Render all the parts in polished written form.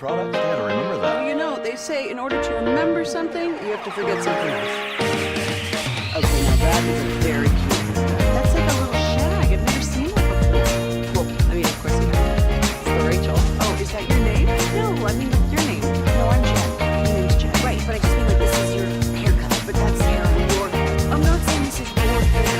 product. I gotta remember that. Well, you know, they say in order to remember something, you have to forget something else. Okay, now that is a very cute. That's like a little shag. I've never seen that before. Well, I mean, of course you have. It's the Rachel. Oh, is that your name? No, I mean your name. No, I'm Jen. My name's Jen. Right, but I just mean like this is your haircut, but that's hair on your hair. I'm not saying this is your hair.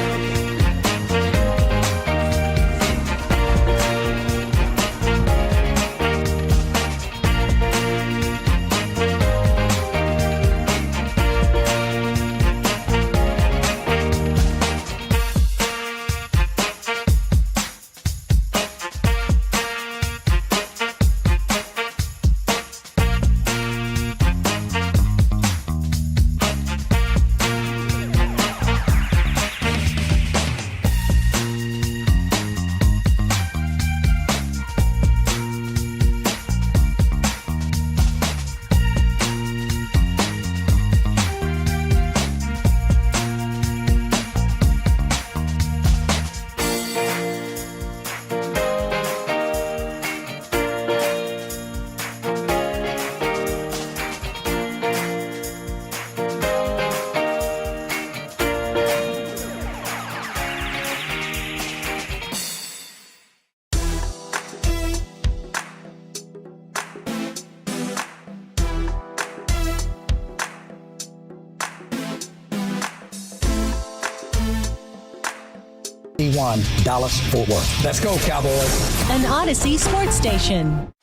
Dallas-Fort Worth. Let's go, Cowboys. An Odyssey sports station.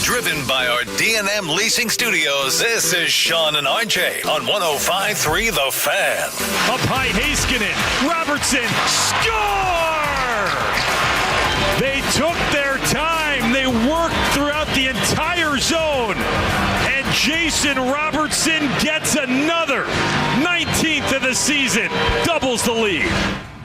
Driven by our D&M Leasing Studios, this is Sean and RJ on 105.3 The Fan. Up high, Heiskanen. Robertson. Score! They took their time. They worked throughout the entire zone. And Jason Robertson gets another 19th of the season. Doubles the lead.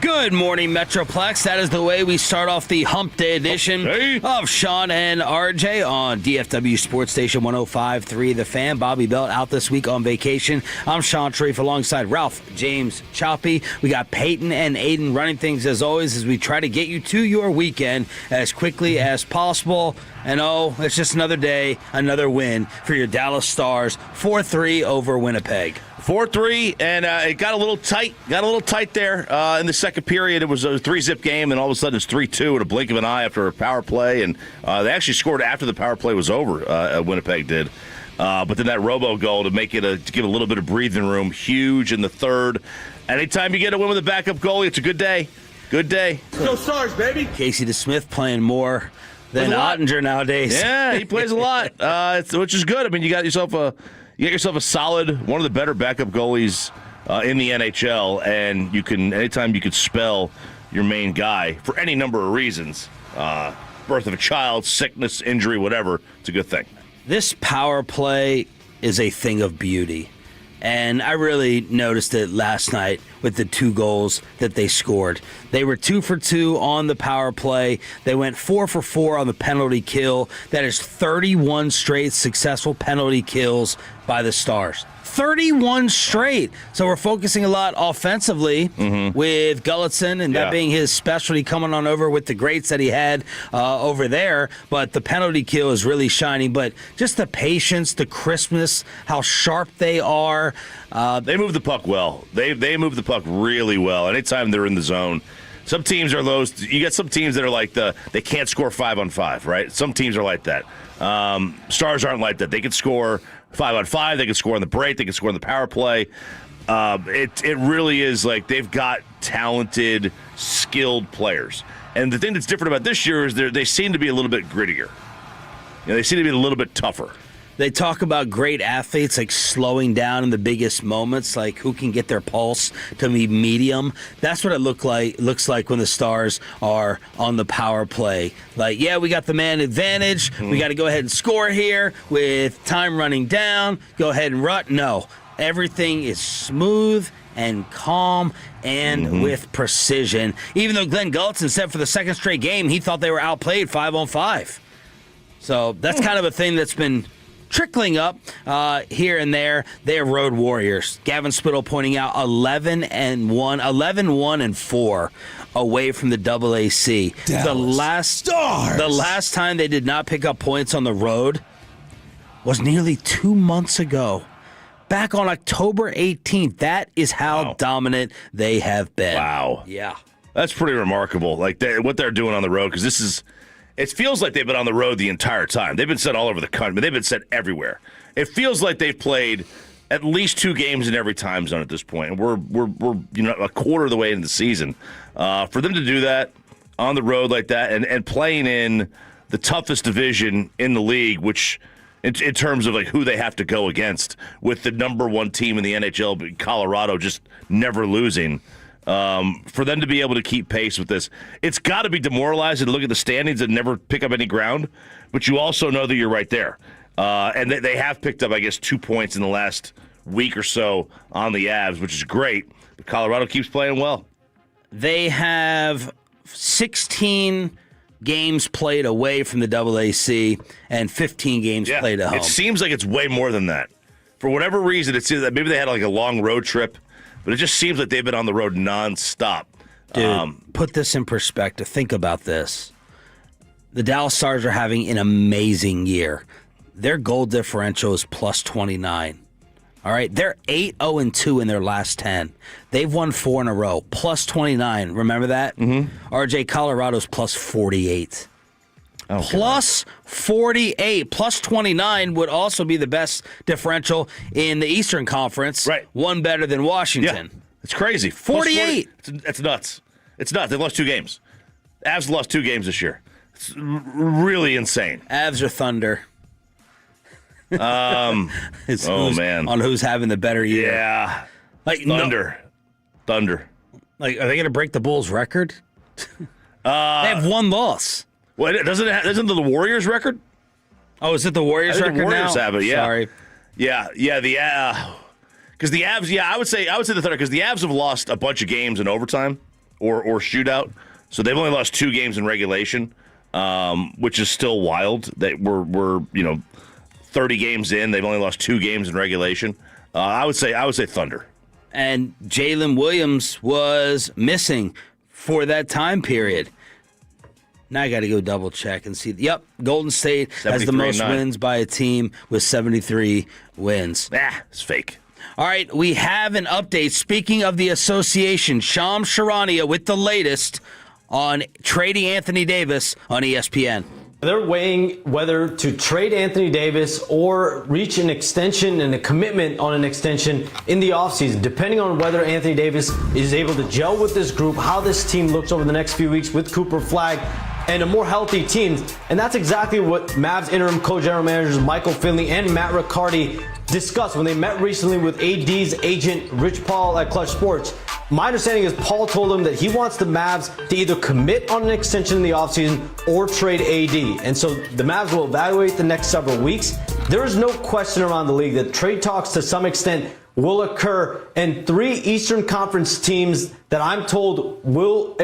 Good morning, Metroplex. That is the way we start off the Hump Day edition of Sean and RJ on DFW Sports Station 105.3 The Fan. Bobby Belt out this week on vacation. I'm Sean Sharif alongside Ralph James Choppy. We got Peyton and Aiden running things as always as we try to get you to your weekend as quickly as possible. And it's just another day, another win for your Dallas Stars, 4-3 over Winnipeg. 4-3, and it got a little tight. Got a little tight there in the second period. It was a 3-zip game, and all of a sudden it's 3-2 in a blink of an eye after a power play. And they actually scored after the power play was over. Winnipeg did, but then that robo goal to make it to give a little bit of breathing room, huge in the third. Anytime you get a win with a backup goalie, it's a good day. Good day. Go Stars, baby. Casey DeSmith playing more than Ottinger nowadays. Yeah, he plays a lot, which is good. I mean, you got yourself a solid, one of the better backup goalies in the NHL, and anytime you could spell your main guy for any number of reasons, birth of a child, sickness, injury, whatever, it's a good thing. This power play is a thing of beauty. And I really noticed it last night with the 2 goals that they scored. They were 2 for 2 on the power play. They went 4 for 4 on the penalty kill. That is 31 straight successful penalty kills by the Stars. 31 straight. So we're focusing a lot offensively with Gulletson and that being his specialty, coming on over with the greats that he had over there. But the penalty kill is really shining. But just the patience, the crispness, how sharp they are. They move the puck well. They move the puck really well. Anytime they're in the zone. Some teams are those. You got some teams that are like they can't score 5-on-5, right? Some teams are like that. Stars aren't like that. They can score 5-on-5. They can score on the break. They can score on the power play. It really is like they've got talented, skilled players. And the thing that's different about this year is they seem to be a little bit grittier. They seem to be a little bit tougher. They talk about great athletes like slowing down in the biggest moments, like who can get their pulse to be medium. That's what it looks like when the Stars are on the power play. Like, yeah, we got the man advantage. We got to go ahead and score here with time running down. Go ahead and run. No, everything is smooth and calm and with precision. Even though Glenn Gulletson said for the second straight game he thought they were outplayed 5-on-5. So that's kind of a thing that's been trickling up here and there. They're road warriors. Gavin Spittle pointing out 11-1-4 away from the AAC. The last time they did not pick up points on the road, was nearly 2 months ago. Back on October 18th. That is how dominant they have been. Wow. Yeah. That's pretty remarkable. Like what they're doing on the road, because it feels like they've been on the road the entire time. They've been sent all over the country. They've been sent everywhere. It feels like they've played at least 2 games in every time zone at this point. And we're a quarter of the way into the season. For them to do that on the road like that and playing in the toughest division in the league, which in terms of like who they have to go against, with the number 1 team in the NHL, Colorado, just never losing. For them to be able to keep pace with this, it's got to be demoralizing to look at the standings and never pick up any ground, but you also know that you're right there. And they have picked up, I guess, 2 points in the last week or so on the Avs, which is great. But Colorado keeps playing well. They have 16 games played away from the AAC and 15 games played at home. It seems like it's way more than that. For whatever reason, it seems that maybe they had like a long road trip, but it just seems like they've been on the road nonstop. Dude, put this in perspective. Think about this. The Dallas Stars are having an amazing year. Their goal differential is plus 29. All right, they're 8-0-2 in their last 10. They've won 4 in a row, plus 29. Remember that? Mm-hmm. RJ, Colorado's plus 48. Oh, plus 48. Plus 29 would also be the best differential in the Eastern Conference. Right. One better than Washington. Yeah, it's crazy. 48. It's nuts. It's nuts. They've lost 2 games. Avs lost 2 games this year. It's really insane. Avs or Thunder? Man. On who's having the better year. Yeah. Like Thunder. Like, are they going to break the Bulls' record? They have 1 loss. Well, isn't the Warriors record? Oh, is it the Warriors record the Warriors now? have it, yeah. Sorry. Yeah, because the Avs, I would say the Thunder, because the Avs have lost a bunch of games in overtime or shootout, so they've only lost 2 games in regulation, which is still wild. That we're 30 games in, they've only lost 2 games in regulation. I would say Thunder. And Jalen Williams was missing for that time period. Now I got to go double check and see. Yep, Golden State has the most wins by a team with 73 wins. It's fake. All right, we have an update. Speaking of the association, Shams Charania with the latest on trading Anthony Davis on ESPN. They're weighing whether to trade Anthony Davis or reach an extension and a commitment on an extension in the offseason, depending on whether Anthony Davis is able to gel with this group, how this team looks over the next few weeks with Cooper Flagg and a more healthy team. And that's exactly what Mavs interim co-general managers Michael Finley and Matt Riccardi discussed when they met recently with AD's agent Rich Paul at Clutch Sports. My understanding is Paul told him that he wants the Mavs to either commit on an extension in the offseason or trade AD. And so the Mavs will evaluate the next several weeks. There is no question around the league that trade talks to some extent will occur, and 3 Eastern Conference teams that I'm told will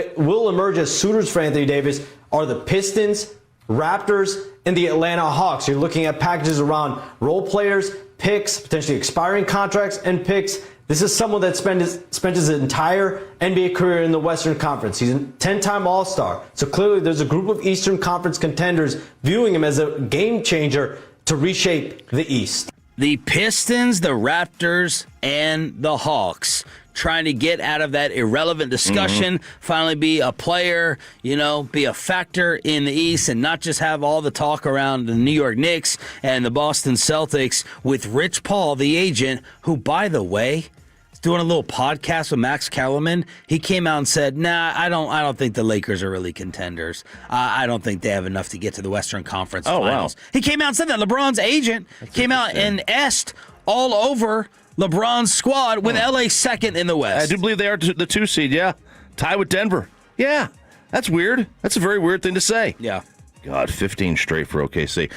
emerge as suitors for Anthony Davis are the Pistons, Raptors, and the Atlanta Hawks. You're looking at packages around role players, picks, potentially expiring contracts, and picks. This is someone that spent his entire NBA career in the Western Conference. He's a 10-time All-Star. So clearly there's a group of Eastern Conference contenders viewing him as a game changer to reshape the East. The Pistons, the Raptors, and the Hawks trying to get out of that irrelevant discussion, finally be a player, be a factor in the East and not just have all the talk around the New York Knicks and the Boston Celtics with Rich Paul, the agent, who, by the way, is doing a little podcast with Max Kellerman. He came out and said, I don't think the Lakers are really contenders. I don't think they have enough to get to the Western Conference Finals. Wow. He came out and said that. LeBron's agent came out and essed all over LeBron's squad with LA second in the West. I do believe they are the 2 seed, yeah. Tie with Denver. Yeah, that's weird. That's a very weird thing to say. Yeah. God, 15 straight for OKC.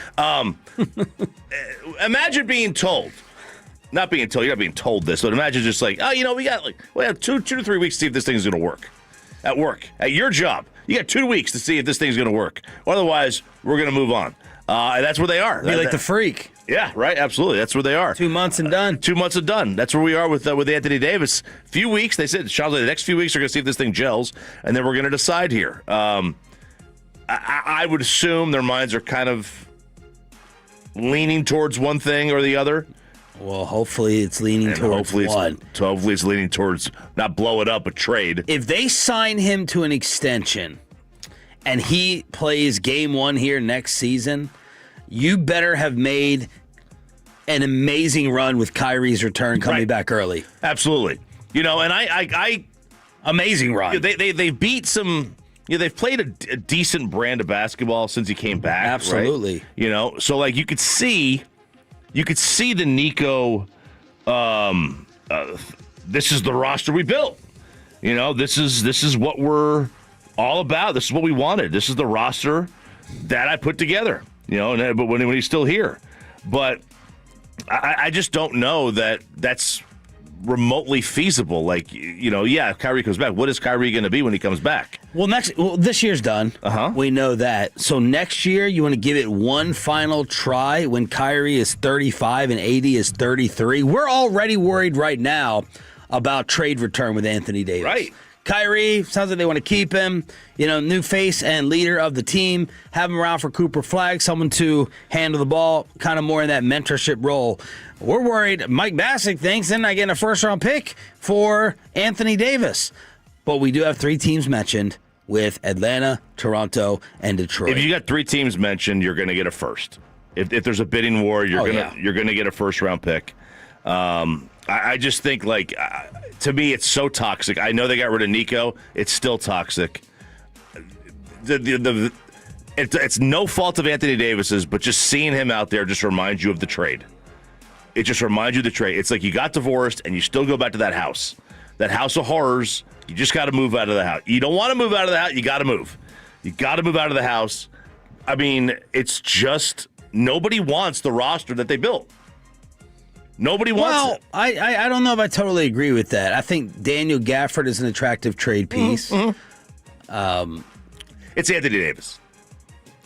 Imagine being told. Not being told, you're not being told this, but imagine just like, we have 2 to 3 weeks to see if this thing's going to work. At work. At your job. You got 2 weeks to see if this thing's going to work. Otherwise, we're going to move on. And that's where they are. Be like the freak. Yeah, right. Absolutely. That's where they are. 2 months and done. 2 months and done. That's where we are with Anthony Davis. Few weeks. They said, Charles, the next few weeks are going to see if this thing gels, and then we're going to decide here. I would assume their minds are kind of leaning towards one thing or the other. Well, hopefully it's leaning towards one. Hopefully it's leaning towards not blow it up, but trade. If they sign him to an extension and he plays game 1 here next season, you better have made an amazing run with Kyrie's return coming back early. Absolutely. And I amazing run. They beat some. They've played a decent brand of basketball since he came back. Absolutely. Right? So like you could see the Nico. This is the roster we built. This is what we're all about. This is what we wanted. This is the roster that I put together. But when he's still here, but I just don't know that that's remotely feasible. Like, if Kyrie comes back, what is Kyrie going to be when he comes back? Well, this year's done. We know that. So next year, you want to give it one final try when Kyrie is 35 and AD is 33. We're already worried right now about trade return with Anthony Davis. Right. Kyrie, sounds like they want to keep him. New face and leader of the team. Have him around for Cooper Flagg, someone to handle the ball, kind of more in that mentorship role. We're worried. Mike Bassick thinks they're not getting a first-round pick for Anthony Davis. But we do have 3 teams mentioned with Atlanta, Toronto, and Detroit. If you got 3 teams mentioned, you're going to get a first. If there's a bidding war, you're going to get a first-round pick. I just think, to me, it's so toxic. I know they got rid of Nico. It's still toxic. It's no fault of Anthony Davis's, but just seeing him out there just reminds you of the trade. It just reminds you of the trade. It's like you got divorced and you still go back to that house of horrors. You just got to move out of the house. You don't want to move out of the house. You got to move. You got to move out of the house. I mean, it's just nobody wants the roster that they built. Nobody wants it. I don't know if I totally agree with that. I think Daniel Gafford is an attractive trade piece. Mm-hmm. It's Anthony Davis.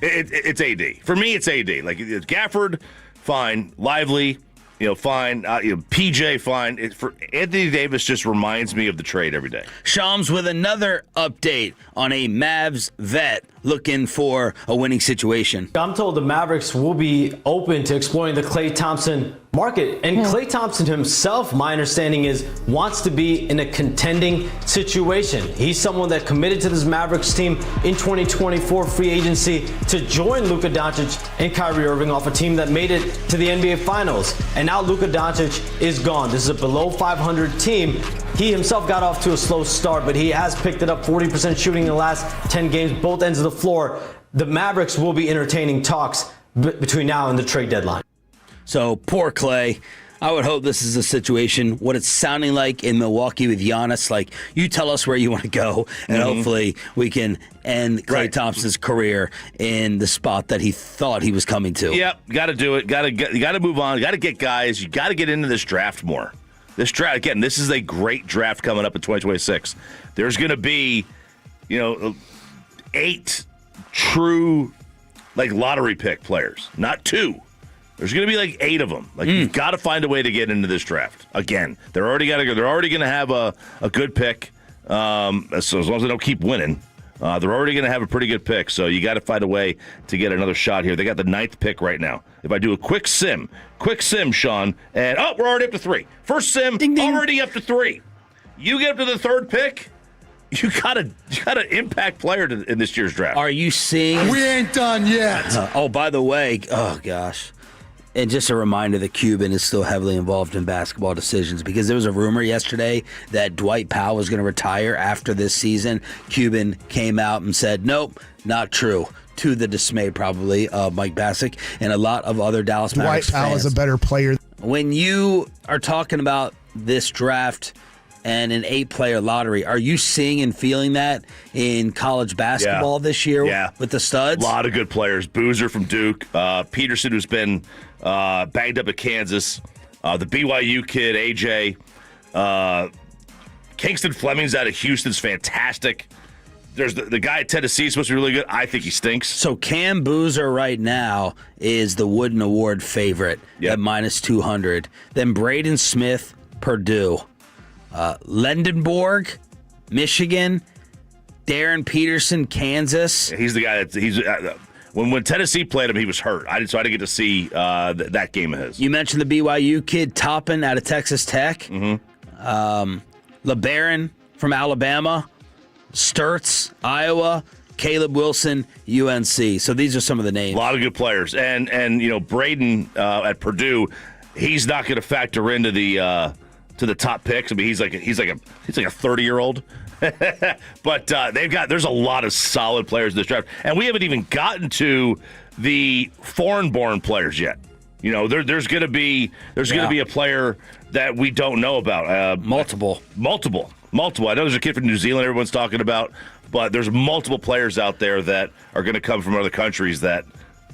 It's AD. For me, it's AD. Like, it's Gafford, fine. Lively, fine. PJ, fine. For Anthony Davis just reminds me of the trade every day. Shams with another update on a Mavs vet looking for a winning situation. I'm told the Mavericks will be open to exploring the Klay Thompson market. And Klay Thompson himself, my understanding is, wants to be in a contending situation. He's someone that committed to this Mavericks team in 2024 free agency to join Luka Doncic and Kyrie Irving off a team that made it to the NBA Finals. And now Luka Doncic is gone. This is a below 500 team. He himself got off to a slow start, but he has picked it up, 40% shooting in the last 10 games, both ends of the floor. The Mavericks will be entertaining talks between now and the trade deadline. So, poor Klay. I would hope this is a situation, what it's sounding like in Milwaukee with Giannis. Like, you tell us where you want to go, and hopefully we can end Klay Thompson's career in the spot that he thought he was coming to. Yep, got to do it. You got to move on. Got to get guys. You got to get into this draft more. This draft, again, this is a great draft coming up in 2026. There's going to be, 8 true, lottery pick players, not 2. There's going to be 8 of them. You've got to find a way to get into this draft. Again, they're already going to have a good pick. So as long as they don't keep winning, they're already going to have a pretty good pick. So you got to find a way to get another shot here. They got the 9th pick right now. If I do a quick sim, Sean, and we're already up to 3. First sim, ding, ding. Already up to 3. You get up to the 3rd pick. You got an impact player in this year's draft. Are you seeing? We ain't done yet. By the way, oh gosh. And just a reminder that Cuban is still heavily involved in basketball decisions, because there was a rumor yesterday that Dwight Powell was going to retire after this season. Cuban came out and said, nope, not true, to the dismay probably of Mike Bassick and a lot of other Dallas Mavericks Dwight Powell fans. is a better player. When you are talking about this draft and an 8-player lottery, are you seeing and feeling that in college basketball this year with the studs? A lot of good players. Boozer from Duke, Peterson, who's been banged up at Kansas, the BYU kid, AJ, Kingston Fleming's out of Houston's fantastic. There's the guy at Tennessee is supposed to be really good. I think he stinks. So Cam Boozer right now is the Wooden Award favorite at -200. Then Braden Smith, Purdue. Lendenborg, Michigan. Darren Peterson, Kansas. He's the guy When Tennessee played him, he was hurt. So I didn't get to see that game of his. You mentioned the BYU kid Toppin out of Texas Tech. Mm-hmm. LeBaron from Alabama. Sturts, Iowa. Caleb Wilson, UNC. So these are some of the names. A lot of good players. And Braden at Purdue, he's not going to factor into the top picks. I mean, he's like a 30-year-old. But there's a lot of solid players in this draft, and we haven't even gotten to the foreign-born players yet. There's going to be a player that we don't know about. Multiple. I know there's a kid from New Zealand everyone's talking about, but there's multiple players out there that are going to come from other countries that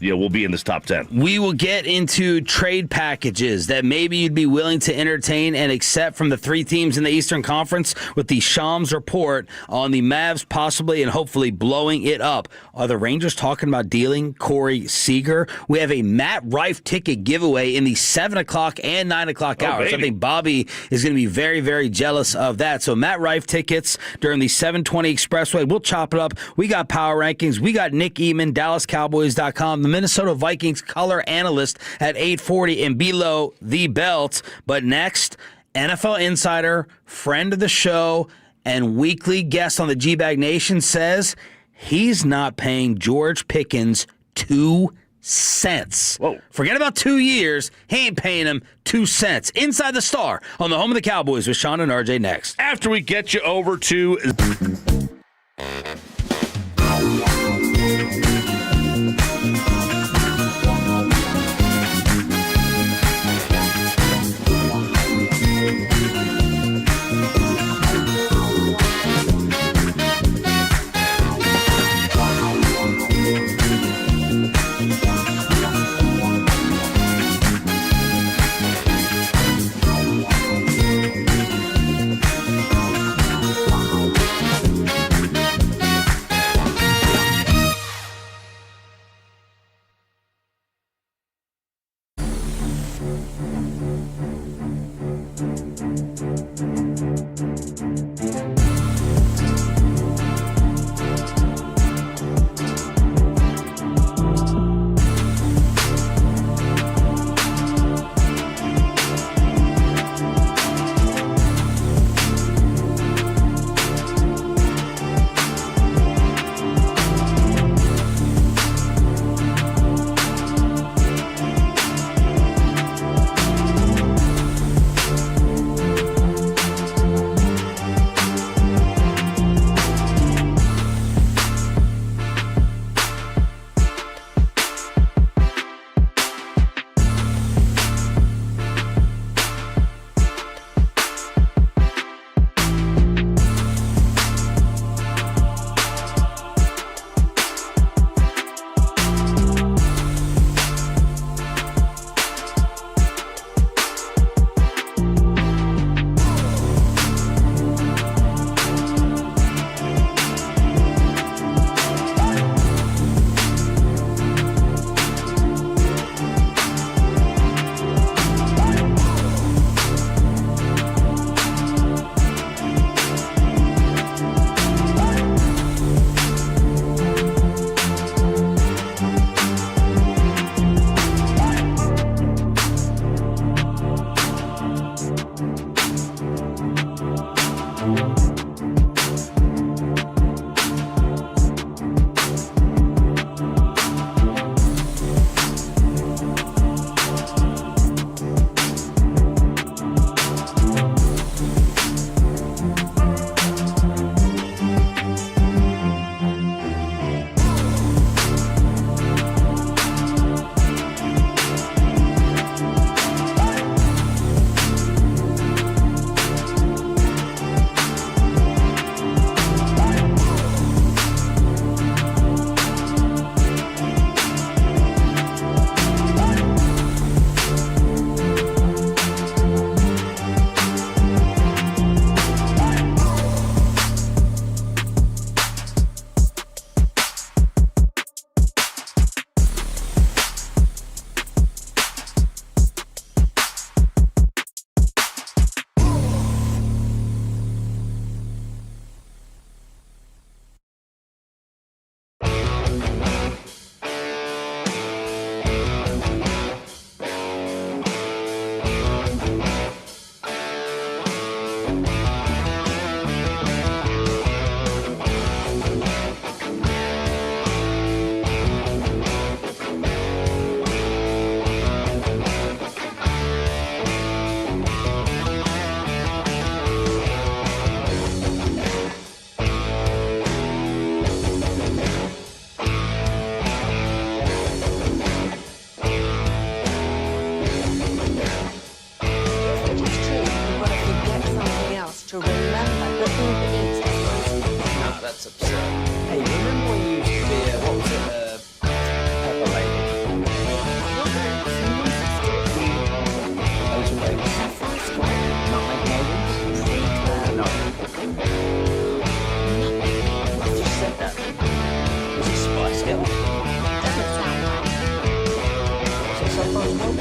will be in this top 10. We will get into trade packages that maybe you'd be willing to entertain and accept from the three teams in the Eastern Conference with the Shams report on the Mavs possibly and hopefully blowing it up. Are the Rangers talking about dealing Corey Seager? We have a Matt Rife ticket giveaway in the 7 o'clock and 9 o'clock hours. Baby. I think Bobby is going to be very, very jealous of that. So Matt Rife tickets during the 720 Expressway. We'll chop it up. We got power rankings. We got Nick Eman, DallasCowboys.com, the Minnesota Vikings color analyst at 8:40 and below the belt. But next, NFL insider, friend of the show, and weekly guest on the G-Bag Nation says he's not paying George Pickens 2 cents. Whoa. Forget about 2 years. He ain't paying him 2 cents. Inside the Star on the home of the Cowboys with Sean and RJ next. After we get you over to... Hey, remember when you used to be what was it? Pepper Lady. Those are ladies. Not like maidens? No. You just said that. Was it Spice Girl? Doesn't sound right. Was it so far as well?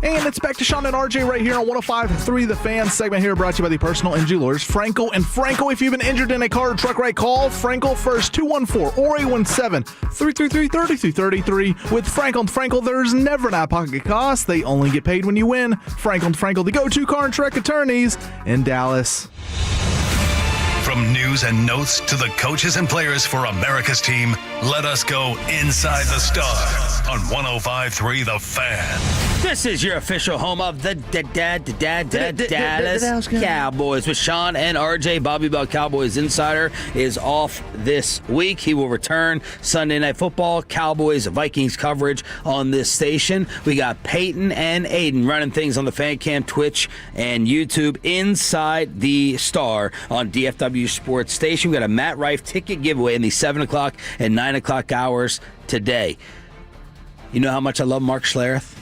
And it's back to Sean and RJ right here on 105.3 The Fan segment here brought to you by the personal injury lawyers, Frankel and Frankel. If you've been injured in a car or truck wreck, call Frankel first, 214 or 817-333-3333. With Frankel and Frankel, there's never an out-of-pocket cost. They only get paid when you win. Frankel and Frankel, the go-to car and truck attorneys in Dallas. From news and notes to the coaches and players for America's team, let us go inside the Star on 105.3 The Fan. This is your official home of the Dallas Cowboys with Sean and RJ. Bobby Bell Cowboys Insider is off this week. He will return Sunday Night Football, Cowboys, Vikings coverage on this station. We got Peyton and Aiden running things on the Fan Cam, Twitch, and YouTube inside the Star on DFW Sports Station. We got a Matt Rife ticket giveaway in the 7 o'clock and 9 o'clock hours today. You know how much I love Mark Schlereth?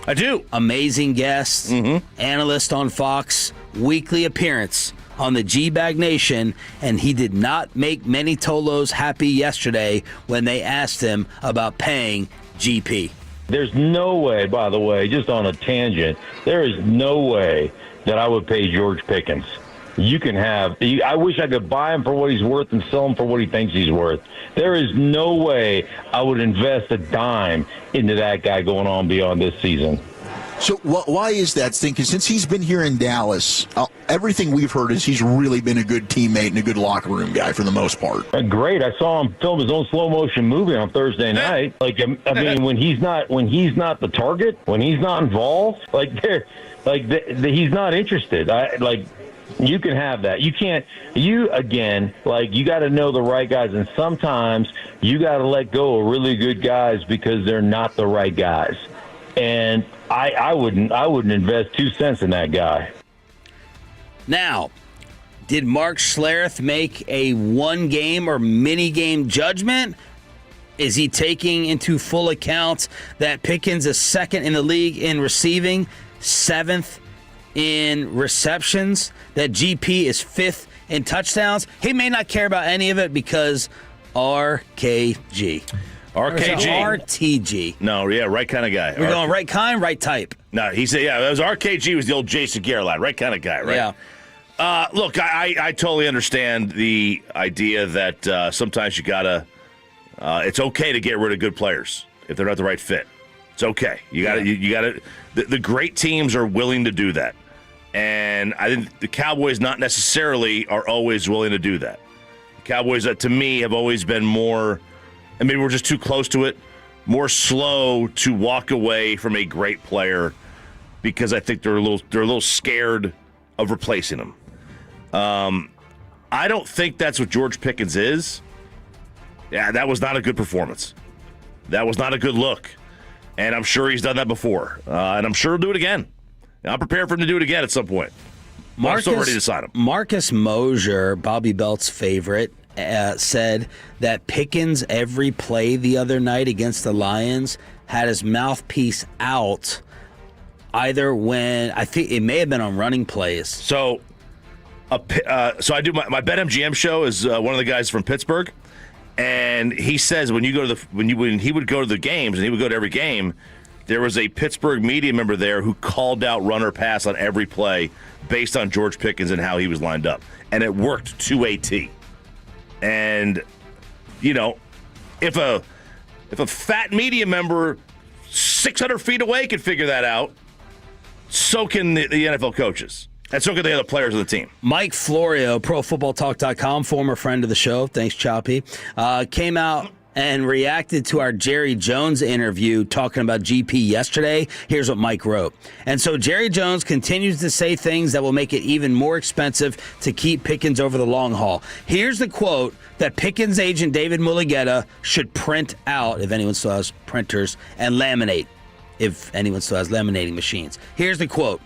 I do. Amazing guest, analyst on Fox, weekly appearance on the G-Bag Nation, and he did not make many Tolos happy yesterday when they asked him about paying GP. There's no way, by the way, just on a tangent, there is no way that I would pay George Pickens. You can have, I wish I could buy him for what he's worth and sell him for what he thinks he's worth. There is no way I would invest a dime into that guy going on beyond this season. So why is that thing? Because since he's been here in Dallas, everything we've heard is he's really been a good teammate and a good locker room guy for the most part. Great. I saw him film his own slow motion movie on Thursday night. Like, I mean, when he's not the target, when he's not involved, he's not interested. You can have that. You can't, you got to know the right guys. And sometimes you got to let go of really good guys because they're not the right guys. And I wouldn't invest 2 cents in that guy. Now, did Mark Schlereth make a one-game or mini-game judgment? Is he taking into full account that Pickens is second in the league in receiving, seventh in receptions, that GP is fifth in touchdowns? He may not care about any of it because RKG. RTG. No, yeah, right kind of guy. We're going right kind, right type. No, he said, yeah, it was RKG was the old Jason Garrett line. Right kind of guy, right? Look, I totally understand the idea that sometimes you gotta. It's okay to get rid of good players if they're not the right fit. It's okay. You got to. You got to. The great teams are willing to do that, and I think the Cowboys not necessarily are always willing to do that. The Cowboys, to me, have always been more, and maybe we're just too close to it, more slow to walk away from a great player because I think they're a little scared of replacing him. I don't think that's what George Pickens is. Yeah, that was not a good performance. That was not a good look. And I'm sure he's done that before. And I'm sure he'll do it again. I'm prepared for him to do it again at some point. I'm still ready to sign him. Marcus Mosier, Bobby Belt's favorite, said that Pickens every play the other night against the Lions had his mouthpiece out either when, I think it may have been on running plays. So I do my BetMGM show is one of the guys from Pittsburgh, and he says when he would go to the games and he would go to every game, there was a Pittsburgh media member there who called out run or pass on every play based on George Pickens and how he was lined up, and it worked to a T. And if a fat media member 600 feet away could figure that out, so can the NFL coaches. And so can the other players on the team. Mike Florio, ProFootballTalk.com, former friend of the show, thanks, Choppy, came out and reacted to our Jerry Jones interview talking about GP yesterday. Here's what Mike wrote. And so Jerry Jones continues to say things that will make it even more expensive to keep Pickens over the long haul. Here's the quote that Pickens agent David Mulugheta should print out, if anyone still has printers, and laminate, if anyone still has laminating machines. Here's the quote.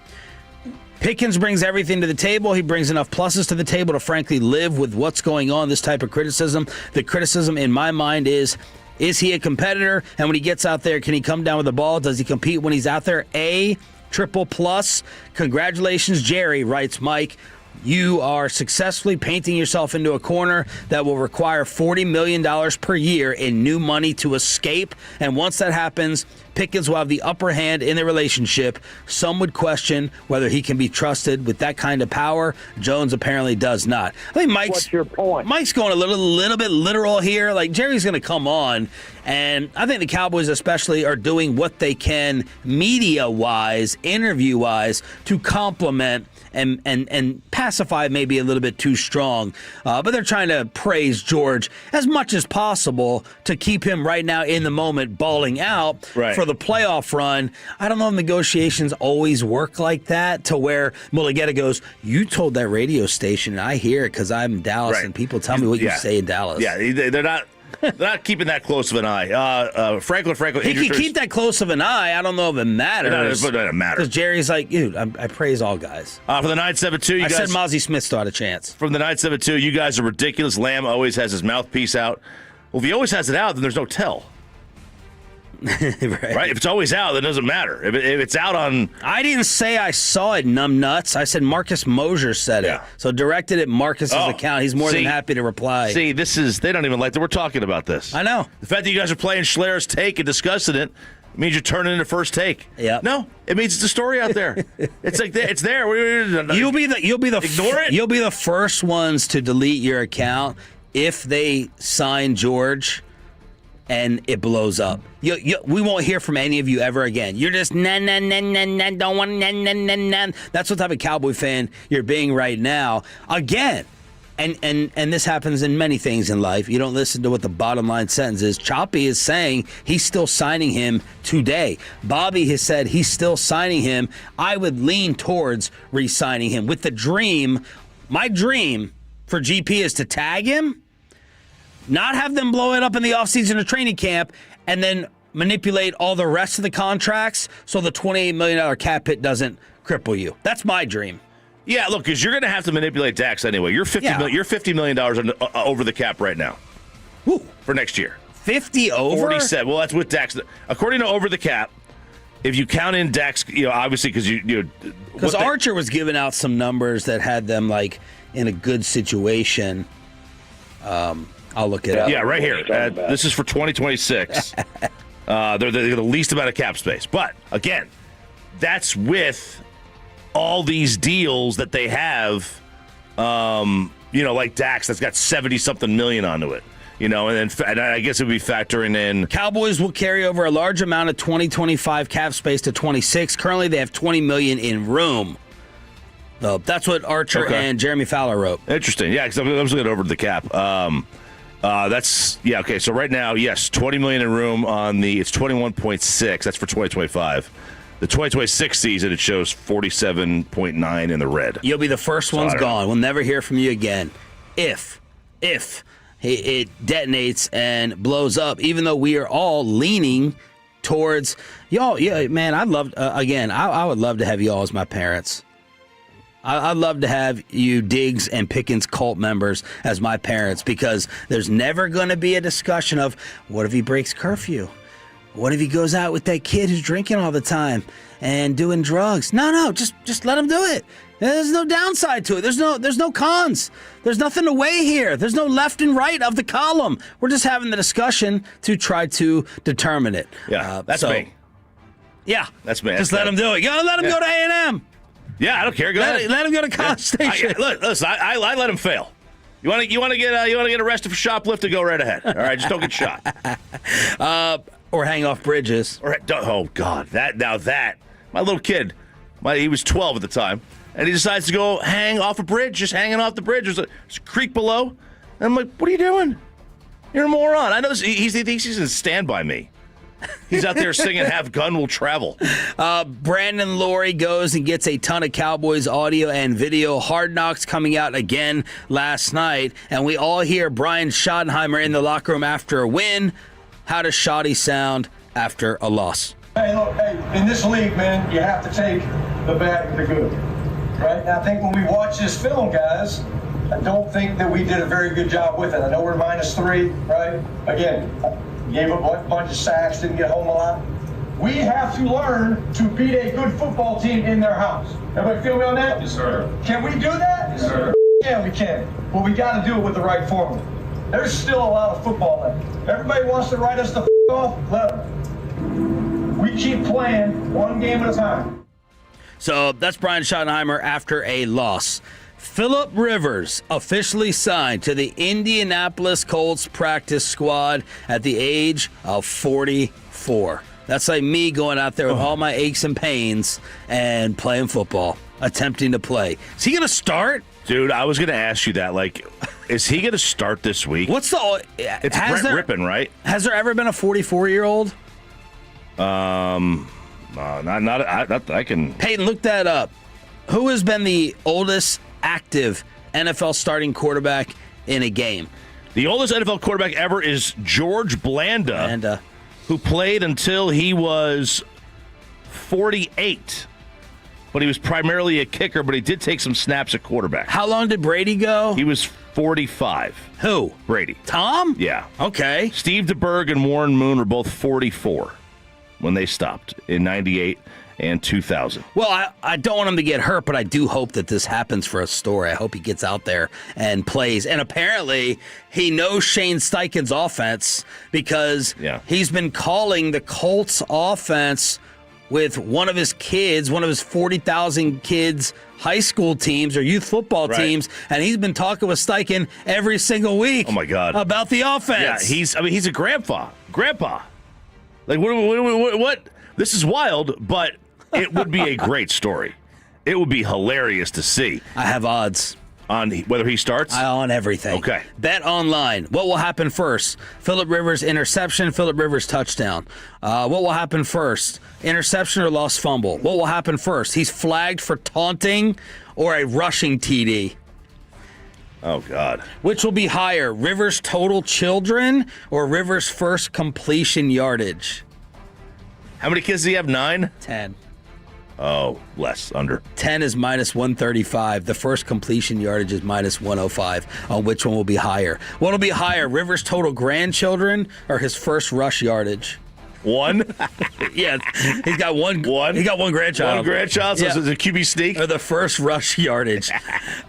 Pickens brings everything to the table. He brings enough pluses to the table to frankly live with what's going on, this type of criticism. The criticism in my mind is he a competitor? And when he gets out there, can he come down with the ball? Does he compete when he's out there? A triple plus. Congratulations, Jerry, writes Mike. You are successfully painting yourself into a corner that will require $40 million per year in new money to escape. And once that happens, Pickens will have the upper hand in the relationship. Some would question whether he can be trusted with that kind of power. Jones apparently does not. I think What's your point? Mike's going a little bit literal here. Like, Jerry's going to come on, and I think the Cowboys especially are doing what they can media-wise, interview-wise, to compliment and pacify maybe a little bit too strong. But they're trying to praise George as much as possible to keep him right now in the moment balling out for the playoff run. I don't know if negotiations always work like that to where Mulugheta goes, you told that radio station, and I hear it because I'm in Dallas, and people tell me what you say in Dallas. Yeah, they're not keeping that close of an eye. Franco. He can keep that close of an eye. I don't know if it matters. It doesn't matter. Because Jerry's like, dude, I praise all guys. For the 972, you guys. I said Mozzie Smith still had a chance. From the 972, you guys are ridiculous. Lamb always has his mouthpiece out. Well, if he always has it out, then there's no tell. Right? If it's always out, then it doesn't matter. If it's out on... I didn't say I saw it, numbnuts. I said Marcus Mosier said it. So directed at Marcus's account. He's more than happy to reply. See, they don't even like that we're talking about this. I know. The fact that you guys are playing Schler's Take and discussing it means you're turning into First Take. Yeah. No, it means it's a story out there. It's like it's there. You'll be the ignore it. You'll be the first ones to delete your account if they sign George and it blows up. We won't hear from any of you ever again. You're just don't want That's what type of Cowboy fan you're being right now. Again, and this happens in many things in life. You don't listen to what the bottom line sentence is. Choppy is saying he's still signing him today. Bobby has said he's still signing him. I would lean towards re-signing him with the dream. My dream for GP is to tag him, not have them blow it up in the offseason or training camp, and then manipulate all the rest of the contracts so the $28 million cap hit doesn't cripple you. That's my dream. Yeah, look, because you're going to have to manipulate Dax anyway. You're $50 million over the cap right now. Woo. For next year. 50 over? 47. Well, that's with Dax. According to Over the Cap, if you count in Dax, obviously because Archer was giving out some numbers that had them like in a good situation. I'll look it up. Yeah, right here. This is for 2026. They're the least amount of cap space. But, again, that's with all these deals that they have like Dax that's got 70-something million onto it. And I guess it would be factoring in. Cowboys will carry over a large amount of 2025 cap space to 26. Currently, they have $20 million in room. So that's what Archer and Jeremy Fowler wrote. Interesting. Yeah, because I was looking over the cap. Okay. So right now, yes, $20 million in room on it's 21.6. That's for 2025. The 2026 season, it shows 47.9 in the red. You'll be the first one's gone. We'll never hear from you again. If it detonates and blows up, even though we are all leaning towards y'all. Yeah, man, I would love to have y'all as my parents. I'd love to have you Diggs and Pickens cult members as my parents, because there's never going to be a discussion of what if he breaks curfew? What if he goes out with that kid who's drinking all the time and doing drugs? No, just let him do it. There's no downside to it. There's no cons. There's nothing to weigh here. There's no left and right of the column. We're just having the discussion to try to determine it. Yeah, that's me. Yeah, that's me. Just let him do it. You gotta let him go to A&M. Yeah, I don't care. Go ahead. Let him go to College Station. Listen, I let him fail. You want to get arrested for shoplifting? Go right ahead. All right, just don't get shot. Or hang off bridges. Oh God, that my little kid, he was 12 at the time, and he decides to go hang off a bridge, just hanging off the bridge. There's a creek below, and I'm like, what are you doing? You're a moron. I know he thinks he's gonna stand by me. He's out there singing "Have Gun Will Travel." Brandon Laurie goes and gets a ton of Cowboys audio and video. Hard Knocks coming out again last night, and we all hear Brian Schottenheimer in the locker room after a win. How does Shoddy sound after a loss? Hey, look, in this league, man, you have to take the bad with the good, right? And I think when we watch this film, guys, I don't think that we did a very good job with it. I know we're -3, right? Again, gave up a bunch of sacks, didn't get home a lot. We have to learn to beat a good football team in their house. Everybody feel me on that? Yes, sir. Can we do that? Yes, sir. Yeah, we can. But we got to do it with the right formula. There's still a lot of football left. Everybody wants to write us the off. Let them. We keep playing one game at a time. So that's Brian Schottenheimer after a loss. Phillip Rivers officially signed to the Indianapolis Colts practice squad at the age of 44. That's like me going out there with all my aches and pains and playing football, attempting to play. Is he going to start? Dude, I was going to ask you that. Like, is he going to start this week? It's Brett Rippon, right? Has there ever been a 44-year-old? Not I can. Peyton, look that up. Who has been the oldest active NFL starting quarterback in a game? The oldest NFL quarterback ever is George Blanda, who played until he was 48. But he was primarily a kicker, but he did take some snaps at quarterback. How long did Brady go? He was 45. Who? Brady. Tom? Yeah. Okay. Steve DeBerg and Warren Moon were both 44 when they stopped in 98 and 2000. Well, I don't want him to get hurt, but I do hope that this happens for a story. I hope he gets out there and plays. And apparently, he knows Shane Steichen's offense because he's been calling the Colts offense with one of his kids, one of his 40,000 kids' high school teams or youth football teams, and he's been talking with Steichen every single week. Oh my God, about the offense. Yeah, he's a grandpa. Like what? This is wild, but it would be a great story. It would be hilarious to see. I have odds on whether he starts. On everything. Okay. Bet online. What will happen first? Phillip Rivers interception, Phillip Rivers touchdown. What will happen first? Interception or lost fumble? What will happen first? He's flagged for taunting or a rushing TD. Oh, God. Which will be higher, Rivers' total children or Rivers' first completion yardage? How many kids does he have? 9? 10. Oh, less, under. 10 is -135. The first completion yardage is -105. On which one will be higher? What will be higher, Rivers' total grandchildren or his first rush yardage? 1? Yeah, he's got one. He got one grandchild. One grandchild, so it's a QB sneak? Or the first rush yardage.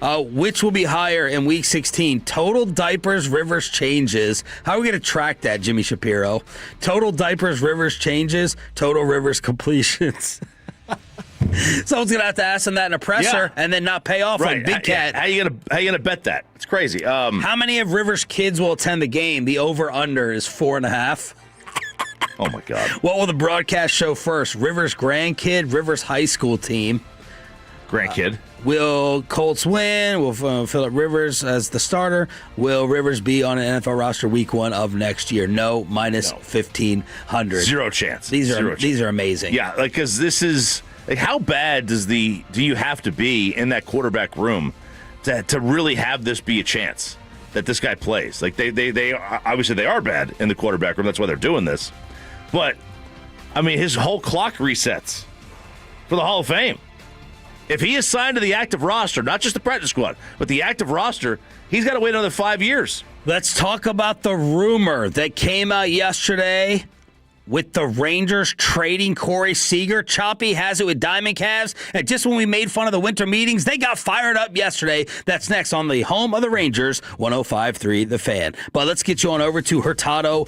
Which will be higher in Week 16? Total diapers, Rivers changes. How are we going to track that, Jimmy Shapiro? Total diapers, Rivers changes. Total Rivers completions. Someone's gonna have to ask him that in a presser and then not pay off like Big Cat. How you gonna bet that? It's crazy. How many of Rivers' kids will attend the game? The over/under is 4.5. Oh my God! What will the broadcast show first? Rivers' grandkid, Rivers' high school team. Grandkid. Will Colts win? Will Phillip Rivers as the starter? Will Rivers be on an NFL roster week 1 of next year? No, minus 1,500. Zero chance. These are amazing. Yeah, like because this is like how bad do you have to be in that quarterback room to really have this be a chance that this guy plays? Like they obviously they are bad in the quarterback room. That's why they're doing this. But I mean, his whole clock resets for the Hall of Fame. If he is signed to the active roster, not just the practice squad, but the active roster, he's got to wait another 5 years. Let's talk about the rumor that came out yesterday with the Rangers trading Corey Seager. Choppy has it with Diamond Calves. And just when we made fun of the winter meetings, they got fired up yesterday. That's next on the home of the Rangers, 105.3 The Fan. But let's get you on over to Hurtado.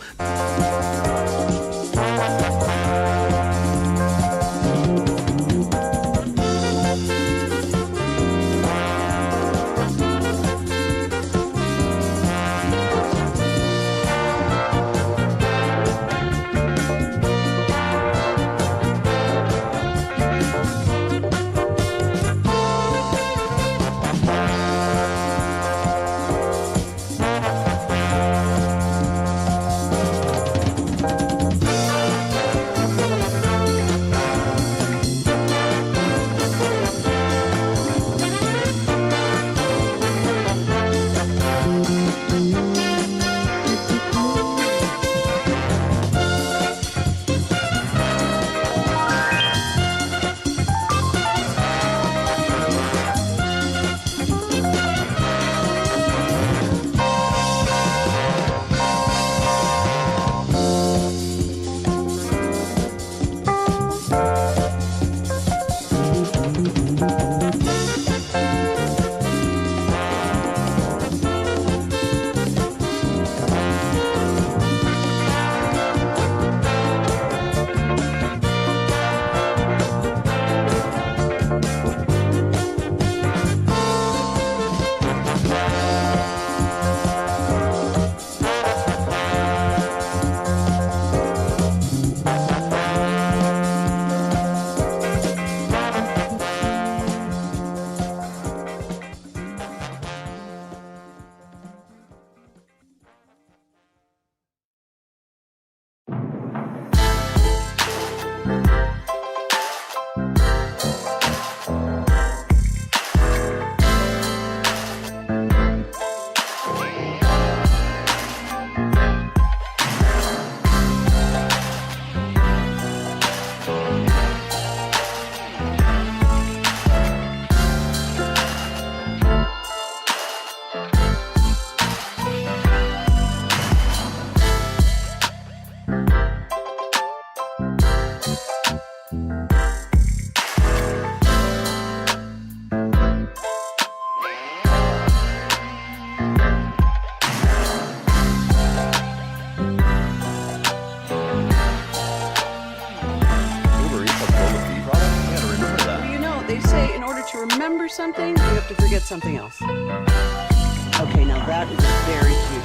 remember something, you have to forget something else. Okay, now that is very cute.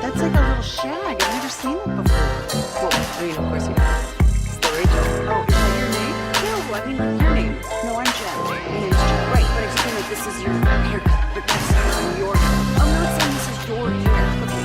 That's like a little shag. I've never seen it before. Well, I mean, of course you have. It's the Rachel. Oh, is that your name? No, I mean, your name. No, I'm Jen. My name's Jen. Right, but excuse me, this is your haircut. But that's not your hair. I'm not saying this is your hair. Okay.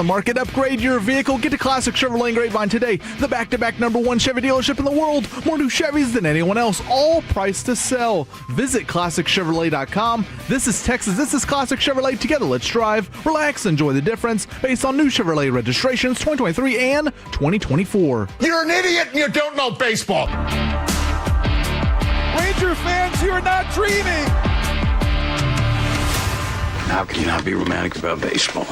the market. Upgrade your vehicle. Get to Classic Chevrolet in Grapevine today. The back-to-back #1 Chevy dealership in the world. More new Chevys than anyone else. All priced to sell. Visit ClassicChevrolet.com. This is Texas. This is Classic Chevrolet. Together, let's drive, relax, enjoy the difference based on new Chevrolet registrations 2023 and 2024. You're an idiot and you don't know baseball. Ranger fans, you are not dreaming. How can you not be romantic about baseball?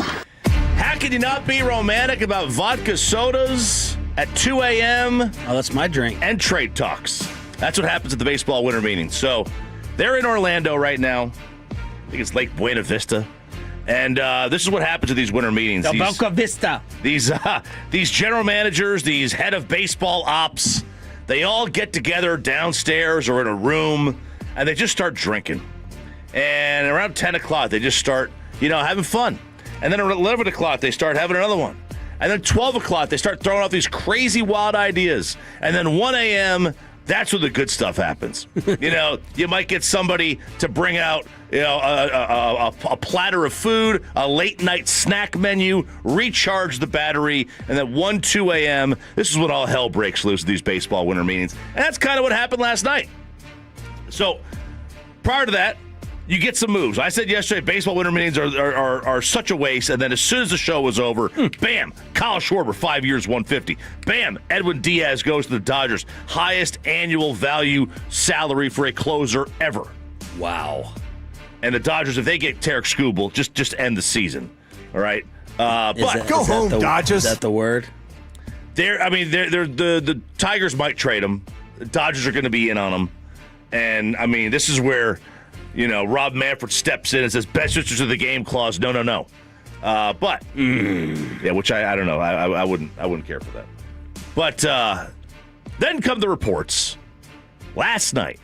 How can you not be romantic about vodka sodas at 2 a.m.? Oh, that's my drink. And trade talks. That's what happens at the baseball winter meeting. So they're in Orlando right now. I think it's Lake Buena Vista. And this is what happens at these winter meetings. The Boca Vista. These general managers, these head of baseball ops, they all get together downstairs or in a room, and they just start drinking. And around 10 o'clock, they just start, having fun. And then around 11 o'clock, they start having another one. And then 12 o'clock, they start throwing out these crazy, wild ideas. And then 1 a.m., that's where the good stuff happens. You might get somebody to bring out, a platter of food, a late-night snack menu, recharge the battery, and then 1, 2 a.m., this is when all hell breaks loose at these baseball winter meetings. And that's kind of what happened last night. So prior to that, you get some moves. I said yesterday, baseball winter meetings are such a waste. And then as soon as the show was over, bam, Kyle Schwarber, 5 years, 150. Bam, Edwin Diaz goes to the Dodgers. Highest annual value salary for a closer ever. Wow. And the Dodgers, if they get Tarek Skubal, just end the season. All right. Go home, Dodgers. Is that the word? The Tigers might trade him. The Dodgers are going to be in on him. And, this is where, Rob Manfred steps in and says, best interest of the game clause. No. Which I don't know. I wouldn't care for that. But then come the reports last night,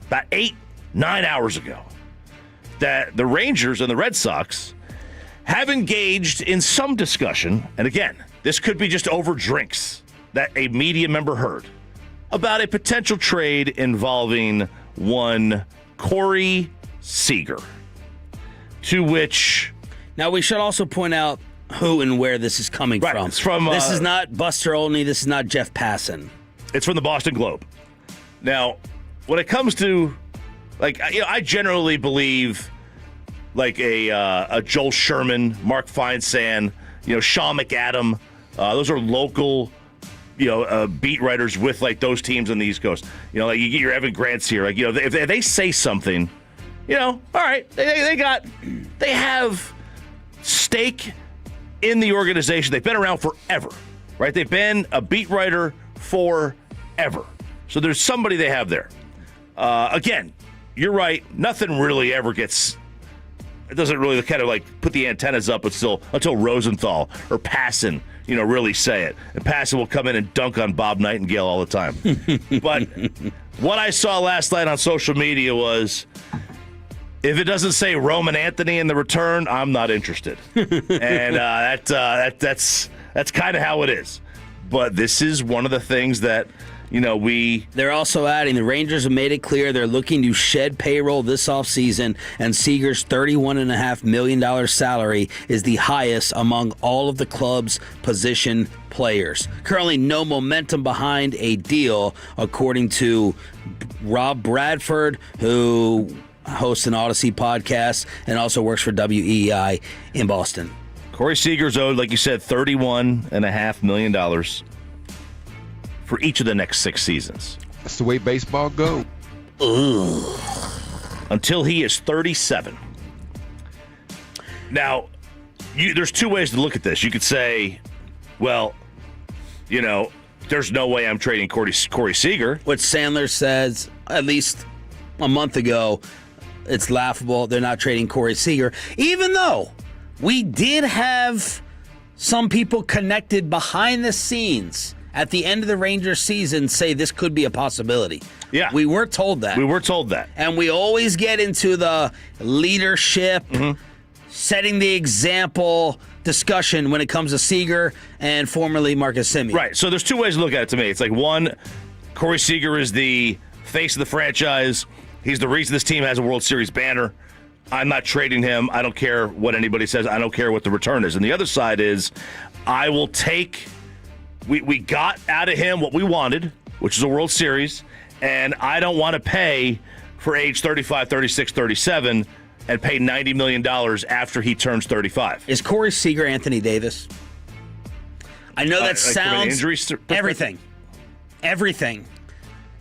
about 8-9 hours ago, that the Rangers and the Red Sox have engaged in some discussion. And again, this could be just over drinks that a media member heard about a potential trade involving one Corey Seager, to which... Now, we should also point out who and where this is coming from. It's from this is not Buster Olney. This is not Jeff Passan. It's from the Boston Globe. Now, when it comes to, I generally believe, a Joel Sherman, Mark Feinsand, Sean McAdam. Those are local... beat writers with those teams on the East Coast. You get your Evan Grants here. If they say something, all right, they have stake in the organization. They've been around forever, right? They've been a beat writer forever. So there's somebody they have there. Again, you're right. Nothing really ever gets. It doesn't really kind of put the antennas up until Rosenthal or Passan, really say it. And Passan will come in and dunk on Bob Nightingale all the time. But what I saw last night on social media was, if it doesn't say Roman Anthony in the return, I'm not interested. And that's kind of how it is. But this is one of the things that, They're also adding, the Rangers have made it clear they're looking to shed payroll this offseason, and Seager's $31.5 million salary is the highest among all of the club's position players. Currently no momentum behind a deal, according to Rob Bradford, who hosts an Odyssey podcast and also works for WEEI in Boston. Corey Seager's owed, like you said, $31.5 million for each of the next 6 seasons. That's the way baseball goes. Until he is 37. Now, there's 2 ways to look at this. You could say, well, there's no way I'm trading Corey Seager. What Sandler says, at least a month ago, it's laughable. They're not trading Corey Seager, even though we did have some people connected behind the scenes at the end of the Rangers season say this could be a possibility. Yeah. We were told that. And we always get into the leadership, setting the example discussion when it comes to Seager and formerly Marcus Semien. Right. So there's 2 ways to look at it to me. It's one, Corey Seager is the face of the franchise. He's the reason this team has a World Series banner. I'm not trading him. I don't care what anybody says. I don't care what the return is. And the other side is I will take – we got out of him what we wanted, which is a World Series, and I don't want to pay for age 35, 36, 37 and pay $90 million after he turns 35. Is Corey Seager Anthony Davis? I know that sounds – everything. Everything.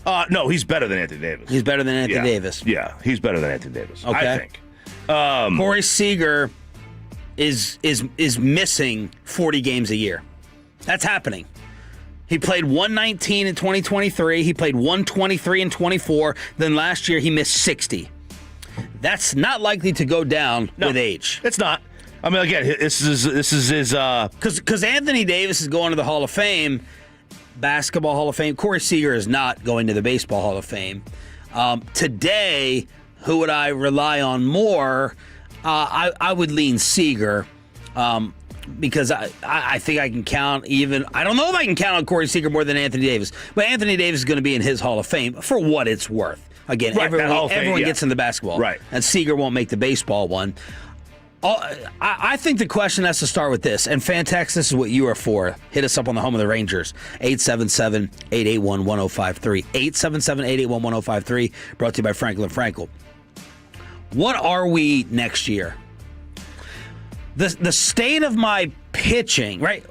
No, he's better than Anthony Davis. He's better than Anthony Davis. Yeah, he's better than Anthony Davis, okay. I think. Corey Seager is missing 40 games a year. That's happening. He played 119 in 2023. He played 123 in 24. Then last year he missed 60. That's not likely to go down with age. It's not. I mean, again, this is his. Because Anthony Davis is going to the Hall of Fame, Basketball Hall of Fame. Corey Seager is not going to the Baseball Hall of Fame. Today, who would I rely on more? I would lean Seager. Because I think I can count even – I don't know if I can count on Corey Seager more than Anthony Davis. But Anthony Davis is going to be in his Hall of Fame for what it's worth. Again, everyone gets in the basketball. Right. And Seager won't make the baseball one. I think the question has to start with this. And Fantex, this is what you are for. Hit us up on the home of the Rangers. 877-881-1053. 877-881-1053. Brought to you by Franklin Frankel. What are we next year? The state of my pitching, right?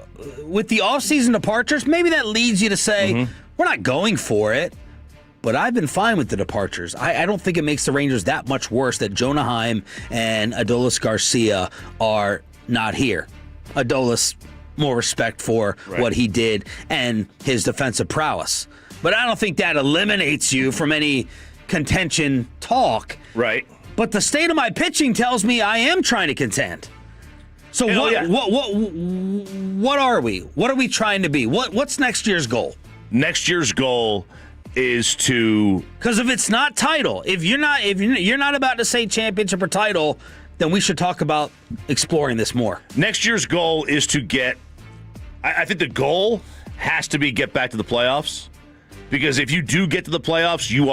With the offseason departures, maybe that leads you to say, we're not going for it. But I've been fine with the departures. I don't think it makes the Rangers that much worse that Jonah Heim and Adolis Garcia are not here. Adolis, more respect for what he did and his defensive prowess. But I don't think that eliminates you from any contention talk. Right. But the state of my pitching tells me I am trying to contend. So what are we? What are we trying to be? What's next year's goal? Next year's goal is to, because if it's not title, if you're not about to say championship or title, then we should talk about exploring this more. Next year's goal is to get. I think the goal has to be get back to the playoffs, because if you do get to the playoffs, you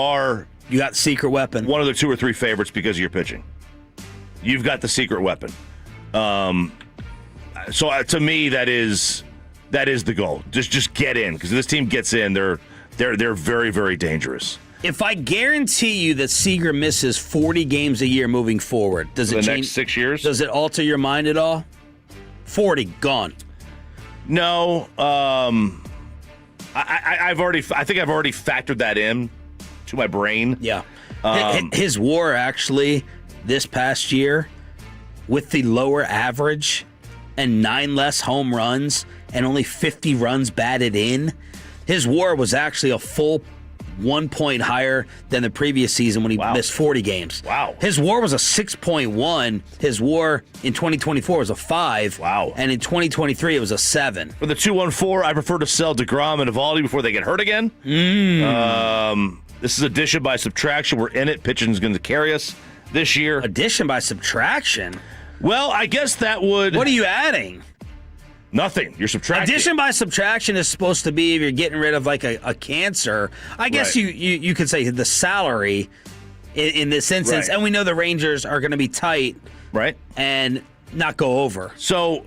got the secret weapon. One of the 2 or 3 favorites because of your pitching. You've got the secret weapon. So to me, that is the goal. Just get in, because if this team gets in, they're very, very dangerous. If I guarantee you that Seager misses 40 games a year moving forward, does it change? Next 6 years? Does it alter your mind at all? 40 gone. No, I think I've already factored that in to my brain. Yeah, his WAR actually this past year, with the lower average and 9 less home runs and only 50 runs batted in, his WAR was actually a full 1 point higher than the previous season when he missed 40 games. Wow. His WAR was a 6.1. His WAR in 2024 was a 5. Wow. And in 2023, it was a 7. For the 214, I prefer to sell DeGrom and Evaldi before they get hurt again. This is addition by subtraction. We're in it. Pitching's going to carry us this year. Addition by subtraction? Well, I guess that would... What are you adding? Nothing. You're subtracting. Addition by subtraction is supposed to be if you're getting rid of like a cancer. I guess you could say the salary in this instance. And we know the Rangers are going to be tight. Right. And not go over. So,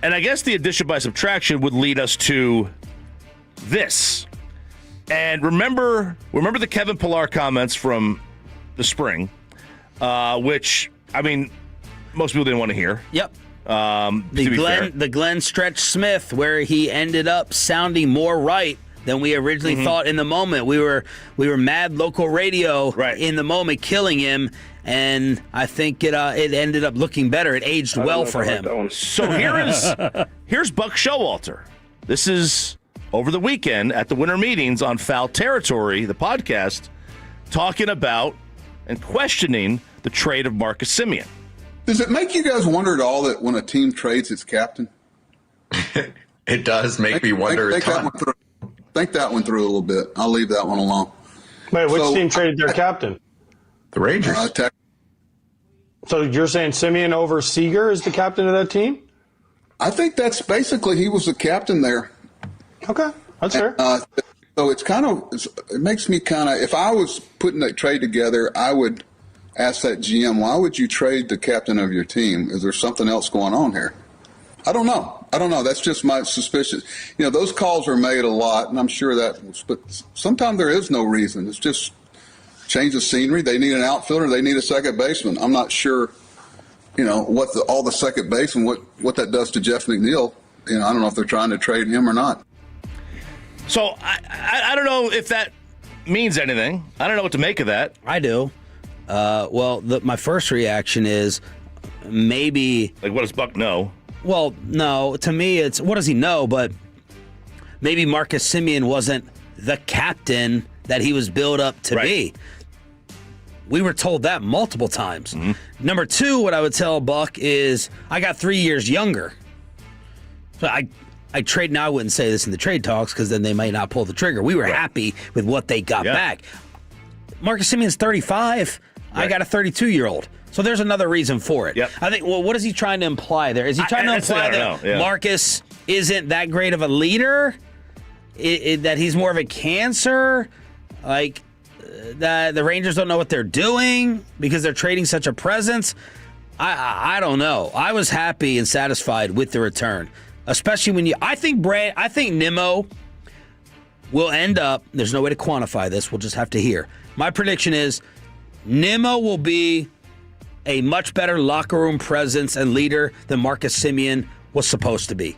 and I guess the addition by subtraction would lead us to this. And remember the Kevin Pillar comments from the spring, which, I mean, most people didn't want to hear. Yep. The Glenn Stretch Smith, where he ended up sounding more right than we originally thought in the moment. We were mad local radio in the moment, killing him, and I think it ended up looking better. It aged well for him. So here's Buck Showalter. This is over the weekend at the winter meetings on Foul Territory, the podcast, talking about and questioning the trade of Marcus Semien. Does it make you guys wonder at all that when a team trades its captain? It does make me wonder a ton. Think that one through a little bit. I'll leave that one alone. Wait, which team traded their captain? The Rangers. So you're saying Semien over Seager is the captain of that team? I think that's basically he was the captain there. Okay, that's fair. So it's it makes me if I was putting that trade together, I would ask that GM, why would you trade the captain of your team? Is there something else going on here? I don't know. That's just my suspicion. Those calls are made a lot, and I'm sure but sometimes there is no reason. It's just change of scenery. They need an outfielder. They need a second baseman. I'm not sure, what all the second base and what that does to Jeff McNeil. I don't know if they're trying to trade him or not. So I don't know if that means anything. I don't know what to make of that. I do. My first reaction is maybe... Like, what does Buck know? Well, no. To me, it's what does he know? But maybe Marcus Semien wasn't the captain that he was built up to be. We were told that multiple times. Mm-hmm. Number two, what I would tell Buck is I got 3 years younger. So I trade now. I wouldn't say this in the trade talks because then they might not pull the trigger. We were happy with what they got back. Marcus Semien's 35. I got a 32-year-old. So there's another reason for it. Yep. I think, what is he trying to imply there? Is he trying to imply that Marcus isn't that great of a leader? That he's more of a cancer? Like, that the Rangers don't know what they're doing because they're trading such a presence? I don't know. I was happy and satisfied with the return. Especially when I think Nimmo will end up, there's no way to quantify this, we'll just have to hear. My prediction is Nimmo will be a much better locker room presence and leader than Marcus Semien was supposed to be.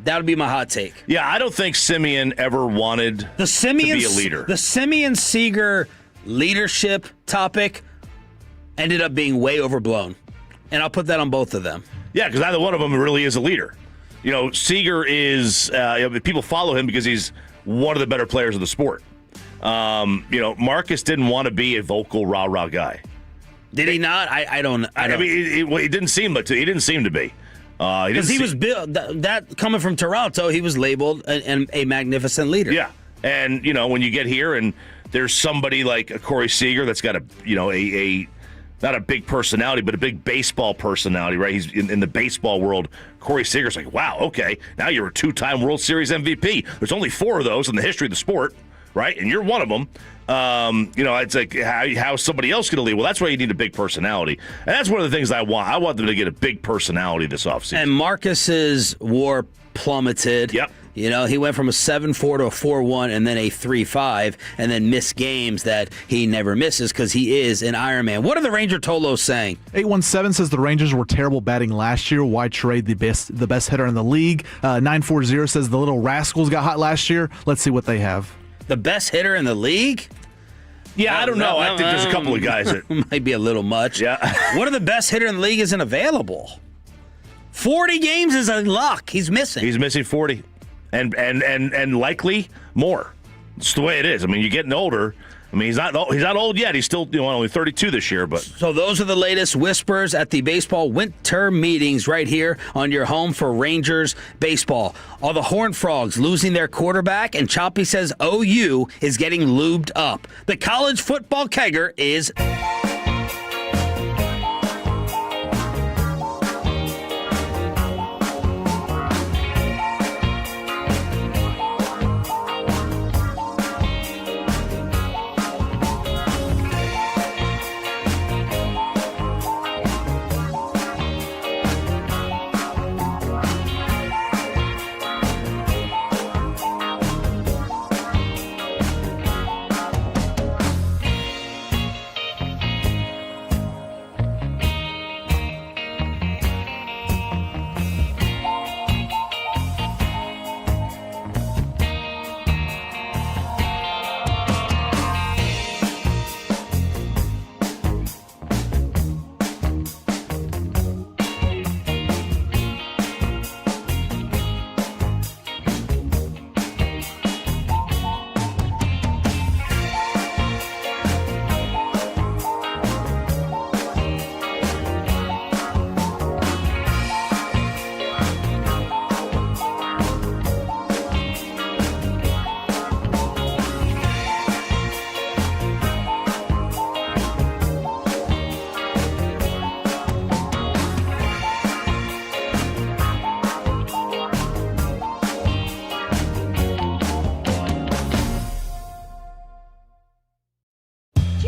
That would be my hot take. Yeah, I don't think Semien ever wanted to be a leader. The Semien-Seager leadership topic ended up being way overblown. And I'll put that on both of them. Yeah, because neither one of them really is a leader. Seager is, people follow him because he's one of the better players of the sport. Marcus didn't want to be a vocal rah-rah guy. Did he not? I don't. I mean, he didn't seem to. He didn't seem to be. Because he was built. That coming from Toronto, he was labeled a magnificent leader. Yeah, and when you get here and there's somebody like a Corey Seager that's got a not a big personality, but a big baseball personality, right? He's in the baseball world. Corey Seager's like, wow, okay, now you're a 2-time World Series MVP. There's only 4 of those in the history of the sport, right? And you're one of them. It's like how's somebody else going to lead? Well, that's why you need a big personality, and that's one of the things I want. I want them to get a big personality this offseason. And Marcus's WAR plummeted. Yep. He went from a 7.4 to a 4.1 and then a 3.5 and then missed games that he never misses because he is an Iron Man. What are the Ranger Tolos saying? 817 says the Rangers were terrible batting last year. Why trade the best hitter in the league? 940 says the Little Rascals got hot last year. Let's see what they have. The best hitter in the league? Yeah, I don't know. I think there's a couple of guys that might be a little much. Yeah. What are the best hitter in the league isn't available? 40 games is a luck. He's missing. He's missing 40. And likely more. It's the way it is. I mean, you're getting older. I mean, he's not old yet. He's still only 32 this year. But so those are the latest whispers at the baseball winter meetings right here on your home for Rangers baseball. All the Horned Frogs losing their quarterback, and Choppy says OU is getting lubed up. The college football kegger is...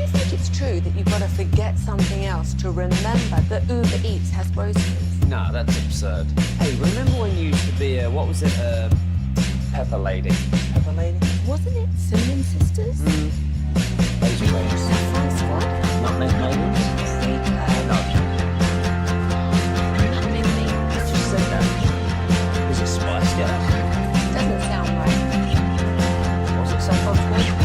you think it's true that you've got to forget something else to remember that Uber Eats has groceries? No, that's absurd. Hey, remember when you used to be a, what was it, Pepper Lady? Pepper Lady? Wasn't it Cinnamon Sisters? Lazy Ladies. Saffron Squad? Nutmeg Ladies? No. Nutmeg Ladies. Just said that. Was it Spice Girls? Doesn't sound right. Was it Saffron Squad?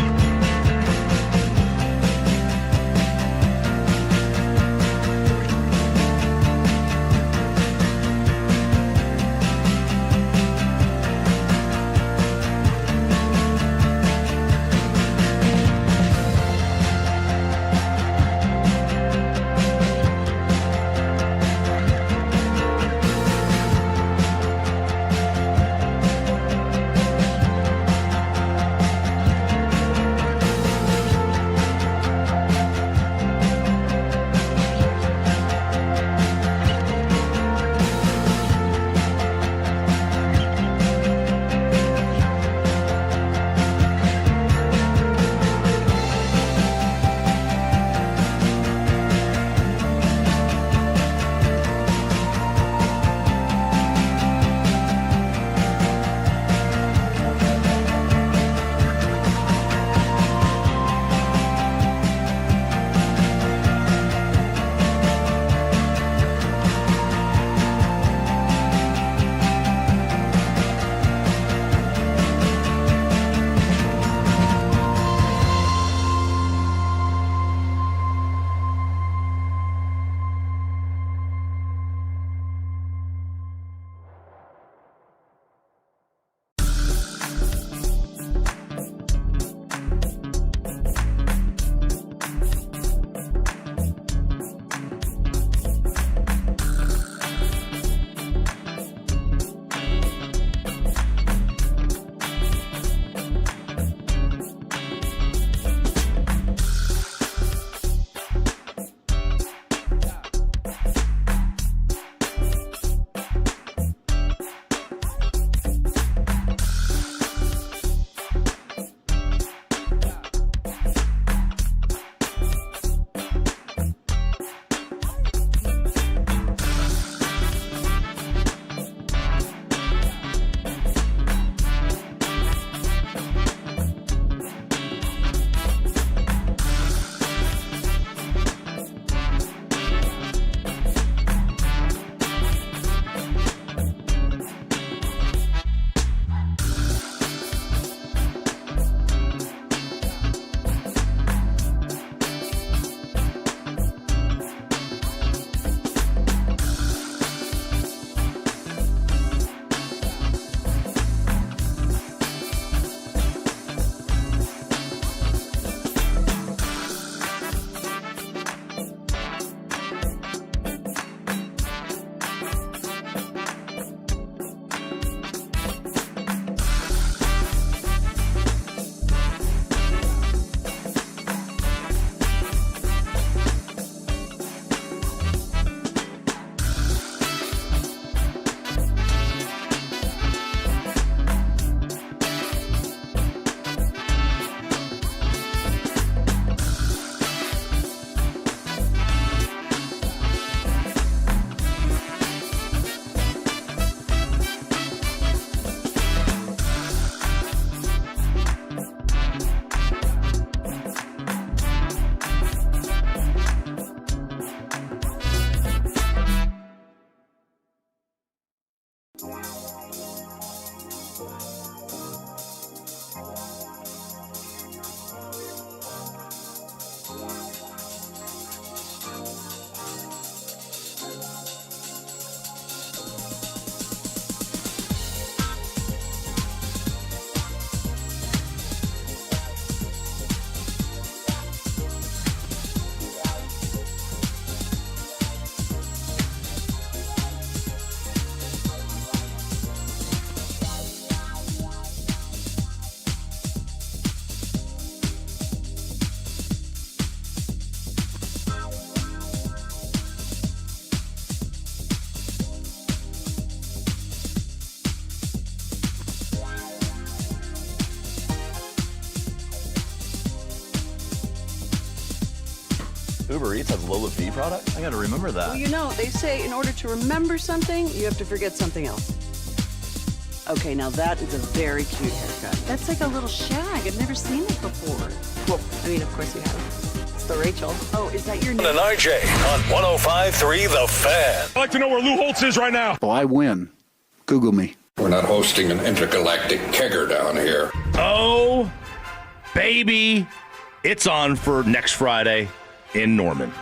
Uber Eats has low fee product? I got to remember that. Well, you know, they say in order to remember something, you have to forget something else. Okay, now that is a very cute haircut. That's like a little shag. I've never seen it before. Well, I mean, of course you have. It's the Rachel. Oh, is that your name? And RJ on 105.3 The Fan. I'd like to know where Lou Holtz is right now. Well, I win. Google me. We're not hosting an intergalactic kegger down here. Oh, baby. It's on for next Friday in Norman.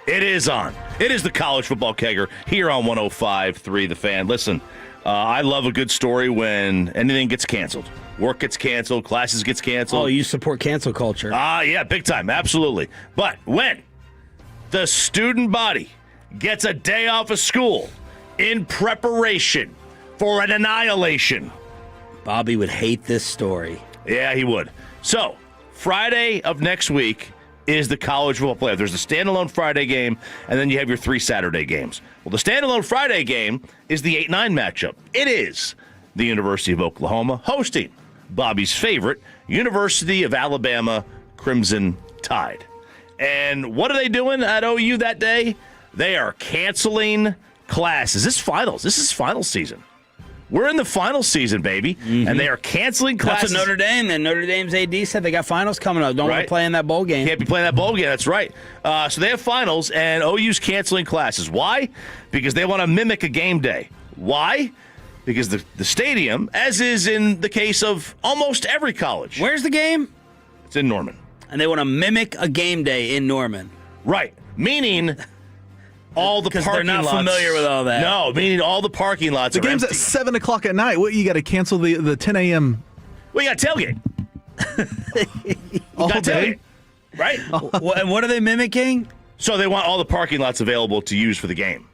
It is on. It is the college football kegger here on 105.3 The Fan. Listen, I love a good story when anything gets canceled. Work gets canceled, classes gets canceled. Oh, you support cancel culture. Yeah, big time, absolutely. But when the student body gets a day off of school in preparation for an annihilation. Bobby would hate this story. Yeah, he would. So, Friday of next week is the college football playoff. There's the standalone Friday game, and then you have your 3 Saturday games. Well, the standalone Friday game is the 8-9 matchup. It is the University of Oklahoma hosting Bobby's favorite, University of Alabama Crimson Tide. And what are they doing at OU that day? They are canceling classes. This is finals season. We're in the final season, baby, and they are canceling classes. That's what Notre Dame, and Notre Dame's AD said they got finals coming up. Don't want to play in that bowl game. Can't be playing that bowl game, that's right. So they have finals, and OU's canceling classes. Why? Because they want to mimic a game day. Why? Because the stadium, as is in the case of almost every college. Where's the game? It's in Norman. And they want to mimic a game day in Norman. Right. Meaning all the parking lots. Because they're not familiar with all that. No, meaning all the parking lots The are game's empty. at 7 o'clock at night. What, you got to cancel the 10 a.m. Well, you got tailgate. all day? Tailgate, right? And what are they mimicking? So they want all the parking lots available to use for the game.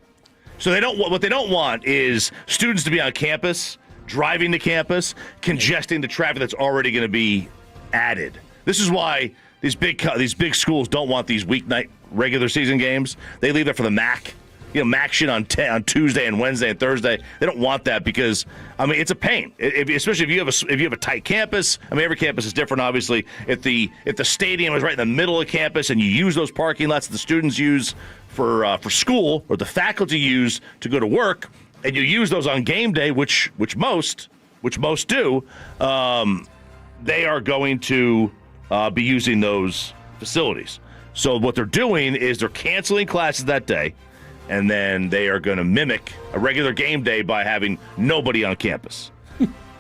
So what they don't want is students to be on campus, driving to campus, congesting the traffic that's already going to be added. This is why these big schools don't want these weeknight regular season games. They leave that for the MAC. MAC shit on Tuesday and Wednesday and Thursday. They don't want that because it's a pain. Especially if you have a tight campus. Every campus is different, obviously. If the stadium is right in the middle of campus and you use those parking lots that the students use for school or the faculty use to go to work, and you use those on game day, which most do, they are going to be using those facilities. So what they're doing is they're canceling classes that day, and then they are going to mimic a regular game day by having nobody on campus,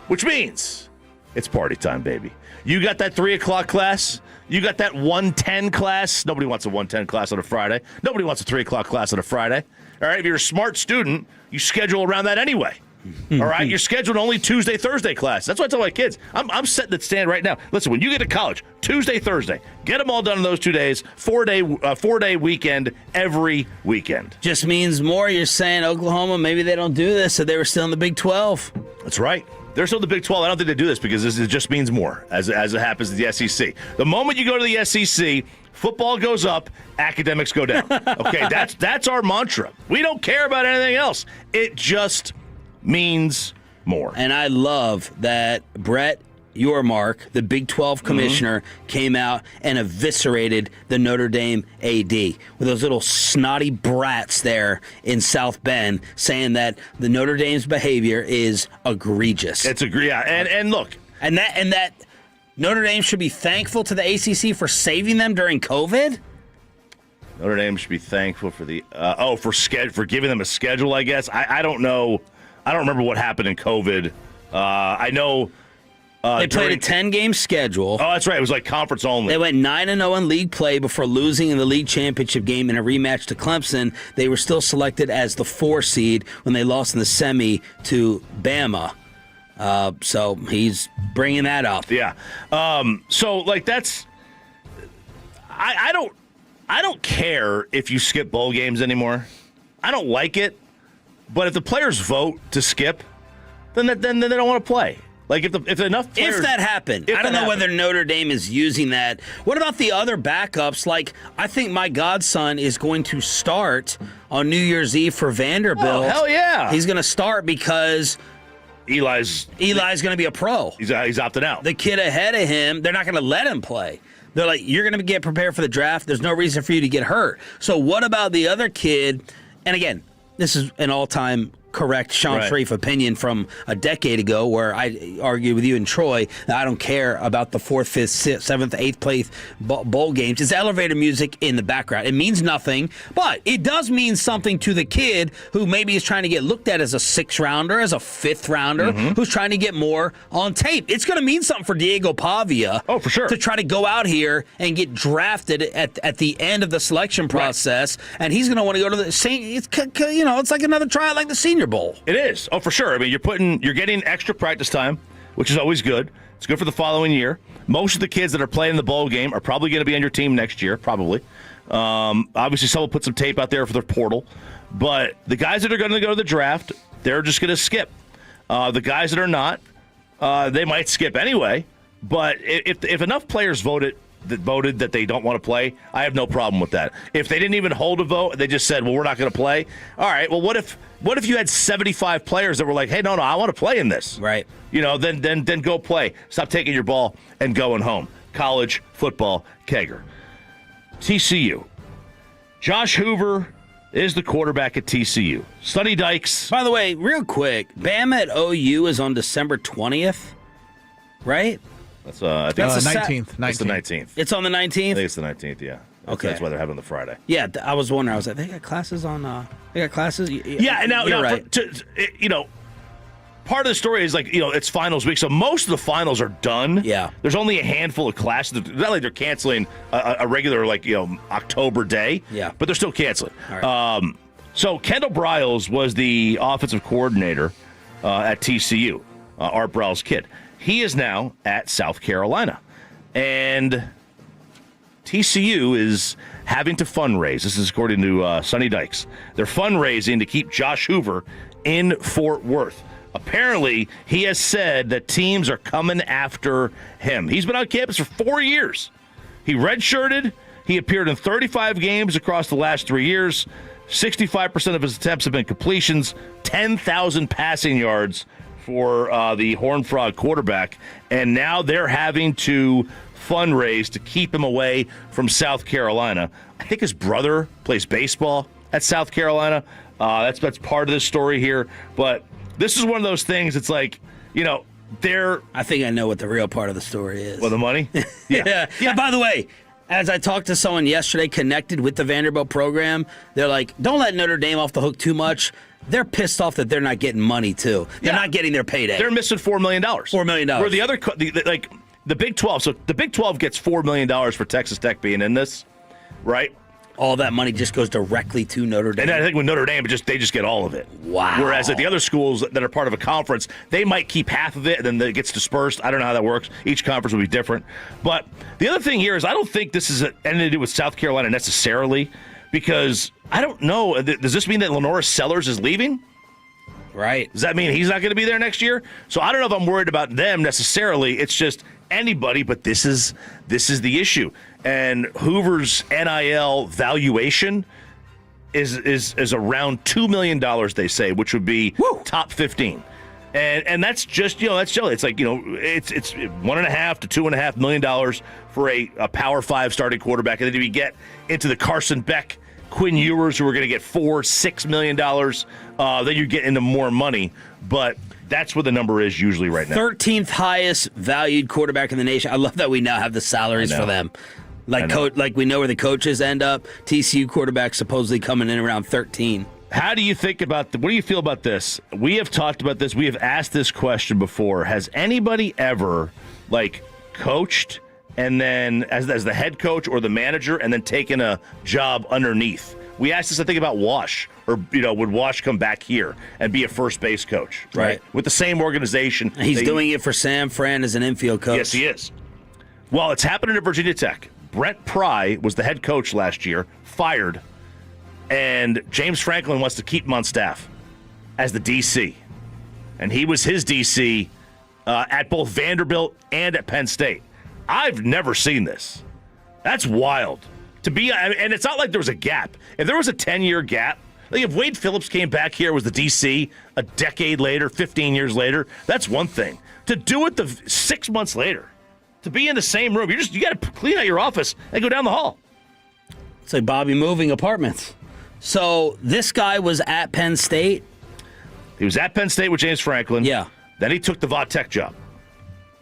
which means it's party time, baby. You got that 3 o'clock class. You got that 1:10 class. Nobody wants a 1:10 class on a Friday. Nobody wants a 3 o'clock class on a Friday. All right, if you're a smart student, you schedule around that anyway. All right, you're scheduled only Tuesday, Thursday class. That's what I tell my kids. I'm setting the stand right now. Listen, when you get to college, Tuesday, Thursday, get them all done in those 2 days. 4-day weekend every weekend. Just means more. You're saying Oklahoma, maybe they don't do this, so they were still in the Big 12. That's right. They're still in the Big 12. I don't think they do this because it just means more, as it happens to the SEC. The moment you go to the SEC, football goes up, academics go down. Okay, that's our mantra. We don't care about anything else. It just means more. And I love that Brett Yormark, the Big 12 commissioner, came out and eviscerated the Notre Dame AD with those little snotty brats there in South Bend saying that the Notre Dame's behavior is egregious. It's and look. And that Notre Dame should be thankful to the ACC for saving them during COVID? Notre Dame should be thankful for for giving them a schedule, I guess. I don't know. I don't remember what happened in COVID. I know they played a 10-game schedule. Oh, that's right. It was like conference only. They went 9-0 in league play before losing in the league championship game in a rematch to Clemson. They were still selected as the 4 seed when they lost in the semi to Bama. So he's bringing that up. Yeah. So like that's. I don't care if you skip bowl games anymore. I don't like it. But if the players vote to skip, then they don't want to play. Like if enough players, if that happened, I don't know whether Notre Dame is using that. What about the other backups? Like I think my godson is going to start on New Year's Eve for Vanderbilt. Oh, hell yeah! He's going to start because Eli's going to be a pro. He's opting out. The kid ahead of him, they're not going to let him play. They're like, you're going to get prepared for the draft. There's no reason for you to get hurt. So what about the other kid? And again, this is an all-time correct Sean Sharif opinion from a decade ago where I argued with you and Troy that I don't care about the 4th, 5th, 7th, 8th place bowl games. It's elevator music in the background. It means nothing, but it does mean something to the kid who maybe is trying to get looked at as a 6th rounder, as a 5th rounder, who's trying to get more on tape. It's going to mean something for Diego Pavia for sure. to try to go out here and get drafted at the end of the selection process, and he's going to want to go to the same. It's like another tryout like the Senior Bowl. It is. Oh, for sure. I mean, you're getting extra practice time, which is always good. It's good for the following year. Most of the kids that are playing the bowl game are probably going to be on your team next year, probably. Obviously, some will put some tape out there for their portal. But the guys that are going to go to the draft, they're just going to skip. The guys that are not, they might skip anyway. But if enough players voted that they don't want to play, I have no problem with that. If they didn't even hold a vote, they just said, well, we're not going to play. All right, well, what if you had 75 players that were like, hey, no, I want to play in this. Right. Then go play. Stop taking your ball and going home. College football kegger. TCU. Josh Hoover is the quarterback at TCU. Sonny Dykes. By the way, real quick, Bama at OU is on December 20th, right? That's I think That's it's the 19th. It's the 19th. It's on the 19th? I think it's the 19th, yeah. Okay. That's why they're having the Friday. Yeah, I was wondering. I was like, they got classes on. They got classes. Yeah, and now right. Part of the story is it's finals week, so most of the finals are done. Yeah. There's only a handful of classes. It's not like they're canceling a regular October day. Yeah. But they're still canceling. All right. So Kendall Briles was the offensive coordinator at TCU, Art Briles' kid. He is now at South Carolina, and TCU is having to fundraise. This is according to Sonny Dykes. They're fundraising to keep Josh Hoover in Fort Worth. Apparently, he has said that teams are coming after him. He's been on campus for 4 years. He redshirted. He appeared in 35 games across the last 3 years. 65% of his attempts have been completions, 10,000 passing yards for the Horned Frog quarterback. And now they're having to fundraise to keep him away from South Carolina. I think his brother plays baseball at South Carolina. That's part of this story here. But this is one of those things. It's like, they're. I think I know what the real part of the story is. Well, the money? Yeah. By the way, as I talked to someone yesterday connected with the Vanderbilt program, they're like, don't let Notre Dame off the hook too much. They're pissed off that they're not getting money, too. They're not getting their payday. They're missing $4 million. $4 million. Where the other, the Big 12, so the Big 12 gets $4 million for Texas Tech being in this, right? All that money just goes directly to Notre Dame. And I think with Notre Dame, they just get all of it. Wow. Whereas the other schools that are part of a conference, they might keep half of it, and then it gets dispersed. I don't know how that works. Each conference will be different. But the other thing here is I don't think this is anything to do with South Carolina necessarily, because I don't know. Does this mean that Lenora Sellers is leaving? Right. Does that mean he's not going to be there next year? So I don't know if I'm worried about them necessarily. It's just anybody, but this is the issue. And Hoover's NIL valuation is around $2 million, they say, which would be top 15. And that's just, that's jelly. It's like, it's $1.5 to $2.5 million for a Power 5 starting quarterback. And then you get into the Carson Beck, Quinn Ewers, who are going to get $4-6 million. Then you get into more money. But that's what the number is usually right now. 13th highest valued quarterback in the nation. I love that we now have the salaries for them. Like we know where the coaches end up. TCU quarterback supposedly coming in around 13. How do you think about what do you feel about this? We have talked about this. We have asked this question before. Has anybody ever coached and then as the head coach or the manager and then taken a job underneath? We asked this, I think, about Wash, or would Wash come back here and be a first base coach, right? With the same organization. He's doing it for Sam Fran as an infield coach. Yes, he is. Well, it's happening at Virginia Tech. Brent Pry was the head coach last year, fired, and James Franklin wants to keep him on staff as the DC. And he was his DC at both Vanderbilt and at Penn State. I've never seen this. That's wild. And it's not like there was a gap. If there was a 10-year gap, if Wade Phillips came back here, was the DC a decade later, 15 years later, that's one thing. To do it 6 months later, to be in the same room. You got to clean out your office and go down the hall. It's like Bobby moving apartments. So this guy was at Penn State. He was at Penn State with James Franklin. Yeah. Then he took the Va Tech job.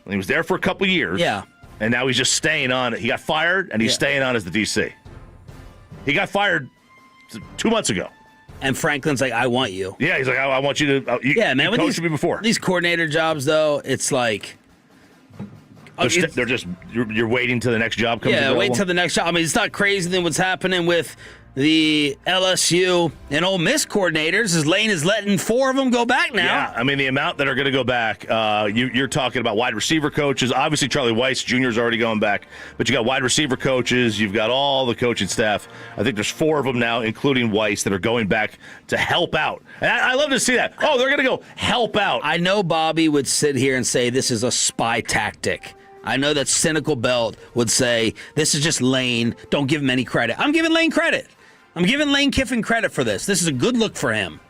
And he was there for a couple years. Yeah. And now he's just staying on. He got fired, and he's staying on as the DC. He got fired 2 months ago. And Franklin's like, I want you. Yeah, he's like, I want you to. Man. You coached me before. These coordinator jobs, though, it's like. They're just you're waiting till the next job comes. Yeah, available. wait till the next job. I mean, it's not crazy than what's happening with the LSU and Ole Miss coordinators. As Lane is letting 4 of them go back now. Yeah, I mean the amount that are going to go back. You're talking about wide receiver coaches. Obviously, Charlie Weiss Jr. is already going back, but you got wide receiver coaches. You've got all the coaching staff. I think there's 4 of them now, including Weiss, that are going back to help out. And I love to see that. Oh, they're going to go help out. I know Bobby would sit here and say this is a spy tactic. I know that cynical Belt would say this is just Lane. Don't give him any credit. I'm giving Lane credit. I'm giving Lane Kiffin credit for this. This is a good look for him.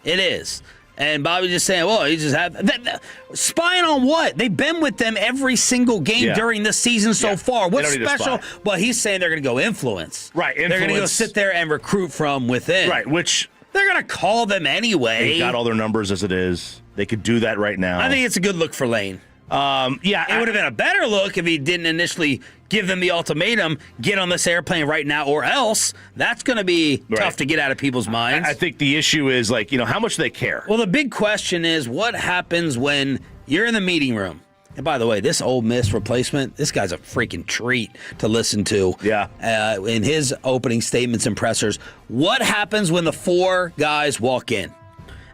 It is. And Bobby just saying, well, he just had spying on what? They've been with them every single game during this season so far. What's special? Well, he's saying they're going to go influence. Right, influence. They're going to go sit there and recruit from within. Right, which they're going to call them anyway. They got all their numbers as it is. They could do that right now. I think it's a good look for Lane. It would have been a better look if he didn't initially give them the ultimatum, get on this airplane right now or else. That's going to be tough to get out of people's minds. I think the issue is, how much do they care? Well, the big question is what happens when you're in the meeting room? And by the way, this Ole Miss replacement, this guy's a freaking treat to listen to. Yeah. In his opening statements and pressers, what happens when the 4 guys walk in?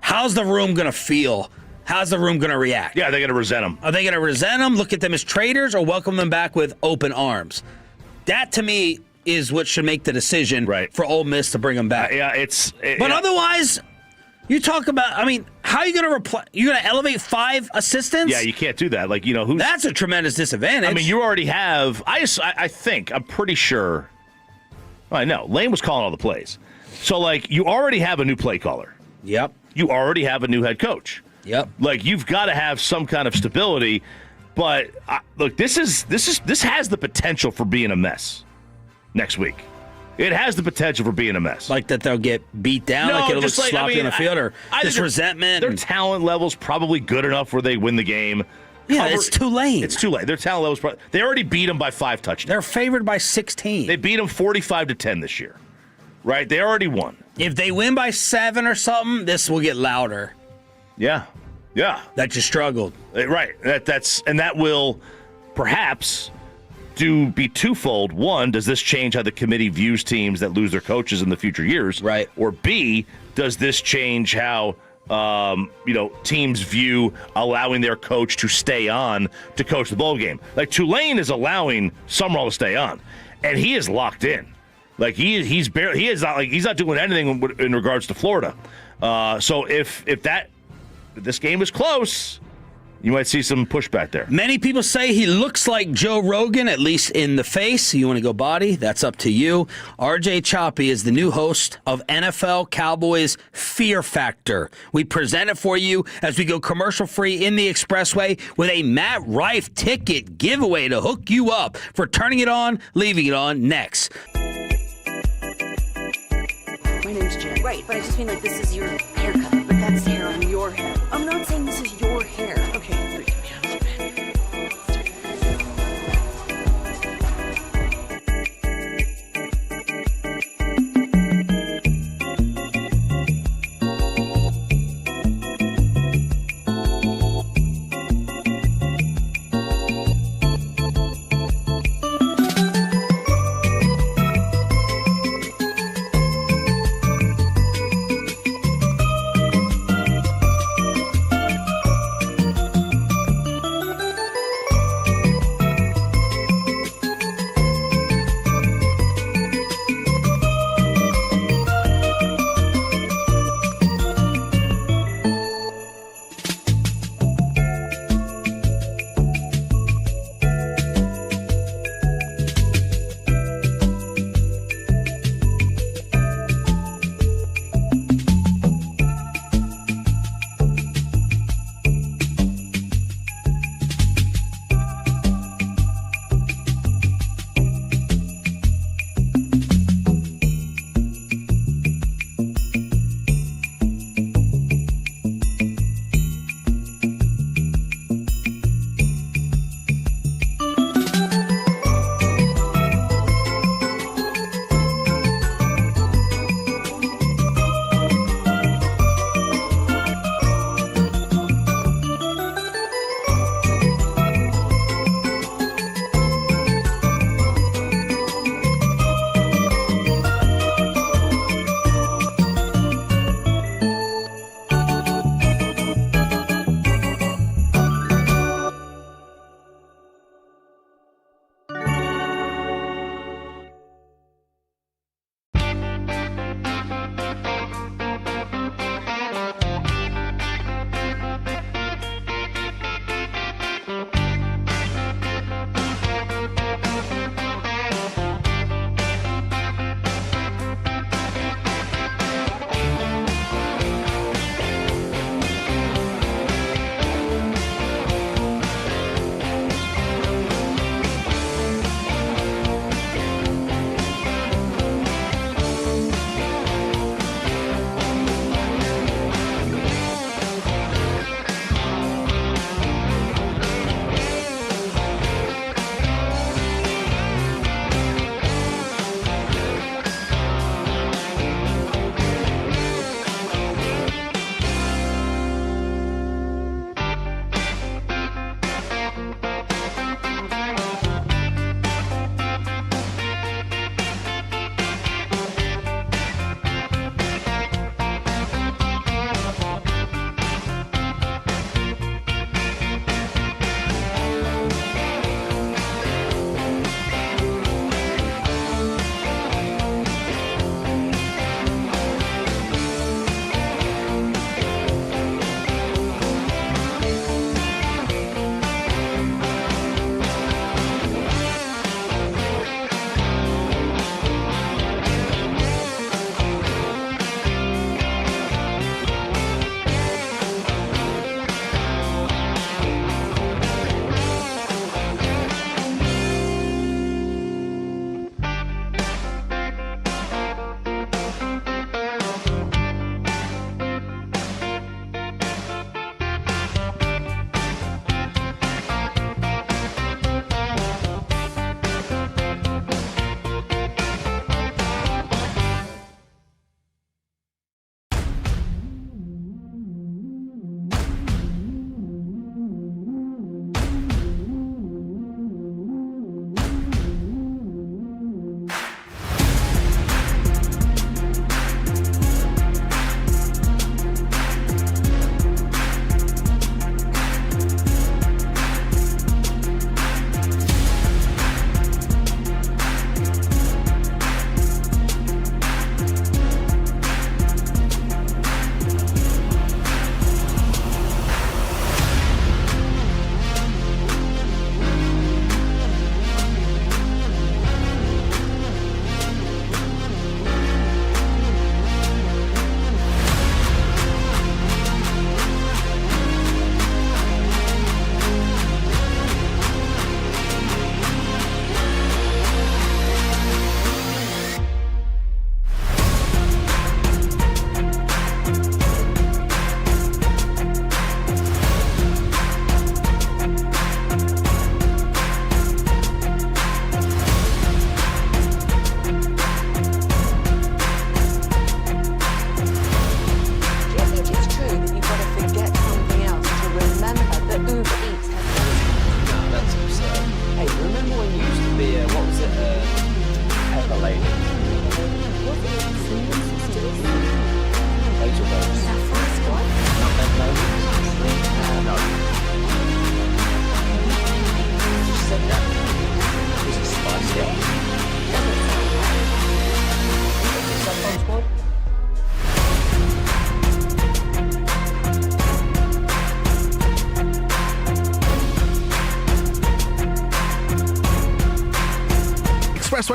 How's the room going to feel? How's the room going to react? Yeah, they're going to resent them. Are they going to resent them, look at them as traitors, or welcome them back with open arms? That, to me, is what should make the decision for Ole Miss to bring them back. But otherwise, you talk about, how are you going to you're going to elevate 5 assistants? Yeah, you can't do that. That's a tremendous disadvantage. You already have, I'm pretty sure, I know, Lane was calling all the plays. So, you already have a new play caller. Yep. You already have a new head coach. Yep. You've got to have some kind of stability, but look, this has the potential for being a mess next week. It has the potential for being a mess. Like that they'll get beat down, it'll look sloppy on the field, or this resentment. Their talent level's probably good enough where they win the game. Yeah, it's too late. It's too late. Their talent level's they already beat them by 5 touchdowns. They're favored by 16. They beat them 45-10 this year, right? They already won. If they win by 7 or something, this will get louder. Yeah. That you struggled. Right. That will perhaps be twofold. One, does this change how the committee views teams that lose their coaches in the future years? Right. Or B, does this change how teams view allowing their coach to stay on to coach the bowl game? Tulane is allowing Summerall to stay on, and he is locked in. He's not doing anything in regards to Florida. So if this game is close, you might see some pushback there. Many people say he looks like Joe Rogan, at least in the face. You want to go body? That's up to you. RJ Choppy is the new host of NFL Cowboys Fear Factor. We present it for you as we go commercial-free in the Expressway with a Matt Rife ticket giveaway to hook you up for turning it on, leaving it on next. My name's Jen. Right, but I just mean this is your haircut. But that's hair on your head. I'm not saying this is your hair. Okay, freak me out a little bit.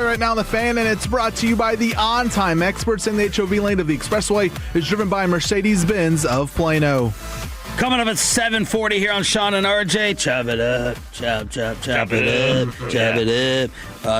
weather right now on the Fan, and it's brought to you by the On-Time experts. In the HOV lane of the Expressway is driven by Mercedes-Benz of Plano. Coming up at 7:40 here on Sean and RJ. Chop it up, chop it up.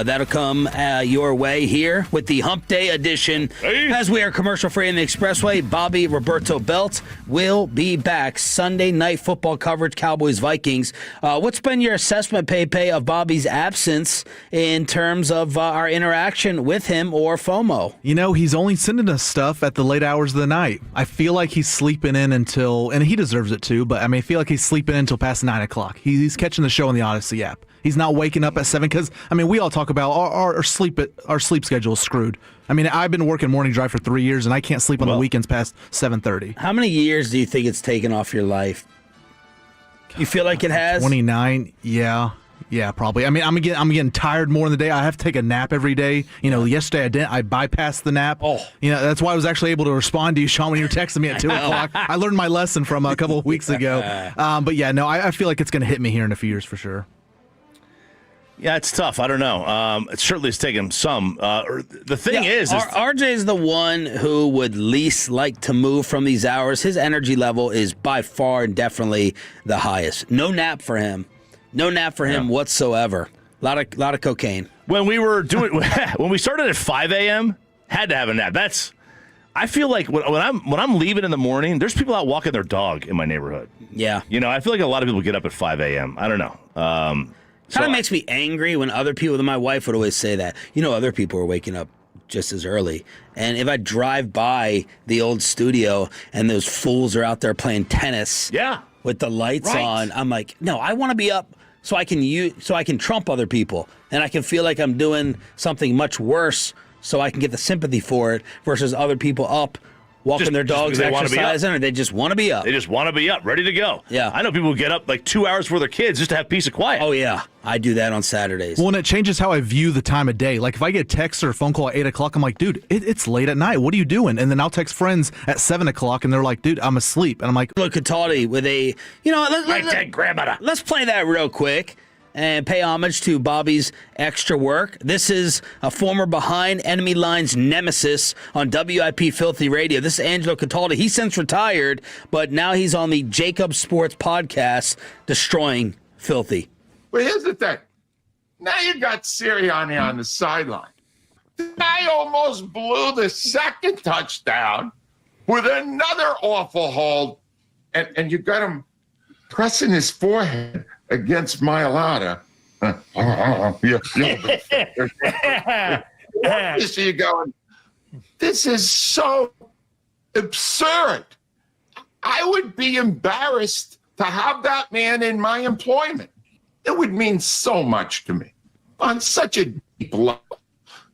That'll come your way here with the Hump Day edition. Hey. As we are commercial free in the Expressway, Bobby Roberto Belt will be back. Sunday night football coverage, Cowboys Vikings. What's been your assessment, Pepe, of Bobby's absence in terms of our interaction with him or FOMO? You know, he's only sending us stuff at the late hours of the night. I feel like he's sleeping in until, and he deserves it too, but I feel like he's sleeping in until past 9 o'clock. He's catching the show on the Odyssey app. He's not waking up at 7 because, we all talk about our sleep schedule is screwed. I've been working morning drive for 3 years, and I can't sleep on the weekends past 7:30. How many years do you think it's taken off your life? You feel like it has? 29, yeah. Yeah, probably. I'm getting tired more in the day. I have to take a nap every day. Yesterday I didn't. I bypassed the nap. Oh. That's why I was actually able to respond to you, Sean, when you were texting me at 2 o'clock. I learned my lesson from a couple of weeks ago. But yeah, no, I feel like it's going to hit me here in a few years for sure. Yeah, it's tough. I don't know. It certainly has taken some. The thing is RJ is the one who would least like to move from these hours. His energy level is by far and definitely the highest. No nap for him. No nap for him whatsoever. A lot of cocaine. When we were when we started at 5 a.m., had to have a nap. I feel like when I'm leaving in the morning, there's people out walking their dog in my neighborhood. Yeah. I feel like a lot of people get up at 5 a.m. I don't know. Kind of makes me angry when other people, my wife would always say that, other people are waking up just as early. And if I drive by the old studio and those fools are out there playing tennis with the lights on, I'm like, no, I want to be up so I can trump other people. And I can feel like I'm doing something much worse so I can get the sympathy for it versus other people up walking their dogs, exercising, or they just want to be up. They just want to be up, ready to go. Yeah. I know people who get up like 2 hours for their kids just to have peace of quiet. Oh, yeah. I do that on Saturdays. Well, and it changes how I view the time of day. Like, if I get a text or a phone call at 8 o'clock, I'm like, dude, it's late at night. What are you doing? And then I'll text friends at 7 o'clock, and they're like, dude, I'm asleep. And I'm like, look, Cataldi with a, grandmother. Let's play that real quick and pay homage to Bobby's extra work. This is a former Behind Enemy Lines nemesis on WIP Filthy Radio. This is Angelo Cataldi. He's since retired, but now he's on the Jacob Sports podcast, destroying Filthy. But here's the thing. Now you got Sirianni on the sideline. The guy almost blew the second touchdown with another awful hold, and you got him pressing his forehead against Mailata. So you're going, this is so absurd. I would be embarrassed to have that man in my employment. It would mean so much to me on such a deep level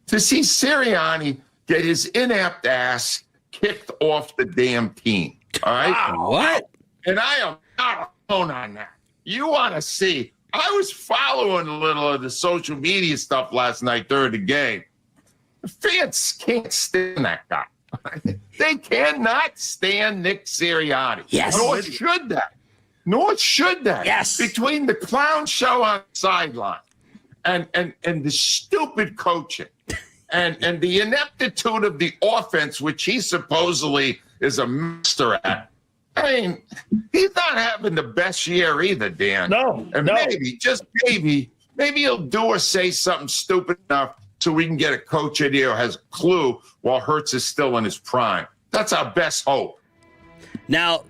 to see Sirianni get his inept ass kicked off the damn team. All right? What? And I am not alone on that. You want to see. I was following a little of the social media stuff last night during the game. The fans can't stand that guy. They cannot stand Nick Sirianni. Yes. Nor should they. Nor should they. Yes. Between the clown show on the sideline and the stupid coaching and the ineptitude of the offense, which he supposedly is a master at. He's not having the best year either, Dan. No. And maybe, just maybe he'll do or say something stupid enough so we can get a coach in here who has a clue while Hurts is still in his prime. That's our best hope. Now,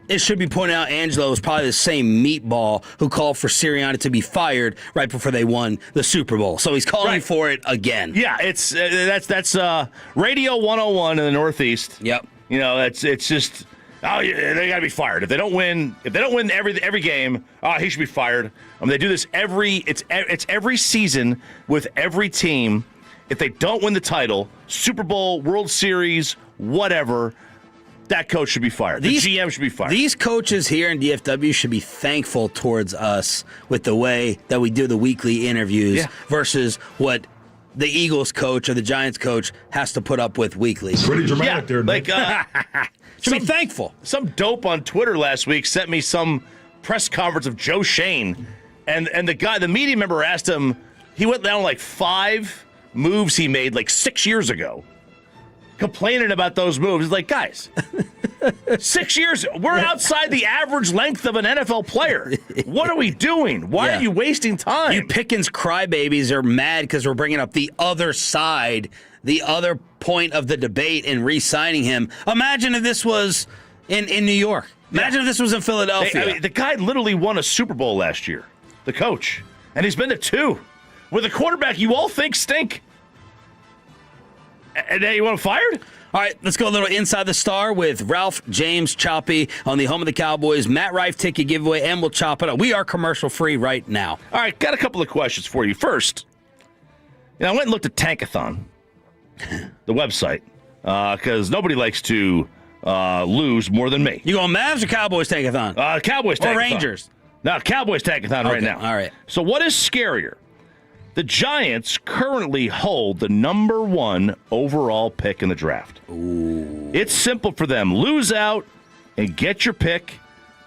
it should be pointed out Angelo was probably the same meatball who called for Sirianni to be fired right before they won the Super Bowl. So he's calling for it again. Yeah, it's that's Radio 101 in the Northeast. Yep. It's just. Oh, yeah, they got to be fired. If they don't win every game, he should be fired. They do this it's every season with every team. If they don't win the title, Super Bowl, World Series, whatever, that coach should be fired. The GM should be fired. These coaches here in DFW should be thankful towards us with the way that we do the weekly interviews versus what the Eagles coach or the Giants coach has to put up with weekly. Pretty dramatic there, Nick. Should be thankful. Some dope on Twitter last week sent me some press conference of Joe Shane, and the media member asked him. He went down like 5 moves he made like 6 years ago, complaining about those moves. It's like, guys, 6 years, we're outside the average length of an NFL player. What are we doing? Why are you wasting time? You Pickens crybabies are mad because we're bringing up the other side, the other point of the debate and re-signing him. Imagine if this was in New York. Imagine if this was in Philadelphia. The guy literally won a Super Bowl last year, the coach, and he's been to 2 with a quarterback you all think stink. And now you want him fired? All right, let's go a little inside the star with Ralph James Choppy on the home of the Cowboys. Matt Rife ticket giveaway, and we'll chop it up. We are commercial free right now. All right, got a couple of questions for you. First, I went and looked at Tankathon, the website, because nobody likes to lose more than me. You going Mavs or Cowboys Tankathon? Cowboys Tankathon. Or Rangers? No, Cowboys Tankathon right now. All right. So what is scarier? The Giants currently hold the number 1 overall pick in the draft. Ooh. It's simple for them. Lose out and get your pick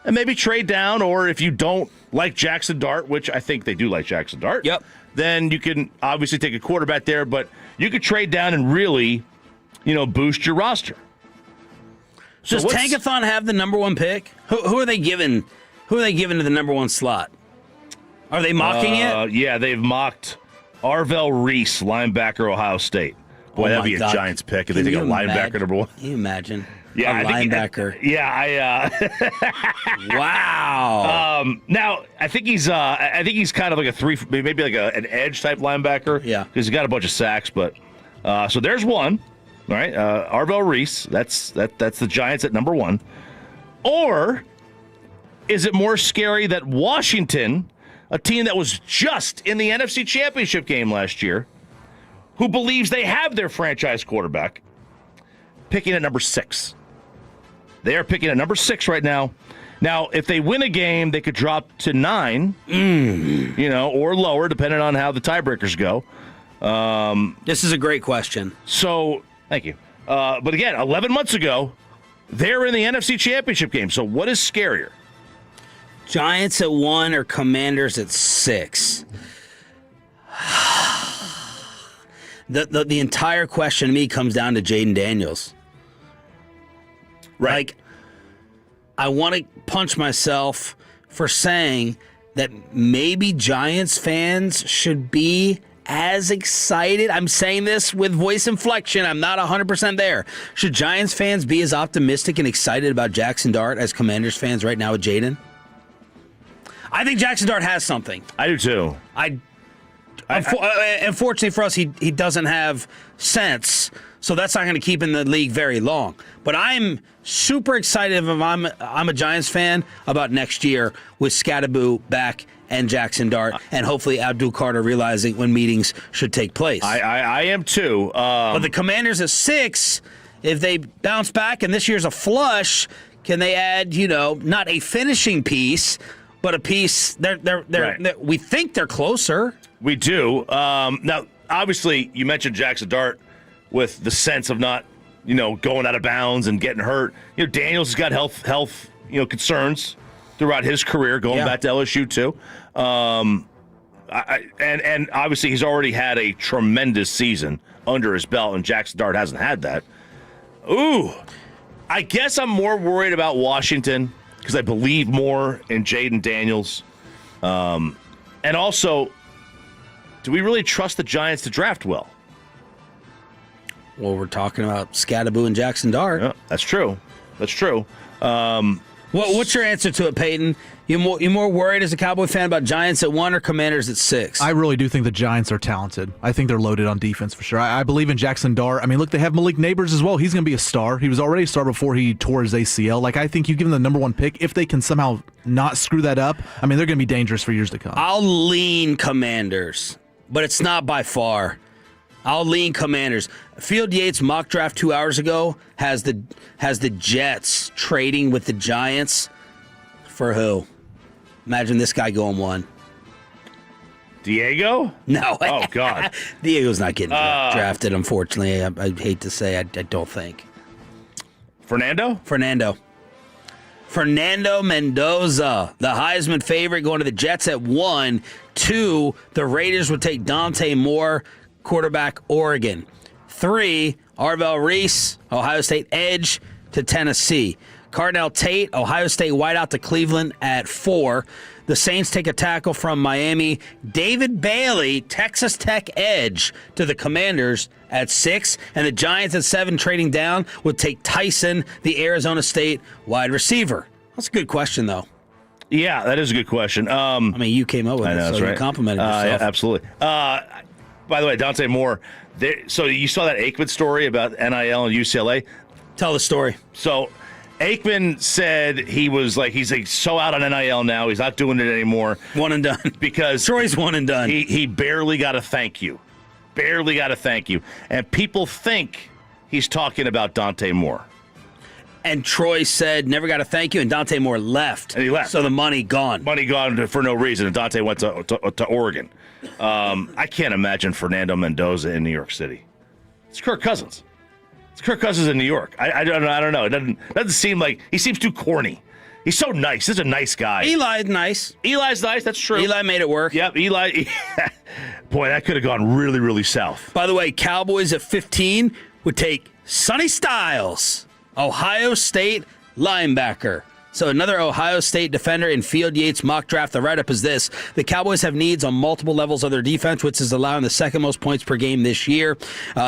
and maybe trade down, or if you don't like Jackson Dart, which I think they do like Jackson Dart, then you can obviously take a quarterback there, but you could trade down and really, boost your roster. So does Tankathon have the number 1 pick? Who are they giving? Who are they giving to the number 1 slot? Are they mocking it? Yeah, they've mocked Arvell Reese, linebacker, Ohio State. Boy, that'd be a Giants pick if they take a linebacker number 1. Can you imagine? Yeah, a linebacker. Wow. Now I think he's kind of like a 3, maybe like an edge type linebacker. Yeah, because he's got a bunch of sacks. But so there's one. All right, Arvell Reese. That's the Giants at number 1. Or is it more scary that Washington, a team that was just in the NFC Championship game last year, who believes they have their franchise quarterback, picking at number 6? They are picking at number 6 right now. Now, if they win a game, they could drop to 9, or lower, depending on how the tiebreakers go. This is a great question. So, thank you. But again, 11 months ago, they're in the NFC Championship game. So what is scarier? Giants at 1 or Commanders at 6? The entire question to me comes down to Jaden Daniels. Right. Like, I want to punch myself for saying that maybe Giants fans should be as excited. I'm saying this with voice inflection. I'm not 100% there. Should Giants fans be as optimistic and excited about Jackson Dart as Commanders fans right now with Jaden? I think Jackson Dart has something. I do too. Unfortunately for us, he doesn't have sense, so that's not going to keep him in the league very long. But I'm super excited if I'm a Giants fan about next year with Scatterboo back and Jackson Dart, and hopefully Abdul Carter realizing when meetings should take place. I am too. But the Commanders at 6, if they bounce back and this year's a flush, can they add, not a finishing piece, but a piece? We think they're closer. We do. Now, obviously, you mentioned Jackson Dart with the sense of not, going out of bounds and getting hurt. Daniels has got health, concerns throughout his career, going back to LSU too. And obviously he's already had a tremendous season under his belt, and Jackson Dart hasn't had that. Ooh, I guess I'm more worried about Washington because I believe more in Jaden Daniels. And also, do we really trust the Giants to draft well? Well, we're talking about Scatterboo and Jackson Dart. Yeah, that's true. What's your answer to it, Peyton? You more worried as a Cowboy fan about Giants at 1 or Commanders at 6? I really do think the Giants are talented. I think they're loaded on defense for sure. I believe in Jackson Dart. I mean, look, they have Malik Neighbors as well. He's going to be a star. He was already a star before he tore his ACL. I think you give them the number 1 pick. If they can somehow not screw that up, they're going to be dangerous for years to come. I'll lean Commanders, but it's not by far. I'll lean Commanders. Field Yates mock draft 2 hours ago has the Jets trading with the Giants for who? Imagine this guy going 1. Diego? No. Oh, God. Diego's not getting drafted, unfortunately. I hate to say, I don't think. Fernando Mendoza, the Heisman favorite, going to the Jets at 1. 2, the Raiders would take Dante Moore. quarterback, Oregon. 3, Arvell Reese, Ohio State edge to Tennessee. Cardell Tate, Ohio State wideout to Cleveland at 4. The Saints take a tackle from Miami. David Bailey, Texas Tech edge to the Commanders at 6. And the Giants at 7, trading down, would take Tyson, the Arizona State wide receiver. That's a good question, though. Yeah, that is a good question. I mean, you came up with it, so you complimented yourself. Yeah, absolutely. By the way, Dante Moore, so you saw that Aikman story about NIL and UCLA? Tell the story. So Aikman said he's so out on NIL now, he's not doing it anymore. One and done. Because Troy's one and done. He barely got a thank you. Barely got a thank you. And people think he's talking about Dante Moore. And Troy said, never got a thank you, and Dante Moore left. And he left. So the money gone. Money gone for no reason, and Dante went to Oregon. I can't imagine Fernando Mendoza in New York City. It's Kirk Cousins. It's Kirk Cousins in New York. I don't know. It doesn't seem like he seems too corny. He's so nice. He's a nice guy. Eli's nice. That's true. Eli made it work. Yep, Eli. Boy, that could have gone really, really south. By the way, Cowboys at 15 would take Sonny Styles, Ohio State linebacker. So another Ohio State defender in Field Yates mock draft. The write-up is this. The Cowboys have needs on multiple levels of their defense, which is allowing the second most points per game this year.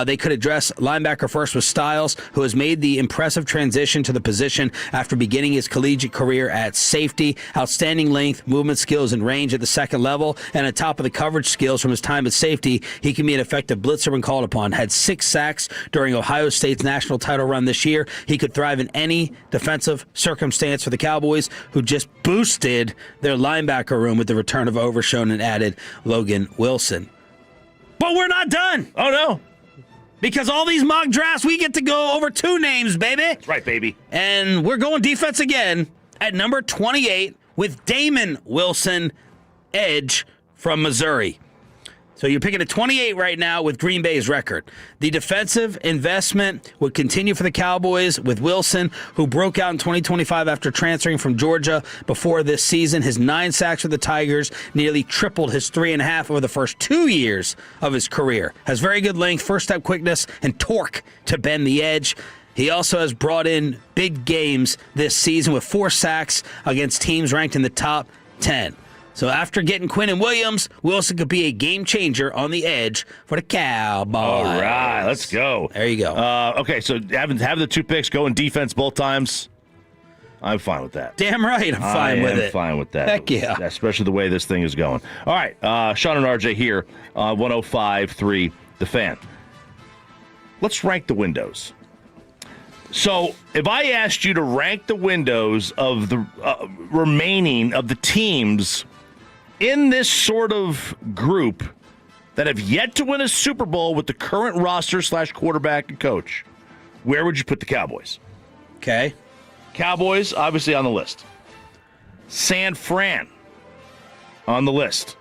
They could address linebacker first with Styles, who has made the impressive transition to the position after beginning his collegiate career at safety. Outstanding length, movement skills, and range at the second level. And on top of the coverage skills from his time at safety, he can be an effective blitzer when called upon. Had 6 sacks during Ohio State's national title run this year. He could thrive in any defensive circumstance for the Cowboys, who just boosted their linebacker room with the return of Overshown and added Logan Wilson. But we're not done. Oh, no. Because all these mock drafts, we get to go over 2 names, baby. That's right, baby. And we're going defense again at number 28 with Damon Wilson, edge from Missouri. So you're picking a 28 right now with Green Bay's record. The defensive investment would continue for the Cowboys with Wilson, who broke out in 2025 after transferring from Georgia before this season. His 9 sacks with the Tigers nearly tripled his 3.5 over the first 2 years of his career. Has very good length, first step quickness, and torque to bend the edge. He also has brought in big games this season with 4 sacks against teams ranked in the top 10. So after getting Quinnen Williams, Wilson could be a game changer on the edge for the Cowboys. All right, let's go. There you go. Okay, so having the 2 picks go in defense both times, I'm fine with that. Damn right, I'm fine with it. I'm fine with that. Heck yeah. Especially the way this thing is going. All right, Sean and RJ here, 105.3 The Fan. Let's rank the windows. So if I asked you to rank the windows of the remaining of the teams in this sort of group that have yet to win a Super Bowl with the current roster / quarterback and coach, where would you put the Cowboys? Okay. Cowboys, obviously on the list. San Fran on the list.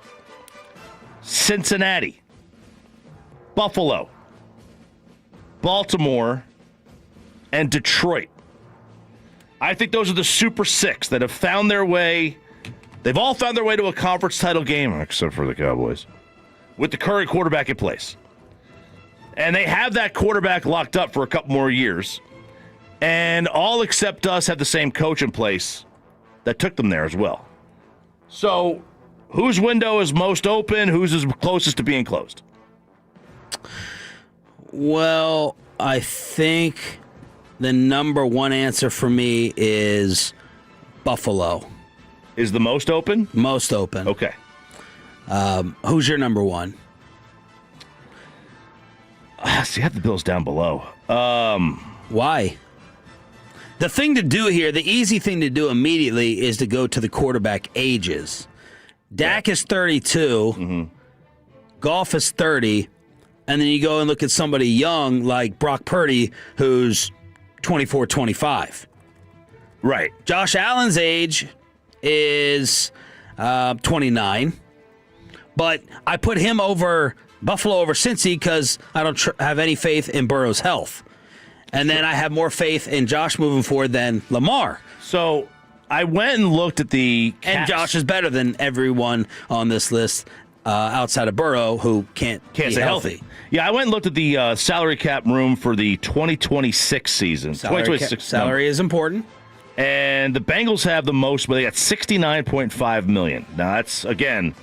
Cincinnati. Buffalo. Baltimore. And Detroit. I think those are the Super 6 that have found their way. They've all found their way to a conference title game, except for the Cowboys, with the current quarterback in place. And they have that quarterback locked up for a couple more years. And all except us have the same coach in place that took them there as well. So whose window is most open? Who's is closest to being closed? Well, I think the number 1 answer for me is Buffalo. Is the most open? Most open. Okay. Who's your number 1? See, I have the Bills down below. Why? The thing to do here, the easy thing to do immediately is to go to the quarterback ages. Dak is 32. Mm-hmm. Goff is 30. And then you go and look at somebody young like Brock Purdy, who's 24, 25. Right. Josh Allen's age is 29. But I put him over Buffalo over Cincy because I don't have any faith in Burrow's health. And then I have more faith in Josh moving forward than Lamar. So I went and looked at the And Josh is better than everyone on this list. outside of Burrow who can't stay be healthy. Yeah, I went and looked at the salary cap room for the 2026 season. Salary is important. And the Bengals have the most, but they got $69.5 million. Now, that's, again,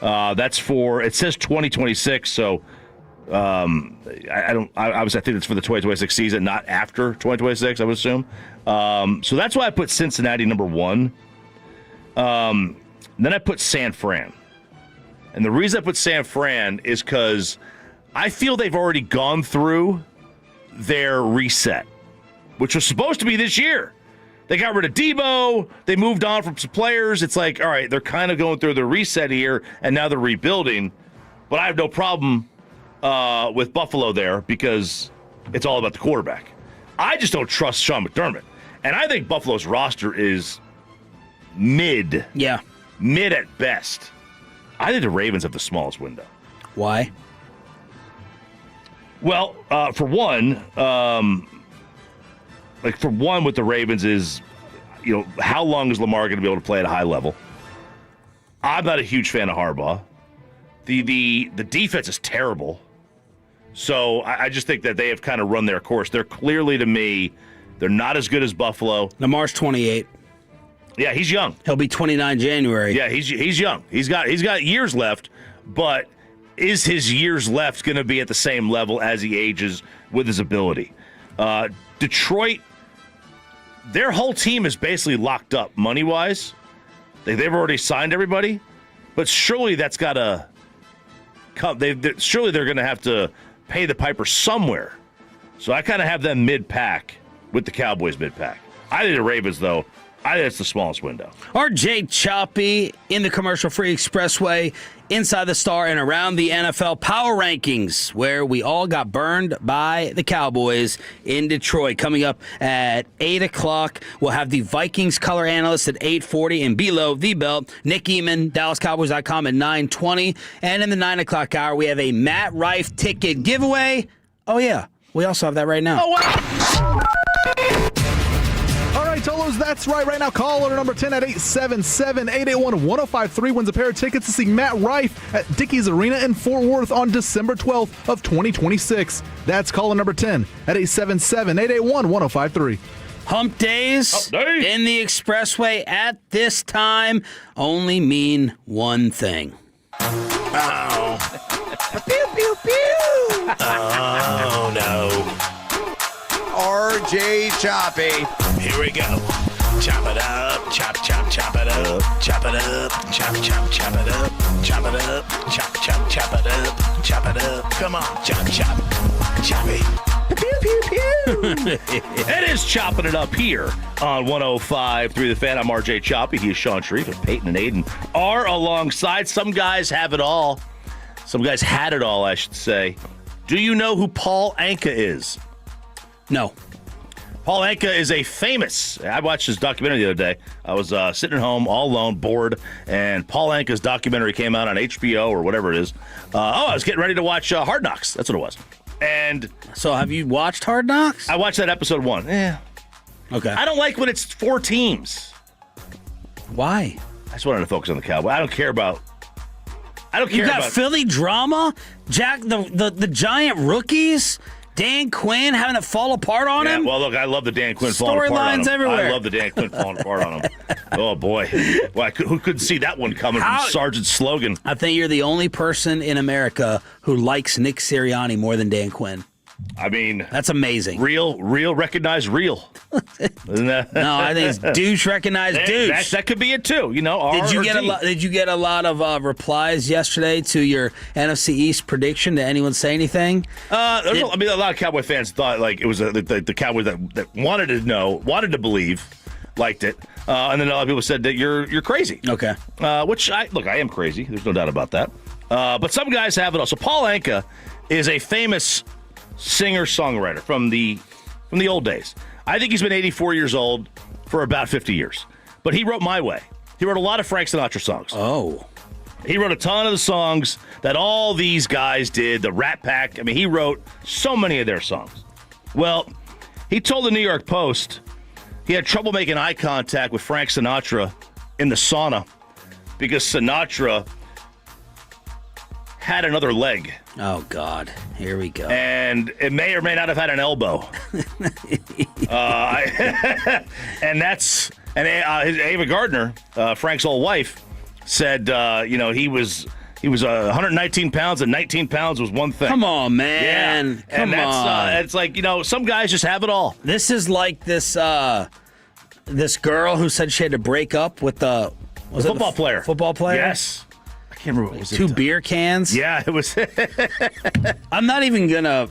that's for, it says 2026, so I think it's for the 2026 season, not after 2026, I would assume. So that's why I put Cincinnati number 1. Then I put San Fran. And the reason I put San Fran is because I feel they've already gone through their reset, which was supposed to be this year. They got rid of Debo. They moved on from some players. It's like, all right, they're kind of going through the reset here, and now they're rebuilding. But I have no problem with Buffalo there because it's all about the quarterback. I just don't trust Sean McDermott. And I think Buffalo's roster is mid. Yeah. Mid at best. I think the Ravens have the smallest window. Why? Well, for one, with the Ravens is, how long is Lamar going to be able to play at a high level? I'm not a huge fan of Harbaugh. The defense is terrible. So I just think that they have kind of run their course. They're clearly, to me, they're not as good as Buffalo. Lamar's 28. Yeah, he's young. He'll be 29 January. Yeah, he's young. He's got years left, but is his years left going to be at the same level as he ages with his ability? Detroit, their whole team is basically locked up money-wise. They've already signed everybody, but surely that's got to come. Surely they're going to have to pay the piper somewhere. So I kind of have them mid-pack with the Cowboys mid-pack. I think the Ravens, though, I think it's the smallest window. RJ Choppy in the commercial-free expressway, inside the Star and around the NFL Power Rankings, where we all got burned by the Cowboys in Detroit. Coming up at 8 o'clock, we'll have the Vikings color analyst at 8:40 and below the belt, Nick Eamon, DallasCowboys.com at 9:20. And in the 9 o'clock hour, we have a Matt Rife ticket giveaway. Oh, yeah. We also have that right now. Oh, wow. All right, Tolos, that's right. Right now, caller number 10 at 877-881-1053 wins a pair of tickets to see Matt Rife at Dickies Arena in Fort Worth on December 12th of 2026. That's caller number 10 at 877-881-1053. Hump days in the expressway at this time only mean one thing. Oh. Pew, pew, pew. Oh, no. RJ Choppy. Here we go. Chop it up, chop, chop, chop it up, chop it up, chop, chop, chop it up, chop it up, chop, chop, chop it up, chop it up. Come on, chop, chop, choppy. Pew, pew, pew. It is chopping it up here on 105.3 The Fan. I'm RJ Choppy. He is Sean Sharif, and Peyton and Aiden are alongside. Some guys have it all. Some guys had it all, I should say. Do you know who Paul Anka is? No. Paul Anka is a famous, I watched his documentary the other day. I was sitting at home all alone, bored, and Paul Anka's documentary came out on HBO or whatever it is. I was getting ready to watch Hard Knocks. That's what it was. And so have you watched Hard Knocks? I watched that episode 1. Yeah. Okay. I don't like when it's 4 teams. Why? I just wanted to focus on the Cowboys. I don't care about You got Philly drama? Jack, the giant rookies? Dan Quinn having it fall apart on him? Well, look, I love the Dan Quinn falling apart on him. Storylines everywhere. I love the Dan Quinn falling apart on him. Oh, boy. Well, who couldn't see that one coming from Sergeant Slogan? I think you're the only person in America who likes Nick Sirianni more than Dan Quinn. I mean, that's amazing. Real, recognize real. Isn't that? No, I think it's douche recognize douche. That could be it too. Did you get a lot of replies yesterday to your NFC East prediction? Did anyone say anything? A lot of Cowboy fans thought like it was the Cowboys that wanted to believe, liked it, and then a lot of people said that you're crazy. Okay. Which I am crazy. There's no doubt about that. But some guys have it also. Paul Anka is a famous singer-songwriter from the old days. I think he's been 84 years old for about 50 years. But he wrote My Way. He wrote a lot of Frank Sinatra songs. Oh. He wrote a ton of the songs that all these guys did, the Rat Pack. I mean, he wrote so many of their songs. Well, he told the New York Post he had trouble making eye contact with Frank Sinatra in the sauna because Sinatra had another leg. Oh, God. Here we go. And it may or may not have had an elbow. Ava Gardner, Frank's old wife, said, he was 119 pounds and 19 pounds was one thing. Come on, man. Yeah. Come on. It's like, some guys just have it all. This is like this girl who said she had to break up with the football player. Football player? Yes. I can't remember what was it. 2 beer cans? Yeah, it was. I'm not even going to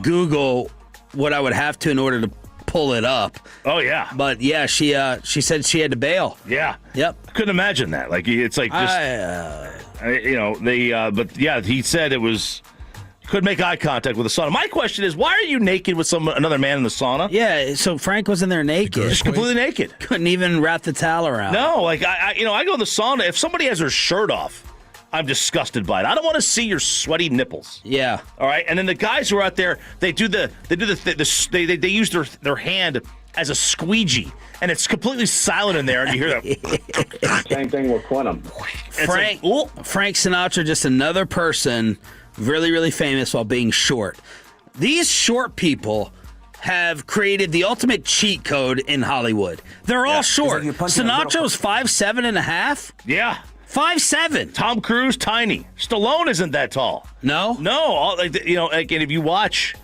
Google what I would have to in order to pull it up. Oh, yeah. But, yeah, she said she had to bail. Yeah. Yep. I couldn't imagine that. Like, it's like just, but yeah, he said it was, couldn't make eye contact with the sauna. My question is, why are you naked with another man in the sauna? Yeah, so Frank was in there naked. Just completely naked. Couldn't even wrap the towel around. No, like, I go in the sauna, if somebody has their shirt off, I'm disgusted by it. I don't want to see your sweaty nipples. Yeah. All right. And then the guys who are out there, they use their hand as a squeegee, and it's completely silent in there, and you hear that. Same thing with Quantum. Frank Sinatra, just another person, really, really famous while being short. These short people have created the ultimate cheat code in Hollywood. They're all short. Sinatra was 5'7.5". Yeah. 5'7". Tom Cruise, tiny. Stallone isn't that tall. No? No. And if you watch,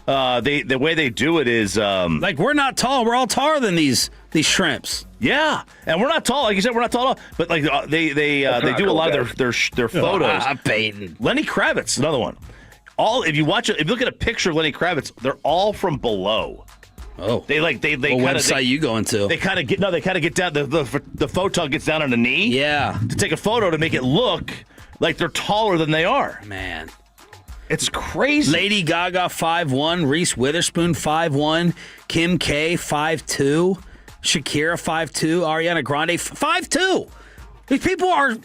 the way they do it is... we're not tall. We're all taller than these shrimps. Yeah. And we're not tall. Like you said, we're not tall at all. But they do a lot of their photos. Peyton. Lenny Kravitz, another one. If you look at a picture of Lenny Kravitz, they're all from below. Oh, what website you going to? They kind of get down. The photo gets down on the knee. Yeah, to take a photo to make it look like they're taller than they are. Man, it's crazy. Lady Gaga 5'1", Reese Witherspoon 5'1", Kim K 5'2", Shakira 5'2", Ariana Grande 5'2". These people are, and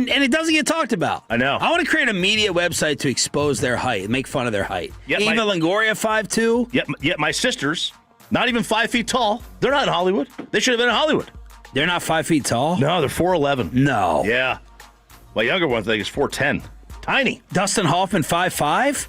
it doesn't get talked about. I know. I want to create a media website to expose their height, make fun of their height. Yep, Eva Longoria 5'2". Yep, my sisters, not even 5 feet tall. They're not in Hollywood. They should have been in Hollywood. They're not 5 feet tall? No, they're 4'11". No. Yeah. My younger one, I think, is 4'10". Tiny. Dustin Hoffman 5'5".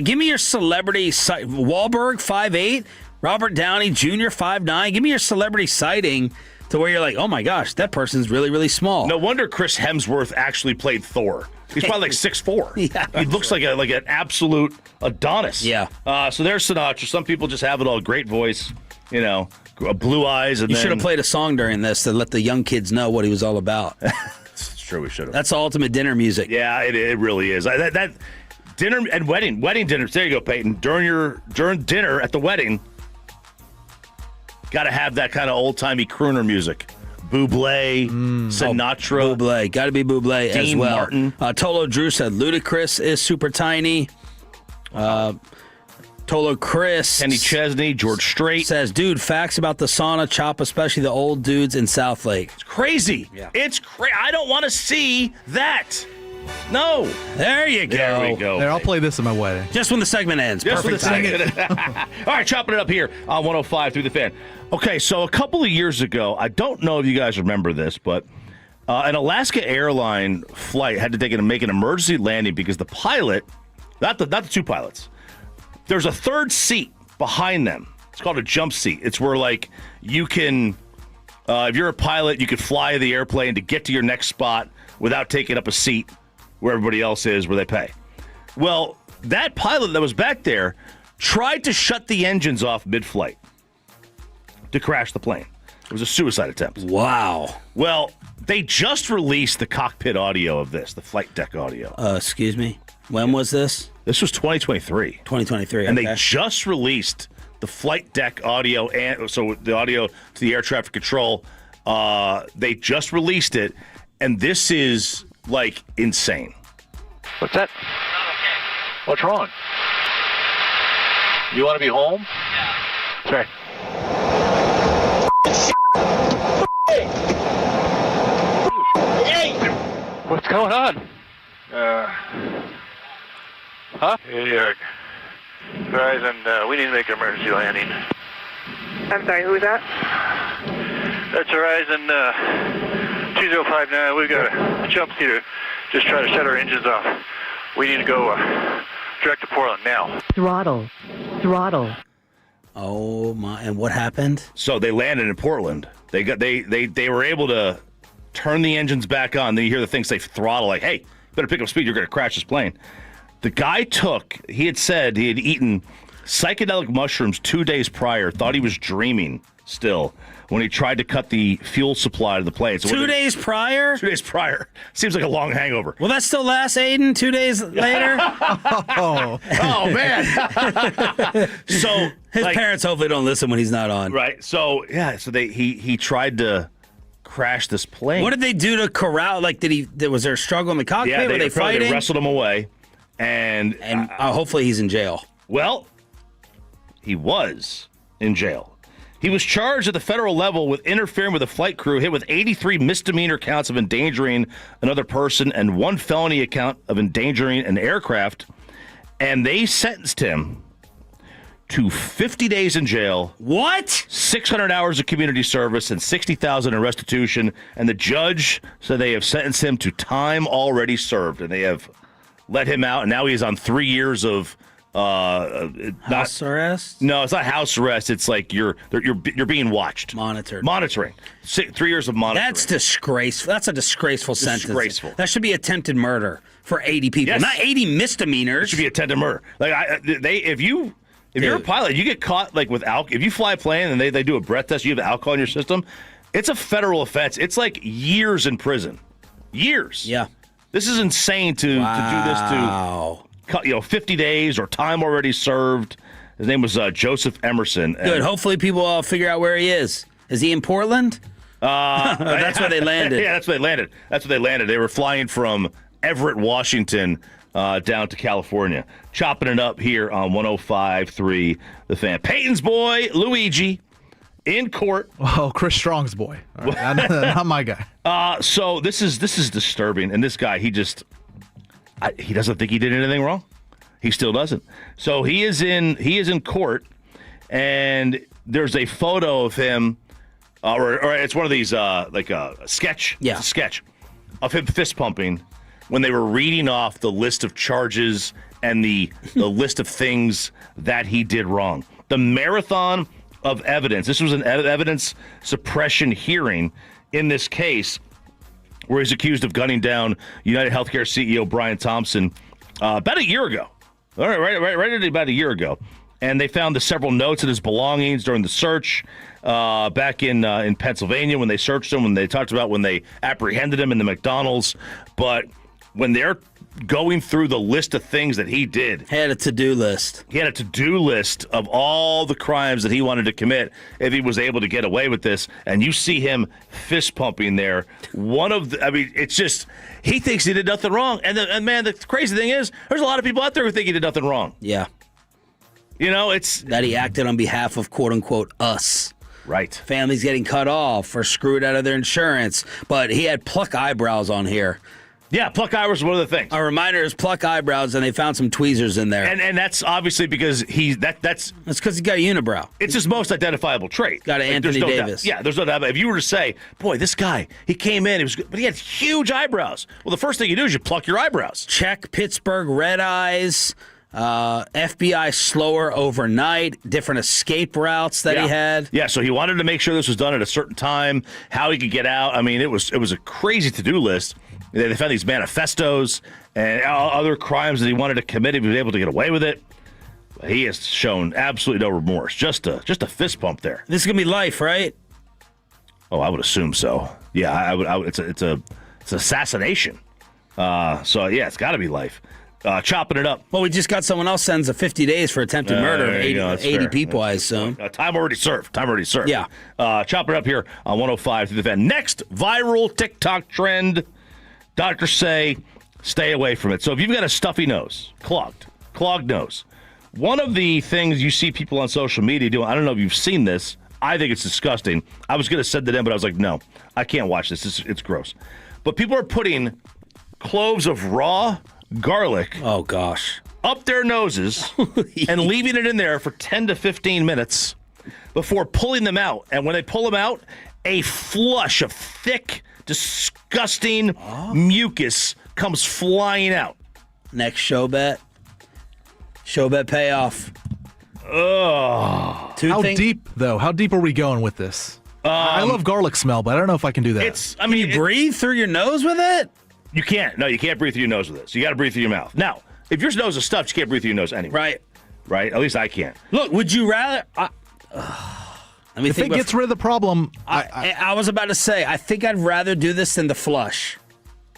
Give me your celebrity. Wahlberg 5'8". Robert Downey Jr. 5'9". Give me your celebrity sighting to where you're like, oh my gosh, that person's really, really small. No wonder Chris Hemsworth actually played Thor. He's probably like 6'4". Yeah, he looks like an absolute Adonis. Yeah. So there's Sinatra. Some people just have it all. Great voice, blue eyes. And you should have played a song during this to let the young kids know what he was all about. It's true, we should have. That's ultimate dinner music. Yeah, it really is. That dinner and wedding dinners. There you go, Peyton. During dinner at the wedding. Got to have that kind of old-timey crooner music. Bublé, Sinatra. Bublé. Got to be Bublé Dean as well. Martin. Tolo Drew said Ludacris is super tiny. Tolo Chris. Kenny Chesney, George Strait. Says, dude, facts about the sauna chop, especially the old dudes in South Lake. It's crazy. Yeah. It's crazy. I don't want to see that. No. There you go. There we go. There, I'll play this in my wedding. Just when the segment ends. Perfect timing. All right, chopping it up here on 105 through the fan. Okay, so a couple of years ago, I don't know if you guys remember this, but an Alaska airline flight had to make an emergency landing because the pilot, not the two pilots, there's a third seat behind them. It's called a jump seat. It's where you can, if you're a pilot, you could fly the airplane to get to your next spot without taking up a seat where everybody else is, where they pay. Well, that pilot that was back there tried to shut the engines off mid-flight to crash the plane. It was a suicide attempt. Wow. Well, they just released the cockpit audio of this, the flight deck audio. Excuse me? When was this? This was 2023. 2023, And okay. they just released the flight deck audio, and so the audio to the air traffic control. They just released it, and this is, insane. What's that? What's wrong? You want to be home? Yeah. Sorry. What's going on? Huh? Yeah. Verizon, we need to make an emergency landing. I'm sorry, who is that? That's Verizon 2059. We've got a jump seater just try to shut our engines off. We need to go direct to Portland now. Throttle. Oh my! And what happened? So they landed in Portland. They were able to turn the engines back on. Then you hear the thing say throttle, like, "Hey, better pick up speed. You're going to crash this plane." The guy he had said he had eaten psychedelic mushrooms 2 days prior. Thought he was dreaming still when he tried to cut the fuel supply to the plane. So 2 days prior? 2 days prior. Seems like a long hangover. Will that still last, Aiden? 2 days later? Oh man. So his parents hopefully don't listen when he's not on. Right. So yeah. So he tried to crash this plane. What did they do to corral? Like, was there a struggle in the cockpit? Yeah, Were they fighting? They wrestled him away, and hopefully he's in jail. Well, he was in jail. He was charged at the federal level with interfering with a flight crew, hit with 83 misdemeanor counts of endangering another person and 1 felony account of endangering an aircraft. And they sentenced him to 50 days in jail. What? 600 hours of community service and $60,000 in restitution. And the judge said they have sentenced him to time already served, and they have let him out. And now he is on 3 years of house arrest? No, it's not house arrest. It's like you're being watched, monitoring. 3 years of monitoring. That's disgraceful. That's a disgraceful sentence. Disgraceful. That should be attempted murder for 80 people, Yes. not 80 misdemeanors. It should be attempted murder. Like if you're a pilot, you get caught like with alcohol. If you fly a plane and they do a breath test, you have alcohol in your system. It's a federal offense. It's like years in prison. Years. Yeah. This is insane to do this to. 50 days or time already served. His name was Joseph Emerson. Good. Hopefully people figure out where he is. Is he in Portland? That's where they landed. Yeah, that's where they landed. They were flying from Everett, Washington, down to California. Chopping it up here on 105.3 The Fan. Peyton's boy, Luigi, in court. Oh, Chris Strong's boy. All right. Not my guy. So this is disturbing. And this guy, he doesn't think he did anything wrong. He still doesn't. So he is in court, and there's a photo of him, or it's one of these like a sketch. Yeah, it's a sketch of him fist pumping when they were reading off the list of charges and the list of things that he did wrong. The marathon of evidence. This was an evidence suppression hearing in this case, where he's accused of gunning down United Healthcare CEO Brian Thompson about a year ago. All right, about a year ago. And they found the several notes in his belongings during the search back in Pennsylvania when they searched him, when they talked about when they apprehended him in the McDonald's. But when they're going through the list of things that he did. He had a to-do list. He had a to-do list of all the crimes that he wanted to commit if he was able to get away with this. And you see him fist pumping there. It's just, he thinks he did nothing wrong. And man, the crazy thing is, there's a lot of people out there who think he did nothing wrong. Yeah. It's that he acted on behalf of quote unquote us. Right. Families getting cut off or screwed out of their insurance. But he had pluck eyebrows on here. Yeah, pluck eyebrows is one of the things. A reminder is pluck eyebrows, and they found some tweezers in there. And that's obviously because that's because he's got a unibrow. It's his most identifiable trait. Got an Anthony Davis. Doubt. Yeah, there's no doubt. If you were to say, boy, this guy, he came in, he was good, but he had huge eyebrows. Well, the first thing you do is you pluck your eyebrows. Check Pittsburgh Red Eyes. FBI slower overnight, different escape routes that he had. Yeah, so he wanted to make sure this was done at a certain time, how he could get out. I mean, it was a crazy to-do list. They found these manifestos and other crimes that he wanted to commit if he was able to get away with it. He has shown absolutely no remorse. Just a fist pump there. This is gonna be life, right? Oh, I would assume so. Yeah, I would. It's assassination. So yeah, it's got to be life. Chopping it up. Well, we just got someone else sends a 50 days for attempted murder of 80 people, I assume. Time already served. Yeah. Chopping it up here on 105 through the Fan. Next viral TikTok trend. Doctors say stay away from it. So if you've got a stuffy nose, clogged nose, one of the things you see people on social media doing, I don't know if you've seen this. I think it's disgusting. I was going to send it in, but I was like, no, I can't watch this. It's gross. But people are putting cloves of raw garlic up their noses and leaving it in there for 10 to 15 minutes before pulling them out. And when they pull them out, a flush of thick, disgusting mucus comes flying out. Next show bet. Show bet payoff. Oh. How deep, though? How deep are we going with this? I love garlic smell, but I don't know if I can do that. Can you breathe through your nose with it? You can't. No, you can't breathe through your nose with this. You got to breathe through your mouth. Now, if your nose is stuffed, you can't breathe through your nose anyway. Right? At least I can't. Look, would you rather... if it gets rid of the problem... I was about to say, I think I'd rather do this than the flush.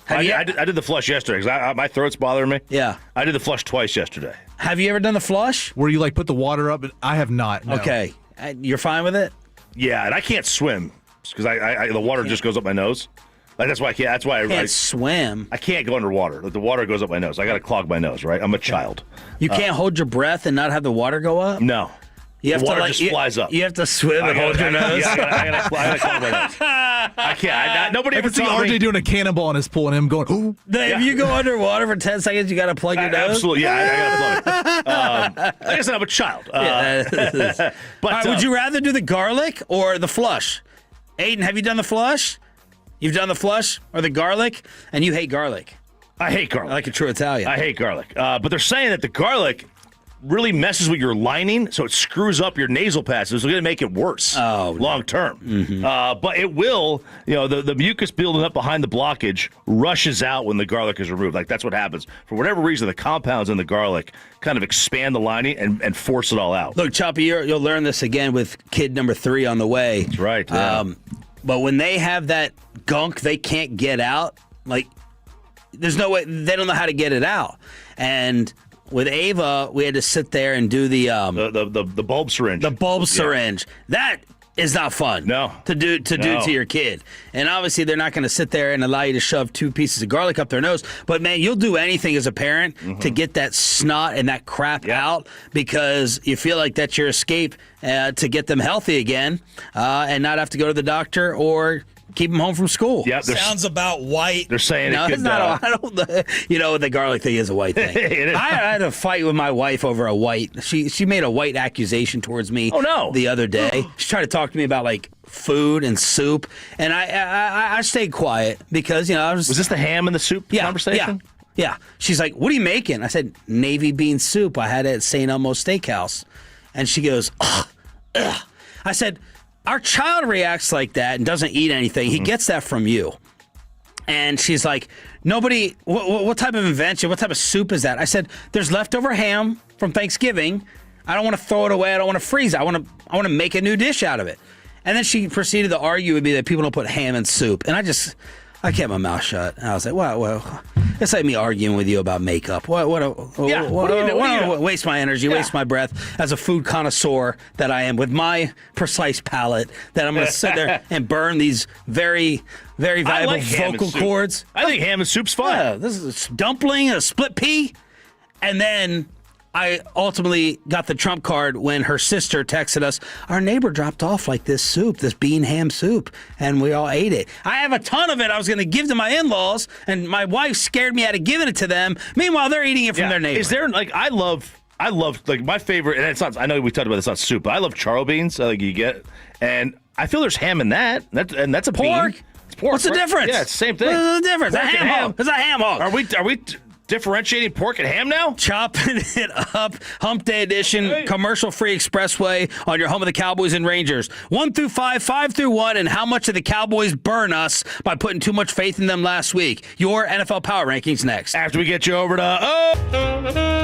I did the flush yesterday because my throat's bothering me. Yeah. I did the flush twice yesterday. Have you ever done the flush? Where you put the water up? I have not. No. Okay. You're fine with it? Yeah, and I can't swim because the water just goes up my nose. That's why I can't. That's why I can't swim. I can't go underwater. The water goes up my nose. I got to clog my nose. Right? I'm a child. You can't hold your breath and not have the water go up? No. You have the water to just flies up. You have to swim and hold your nose. Yeah, I gotta clog my nose. I can't. Nobody I ever can see taught me. RJ doing a cannonball in his pool and him going, ooh. If you go underwater for 10 seconds, you got to plug your nose? Absolutely, yeah. I gotta plug it. Like I said, I'm a child. But would you rather do the garlic or the flush? Aiden, have you done the flush? You've done the flush or the garlic? And you hate garlic. I hate garlic. Like a true Italian. I hate garlic. But they're saying that the garlic really messes with your lining, so it screws up your nasal passages. It's going to make it worse long term. Mm-hmm. But it will, the mucus building up behind the blockage rushes out when the garlic is removed. Like, that's what happens. For whatever reason, the compounds in the garlic kind of expand the lining and force it all out. Look, Choppy, you'll learn this again with kid number 3 on the way. That's right. Yeah. But when they have that gunk they can't get out, there's no way, they don't know how to get it out. And with Ava, we had to sit there and do the bulb syringe. The bulb syringe. That is not fun. No. To do to your kid. And obviously they're not going to sit there and allow you to shove 2 pieces of garlic up their nose. But man, you'll do anything as a parent to get that snot and that crap out because you feel like that's your escape to get them healthy again and not have to go to the doctor or keep them home from school. Yeah, sounds about white. They're saying no, it could, it's not. The garlic thing is a white thing. I had a fight with my wife over a white. She made a white accusation towards me. Oh no! The other day, she tried to talk to me about food and soup, and I stayed quiet because I was. Was this the ham and the soup conversation? Yeah. She's like, "What are you making?" I said, "Navy bean soup. I had it at St. Elmo's Steakhouse," and she goes, "Ugh." I said, our child reacts like that and doesn't eat anything. He gets that from you. And she's like, nobody, what type of invention, what type of soup is that? I said, there's leftover ham from Thanksgiving. I don't want to throw it away. I don't want to freeze it. I want to make a new dish out of it. And then she proceeded to argue with me that people don't put ham in soup. And I kept my mouth shut. And I was like, well, it's like me arguing with you about makeup. What waste my energy, waste my breath as a food connoisseur that I am with my precise palate that I'm going to sit there and burn these very, very valuable vocal cords. I think ham and soup's fun. Yeah, this is a dumpling, a split pea. And then I ultimately got the trump card when her sister texted us, our neighbor dropped off this soup, this bean ham soup, and we all ate it. I have a ton of it I was going to give to my in-laws, and my wife scared me out of giving it to them. Meanwhile, they're eating it from their neighbor. Is there, I love my favorite, and it's not, I know we talked about it's not soup, but I love charro beans, you get, and I feel there's ham in that, and that's a pork. Bean. It's pork. What's the difference? Yeah, it's the same thing. What's the difference? Pork It's a ham hog. It's a ham hog. Are we differentiating pork and ham now? Chopping it up. Hump Day edition, commercial-free expressway on your home of the Cowboys and Rangers. 1 through 5, 5 through 1, and how much did the Cowboys burn us by putting too much faith in them last week? Your NFL Power Rankings next. After we get you over to...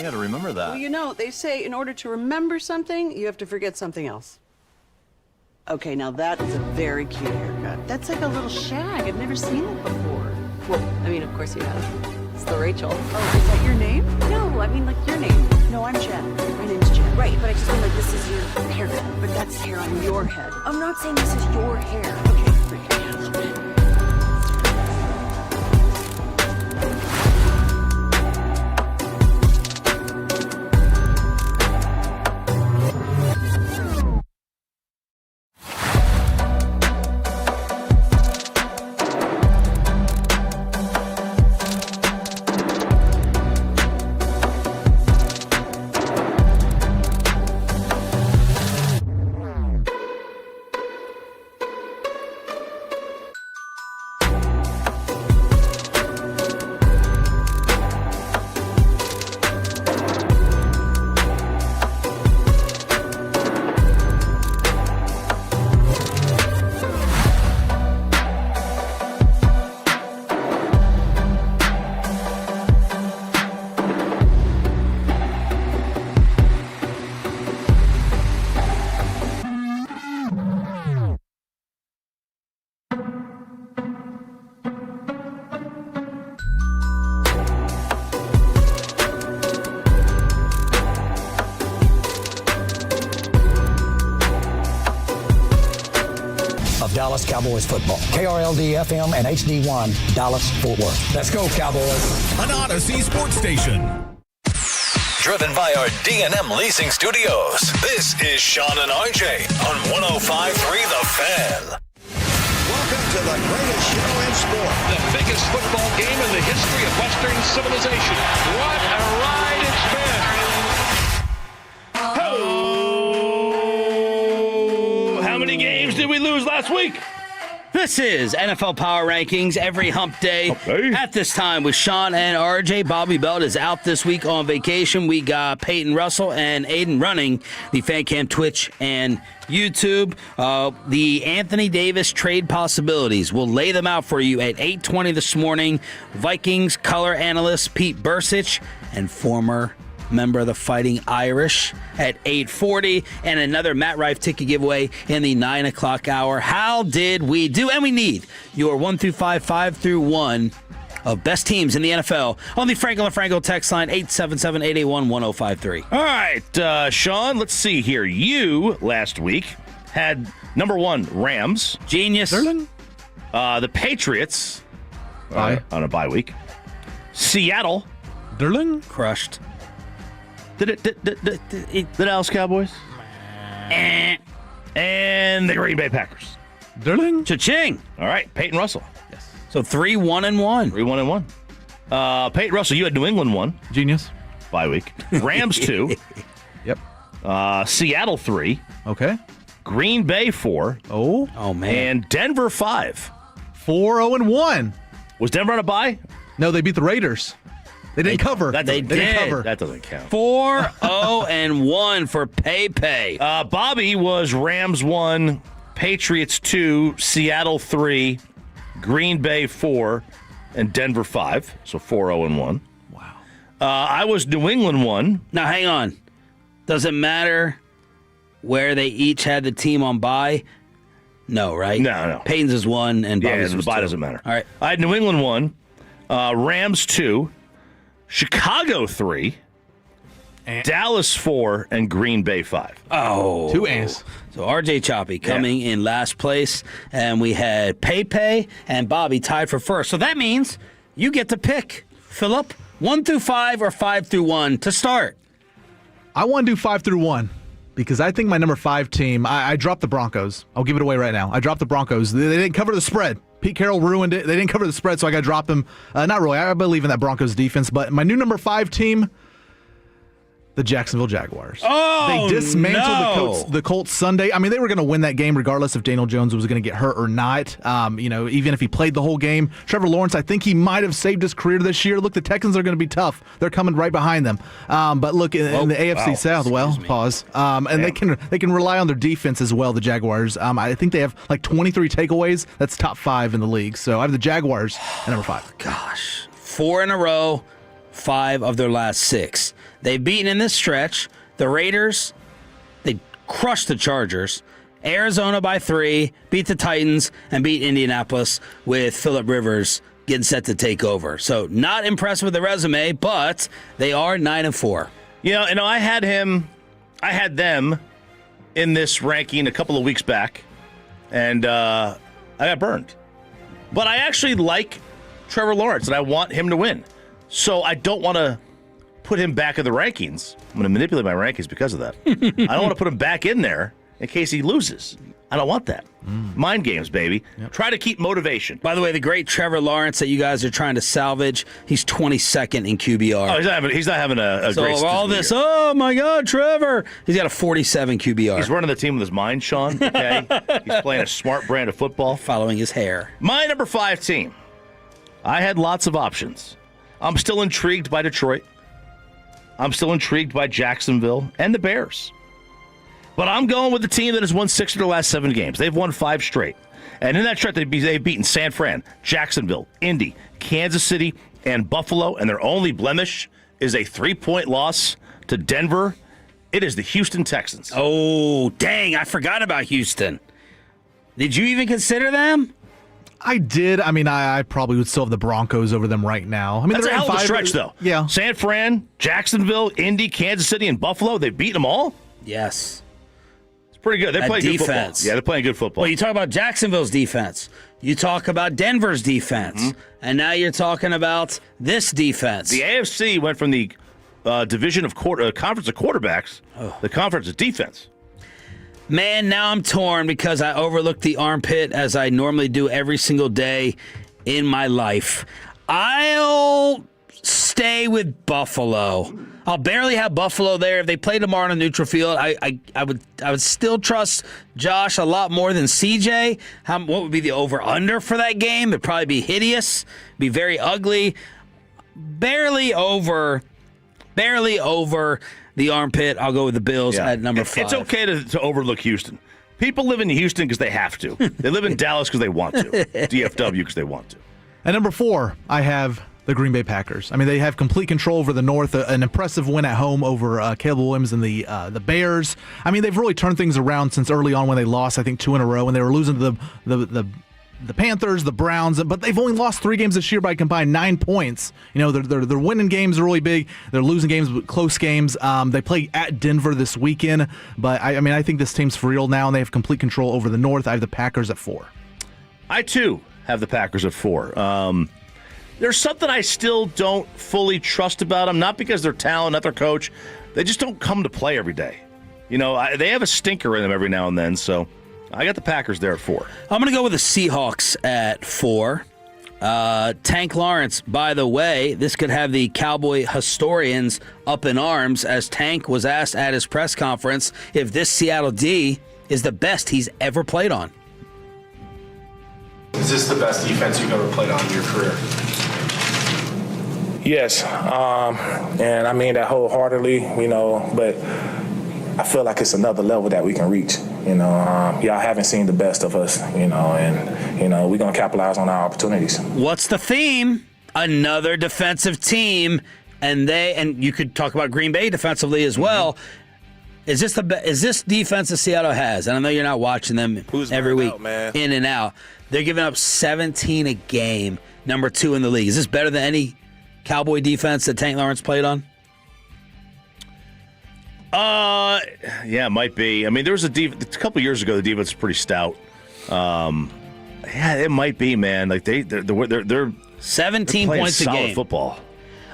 got to remember that. Well, you know, they say in order to remember something, you have to forget something else. Okay, now that is a very cute haircut. That's like a little shag. I've never seen it before. Well, I mean, of course you have. It's the Rachel. Oh, is that your name? No, I mean like your name. No, I'm Jen. My name's Jen. Right, but I just mean like this is your haircut. But that's hair on your head. I'm not saying this is your hair. Okay, freak me out a little bit. Dallas Cowboys football. KRLD-FM and HD1, Dallas, Fort Worth. Let's go, Cowboys. An Odyssey sports station. Driven by our D&M Leasing Studios. This is Sean and RJ on 105.3 The Fan. Welcome to the greatest show in sport. The biggest football game in the history of Western civilization. What a ride it's been. How many games did we lose last week? This is NFL Power Rankings every hump day at this time with Sean and RJ. Bobby Belt is out this week on vacation. We got Peyton Russell and Aiden running the Fan Cam Twitch and YouTube. The Anthony Davis trade possibilities. We'll lay them out for you at 8:20 this morning. Vikings color analyst Pete Bursich and former member of the Fighting Irish at 8:40, and another Matt Rife ticket giveaway in the 9 o'clock hour. How did we do? And we need your 1 through 5, 5 through 1 of best teams in the NFL on the Frankel and Frankel text line 877-881-1053. All right, Sean, let's see here. You, last week, had number 1, Rams. Genius. The Patriots on a bye week. Seattle. Crushed. The Dallas Cowboys. And the Green Bay Packers. Cha-ching. All right, Peyton Russell. Yes. So 3-1-1. 3-1-1. Peyton Russell, you had New England 1. Genius. Bye week. Rams 2. Yep. Seattle 3. Okay. Green Bay 4. Oh man. And Denver 5. 4-0-1. Was Denver on a bye? No, they beat the Raiders. They didn't cover. They didn't did. cover. That doesn't count. 4-0-1 for Pay. Bobby was Rams 1, Patriots 2, Seattle 3, Green Bay 4, and Denver 5. So 4-0-1. Wow. I was New England 1. Now hang on. Does it matter where they each had the team on bye? No, right? No. Peyton's is 1 and Bobby's the was bye 2. doesn't matter. All right. I had New England 1, Rams 2, Chicago 3, Dallas 4, and Green Bay 5. Oh. 2 A's. So RJ Choppy coming in last place, and we had Pay and Bobby tied for first. So that means you get to pick, Phillip, 1 through 5 or 5 through 1 to start. I want to do 5 through 1 because I think my number 5 team, I dropped the Broncos. I'll give it away right now. I dropped the Broncos. They didn't cover the spread. Pete Carroll ruined it. They didn't cover the spread, so I got to drop them. Not really. I believe in that Broncos defense. But my new number 5 team, the Jacksonville Jaguars. Oh, they dismantled the Colts Sunday. I mean, they were going to win that game regardless if Daniel Jones was going to get hurt or not. Even if he played the whole game. Trevor Lawrence, I think he might have saved his career this year. Look, the Texans are going to be tough. They're coming right behind them. But look, in the AFC South, pause. They can rely on their defense as well, the Jaguars. I think they have like 23 takeaways. That's top 5 in the league. So I have the Jaguars at number 5. Gosh. 4 in a row, 5 of their last 6. They've beaten in this stretch the Raiders. They crushed the Chargers. Arizona by 3, beat the Titans, and beat Indianapolis with Phillip Rivers getting set to take over. So not impressed with the resume, but they are 9-4. I had them in this ranking a couple of weeks back, and I got burned. But I actually like Trevor Lawrence, and I want him to win. So I don't want to put him back in the rankings. I'm going to manipulate my rankings because of that. I don't want to put him back in there in case he loses. I don't want that. Mind games, baby. Yep. Try to keep motivation. By the way, the great Trevor Lawrence that you guys are trying to salvage, he's 22nd in QBR. Oh, he's not having a great So all this, oh my God, Trevor. He's got a 47 QBR. He's running the team with his mind, Sean. Okay, he's playing a smart brand of football. Following his hair. My number 5 team. I had lots of options. I'm still intrigued by Detroit. I'm still intrigued by Jacksonville and the Bears. But I'm going with the team that has won 6 of their last 7 games. They've won 5 straight. And in that stretch, they've beaten San Fran, Jacksonville, Indy, Kansas City, and Buffalo. And their only blemish is a 3-point loss to Denver. It is the Houston Texans. Oh, dang. I forgot about Houston. Did you even consider them? I did. I mean, I probably would still have the Broncos over them right now. I mean, that's a they're hell of a stretch, though. Yeah. San Fran, Jacksonville, Indy, Kansas City, and Buffalo, they've beaten them all? Yes. Pretty good. They're playing good football. Yeah, they're playing good football. Well, you talk about Jacksonville's defense. You talk about Denver's defense. And now you're talking about this defense. The AFC went from the division of conference of quarterbacks, the conference of defense. Man, now I'm torn because I overlooked the armpit as I normally do every single day in my life. I'll stay with Buffalo. I'll barely have Buffalo there. If they play tomorrow on a neutral field, I would still trust Josh a lot more than CJ. What would be the over-under for that game? It'd probably be hideous, be very ugly. Barely over the armpit. I'll go with the Bills at number 5. It's okay to overlook Houston. People live in Houston because they have to. They live in Dallas because they want to. DFW because they want to. At number 4, I have the Green Bay Packers. I mean, they have complete control over the North, an impressive win at home over Caleb Williams and the Bears. I mean, they've really turned things around since early on when they lost, I think, 2 in a row, and they were losing to the Panthers, the Browns, but they've only lost 3 games this year by combined 9 points. You know, they're winning games really big. They're losing games, close games. They play at Denver this weekend, but I think this team's for real now, and they have complete control over the North. I have the Packers at 4. I, too, have the Packers at 4. There's something I still don't fully trust about them, not because they're talent, not their coach. They just don't come to play every day. You know, they have a stinker in them every now and then, so I got the Packers there at 4. I'm going to go with the Seahawks at 4. Tank Lawrence, by the way, this could have the Cowboy historians up in arms as Tank was asked at his press conference if this Seattle D is the best he's ever played on. Is this the best defense you've ever played on in your career? Yes, and I mean that wholeheartedly, but I feel like it's another level that we can reach. Y'all haven't seen the best of us, and we're going to capitalize on our opportunities. What's the theme? Another defensive team, and you could talk about Green Bay defensively as well. Is this defense that Seattle has? And I know you're not watching them every week, in and out. They're giving up 17 a game, number 2 in the league. Is this better than any Cowboy defense that Tank Lawrence played on? Yeah, it might be. I mean, there was a couple years ago. The defense was pretty stout. Yeah, it might be, man. Like they're 17 points a game. Football.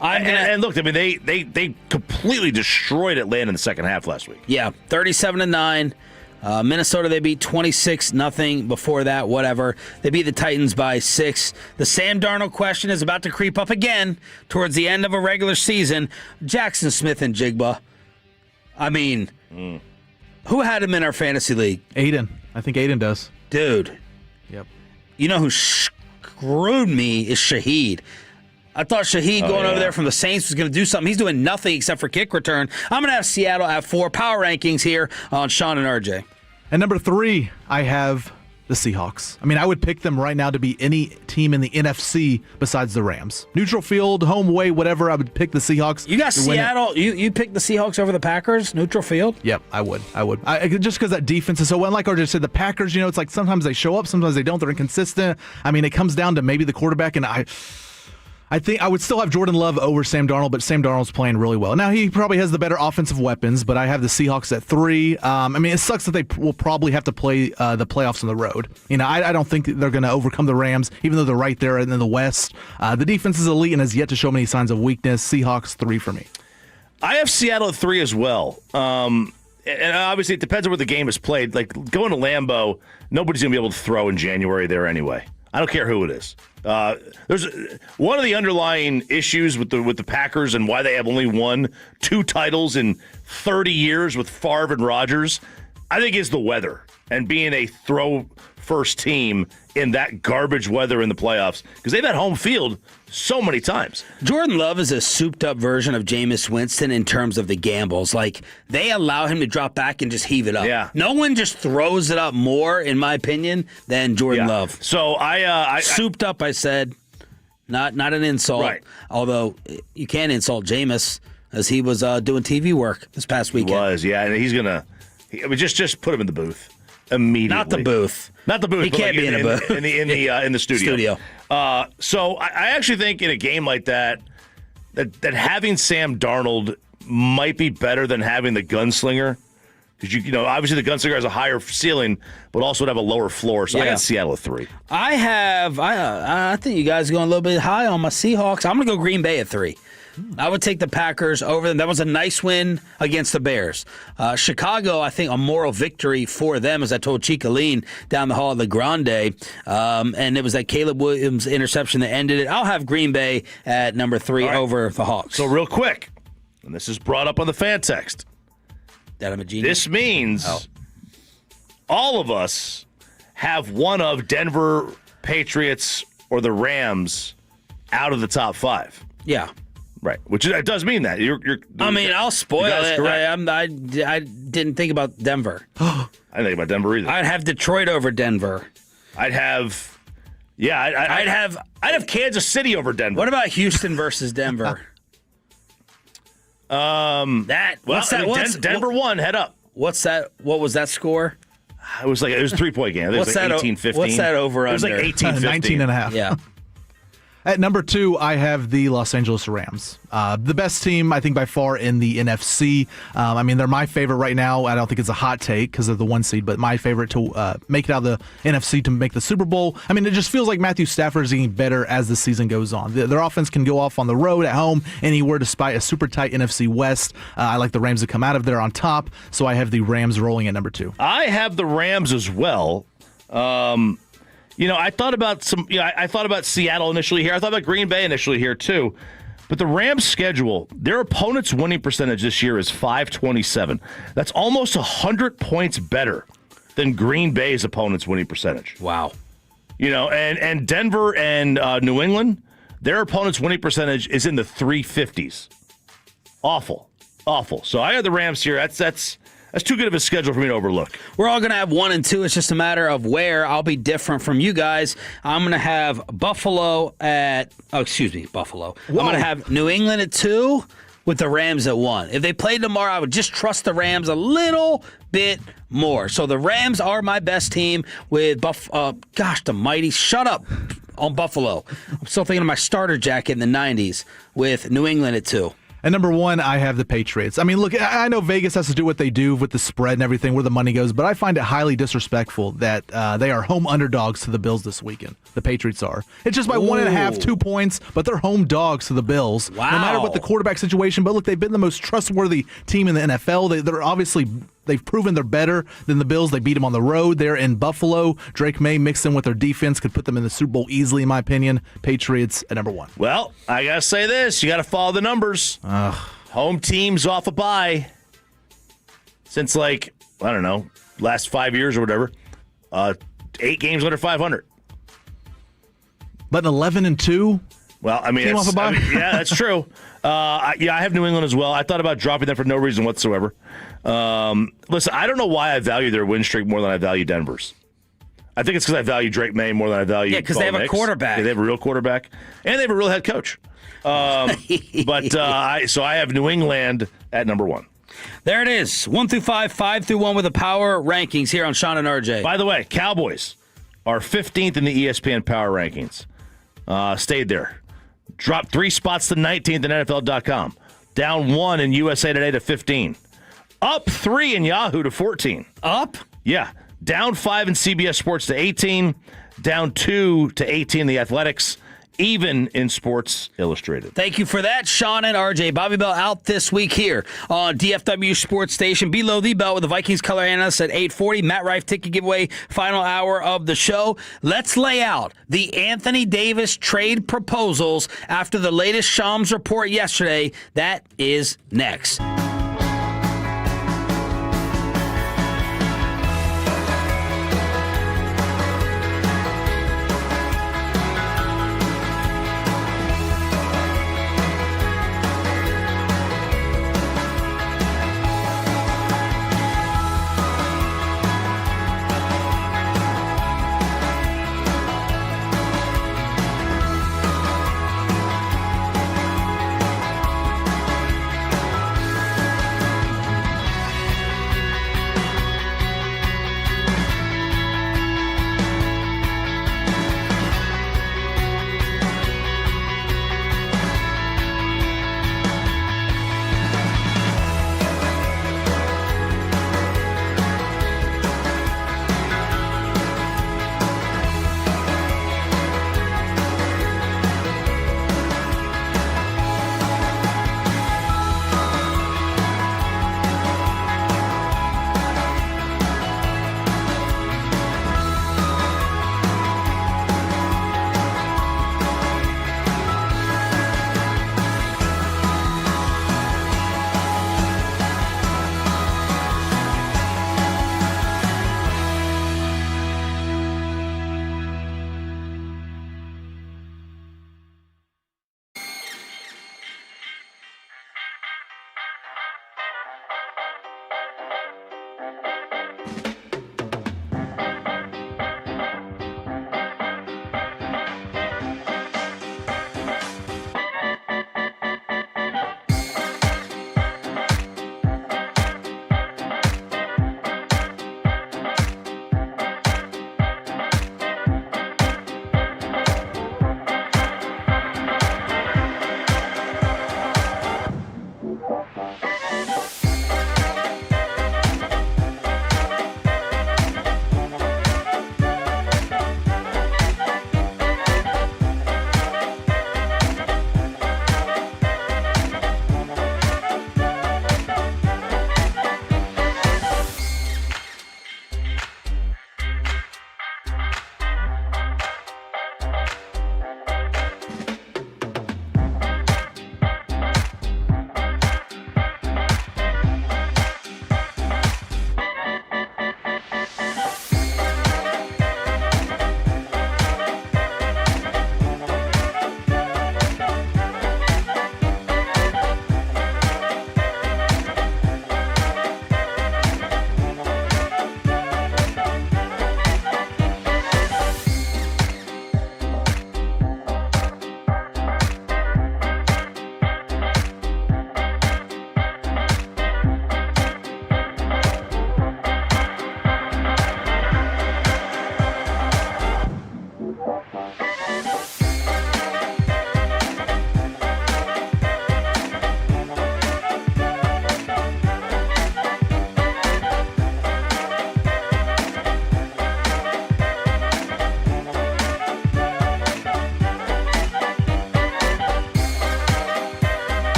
And look, I mean, they completely destroyed Atlanta in the second half last week. Yeah, 37-9. Minnesota, they beat 26-0 before that, whatever. They beat the Titans by 6. The Sam Darnold question is about to creep up again towards the end of a regular season. Jackson Smith and Jigba. I mean, who had him in our fantasy league? Aiden. I think Aiden does. Dude. Yep. You know who screwed me is Shaheed. I thought Shaheed going over there from the Saints was going to do something. He's doing nothing except for kick return. I'm going to have Seattle at 4. Power rankings here on Sean and RJ. At number 3, I have the Seahawks. I mean, I would pick them right now to be any team in the NFC besides the Rams. Neutral field, home, away, whatever, I would pick the Seahawks. You got Seattle. You picked the Seahawks over the Packers, neutral field? Yep, I would. Just because that defense is so well. And like RJ said, the Packers, it's like sometimes they show up, sometimes they don't. They're inconsistent. I mean, it comes down to maybe the quarterback, and I think I would still have Jordan Love over Sam Darnold, but Sam Darnold's playing really well. Now, he probably has the better offensive weapons, but I have the Seahawks at 3. I mean, it sucks that they will probably have to play the playoffs on the road. I don't think they're going to overcome the Rams, even though they're right there in the West. The defense is elite and has yet to show many signs of weakness. Seahawks, 3 for me. I have Seattle at 3 as well. And obviously, it depends on where the game is played. Like, going to Lambeau, nobody's going to be able to throw in January there anyway. I don't care who it is. There's one of the underlying issues with the Packers and why they have only won 2 titles in 30 years with Favre and Rodgers, I think, is the weather and being a throw-first team in that garbage weather in the playoffs because they've had home field so many times. Jordan Love is a souped-up version of Jameis Winston in terms of the gambles. Like, they allow him to drop back and just heave it up. Yeah. No one just throws it up more, in my opinion, than Jordan Love. So I souped up, I said. Not an insult. Right. Although you can't insult Jameis as he was doing TV work this past weekend. He was, yeah. And he's going to just put him in the booth immediately. Not the booth. He can't be in a booth. In the studio. So I actually think in a game like that having Sam Darnold might be better than having the gunslinger. Because obviously the gunslinger has a higher ceiling, but also would have a lower floor. So I got Seattle at 3. I think you guys are going a little bit high on my Seahawks. I'm going to go Green Bay at 3. I would take the Packers over them. That was a nice win against the Bears. Chicago, I think, a moral victory for them, as I told Chicolene down the hall of the Grande. And it was that Caleb Williams interception that ended it. I'll have Green Bay at number 3 over the Hawks. So real quick, and this is brought up on the fan text. That I'm a genius. This means all of us have one of Denver, Patriots, or the Rams out of the top 5. Yeah. Right, which it does mean that. I'll spoil it. I didn't think about Denver. I didn't think about Denver either. I'd have Detroit over Denver. I'd have Kansas City over Denver. What about Houston versus Denver? Denver won. Head up. What's that? What was that score? It was a 3-point game. It was like 18-15. What's that over under? It was like 18-15. 19.5. Yeah. At number 2, I have the Los Angeles Rams. The best team, I think, by far in the NFC. I mean, they're my favorite right now. I don't think it's a hot take because of the 1 seed, but my favorite to make it out of the NFC to make the Super Bowl. I mean, it just feels like Matthew Stafford is getting better as the season goes on. Their offense can go off on the road, at home, anywhere, despite a super tight NFC West. I like the Rams to come out of there on top, so I have the Rams rolling at number 2. I have the Rams as well. I thought about I thought about Seattle initially here. I thought about Green Bay initially here too. But the Rams' schedule, their opponent's winning percentage this year is .527. That's almost 100 points better than Green Bay's opponent's winning percentage. Wow. And Denver and New England, their opponent's winning percentage is in the 350s. Awful. So I have the Rams here. That's too good of a schedule for me to overlook. We're all going to have 1 and 2. It's just a matter of where. I'll be different from you guys. I'm going to have Buffalo at Buffalo. Whoa. I'm going to have New England at 2 with the Rams at 1. If they played tomorrow, I would just trust the Rams a little bit more. So the Rams are my best team with the mighty. Shut up on Buffalo. I'm still thinking of my starter jacket in the 90s with New England at 2. At number 1, I have the Patriots. I mean, look, I know Vegas has to do what they do with the spread and everything, where the money goes, but I find it highly disrespectful that they are home underdogs to the Bills this weekend. The Patriots are. It's just by 1.5, 2 points, but they're home dogs to the Bills. Wow. No matter what the quarterback situation, but look, they've been the most trustworthy team in the NFL. They're obviously... They've proven they're better than the Bills. They beat them on the road. They're in Buffalo. Drake May mixed in with their defense could put them in the Super Bowl easily, in my opinion. Patriots at number 1. Well, I got to say this. You got to follow the numbers. Home teams off a bye since, last 5 years or whatever. 8 games under 500. But 11-2? Well, I mean, off a bye? yeah, that's true. I have New England as well. I thought about dropping them for no reason whatsoever. Listen, I don't know why I value their win streak more than I value Denver's. I think it's because I value Drake May more than I value. Yeah, because they have a quarterback. Yeah, they have a real quarterback, and they have a real head coach. But I have New England at number 1. There it is. 1 through 5, 5 through 1 with the power rankings here on Sean and RJ. By the way, Cowboys are 15th in the ESPN power rankings. Stayed there. Dropped 3 spots to 19th in NFL.com. Down 1 in USA Today to 15. Up 3 in Yahoo to 14. Up? Yeah. Down 5 in CBS Sports to 18. Down 2 to 18 in The Athletics. Even in Sports Illustrated. Thank you for that, Sean and RJ. Bobby Bell out this week here on DFW Sports Station. Below the belt with the Vikings color analyst at 8:40. Matt Rife ticket giveaway, final hour of the show. Let's lay out the Anthony Davis trade proposals after the latest Shams report yesterday. That is next.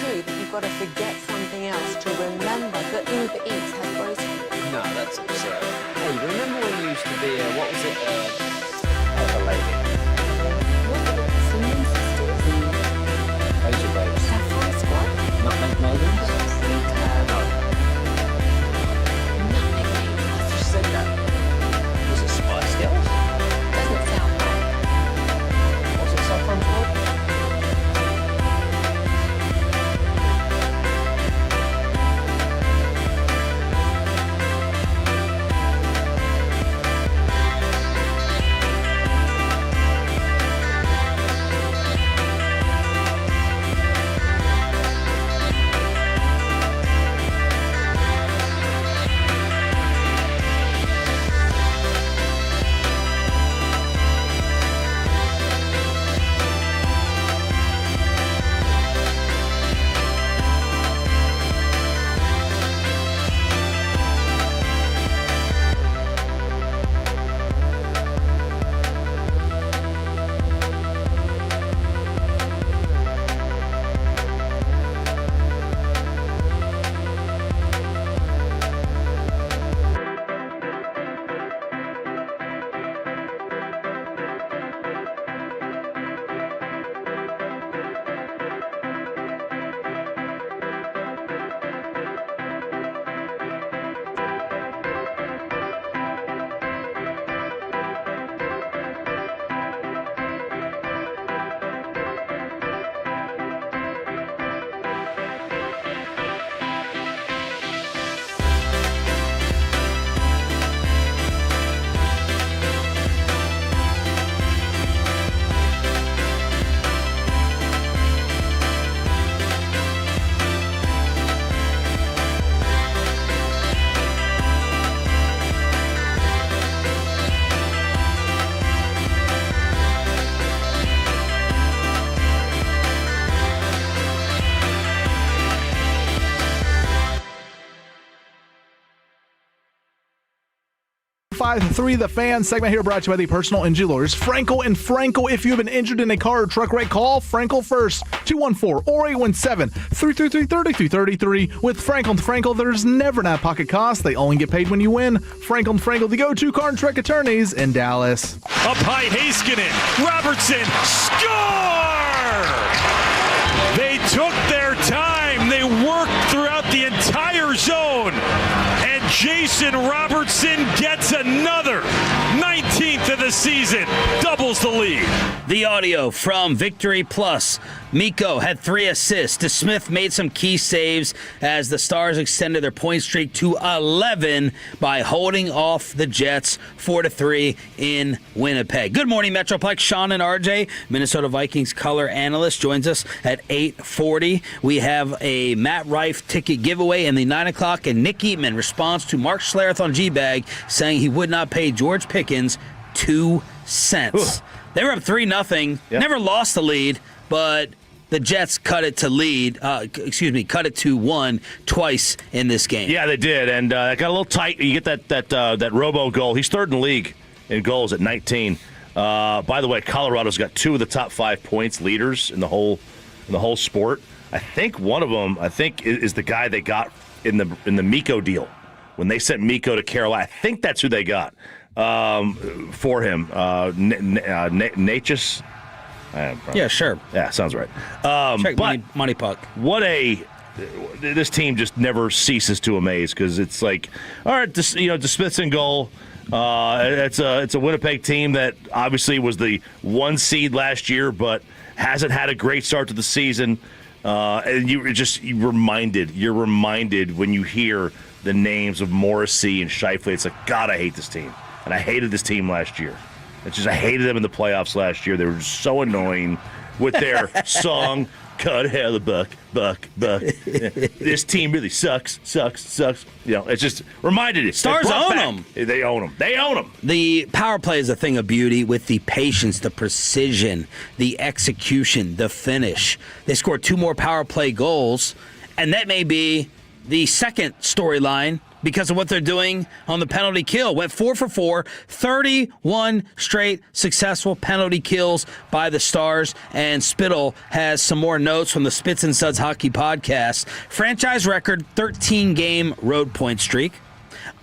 true that you've got to forget something else to remember that Uber Eats has groceries? No, that's absurd. Hey, remember when you used to be what was it? 105.3 The Fan segment here brought to you by the personal injury lawyers Frankel and Frankel. If you've been injured in a car or truck wreck, call Frankel first. 214 or 817-333-3333. With Frankel and Frankel, there's never an out-of-pocket cost. They only get paid when you win. Frankel and Frankel, the go-to car and truck attorneys in Dallas. Up high, Heiskanen. Robertson. Score! They took their time. They worked throughout the entire zone. And Jason Robertson gets another 19th of the season. Doubles the lead. The audio from Victory Plus. Mikko had 3 assists. DeSmith made some key saves as the Stars extended their point streak to 11 by holding off the Jets 4-3 in Winnipeg. Good morning, Metroplex. Sean and RJ, Minnesota Vikings color analyst, joins us at 8:40. We have a Matt Rife ticket giveaway in the 9 o'clock, and Nick Eatman responds to Mark Schlereth on G-Bag saying he would not pay George Pickens 2 cents. Ooh. They were up 3-0. Yep. Never lost the lead, but the Jets cut it to cut it to 1 twice in this game. Yeah, they did, and it got a little tight. You get that Robo goal. He's third in the league in goals at 19. By the way, Colorado's got 2 of the top 5 points leaders in the whole sport. I think one of them, is the guy they got in the Mikko deal when they sent Mikko to Carolina. I think that's who they got for him. Natchez. Yeah, sure. Yeah, sounds right. Check money puck. This team just never ceases to amaze because it's like, all right, DeSmith's in goal. It's a Winnipeg team that obviously was the 1 seed last year, but hasn't had a great start to the season. And you're reminded when you hear the names of Morrissey and Scheifele. It's like, God, I hate this team, and I hated this team last year. It's just I hated them in the playoffs last year. They were just so annoying with their song, "Cut Hell the Buck." This team really sucks. It's just reminded it. Stars own them. They own them. The power play is a thing of beauty with the patience, the precision, the execution, the finish. They scored 2 more power play goals, and that may be the second storyline because of what they're doing on the penalty kill. Went 4 for 4, 31 straight successful penalty kills by the Stars. And Spittle has some more notes from the Spits and Suds Hockey Podcast. Franchise record 13-game road point streak,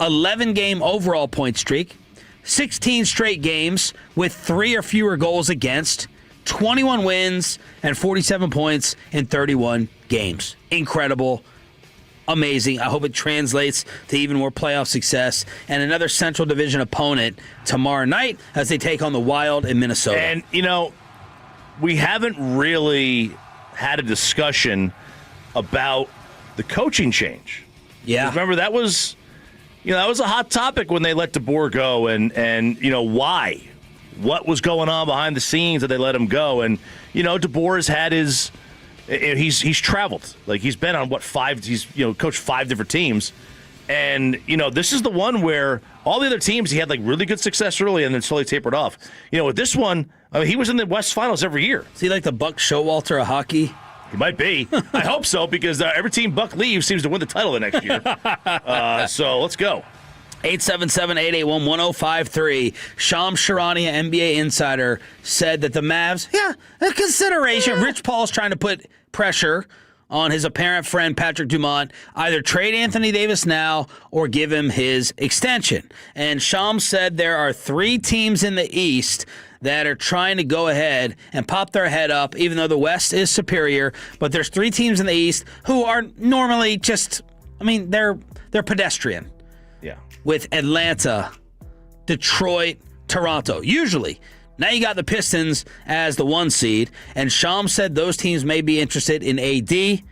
11-game overall point streak, 16 straight games with 3 or fewer goals against, 21 wins, and 47 points in 31 games. Incredible. Amazing. I hope it translates to even more playoff success and another Central Division opponent tomorrow night as they take on the Wild in Minnesota. And, we haven't really had a discussion about the coaching change. Yeah. Remember, that was a hot topic when they let DeBoer go and why? What was going on behind the scenes that they let him go? And, DeBoer has had his... He's traveled. Like, he's been on 5? He's coached 5 different teams, and this is the one where all the other teams he had like really good success early and then slowly tapered off. With this one, he was in the West Finals every year. Is he like the Buck Showalter of hockey? He might be. I hope so because every team Buck leaves seems to win the title the next year. So let's go. 877-881-1053. Shams Charania, NBA insider, said that the Mavs, a consideration. Yeah. Rich Paul's trying to put pressure on his apparent friend Patrick Dumont, either trade Anthony Davis now or give him his extension. And Shams said there are 3 teams in the East that are trying to go ahead and pop their head up, even though the West is superior. But there's 3 teams in the East who are normally just, they're pedestrian. Yeah. With Atlanta, Detroit, Toronto, usually. Now you got the Pistons as the 1 seed, and Shams said those teams may be interested in AD.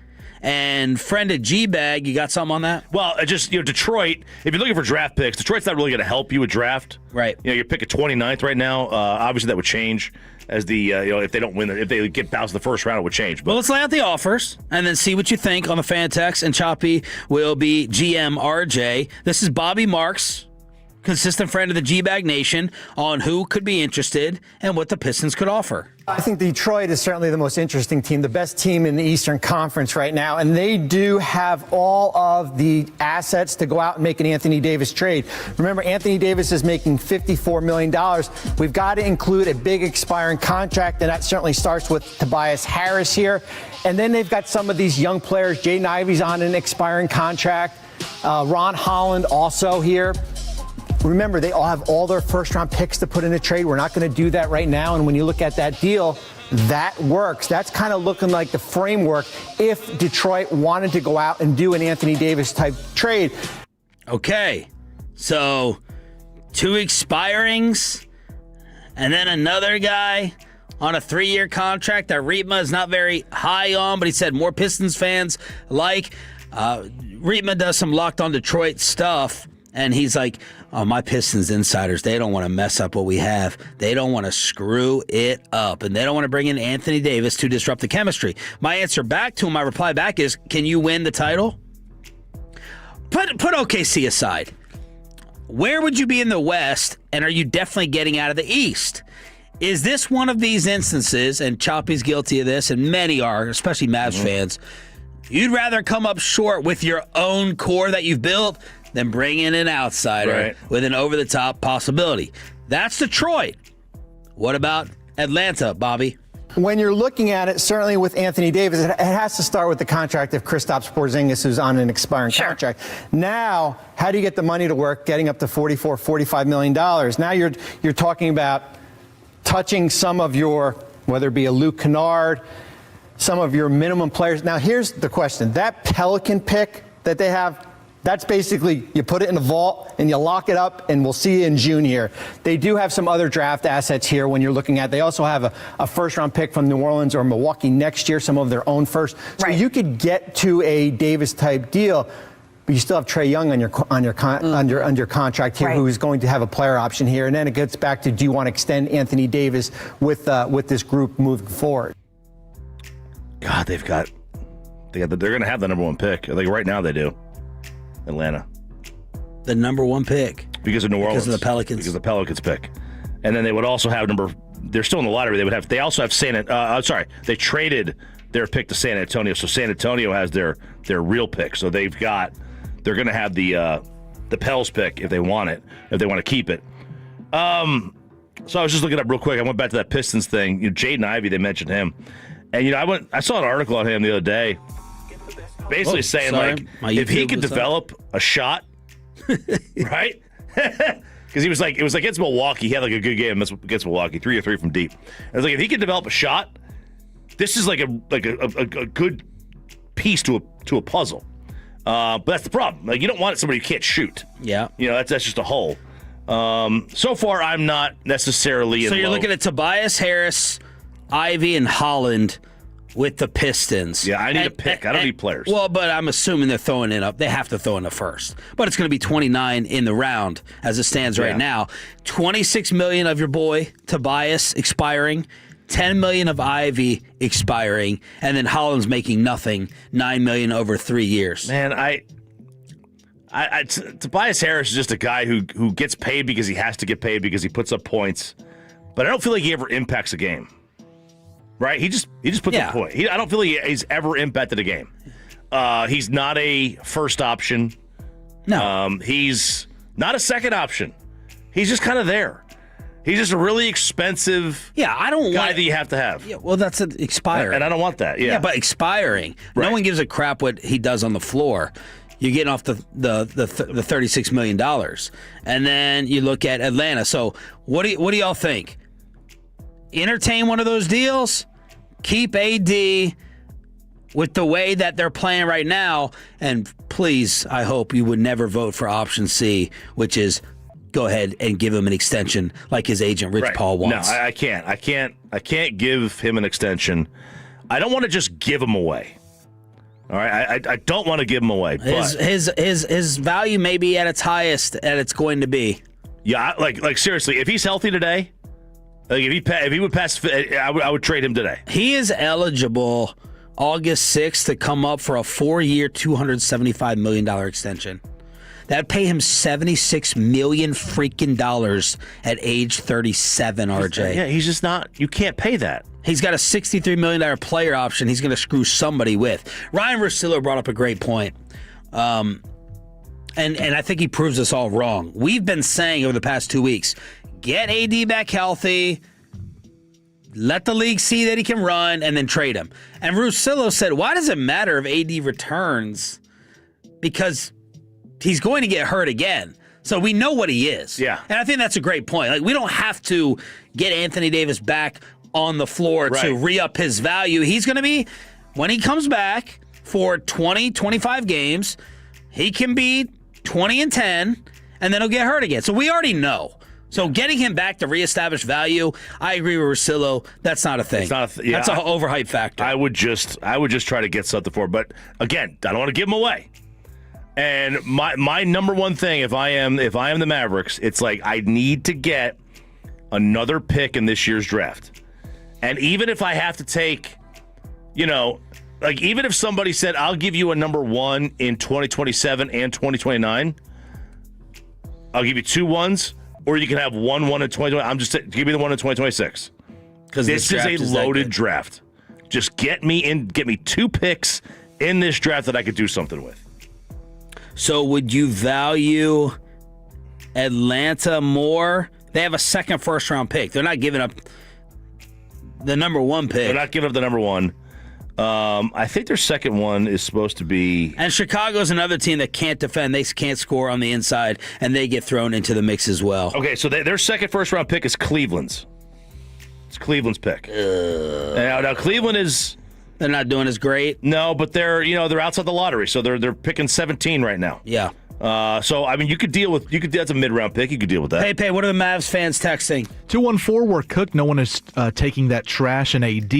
And friend at G-Bag, you got something on that? Well, Detroit, if you're looking for draft picks, Detroit's not really going to help you with draft. Right. You're picking 29th right now. Obviously, that would change as the, if they don't win, if they get bounced the first round, it would change. But. Well, let's lay out the offers and then see what you think on the fan text. And Choppy will be GM RJ. This is Bobby Marks consistent friend of the G-Bag Nation, on who could be interested and what the Pistons could offer. I think Detroit is certainly the most interesting team, the best team in the Eastern Conference right now, and they do have all of the assets to go out and make an Anthony Davis trade. Remember, Anthony Davis is making $54 million. We've got to include a big expiring contract, and that certainly starts with Tobias Harris here. And then they've got some of these young players. Jaden Ivey's on an expiring contract. Ron Holland also here. Remember, they all have all their first-round picks to put in a trade. We're not going to do that right now. And when you look at that deal, that works. That's kind of looking like the framework if Detroit wanted to go out and do an Anthony Davis-type trade. Okay, so 2 expirings and then another guy on a 3-year contract that Riepma is not very high on, but he said more Pistons fans like. Riepma does some Locked on Detroit stuff, and he's like, oh, my Pistons insiders, they don't want to mess up what we have. They don't want to screw it up, and they don't want to bring in Anthony Davis to disrupt the chemistry. My answer back to him, my reply back is, can you win the title? Put OKC aside. Where would you be in the West, and are you definitely getting out of the East? Is this one of these instances, and Choppy's guilty of this, and many are, especially Mavs fans, you'd rather come up short with your own core that you've built than bring in an outsider with an over-the-top possibility. That's Detroit. What about Atlanta, Bobby? When you're looking at it, certainly with Anthony Davis, it has to start with the contract of Kristaps Porzingis, who's on an expiring contract. Now, how do you get the money to work, getting up to $45 million? Now you're talking about touching some of your, whether it be a Luke Kennard, some of your minimum players. Now, here's the question. That Pelican pick that they have, that's basically, you put it in the vault and you lock it up, and we'll see you in June here. They do have some other draft assets here when you're looking at. They also have a first-round pick from New Orleans or Milwaukee next year, some of their own first. So you could get to a Davis-type deal, but you still have Trae Young on your contract here, who is going to have a player option here. And then it gets back to, do you want to extend Anthony Davis with this group moving forward? God, they're going to have the number 1 pick. Like right now they do. Atlanta. The number 1 pick. Because of New Orleans. Because of the Pelicans. Because of the Pelicans pick. And then they would also have they're still in the lottery. They also have they traded their pick to San Antonio. So San Antonio has their real pick. So they're going to have the Pels pick if they want it, if they want to keep it. So I was just looking up real quick. I went back to that Pistons thing. Jaden Ivey, they mentioned him. And I saw an article on him the other day, basically saying if he could develop a shot, right? Because it was like against Milwaukee, he had like a good game against Milwaukee, 3 of 3 from deep. And it's like if he could develop a shot, this is like a good piece to a puzzle. But that's the problem. Like, you don't want somebody who can't shoot. Yeah, that's just a hole. So far, I'm not necessarily. So you're looking at Tobias Harris, Ivy, and Holland with the Pistons. Yeah, I need a pick. I don't need players. Well, but I'm assuming they're throwing it up. They have to throw in the first. But it's going to be 29 in the round as it stands right now. $26 million of your boy Tobias expiring, $10 million of Ivy expiring, and then Holland's making nothing, $9 million over 3 years. Man, Tobias Harris is just a guy who gets paid because he has to get paid because he puts up points. But I don't feel like he ever impacts a game. Right? He just puts up point. I don't feel like he's ever impacted a game. He's not a first option. No. He's not a second option. He's just kind of there. He's just a really expensive guy that you have to have. Yeah, well, that's expiring. And I don't want that. Yeah, but expiring. Right. No one gives a crap what he does on the floor. You're getting off the $36 million. And then you look at Atlanta. So what do y'all think? Entertain one of those deals? Keep AD with the way that they're playing right now, and please, I hope you would never vote for option C, which is go ahead and give him an extension like his agent Rich Paul wants. No, I can't. I can't give him an extension. I don't want to just give him away. All right, I don't want to give him away. But his value may be at its highest that it's going to be. Yeah, like seriously, if he's healthy today. Like if he would pass, I would trade him today. He is eligible August 6th to come up for a 4-year, $275 million extension. That'd pay him $76 million freaking dollars at age 37, RJ. Yeah, he's just not. You can't pay that. He's got a $63 million player option he's going to screw somebody with. Ryan Russillo brought up a great point. And I think he proves us all wrong. We've been saying over the past 2 weeks, get AD back healthy, let the league see that he can run, and then trade him. And Russillo said, why does it matter if AD returns? Because he's going to get hurt again. So we know what he is. Yeah. And I think that's a great point. Like, we don't have to get Anthony Davis back on the floor to re-up his value. He's going to be, when he comes back for 20, 25 games, he can be 20 and 10, and then he'll get hurt again. So we already know. So getting him back to reestablish value, I agree with Russillo. That's not a thing. It's not that's an overhype factor. I would just try to get something for it. But again, I don't want to give him away. And my number one thing, if I am the Mavericks, it's like I need to get another pick in this year's draft. And even if I have to take, like even if somebody said, I'll give you a number 1 in 2027 and 2029, I'll give you 2 1s, or you can have 1 1 in 2020. I'm just give me the 1 in 2026. Because this is a loaded draft. Just get me 2 picks in this draft that I could do something with. So would you value Atlanta more? They have a second first-round pick. They're not giving up the number 1 pick. They're not giving up the number 1. I think their second one is supposed to be... And Chicago's another team that can't defend. They can't score on the inside, and they get thrown into the mix as well. Okay, so their second first-round pick is Cleveland's. It's Cleveland's pick. Now Cleveland is... They're not doing as great. No, but they're outside the lottery, so they're picking 17 right now. Yeah. So I mean, you could that's a mid-round pick. You could deal with that. Hey, what are the Mavs fans texting? 214, we're cooked. No one is taking that trash in AD.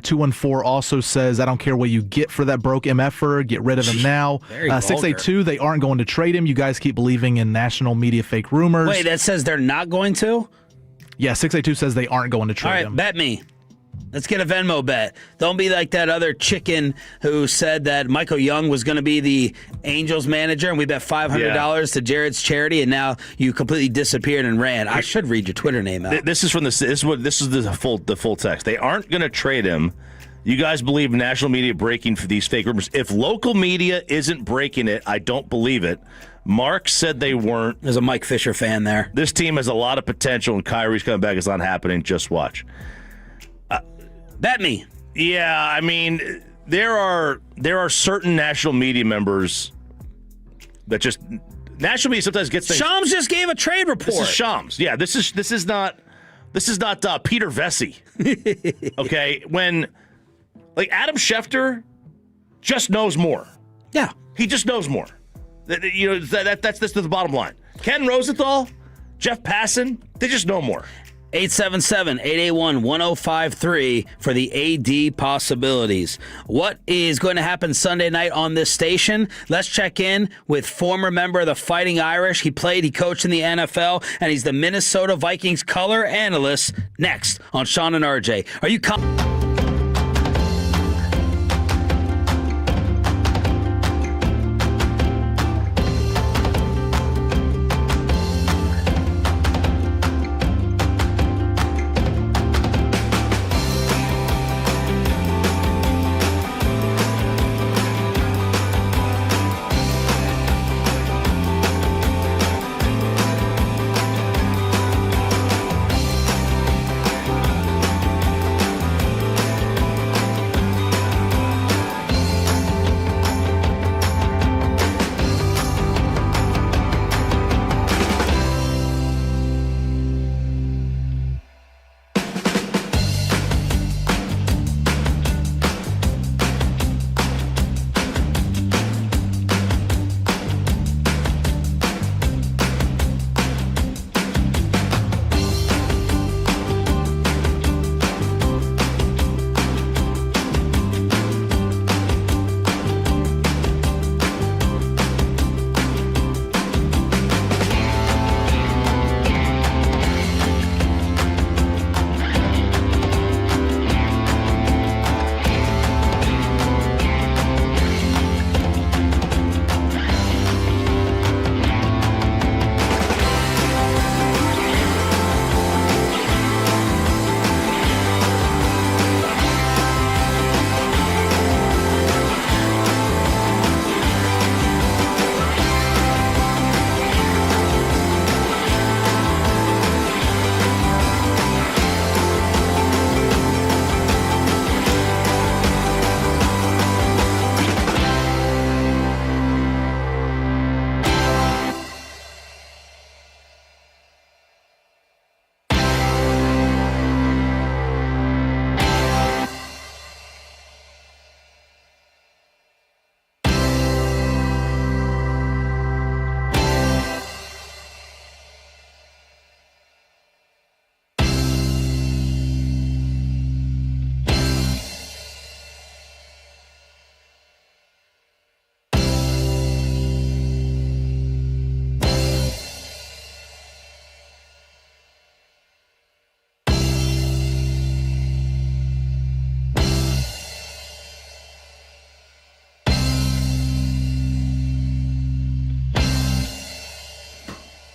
214 also says, I don't care what you get for that broke MFer. Get rid of him now. 682, they aren't going to trade him. You guys keep believing in national media fake rumors. Wait, that says they're not going to? Yeah, 682 says they aren't going to trade him. All right, bet me. Let's get a Venmo bet. Don't be like that other chicken who said that Michael Young was going to be the Angels manager, and we bet $500 to Jared's charity, and now you completely disappeared and ran. I should read your Twitter name out. This is the full text. They aren't going to trade him. You guys believe national media breaking for these fake rumors. If local media isn't breaking it, I don't believe it. Mark said they weren't. There's a Mike Fisher fan there. This team has a lot of potential, and Kyrie's coming back. It's not happening. Just watch. Bet me. Yeah, I mean, there are certain national media members that just national media sometimes gets things. Shams just gave a trade report. This is Shams. Yeah, this is not Peter Vesey. Okay, when like Adam Schefter just knows more. Yeah, he just knows more. That's the bottom line. Ken Rosenthal, Jeff Passan, they just know more. 877-881-1053 for the AD possibilities. What is going to happen Sunday night on this station? Let's check in with former member of the Fighting Irish. He coached in the NFL, and he's the Minnesota Vikings color analyst next on Sean and RJ. Are you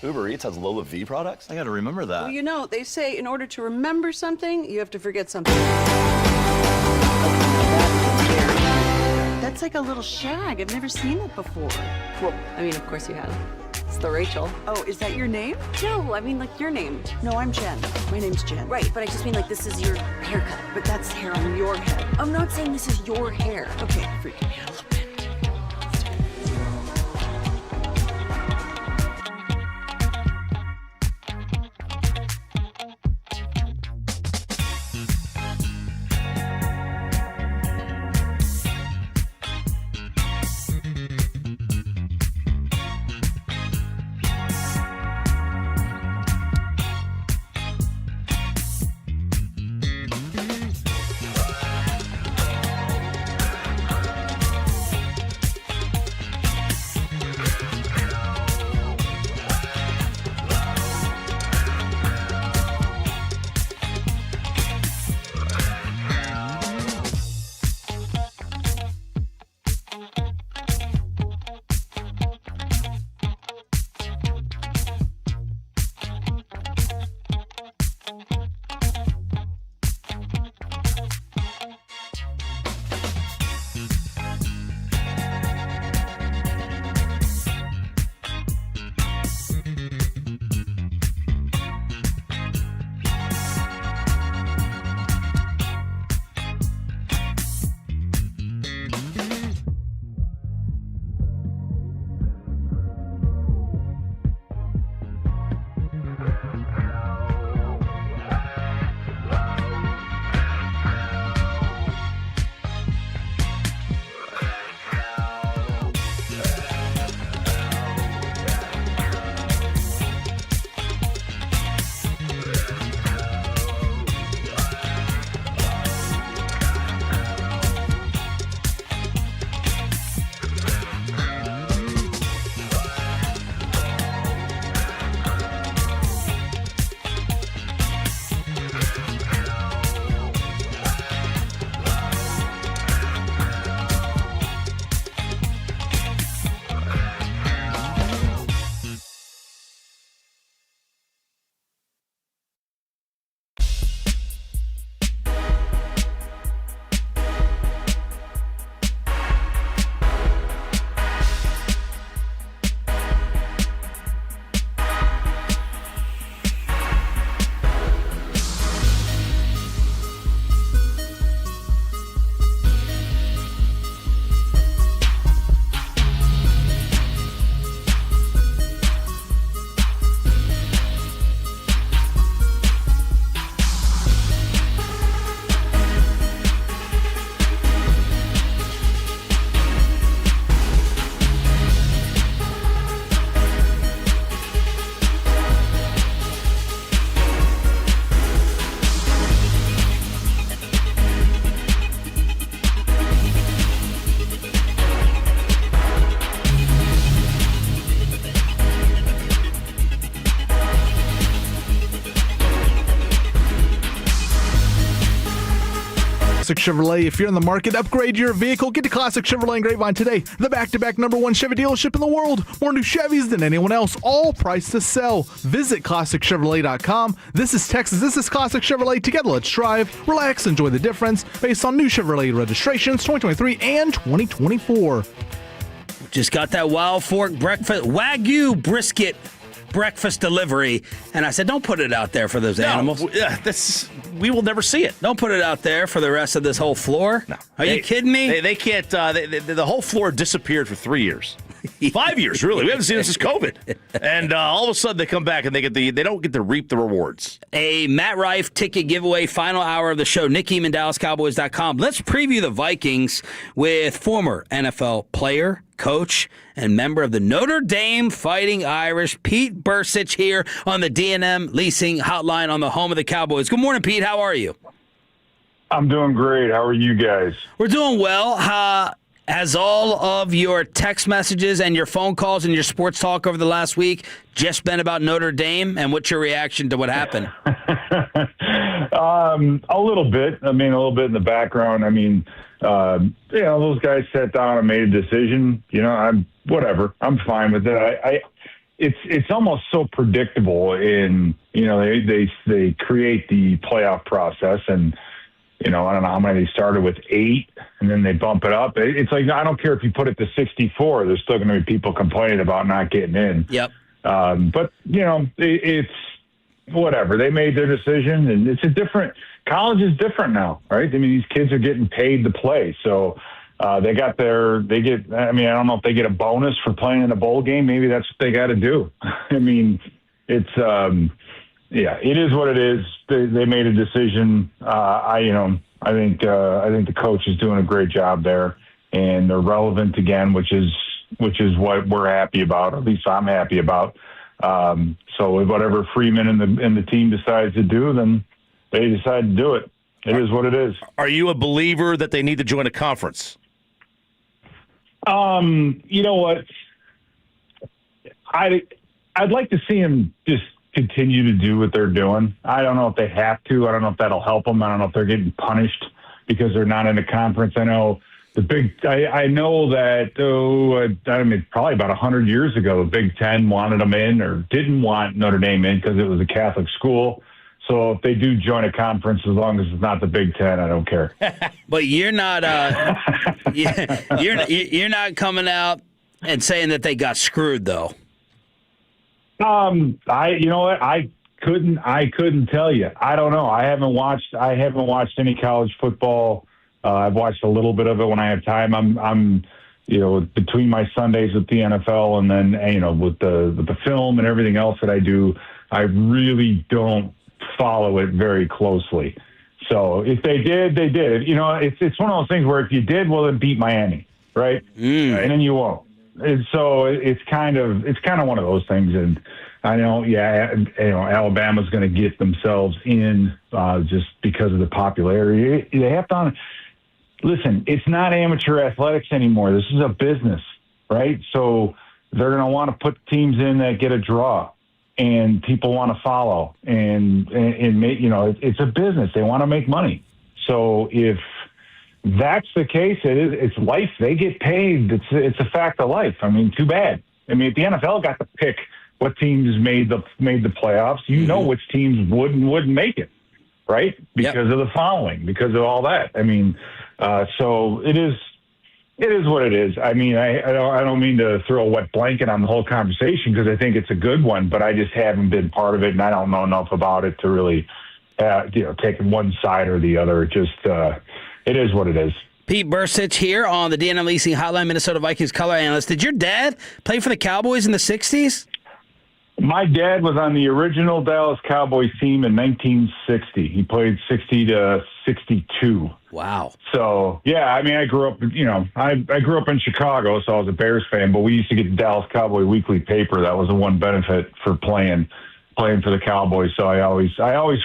Uber Eats has Lola V products? I got to remember that. Well, you know, they say in order to remember something, you have to forget something. That's like a little shag. I've never seen it before. Well, I mean, of course you have. It's the Rachel. Oh, is that your name? No, I mean like your name. No, I'm Jen. My name's Jen. Right, but I just mean like this is your haircut. But that's hair on your head. I'm not saying this is your hair. Okay, freaking me out a little bit. Classic Chevrolet. If you're in the market, upgrade your vehicle. Get to Classic Chevrolet and Grapevine today. The back-to-back #1 Chevy dealership in the world. More new Chevys than anyone else. All priced to sell. Visit ClassicChevrolet.com. This is Texas. This is Classic Chevrolet. Together, let's drive, relax, enjoy the difference. Based on new Chevrolet registrations 2023 and 2024. Just got that Wild Fork breakfast Wagyu brisket breakfast delivery, and I said, don't put it out there for those animals. We will never see it. Don't put it out there for the rest of this whole floor. No. Are you kidding me? They can't. The whole floor disappeared for 3 years. 5 years, really. We haven't seen this since COVID. And all of a sudden they come back and they don't get to reap the rewards. A Matt Rife ticket giveaway, final hour of the show. Nick Eamon, DallasCowboys.com. Let's preview the Vikings with former NFL player, coach, and member of the Notre Dame Fighting Irish, Pete Bursich, here on the D&M Leasing Hotline on the home of the Cowboys. Good morning, Pete. How are you? I'm doing great. How are you guys? We're doing well. Has all of your text messages and your phone calls and your sports talk over the last week just been about Notre Dame? And what's your reaction to what happened? A little bit. I mean, a little bit in the background. I mean, those guys sat down and made a decision. I'm whatever. I'm fine with it. it's almost so predictable in, they create the playoff process, and, I don't know how many they started with, 8, and then they bump it up. It's like, I don't care if you put it to 64, there's still going to be people complaining about not getting in. Yep. But, it's whatever. They made their decision, and college is different now, right? I mean, these kids are getting paid to play. So I don't know if they get a bonus for playing in a bowl game. Maybe that's what they got to do. I mean, it's, it is what it is. They made a decision. I think the coach is doing a great job there, and they're relevant again, which is what we're happy about. At least I'm happy about. So whatever Freeman and the team decides to do, then they decide to do it. It is what it is. Are you a believer that they need to join a conference? You know what? I'd like to see them just continue to do what they're doing. I don't know if they have to. I don't know if that'll help them. I don't know if they're getting punished because they're not in a conference. I know I know that, probably about 100 years ago, the Big Ten wanted them in or didn't want Notre Dame in because it was a Catholic school. So if they do join a conference, as long as it's not the Big Ten, I don't care. But you're not, you're not coming out and saying that they got screwed, though. You know what? I couldn't tell you. I don't know. I haven't watched any college football. I've watched a little bit of it when I have time. I'm between my Sundays with the NFL and then, with the film and everything else that I do, I really don't follow it very closely. So if they did, they did. It's one of those things where if you did, well, then beat Miami, right? And then you won't. And so it's kind of one of those things. And I know, Alabama's going to get themselves in just because of the popularity. They have to. Listen, it's not amateur athletics anymore. This is a business, right? So they're going to want to put teams in that get a draw, and people want to follow, and make, it's a business. They want to make money. So if that's the case, it's life. They get paid. It's a fact of life. I mean, too bad. I mean, if the NFL got to pick what teams made the playoffs, which teams would and wouldn't make it, right? Because of the following, because of all that. I mean. So it is what it is. I mean, I don't mean to throw a wet blanket on the whole conversation because I think it's a good one, but I just haven't been part of it, and I don't know enough about it to really, take one side or the other. It just, it is what it is. Pete Bursich here on the D&M Leasing Hotline, Minnesota Vikings color analyst. Did your dad play for the Cowboys in the 60s? My dad was on the original Dallas Cowboys team in 1960. He played 60 to 62. Wow. So, yeah, I mean, I grew up, I grew up in Chicago, so I was a Bears fan, but we used to get the Dallas Cowboy Weekly paper. That was the one benefit for playing for the Cowboys. So I always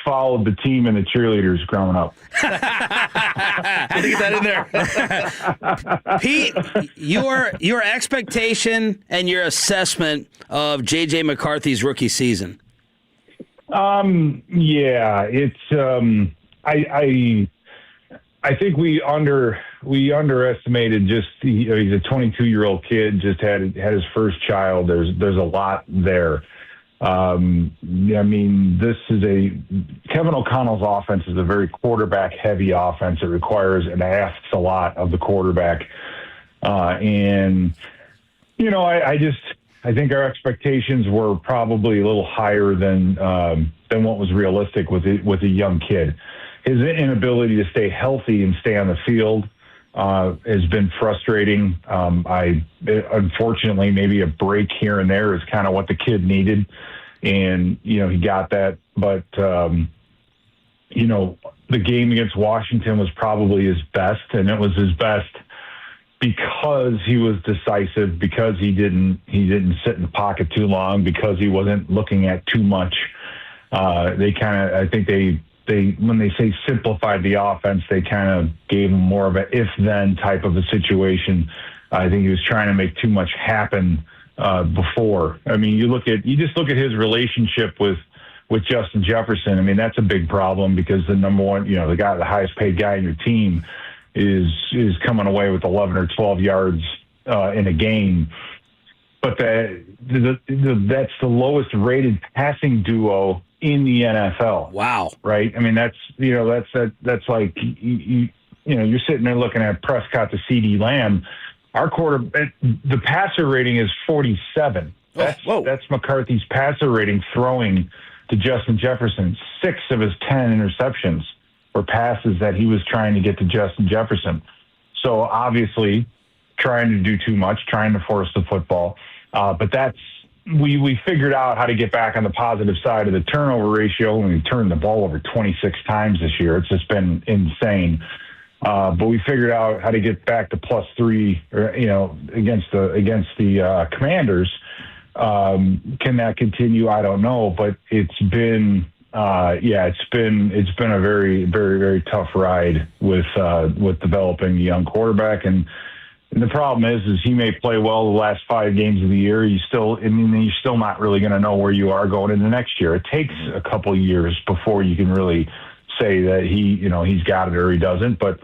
followed the team and the cheerleaders growing up. Had to get that in there. Pete, your expectation and your assessment of J.J. McCarthy's rookie season. Yeah, it's I think we underestimated just he's a 22-year-old kid, just had his first child. There's a lot there. I mean, Kevin O'Connell's offense is a very quarterback-heavy offense. It requires and asks a lot of the quarterback. And, I think our expectations were probably a little higher than what was realistic with a young kid. His inability to stay healthy and stay on the field has been frustrating. Unfortunately, maybe a break here and there is kind of what the kid needed, and he got that. But the game against Washington was probably his best, and it was his best because he was decisive, because he didn't sit in the pocket too long, because he wasn't looking at too much. I think they when they say simplified the offense, they kind of gave him more of an if-then type of a situation. I think he was trying to make too much happen before. I mean, you just look at his relationship with Justin Jefferson. I mean, that's a big problem because the number one, the highest paid guy in your team is coming away with 11 or 12 yards in a game. But but that's the lowest rated passing duo in the NFL. Wow. Right? I mean, that's like, you're sitting there looking at Prescott to CD Lamb. Our the passer rating is 47. That's McCarthy's passer rating throwing to Justin Jefferson. 6 of his 10 interceptions were passes that he was trying to get to Justin Jefferson. So obviously trying to do too much, trying to force the football. But we figured out how to get back on the positive side of the turnover ratio, and we turned the ball over 26 times this year. It's just been insane. But we figured out how to get back to +3, against the Commanders. Can that continue? I don't know, but it's been it's been a very, very, very tough ride with developing a young quarterback. And the problem is he may play well the last 5 games of the year. You're still not really going to know where you are going into next year. It takes a couple of years before you can really say that he's got it or he doesn't. But,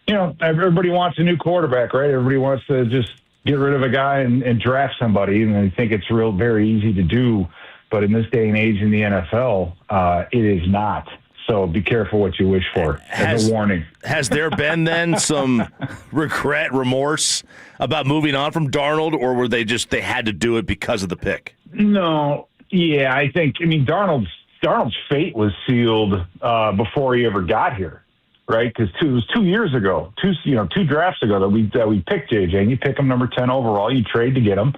everybody wants a new quarterback, right? Everybody wants to just get rid of a guy and draft somebody, and I think it's very easy to do. But in this day and age in the NFL, it is not. So be careful what you wish for, as a warning. Has there been then some remorse about moving on from Darnold, or were they had to do it because of the pick? No. Yeah, Darnold's fate was sealed before he ever got here, right? Because it was 2 years ago, two drafts ago that we picked JJ, and you pick him number 10 overall. You trade to get him.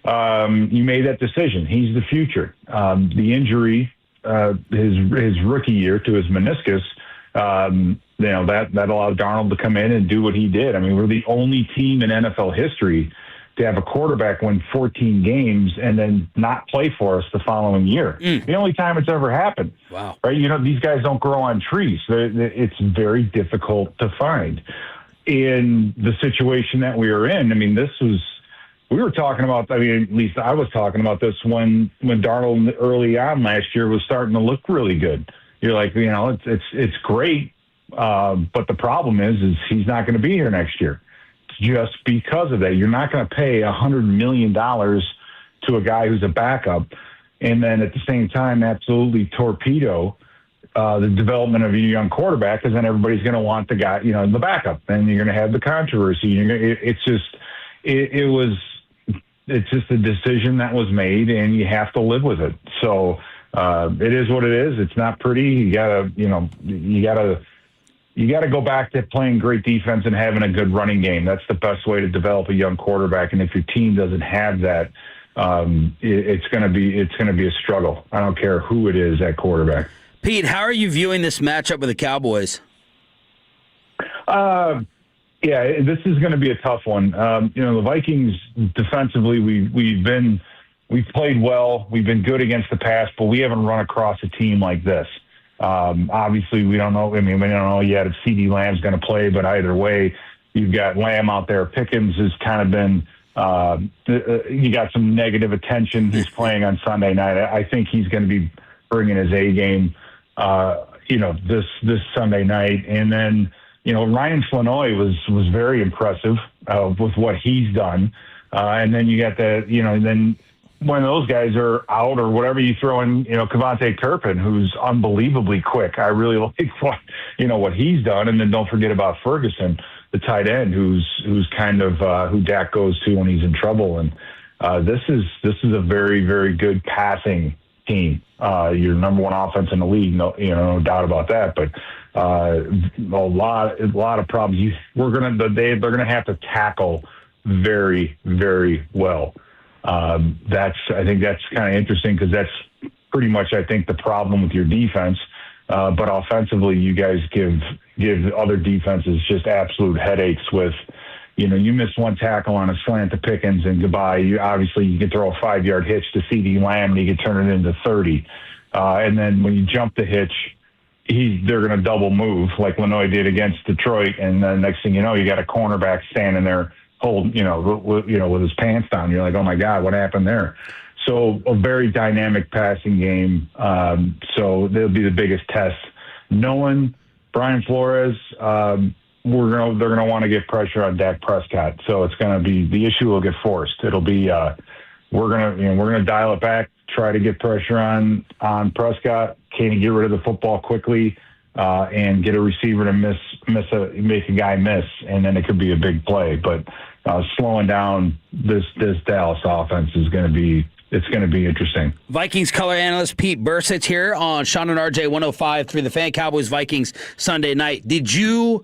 You made that decision. He's the future. The injury, his rookie year to his meniscus, that allowed Darnold to come in and do what he did. I mean, we're the only team in NFL history to have a quarterback win 14 games and then not play for us the following year. The only time it's ever happened. Wow. Right? These guys don't grow on trees. It's very difficult to find. In the situation that we were in, we were talking about, at least I was talking about this when Darnold early on last year was starting to look really good. You're like, it's great, but the problem is he's not going to be here next year. Just because of that. You're not going to pay $100 million to a guy who's a backup and then at the same time absolutely torpedo the development of your young quarterback, because then everybody's going to want the guy, the backup, and you're going to have the controversy. It's just a decision that was made, and you have to live with it. So it is what it is. It's not pretty. You gotta go back to playing great defense and having a good running game. That's the best way to develop a young quarterback. And if your team doesn't have that, it's gonna be a struggle. I don't care who it is at quarterback. Pete, how are you viewing this matchup with the Cowboys? Yeah, this is going to be a tough one. The Vikings defensively, we've played well. We've been good against the pass, but we haven't run across a team like this. Obviously, we don't know. We don't know yet if CD Lamb's going to play, but either way, you've got Lamb out there. Pickens has kind of been. You got some negative attention. He's playing on Sunday night. I think he's going to be bringing his A game. This Sunday night, and then. Ryan Flanoy was very impressive with what he's done. And then you got then when those guys are out or whatever, you throw in, Kevontae Turpin, who's unbelievably quick. I really like what he's done. And then don't forget about Ferguson, the tight end, who's kind of who Dak goes to when he's in trouble. And this is a very, very good passing team. Your number one offense in the league, no doubt about that. But a lot of problems. They're gonna have to tackle very, very well. I think that's kind of interesting because that's pretty much, I think, the problem with your defense. But offensively, you guys give other defenses just absolute headaches with. You miss one tackle on a slant to Pickens and goodbye. You can throw a 5-yard hitch to CD Lamb and you can turn it into 30. And then when you jump the hitch, they're going to double move like Lanoy did against Detroit. And then next thing you know, you got a cornerback standing there with his pants down. You're like, oh my God, what happened there? So a very dynamic passing game. So they'll be the biggest test. Knowing Brian Flores, they're going to want to get pressure on Dak Prescott. So it's going to be, the issue will get forced. It'll be we're gonna dial it back, try to get pressure on Prescott. Can he get rid of the football quickly and get a receiver to make a guy miss, and then it could be a big play. But slowing down this Dallas offense is going to be interesting. Vikings color analyst Pete Bursich here on Sean and RJ 105.3 The Fan. Cowboys Vikings Sunday night. Did you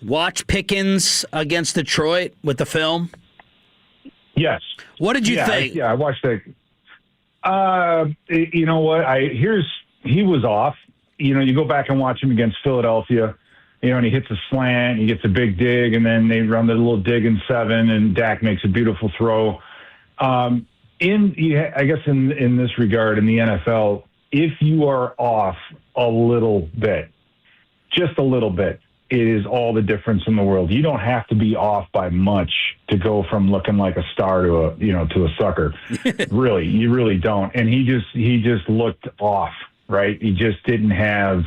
watch Pickens against Detroit with the film? Yes. What did you think? I watched that. You know what? He was off. You go back and watch him against Philadelphia, and he hits a slant, he gets a big dig, and then they run the little dig in 7, and Dak makes a beautiful throw. I guess in this regard, in the NFL, if you are off a little bit, just a little bit, it is all the difference in the world. You don't have to be off by much to go from looking like a star to a sucker. Really, you really don't. And he just looked off, right? He just didn't have.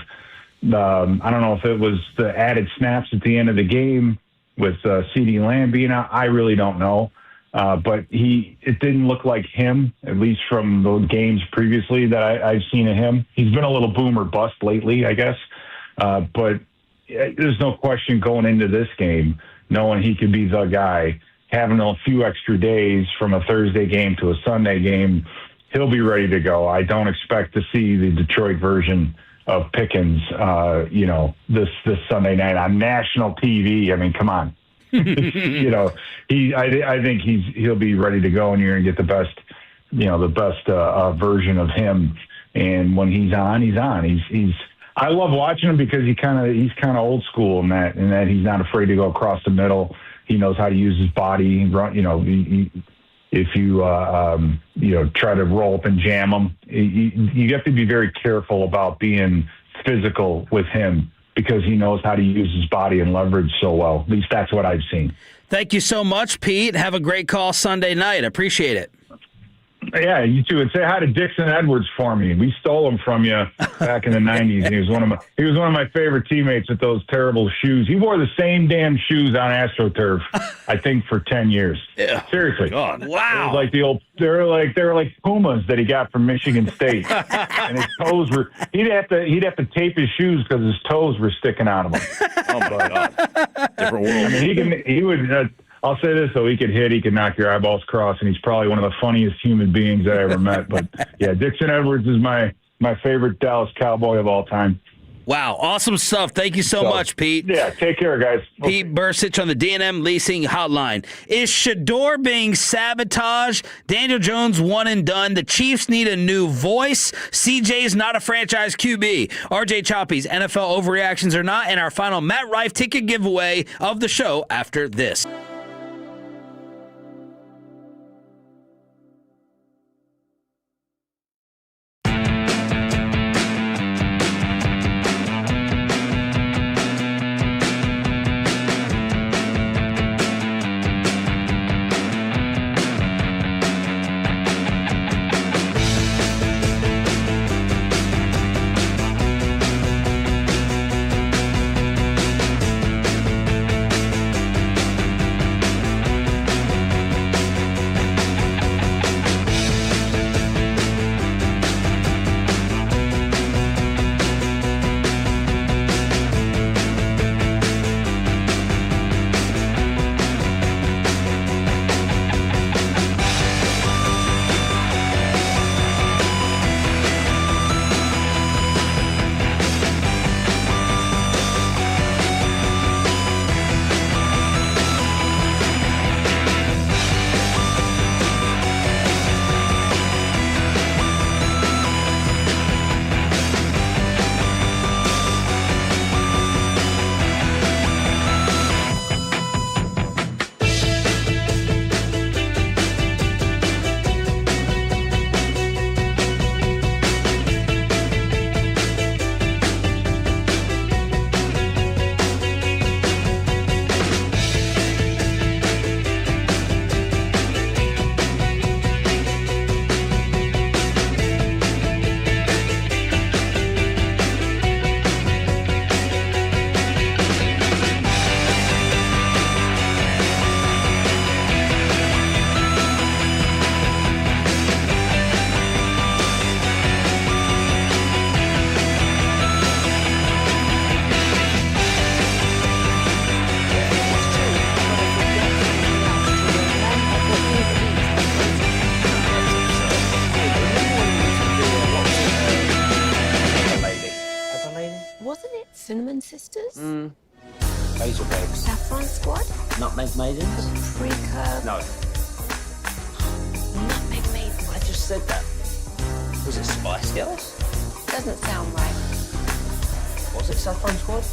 I don't know if it was the added snaps at the end of the game with CeeDee Lamb being out. I really don't know. But it didn't look like him, at least from the games previously that I've seen of him. He's been a little boom or bust lately, I guess. But there's no question going into this game, knowing he could be the guy, having a few extra days from a Thursday game to a Sunday game, he'll be ready to go. I don't expect to see the Detroit version of Pickens, this Sunday night on national TV. I mean, come on. I think he'll be ready to go, and you're going to get the best version of him. And when he's on, he's on. I love watching him because he's kind of old school in that he's not afraid to go across the middle. He knows how to use his body. If you try to roll up and jam him, you have to be very careful about being physical with him, because he knows how to use his body and leverage so well. At least that's what I've seen. Thank you so much, Pete. Have a great call Sunday night. Appreciate it. Yeah, you too. And say hi to Dixon Edwards for me. We stole him from you back in the 90s. He was one of my favorite teammates with those terrible shoes. He wore the same damn shoes on AstroTurf, I think, for 10 years. Yeah. Seriously. God. It Wow. was like they were like Pumas that he got from Michigan State. And his toes were he'd have to tape his shoes because his toes were sticking out of him. Oh my God. Different world. I mean, he would I'll say this, though. He could hit. He could knock your eyeballs cross, and he's probably one of the funniest human beings I ever met. But, yeah, Dixon Edwards is my favorite Dallas Cowboy of all time. Wow. Awesome stuff. Thank you so much, Pete. Yeah, take care, guys. Pete Bursich on the D&M Leasing Hotline. Is Shador being sabotaged? Daniel Jones one and done. The Chiefs need a new voice. CJ's not a franchise QB. RJ Choppy's NFL overreactions or not, and our final Matt Rife ticket giveaway of the show after this. twin sisters? Basil Saffron Squad? Nutmeg Maidens? Pre-curb? No. Nutmeg Maidens. I just said that. Was it Spice Girls? Doesn't sound right. Was it Saffron Squad?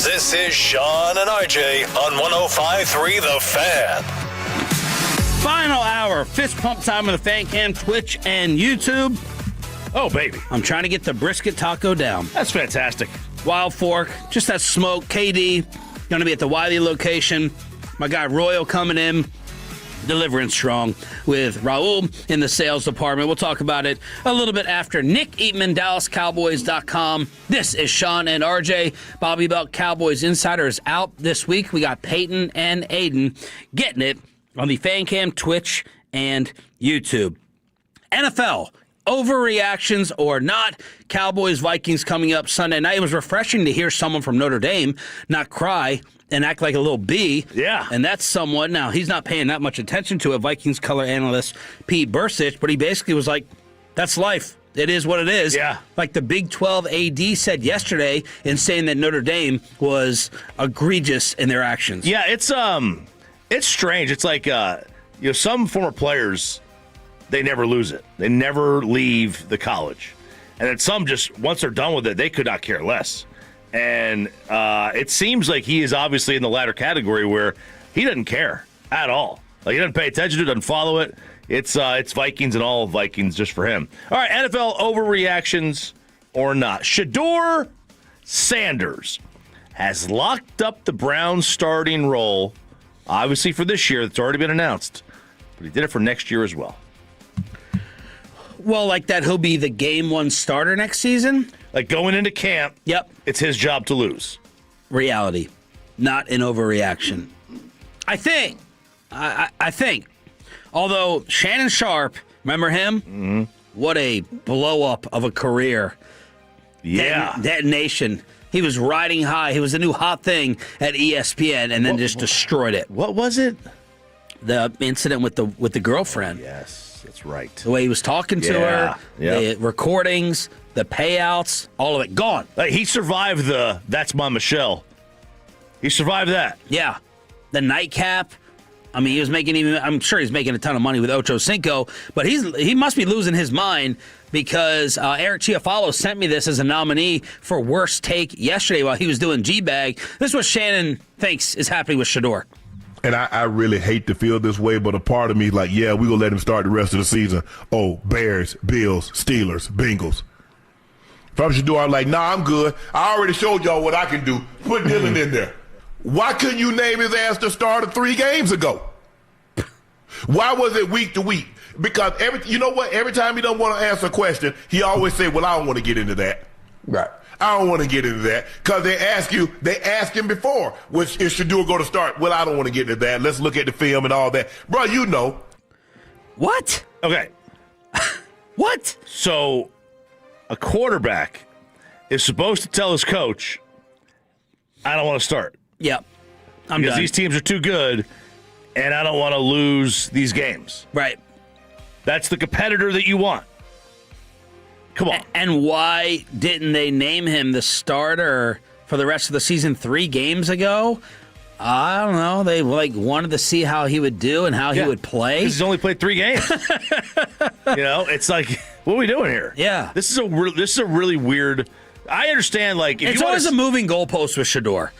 This is Sean and RJ on 105.3 The Fan. Final hour, fist pump time on the Fan Cam, Twitch, and YouTube. Oh, baby. I'm trying to get the brisket taco down. That's fantastic. Wild Fork, just that smoke. KD, going to be at the Wiley location. My guy Royal coming in, delivering strong with Raul in the sales department. We'll talk about it a little bit after. Nick Eatman, DallasCowboys.com. This is Sean and RJ. Bobby Belt Cowboys Insider is out this week. We got Peyton and Aiden getting it on the Fan Cam, Twitch, and YouTube. NFL. Overreactions or not, Cowboys Vikings coming up Sunday night. It was refreshing to hear someone from Notre Dame not cry and act like a little bee. Yeah. And that's somewhat, now he's not paying that much attention to it, Vikings color analyst Pete Bursich, but he basically was like, that's life. It is what it is. Yeah. Like the Big 12 AD said yesterday in saying that Notre Dame was egregious in their actions. Yeah, it's strange. It's like some former players, they never lose it. They never leave the college. And then some just, once they're done with it, they could not care less. And it seems like he is obviously in the latter category where he doesn't care at all. Like, he doesn't pay attention to it, doesn't follow it. It's Vikings and all Vikings just for him. All right, NFL overreactions or not. Shedeur Sanders has locked up the Browns starting role, obviously for this year. That's already been announced. But he did it for next year as well. Well, like that, he'll be the game one starter next season? Like going into camp, yep, it's his job to lose. Reality, not an overreaction. I think. I think. Although Shannon Sharp, remember him? Mm-hmm. What a blow-up of a career. Yeah. Detonation. He was riding high. He was the new hot thing at ESPN and then just destroyed it. What was it? The incident with the girlfriend. Yes, that's right. The way he was talking to her, the recordings, the payouts, all of it gone. He survived the "That's my Michelle." He survived that. Yeah. The nightcap. I mean, he was making I'm sure he's making a ton of money with Ocho Cinco, but he must be losing his mind because Eric Chiafalo sent me this as a nominee for worst take yesterday while he was doing G-Bag. This is what Shannon thinks is happening with Shedeur. And I really hate to feel this way, but a part of me is like, yeah, we're going to let him start the rest of the season. Oh, Bears, Bills, Steelers, Bengals. If I'm Shedeur, I'm like, nah, I'm good. I already showed y'all what I can do. Put Dylan in there. Why couldn't you name his ass the starter 3 games ago? Why was it week to week? Because you know what? Every time he don't want to answer a question, he always say, well, I don't want to get into that. Right. I don't want to get into that. Because they asked him before, is Shedeur going to start? Well, I don't want to get into that. Let's look at the film and all that. Bro, you know. What? Okay. What? So a quarterback is supposed to tell his coach, I don't want to start. Yep. Because these teams are too good, and I don't want to lose these games. Right. That's the competitor that you want. Come on. And why didn't they name him the starter for the rest of the season 3 games ago? I don't know. They wanted to see how he would do and how he would play. He's only played 3 games. It's like, what are we doing here? Yeah. This is a really weird. I understand. Like, it's always a moving goalpost with Shedeur.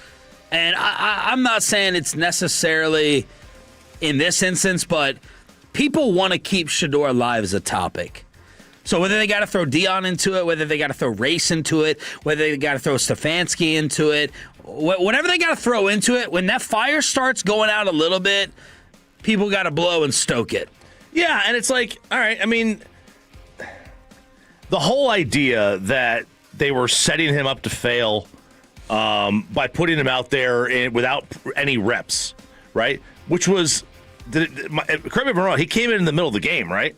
And I'm not saying it's necessarily in this instance, but people want to keep Shedeur alive as a topic. So whether they got to throw Dion into it, whether they got to throw Race into it, whether they got to throw Stefanski into it, whatever they got to throw into it, when that fire starts going out a little bit, people got to blow and stoke it. Yeah, and it's like, all right, I mean, the whole idea that they were setting him up to fail by putting him out there without any reps, right? Which was, correct me if I'm wrong, he came in the middle of the game, right?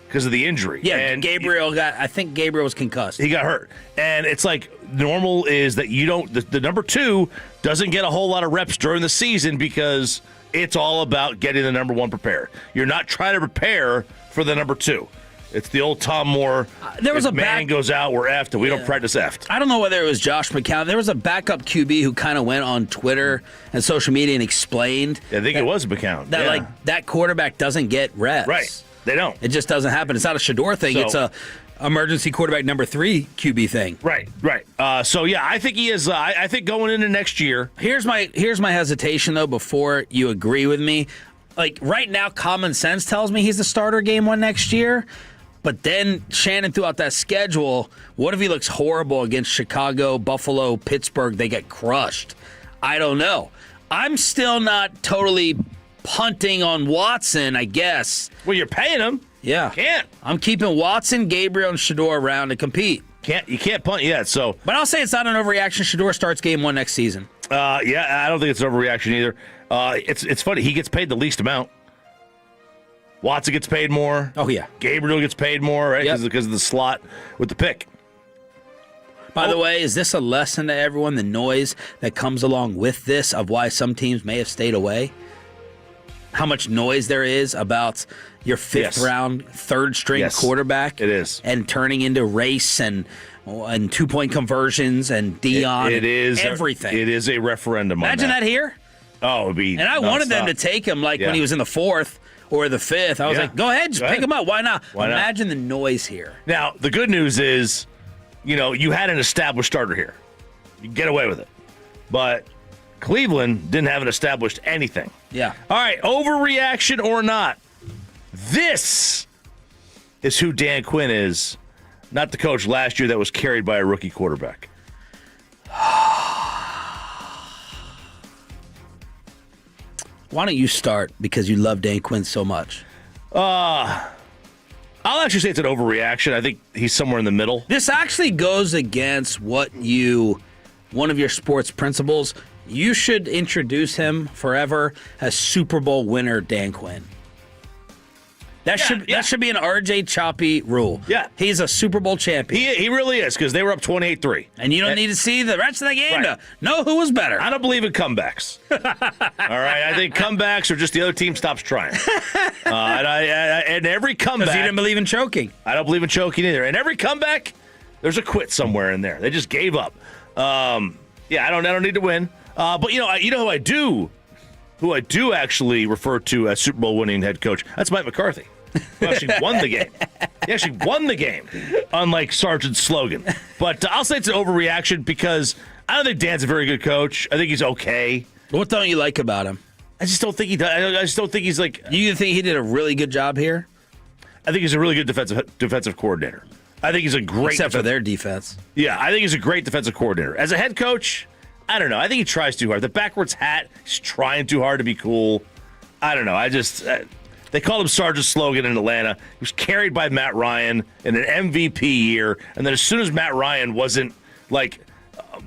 Because of the injury. Yeah, and I think Gabriel was concussed. He got hurt. And it's like, normal is that you don't, the number 2 doesn't get a whole lot of reps during the season because it's all about getting the number 1 prepared. You're not trying to prepare for the number 2. It's the old Tom Moore. There was if man goes out, we're effed, and we don't practice effed. I don't know whether it was Josh McCown. There was a backup QB who kind of went on Twitter and social media and explained. Yeah, I think it was McCown. That that quarterback doesn't get reps. Right. They don't. It just doesn't happen. It's not a Shedeur thing. It's a emergency quarterback number 3 QB thing. Right. So yeah, I think he is. I think going into next year. Here's my hesitation though. Before you agree with me, like right now, common sense tells me he's the starter game 1 next year. But then Shannon threw out that schedule. What if he looks horrible against Chicago, Buffalo, Pittsburgh? They get crushed. I don't know. I'm still not totally punting on Watson, I guess. Well, you're paying him. Yeah. Can't. I'm keeping Watson, Gabriel, and Shedeur around to compete. You can't punt yet. So, but I'll say it's not an overreaction. Shedeur starts game 1 next season. Yeah, I don't think it's an overreaction either. It's funny. He gets paid the least amount. Watson gets paid more. Oh, yeah. Gabriel gets paid more, right? Because of the slot with the pick. By the way, is this a lesson to everyone, the noise that comes along with this of why some teams may have stayed away? How much noise there is about your 5th round, 3rd string quarterback. It is. And turning into Race and 2-point conversions and Dion. It is everything. It is a referendum. Imagine that here. Oh, it would be. And I wanted them to take him when he was in the 4th. Or the 5th. I was like, go ahead, just pick him up. Why not? Imagine the noise here. Now, the good news is, you had an established starter here. You get away with it. But Cleveland didn't have an established anything. Yeah. All right, overreaction or not. This is who Dan Quinn is, not the coach last year that was carried by a rookie quarterback. Why don't you start because you love Dan Quinn so much? I'll actually say it's an overreaction. I think he's somewhere in the middle. This actually goes against one of your sports principles. You should introduce him forever as Super Bowl winner Dan Quinn. That should be an RJ Choppy rule. Yeah. He's a Super Bowl champion. He really is, because they were up 28-3. And you don't need to see the rest of the game to know who was better. I don't believe in comebacks. All right? I think comebacks are just the other team stops trying. And every comeback... Because he didn't believe in choking. I don't believe in choking either. And every comeback, there's a quit somewhere in there. They just gave up. I don't need to win. But you know who I do actually refer to as Super Bowl winning head coach? That's Mike McCarthy, who actually won the game. He actually won the game, unlike Sergeant Slogan. But I'll say it's an overreaction because I don't think Dan's a very good coach. I think he's okay. What don't you like about him? I just don't think he does. I just don't think he's like... You think he did a really good job here? I think he's a really good defensive coordinator. I think he's a great... Except for their defense. Yeah, I think he's a great defensive coordinator. As a head coach... I don't know. I think he tries too hard. The backwards hat, he's trying too hard to be cool. I don't know. They called him Sergeant Slogan in Atlanta. He was carried by Matt Ryan in an MVP year. And then as soon as Matt Ryan wasn't like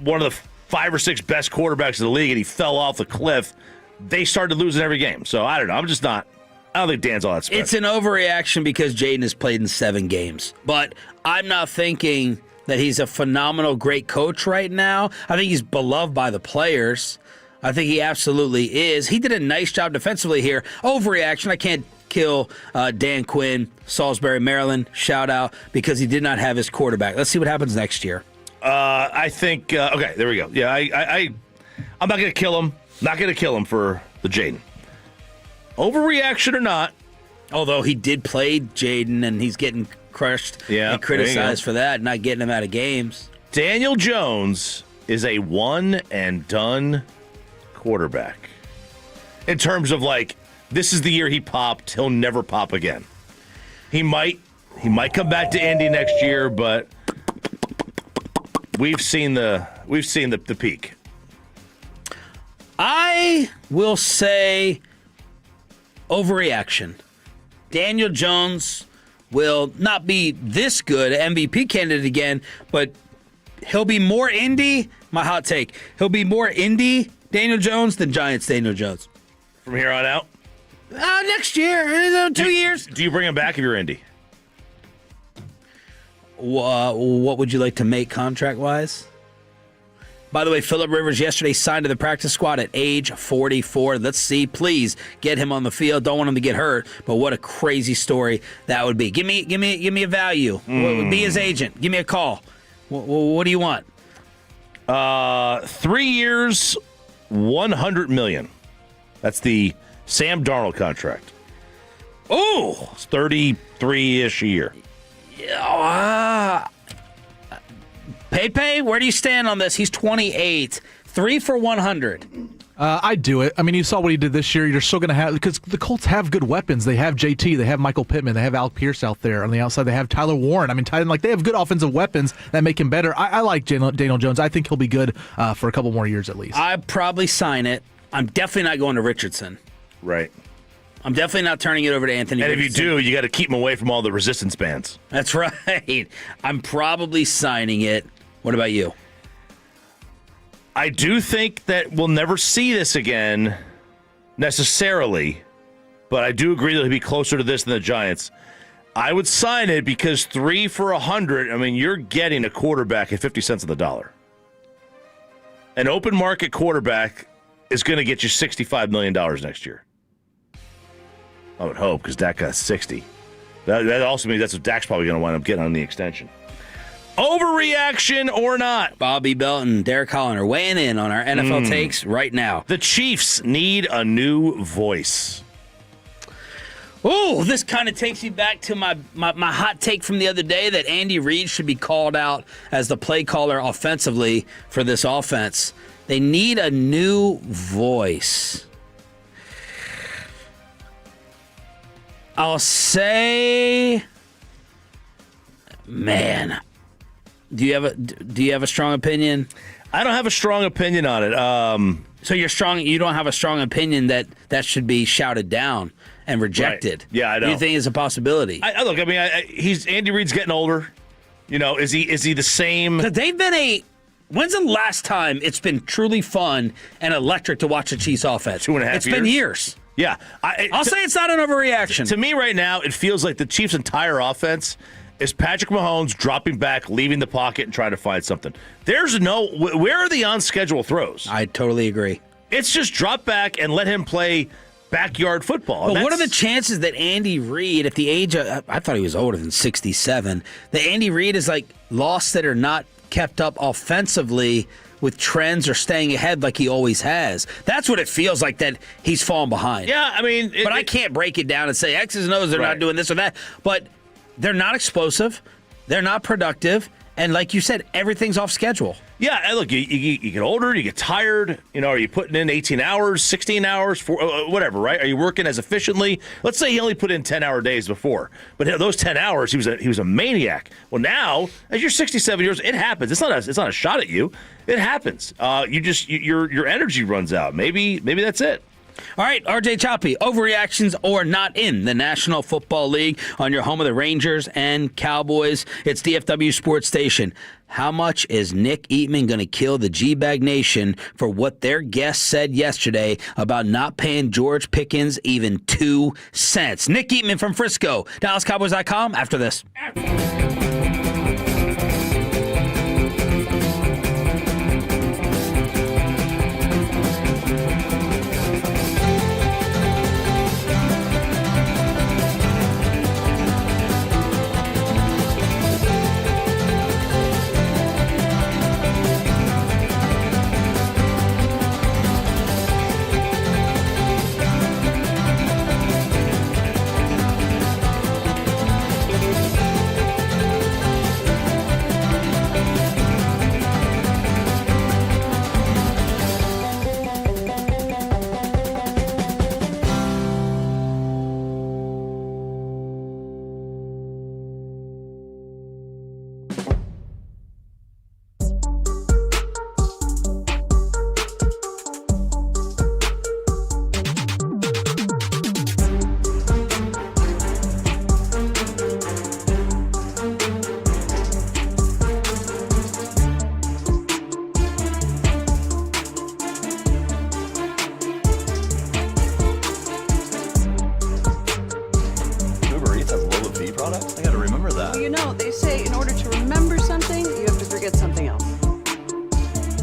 one of the 5 or 6 best quarterbacks in the league and he fell off the cliff, they started losing every game. So I don't know. I don't think Dan's all that special. It's an overreaction because Jaden has played in 7 games. But I'm not thinking that he's a phenomenal, great coach right now. I think he's beloved by the players. I think he absolutely is. He did a nice job defensively here. Overreaction. I can't kill Dan Quinn, Salisbury, Maryland. Shout out because he did not have his quarterback. Let's see what happens next year. I think, okay, there we go. Yeah, I'm not going to kill him. Not going to kill him for the Jaden. Overreaction or not. Although he did play Jaden and he's getting crushed and criticized for that, not getting him out of games. Daniel Jones is a one-and-done quarterback. In terms of, like, this is the year he popped, he'll never pop again. He might come back to Indy next year, but we've seen the peak. I will say overreaction. Daniel Jones will not be this good, MVP candidate again, but he'll be more Indy, my hot take, he'll be more Indy Daniel Jones than Giants Daniel Jones. From here on out? Next year, 2 years. Do you bring him back if you're Indy? What would you like to make contract-wise? By the way, Phillip Rivers yesterday signed to the practice squad at age 44. Let's see. Please get him on the field. Don't want him to get hurt, but what a crazy story that would be. Give me a value. Be his agent. Give me a call. What do you want? 3 years, $100 million. That's the Sam Darnold contract. Oh, it's 33-ish a year. Pepe, where do you stand on this? He's 28. 3 for 100. I'd do it. I mean, you saw what he did this year. You're still going to have, because the Colts have good weapons. They have JT. They have Michael Pittman. They have Alec Pierce out there on the outside. They have Tyler Warren. I mean, they have good offensive weapons that make him better. I like Daniel Jones. I think he'll be good for a couple more years at least. I'd probably sign it. I'm definitely not going to Richardson. Right. I'm definitely not turning it over to Anthony And Richardson. if you do, you got to keep him away from all the resistance bands. That's right. I'm probably signing it. What about you? I do think that we'll never see this again, necessarily, but I do agree that he'll be closer to this than the Giants. I would sign it because 3 for 100, I mean, you're getting a quarterback at 50 cents on the dollar. An open market quarterback is going to get you $65 million next year. I would hope, because Dak got 60. That also means that's what Dak's probably going to wind up getting on the extension. Overreaction or not? Bobby Belton, Derek Hollander weighing in on our NFL takes right now. The Chiefs need a new voice. Oh, this kind of takes me back to my hot take from the other day that Andy Reid should be called out as the play caller offensively for this offense. They need a new voice. I'll say, man, do you have a strong opinion? I don't have a strong opinion on it. So you're strong. You don't have a strong opinion that should be shouted down and rejected. Right. Yeah, I know. You think it's a possibility? Look. I mean, Andy Reid's getting older. You know, is he the same? They've been When's the last time it's been truly fun and electric to watch the Chiefs offense? 2.5 years. It's been years. Yeah. I'll say it's not an overreaction. To me right now, it feels like the Chiefs' entire offense is Patrick Mahomes dropping back, leaving the pocket, and trying to find something. There's where are the on-schedule throws? I totally agree. It's just drop back and let him play backyard football. But what are the chances that Andy Reid, at the age of, I thought he was older than 67, that Andy Reid is like lost that are not kept up offensively with trends or staying ahead like he always has? That's what it feels like, that he's fallen behind. Yeah, I mean... But I can't break it down and say X's and O's, they're not doing this or that. But they're not explosive. They're not productive. And like you said, everything's off schedule. Yeah, and look, you get older, you get tired. You know, are you putting in 18 hours, 16 hours, whatever, right? Are you working as efficiently? Let's say he only put in 10-hour days before, but those 10 hours, he was a maniac. Well, now, as you're 67 years, it happens. It's not a shot at you. It happens. Your energy runs out. Maybe that's it. All right, RJ Choppy, overreactions or not in the National Football League on your home of the Rangers and Cowboys. It's DFW Sports Station. How much is Nick Eatman going to kill the G-Bag Nation for what their guest said yesterday about not paying George Pickens even 2 cents? Nick Eatman from Frisco, DallasCowboys.com after this. You know, they say in order to remember something, you have to forget something else.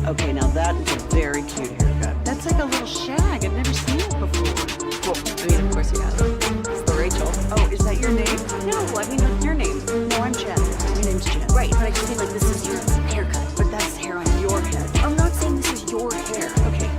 Okay, now that is a very cute haircut. That's like a little shag. I've never seen it before. Well, I mean, of course you have. It's the Rachel. Oh, is that your name? No, I mean, like your name. No, I'm Jen. My name's Jen. Right, but I just mean like this is your haircut. But that's hair on your head. I'm not saying this is your hair. Okay.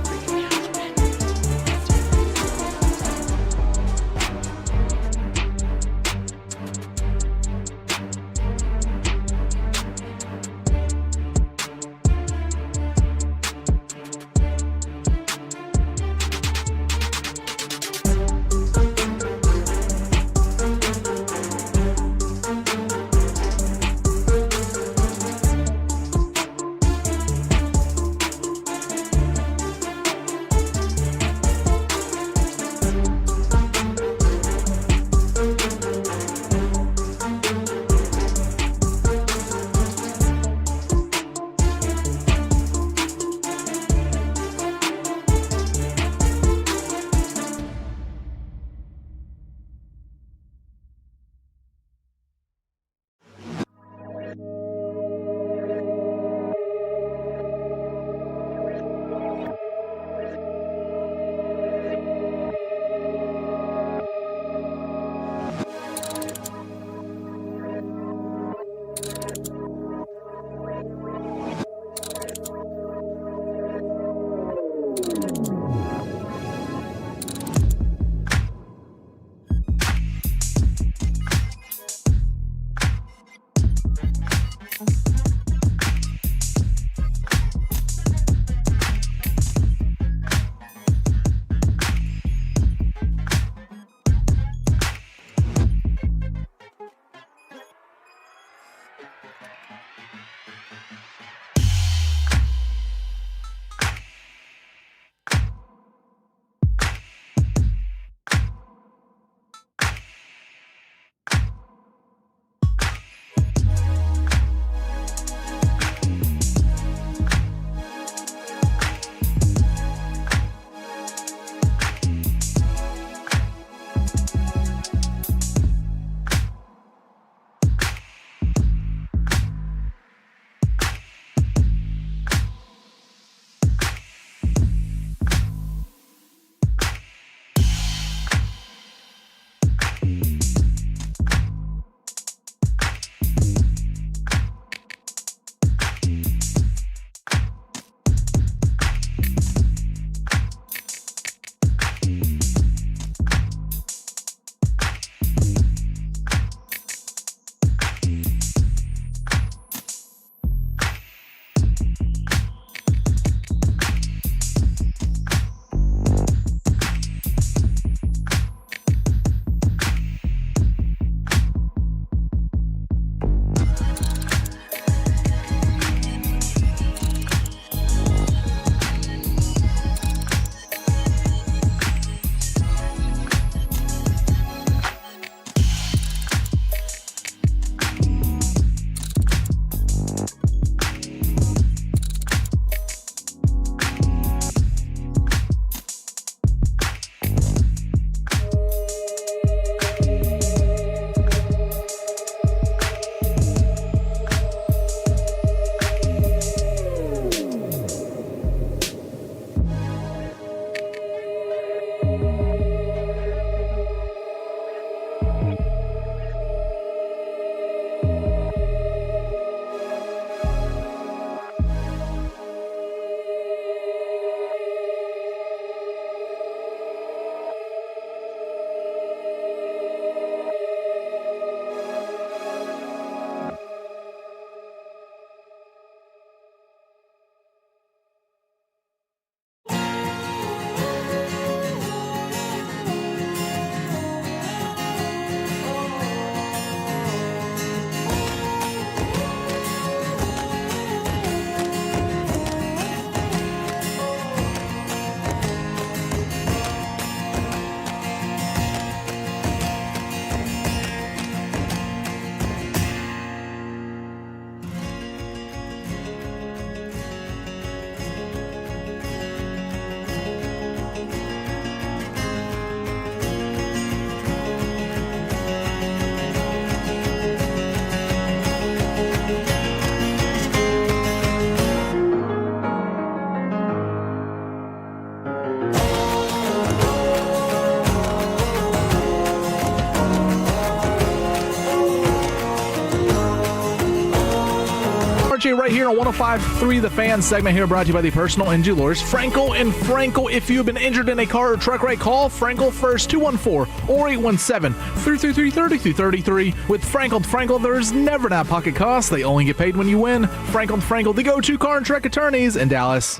on 105.3 The Fan segment here brought to you by the personal injury lawyers Frankel and Frankel. If you've been injured in a car or truck wreck, call Frankel first, 214 or 817-333-3333. With Frankel and Frankel, there's never an out-of-pocket cost. They only get paid when you win. Frankel and Frankel, the go-to car and truck attorneys in Dallas.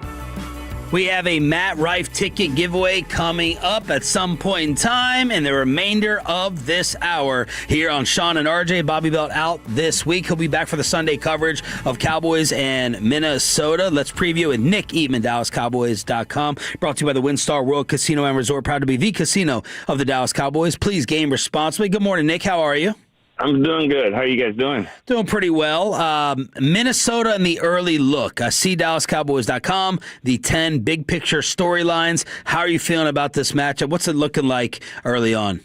We have a Matt Rife ticket giveaway coming up at some point in time in the remainder of this hour here on Sean and RJ. Bobby Belt out this week. He'll be back for the Sunday coverage of Cowboys and Minnesota. Let's preview with Nick Eatman, DallasCowboys.com. Brought to you by the WinStar World Casino and Resort. Proud to be the casino of the Dallas Cowboys. Please game responsibly. Good morning, Nick. How are you? I'm doing good. How are you guys doing? Doing pretty well. Minnesota in the early look. See DallasCowboys.com, the 10 big picture storylines. How are you feeling about this matchup? What's it looking like early on?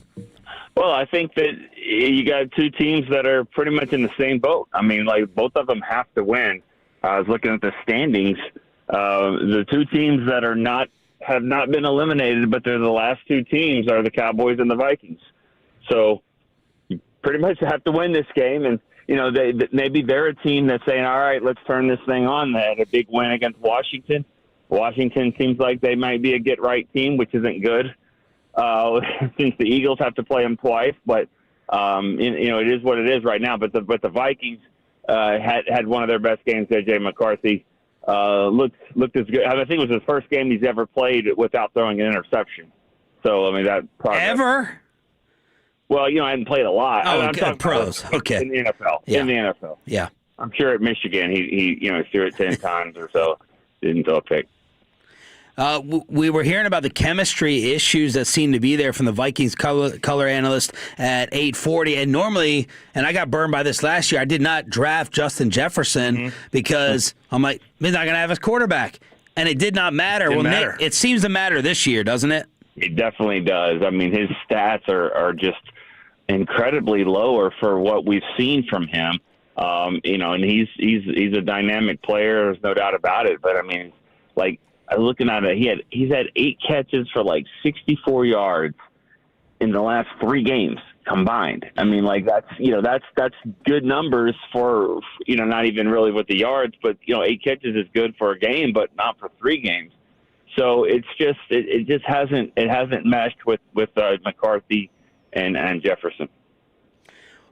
Well, I think that you got two teams that are pretty much in the same boat. I mean, like, both of them have to win. I was looking at the standings. The two teams that have not been eliminated, but they're the last two teams, are the Cowboys and the Vikings. So pretty much have to win this game, and maybe they're a team that's saying, all right, let's turn this thing on. They had a big win against Washington. Washington seems like they might be a get-right team, which isn't good since the Eagles have to play them twice, but it is what it is right now. But the Vikings had one of their best games. J.J. McCarthy looked as good. I think it was his first game he's ever played without throwing an interception. So, I mean, that progress. Ever? Well, I hadn't played a lot. Oh, I'm talking pros. Okay. In the NFL. Yeah. In the NFL. Yeah. I'm sure at Michigan he threw it 10 times or so. Didn't throw a pick. We were hearing about the chemistry issues that seem to be there from the Vikings color analyst at 840. And normally, and I got burned by this last year, I did not draft Justin Jefferson because I'm like, he's not going to have his quarterback. And it did not matter. Nick, it seems to matter this year, doesn't it? It definitely does. I mean, his stats are just incredibly lower for what we've seen from him. And he's a dynamic player. There's no doubt about it. But I mean, like, I was looking at it, he's had 8 catches for like 64 yards in the last 3 games combined. I mean, like, that's good numbers for not even really with the yards, but 8 catches is good for a game, but not for 3 games. So it's just it just hasn't meshed with McCarthy and Jefferson.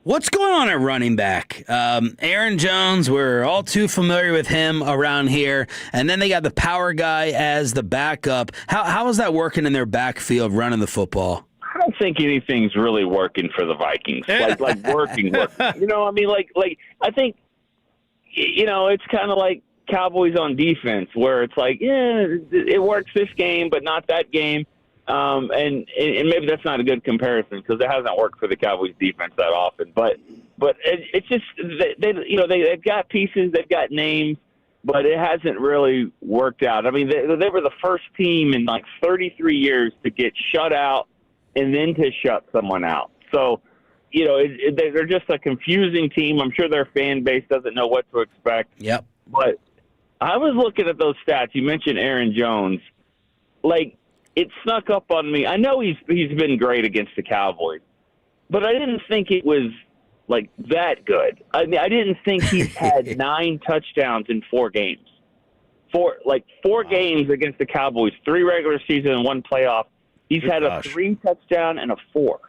What's going on at running back? Aaron Jones, we're all too familiar with him around here. And then they got the power guy as the backup. How is that working in their backfield running the football? I don't think anything's really working for the Vikings. Like working. I mean, like I think, it's kind of like Cowboys on defense where it's like, yeah, it works this game, but not that game. And maybe that's not a good comparison because it hasn't worked for the Cowboys defense that often. But it's just they've got pieces, they've got names, but it hasn't really worked out. I mean, they were the first team in like 33 years to get shut out and then to shut someone out. So they're just a confusing team. I'm sure their fan base doesn't know what to expect. Yep. But I was looking at those stats. You mentioned Aaron Jones, like. It snuck up on me. I know he's been great against the Cowboys, but I didn't think it was like that good. I mean, I didn't think he's had 9 touchdowns in 4 games. 4 games against the Cowboys, 3 regular season and 1 playoff. He's had a 3 touchdown and a 4.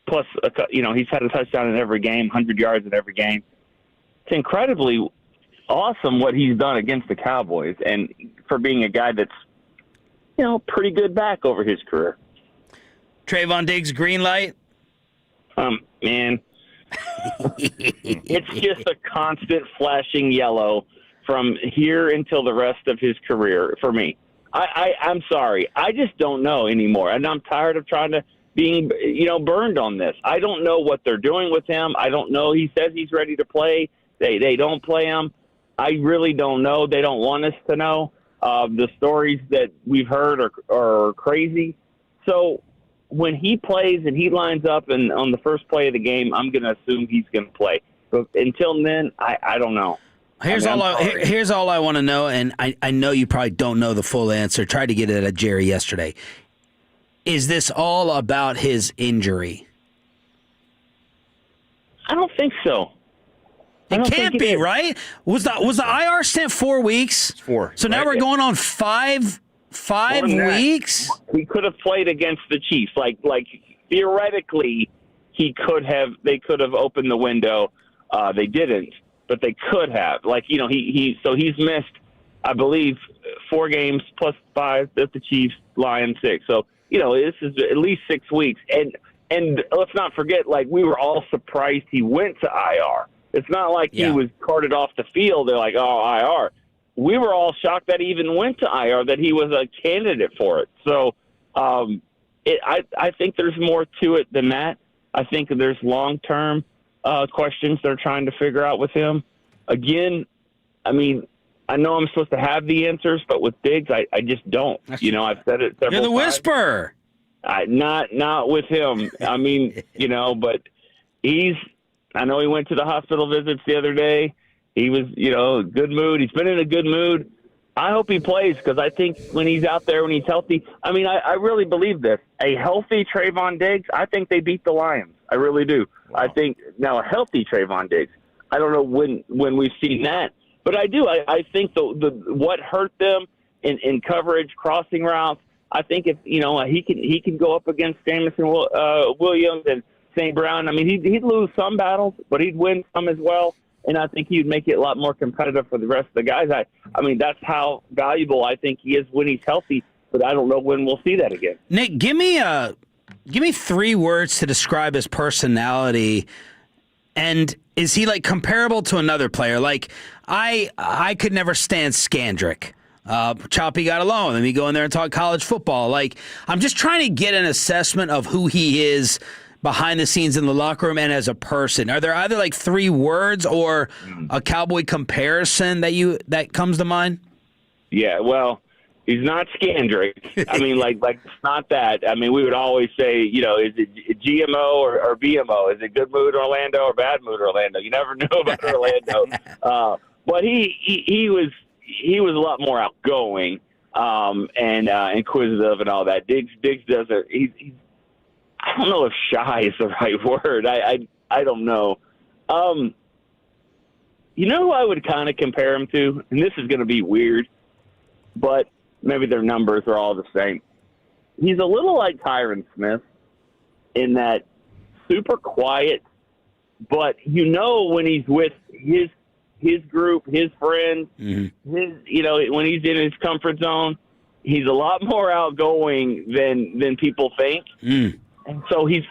Plus, he's had a touchdown in every game, 100 yards in every game. It's incredibly awesome what he's done against the Cowboys, and for being a guy that's pretty good back over his career. Trayvon Diggs, green light? Man. It's just a constant flashing yellow from here until the rest of his career for me. I'm sorry. I just don't know anymore. And I'm tired of trying to being burned on this. I don't know what they're doing with him. I don't know. He says he's ready to play. They don't play him. I really don't know. They don't want us to know. The stories that we've heard are crazy. So when he plays and he lines up and on the first play of the game, I'm going to assume he's going to play. But until then, I don't know. Here's all I want to know, and I know you probably don't know the full answer. Tried to get it at Jerry yesterday. Is this all about his injury? I don't think so. It can't be, right? Was the IR stint 4 weeks? It's 4. So now we're going on five weeks? He could have played against the Chiefs. Like theoretically, they could have opened the window. They didn't, but they could have. He's missed, I believe, 4 games plus 5 at the Chiefs, Lions 6. So, this is at least 6 weeks. And let's not forget, we were all surprised he went to IR. It's not like he was carted off the field. They're like, oh, IR. We were all shocked that he even went to IR, that he was a candidate for it. So I think there's more to it than that. I think there's long-term questions they're trying to figure out with him. Again, I know I'm supposed to have the answers, but with Diggs, I just don't. I've said it several times. You're the whisperer. Not with him. But I know he went to the hospital visits the other day. He was, good mood. He's been in a good mood. I hope he plays because I think when he's out there, when he's healthy, I really believe this. A healthy Trayvon Diggs, I think they beat the Lions. I really do. Wow. I think now a healthy Trayvon Diggs. I don't know when we've seen that, but I do. I think the what hurt them in coverage, crossing routes. I think if he can go up against Jamison Williams and St. Brown. He'd lose some battles, but he'd win some as well. And I think he'd make it a lot more competitive for the rest of the guys. That's how valuable I think he is when he's healthy. But I don't know when we'll see that again. Nick, give me 3 words to describe his personality. And is he comparable to another player? I could never stand Scandrick. Choppy got alone. Let me go in there and talk college football. I'm just trying to get an assessment of who he is behind the scenes in the locker room and as a person. Are there either 3 words or a Cowboy comparison that comes to mind? Yeah, well, he's not Scandrick. It's not that. We would always say, is it GMO or BMO? Is it good mood Orlando or bad mood Orlando? You never know about Orlando. But he was a lot more outgoing and inquisitive and all that. Diggs doesn't. I don't know if shy is the right word. I don't know. Who I would kind of compare him to, and this is going to be weird, but maybe their numbers are all the same. He's a little like Tyron Smith in that super quiet, but when he's with his group, his friends, when he's in his comfort zone, he's a lot more outgoing than people think. And so he's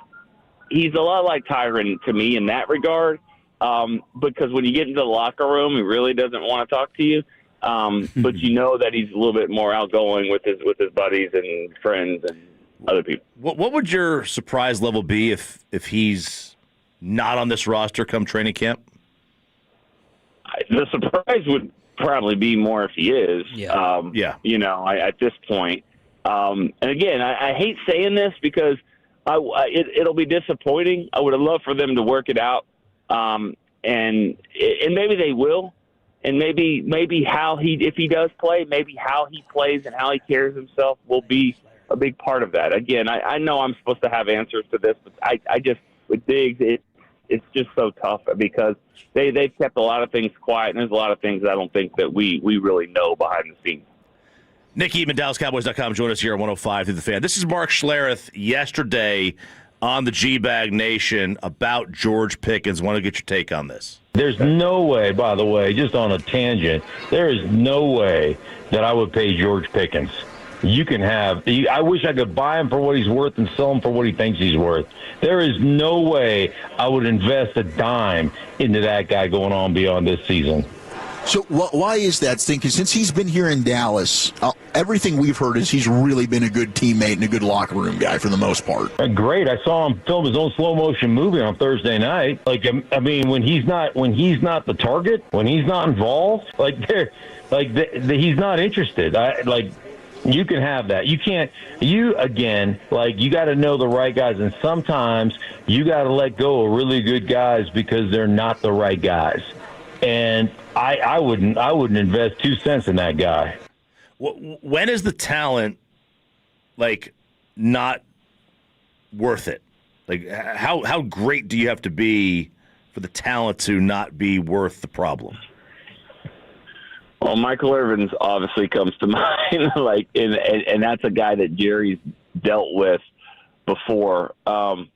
a lot like Tyron to me in that regard, because when you get into the locker room, he really doesn't want to talk to you. But that he's a little bit more outgoing with his buddies and friends and other people. What would your surprise level be if he's not on this roster come training camp? The surprise would probably be more if he is. At this point. And again, I hate saying this because it'll be disappointing. I would have loved for them to work it out, and maybe they will, and maybe if he does play, maybe how he plays and how he carries himself will be a big part of that. Again, I know I'm supposed to have answers to this, but I just with Diggs, it's just so tough because they've kept a lot of things quiet, and there's a lot of things I don't think that we really know behind the scenes. Nick Eatman, DallasCowboys.com. Join us here on 105 through the Fan. This is Mark Schlereth yesterday on the G-Bag Nation about George Pickens. Want to get your take on this? There's no way, by the way, just on a tangent, there is no way that I would pay George Pickens. I wish I could buy him for what he's worth and sell him for what he thinks he's worth. There is no way I would invest a dime into that guy going on beyond this season. So why is that, Stink? Because since he's been here in Dallas, everything we've heard is he's really been a good teammate and a good locker room guy for the most part. Great. I saw him film his own slow motion movie on Thursday night. When he's not the target, when he's not involved, he's not interested. You can have that. You can't. You got to know the right guys, and sometimes you got to let go of really good guys because they're not the right guys. And I wouldn't invest 2 cents in that guy. When is the talent not worth it? How great do you have to be for the talent to not be worth the problem? Well, Michael Irvin's obviously comes to mind, and that's a guy that Jerry's dealt with before. Not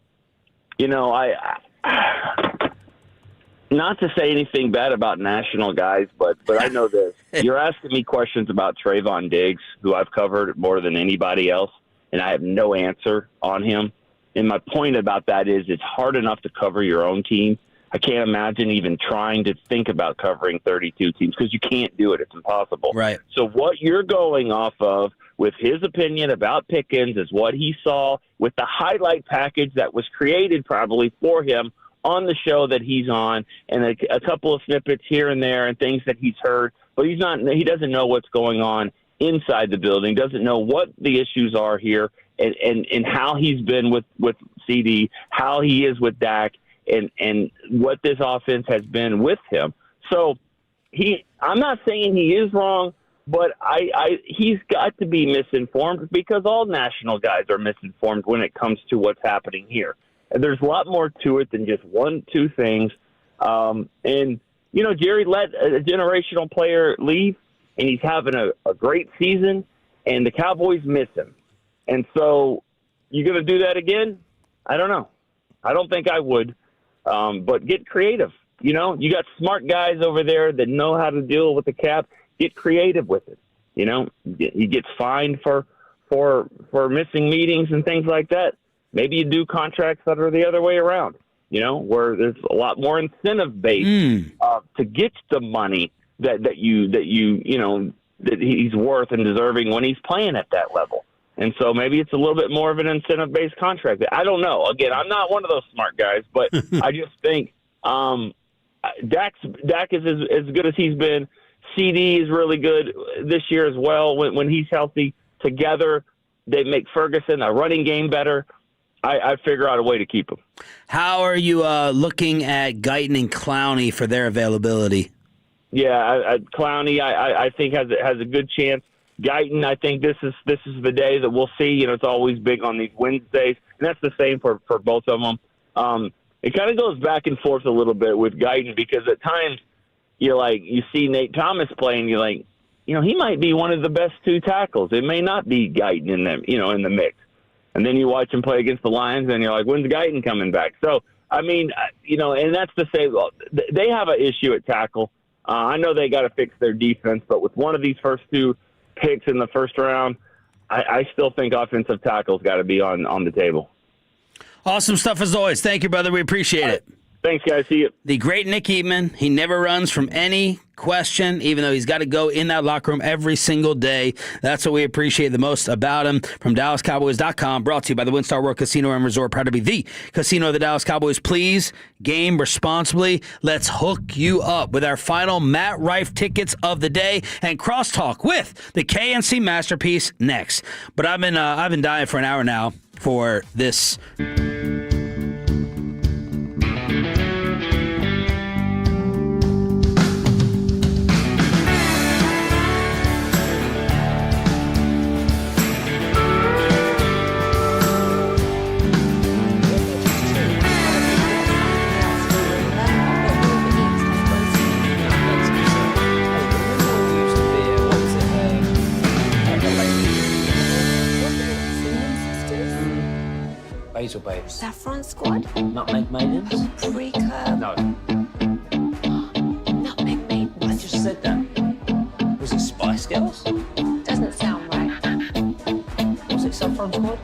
to say anything bad about national guys, but I know this. You're asking me questions about Trayvon Diggs, who I've covered more than anybody else, and I have no answer on him. And my point about that is it's hard enough to cover your own team. I can't imagine even trying to think about covering 32 teams because you can't do it. It's impossible. Right. So what you're going off of with his opinion about Pickens is what he saw with the highlight package that was created probably for him on the show that he's on, and a couple of snippets here and there and things that he's heard, but he doesn't know what's going on inside the building, doesn't know what the issues are here and how he's been with CD, how he is with Dak, and what this offense has been with him. So I'm not saying he is wrong, but he's got to be misinformed because all national guys are misinformed when it comes to what's happening here. And there's a lot more to it than just 1-2 things. Jerry let a generational player leave, and he's having a great season, and the Cowboys miss him. And so you going to do that again? I don't know. I don't think I would. But get creative. You got smart guys over there that know how to deal with the cap. Get creative with it. He gets fined for missing meetings and things like that. Maybe you do contracts that are the other way around, where there's a lot more incentive based to get the money that he's worth and deserving when he's playing at that level. And so maybe it's a little bit more of an incentive based contract. I don't know. Again, I'm not one of those smart guys, but I just think Dak is as good as he's been. CD is really good this year as well. When he's healthy, together they make Ferguson a running game better. I figure out a way to keep him. How are you looking at Guyton and Clowney for their availability? Yeah, Clowney I think has a good chance. Guyton, I think this is the day that we'll see. It's always big on these Wednesdays, and that's the same for both of them. It kind of goes back and forth a little bit with Guyton because at times you see Nate Thomas playing, you're like, he might be one of the best 2 tackles. It may not be Guyton in them, in the mix. And then you watch him play against the Lions, and you're like, when's Guyton coming back? So, and that's to say, well, they have an issue at tackle. I know they got to fix their defense, but with one of these first 2 picks in the first round, I still think offensive tackle's got to be on the table. Awesome stuff as always. Thank you, brother. We appreciate it. Thanks, guys. See you. The great Nick Eatman. He never runs from any question, even though he's got to go in that locker room every single day. That's what we appreciate the most about him. From DallasCowboys.com, brought to you by the WinStar World Casino and Resort, proud to be the casino of the Dallas Cowboys. Please game responsibly. Let's hook you up with our final Matt Rife tickets of the day and crosstalk with the KNC Masterpiece next. But I've been dying for an hour now for this. Basil babes. Saffron Squad? Nutmeg maidens? Pre-curb? No. Nutmeg maidens? I just said that. Was it Spice Girls? Doesn't sound right. Was it Saffron Squad?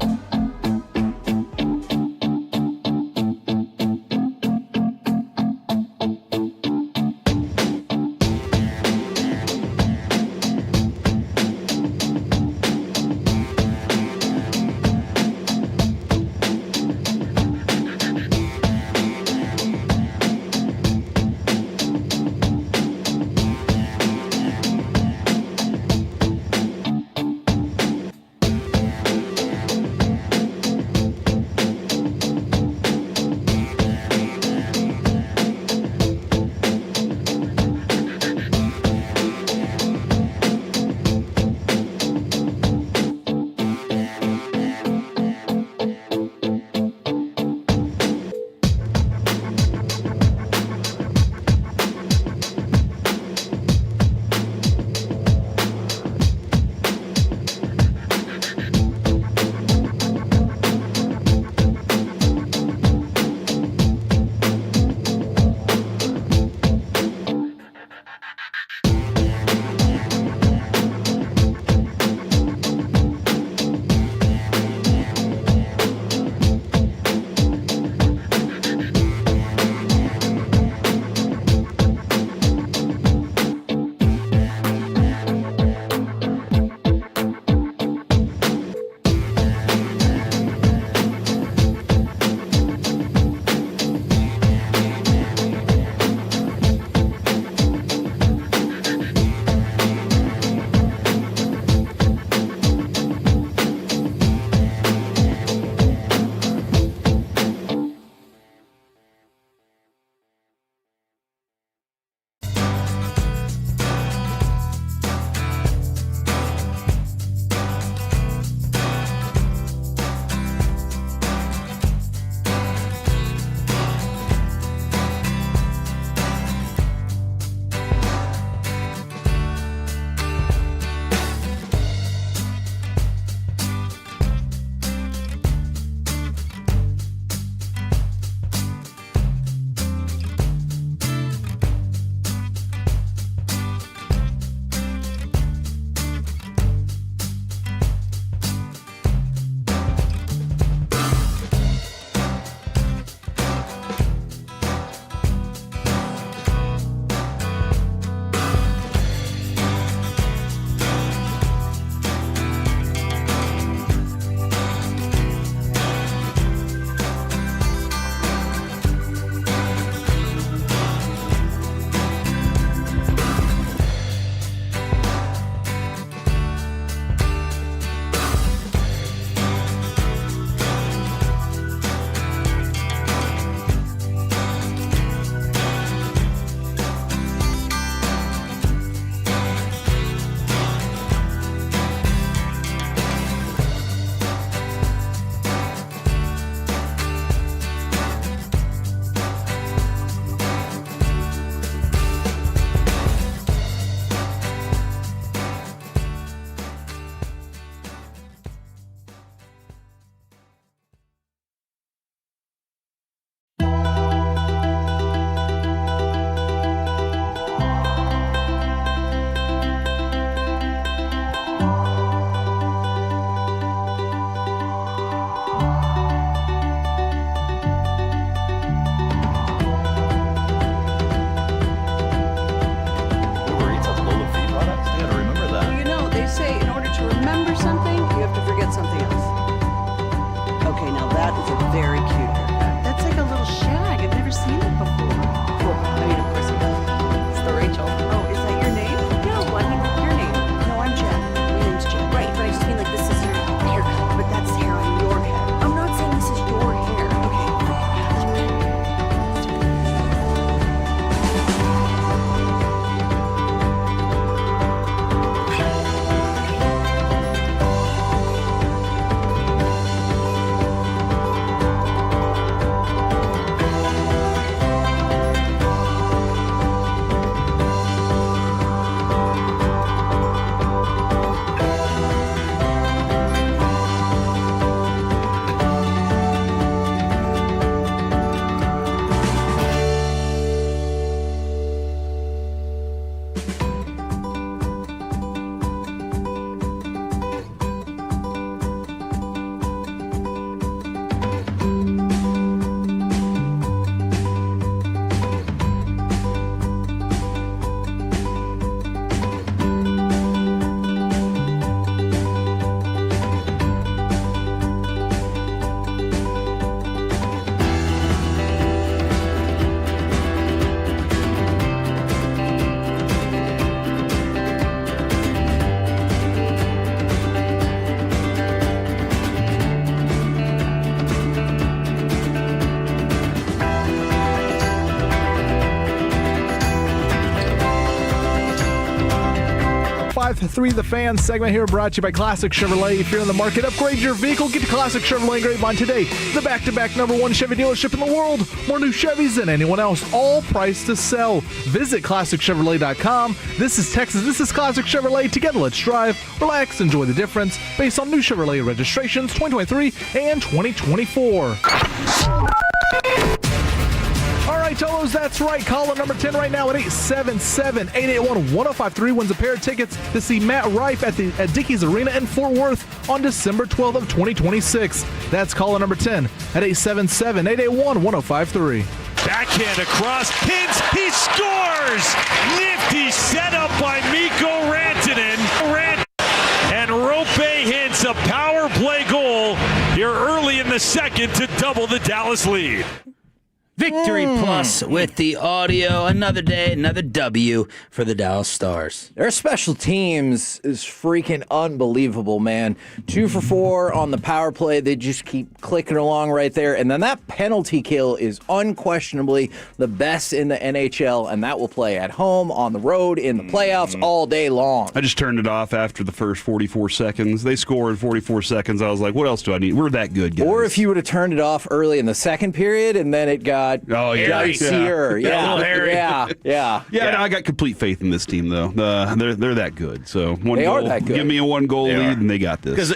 remember something, you have to forget something else. Okay, now that is a very cute haircut. That's like a little shag. I've never seen it before. Well, I mean, of course you have. It's the Rachel. Oh, is that your name? No, I mean your name. No, I'm Jen. My name's Jen. Right, but I just mean like this is your haircut, but that's hair on your head. I'm not saying this is your hair. Okay. Three the Fan segment here brought to you by Classic Chevrolet. If you're in the market, upgrade your vehicle. Get to Classic Chevrolet Grapevine today. The back-to-back #1 Chevy dealership in the world. More new Chevys than anyone else. All priced to sell. Visit ClassicChevrolet.com. This is Texas. This is Classic Chevrolet. Together, let's drive, relax, enjoy the difference. Based on new Chevrolet registrations 2023 and 2024. All right, Tolos, that's right. Caller number 10 right now at 877-881-1053 wins a pair of tickets to see Matt Rife at Dickies Arena in Fort Worth on December 12th of 2026. That's caller number 10 at 877-881-1053. Backhand across, pins, he scores! Nifty setup by Mikko Rantanen. And Rope hits a power play goal here early in the second to double the Dallas lead. Victory Plus with the audio. Another day, another W for the Dallas Stars. Their special teams is freaking unbelievable, man. 2 for 4 on the power play. They just keep clicking along right there. And then that penalty kill is unquestionably the best in the NHL, and that will play at home, on the road, in the playoffs all day long. I just turned it off after the first 44 seconds. They scored 44 seconds. I was like, what else do I need? We're that good, guys. Or if you would have turned it off early in the second period, and then it got dicier. Yeah. No, I got complete faith in this team, though. They're that good. So they are that good. Give me a 1-goal lead, and they got this. Because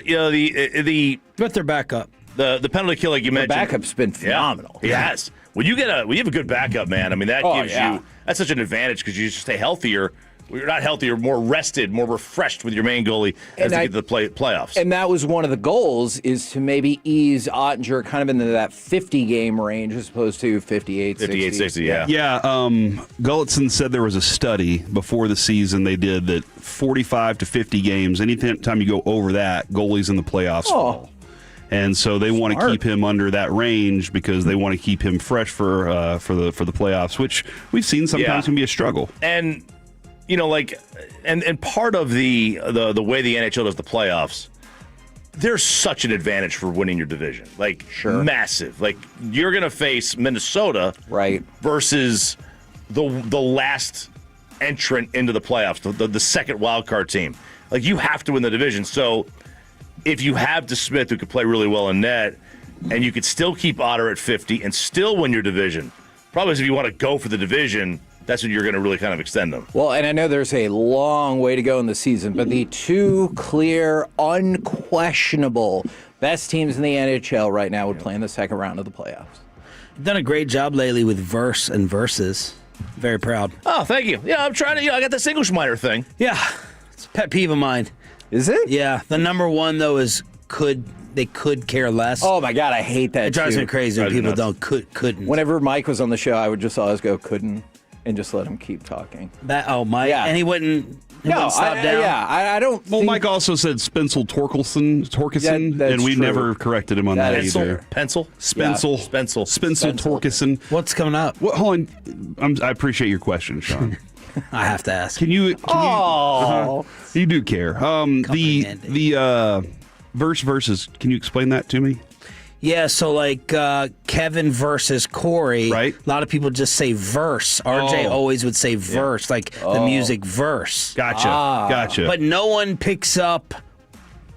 But they're back up. The penalty kill, like you mentioned, the backup's been phenomenal. It has. When you have a good backup, man. I mean, that gives you that's such an advantage because you just stay healthier. Well, you're not healthy. You're more rested, more refreshed with your main goalie as they get to the playoffs. And that was one of the goals, is to maybe ease Ottinger kind of into that 50-game range as opposed to 58, 60. Yeah. Gulletson said there was a study before the season they did that 45 to 50 games, anytime you go over that, goalies in the playoffs fall. And so they want to keep him under that range because they want to keep him fresh for the playoffs, which we've seen sometimes can be a struggle. And and part of the way the NHL does the playoffs, there's such an advantage for winning your division. Massive. Like, you're going to face Minnesota versus the last entrant into the playoffs, the second wild card team. Like, you have to win the division. So if you have DeSmith, who could play really well in net, and you could still keep Otter at 50 and still win your division, probably if you want to go for the division, that's when you're going to really kind of extend them. Well, and I know there's a long way to go in the season, but the two clear, unquestionable best teams in the NHL right now would play in the second round of the playoffs. You've done a great job lately with verse and verses. Very proud. Oh, thank you. Yeah, I'm trying to, I got the Single-Schmeider thing. Yeah, it's a pet peeve of mine. Is it? Yeah, the number one, though, is they could care less. Oh, my God, I hate that, It drives me crazy when people couldn't. Whenever Mike was on the show, I would just always go, couldn't, and just let him keep talking. Mike? Yeah. And he wouldn't No, stop down. I don't. Well, think, Mike also said Spencel Torkelson, that's and we true. never corrected him on that either. Pencil? Spencel Torkelson. What's coming up? What? Hold on. I appreciate your question, Sean. I have to ask. Can you you do care. The versus. Can you explain that to me? Yeah, so like Kevin versus Corey, right? A lot of people just say verse. RJ always would say verse, like the music verse. Gotcha. But no one picks up.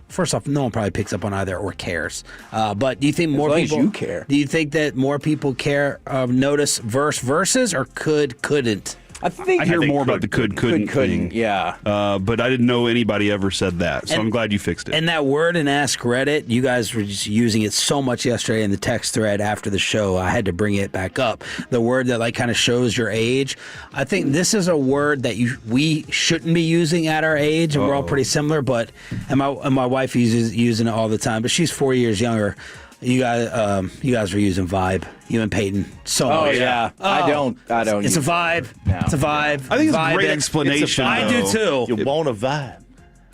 First off, no one probably picks up on either or cares. But do you think more people you care? Do you think that more people care, notice verses, or couldn't? I hear more about the couldn't thing. Yeah. But I didn't know anybody ever said that, so I'm glad you fixed it. And that word in Ask Reddit, you guys were just using it so much yesterday in the text thread after the show. I had to bring it back up. The word that like kind of shows your age. I think this is a word that we shouldn't be using at our age, and we're all pretty similar. But and my wife uses using it all the time, but she's 4 years younger. You guys were using vibe. You and Peyton. So much. Oh yeah. I don't. It's a vibe. No. It's a vibe. I think it's a great explanation. I do too. You want a vibe.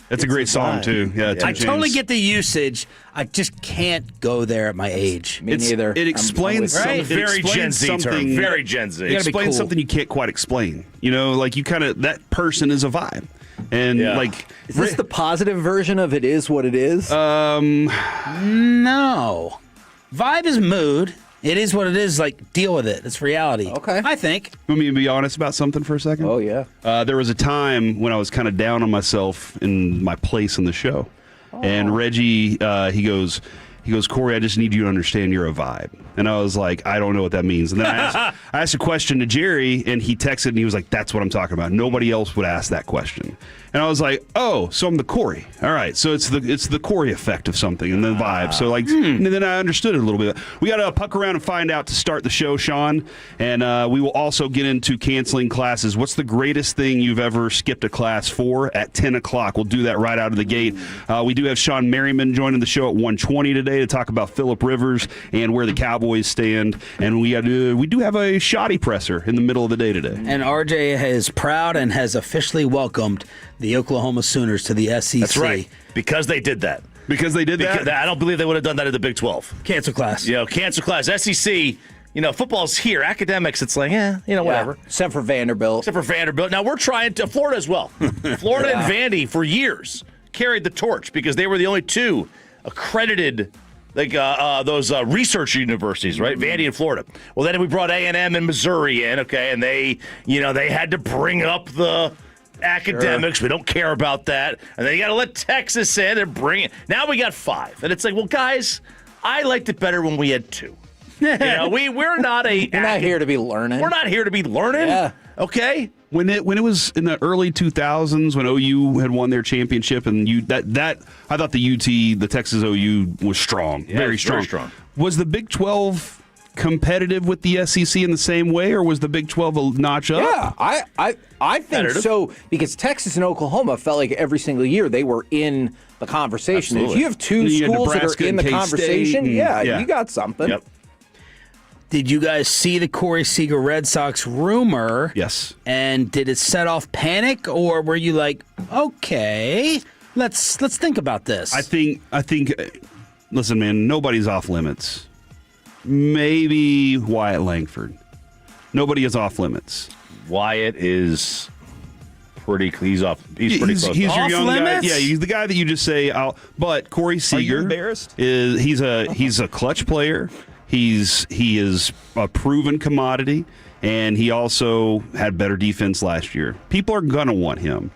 That's a great song too. Yeah, I totally get the usage. I just can't go there at my age. Me neither. It explains something. Right? Very Gen Z term. Very Gen Z. It explains something you can't quite explain. You know, like you kind of that person is a vibe. And like, is this the positive version of it is what it is? No. Vibe is mood. It is what it is. Like, deal with it. It's reality. Okay. I think. Want me to be honest about something for a second? Oh, yeah. There was a time when I was kind of down on myself in my place in the show. And Reggie, he goes, Corey, I just need you to understand you're a vibe. And I was like, I don't know what that means. And then I asked a question to Jerry, and he texted, and he was like, that's what I'm talking about. Nobody else would ask that question. And I was like, oh, so I'm the Corey. All right, so it's the Corey effect of something, and the vibe. So like, and then I understood it a little bit. We got to puck around and find out to start the show, Sean. And we will also get into canceling classes. What's the greatest thing you've ever skipped a class for at 10 o'clock? We'll do that right out of the gate. We do have Sean Merriman joining the show at 1:20 today to talk about Phillip Rivers and where the Cowboys stand. And we do have a shoddy presser in the middle of the day today. And RJ is proud and has officially welcomed the Oklahoma Sooners to the SEC. That's right. Because they did that. Because they did that? I don't believe they would have done that at the Big 12. Cancel class. Cancel class. SEC, football's here. Academics, it's like, whatever. Except for Vanderbilt. Now, we're trying to, Florida as well. Florida and Vandy for years carried the torch because they were the only two accredited those research universities, right? Vandy and Florida. Well, then we brought A&M and Missouri in, okay, and they had to bring up the academics. Sure. We don't care about that. And then you got to let Texas in and bring it. Now we got 5. And it's like, well, guys, I liked it better when we had 2. We're not not here to be learning. We're not here to be learning. Yeah. Okay? When it was in the early 2000s when OU had won their championship, and that I thought the Texas OU was strong, very strong. Very strong. Was the Big 12 competitive with the SEC in the same way, or was the Big 12 a notch up? Yeah, I think so, because Texas and Oklahoma felt like every single year they were in the conversation. Absolutely. If you have two schools that are in the conversation, you got something. Yep. Did you guys see the Corey Seager Red Sox rumor? Yes. And did it set off panic, or were you like, okay, let's think about this? I think. Listen, man, nobody's off limits. Maybe Wyatt Langford. Nobody is off limits. Wyatt is pretty. He's off. He's pretty close. He's Off your young limits? guy. Yeah, he's the guy that you just say. But Corey Seager embarrassed? he's a clutch player. He is a proven commodity, and he also had better defense last year. People are gonna want him.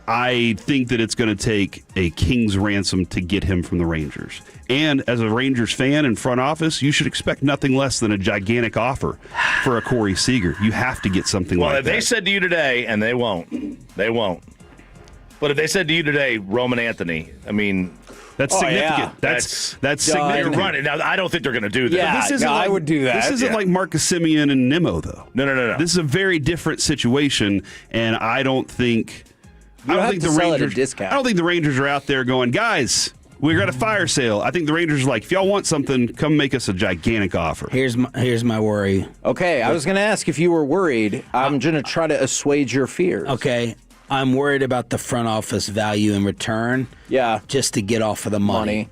I think that it's going to take a king's ransom to get him from the Rangers. And as a Rangers fan and front office, you should expect nothing less than a gigantic offer for a Corey Seager. You have to get something like that. Well, if they said to you today, and they won't. But if they said to you today, Roman Anthony, I mean, that's significant. Yeah. That's significant. They're running. Now, I don't think they're going to do that. Yeah, I would do that. This isn't like Marcus Semien and Nimmo, though. No. This is a very different situation, and I don't think... I don't think the Rangers. I don't think the Rangers are out there going, guys, we got a fire sale. I think the Rangers are like, if y'all want something, come make us a gigantic offer. Here's my worry. Okay, I was going to ask if you were worried. I'm going to try to assuage your fears. Okay, I'm worried about the front office value in return. Yeah. Just to get off of the money.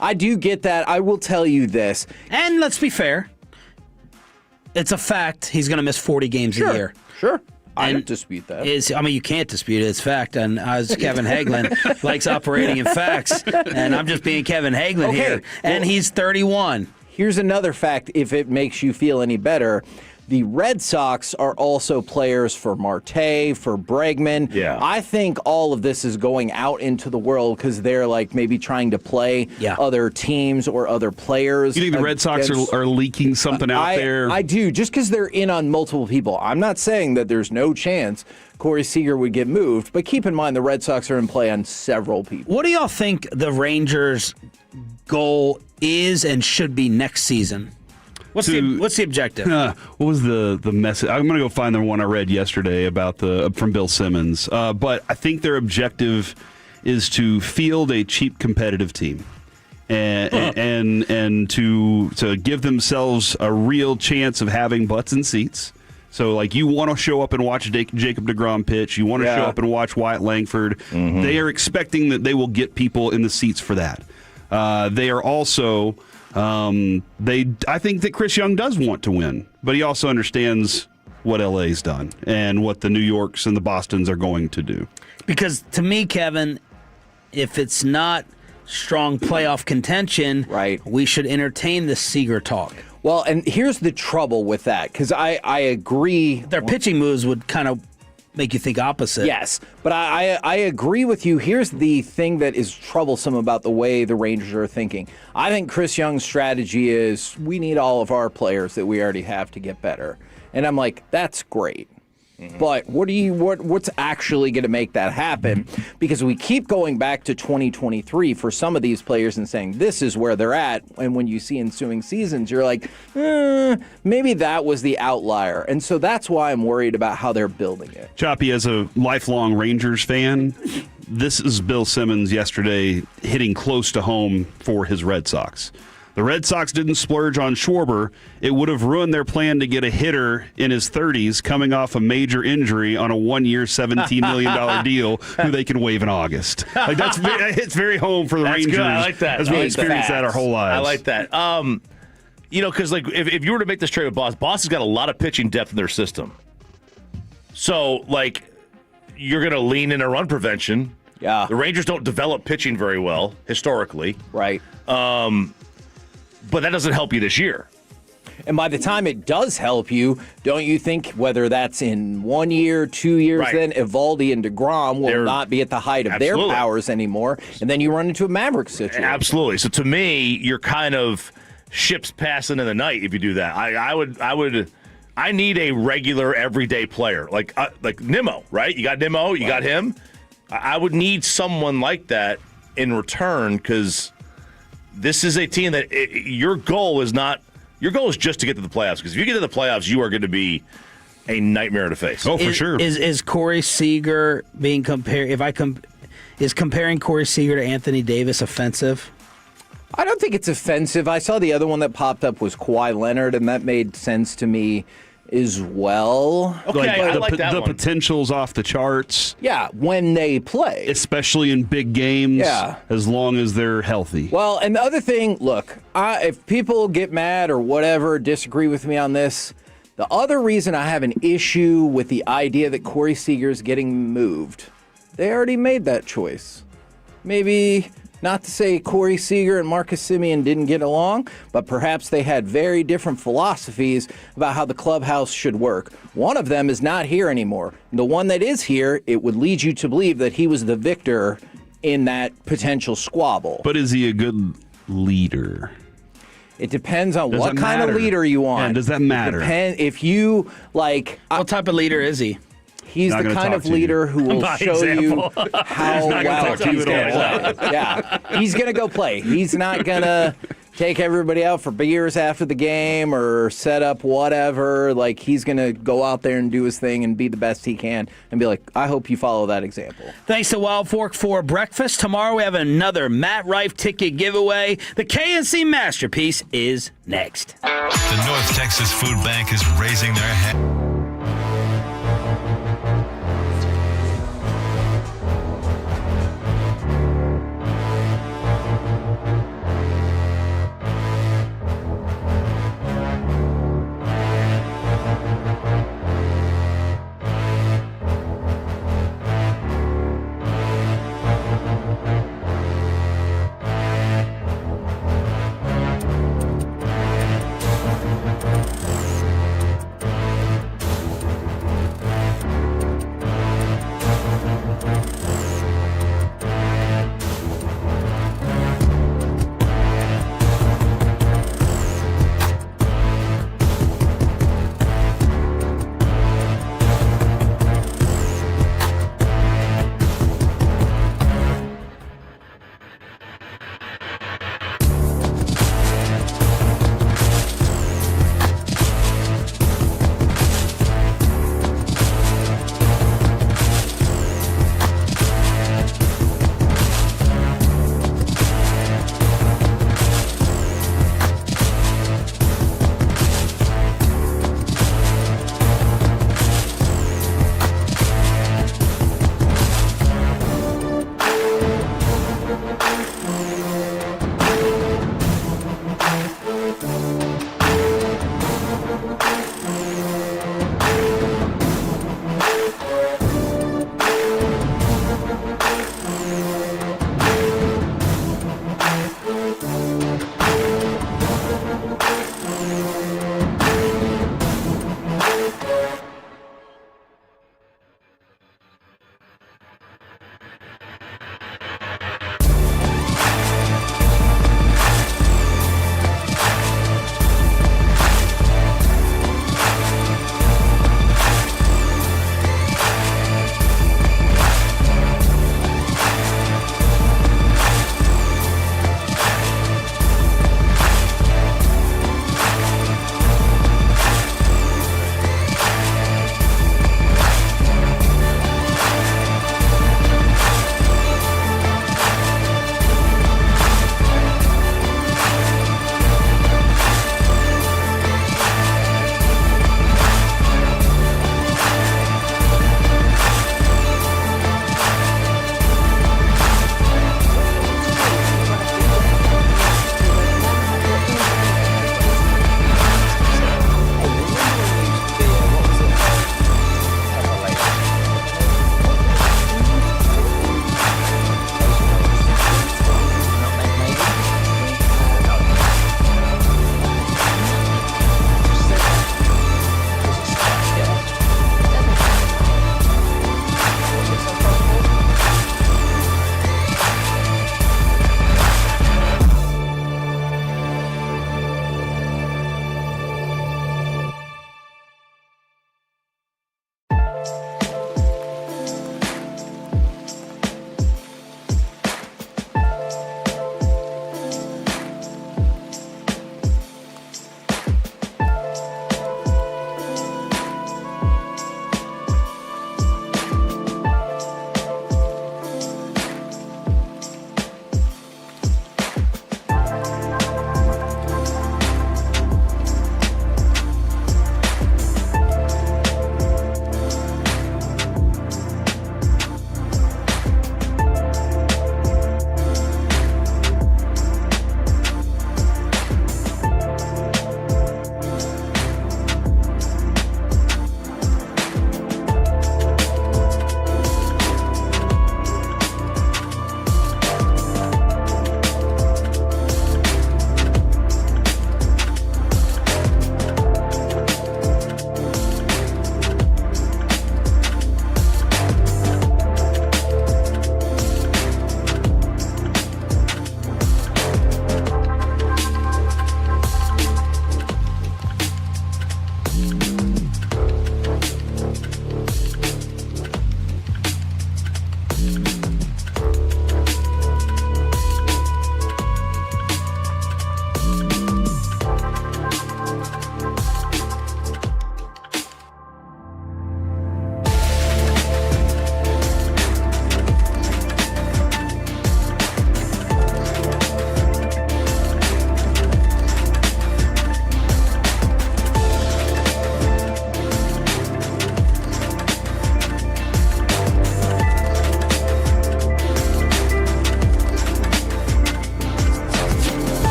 I do get that. I will tell you this. And let's be fair. It's a fact he's going to miss 40 games a year. Sure. I don't dispute that. You can't dispute it. It's fact. And as Kevin Hagelin likes operating in facts, and I'm just being Kevin Hagelin here. And he's 31. Here's another fact, if it makes you feel any better. The Red Sox are also players for Marte, for Bregman. Yeah. I think all of this is going out into the world because they're like maybe trying to play other teams or other players. You think the Red Sox are leaking something out there? I do, just because they're in on multiple people. I'm not saying that there's no chance Corey Seager would get moved, but keep in mind the Red Sox are in play on several people. What do y'all think the Rangers' goal is and should be next season? What's the objective? What was the message? I'm going to go find the one I read yesterday about from Bill Simmons. But I think their objective is to field a cheap competitive team, and to give themselves a real chance of having butts in seats. So, like, you want to show up and watch Jacob deGrom pitch. You want to show up and watch Wyatt Langford. Mm-hmm. They are expecting that they will get people in the seats for that. They are also. I think that Chris Young does want to win, but he also understands what LA's done and what the New Yorks and the Bostons are going to do. Because to me, Kevin, if it's not strong playoff contention, we should entertain the Seager talk. Well, and here's the trouble with that, because I agree. Their pitching moves would kind of make you think opposite. Yes, but I agree with you. Here's the thing that is troublesome about the way the Rangers are thinking. I think Chris Young's strategy is we need all of our players that we already have to get better. And I'm like, that's great. But what's actually going to make that happen? Because we keep going back to 2023 for some of these players and saying this is where they're at. And when you see ensuing seasons, you're like, maybe that was the outlier. And so that's why I'm worried about how they're building it. Choppy, as a lifelong Rangers fan, this is Bill Simmons yesterday hitting close to home for his Red Sox. The Red Sox didn't splurge on Schwarber. It would have ruined their plan to get a hitter in his 30s coming off a major injury on a one-year, $17 million deal who they can waive in August. Like it's very home for the Rangers. Good. I like that. As we experienced that our whole lives. I like that. Because like if you were to make this trade with Boss has got a lot of pitching depth in their system. So like you're going to lean into run prevention. Yeah. The Rangers don't develop pitching very well historically. Right. But that doesn't help you this year. And by the time it does help you, don't you think whether that's in 1 year, 2 years, then Evaldi and DeGrom will not be at the height of their powers anymore, and then you run into a Mavericks situation. Absolutely. So to me, you're kind of ships passing in the night if you do that. I need a regular everyday player like Nimmo, right? You got Nimmo, you got him. I would need someone like that in return because this is a team that your goal is just to get to the playoffs. Because if you get to the playoffs, you are going to be a nightmare to face. Oh, for sure. Is Corey Seager being compared? Is comparing Corey Seager to Anthony Davis offensive? I don't think it's offensive. I saw the other one that popped up was Kawhi Leonard, and that made sense to me as well. Okay, I like that the one. potential's off the charts. Yeah, when they play. Especially in big games. Yeah. As long as they're healthy. Well, and the other thing, look, if people get mad or whatever, disagree with me on this, the other reason I have an issue with the idea that Corey Seager's getting moved, they already made that choice. Maybe not to say Corey Seager and Marcus Semien didn't get along, but perhaps they had very different philosophies about how the clubhouse should work. One of them is not here anymore. The one that is here, it would lead you to believe that he was the victor in that potential squabble. But is he a good leader? It depends on what kind of leader you want. And does that matter? If you, like... What type of leader is he? He's the kind of leader who will show you how well he's going to play. Yeah, he's going to go play. He's not going to take everybody out for beers after the game or set up whatever. Like, he's going to go out there and do his thing and be the best he can and be like, I hope you follow that example. Thanks to Wild Fork for breakfast. Tomorrow we have another Matt Rife ticket giveaway. The KNC Masterpiece is next. The North Texas Food Bank is raising their hand.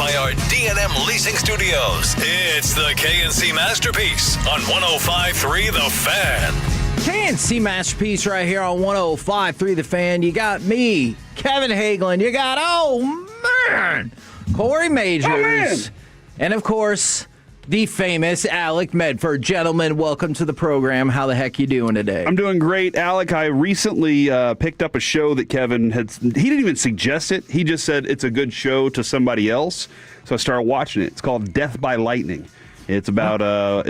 by our D&M Leasing Studios. It's the KNC Masterpiece on 105.3 The Fan. KNC Masterpiece right here on 105.3 The Fan. You got me, Kevin Hagelin. You got, Corey Majors. And, of course, the famous Alec Medford. Gentlemen, welcome to the program. How the heck you doing today? I'm doing great, Alec. I recently picked up a show that Kevin he didn't even suggest it. He just said it's a good show to somebody else. So I started watching it. It's called Death by Lightning. It's about a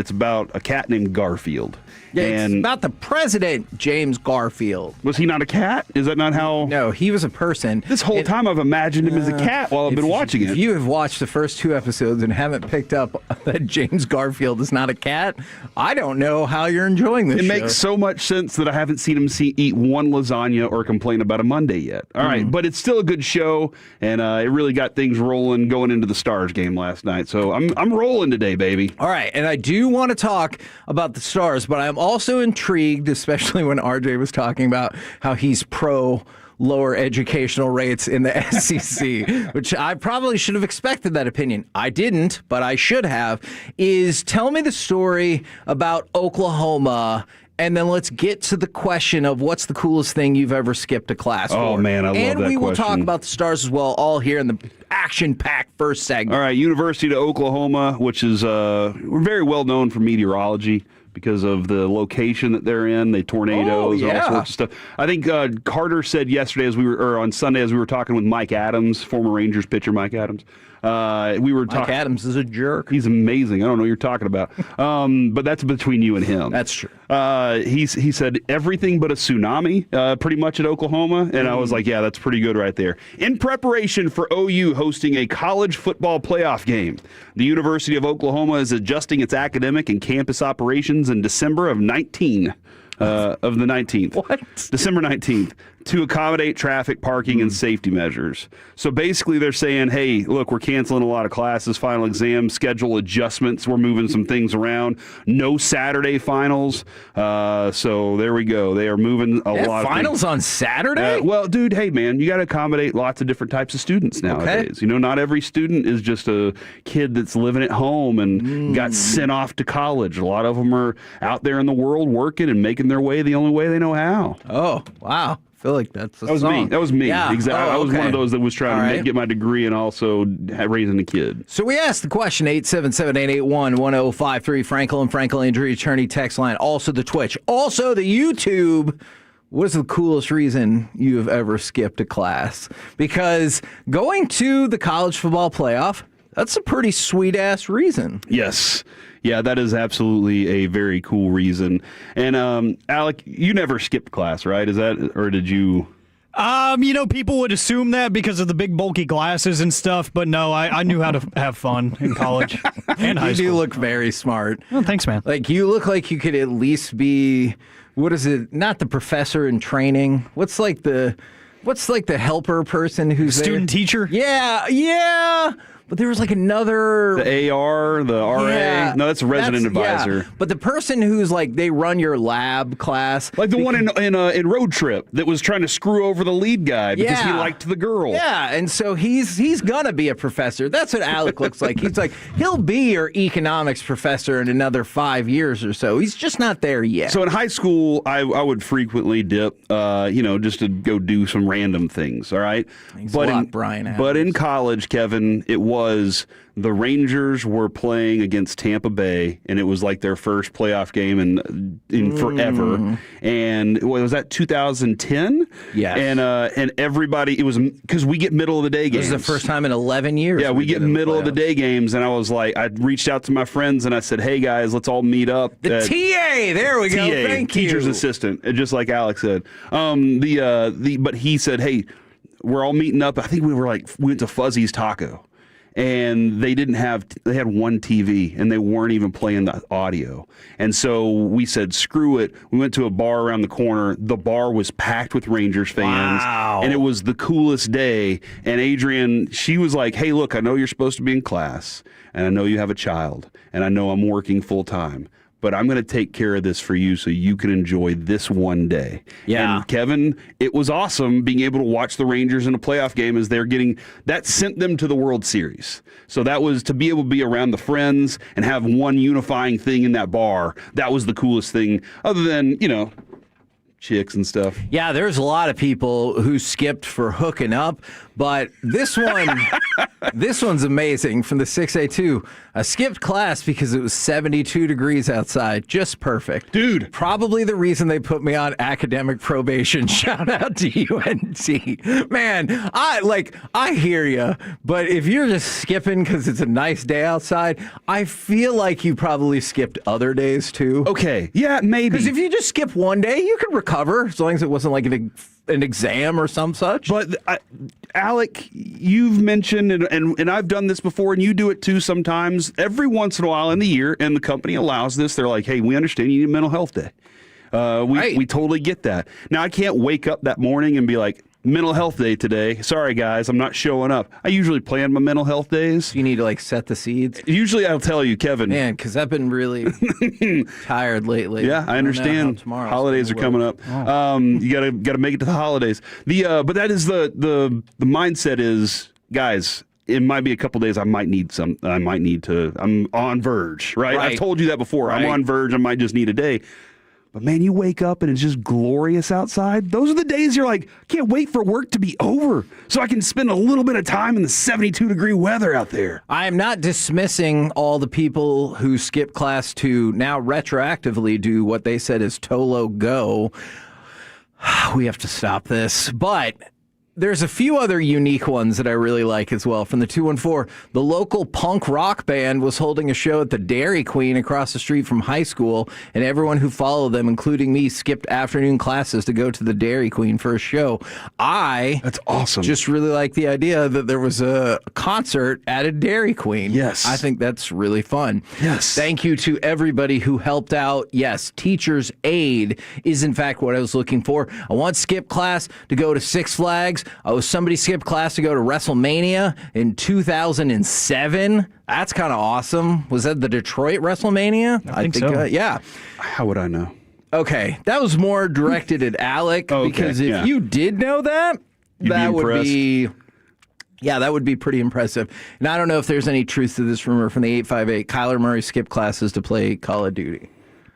cat named Garfield. Yeah, and it's about the president, James Garfield. Was he not a cat? Is that not how? No, he was a person. This whole time I've imagined him as a cat while I've been watching it. If you have watched the first 2 episodes and haven't picked up that James Garfield is not a cat, I don't know how you're enjoying this show. It makes so much sense that I haven't seen him eat one lasagna or complain about a Monday yet. All right, but it's still a good show, and it really got things rolling going into the Stars game last night. So I'm rolling today, baby. All right, and I do want to talk about the Stars, but I'm also intrigued, especially when RJ was talking about how he's pro lower educational rates in the SEC, which I probably should have expected that opinion. I didn't, but I should have. Tell me the story about Oklahoma, and then let's get to the question of what's the coolest thing you've ever skipped a class for. Oh, man, I love that question. And we will talk about the Stars as well, all here in the action-packed first segment. All right, University of Oklahoma, which is we're very well known for meteorology because of the location that they're in, the tornadoes, all sorts of stuff. I think Carter said yesterday on Sunday as we were talking with Mike Adams, former Rangers pitcher Mike Adams. We were talking. Mike Adams is a jerk. He's amazing. I don't know what you're talking about. But that's between you and him. That's true. He said everything but a tsunami pretty much at Oklahoma. And I was like, yeah, that's pretty good right there. In preparation for OU hosting a college football playoff game, the University of Oklahoma is adjusting its academic and campus operations in December of the 19th. What? December 19th. To accommodate traffic, parking, and safety measures. So basically they're saying, hey, look, we're canceling a lot of classes, final exams, schedule adjustments. We're moving some things around. No Saturday finals. So there we go. They are moving a lot of finals on Saturday? Well, dude, hey, man, you got to accommodate lots of different types of students nowadays. Okay. You know, not every student is just a kid that's living at home and got sent off to college. A lot of them are out there in the world working and making their way the only way they know how. Oh, wow. I feel like that was me. That was me. Yeah. Exactly. I was one of those that was trying to get my degree and also raising a kid. So we asked the question, 877-881-1053, Franklin Injury Attorney text line, also the Twitch, also the YouTube. What's the coolest reason you have ever skipped a class? Because going to the college football playoff, that's a pretty sweet-ass reason. Yes. Yeah, that is absolutely a very cool reason. And Alec, you never skipped class, right? Is that, or did you? People would assume that because of the big bulky glasses and stuff, but no, I knew how to have fun in college and high school. You do look very smart. Oh, thanks, man. Like, you look like you could at least be, what is it? Not the professor in training. What's like the helper person who's student teacher? Yeah. But there was like another... The AR, the RA? Yeah, no, that's a resident advisor. Yeah. But the person who's like, they run your lab class. Like the one in Road Trip that was trying to screw over the lead guy because he liked the girl. Yeah, and so he's going to be a professor. That's what Alec looks like. He's like, he'll be your economics professor in another 5 years or so. He's just not there yet. So in high school, I would frequently dip, just to go do some random things, all right? Thanks a lot, Brian Adams. But in college, Kevin, it was the Rangers were playing against Tampa Bay, and it was like their first playoff game in forever. And was that 2010? Yes. And everybody, it was because we get middle of the day games. This is the first time in 11 years. Yeah, we get middle of the day games, and I was like, I reached out to my friends and I said, hey guys, let's all meet up. The TA, there we go. Thank you. Teacher's assistant, just like Alex said. But he said, hey, we're all meeting up. I think we went to Fuzzy's Taco. And they had one TV and they weren't even playing the audio. And so we said, screw it. We went to a bar around the corner. The bar was packed with Rangers fans. Wow. And it was the coolest day. And Adrian, she was like, hey, look, I know you're supposed to be in class and I know you have a child and I know I'm working full time. but I'm going to take care of this for you so you can enjoy this one day. Yeah. And Kevin, it was awesome being able to watch the Rangers in a playoff game as they're getting that sent them to the World Series. So that was to be able to be around the friends and have one unifying thing in that bar. That was the coolest thing, other than, chicks and stuff. Yeah, there's a lot of people who skipped for hooking up, but this one's amazing from the 6A2. I skipped class because it was 72 degrees outside. Just perfect. Dude. Probably the reason they put me on academic probation. Shout out to UNT. Man, I hear you, but if you're just skipping because it's a nice day outside, I feel like you probably skipped other days too. Okay. Yeah, maybe. Because if you just skip one day, you can recover as long as it wasn't like an exam or some such. But Alec, you've mentioned, and I've done this before, and you do it too sometimes. Every once in a while in the year, and the company allows this, they're like, hey, we understand you need a mental health day. We totally get that. Now, I can't wake up that morning and be like, mental health day today. Sorry, guys, I'm not showing up. I usually plan my mental health days. You need to set the seeds. Usually I'll tell you, Kevin. Man, because I've been really tired lately. Yeah, I understand. Holidays are coming up. You gotta make it to the holidays. But that is the mindset is, guys, it might be a couple days. I might need to. I'm on verge, right? I've told you that before. Right. I'm on verge. I might just need a day. But man, you wake up and it's just glorious outside. Those are the days you're like, can't wait for work to be over so I can spend a little bit of time in the 72-degree weather out there. I am not dismissing all the people who skip class to now retroactively do what they said is Tolo Go. We have to stop this. But there's a few other unique ones that I really like as well. From the 214, the local punk rock band was holding a show at the Dairy Queen across the street from high school, and everyone who followed them, including me, skipped afternoon classes to go to the Dairy Queen for a show. That's awesome. Just really like the idea that there was a concert at a Dairy Queen. Yes. I think that's really fun. Yes. Thank you to everybody who helped out. Yes, Teacher's Aid is in fact what I was looking for. I want skip class to go to Six Flags. Somebody skipped class to go to WrestleMania in 2007. That's kind of awesome. Was that the Detroit WrestleMania? I think so. Yeah. How would I know? Okay, that was more directed at Alec because if you did know that, that would be... Yeah, that would be pretty impressive. And I don't know if there's any truth to this rumor from the 858. Kyler Murray skipped classes to play Call of Duty.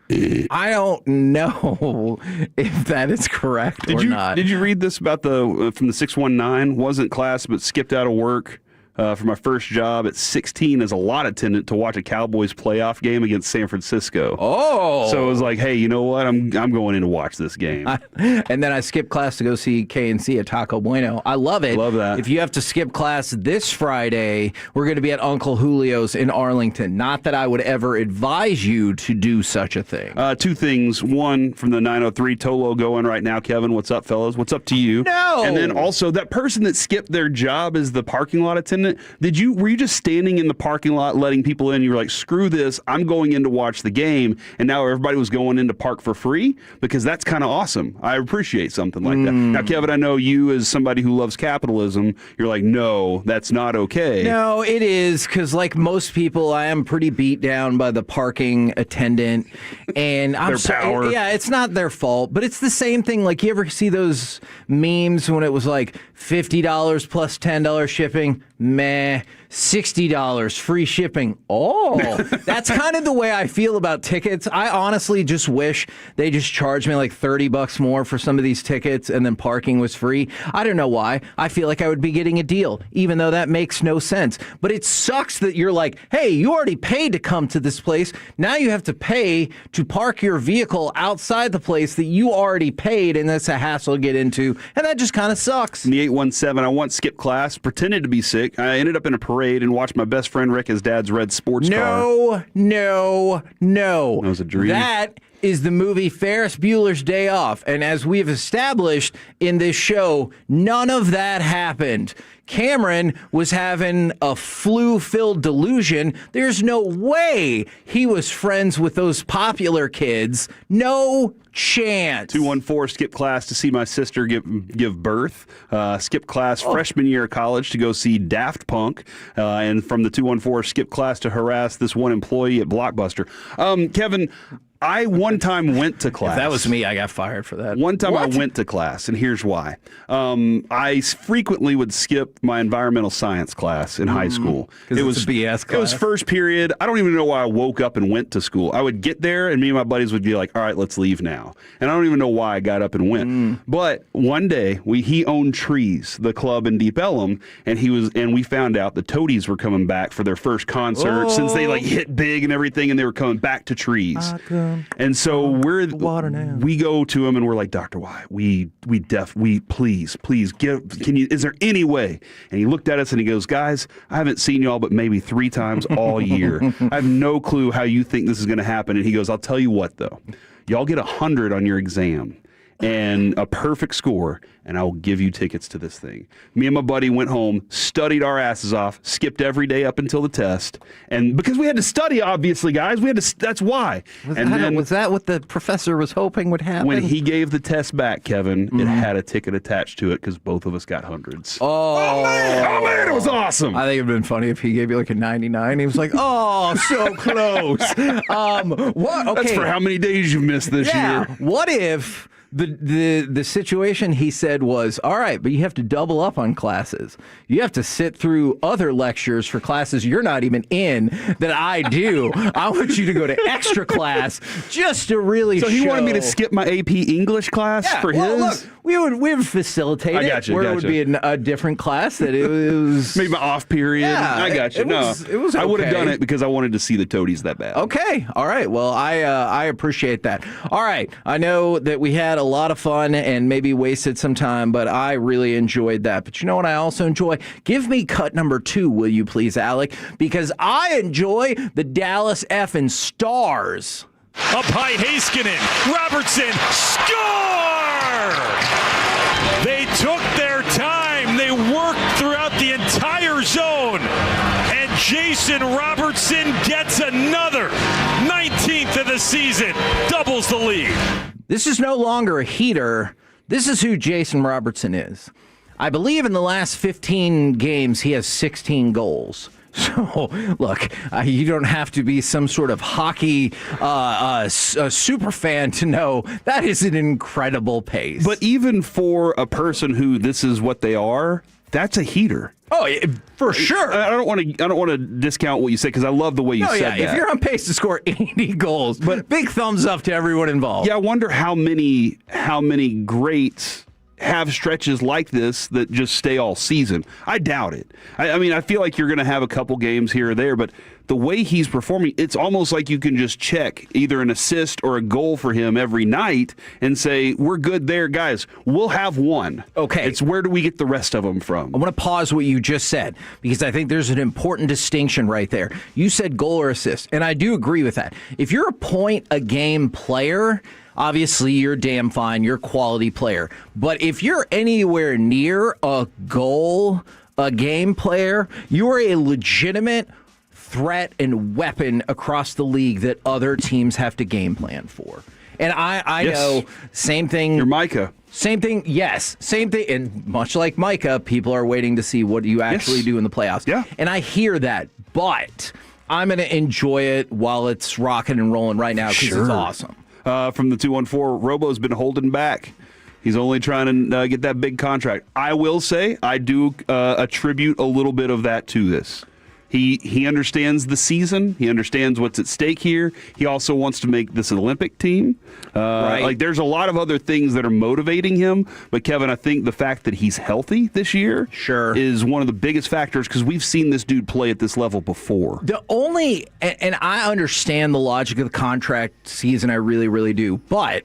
I don't know if that is correct or not. Did you read this about from the 619? Wasn't class, but skipped out of work for my first job at 16 as a lot attendant to watch a Cowboys playoff game against San Francisco. Oh. So it was like, hey, you know what? I'm going in to watch this game. And then I skipped class to go see KNC at Taco Bueno. I love it. Love that. If you have to skip class this Friday, we're going to be at Uncle Julio's in Arlington. Not that I would ever advise you to do such a thing. Two things. One, from the 903, Tolo going right now. Kevin, what's up, fellas? What's up to you? No. And then also, that person that skipped their job as the parking lot attendant, were you just standing in the parking lot letting people in? You were like, screw this, I'm going in to watch the game, and now everybody was going in to park for free? Because that's kind of awesome. I appreciate something like that. Now, Kevin, I know you as somebody who loves capitalism, you're like, no, that's not okay. No, it is, because like most people, I am pretty beat down by the parking attendant. And I'm power. Yeah, it's not their fault, but it's the same thing. Like, you ever see those memes when it was like $50 plus $10 shipping? Meh. $60 free shipping. Oh, that's kind of the way I feel about tickets. I honestly just wish they just charged me like $30 more for some of these tickets and then parking was free. I don't know why. I feel like I would be getting a deal, even though that makes no sense. But it sucks that you're like, hey, you already paid to come to this place. Now you have to pay to park your vehicle outside the place that you already paid, and that's a hassle to get into. And that just kind of sucks. In the 817, I once skipped class, pretended to be sick. I ended up in a parade and watched my best friend wreck his dad's red sports car. No. That was a dream. That is the movie Ferris Bueller's Day Off. And as we've established in this show, none of that happened. Cameron was having a flu-filled delusion. There's no way he was friends with those popular kids. No chance. 214 skip class to see my sister give birth. Skip class freshman year of college to go see Daft Punk. And from the 214 skip class to harass this one employee at Blockbuster. Kevin, I one time went to class. If that was me, I got fired for that. One time I went to class, and here's why. I frequently would skip my environmental science class in high school. It was a BS class. It was first period. I don't even know why I woke up and went to school. I would get there, and me and my buddies would be like, all right, let's leave now. And I don't even know why I got up and went. But one day, he owned Trees, the club in Deep Ellum, and we found out the Toadies were coming back for their first concert since they hit big and everything, and they were coming back to Trees. And so we go to him and we're like, Dr. Y, we please is there any way? And he looked at us and he goes, guys, I haven't seen y'all but maybe 3 times all year. I have no clue how you think this is going to happen. And he goes, I'll tell you what though, y'all get 100 on your exam and a perfect score, and I will give you tickets to this thing. Me and my buddy went home, studied our asses off, skipped every day up until the test, and because we had to study, obviously, guys, that's why. Was that what the professor was hoping would happen? When he gave the test back, Kevin, it had a ticket attached to it because both of us got hundreds. Oh man, it was awesome. I think it'd been funny if he gave you like a 99. He was like, oh, so close. What? Okay. That's for how many days you've missed this year. What if the situation he said was, all right, but you have to double up on classes. You have to sit through other lectures for classes you're not even in that I do. I want you to go to extra class just to really show. So he wanted me to skip my AP English class for his? Look, we would facilitate it where it would be a different class that it was. Maybe my off period. Yeah, I got you. It was okay. I would have done it because I wanted to see the Toadies that bad. Okay. All right. Well, I appreciate that. All right. I know that we had a lot of fun and maybe wasted some time, but I really enjoyed that. But you know what I also enjoy? Give me cut number 2, will you please, Alec? Because I enjoy the Dallas effing Stars. Up high, Heiskanen. Robertson. Score! They took their time. They worked throughout the entire zone. And Jason Robertson gets another 19th of the season. Doubles the lead. This is no longer a heater. This is who Jason Robertson is. I believe in the last 15 games, he has 16 goals. So, look, you don't have to be some sort of hockey super fan to know that is an incredible pace. But even for a person who this is what they are, that's a heater. Oh, for sure. I don't want to discount what you said because I love the way you said that. If you're on pace to score 80 goals, but big thumbs up to everyone involved. Yeah, I wonder how many greats have stretches like this that just stay all season. I doubt it. I mean, I feel like you're going to have a couple games here or there, but the way he's performing, it's almost like you can just check either an assist or a goal for him every night and say, we're good there, guys. We'll have one. Okay. It's where do we get the rest of them from? I want to pause what you just said because I think there's an important distinction right there. You said goal or assist, and I do agree with that. If you're a point-a-game player, obviously you're damn fine. You're a quality player. But if you're anywhere near a goal-a-game player, you are a legitimate threat and weapon across the league that other teams have to game plan for. And I know, same thing. You're Micah. Same thing, yes. Same thing. And much like Micah, people are waiting to see what you actually do in the playoffs. Yeah. And I hear that, but I'm going to enjoy it while it's rocking and rolling right now because it's awesome. From the 214, Robo's been holding back. He's only trying to get that big contract. I will say I do attribute a little bit of that to this. He understands the season. He understands what's at stake here. He also wants to make this an Olympic team. Right. Like there's a lot of other things that are motivating him. But Kevin, I think the fact that he's healthy this year is one of the biggest factors because we've seen this dude play at this level before. The only, and I understand the logic of the contract season, I really, really do. But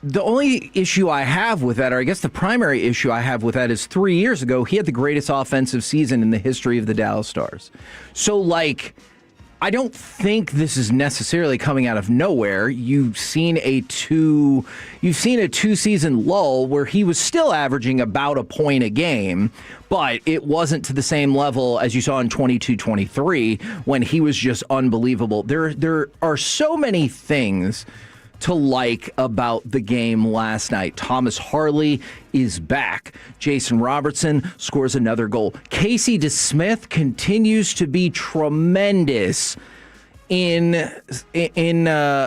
the only issue I have with that, or I guess the primary issue I have with that, is 3 years ago, he had the greatest offensive season in the history of the Dallas Stars. So, like, I don't think this is necessarily coming out of nowhere. You've seen a two-season lull where he was still averaging about a point a game, but it wasn't to the same level as you saw in 22-23 when he was just unbelievable. There are so many things to like about the game last night. Thomas Harley is back. Jason Robertson scores another goal. Casey DeSmith continues to be tremendous in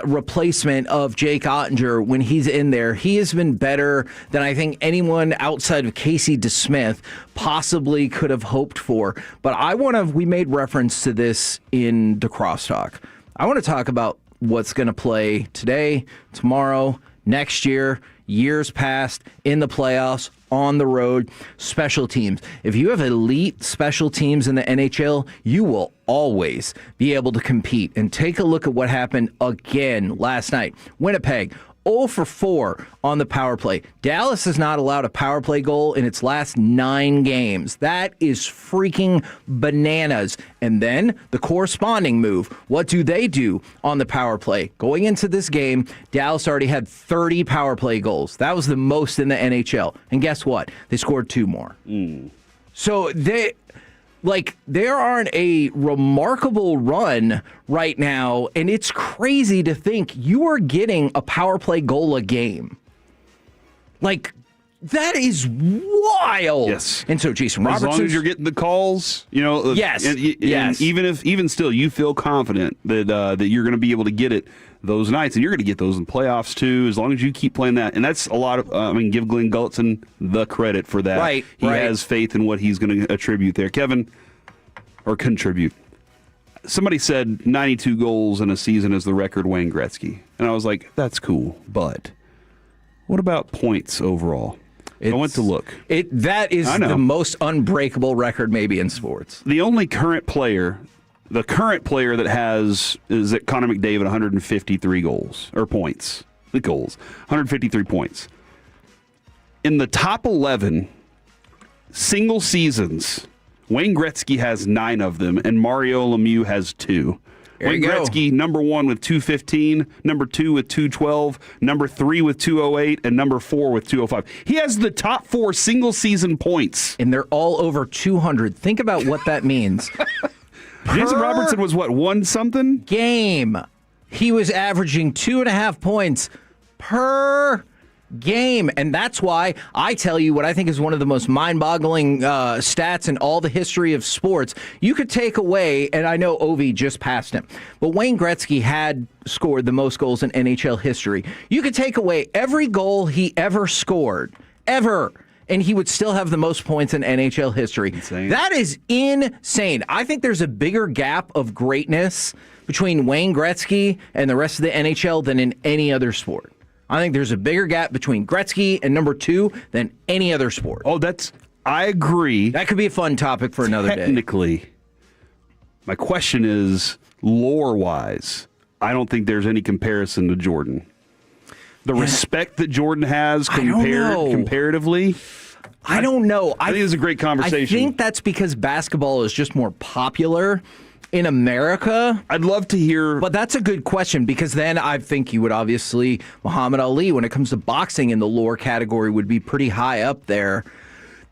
replacement of Jake Ottinger when he's in there. He has been better than I think anyone outside of Casey DeSmith possibly could have hoped for. But we made reference to this in the crosstalk. I want to talk about what's going to play today, tomorrow, next year, years past, in the playoffs, on the road, special teams. If you have elite special teams in the NHL, you will always be able to compete. And take a look at what happened again last night. Winnipeg, 0 for 4 on the power play. Dallas has not allowed a power play goal in its last 9 games. That is freaking bananas. And then the corresponding move. What do they do on the power play? Going into this game, Dallas already had 30 power play goals. That was the most in the NHL. And guess what? They scored 2 more. So they're on a remarkable run right now, and it's crazy to think you are getting a power play goal a game. That is wild. Yes. And so Jason Robertson, as long as you're getting the calls, yes, and even still, you feel confident that you're going to be able to get it those nights, and you're going to get those in playoffs too, as long as you keep playing that. And that's a lot of, give Glenn Gulletson the credit for that. Right. He has faith in what he's going to attribute there. Kevin, or contribute. Somebody said 92 goals in a season is the record Wayne Gretzky. And I was like, that's cool, but what about points overall? I went to look. That is the most unbreakable record maybe in sports. The only current player that has is that Connor McDavid, 153 goals, or points. The goals, 153 points. In the top 11 single seasons, Wayne Gretzky has 9 of them, and Mario Lemieux has 2. Wayne Gretzky, number 1 with 215, number 2 with 212, number 3 with 208, and number 4 with 205. He has the top 4 single-season points. And they're all over 200. Think about what that means. Jason Robertson was, what, 1-something? Game. He was averaging 2.5 points per game. And that's why I tell you what I think is one of the most mind-boggling stats in all the history of sports. You could take away, and I know Ovi just passed him, but Wayne Gretzky had scored the most goals in NHL history. You could take away every goal he ever scored, ever, and he would still have the most points in NHL history. Insane. That is insane. I think there's a bigger gap of greatness between Wayne Gretzky and the rest of the NHL than in any other sport. I think there's a bigger gap between Gretzky and number 2 than any other sport. I agree. That could be a fun topic for another day. Technically, my question is, lore-wise, I don't think there's any comparison to Jordan. The respect that Jordan has comparatively, I don't know. I think it's a great conversation. I think that's because basketball is just more popular in America. I'd love to hear. But that's a good question, because then I think you would obviously, Muhammad Ali, when it comes to boxing in the lore category, would be pretty high up there.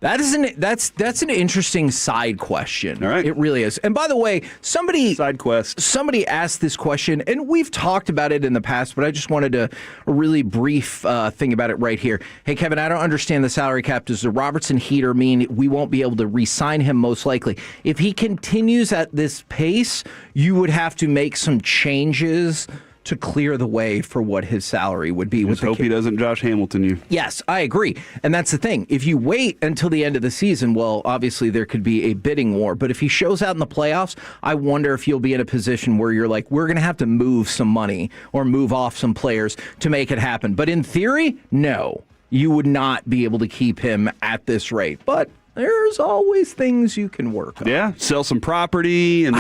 That's an interesting side question. All right. It really is. And by the way, somebody asked this question, and we've talked about it in the past, but I just wanted a really brief thing about it right here. Hey, Kevin, I don't understand the salary cap. Does the Robertson heater mean we won't be able to re-sign him most likely? If he continues at this pace, you would have to make some changes to clear the way for what his salary would be. Just hope he doesn't Josh Hamilton you. Yes, I agree. And that's the thing. If you wait until the end of the season, well, obviously there could be a bidding war. But if he shows out in the playoffs, I wonder if you'll be in a position where you're like, we're going to have to move some money or move off some players to make it happen. But in theory, no, you would not be able to keep him at this rate. But there's always things you can work on. Yeah, sell some property. And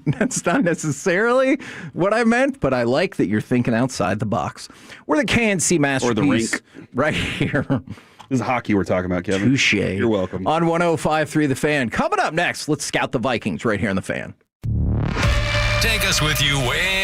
that's not necessarily what I meant, but I like that you're thinking outside the box. We're the KNC Masterpiece. Or the rink. Right here. This is hockey we're talking about, Kevin. Touche. You're welcome. On 105.3 The Fan. Coming up next, let's scout the Vikings right here on The Fan. Take us with you way.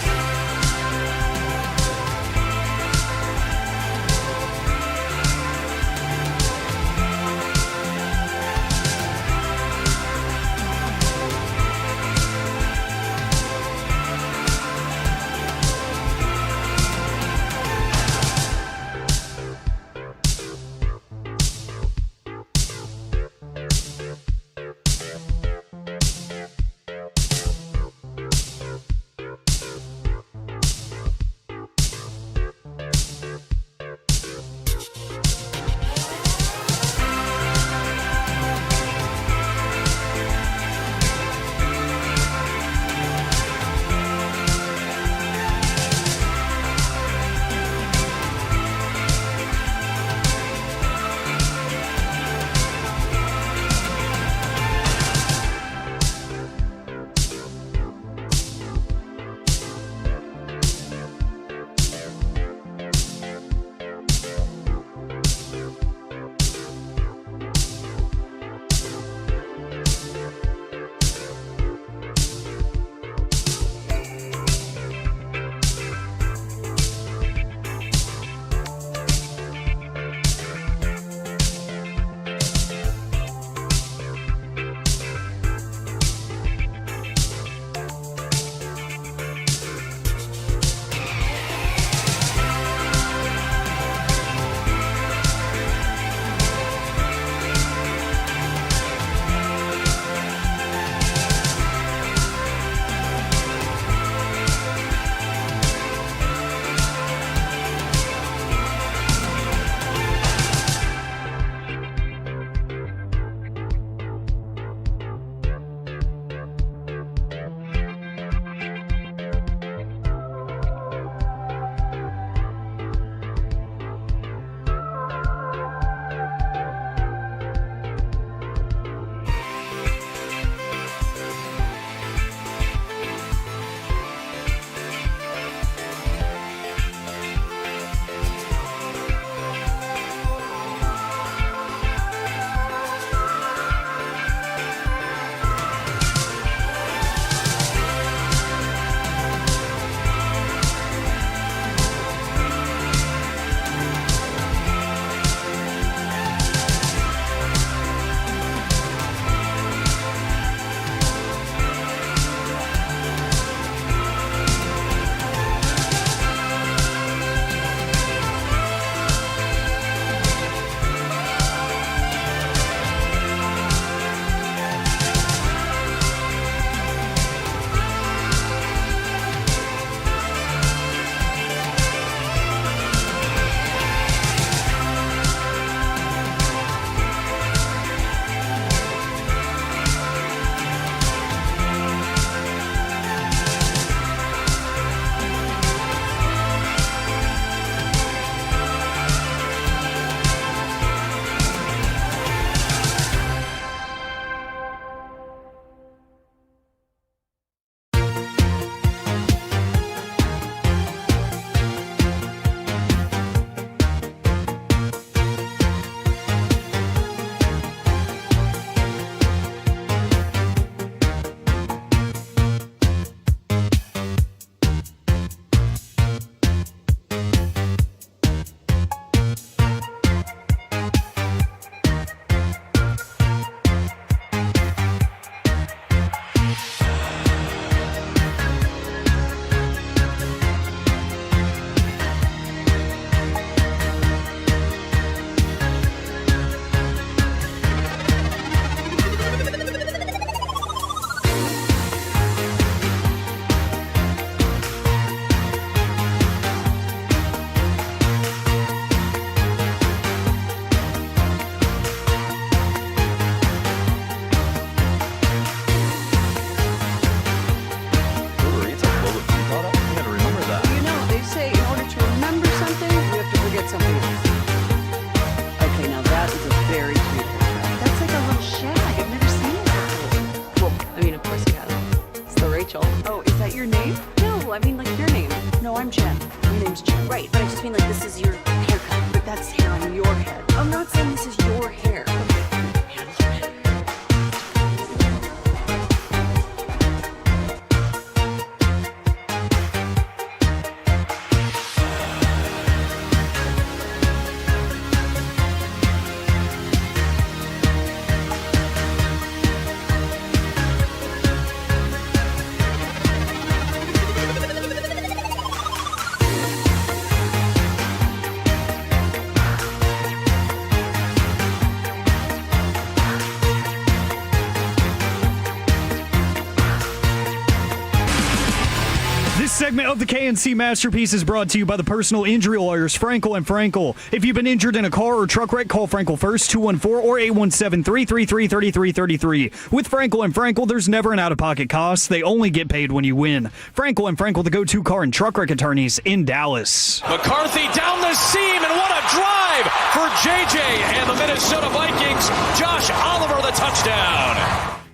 of the KNC Masterpiece is brought to you by the personal injury lawyers, Frankel and Frankel. If you've been injured in a car or truck wreck, call Frankel first, 214 or 817-333-3333. With Frankel and Frankel, there's never an out-of-pocket cost. They only get paid when you win. Frankel and Frankel, the go-to car and truck wreck attorneys in Dallas. McCarthy down the seam, and what a drive for JJ and the Minnesota Vikings. Josh Oliver, the touchdown.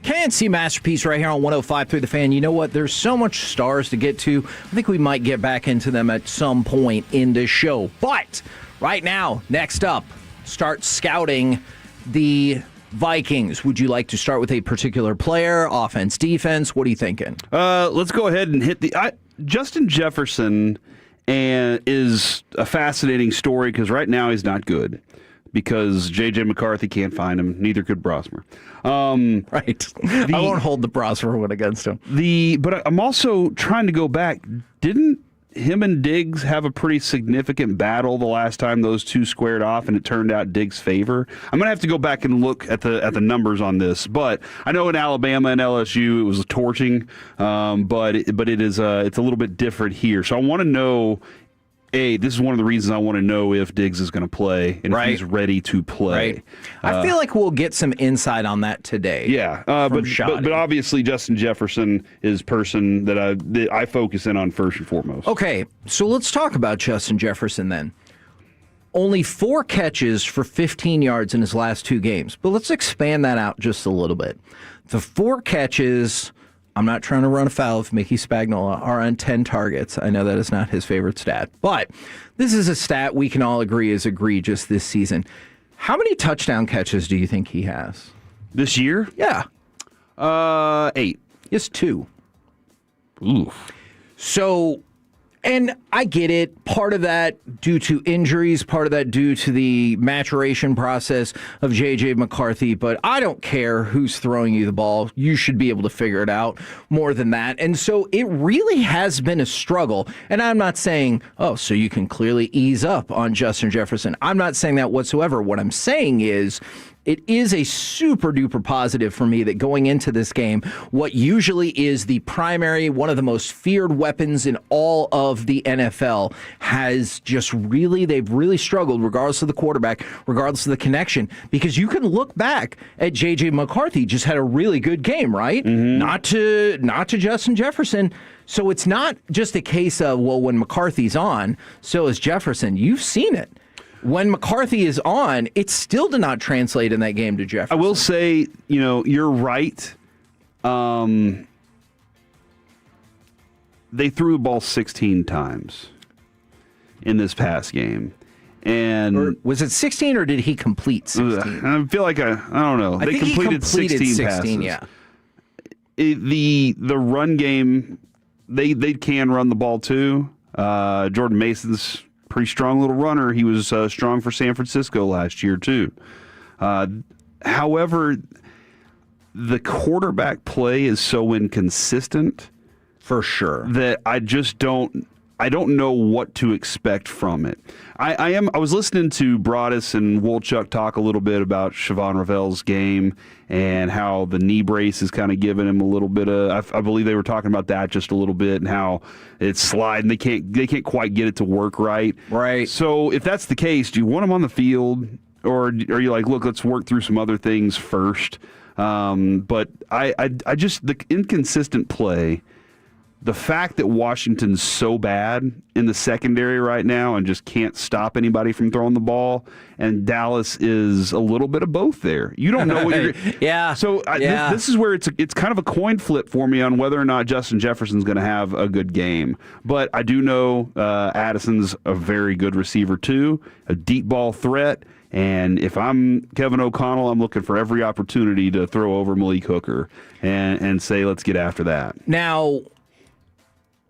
KNC Masterpiece right here on 105.3 The Fan. You know what? There's so much stars to get to. I think we might get back into them at some point in this show. But right now, next up, start scouting the Vikings. Would you like to start with a particular player, offense, defense? What are you thinking? Let's go ahead and hit the Justin Jefferson is a fascinating story because right now he's not good. Because J.J. McCarthy can't find him. Neither could Brosmer. Right. I won't hold the Brosmer one against him. But I'm also trying to go back. Didn't him and Diggs have a pretty significant battle the last time those two squared off, and it turned out Diggs' favor? I'm going to have to go back and look at the numbers on this. But I know in Alabama and LSU it was torching, but it is it's a little bit different here. So I want to know. This is one of the reasons I want to know if Diggs is going to play and if he's ready to play. Right. I feel like we'll get some insight on that today. Yeah, but obviously Justin Jefferson is person that I focus in on first and foremost. Okay, so let's talk about Justin Jefferson then. Only 4 catches for 15 yards in his last 2 games, but let's expand that out just a little bit. The 4 catches. I'm not trying to run afoul of Mickey Spagnola, are on 10 targets. I know that is not his favorite stat, but this is a stat we can all agree is egregious this season. How many touchdown catches do you think he has? This year? Yeah. 8. Just 2. Oof. So, and I get it. Part of that due to injuries, part of that due to the maturation process of J.J. McCarthy, but I don't care who's throwing you the ball. You should be able to figure it out more than that. And so it really has been a struggle. And I'm not saying, so you can clearly ease up on Justin Jefferson. I'm not saying that whatsoever. What I'm saying is, it is a super duper positive for me that going into this game, what usually is the primary, one of the most feared weapons in all of the NFL has just they've really struggled regardless of the quarterback, regardless of the connection, because you can look back at J.J. McCarthy just had a really good game, right? Mm-hmm. Not to Justin Jefferson. So it's not just a case of, when McCarthy's on, so is Jefferson. You've seen it. When McCarthy is on, it still did not translate in that game to Jefferson. I will say, you're right. They threw the ball 16 times in this past game. And was it 16 or did he complete 16? I feel like I don't know. They completed 16 passes. Yeah. The run game, they can run the ball too. Jordan Mason's pretty strong little runner. He was strong for San Francisco last year, too. However, the quarterback play is so inconsistent. For sure. That I don't know what to expect from it. I was listening to Broadus and Wolchuk talk a little bit about Siobhan Ravel's game and how the knee brace is kind of giving him a little bit of. I believe they were talking about that just a little bit and how it's sliding. They can't quite get it to work right. Right. So if that's the case, do you want him on the field, or are you like, look, let's work through some other things first? But I just the inconsistent play. The fact that Washington's so bad in the secondary right now and just can't stop anybody from throwing the ball, and Dallas is a little bit of both there. You don't know what you're. Yeah. So this is where it's kind of a coin flip for me on whether or not Justin Jefferson's going to have a good game. But I do know Addison's a very good receiver too, a deep ball threat. And if I'm Kevin O'Connell, I'm looking for every opportunity to throw over Malik Hooker and say, let's get after that. Now,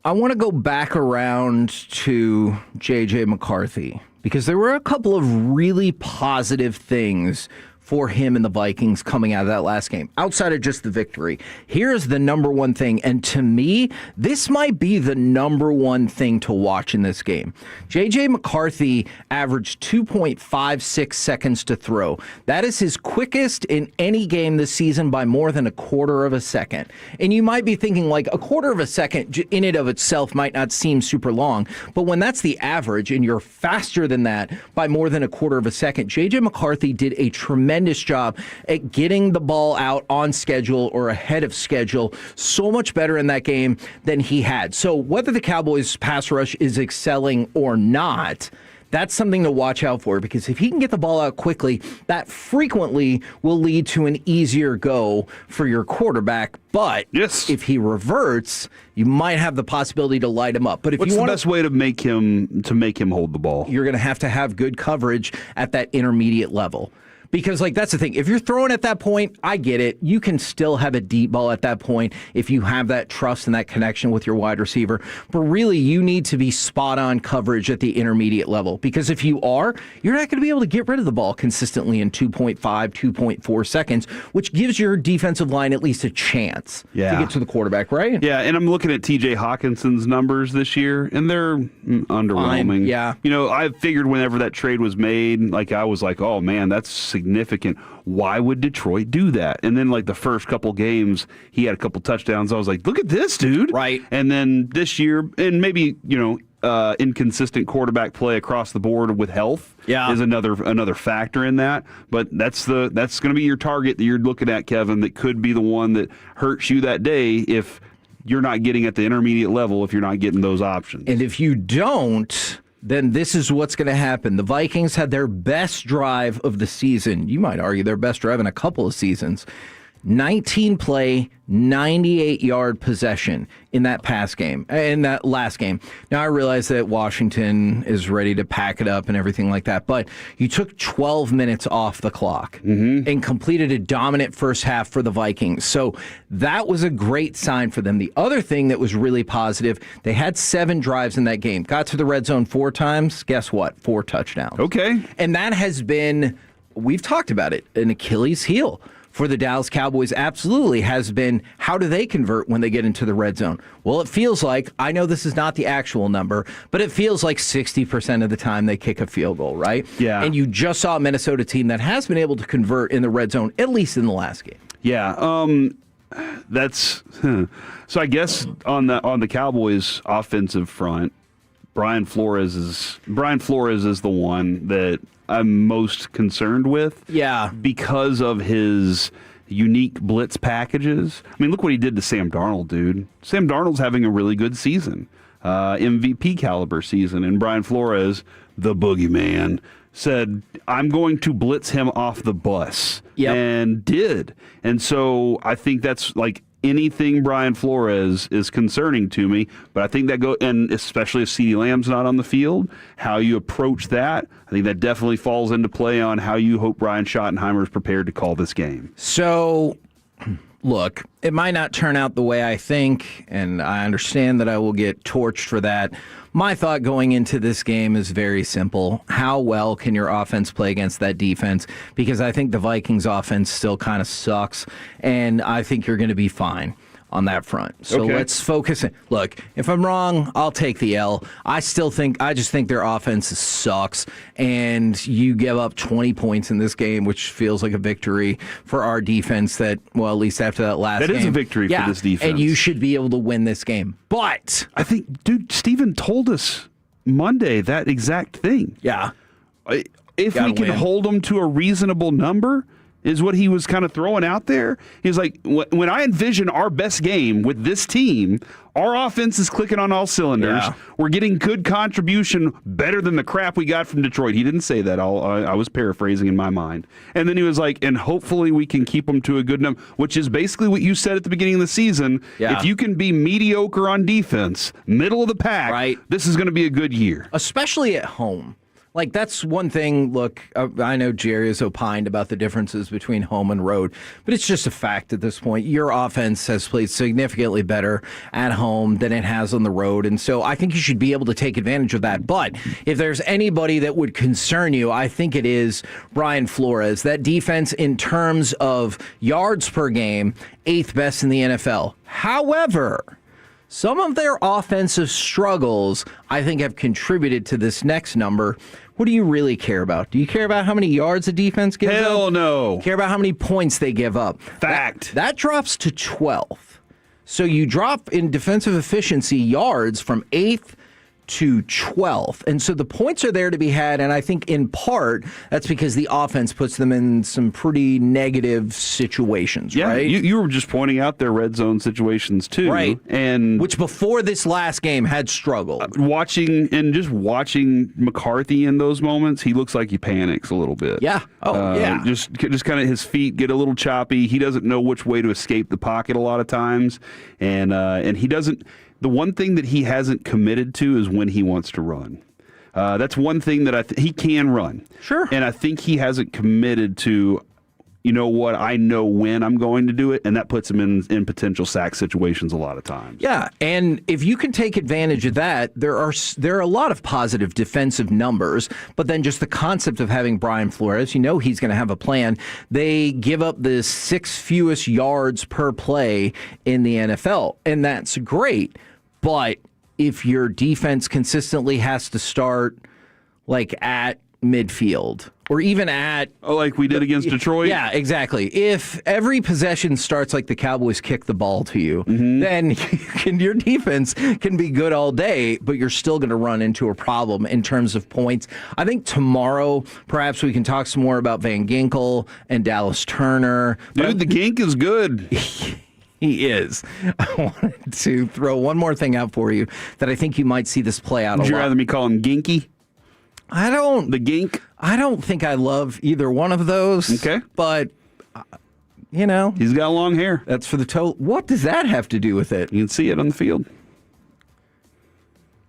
I want to go back around to J.J. McCarthy because there were a couple of really positive things for him and the Vikings coming out of that last game, outside of just the victory. Here's the number one thing, and to me, this might be the number one thing to watch in this game. J.J. McCarthy averaged 2.56 seconds to throw. That is his quickest in any game this season by more than a quarter of a second. And you might be thinking, like, a quarter of a second in and of itself might not seem super long, but when that's the average and you're faster than that by more than a quarter of a second, J.J. McCarthy did a tremendous job at getting the ball out on schedule or ahead of schedule, so much better in that game than he had. So whether the Cowboys pass rush is excelling or not, that's something to watch out for, because if he can get the ball out quickly, that frequently will lead to an easier go for your quarterback. But if he reverts, you might have the possibility to light him up. But if What's you want the best way to make him hold the ball? You're going to have good coverage at that intermediate level. Because, like, that's the thing. If you're throwing at that point, I get it. You can still have a deep ball at that point if you have that trust and that connection with your wide receiver. But really, you need to be spot-on coverage at the intermediate level. Because if you are, you're not going to be able to get rid of the ball consistently in 2.5, 2.4 seconds, which gives your defensive line at least a chance to get to the quarterback, right? Yeah, and I'm looking at T.J. Hawkinson's numbers this year, and they're underwhelming. Yeah. You know, I figured whenever that trade was made, like, I was like, oh, man, that's significant. Why would Detroit do that? And then, like, the first couple games, he had a couple touchdowns. I was like, look at this, dude. Right. And then this year, and maybe, you know, inconsistent quarterback play across the board with health is another factor in that. But that's going to be your target that you're looking at, Kevin, that could be the one that hurts you that day if you're not getting at the intermediate level, if you're not getting those options. And if you don't, then this is what's going to happen. The Vikings had their best drive of the season. You might argue their best drive in a couple of seasons. 19-play, 98-yard possession in that last game. Now, I realize that Washington is ready to pack it up and everything like that, but you took 12 minutes off the clock and completed a dominant first half for the Vikings. So that was a great sign for them. The other thing that was really positive, they had 7 drives in that game. Got to the red zone 4 times. Guess what? 4 touchdowns. Okay. And that has been, we've talked about it, an Achilles heel for the Dallas Cowboys absolutely has been, how do they convert when they get into the red zone? Well, it feels like, I know this is not the actual number, but it feels like 60% of the time they kick a field goal, right? Yeah. And you just saw a Minnesota team that has been able to convert in the red zone, at least in the last game. Yeah. That's so I guess on the Cowboys offensive front, Brian Flores is the one that I'm most concerned with. Yeah. Because of his unique blitz packages. I mean, look what he did to Sam Darnold, dude. Sam Darnold's having a really good season. MVP caliber season. And Brian Flores, the boogeyman, said, I'm going to blitz him off the bus. Yep. And did. And so I think that's like anything Brian Flores is concerning to me, but I think and especially if CeeDee Lamb's not on the field, how you approach that, I think that definitely falls into play on how you hope Brian Schottenheimer is prepared to call this game. So, look, it might not turn out the way I think, and I understand that I will get torched for that. My thought going into this game is very simple. How well can your offense play against that defense? Because I think the Vikings offense still kind of sucks, and I think you're going to be fine on that front. So let's focus. Look, if I'm wrong, I'll take the L. I just think their offense sucks, and you give up 20 points in this game, which feels like a victory for our defense that, well, at least after that last game. That is a victory for this defense. And you should be able to win this game. But I think, dude, Steven told us Monday that exact thing. Yeah. If we can hold them to a reasonable number, is what he was kind of throwing out there. He's like, when I envision our best game with this team, our offense is clicking on all cylinders. Yeah. We're getting good contribution, better than the crap we got from Detroit. He didn't say that. I was paraphrasing in my mind. And then he was like, and hopefully we can keep them to a good number, which is basically what you said at the beginning of the season. Yeah. If you can be mediocre on defense, middle of the pack, this is going to be a good year. Especially at home. Like, that's one thing. Look, I know Jerry has opined about the differences between home and road, but it's just a fact at this point. Your offense has played significantly better at home than it has on the road, and so I think you should be able to take advantage of that. But if there's anybody that would concern you, I think it is Brian Flores. That defense, in terms of yards per game, 8th best in the NFL. However, some of their offensive struggles, I think, have contributed to this next number. What do you really care about? Do you care about how many yards a defense gives up? Hell no. Care about how many points they give up? Fact. That drops to 12th. So you drop in defensive efficiency yards from 8th to 12th. And so the points are there to be had, and I think in part that's because the offense puts them in some pretty negative situations, right? You were just pointing out their red zone situations too. Right. And which before this last game had struggled. Watching McCarthy in those moments, he looks like he panics a little bit. Yeah. Yeah. Just kind of his feet get a little choppy. He doesn't know which way to escape the pocket a lot of times. And he doesn't. The one thing that he hasn't committed to is when he wants to run. That's one thing that he can run. Sure. And I think he hasn't committed to, you know what, I know when I'm going to do it, and that puts him in potential sack situations a lot of times. Yeah, and if you can take advantage of that, there are a lot of positive defensive numbers, but then just the concept of having Brian Flores, you know he's going to have a plan. They give up the 6th fewest yards per play in the NFL, and that's great. But if your defense consistently has to start like at midfield or even at like we did against Detroit. Yeah, exactly. If every possession starts like the Cowboys kick the ball to you, then your defense can be good all day, but you're still going to run into a problem in terms of points. I think tomorrow perhaps we can talk some more about Van Ginkel and Dallas Turner. Dude, the Gink is good. He is. I wanted to throw one more thing out for you that I think you might see this play out a lot. Would you rather me call him Ginky? The Gink? I don't think I love either one of those. Okay. But, you know. He's got long hair. That's for the total. What does that have to do with it? You can see it on the field.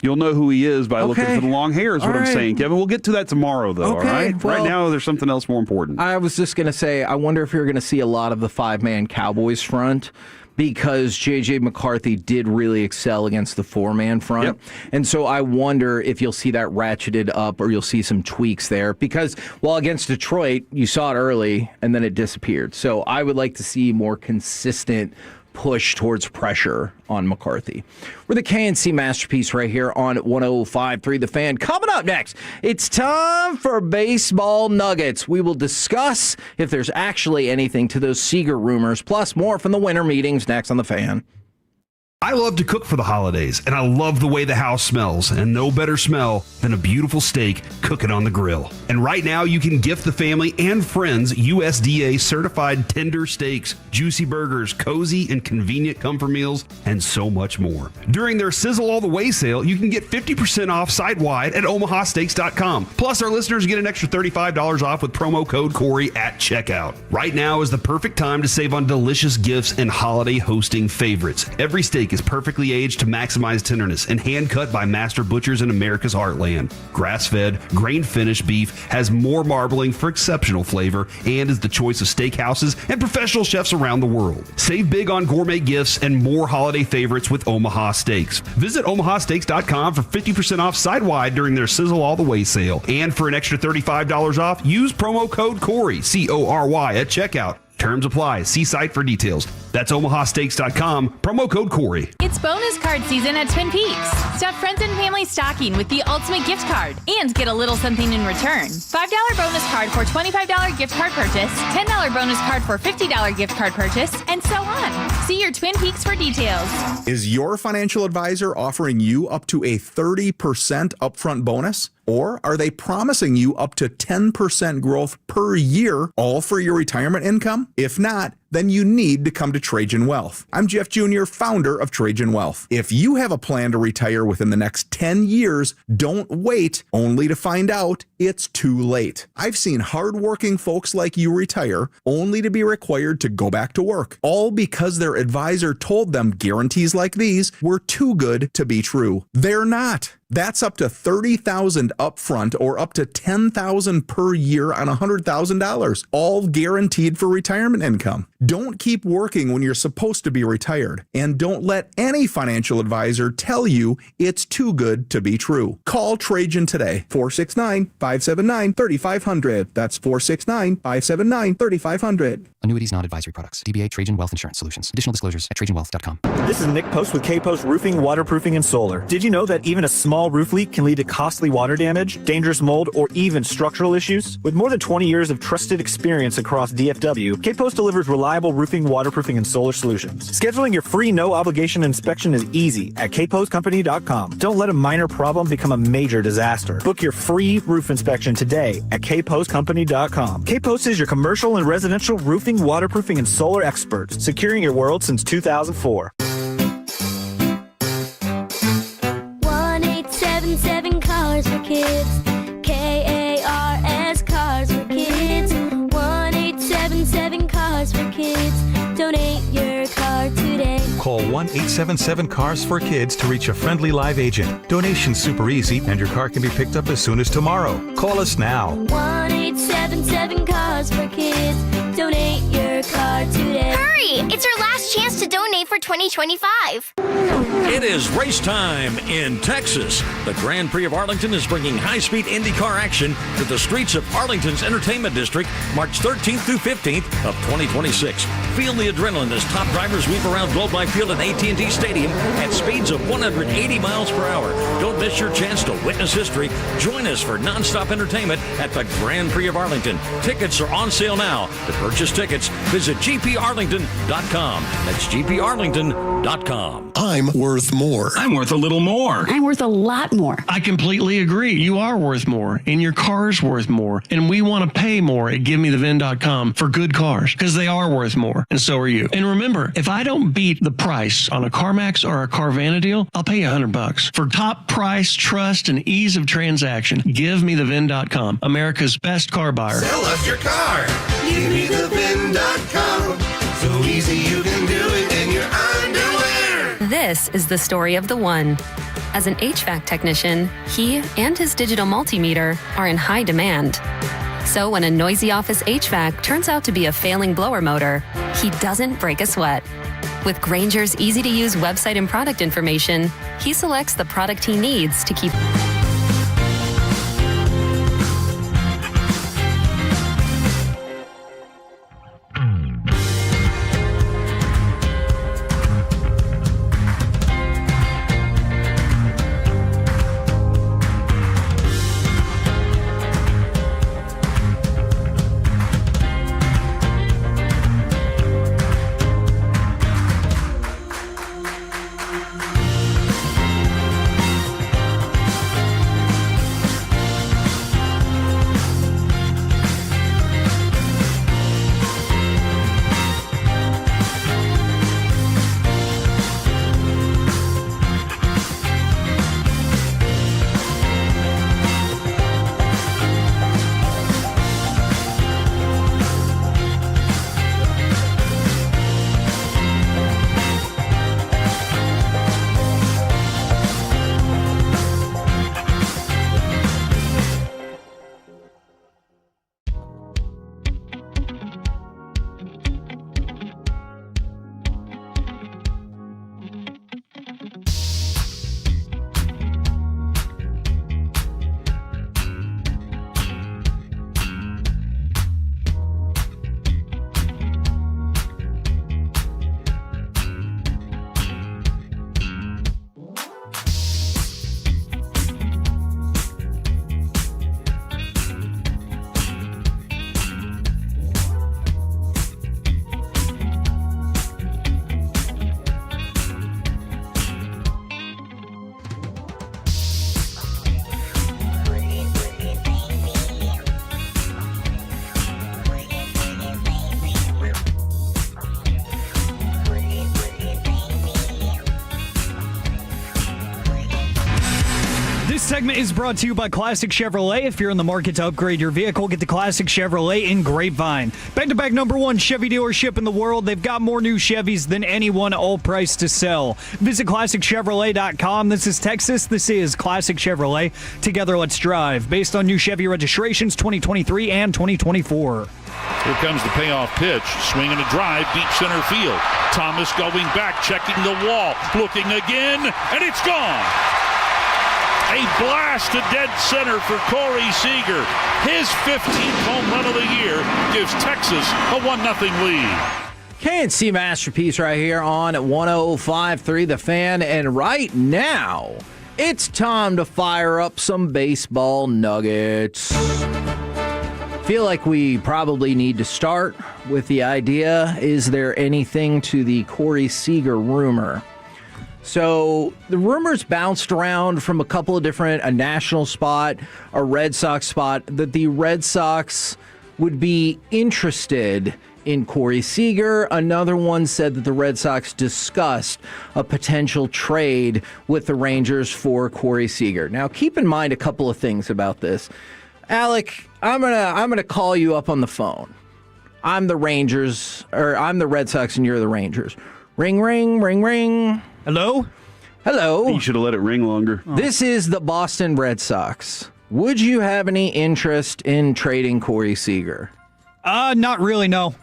You'll know who he is by looking for the long hair is what I'm saying, Kevin. We'll get to that tomorrow, though, all right? Well, right now, there's something else more important. I was just going to say, I wonder if you're going to see a lot of the 5-man Cowboys front, because J.J. McCarthy did really excel against the 4-man front. Yep. And so I wonder if you'll see that ratcheted up or you'll see some tweaks there. Because while against Detroit, you saw it early and then it disappeared. So I would like to see more consistent push towards pressure on McCarthy. We're the KNC Masterpiece right here on 105.3 The Fan. Coming up next, it's time for Baseball Nuggets. We will discuss if there's actually anything to those Seager rumors, plus more from the winter meetings next on The Fan. I love to cook for the holidays, and I love the way the house smells, and no better smell than a beautiful steak cooking on the grill. And right now, you can gift the family and friends USDA certified tender steaks, juicy burgers, cozy and convenient comfort meals, and so much more. During their Sizzle All the Way sale, you can get 50% off site-wide at omahasteaks.com. Plus, our listeners get an extra $35 off with promo code Corey at checkout. Right now is the perfect time to save on delicious gifts and holiday hosting favorites. Every steak is perfectly aged to maximize tenderness and hand-cut by master butchers in America's heartland. Grass-fed, grain-finished beef has more marbling for exceptional flavor and is the choice of steakhouses and professional chefs around the world. Save big on gourmet gifts and more holiday favorites with Omaha Steaks. Visit omahasteaks.com for 50% off site-wide during their Sizzle All the Way sale. And for an extra $35 off, use promo code Corey, C-O-R-Y, at checkout. Terms apply. See site for details. That's omahasteaks.com. Promo code Corey. It's bonus card season at Twin Peaks. Stuff friends and family stocking with the ultimate gift card and get a little something in return. $5 bonus card for $25 gift card purchase, $10 bonus card for $50 gift card purchase, and so on. See your Twin Peaks for details. Is your financial advisor offering you up to a 30% upfront bonus? Or are they promising you up to 10% growth per year, all for your retirement income? If not, then you need to come to Trajan Wealth. I'm Jeff Jr., founder of Trajan Wealth. If you have a plan to retire within the next 10 years, don't wait only to find out it's too late. I've seen hardworking folks like you retire only to be required to go back to work, all because their advisor told them guarantees like these were too good to be true. They're not. That's up to $30,000 upfront or up to $10,000 per year on $100,000, all guaranteed for retirement income. Don't keep working when you're supposed to be retired, and don't let any financial advisor tell you it's too good to be true. Call Trajan today, 469-579-3500. That's 469-579-3500. Annuities, non-advisory products. DBA Trajan Wealth Insurance Solutions. Additional disclosures at trajanwealth.com. This is Nick Post with K-Post Roofing, Waterproofing, and Solar. Did you know that even a small roof leak can lead to costly water damage, dangerous mold, or even structural issues? With more than 20 years of trusted experience across DFW, K-Post delivers reliable roofing, waterproofing, and solar solutions. Scheduling your free no-obligation inspection is easy at kpostcompany.com. Don't let a minor problem become a major disaster. Book your free roof inspection today at kpostcompany.com. K-Post is your commercial and residential roofing, waterproofing, and solar experts, securing your world since 2004. 1877 Cars for Kids. KARS Cars for Kids. 1877 Cars for Kids. Donate your car today. Call 1-877-CARS for Kids to reach a friendly live agent. Donation's super easy, and your car can be picked up as soon as tomorrow. Call us now. 1-877 Cars for Kids. Donate your car today. Hurry! It's our last chance to donate for 2025. It is race time in Texas. The Grand Prix of Arlington is bringing high-speed IndyCar action to the streets of Arlington's Entertainment District March 13th through 15th of 2026. Feel the adrenaline as top drivers weave around Globe Life Field and AT&T Stadium at speeds of 180 miles per hour. Don't miss your chance to witness history. Join us for nonstop entertainment at the Grand Prix of Arlington. Tickets are on sale now. To purchase tickets, visit gparlington.com. That's gparlington.com. I'm worth more. I'm worth a little more. I'm worth a lot more. I completely agree. You are worth more, and your car's worth more. And we want to pay more at GiveMeTheVin.com for good cars, because they are worth more, and so are you. And remember, if I don't beat the price on a CarMax or a Carvana deal, I'll pay you $100. For top price, trust, and ease of transaction, GiveMeTheVin.com, America's best car buyer. Sell us your car. GiveMeTheVin.com. So easy you can do it in your underwear. This is the story of the one. As an HVAC technician, he and his digital multimeter are in high demand. So when a noisy office HVAC turns out to be a failing blower motor, he doesn't break a sweat. With Grainger's easy-to-use website and product information, he selects the product he needs to keep segment is brought to you by Classic Chevrolet. If you're in the market to upgrade your vehicle, get the Classic Chevrolet in Grapevine. Back-to-back #1 Chevy dealership in the world. They've got more new Chevys than anyone, all priced to sell. Visit ClassicChevrolet.com. This is Texas. This is Classic Chevrolet. Together, let's drive. Based on new Chevy registrations 2023 and 2024. Here comes the payoff pitch. Swing and a drive, deep center field. Thomas going back, checking the wall, looking again, and it's gone. A blast to dead center for Corey Seager. His 15th home run of the year gives Texas a 1-0 lead. KNC Masterpiece right here on 105.3 The Fan. And right now, it's time to fire up some baseball nuggets. Feel like we probably need to start with the idea, is there anything to the Corey Seager rumor? So the rumors bounced around from a couple of different, a national spot, a Red Sox spot, that the Red Sox would be interested in Corey Seager. Another one said that the Red Sox discussed a potential trade with the Rangers for Corey Seager. Now keep in mind a couple of things about this. Alec, I'm gonna call you up on the phone. I'm the Rangers, or I'm the Red Sox, and you're the Rangers. Ring, ring, ring, ring. Hello? Hello. You should have let it ring longer. This is the Boston Red Sox. Would you have any interest in trading Corey Seager? Not really, no.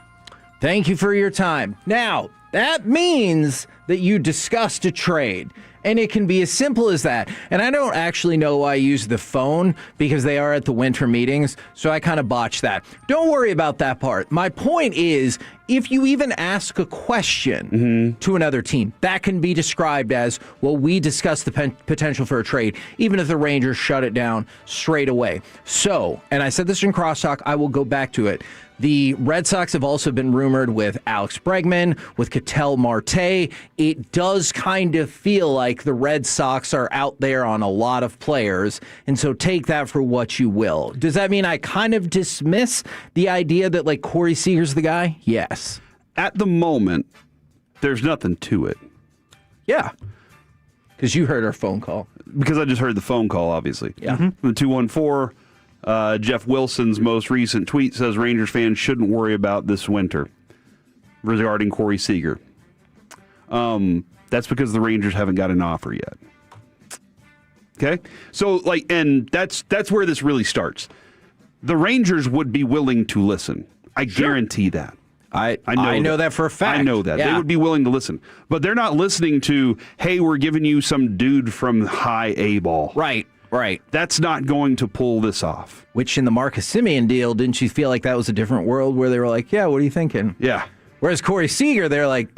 Thank you for your time. Now, that means that you discussed a trade. And it can be as simple as that. And I don't actually know why I use the phone, because they are at the winter meetings, so I kind of botched that. Don't worry about that part. My point is, if you even ask a question to another team, that can be described as, well, we discussed the potential for a trade, even if the Rangers shut it down straight away. So, and I said this in crosstalk, I will go back to it. The Red Sox have also been rumored with Alex Bregman, with Ketel Marte. It does kind of feel like the Red Sox are out there on a lot of players, and so take that for what you will. Does that mean I kind of dismiss the idea that, like, Corey Seager's the guy? Yes. At the moment, there's nothing to it. Yeah. Because you heard our phone call. Because I just heard the phone call, obviously. Yeah. The 214. Jeff Wilson's most recent tweet says Rangers fans shouldn't worry about this winter regarding Corey Seager. That's because the Rangers haven't got an offer yet. Okay? So, like, and that's where this really starts. The Rangers would be willing to listen. I guarantee that. I know that for a fact. I know that. Yeah. They would be willing to listen. But they're not listening to, hey, we're giving you some dude from high A ball. Right. Right. That's not going to pull this off. Which in the Marcus Semien deal, didn't you feel like that was a different world where they were like, yeah, what are you thinking? Yeah. Whereas Corey Seager, they're like,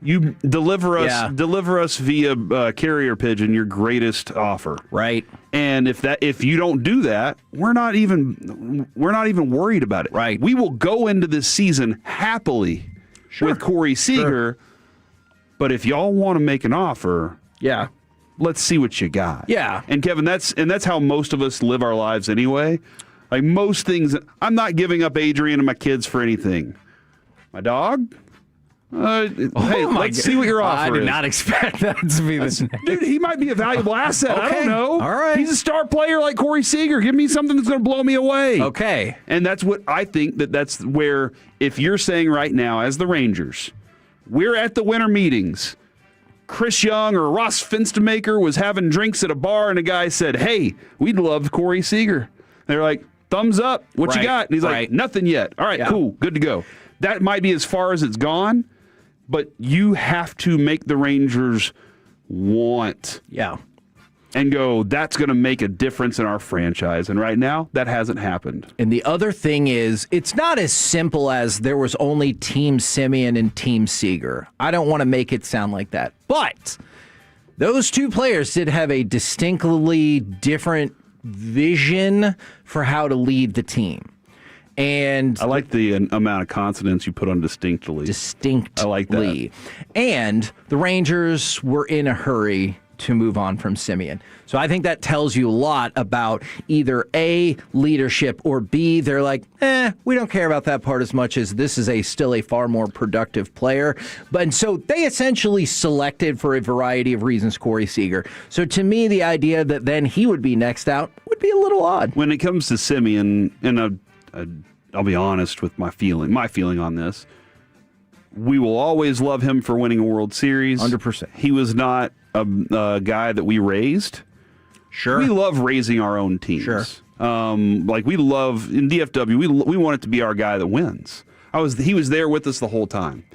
you deliver us via carrier pigeon your greatest offer. Right. And if you don't do that, we're not even worried about it. Right. We will go into this season happily with Corey Seager. But if y'all want to make an offer, yeah, let's see what you got. Yeah. And Kevin, that's how most of us live our lives anyway. Like most things, I'm not giving up Adrian and my kids for anything. My dog? Hey, let's see what your offer is. I did not expect that to be this. Dude, he might be a valuable asset. I don't know. All right. He's a star player like Corey Seager. Give me something that's going to blow me away. Okay. And that's what I think that's where, if you're saying right now, as the Rangers, we're at the winter meetings. Chris Young or Ross Finstamaker was having drinks at a bar, and a guy said, hey, we'd love Corey Seager. They're like, thumbs up. What you got? And he's like, nothing yet. All right, cool. Good to go. That might be as far as it's gone, but you have to make the Rangers want. Yeah. And go, that's going to make a difference in our franchise. And right now, that hasn't happened. And the other thing is, it's not as simple as there was only Team Semien and Team Seager. I don't want to make it sound like that. But those two players did have a distinctly different vision for how to lead the team. And I like the amount of consonants you put on distinctly. Distinctly. I like that. And the Rangers were in a hurry to move on from Simeon. So I think that tells you a lot about either A, leadership, or B, they're like, we don't care about that part as much as this is still a far more productive player. And so they essentially selected, for a variety of reasons, Corey Seager. So to me, the idea that then he would be next out would be a little odd. When it comes to Simeon, and I'll be honest with my feeling on this, we will always love him for winning a World Series. 100%. He was not a guy that we raised. Sure. We love raising our own teams. Sure. We love, in DFW, we want it to be our guy that wins. He was there with us the whole time.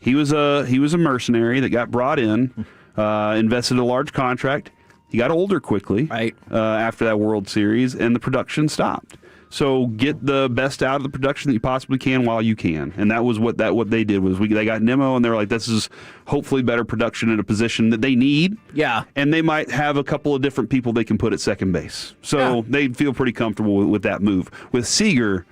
He was a mercenary that got brought in, invested a large contract. He got older quickly after that World Series, and the production stopped. So get the best out of the production that you possibly can while you can, and that was what they did. They got Nimmo, and they were like, "This is hopefully better production in a position that they need." Yeah, and they might have a couple of different people they can put at second base, so they feel pretty comfortable with that move. With Seager,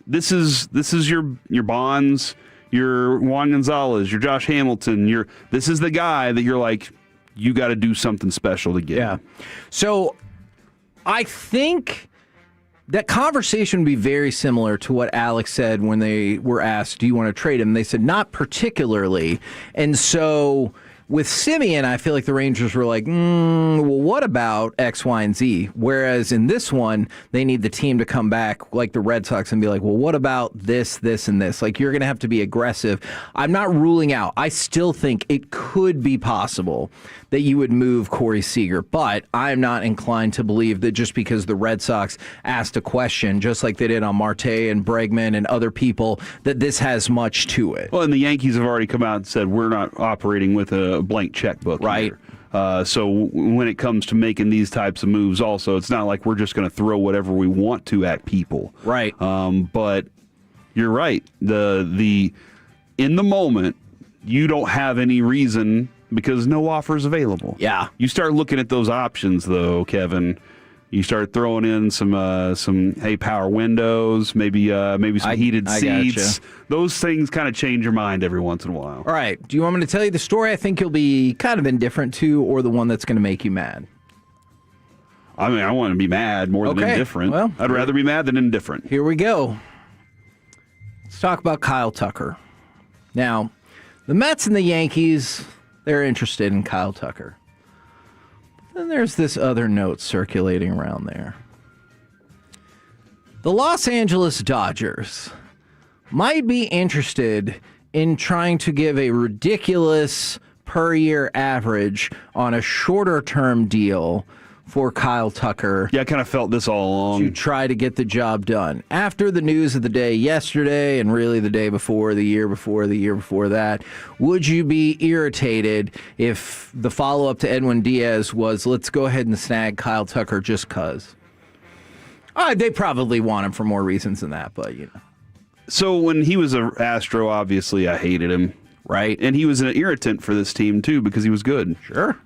this is your Bonds, your Juan Gonzalez, your Josh Hamilton. This is the guy that you're like, you got to do something special to get. Yeah. So I think that conversation would be very similar to what Alex said when they were asked, do you want to trade him? They said, not particularly. And so with Simeon, I feel like the Rangers were like, well, what about X, Y, and Z? Whereas in this one, they need the team to come back like the Red Sox and be like, well, what about this, this, and this? Like, you're going to have to be aggressive. I'm not ruling out. I still think it could be possible that you would move Corey Seager, but I'm not inclined to believe that just because the Red Sox asked a question, just like they did on Marte and Bregman and other people, that this has much to it. Well, and the Yankees have already come out and said, we're not operating with a blank checkbook. Right. So when it comes to making these types of moves also, it's not like we're just going to throw whatever we want to at people. Right. But you're right. The in the moment, you don't have any reason because no offer is available. Yeah. You start looking at those options, though, Kevin. You start throwing in some power windows, maybe some heated seats. Gotcha. Those things kind of change your mind every once in a while. All right. Do you want me to tell you the story I think you'll be kind of indifferent to, or the one that's going to make you mad? I mean, I want to be mad more than indifferent. Well, I'd rather be mad than indifferent. Here we go. Let's talk about Kyle Tucker. Now, the Mets and the Yankees, they're interested in Kyle Tucker. Then there's this other note circulating around there. The Los Angeles Dodgers might be interested in trying to give a ridiculous per year average on a shorter term deal for Kyle Tucker. Yeah, I kind of felt this all along. To try to get the job done. After the news of the day yesterday, and really the day before, the year before that, would you be irritated if the follow-up to Edwin Diaz was, let's go ahead and snag Kyle Tucker just because? They probably want him for more reasons than that, but, you know. So when he was an Astro, obviously I hated him. Right. And he was an irritant for this team, too, because he was good. Sure.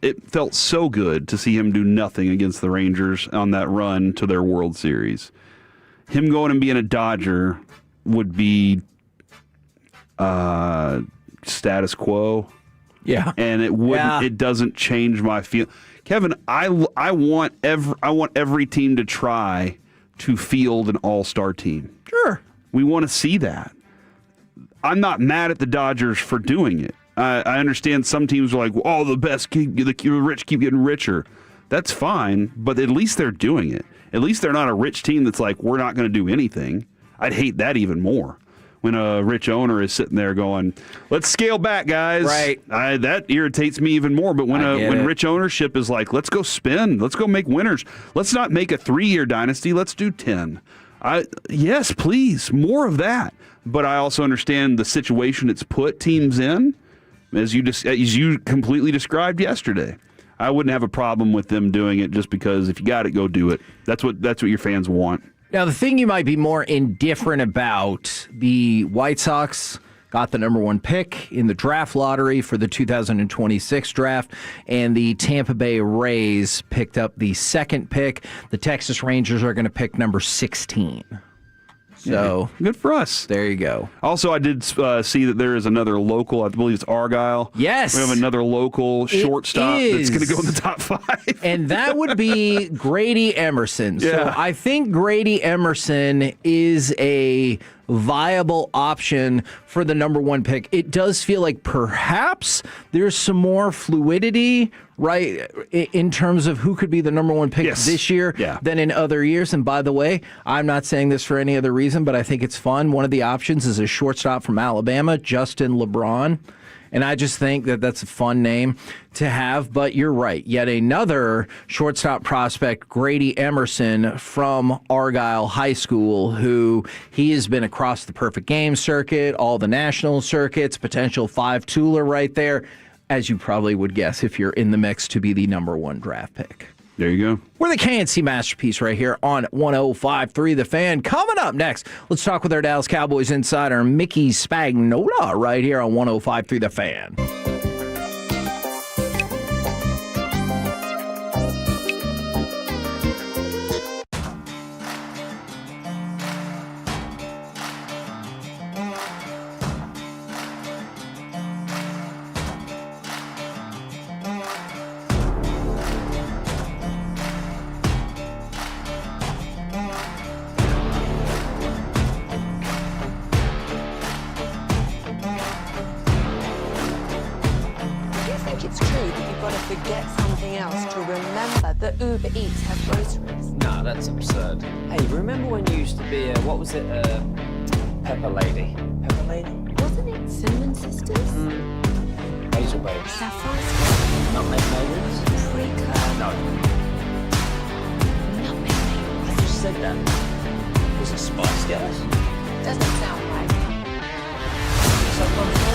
It felt so good to see him do nothing against the Rangers on that run to their World Series. Him going and being a Dodger would be status quo. Yeah. And it wouldn't. Yeah. It doesn't change my feel. Kevin, I want every team to try to field an all-star team. Sure. We want to see that. I'm not mad at the Dodgers for doing it. I understand some teams are like, oh, the rich keep getting richer. That's fine, but at least they're doing it. At least they're not a rich team that's like, we're not going to do anything. I'd hate that even more. When a rich owner is sitting there going, let's scale back, guys. Right. That irritates me even more. But when rich ownership is like, let's go spend. Let's go make winners. Let's not make a 3-year dynasty. Let's do 10. Yes, please, more of that. But I also understand the situation it's put teams in, as you completely described yesterday. I wouldn't have a problem with them doing it just because if you got it, go do it. That's what your fans want. Now, the thing you might be more indifferent about, the White Sox got the number 1 pick in the draft lottery for the 2026 draft, and the Tampa Bay Rays picked up the 2nd pick. The Texas Rangers are going to pick number 16. So good for us. There you go. Also, I did see that there is another local. I believe it's Argyle. Yes. We have another local shortstop that's going to go in the top 5. And that would be Grady Emerson. Yeah. So I think Grady Emerson is a viable option for the number 1 pick. It does feel like perhaps there's some more fluidity, right, in terms of who could be the number 1 pick this year than in other years. And by the way, I'm not saying this for any other reason, but I think it's fun. One of the options is a shortstop from Alabama, Justin LeBron. And I just think that that's a fun name to have. But you're right. Yet another shortstop prospect, Grady Emerson from Argyle High School, who he has been across the perfect game circuit, all the national circuits, potential 5-tooler right there, as you probably would guess if you're in the mix to be the number 1 draft pick. There you go. We're the KNC Masterpiece right here on 105.3 The Fan. Coming up next, let's talk with our Dallas Cowboys insider, Mickey Spagnola, right here on 105.3 The Fan. Uber Eats has groceries. No, that's absurd. Hey, remember when you used to be what was it, Pepper Lady? Pepper Lady? Wasn't it Cinnamon Sisters? Hazel Babes. Sapphire? Nutmeg Maidens? Pre-curd? No. Nutmeg Maidens? I just said that. Was it Spice Girls? Doesn't sound right. Sometimes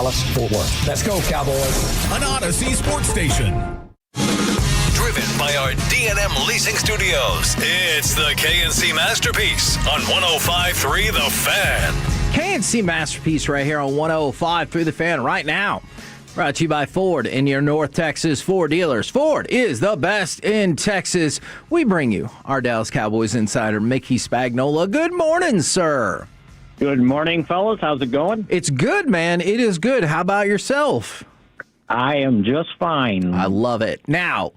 Dallas-Fort Worth. Let's go, Cowboys. An Odyssey sports station. Driven by our D&M Leasing Studios, it's the KNC Masterpiece on 105.3 The Fan. KNC Masterpiece right here on 105.3 The Fan right now. Brought to you by Ford and your North Texas Ford dealers. Ford is the best in Texas. We bring you our Dallas Cowboys insider, Mickey Spagnola. Good morning, sir. Good morning, fellas. How's it going? It's good, man. It is good. How about yourself? I am just fine. I love it. Now,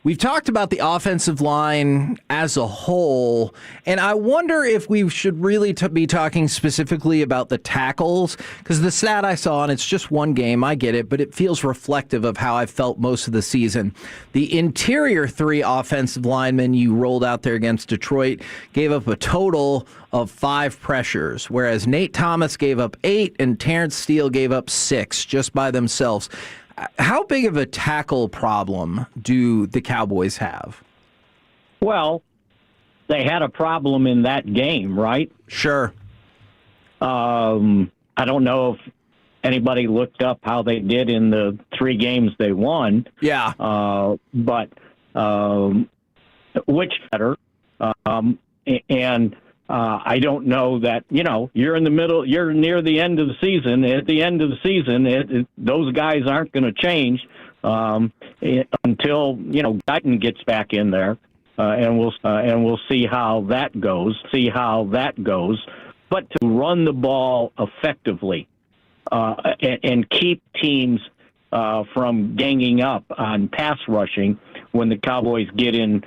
we've talked about the offensive line as a whole, and I wonder if we should really be talking specifically about the tackles, because the stat I saw, and it's just one game, I get it, but it feels reflective of how I felt most of the season. The interior three offensive linemen you rolled out there against Detroit gave up a total of 5 pressures, whereas Nate Thomas gave up 8 and Terrence Steele gave up 6 just by themselves. How big of a tackle problem do the Cowboys have? Well, they had a problem in that game, right? Sure. I don't know if anybody looked up how they did in the 3 games they won. Yeah. But which better? I don't know that, you're in the middle, you're near the end of the season. At the end of the season, those guys aren't going to change until, Guyton gets back in there, and we'll see how that goes. But to run the ball effectively and keep teams from ganging up on pass rushing when the Cowboys get in,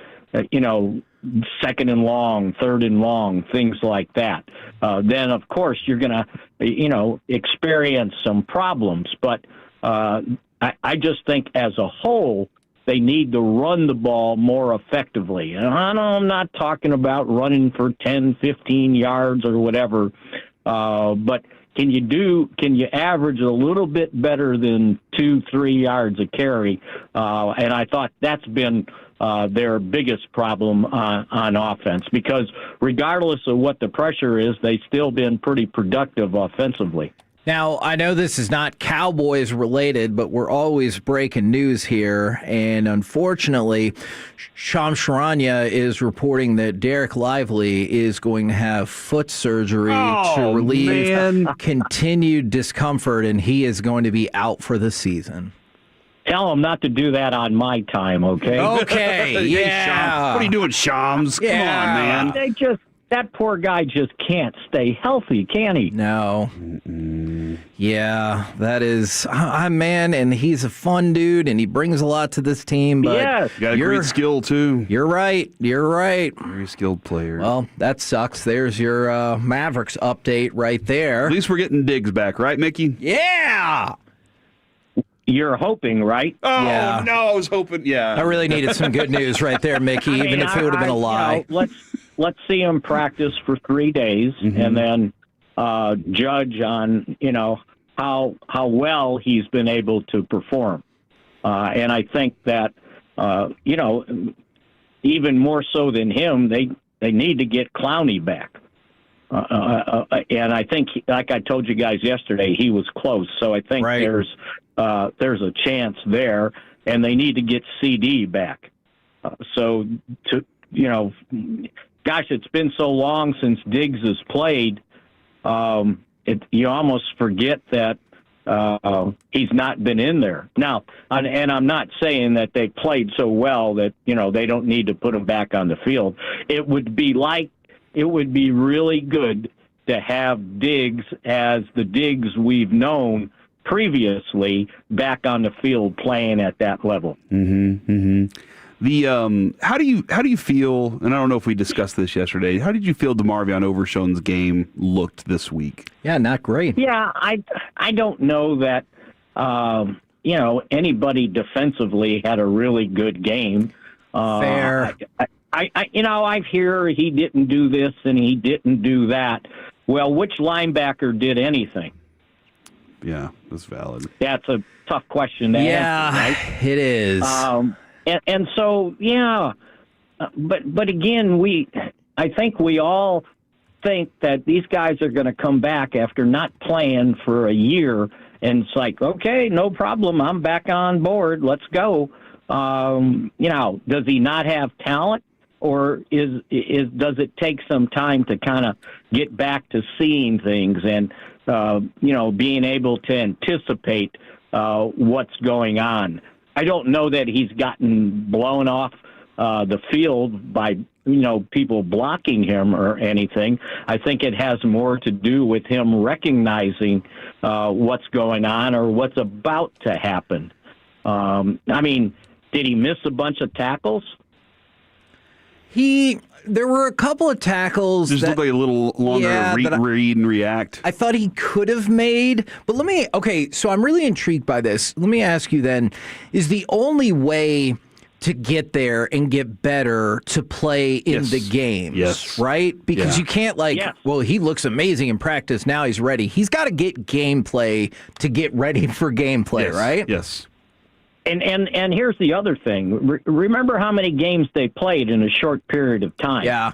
second and long, third and long, things like that. Then, of course, you're going to, experience some problems. But I just think as a whole, they need to run the ball more effectively. And I'm not talking about running for 10, 15 yards or whatever, but can you average a little bit better than 2-3 yards a carry? And I thought that's been their biggest problem on offense, because regardless of what the pressure is, they've still been pretty productive offensively. Now, I know this is not Cowboys related, but we're always breaking news here. And unfortunately, Shams Charania is reporting that Derek Lively is going to have foot surgery to relieve continued discomfort, and he is going to be out for the season. Tell him not to do that on my time, okay? Okay, yeah. What are you doing, Shams? Come on, man. That poor guy just can't stay healthy, can he? No. Yeah, that is, man, and he's a fun dude, and he brings a lot to this team. But yes. Got a great skill, too. You're right. Very skilled player. Well, that sucks. There's your Mavericks update right there. At least we're getting Diggs back, right, Mickey? Yeah! You're hoping, right? Oh, yeah. No, I was hoping, I really needed some good news right there, Mickey, even if it would have been a lie. Let's see him practice for 3 days, and then judge on, how well he's been able to perform. And I think that, even more so than him, they need to get Clowney back. And I think, like I told you guys yesterday, he was close. So I think there's a chance there, and they need to get CD back. Gosh, it's been so long since Diggs has played. You almost forget that he's not been in there now. And I'm not saying that they played so well that they don't need to put him back on the field. It would be really good to have Diggs as the Diggs we've known previously back on the field playing at that level. The how do you feel? And I don't know if we discussed this yesterday. How did you feel DeMarvion Overshown's game looked this week? Yeah, not great. Yeah, I don't know that anybody defensively had a really good game. Fair. I hear he didn't do this and he didn't do that. Well, which linebacker did anything? Yeah, that's valid. That's a tough question to answer, right? It is. And so, yeah, but again, I think we all think that these guys are going to come back after not playing for a year and it's like, okay, no problem. I'm back on board. Let's go. Does he not have talent, or does it take some time to kind of get back to seeing things and, being able to anticipate what's going on? I don't know that he's gotten blown off the field by, people blocking him or anything. I think it has more to do with him recognizing what's going on or what's about to happen. Did he miss a bunch of tackles? There were a couple of tackles just looked like a little longer read and react. I thought he could have made, but so I'm really intrigued by this. Let me ask you then, is the only way to get there and get better to play in the games, right? Because you can't well, he looks amazing in practice, now he's ready. He's got to get gameplay to get ready for gameplay, right? Yes. And here's the other thing. Remember how many games they played in a short period of time. Yeah.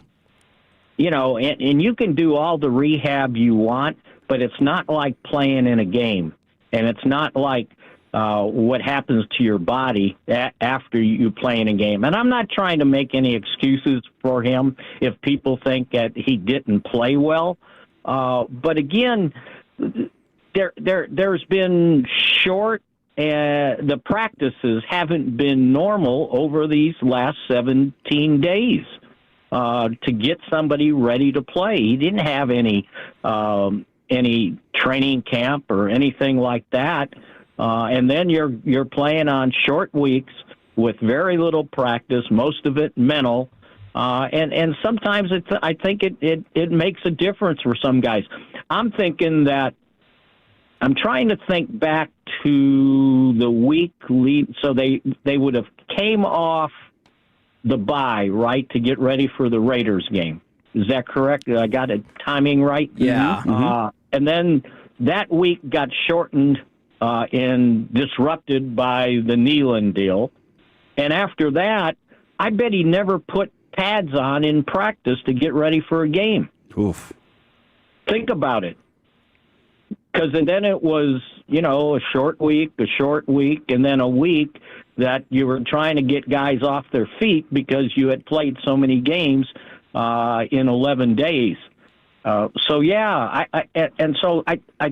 And you can do all the rehab you want, but it's not like playing in a game. And it's not like what happens to your body after you play in a game. And I'm not trying to make any excuses for him if people think that he didn't play well. But again, there's been short. The practices haven't been normal over these last 17 days to get somebody ready to play. He didn't have any training camp or anything like that. And then you're playing on short weeks with very little practice, most of it mental. And sometimes I think it makes a difference for some guys. I'm trying to think back to the week lead. So they would have came off the bye, right, to get ready for the Raiders game. Is that correct? I got it timing right? Yeah. Mm-hmm. And then that week got shortened and disrupted by the Nealon deal. And after that, I bet he never put pads on in practice to get ready for a game. Oof. Think about it. Because then it was, a short week, and then a week that you were trying to get guys off their feet because you had played so many games in 11 days. I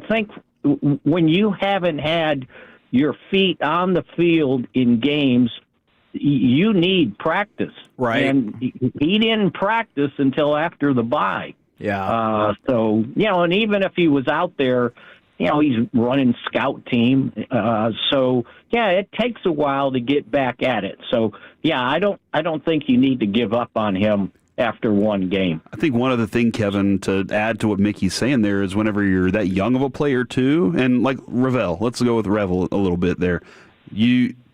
think when you haven't had your feet on the field in games, you need practice. Right. And he didn't practice until after the bye. Yeah. And even if he was out there, he's running scout team. It takes a while to get back at it. So, I don't think you need to give up on him after one game. I think one other thing, Kevin, to add to what Mickey's saying there is whenever you're that young of a player too, and like Ravel, let's go with Revel a little bit there.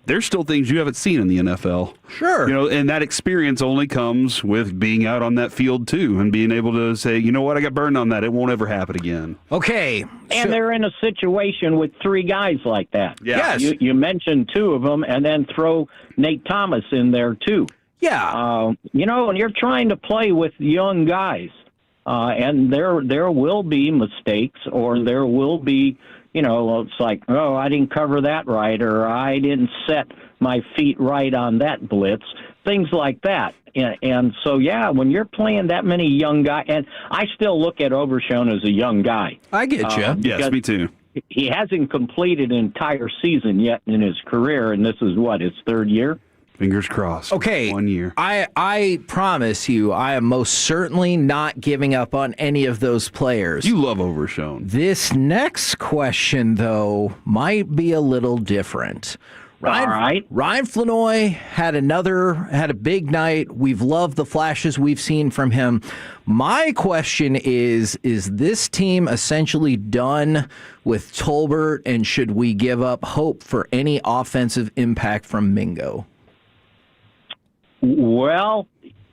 There's still things you haven't seen in the NFL. Sure. And that experience only comes with being out on that field, too, and being able to say, you know what, I got burned on that. It won't ever happen again. Okay. And they're in a situation with three guys like that. Yeah. Yes. You mentioned two of them, and then throw Nate Thomas in there, too. Yeah. And you're trying to play with young guys, and there will be mistakes, or there will be, it's like, oh, I didn't cover that right, or I didn't set my feet right on that blitz, things like that. And so, when you're playing that many young guys, and I still look at Overshown as a young guy. I get you. Yes, me too. He hasn't completed an entire season yet in his career, and this is his third year? Fingers crossed. Okay. 1 year. I promise you, I am most certainly not giving up on any of those players. You love Overshown. This next question, though, might be a little different. All right. Ryan Flanoy had a big night. We've loved the flashes we've seen from him. My question is this team essentially done with Tolbert, and should we give up hope for any offensive impact from Mingo? Well,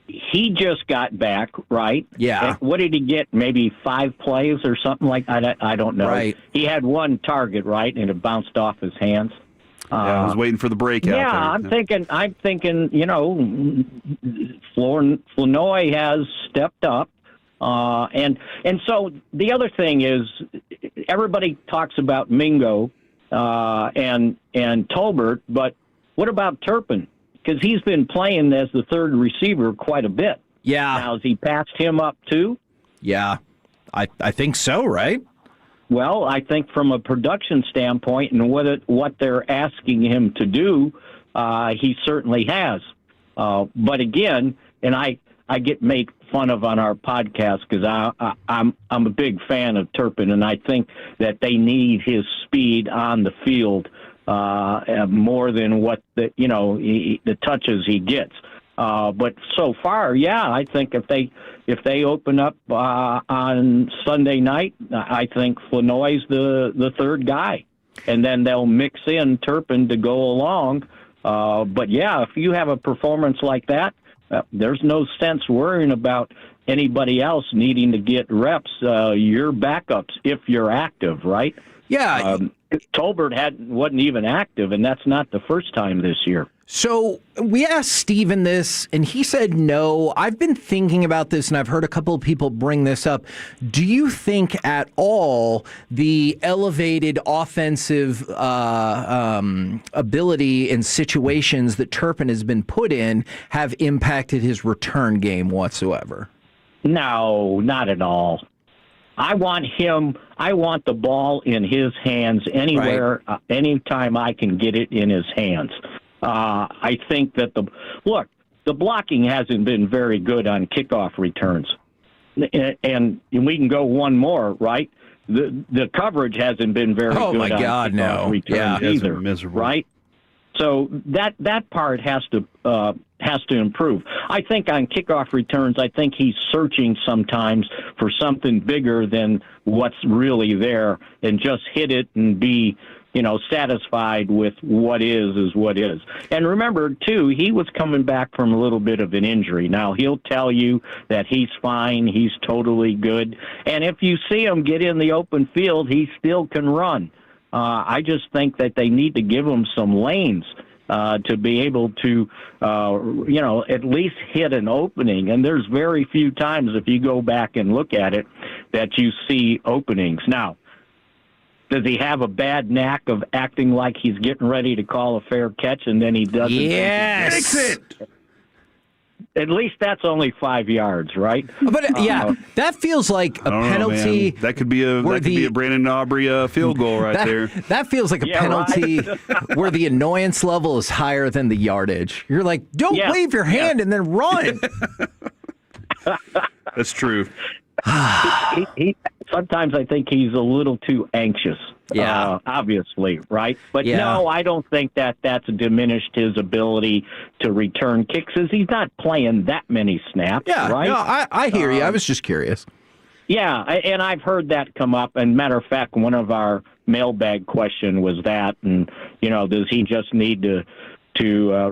he just got back, right? Yeah. And what did he get? Maybe 5 plays or something like that? I don't know. Right. He had one target, right, and it bounced off his hands. I was waiting for the breakout. Yeah, there. I'm thinking, Flanoy has stepped up. And so the other thing is, everybody talks about Mingo and Tolbert, but what about Turpin? Because he's been playing as the third receiver quite a bit. Yeah. Now, has he passed him up too? Yeah, I think so, right? Well, I think from a production standpoint and what they're asking him to do, he certainly has. But again, and I get made fun of on our podcast because I'm a big fan of Turpin, and I think that they need his speed on the field more than what the touches he gets. But so far, yeah, I think if they open up on Sunday night, I think Flanoy's the third guy, and then they'll mix in Turpin to go along. But yeah, if you have a performance like that, there's no sense worrying about anybody else needing to get reps. Your backups, if you're active, right? Yeah. Tolbert wasn't even active, and that's not the first time this year. So we asked Steven this, and he said no. I've been thinking about this, and I've heard a couple of people bring this up. Do you think at all the elevated offensive ability and situations that Turpin has been put in have impacted his return game whatsoever? No, not at all. I want the ball in his hands anywhere, anytime I can get it in his hands. I think that the blocking hasn't been very good on kickoff returns. And we can go one more, right? The coverage hasn't been very good on kickoff returns either, right? So that part has to improve. I think on kickoff returns, I think he's searching sometimes for something bigger than what's really there, and just hit it and be, satisfied with what is what is. And remember, too, he was coming back from a little bit of an injury. Now, he'll tell you that he's fine, he's totally good. And if you see him get in the open field, he still can run. I just think that they need to give him some lanes to be able to, at least hit an opening. And there's very few times, if you go back and look at it, that you see openings. Now, does he have a bad knack of acting like he's getting ready to call a fair catch and then he doesn't? Yes. Fix it. At least that's only 5 yards, right? But that feels like a penalty. That could be a Brandon Aubrey field goal there. That feels like a penalty where the annoyance level is higher than the yardage. You're like, don't wave your hand and then run. That's true. he sometimes I think he's a little too anxious. Obviously, right? But no, I don't think that's diminished his ability to return kicks, as he's not playing that many snaps. Right? No, I hear you. I was just curious. Yeah, and I've heard that come up. And matter of fact, one of our mailbag question was that, and does he just need to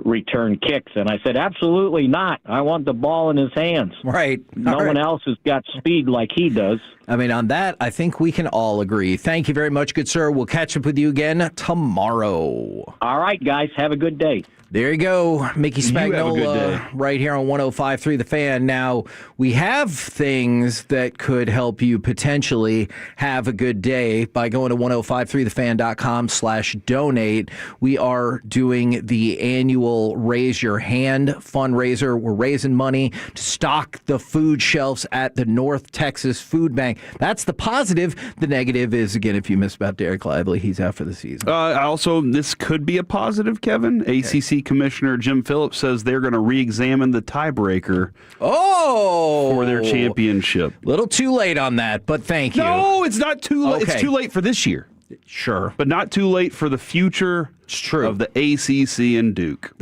return kicks? And I said, absolutely not. I want the ball in his hands. Right. No one else has got speed like he does. I mean, on that, I think we can all agree. Thank you very much, good sir. We'll catch up with you again tomorrow. All right, guys. Have a good day. There you go. Mickey Spagnola right here on 105.3 The Fan. Now, we have things that could help you potentially have a good day by going to 1053thefan.com/donate. We are doing the annual Raise Your Hand fundraiser. We're raising money to stock the food shelves at the North Texas Food Bank. That's the positive. The negative is, again, if you missed about Derek Lively, he's out for the season. Also, this could be a positive, Kevin. ACC Commissioner Jim Phillips says they're going to re-examine the tiebreaker for their championship. Little too late on that, but thank you. No, it's not too late. Okay. It's too late for this year. Sure. But not too late for the future of the ACC and Duke.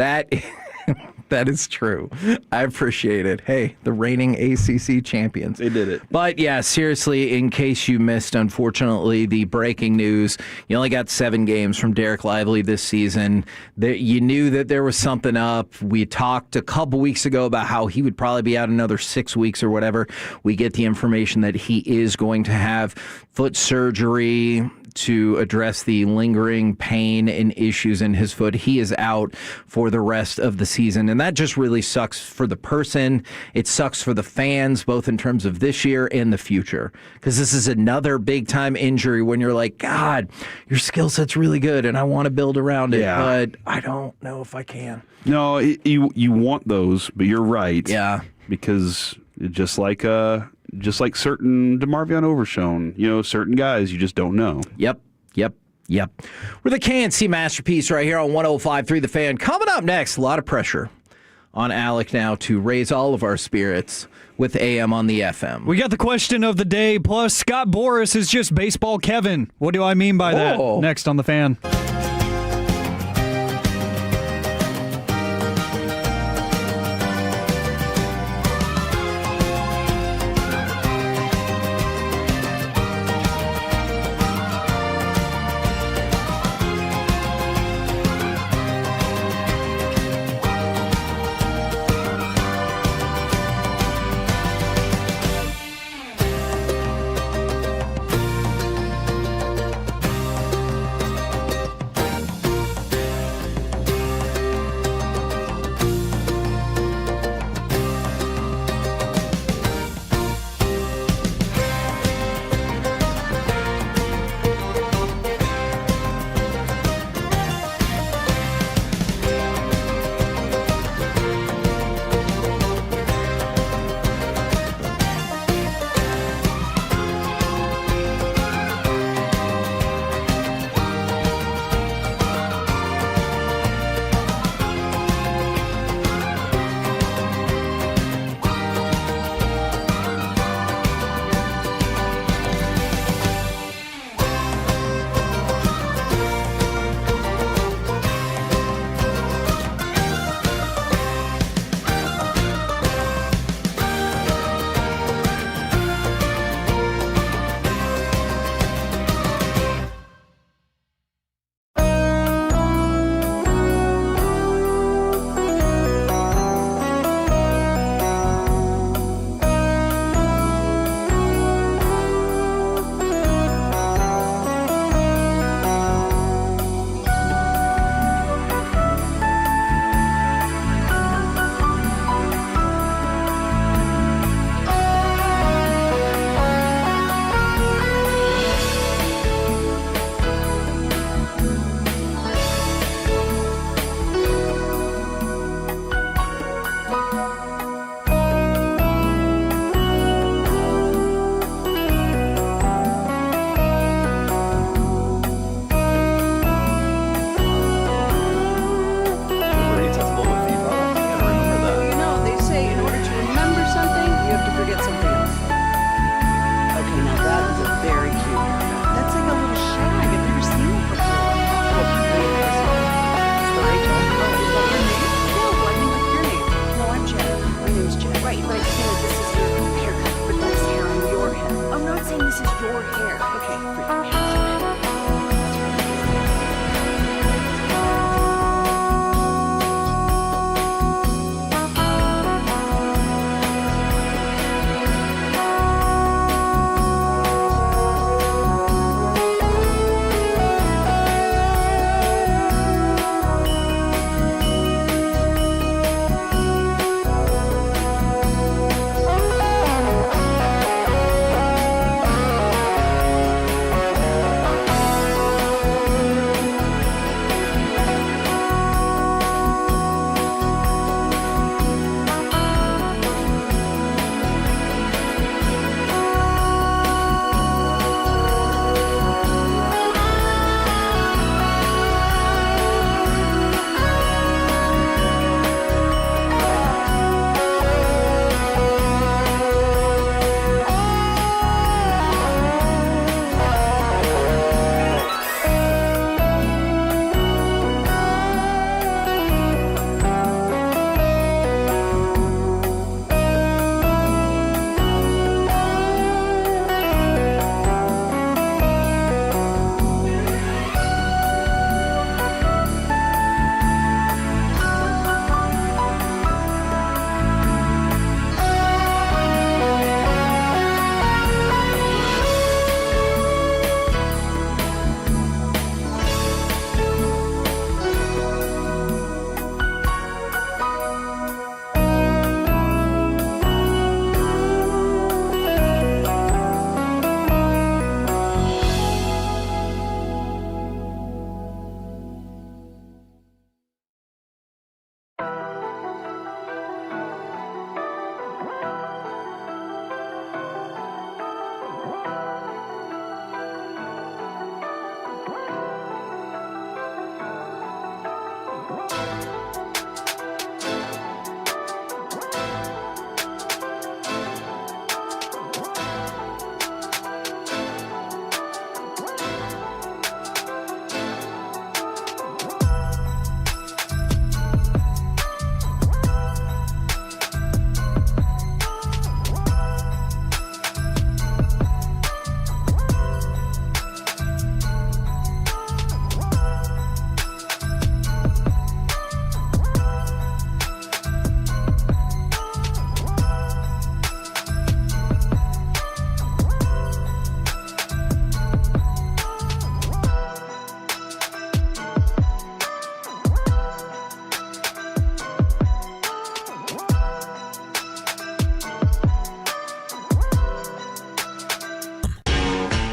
That is true. I appreciate it. Hey, the reigning ACC champions. They did it. But yeah, seriously, in case you missed, unfortunately, the breaking news, you only got 7 games from Derek Lively this season. You knew that there was something up. We talked a couple weeks ago about how he would probably be out another 6 weeks or whatever. We get the information that he is going to have foot surgery to address the lingering pain and issues in his foot. He is out for the rest of the season, and that just really sucks for the person. It sucks for the fans, both in terms of this year and the future, because this is another big-time injury when you're like, God, your skill set's really good, and I want to build around it, but I don't know if I can. No, you want those, but you're right. Yeah. Because just like certain DeMarvion Overshown, certain guys you just don't know. Yep. We're the KNC Masterpiece right here on 105.3 The Fan. Coming up next, a lot of pressure on Alec now to raise all of our spirits with AM on the FM. We got the question of the day, plus Scott Boras is just baseball Kevin. What do I mean by that? Next on The Fan.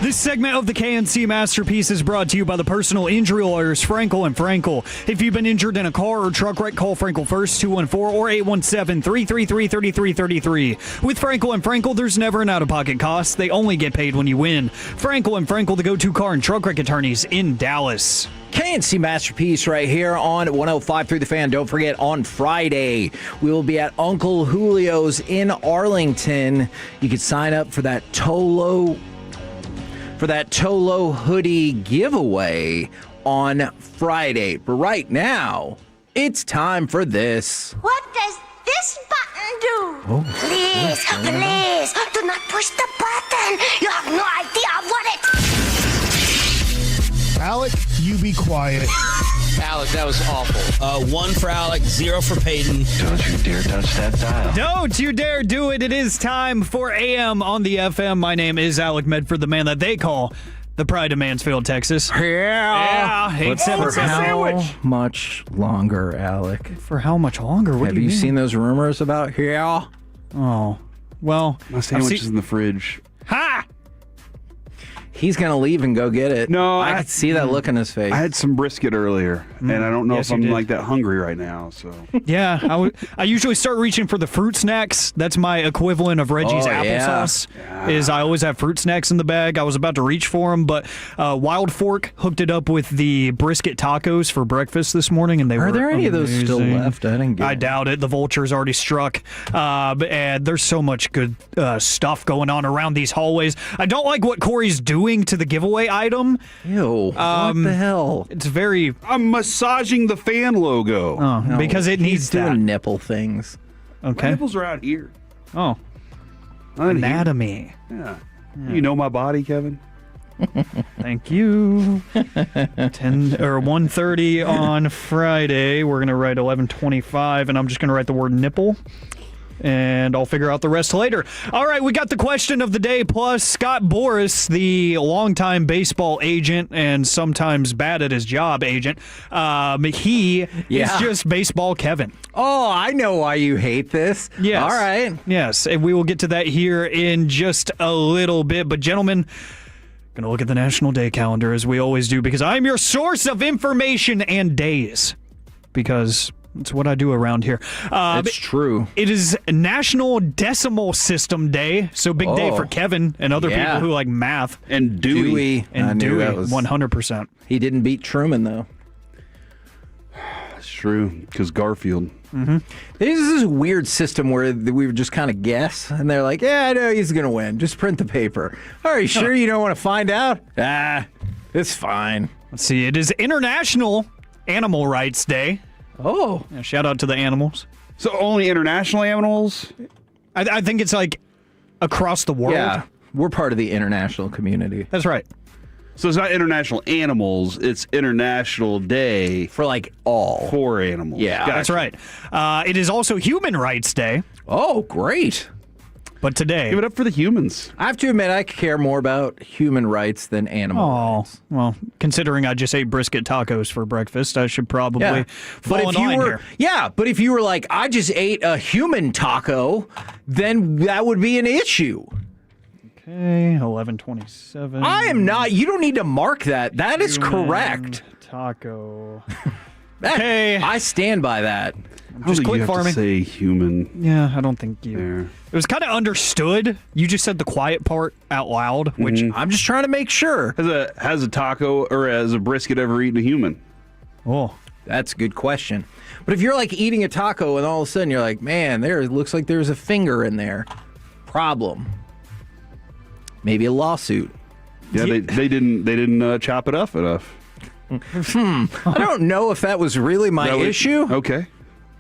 This segment of the KNC Masterpiece is brought to you by the personal injury lawyers Frankel and Frankel. If you've been injured in a car or truck wreck, call Frankel first, 214 or 817-333-3333. With Frankel and Frankel, there's never an out-of-pocket cost. They only get paid when you win. Frankel and Frankel, the go-to car and truck wreck attorneys in Dallas. KNC Masterpiece right here on 105.3 The Fan. Don't forget, on Friday, we will be at Uncle Julio's in Arlington. You can sign up for that Tolo hoodie giveaway on Friday. But right now, it's time for this. What does this button do? Please, please, do not push the button. You have no idea what it... Alec, you be quiet. Alec, that was awful. 1 for Alec, 0 for Peyton. Don't you dare touch that dial. Don't you dare do it. It is time for AM on the FM. My name is Alec Medford, the man that they call the Pride of Mansfield, Texas. Yeah. 877 How much longer, Alec? For how much longer? What Have do you you mean? seen those rumors about yeah? Oh, well. My sandwich is in the fridge. Ha! He's going to leave and go get it. No, I could see that look in his face. I had some brisket earlier, and I don't know Yes, if I'm you did. like that hungry right now. So Yeah, I usually start reaching for the fruit snacks. That's my equivalent of Reggie's Oh, yeah. applesauce. Is I always have fruit snacks in the bag. I was about to reach for them, but Wild Fork hooked it up with the brisket tacos for breakfast this morning, and they were Are there any of those still amazing. left? I didn't get I it. doubt it. The vulture's already struck. And there's so much good stuff going on around these hallways. I don't like what Corey's doing to the giveaway item. Ew, what the hell? It's very... I'm massaging the fan logo. Oh, because it needs He's doing that. nipple things. My Okay. nipples are out here. Oh, Not in here. anatomy. Yeah. You know my body, Kevin. Thank you. 1:30 on Friday. We're gonna write 11:25, and I'm just gonna write the word nipple, and I'll figure out the rest later. All right, we got the question of the day. Plus, Scott Boris, the longtime baseball agent and sometimes bad at his job agent, he is just baseball Kevin. Oh, I know why you hate this. Yes. All right. Yes, and we will get to that here in just a little bit. But, gentlemen, going to look at the National Day calendar as we always do, because I'm your source of information and days, because it's what I do around here. It's true. It is National Decimal System Day, so big day for Kevin and other people who like math. And Dewey. And I knew Dewey, that was- 100%. He didn't beat Truman, though. That's true, because Garfield. This is this weird system where we would just kind of guess, and they're like, yeah, I know he's going to win. Just print the paper. Are you sure you don't want to find out? It's fine. Let's see. It is International Animal Rights Day. Oh. Yeah, shout out to the animals. So only international animals? I think it's like across the world. Yeah, we're part of the international community. That's right. So it's not international animals, it's International Day for like all. For animals. Yeah. That's right. It is also Human Rights Day. Oh, great. But today... Give it up for the humans. I have to admit, I care more about human rights than animal rights. Well, considering I just ate brisket tacos for breakfast, I should probably fall But in if you line were, here. yeah, but if you were like, I just ate a human taco, then that would be an issue. Okay, 11:27. I am not. You don't need to mark that. That is Human correct. Taco. Okay, I stand by that. Just click you have farming. to say human. Yeah, I don't think you. There. It was kind of understood. You just said the quiet part out loud, which I'm just trying to make sure. Has a taco or has a brisket ever eaten a human? Oh, that's a good question. But if you're like eating a taco and all of a sudden you're like, man, there looks like there's a finger in there. Problem. Maybe a lawsuit. Yeah, they didn't chop it up enough. I don't know if that was really my issue. Okay.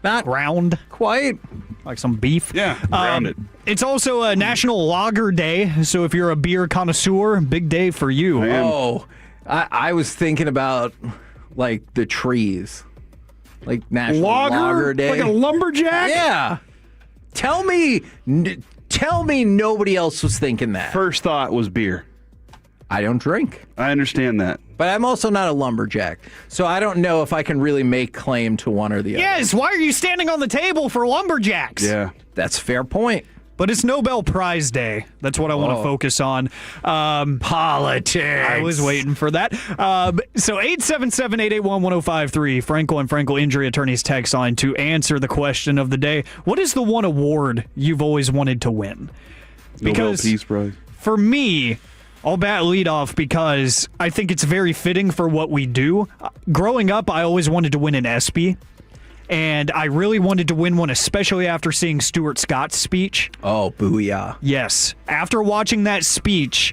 Not ground quite. Like some beef. Yeah, grounded. It's also a National Lager Day, so if you're a beer connoisseur, big day for you. Oh, I was thinking about like the trees. Like National Lager Day. Like a lumberjack? Yeah. Tell me nobody else was thinking that. First thought was beer. I don't drink. I understand that. But I'm also not a lumberjack. So I don't know if I can really make claim to one or the other. Yes, why are you standing on the table for lumberjacks? Yeah. That's a fair point. But it's Nobel Prize Day. That's what I want to focus on. Politics. I was waiting for that. So 877-881-1053, Frankel and Frankel Injury Attorneys text line to answer the question of the day. What is the one award you've always wanted to win? Nobel Peace Prize. For me, I'll bat lead off because I think it's very fitting for what we do. Growing up, I always wanted to win an ESPY. And I really wanted to win one, especially after seeing Stuart Scott's speech. Oh, booyah. Yes. After watching that speech,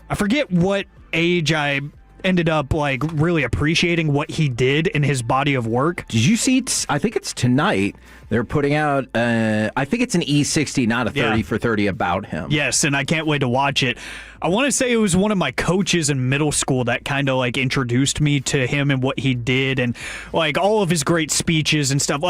I forget what age I ended up really appreciating what he did in his body of work. Did you see, I think it's tonight, they're putting out, I think it's an E60, not a 30 for 30 about him. Yes, and I can't wait to watch it. I want to say it was one of my coaches in middle school that kind of introduced me to him and what he did and all of his great speeches and stuff.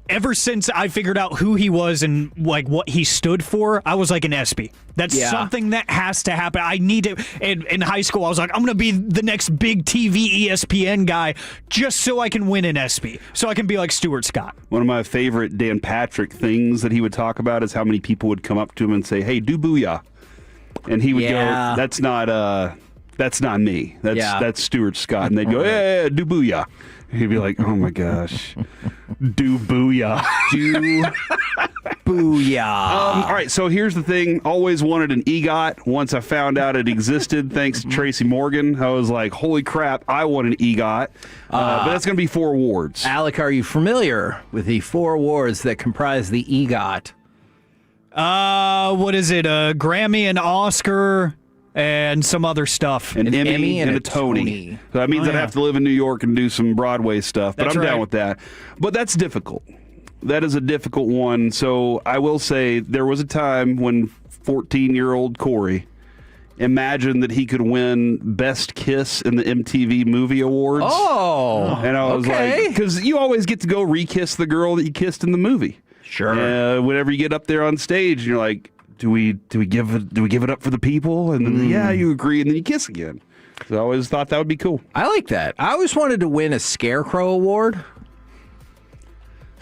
Ever since I figured out who he was and what he stood for, I was an ESPY. That's something that has to happen. I need it. In high school, I was I'm going to be the next big TV ESPN guy just so I can win an ESPY, so I can be like Stuart Scott. One of my favorite Dan Patrick things that he would talk about is how many people would come up to him and say, "Hey, do booyah," and he would go, "That's not me. That's Stuart Scott," and they'd go, "Yeah, do booyah." He'd be like, "Oh my gosh, do booyah, do booyah." All right, so here's the thing. Always wanted an EGOT. Once I found out it existed, thanks to Tracy Morgan, I was like, "Holy crap, I want an EGOT." But that's going to be 4 awards. Alec, are you familiar with the 4 awards that comprise the EGOT? What is it? A Grammy, an Oscar, and some other stuff. An Emmy and a Tony. So that means I'd have to live in New York and do some Broadway stuff, but I'm down with that. But that's difficult. That is a difficult one. So I will say there was a time when 14-year-old Corey imagined that he could win Best Kiss in the MTV Movie Awards. Oh, and I was like, because you always get to go re-kiss the girl that you kissed in the movie. Sure. Whenever you get up there on stage, and you're like, Do we give it up for the people? And then you agree, and then you kiss again. So I always thought that would be cool. I like that. I always wanted to win a Scarecrow Award.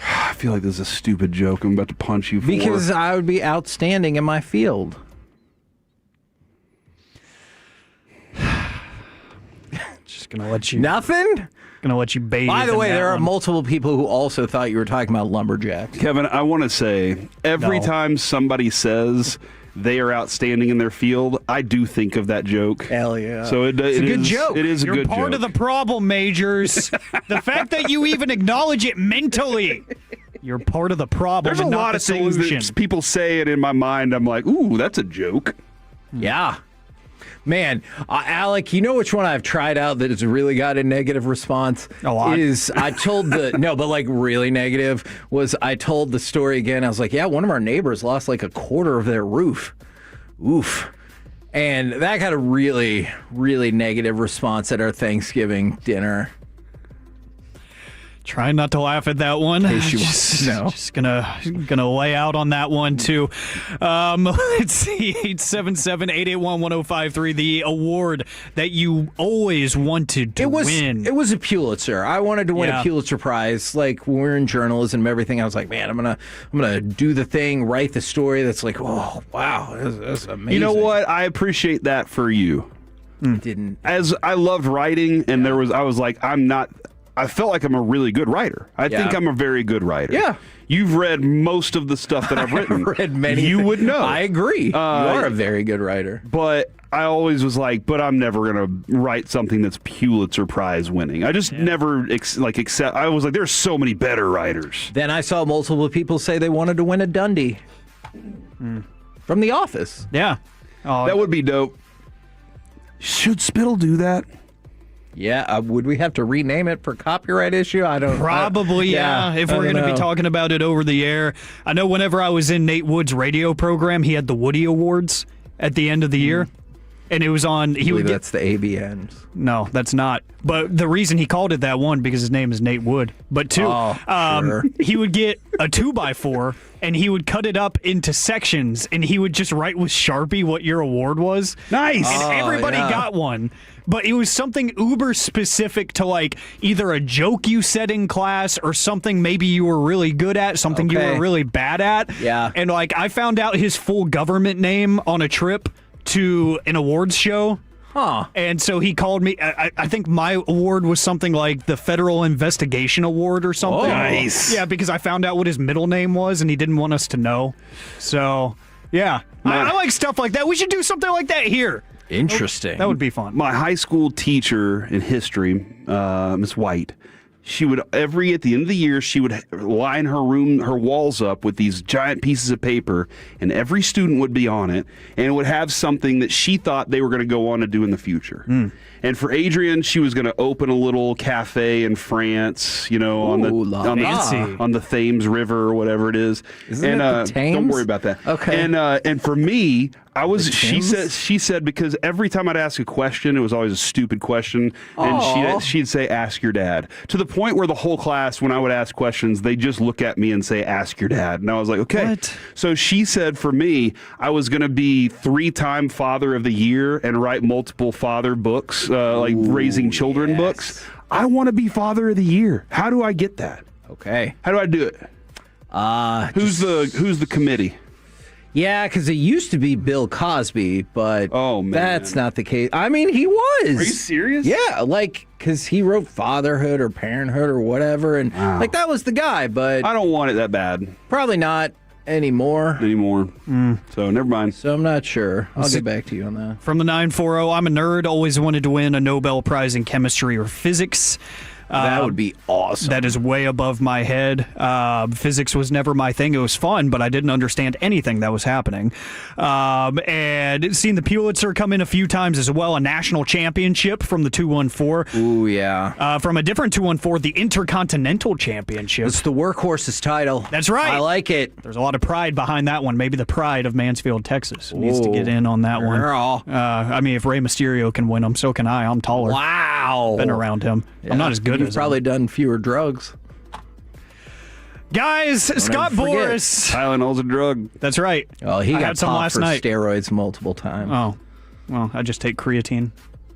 I feel like this is a stupid joke I'm about to punch you for. Because I would be outstanding in my field. Just gonna let you. Nothing? Gonna let you bathe. By the way, there are one. multiple people who also thought you were talking about lumberjacks. Kevin, I want to say, every time somebody says they are outstanding in their field, I do think of that joke. Hell yeah. So it's a good joke. It is a You're good joke. part of the problem, Majors. The fact that you even acknowledge it mentally. You're part of the problem. There's a lot of things that people say, and in my mind, I'm like, ooh, that's a joke. Yeah. Man, Alec, you know which one I've tried out that has really got a negative response? I told really negative, was I told the story again. I was like, yeah, one of our neighbors lost a quarter of their roof. Oof. And that got a really, really negative response at our Thanksgiving dinner. Trying not to laugh at that one. Just gonna lay out on that one too. Let's see, 877-881-1053. The award that you always wanted to win. It was a Pulitzer. I wanted to win a Pulitzer Prize. When we're in journalism and everything, I was like, man, I'm gonna do the thing, write the story. That's oh wow, that's amazing. You know what? I appreciate that for you. Didn't as I loved writing, and I felt like I'm a really good writer. I think I'm a very good writer. Yeah. You've read most of the stuff that I've written. I've read many. You would know. I agree. You are a very good writer. But I always was like, but I'm never going to write something that's Pulitzer Prize winning. I just never accept. I was like, there's so many better writers. Then I saw multiple people say they wanted to win a Dundie from The Office. Yeah. That would be dope. Should Spittle do that? Yeah, would we have to rename it for copyright issue? I don't. Probably, yeah. If we're going to be talking about it over the air, I know. Whenever I was in Nate Wood's radio program, he had the Woody Awards at the end of the year. And it was on. I believe that's the ABNs. No, that's not. But the reason he called it that, one, because his name is Nate Wood. But two, sure. he would get a 2x4 and he would cut it up into sections and he would just write with Sharpie what your award was. Nice. And everybody got one. But it was something uber specific to like either a joke you said in class or something maybe you were really good at, something you were really bad at. Yeah. And like I found out his full government name on a trip to an awards show. Huh. And so he called me. I think my award was something like the Federal Investigation Award or something. Oh, nice. Yeah, because I found out what his middle name was and he didn't want us to know. So, yeah. I like stuff like that. We should do something like that here. Interesting. That would be fun. My high school teacher in history, Miss White, she would at the end of the year, she would line her walls up with these giant pieces of paper, and every student would be on it, and it would have something that she thought they were going to go on to do in the future. And for Adrian, she was going to open a little cafe in France, on the Thames River or whatever it is. Isn't it the Thames? Don't worry about that. Okay. And for me, she said because every time I'd ask a question, it was always a stupid question, and she'd say, "Ask your dad." To the point where the whole class, when I would ask questions, they just look at me and say, "Ask your dad." And I was like, okay. What? So she said for me, I was going to be 3-time Father of the Year and write multiple father books, like raising children books. I want to be Father of the Year. How do I get that? Okay. How do I do it? Who's the committee? Yeah, because it used to be Bill Cosby, but that's not the case. I mean, he was. Are you serious? Yeah, because he wrote Fatherhood or Parenthood or whatever, and that was the guy, but I don't want it that bad. Probably not anymore. So never mind. So I'm not sure. I'll get back to you on that. From the 940, I'm a nerd, always wanted to win a Nobel Prize in chemistry or physics. That would be awesome. That is way above my head. Physics was never my thing. It was fun, but I didn't understand anything that was happening. And seen the Pulitzer come in a few times as well. A national championship from the 214. Ooh, yeah. From a different 214, the Intercontinental Championship. It's the workhorse's title. That's right. I like it. There's a lot of pride behind that one. Maybe the pride of Mansfield, Texas needs to get in on that one. I mean, if Rey Mysterio can win them, so can I. I'm taller. Wow. Been around him. Yeah. I'm not as good You've as probably him. done fewer drugs. Guys, Scott Boras. Tylenol's a drug. That's right. Oh, he got had some popped last for night. steroids multiple times. Oh, well, I just take creatine.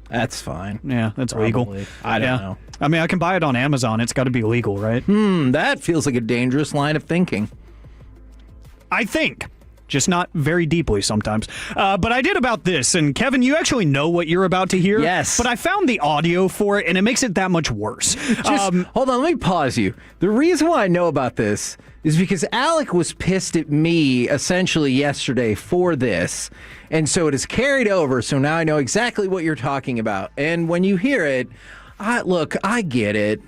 That's fine. Yeah, that's legal. I don't know. I mean, I can buy it on Amazon. It's got to be legal, right? That feels like a dangerous line of thinking. I think. Just not very deeply sometimes. But I did about this. And Kevin, you actually know what you're about to hear. Yes. But I found the audio for it, and it makes it that much worse. Hold on, let me pause you. The reason why I know about this is because Alec was pissed at me essentially yesterday for this. And so it is carried over. So now I know exactly what you're talking about. And when you hear it, I get it.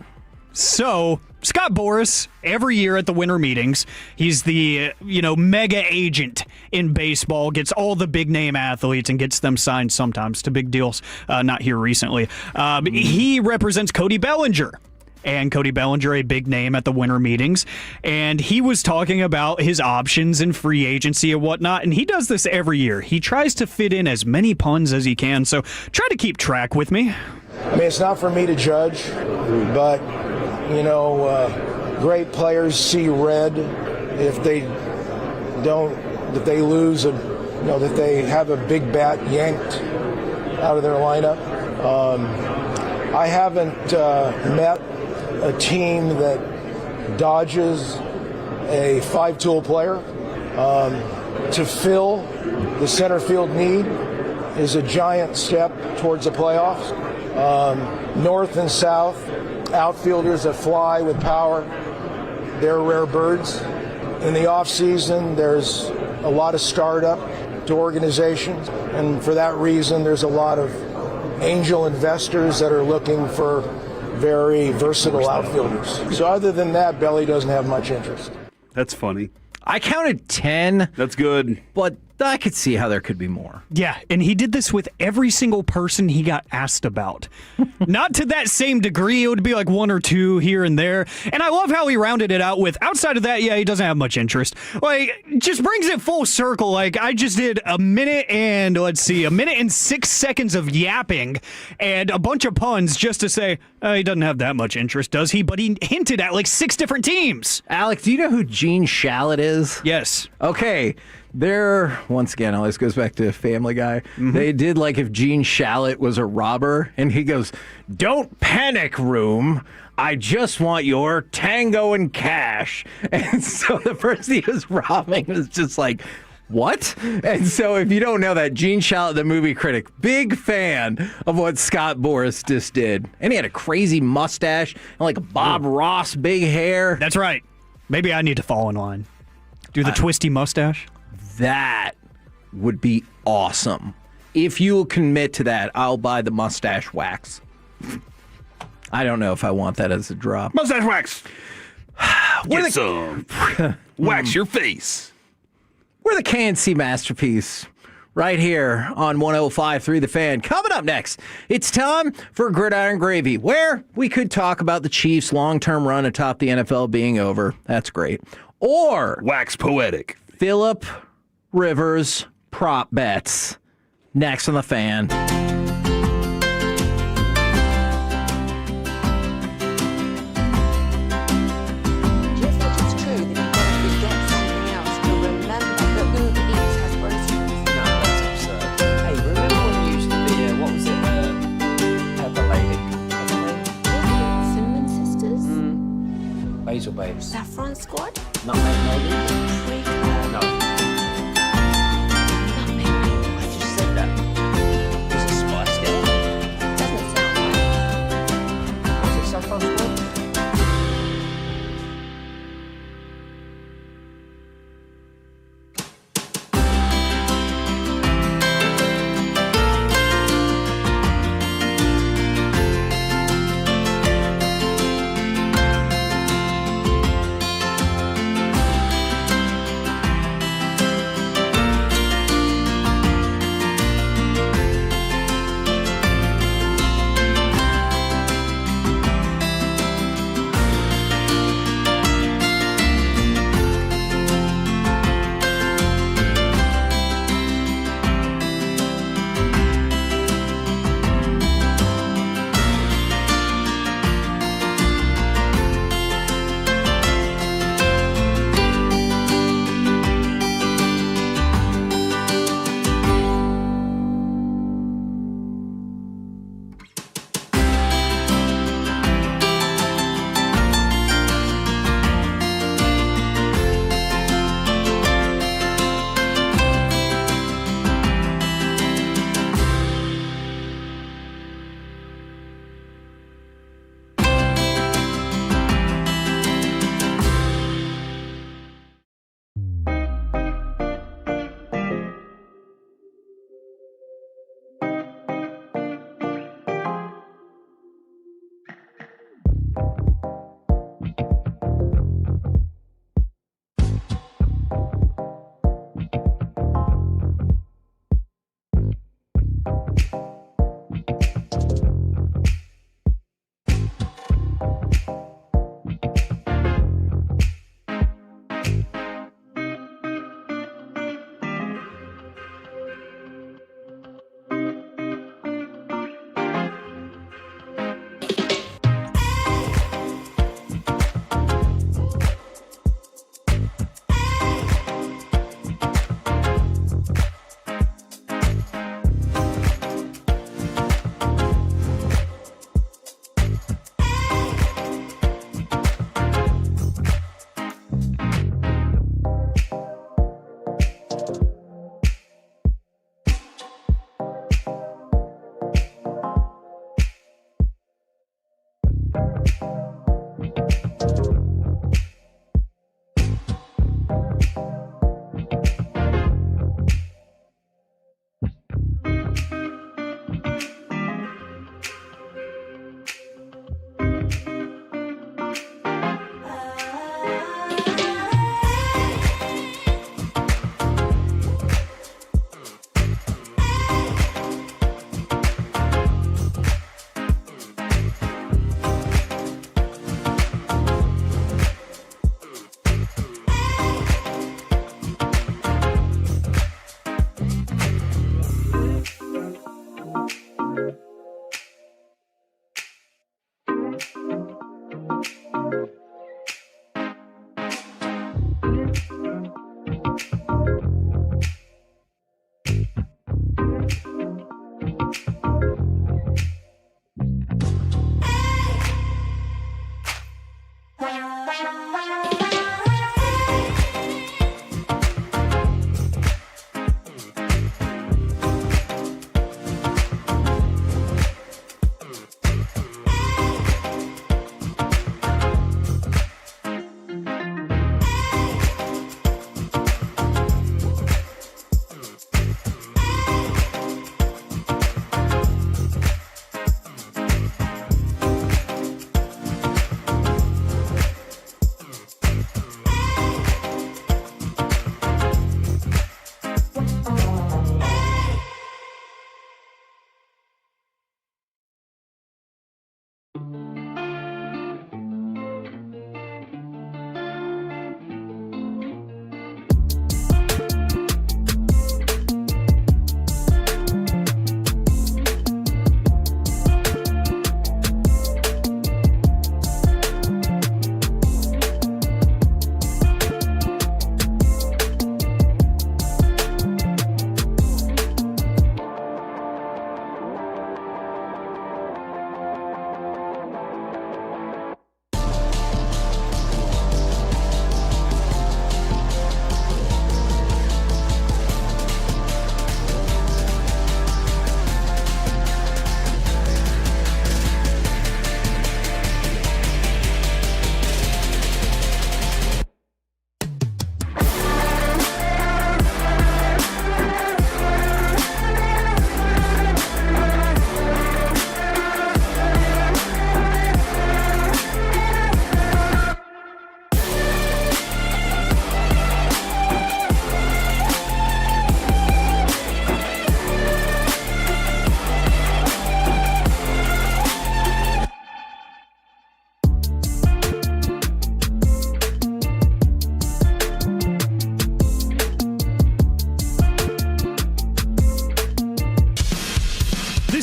So, Scott Boras, every year at the winter meetings, he's the, mega agent in baseball, gets all the big name athletes and gets them signed sometimes to big deals, not here recently. He represents Cody Bellinger. And Cody Bellinger, a big name at the winter meetings. And he was talking about his options and free agency and whatnot. And he does this every year. He tries to fit in as many puns as he can. So try to keep track with me. I mean, it's not for me to judge, but, great players see red if they lose, that they have a big bat yanked out of their lineup. I haven't met a team that dodges a 5-tool player. To fill the center field need is a giant step towards the playoffs. North and south, outfielders that fly with power, they're rare birds. In the offseason, there's a lot of startup to organizations, and for that reason, there's a lot of angel investors that are looking for very versatile outfielders. So other than that, Belly doesn't have much interest. That's funny. I counted 10. That's good. But I could see how there could be more. Yeah, and he did this with every single person he got asked about. Not to that same degree. It would be like one or two here and there. And I love how he rounded it out with, outside of that, yeah, he doesn't have much interest. Like, just brings it full circle. Like, I just did a minute and 6 seconds of yapping and a bunch of puns just to say, he doesn't have that much interest, does he? But he hinted at like 6 different teams. Alec, do you know who Gene Shalit is? Yes. Okay. Once again, always goes back to Family Guy. Mm-hmm. They did like if Gene Shalit was a robber, and he goes, "Don't panic, room. I just want your tango and cash." And so the person he was robbing was just like, what? And so if you don't know that, Gene Shalit, the movie critic, big fan of what Scott Boras just did. And he had a crazy mustache and like a Bob Ross big hair. That's right. Maybe I need to fall in line. Do the twisty mustache? That would be awesome. If you will commit to that, I'll buy the mustache wax. I don't know if I want that as a drop. Mustache wax. Get some. Wax your face. We're the KNC Masterpiece right here on 105.3 The Fan. Coming up next, it's time for Gridiron Gravy, where we could talk about the Chiefs' long-term run atop the NFL being over. That's great. Or wax poetic. Phillip Rivers prop bets. Next on The Fan. Basil babes. Saffron squad? Nutmeg maybe? No. I just said that. Is it Spice Girl? Doesn't sound like. Was it Saffron squad?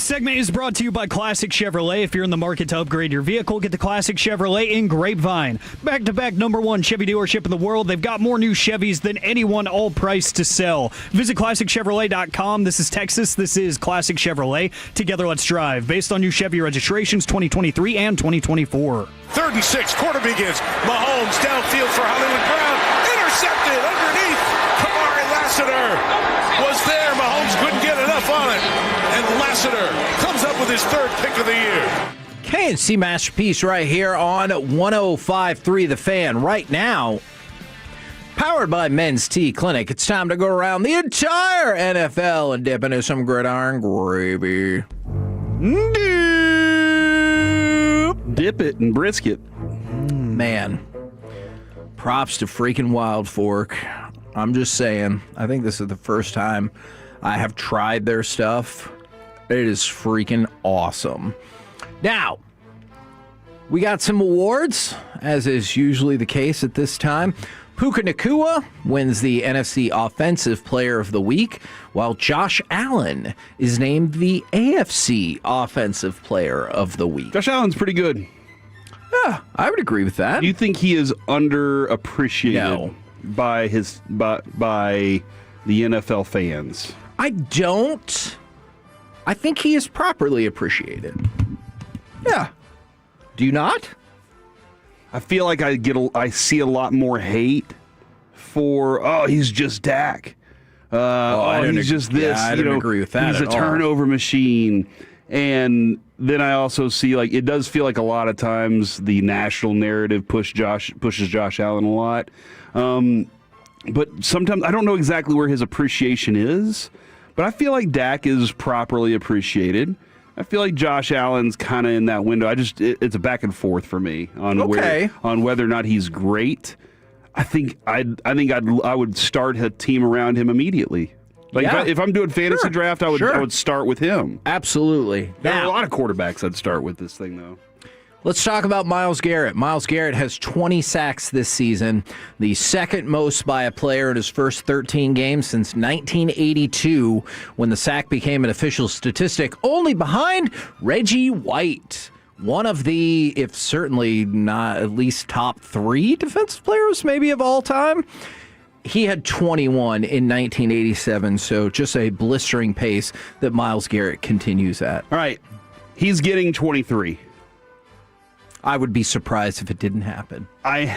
segment is brought to you by Classic Chevrolet. If you're in the market to upgrade your vehicle, get the Classic Chevrolet in Grapevine. Back-to-back #1 Chevy dealership in the world. They've got more new Chevys than anyone, all priced to sell. Visit ClassicChevrolet.com. This is Texas. This is Classic Chevrolet. Together, let's drive. Based on new Chevy registrations 2023 and 2024. 3rd and 6. Quarter begins. Mahomes downfield for Hollywood Brown. Intercepted underneath. Kamari Lassiter was there. Mahomes couldn't get enough on it. And Lassiter comes up with his 3rd pick of the year. K&C Masterpiece right here on 105.3 The Fan. Right now, powered by Men's Tea Clinic. It's time to go around the entire NFL and dip into some gridiron gravy. Dip it and brisket. Man, props to freaking Wild Fork. I'm just saying, I think this is the first time I have tried their stuff. It is freaking awesome. Now, we got some awards, as is usually the case at this time. Puka Nacua wins the NFC Offensive Player of the Week, while Josh Allen is named the AFC Offensive Player of the Week. Josh Allen's pretty good. Yeah, I would agree with that. Do you think he is underappreciated by the NFL fans? I don't. I think he is properly appreciated. Yeah. Do you not? I feel like I see a lot more hate for, he's just Dak. He's just this. I don't agree with that. He's a turnover machine. And then I also see, like, it does feel like a lot of times the national narrative pushes Josh Allen a lot. But sometimes I don't know exactly where his appreciation is, but I feel like Dak is properly appreciated. I feel like Josh Allen's kind of in that window. It's a back and forth for me on whether or not he's great. I think I would start a team around him immediately. Like if I'm doing fantasy draft, I would start with him. Absolutely. There are a lot of quarterbacks I'd start with this thing though. Let's talk about Myles Garrett. Myles Garrett has 20 sacks this season, the second most by a player in his first 13 games since 1982, when the sack became an official statistic, only behind Reggie White, one of the, if certainly not at least top 3 defensive players maybe of all time. He had 21 in 1987, so just a blistering pace that Myles Garrett continues at. All right, he's getting 23. I would be surprised if it didn't happen. I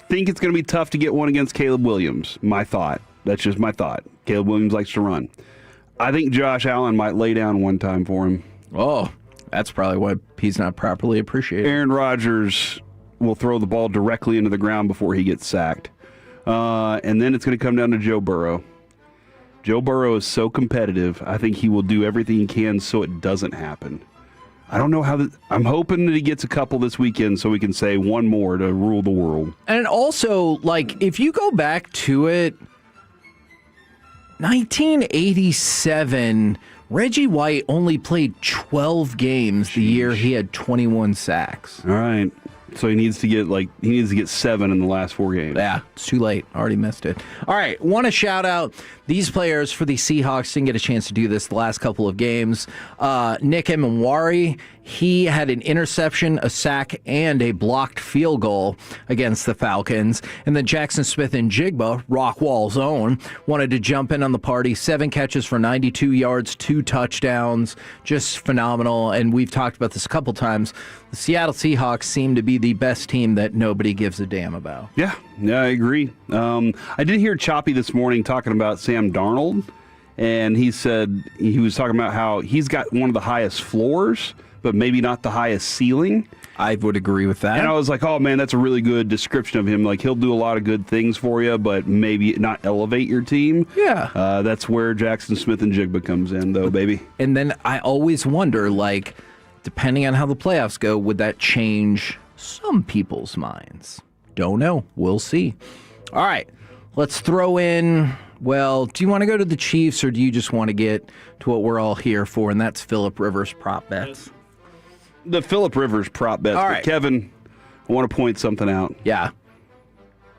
think it's going to be tough to get one against Caleb Williams. My thought. That's just my thought. Caleb Williams likes to run. I think Josh Allen might lay down one time for him. Oh, that's probably why he's not properly appreciated. Aaron Rodgers will throw the ball directly into the ground before he gets sacked. And then it's going to come down to Joe Burrow. Joe Burrow is so competitive. I think he will do everything he can so it doesn't happen. I don't know how. I'm hoping that he gets a couple this weekend so we can say one more to rule the world. And also, like, if you go back to it, 1987, Reggie White only played 12 games the year he had 21 sacks. All right. So he needs to get 7 in the last 4 games. Yeah, it's too late. Already missed it. All right, want to shout out these players for the Seahawks. Didn't get a chance to do this the last couple of games. Nick Emenwari, he had an interception, a sack, and a blocked field goal against the Falcons. And then Jackson Smith and Jigba, Rockwall's own, wanted to jump in on the party. 7 catches for 92 yards, 2 touchdowns. Just phenomenal. And we've talked about this a couple times. The Seattle Seahawks seem to be the best team that nobody gives a damn about. Yeah, I agree. I did hear Choppy this morning talking about Sam Darnold, and he said he was talking about how he's got one of the highest floors, but maybe not the highest ceiling. I would agree with that. And I was like, oh, man, that's a really good description of him. Like, he'll do a lot of good things for you, but maybe not elevate your team. Yeah. That's where Jackson Smith and Jigba comes in, though, baby. And then I always wonder, like, depending on how the playoffs go, would that change some people's minds? Don't know. We'll see. All right. Let's throw in, well, do you want to go to the Chiefs or do you just want to get to what we're all here for, and that's Phillip Rivers prop bets? The Phillip Rivers prop bets. All right. But Kevin, I want to point something out. Yeah.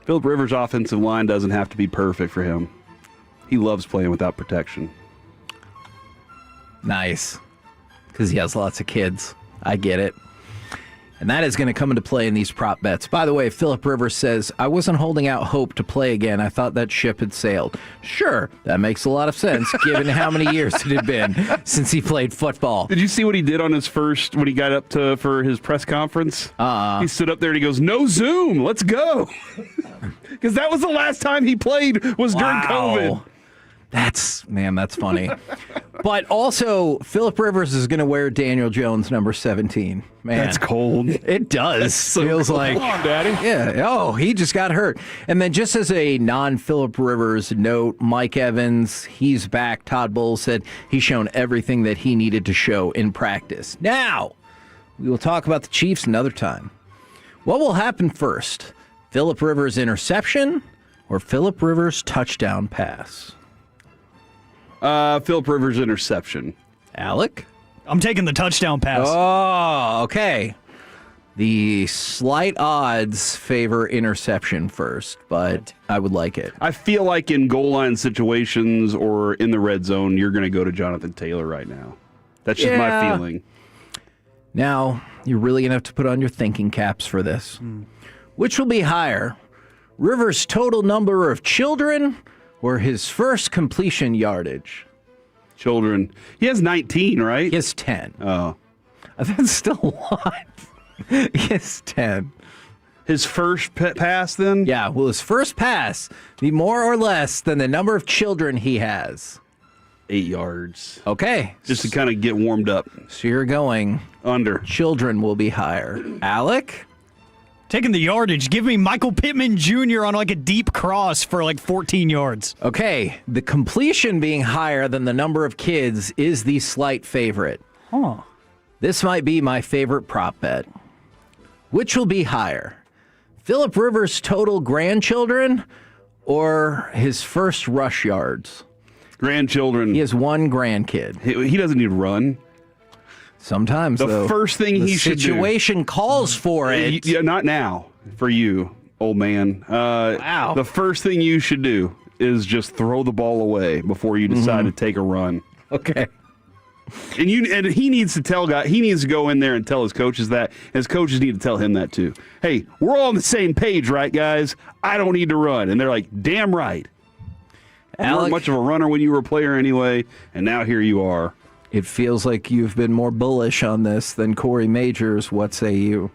Phillip Rivers' offensive line doesn't have to be perfect for him. He loves playing without protection. Nice. because he has lots of kids. I get it. And that is going to come into play in these prop bets. By the way, Philip Rivers says, I wasn't holding out hope to play again. I thought that ship had sailed. Sure, that makes a lot of sense, given how many years it had been since he played football. Did you see what he did on his first, when he got up for his press conference? He stood up there and he goes, no Zoom, let's go. Because that was the last time he played was during COVID. That's funny. But also, Philip Rivers is going to wear Daniel Jones number 17. Man, that's cold. It does. So feels cold. like. Come on, Daddy. Yeah. Oh, he just got hurt. And then just as a non-Philip Rivers note, Mike Evans, he's back. Todd Bowles said he's shown everything that he needed to show in practice. Now, we will talk about the Chiefs another time. What will happen first? Philip Rivers interception or Philip Rivers touchdown pass? Philip Rivers interception. Alec? I'm taking the touchdown pass. Oh, okay. The slight odds favor interception first, but I would like it. I feel like in goal line situations or in the red zone, you're going to go to Jonathan Taylor right now. That's just my feeling. Now, you're really going to have to put on your thinking caps for this. Which will be higher? Rivers' total number of children or his first completion yardage? Children. He has 19, right? He has 10. Oh. That's still a lot. He has 10. His first pass, then? Yeah, will his first pass be more or less than the number of children he has? 8 yards. Okay. Just to kind of get warmed up. So you're going under. Children will be higher. Alec? Taking the yardage. Give me Michael Pittman Jr. on like a deep cross for like 14 yards. Okay. The completion being higher than the number of kids is the slight favorite. Huh. This might be my favorite prop bet. Which will be higher? Philip Rivers' total grandchildren or his first rush yards? Grandchildren. He has one grandkid. He doesn't need to run. Sometimes, the though, first thing he should do. The situation calls for it. Yeah, not now for you, old man. Wow. The first thing you should do is just throw the ball away before you decide to take a run. Okay. And he needs to tell he needs to go in there and tell his coaches that. And his coaches need to tell him that too. Hey, we're all on the same page, right, guys? I don't need to run. And they're like, damn right. You weren't much of a runner when you were a player anyway, and now here you are. It feels like you've been more bullish on this than Corey Majors. What say you?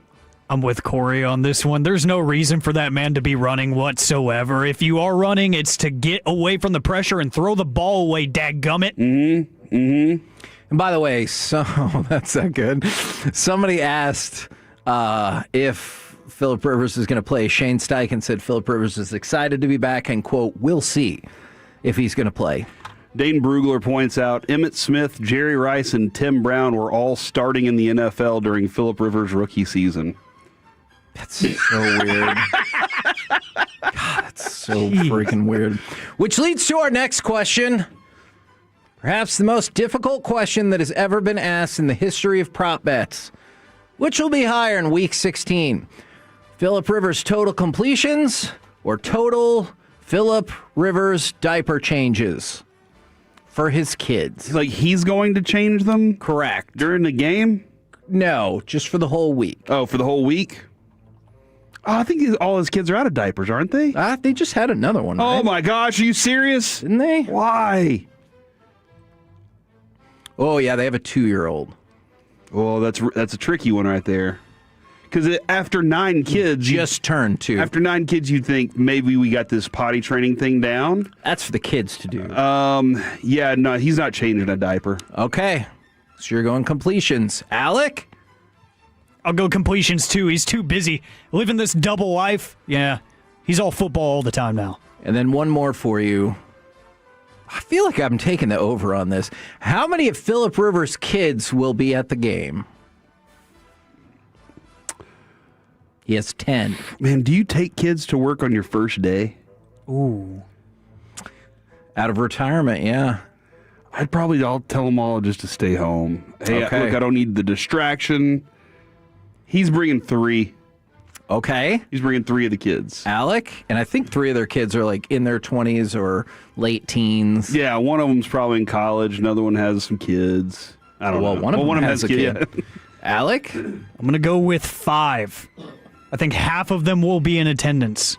I'm with Corey on this one. There's no reason for that man to be running whatsoever. If you are running, it's to get away from the pressure and throw the ball away, dadgummit. And by the way, that's not good. Somebody asked if Philip Rivers is going to play. Shane Steichen said Philip Rivers is excited to be back and, quote, we'll see if he's going to play. Dane Brugler points out Emmitt Smith, Jerry Rice, and Tim Brown were all starting in the NFL during Philip Rivers' rookie season. That's so weird. God, that's so freaking weird. Which leads to our next question. Perhaps the most difficult question that has ever been asked in the history of prop bets. Which will be higher in Week 16? Philip Rivers' total completions or total Philip Rivers diaper changes for his kids? Like he's going to change them? Correct. During the game? No, just for the whole week. Oh, for the whole week? Oh, I think all his kids are out of diapers, aren't they? They just had another one, right? Oh my gosh, are you serious? Didn't they? Why? Oh, yeah, they have a 2-year-old. Oh, that's a tricky one right there. Because after 9 kids... Just turned 2. After 9 kids, you'd think maybe we got this potty training thing down. That's for the kids to do. Yeah, no, he's not changing a diaper. Okay. So you're going completions. Alec? I'll go completions, too. He's too busy. Living this double life. Yeah, he's all football all the time now. And then one more for you. I feel like I'm taking the over on this. How many of Philip Rivers' kids will be at the game? He has 10. Man, do you take kids to work on your first day? Ooh. Out of retirement, yeah. I'll tell them all just to stay home. Hey, okay. Look, I don't need the distraction. He's bringing 3. Okay. He's bringing 3 of the kids. Alec, and I think 3 of their kids are like in their 20s or late teens. Yeah, one of them's probably in college. Another one has some kids. I don't know. One of them has a kid. Alec? I'm going to go with 5. I think half of them will be in attendance.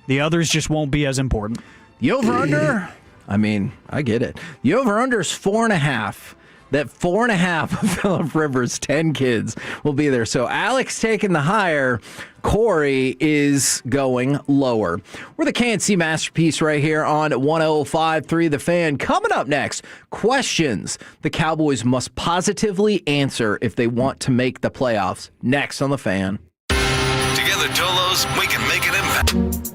The others just won't be as important. The over-under, I mean, I get it. The over-under is 4.5. That 4.5 of Phillip Rivers' 10 kids will be there. So Alex taking the higher. Corey is going lower. We're the KNC Masterpiece right here on 105.3 The Fan. Coming up next, questions the Cowboys must positively answer if they want to make the playoffs. Next on The Fan. Together, Tolos, we can make an impact.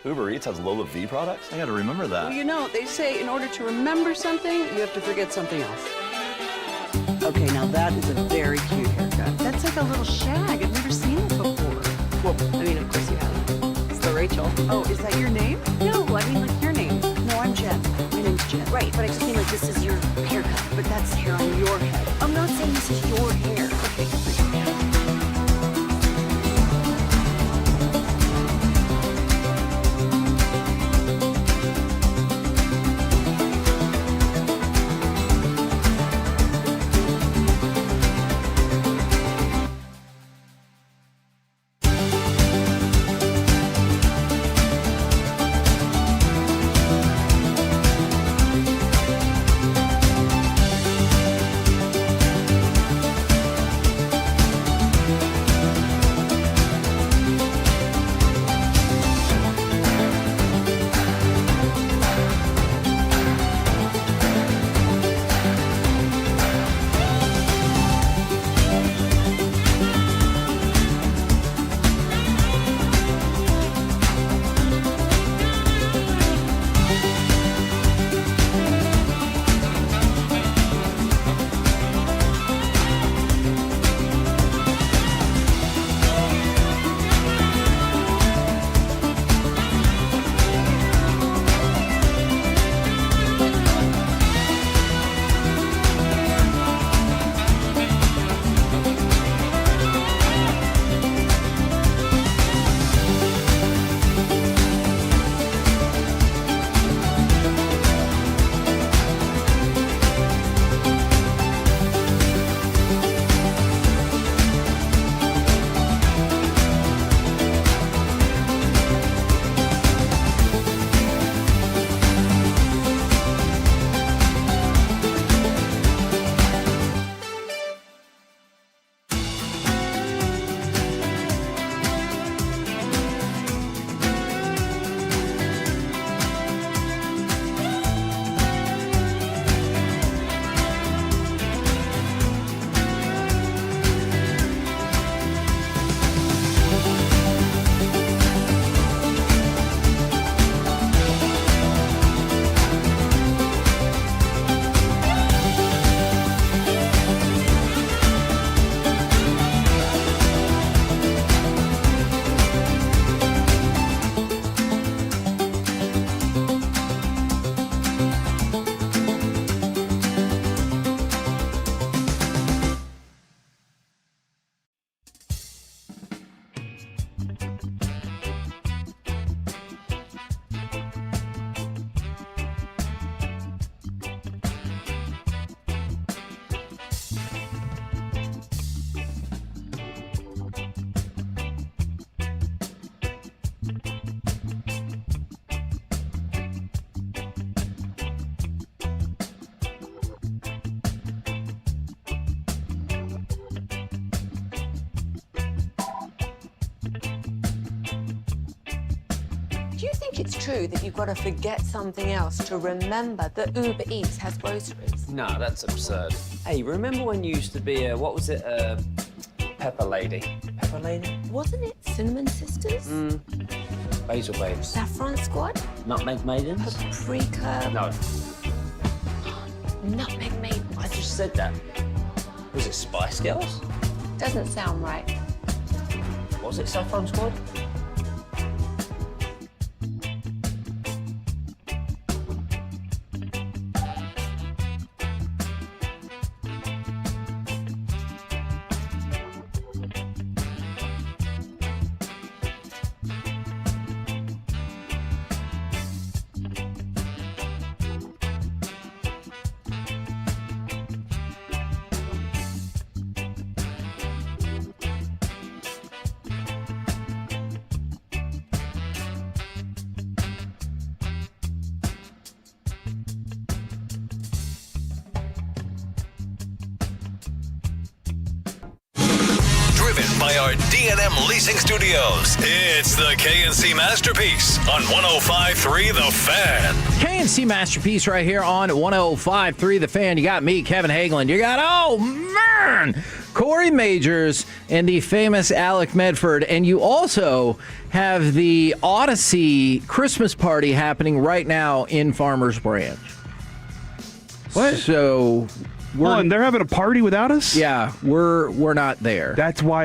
Uber Eats has Lola V products? I gotta remember that. Well, you know, they say in order to remember something, you have to forget something else. Okay, now that is a very cute haircut. That's like a little shag. I've never seen it before. Well, I mean, of course you have. It's the Rachel. Oh, is that your name? No, I mean like your name. No, I'm Jen. My name's Jen. Right, but I just mean like this is your haircut. But that's hair on your head. I'm not saying this is your hair. Okay. Do you think it's true that you've got to forget something else to remember that Uber Eats has groceries? No, that's absurd. Hey, remember when you used to be a Pepper Lady? Pepper Lady? Wasn't it Cinnamon Sisters? Basil Babes. Saffron Squad? Nutmeg Maidens? Paprika? No. Nutmeg Maidens? I just said that. Was it Spice Girls? Doesn't sound right. Was it Saffron Squad? By our D&M Leasing Studios, it's the KNC Masterpiece on 105.3 The Fan. KNC Masterpiece right here on 105.3 The Fan. You got me, Kevin Hagelin. You got, oh man, Corey Majors and the famous Alec Medford. And you also have the Odyssey Christmas party happening right now in Farmers Branch. What? So... they're having a party without us? Yeah, we're not there. That's why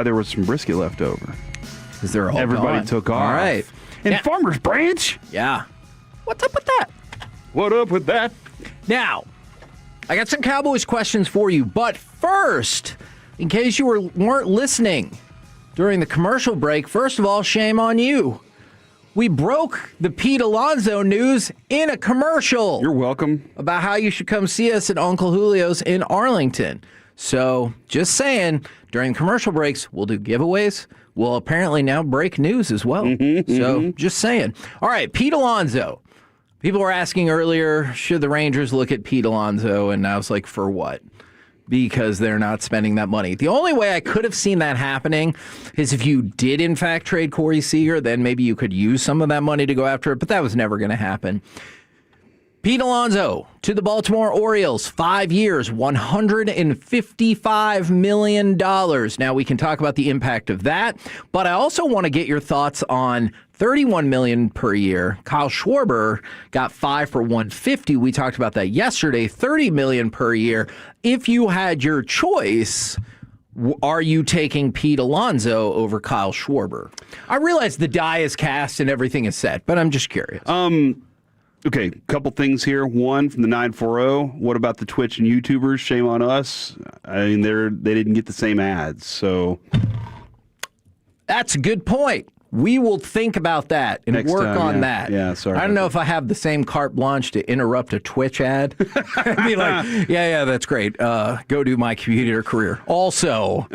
there was some brisket left over. Is there everybody gone? took off. All right. In Farmers Branch? Yeah. What's up with that? What up with that? Now, I got some Cowboys questions for you, but first, in case you weren't listening during the commercial break, first of all, shame on you. We broke the Pete Alonso news in a commercial. You're welcome. About how you should come see us at Uncle Julio's in Arlington. So, just saying, during commercial breaks, we'll do giveaways. We'll apparently now break news as well. Just saying. All right, Pete Alonso. People were asking earlier, should the Rangers look at Pete Alonso? And I was like, for what? Because they're not spending that money. The only way I could have seen that happening is if you did, in fact, trade Corey Seager, then maybe you could use some of that money to go after it, but that was never going to happen. Pete Alonso to the Baltimore Orioles, 5 years, $155 million. Now, we can talk about the impact of that, but I also want to get your thoughts on $31 million per year. Kyle Schwarber got 5 for $150. We talked about that yesterday, $30 million per year. If you had your choice, are you taking Pete Alonso over Kyle Schwarber? I realize the die is cast and everything is set, but I'm just curious. Okay, couple things here. One, from the 940, what about the Twitch and YouTubers? Shame on us. I mean, they didn't get the same ads, so... That's a good point. We will think about that and Next work time, on yeah. that. Yeah, sorry. I don't know if I have the same carte blanche to interrupt a Twitch ad. I'd be like, yeah, that's great. Go do my computer career. Also.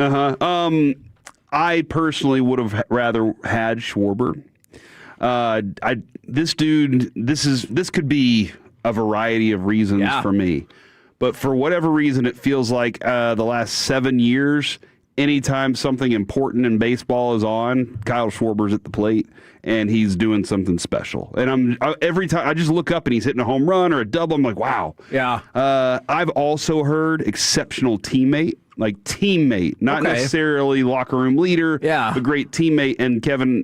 I personally would have rather had Schwarber. This dude, this could be a variety of reasons for me. But for whatever reason, it feels like the last 7 years, anytime something important in baseball is on, Kyle Schwarber's at the plate, and he's doing something special. And every time I just look up and he's hitting a home run or a double, I'm like, wow. Yeah. I've also heard exceptional teammate. Like teammate, not necessarily locker room leader, but great teammate. And Kevin,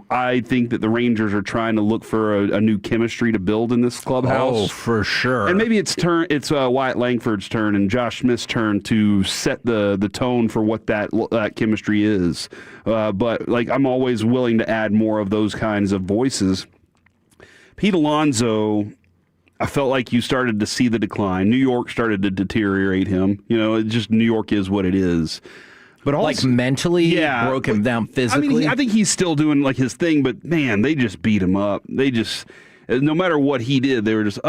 I think that the Rangers are trying to look for a new chemistry to build in this clubhouse. Oh, for sure. And maybe it's Wyatt Langford's turn and Josh Smith's turn to set the tone for what that chemistry is. But I'm always willing to add more of those kinds of voices. Pete Alonso, I felt like you started to see the decline. New York started to deteriorate him. New York is what it is. But also, mentally, broke him down physically. I think he's still doing his thing, but man, they just beat him up. They just, no matter what he did, they were just,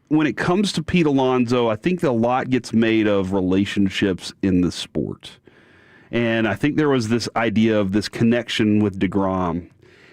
when it comes to Pete Alonso, I think a lot gets made of relationships in the sport. And I think there was this idea of this connection with DeGrom.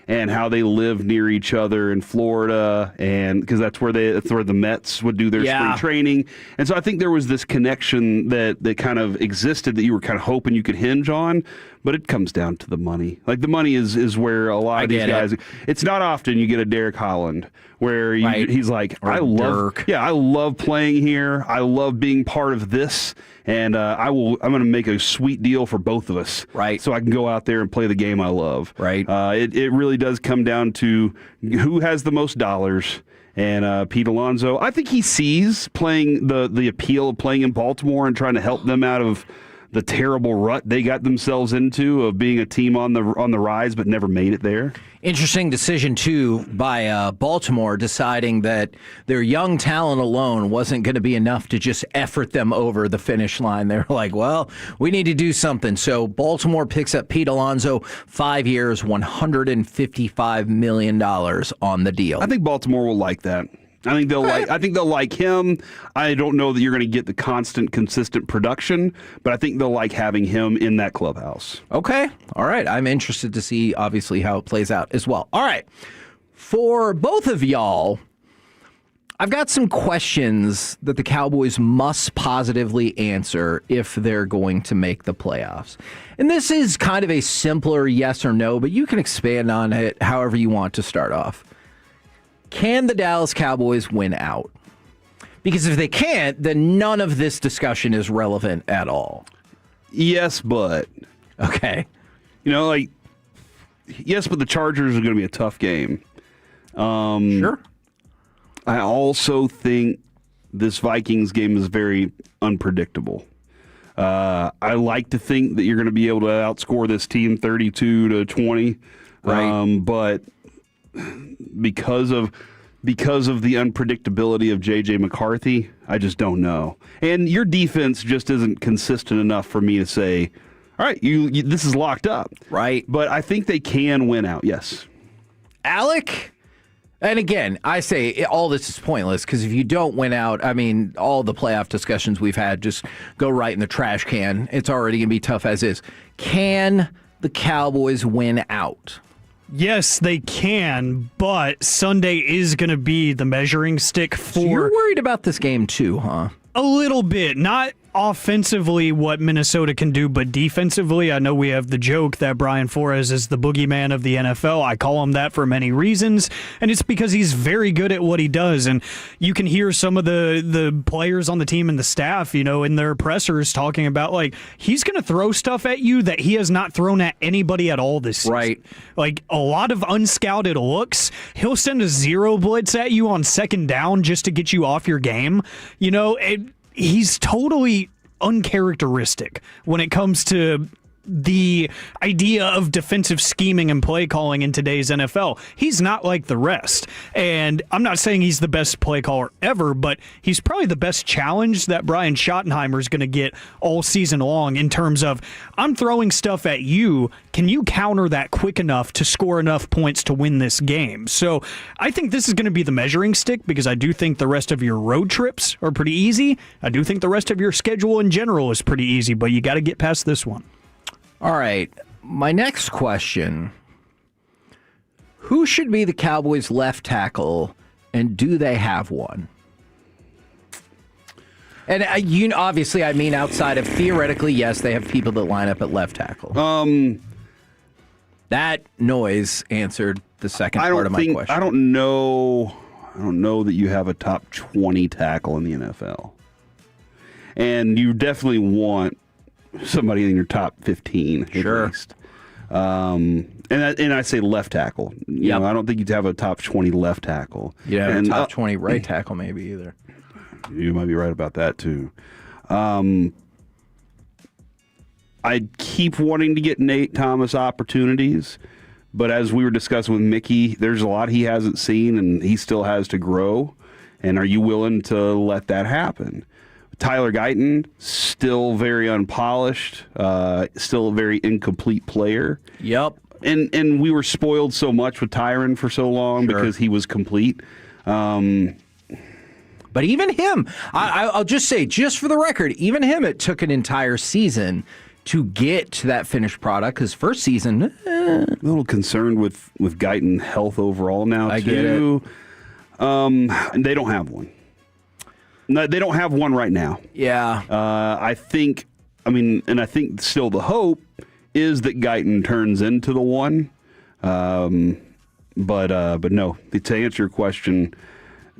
and how they live near each other in Florida, and because that's where the Mets would do their spring training. And so I think there was this connection that kind of existed that you were kind of hoping you could hinge on, but it comes down to the money. Like, the money is where a lot of these guys. It's not often you get a Derek Holland where he's like, I love playing here. I love being part of this, and I'm going to make a sweet deal for both of us, right? So I can go out there and play the game I love, right? It really does come down to who has the most dollars. And Pete Alonso, I think he sees playing the appeal of playing in Baltimore and trying to help them out of the terrible rut they got themselves into of being a team on the rise but never made it there. Interesting decision, too, by Baltimore deciding that their young talent alone wasn't going to be enough to just effort them over the finish line. They're like, well, we need to do something. So Baltimore picks up Pete Alonso, 5 years, $155 million on the deal. I think Baltimore will like that. I think they'll like him. I don't know that you're going to get the consistent production, but I think they'll like having him in that clubhouse. Okay. All right. I'm interested to see, obviously, how it plays out as well. All right. For both of y'all, I've got some questions that the Cowboys must positively answer if they're going to make the playoffs. And this is kind of a simpler yes or no, but you can expand on it however you want to start off. Can the Dallas Cowboys win out? Because if they can't, then none of this discussion is relevant at all. Yes, but. Okay. Yes, but the Chargers are going to be a tough game. Sure. I also think this Vikings game is very unpredictable. I like to think that you're going to be able to outscore this team 32-20. Right. But because of the unpredictability of J.J. McCarthy, I just don't know. And your defense just isn't consistent enough for me to say, all right, this is locked up. Right. But I think they can win out, yes. Alec? And again, I say all this is pointless because if you don't win out, I mean, all the playoff discussions we've had just go right in the trash can. It's already going to be tough as is. Can the Cowboys win out? Yes, they can, but Sunday is going to be the measuring stick for... So you're worried about this game too, huh? A little bit. Not offensively what Minnesota can do, but defensively, I know we have the joke that Brian Flores is the boogeyman of the NFL. I call him that for many reasons, and it's because he's very good at what he does. And you can hear some of the players on the team and the staff, in their pressers talking about, like, he's going to throw stuff at you that he has not thrown at anybody at all this season. Right. Like, a lot of unscouted looks. He'll send a zero blitz at you on second down just to get you off your game. He's totally uncharacteristic when it comes to the idea of defensive scheming and play calling in today's NFL. He's not like the rest. And I'm not saying he's the best play caller ever, but he's probably the best challenge that Brian Schottenheimer is going to get all season long in terms of, I'm throwing stuff at you. Can you counter that quick enough to score enough points to win this game? So I think this is going to be the measuring stick because I do think the rest of your road trips are pretty easy. I do think the rest of your schedule in general is pretty easy, but you got to get past this one. All right, my next question. Who should be the Cowboys' left tackle, and do they have one? And obviously, I mean outside of theoretically, yes, they have people that line up at left tackle. That noise answered the second part of my question. I don't know that you have a top 20 tackle in the NFL. And you definitely want somebody in your top 15 at least. And I say left tackle. You know, I don't think you'd have a top 20 left tackle. Yeah, and top 20 right tackle maybe either. You might be right about that too. I keep wanting to get Nate Thomas opportunities, but as we were discussing with Mickey, there's a lot he hasn't seen and he still has to grow. And are you willing to let that happen? Tyler Guyton, still very unpolished, still a very incomplete player. Yep. And we were spoiled so much with Tyron for so long because he was complete. But even him, I'll just say, just for the record, even him, it took an entire season to get to that finished product. Because first season, a little concerned with Guyton health overall now. I get it. And they don't have one. No, they don't have one right now. Yeah. I think still the hope is that Guyton turns into the one. But no, to answer your question,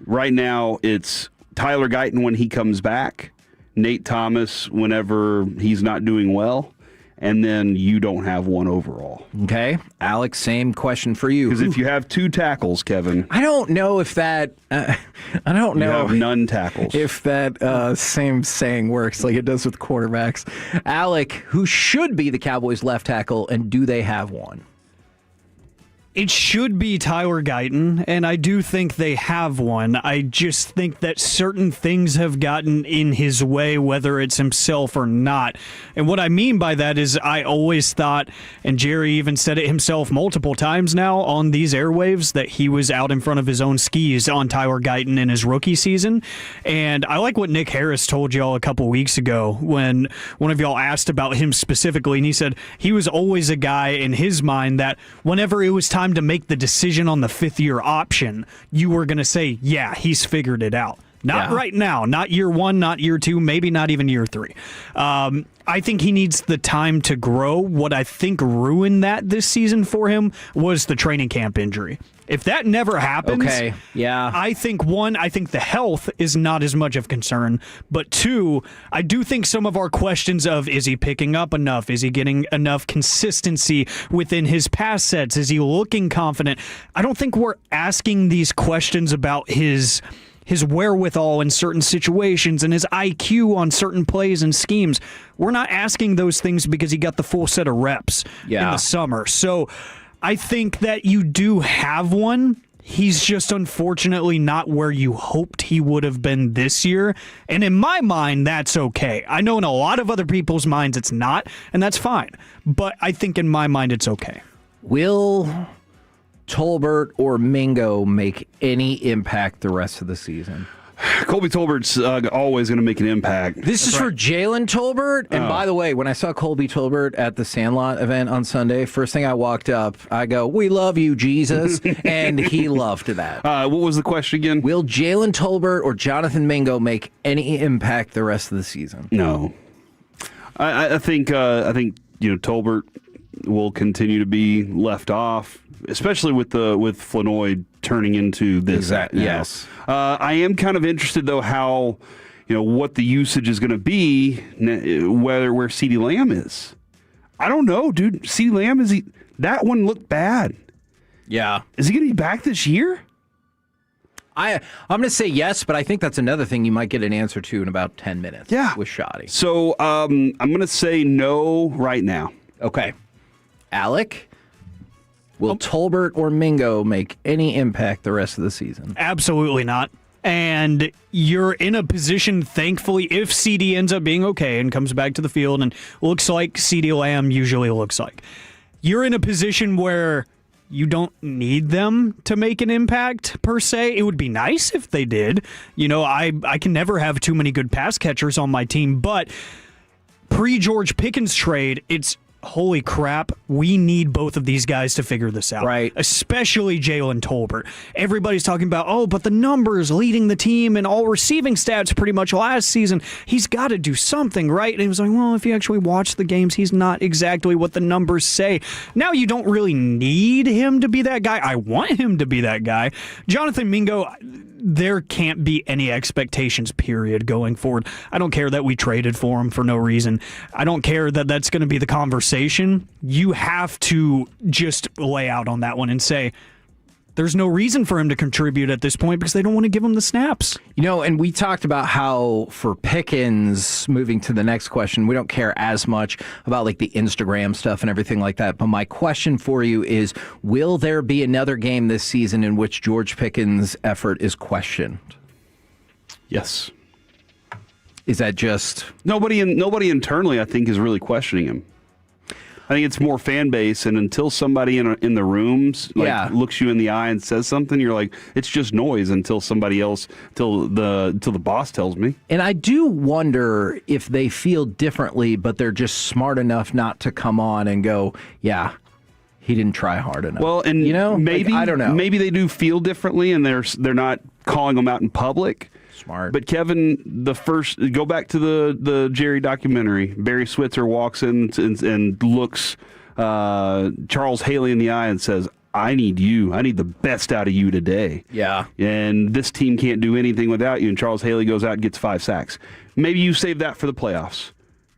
right now it's Tyler Guyton when he comes back, Nate Thomas whenever he's not doing well, and then you don't have one overall. Okay. Alex, same question for you. Because if you have 2 tackles, Kevin. I don't know if that... I don't know. You have none tackles. If that same saying works like it does with quarterbacks. Alec, who should be the Cowboys' left tackle, and do they have one? It should be Tyler Guyton, and I do think they have one. I just think that certain things have gotten in his way, whether it's himself or not. And what I mean by that is I always thought, and Jerry even said it himself multiple times now on these airwaves, that he was out in front of his own skis on Tyler Guyton in his rookie season. And I like what Nick Harris told y'all a couple weeks ago when one of y'all asked about him specifically, and he said he was always a guy in his mind that whenever it was time to make the decision on the 5th-year option, you were going to say, yeah, he's figured it out. Not right now, not year 1, not year 2, maybe not even year 3. I think he needs the time to grow. What I think ruined that this season for him was the training camp injury. If that never happens, I think the health is not as much of a concern, but 2, I do think some of our questions of is he picking up enough? Is he getting enough consistency within his pass sets? Is he looking confident? I don't think we're asking these questions about his wherewithal in certain situations and his IQ on certain plays and schemes. We're not asking those things because he got the full set of reps in the summer. So I think that you do have one. He's just unfortunately not where you hoped he would have been this year. And in my mind, that's okay. I know in a lot of other people's minds it's not, and that's fine. But I think in my mind it's okay. Will Tolbert or Mingo make any impact the rest of the season? Colby Tolbert's always going to make an impact. This is for Jalen Tolbert. And by the way, when I saw Colby Tolbert at the Sandlot event on Sunday, first thing I walked up, I go, "We love you, Jesus." And he loved that. What was the question again? Will Jalen Tolbert or Jonathan Mingo make any impact the rest of the season? No. I think Tolbert will continue to be left off, especially with Flanoy turning into this. Exactly. Yes. I am kind of interested though how what the usage is going to be, where CeeDee Lamb is. I don't know, dude. CeeDee Lamb that one looked bad. Yeah. Is he going to be back this year? I'm going to say yes, but I think that's another thing you might get an answer to in about 10 minutes. Yeah. With Shoddy. So I'm going to say no right now. Okay. Alec, will Tolbert or Mingo make any impact the rest of the season? Absolutely not. And you're in a position, thankfully, if CD ends up being okay and comes back to the field and looks like CeeDee Lamb usually looks like, you're in a position where you don't need them to make an impact, per se. It would be nice if they did. I can never have too many good pass catchers on my team, but pre-George Pickens trade, it's holy crap, we need both of these guys to figure this out. Right. Especially Jalen Tolbert. Everybody's talking about, but the numbers leading the team and all receiving stats pretty much last season. He's got to do something, right? And he was like, well, if you actually watch the games, he's not exactly what the numbers say. Now you don't really need him to be that guy. I want him to be that guy. Jonathan Mingo, there can't be any expectations, period, going forward. I don't care that we traded for him for no reason. I don't care that that's going to be the conversation. You have to just lay out on that one and say, there's no reason for him to contribute at this point because they don't want to give him the snaps. And we talked about how for Pickens, moving to the next question, we don't care as much about like the Instagram stuff and everything like that. But my question for you is, will there be another game this season in which George Pickens' effort is questioned? Yes. Is that just... Nobody internally, I think, is really questioning him. I think it's more fan base, and until somebody in the rooms looks you in the eye and says something, you're like, it's just noise until somebody else, till the boss tells me. And I do wonder if they feel differently, but they're just smart enough not to come on and go, yeah, he didn't try hard enough. Well, and maybe I don't know. Maybe they do feel differently, and they're not calling them out in public. Smart. But Kevin, go back to the Jerry documentary. Barry Switzer walks in and looks Charles Haley in the eye and says, I need you. I need the best out of you today. Yeah. And this team can't do anything without you. And Charles Haley goes out and gets 5 sacks. Maybe you save that for the playoffs.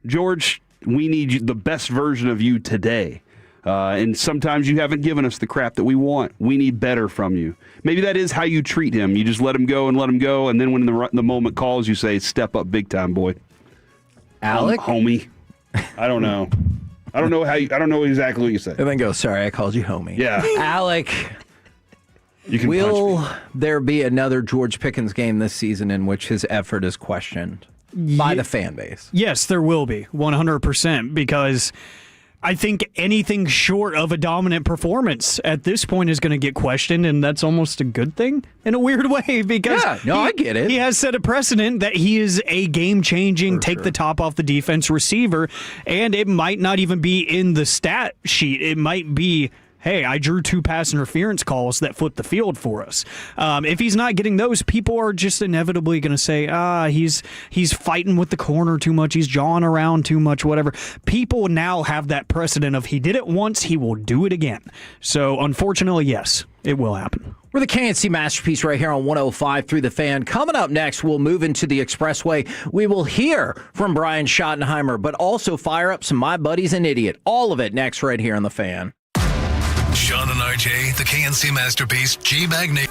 George, we need you, the best version of you today. And sometimes you haven't given us the crap that we want. We need better from you. Maybe that is how you treat him. You just let him go, and then when the moment calls, you say, step up big time, boy. Alec? Homie. I don't know. I don't know exactly what you said. And then go, sorry, I called you homie. Yeah. Alec, will there be another George Pickens game this season in which his effort is questioned by the fan base? Yes, there will be, 100%, because I think anything short of a dominant performance at this point is going to get questioned, and that's almost a good thing in a weird way because I get it. He has set a precedent that he is a game-changing, the top off the defense receiver, and it might not even be in the stat sheet. It might be, hey, I drew 2 pass interference calls that flipped the field for us. If he's not getting those, people are just inevitably going to say, he's fighting with the corner too much, he's jawing around too much, whatever. People now have that precedent of he did it once, he will do it again. So, unfortunately, yes, it will happen. We're the KNC Masterpiece right here on 105 through the Fan. Coming up next, we'll move into the Expressway. We will hear from Brian Schottenheimer, but also fire up some My Buddy's an Idiot. All of it next right here on the Fan. Sean and RJ, the KNC Masterpiece, G Magnet.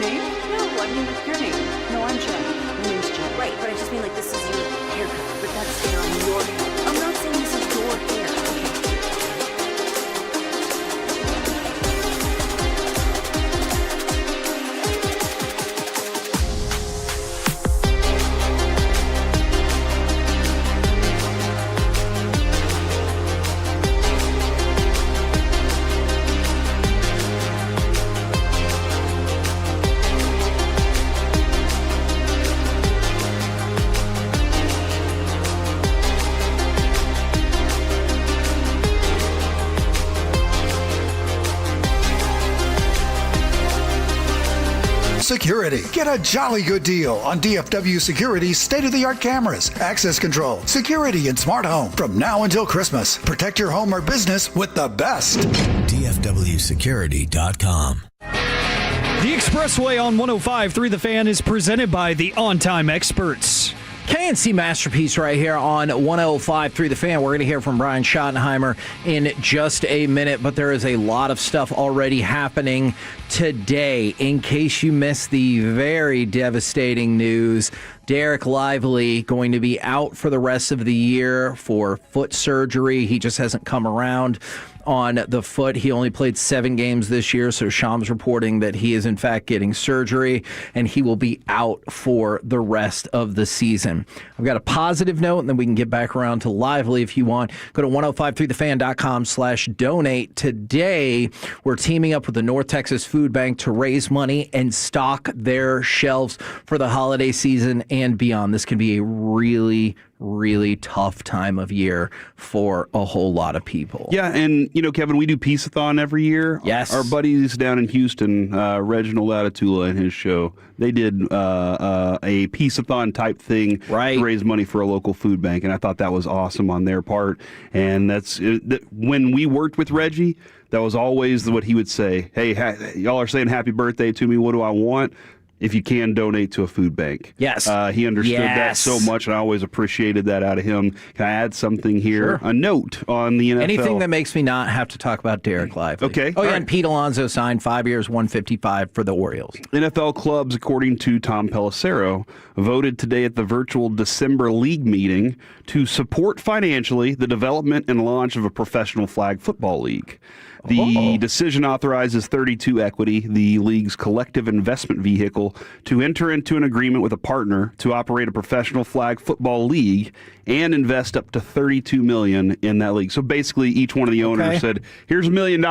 name? No, I mean your name. No, I'm Jen. My name's Jen. Right, but I just mean like this is your haircut, but that's hair on your head. I'm not saying this is your hair. Security. Get a jolly good deal on DFW Security's state-of-the-art cameras, access control, security, and smart home. From now until Christmas, protect your home or business with the best. DFWsecurity.com. The Expressway on 105.3 The Fan is presented by the On Time Experts. KNC Masterpiece right here on 105.3 The Fan. We're going to hear from Brian Schottenheimer in just a minute, but there is a lot of stuff already happening today. In case you missed the very devastating news, Derek Lively going to be out for the rest of the year for foot surgery. He just hasn't come around on the foot. He only played 7 games this year, so Shams reporting that he is in fact getting surgery and he will be out for the rest of the season. I've got a positive note, and then we can get back around to Lively if you want. Go to 1053thefan.com/donate. Today, we're teaming up with the North Texas Food Bank to raise money and stock their shelves for the holiday season and beyond. This can be a really tough time of year for a whole lot of people. Yeah, and Kevin, we do Peace-a-thon every year. Yes. Our buddies down in Houston, Reginald Atatula and his show, they did a Peace-a-thon type thing to raise money for a local food bank, and I thought that was awesome on their part. And when we worked with Reggie, that was always what he would say. Hey, y'all are saying happy birthday to me. What do I want? If you can donate to a food bank. Yes. He understood that so much, and I always appreciated that out of him. Can I add something here? Sure. A note on the NFL. Anything that makes me not have to talk about Derek Lively. Okay. Oh, yeah, and Pete Alonso signed 5 years, $155 for the Orioles. NFL clubs, according to Tom Pelissero, voted today at the virtual December league meeting to support financially the development and launch of a professional flag football league. The decision authorizes 32 Equity, the league's collective investment vehicle, to enter into an agreement with a partner to operate a professional flag football league and invest up to $32 million in that league. So basically, each one of the owners said, "Here's $1 million.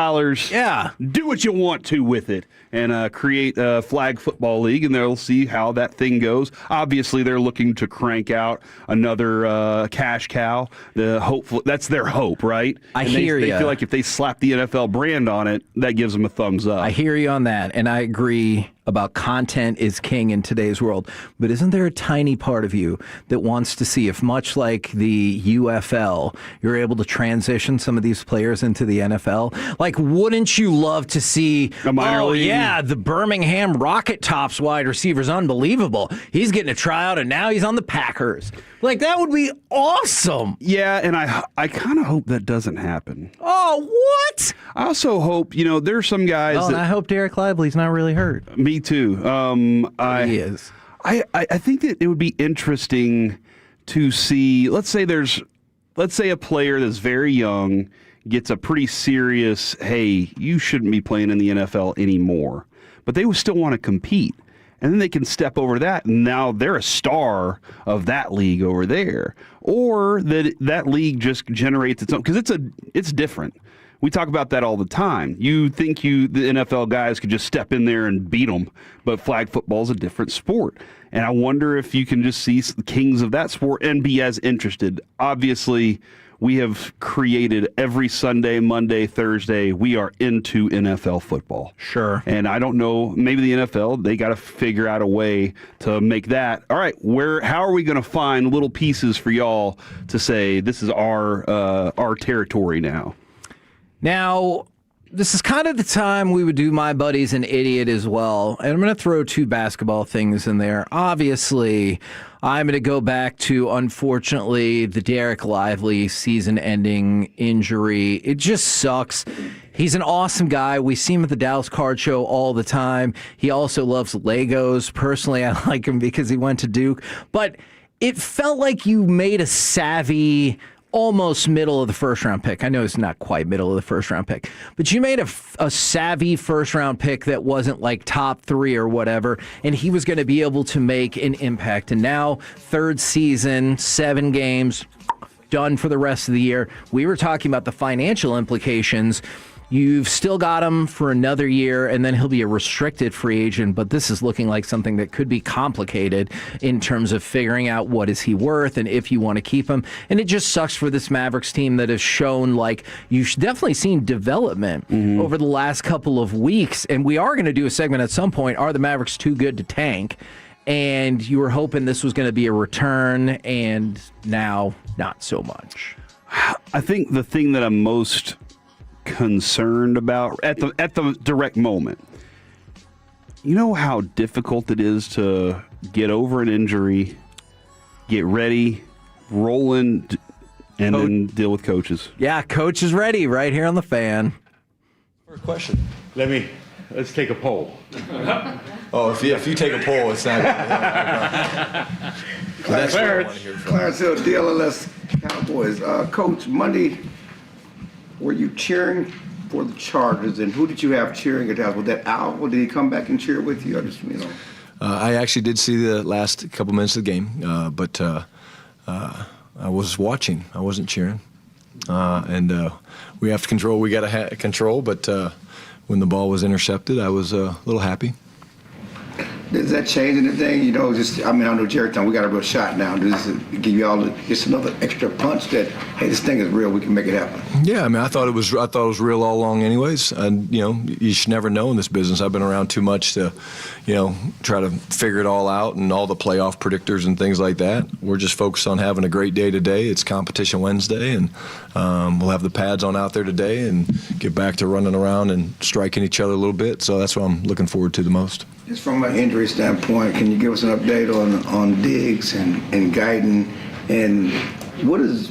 Yeah, do what you want to with it, and create a flag football league." And they'll see how that thing goes. Obviously, they're looking to crank out another cash cow. That's their hope, right? I hear you. They feel like if they slap the NFL brand on it, that gives them a thumbs up. I hear you on that, and I agree about content is king in today's world. But isn't there a tiny part of you that wants to see if, much like the UFL, you're able to transition some of these players into the NFL? Like, wouldn't you love to see, a minor league? Yeah, the Birmingham Rocket Tops wide receiver's unbelievable. He's getting a tryout, and now he's on the Packers. Like, that would be awesome. Yeah, and I kind of hope that doesn't happen. Oh, what? I also hope, there's some guys and I hope Derek Lively's not really hurt. Me too. He is. I think that it would be interesting to see, let's say a player that's very young gets a pretty serious, hey, you shouldn't be playing in the NFL anymore. But they would still want to compete. And then they can step over that, and now they're a star of that league over there. Or that league just generates its own, because it's different. We talk about that all the time. You think the NFL guys could just step in there and beat them, but flag football is a different sport. And I wonder if you can just see the kings of that sport and be as interested. Obviously, we have created every Sunday, Monday, Thursday, we are into NFL football. Sure. And I don't know, maybe the NFL, they got to figure out a way to make that. All right, how are we going to find little pieces for y'all to say this is our territory now? Now, This is kind of the time we would do My Buddy's an Idiot as well. And I'm going to throw 2 basketball things in there. Obviously, I'm going to go back to, unfortunately, the Derek Lively season-ending injury. It just sucks. He's an awesome guy. We see him at the Dallas Card Show all the time. He also loves Legos. Personally, I like him because he went to Duke. But it felt like you made a savvy, almost middle of the first round pick. I know it's not quite middle of the first round pick, but you made a savvy first round pick that wasn't like top 3 or whatever, and he was going to be able to make an impact. And now, 3rd season, 7 games, done for the rest of the year. We were talking about the financial implications. You've still got him for another year, and then he'll be a restricted free agent, but this is looking like something that could be complicated in terms of figuring out what is he worth and if you want to keep him. And it just sucks for this Mavericks team that has shown, like, you've definitely seen development over the last couple of weeks, and we are going to do a segment at some point, are the Mavericks too good to tank? And you were hoping this was going to be a return, and now not so much. I think the thing that I'm most concerned about at the direct moment, you know how difficult it is to get over an injury, get ready, roll in, and then deal with coaches. Yeah, coach is ready right here on the fan. First question. Let's take a poll. If you take a poll, it's not. Clarence Hill, DLLS Cowboys. Coach, Monday, were you cheering for the Chargers, and who did you have cheering at that? Was that Al, or did he come back and cheer with you? I actually did see the last couple minutes of the game, but I was watching. I wasn't cheering. And we have to control. We got to control, but when the ball was intercepted, I was a little happy. Does that change anything? I know Jerry Town, we got a real shot now. Does it give you all just another extra punch that, hey, this thing is real, we can make it happen? Yeah, I thought it was real all along anyways. And, you should never know in this business. I've been around too much to, try to figure it all out and all the playoff predictors and things like that. We're just focused on having a great day today. It's Competition Wednesday, and we'll have the pads on out there today and get back to running around and striking each other a little bit. So that's what I'm looking forward to the most. Just from an injury standpoint, can you give us an update on Diggs and Guyton, and what is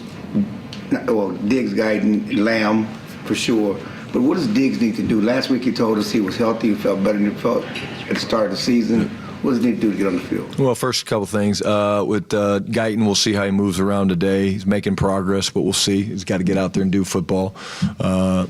Diggs, Guyton, Lamb for sure, but what does Diggs need to do? Last week he told us he was healthy, he felt better than he felt at the start of the season. What does he need to do to get on the field? Well, first, a couple things. With Guyton, we'll see how he moves around today. He's making progress, but we'll see. He's got to get out there and do football.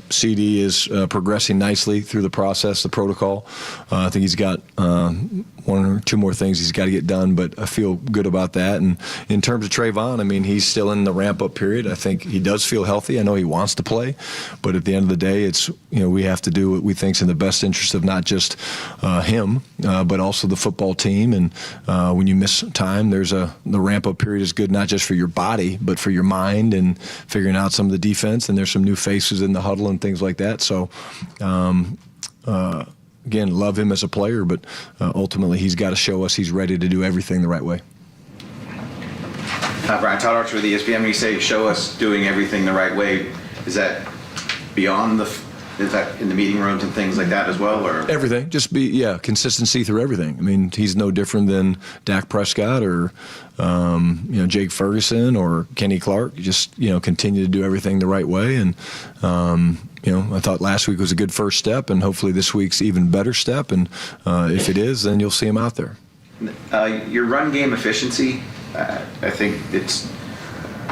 CD is progressing nicely through the process, the protocol. I think he's got 1 or 2 more things he's got to get done, but I feel good about that. And in terms of Trayvon, he's still in the ramp-up period. I think he does feel healthy. I know he wants to play, but at the end of the day, it's we have to do what we think is in the best interest of not just him, but also the football team. And when you miss time, the ramp-up period is good not just for your body, but for your mind and figuring out some of the defense. And there's some new faces in the huddle and things like that. So, again, love him as a player, but ultimately he's got to show us he's ready to do everything the right way. Brian Todd Archer with ESPN. When you say show us doing everything the right way, is that beyond is that in the meeting rooms and things like that as well, or everything? Just consistency through everything. He's no different than Dak Prescott or Jake Ferguson or Kenny Clark. Just continue to do everything the right way. And I thought last week was a good first step, and hopefully this week's even better step. And if it is, then you'll see him out there. Your run game efficiency, I think it's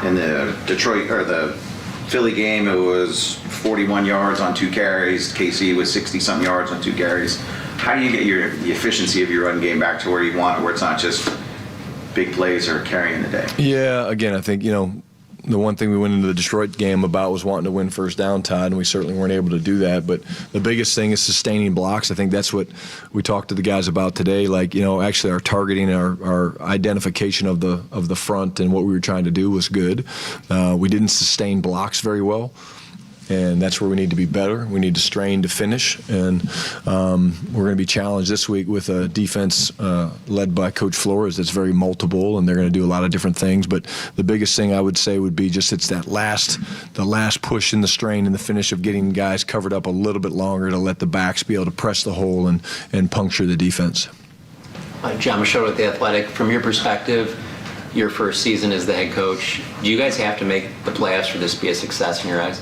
in the Detroit or the Philly game, it was 41 yards on 2 carries. KC was 60-something yards on 2 carries. How do you get the efficiency of your run game back to where you want it, where it's not just big plays or carrying the day? Yeah, again, I think, the one thing we went into the Detroit game about was wanting to win first down, Todd, and we certainly weren't able to do that. But the biggest thing is sustaining blocks. I think that's what we talked to the guys about today. Actually our targeting, our identification of the front and what we were trying to do was good. We didn't sustain blocks very well. and that's where we need to be better. We need to strain to finish, and we're going to be challenged this week with a defense led by Coach Flores that's very multiple, and they're going to do a lot of different things. But the biggest thing I would say would be just it's the last push in the strain and the finish of getting guys covered up a little bit longer to let the backs be able to press the hole and puncture the defense. John Machado with The Athletic. From your perspective, your first season as the head coach, do you guys have to make the playoffs for this to be a success in your eyes?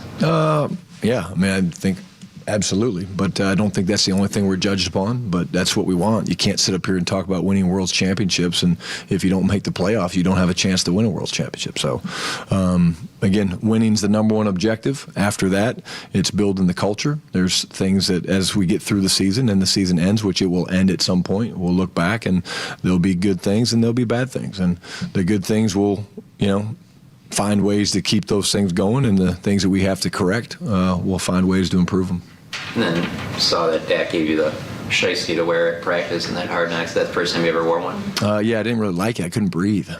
Yeah, I mean, I think absolutely, but I don't think that's the only thing we're judged upon, but that's what we want. You can't sit up here and talk about winning World Championships, and if you don't make the playoff, you don't have a chance to win a World Championship. So, again, winning's the number one objective. After that, it's building the culture. There's things that as we get through the season and the season ends, which it will end at some point, we'll look back and there'll be good things and there'll be bad things. And the good things will, find ways to keep those things going, and the things that we have to correct, we'll find ways to improve them. And then saw that Dak gave you the shiesty to wear at practice and that Hard Knocks. That's the first time you ever wore one? Yeah, I didn't really like it. I couldn't breathe.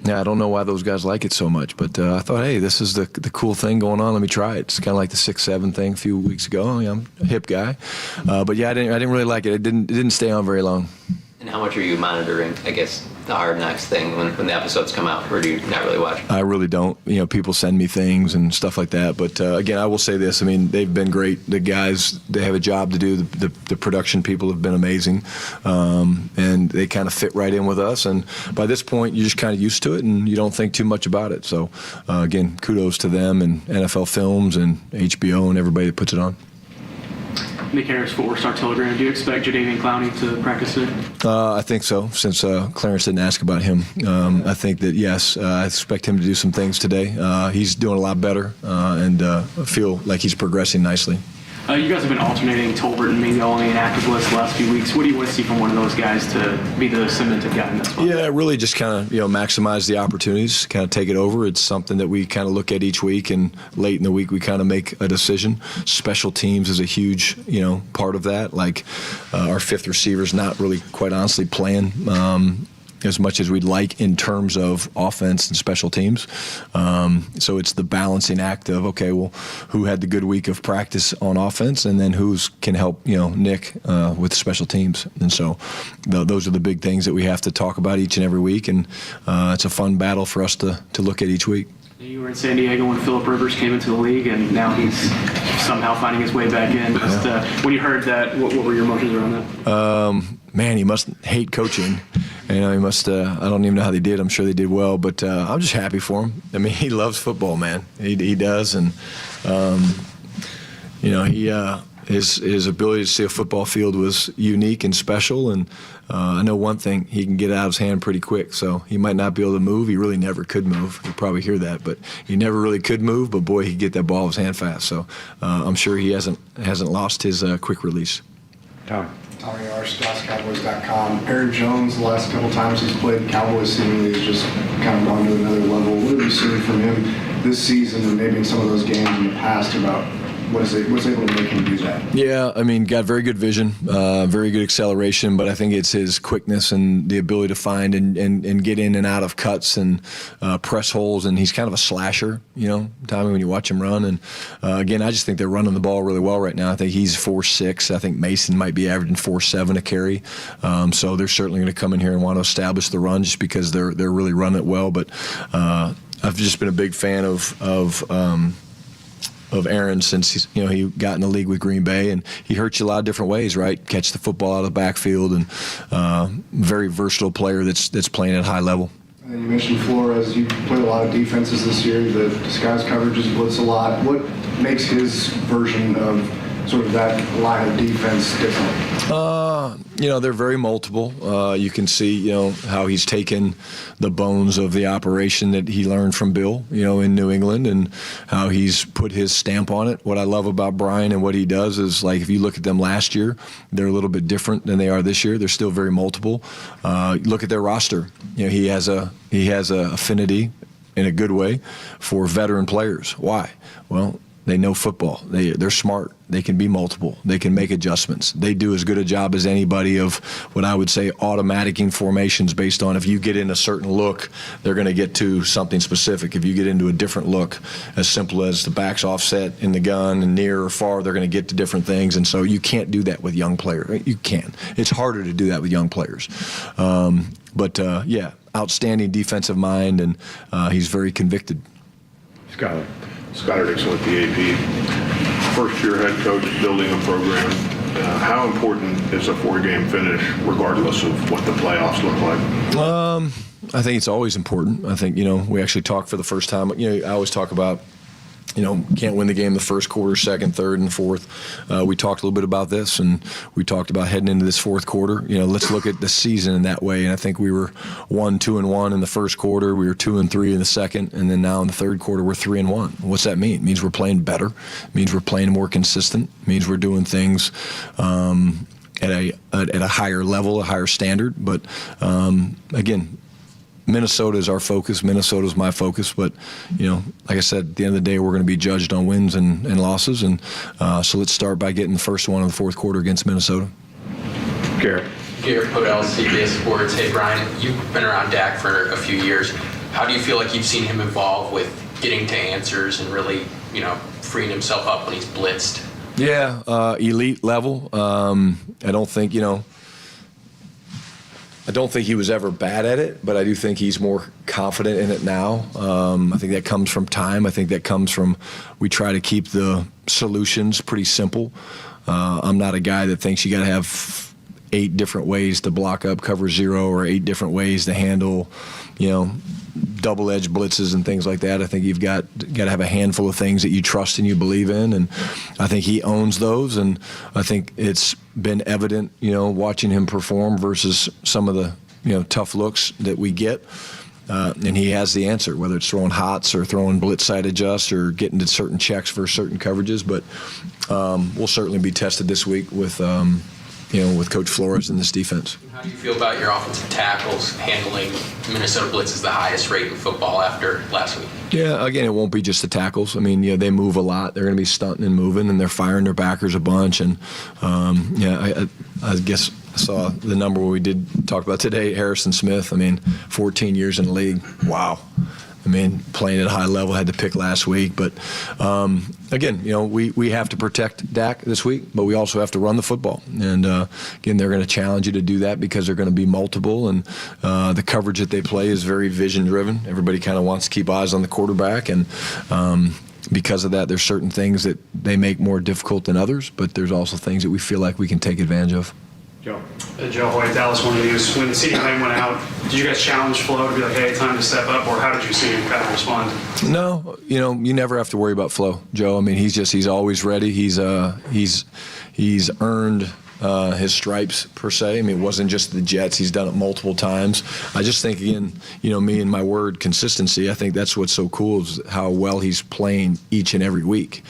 Yeah, I don't know why those guys like it so much, but I thought, hey, this is the cool thing going on. Let me try it. It's kind of like the 6'7" thing a few weeks ago. I'm a hip guy, but yeah, I didn't really like it. It didn't stay on very long. And how much are you monitoring, I guess, the Hard Knocks thing when the episodes come out, or do you not really watch? I really don't. People send me things and stuff like that. But again, I will say this. I mean, they've been great. The guys, they have a job to do. The production people have been amazing. And they kind of fit right in with us. And by this point, you're just kind of used to it and you don't think too much about it. So, again, kudos to them and NFL Films and HBO and everybody that puts it on. Nick Harris, Fort Worth Star-Telegram. Do you expect Jadeveon Clowney to practice today? I think so, since Clarence didn't ask about him. I think that, yes, I expect him to do some things today. He's doing a lot better, and I feel like he's progressing nicely. You guys have been alternating Tolbert and Mingo on the inactive list the last few weeks. What do you want to see from one of those guys to be the cemented guy in this one? Yeah, really just kind of maximize the opportunities, kind of take it over. It's something that we kind of look at each week, and late in the week we kind of make a decision. Special teams is a huge part of that. Like our fifth receiver's not really, quite honestly, playing as much as we'd like in terms of offense and special teams. So it's the balancing act of, okay, well, who had the good week of practice on offense, and then who's can help, Nick with special teams. And so those are the big things that we have to talk about each and every week, and it's a fun battle for us to look at each week. You were in San Diego when Phillip Rivers came into the league, and now he's somehow finding his way back in. Just, when you heard that, what were your emotions around that? Man, he must hate coaching. He must. I don't even know how they did. I'm sure they did well, but I'm just happy for him. I mean, he loves football, man. He does, and his ability to see a football field was unique and special. And I know one thing: he can get it out of his hand pretty quick. So he might not be able to move. He really never could move. You probably hear that, but he never really could move. But boy, he could get that ball out of his hand fast. So I'm sure he hasn't lost his quick release. Tom. Tommy Arsh, DasCowboys.com. Aaron Jones, the last couple times he's played Cowboys, seemingly has just kind of gone to another level. What have you seen from him this season, and maybe in some of those games in the past, about what's able to make him do that? Yeah, I mean, got very good vision, very good acceleration, but I think it's his quickness and the ability to find and get in and out of cuts and press holes, and he's kind of a slasher, Tommy, when you watch him run. And again, I just think they're running the ball really well right now. I think he's 4.6. I think Mason might be averaging 4.7 a carry. So they're certainly going to come in here and want to establish the run just because they're really running it well. But I've just been a big fan of Aaron since he got in the league with Green Bay, and he hurts you a lot of different ways, right? Catch the football out of the backfield, and very versatile player that's playing at a high level. And you mentioned Flores. You played a lot of defenses this year. The disguise coverages blitz a lot. What makes his version of sort of that line of defense different? They're very multiple. You can see, how he's taken the bones of the operation that he learned from Bill, in New England, and how he's put his stamp on it. What I love about Brian and what he does is, like, if you look at them last year, they're a little bit different than they are this year. They're still very multiple. Look at their roster. He has a affinity in a good way for veteran players. Why? Well, They know football. They're smart. They can be multiple. They can make adjustments. They do as good a job as anybody of what I would say automaticing formations based on if you get in a certain look, they're going to get to something specific. If you get into a different look, as simple as the back's offset in the gun and near or far, they're going to get to different things. And so you can't do that with young players. You can. It's harder to do that with young players. But outstanding defensive mind, and he's very convicted. Skyler Dixon with the AP. First-year head coach building a program. How important is a 4-game finish, regardless of what the playoffs look like? I think it's always important. I think, we actually talked for the first time. I always talk about, can't win the game the first quarter, second, third, and fourth. We talked a little bit about this, and we talked about heading into this fourth quarter. Let's look at the season in that way. And I think we were 1-2-1 in the first quarter. We were 2-3 in the second, and then now in the third quarter we're 3-1. What's that mean? It means we're playing better. It means we're playing more consistent. It means we're doing things at a higher level, a higher standard. But again, Minnesota is our focus. Minnesota is my focus. But, like I said, at the end of the day, we're going to be judged on wins and losses. And so let's start by getting the first one in the fourth quarter against Minnesota. Garrett. Garrett Podell, CBS Sports. Hey, Brian, you've been around Dak for a few years. How do you feel like you've seen him evolve with getting to answers and really, freeing himself up when he's blitzed? Yeah, elite level. I don't think, I don't think he was ever bad at it, but I do think he's more confident in it now. I think that comes from time. I think that comes from we try to keep the solutions pretty simple. I'm not a guy that thinks you got to have 8 different ways to block up cover 0 or 8 different ways to handle, double-edged blitzes and things like that. I think you've got to have a handful of things that you trust and you believe in, and I think he owns those, and I think it's been evident, watching him perform versus some of the, tough looks that we get, and he has the answer, whether it's throwing hots or throwing blitz side adjust or getting to certain checks for certain coverages, but we'll certainly be tested this week with Coach Flores and this defense. How do you feel about your offensive tackles handling Minnesota blitzes the highest rate in football after last week? Yeah, again, it won't be just the tackles. I mean, they move a lot. They're going to be stunting and moving, and they're firing their backers a bunch. And, I guess I saw the number we did talk about today, Harrison Smith. 14 years in the league. Wow. Playing at a high level, had to pick last week. But, again, we have to protect Dak this week, but we also have to run the football. And, again, they're going to challenge you to do that because they're going to be multiple. And the coverage that they play is very vision-driven. Everybody kind of wants to keep eyes on the quarterback. And because of that, there's certain things that they make more difficult than others, but there's also things that we feel like we can take advantage of. Joe Hoyt, Dallas Morning News. When the CD name went out, did you guys challenge Flo to be like, hey, time to step up, or how did you see him kind of respond? No, you never have to worry about Flo, Joe. He's always ready. He's earned his stripes per se. It wasn't just the Jets. He's done it multiple times. I just think, again, me and my word consistency, I think that's what's so cool is how well he's playing each and every week.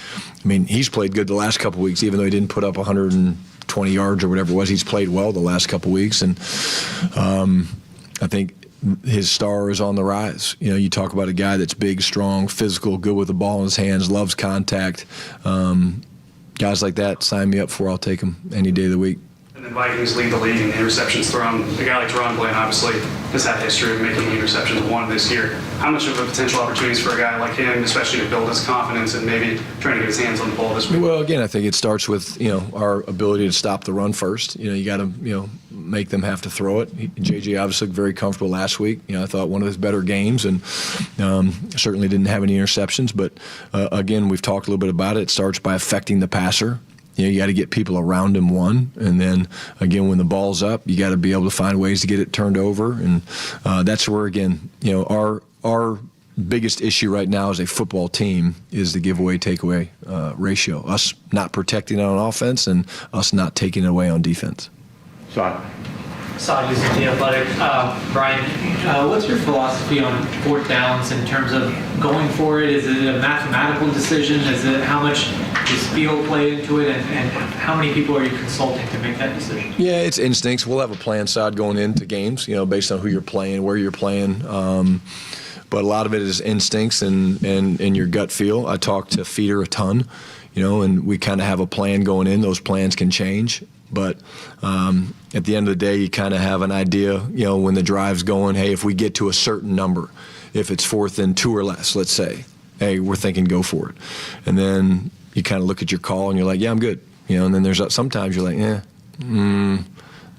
He's played good the last couple of weeks, even though he didn't put up 120 yards or whatever it was. He's played well the last couple of weeks, and I think his star is on the rise. You talk about a guy that's big, strong, physical, good with the ball in his hands, loves contact. Guys like that, sign me up for. I'll take them any day of the week. And then Vikings lead the league in interceptions thrown. A guy like Teron Blaine obviously has had a history of making interceptions, one this year. How much of a potential opportunities for a guy like him, especially to build his confidence and maybe trying to get his hands on the ball this week? Well, again, I think it starts with our ability to stop the run first. You got to make them have to throw it. JJ obviously very comfortable last week. I thought one of his better games, and certainly didn't have any interceptions. But again, we've talked a little bit about it. It starts by affecting the passer. You got to get people around him, one, and then again when the ball's up, you got to be able to find ways to get it turned over, and that's where again, our biggest issue right now as a football team is the giveaway takeaway ratio. Us not protecting it on offense and us not taking it away on defense. Saw using the Athletic. Brian, what's your philosophy on fourth downs in terms of going for it? Is it a mathematical decision? Is it how much does feel play into it? And how many people are you consulting to make that decision? Yeah, it's instincts. We'll have a plan side going into games, based on who you're playing, where you're playing. but a lot of it is instincts and your gut feel. I talk to Feeder a ton, and we kind of have a plan going in. Those plans can change, but at the end of the day, you kind of have an idea, when the drive's going, hey, if we get to a certain number, if it's 4th and 2 or less, let's say, hey, we're thinking go for it. And then you kind of look at your call and you're like, yeah, I'm good. And then there's sometimes you're like, no,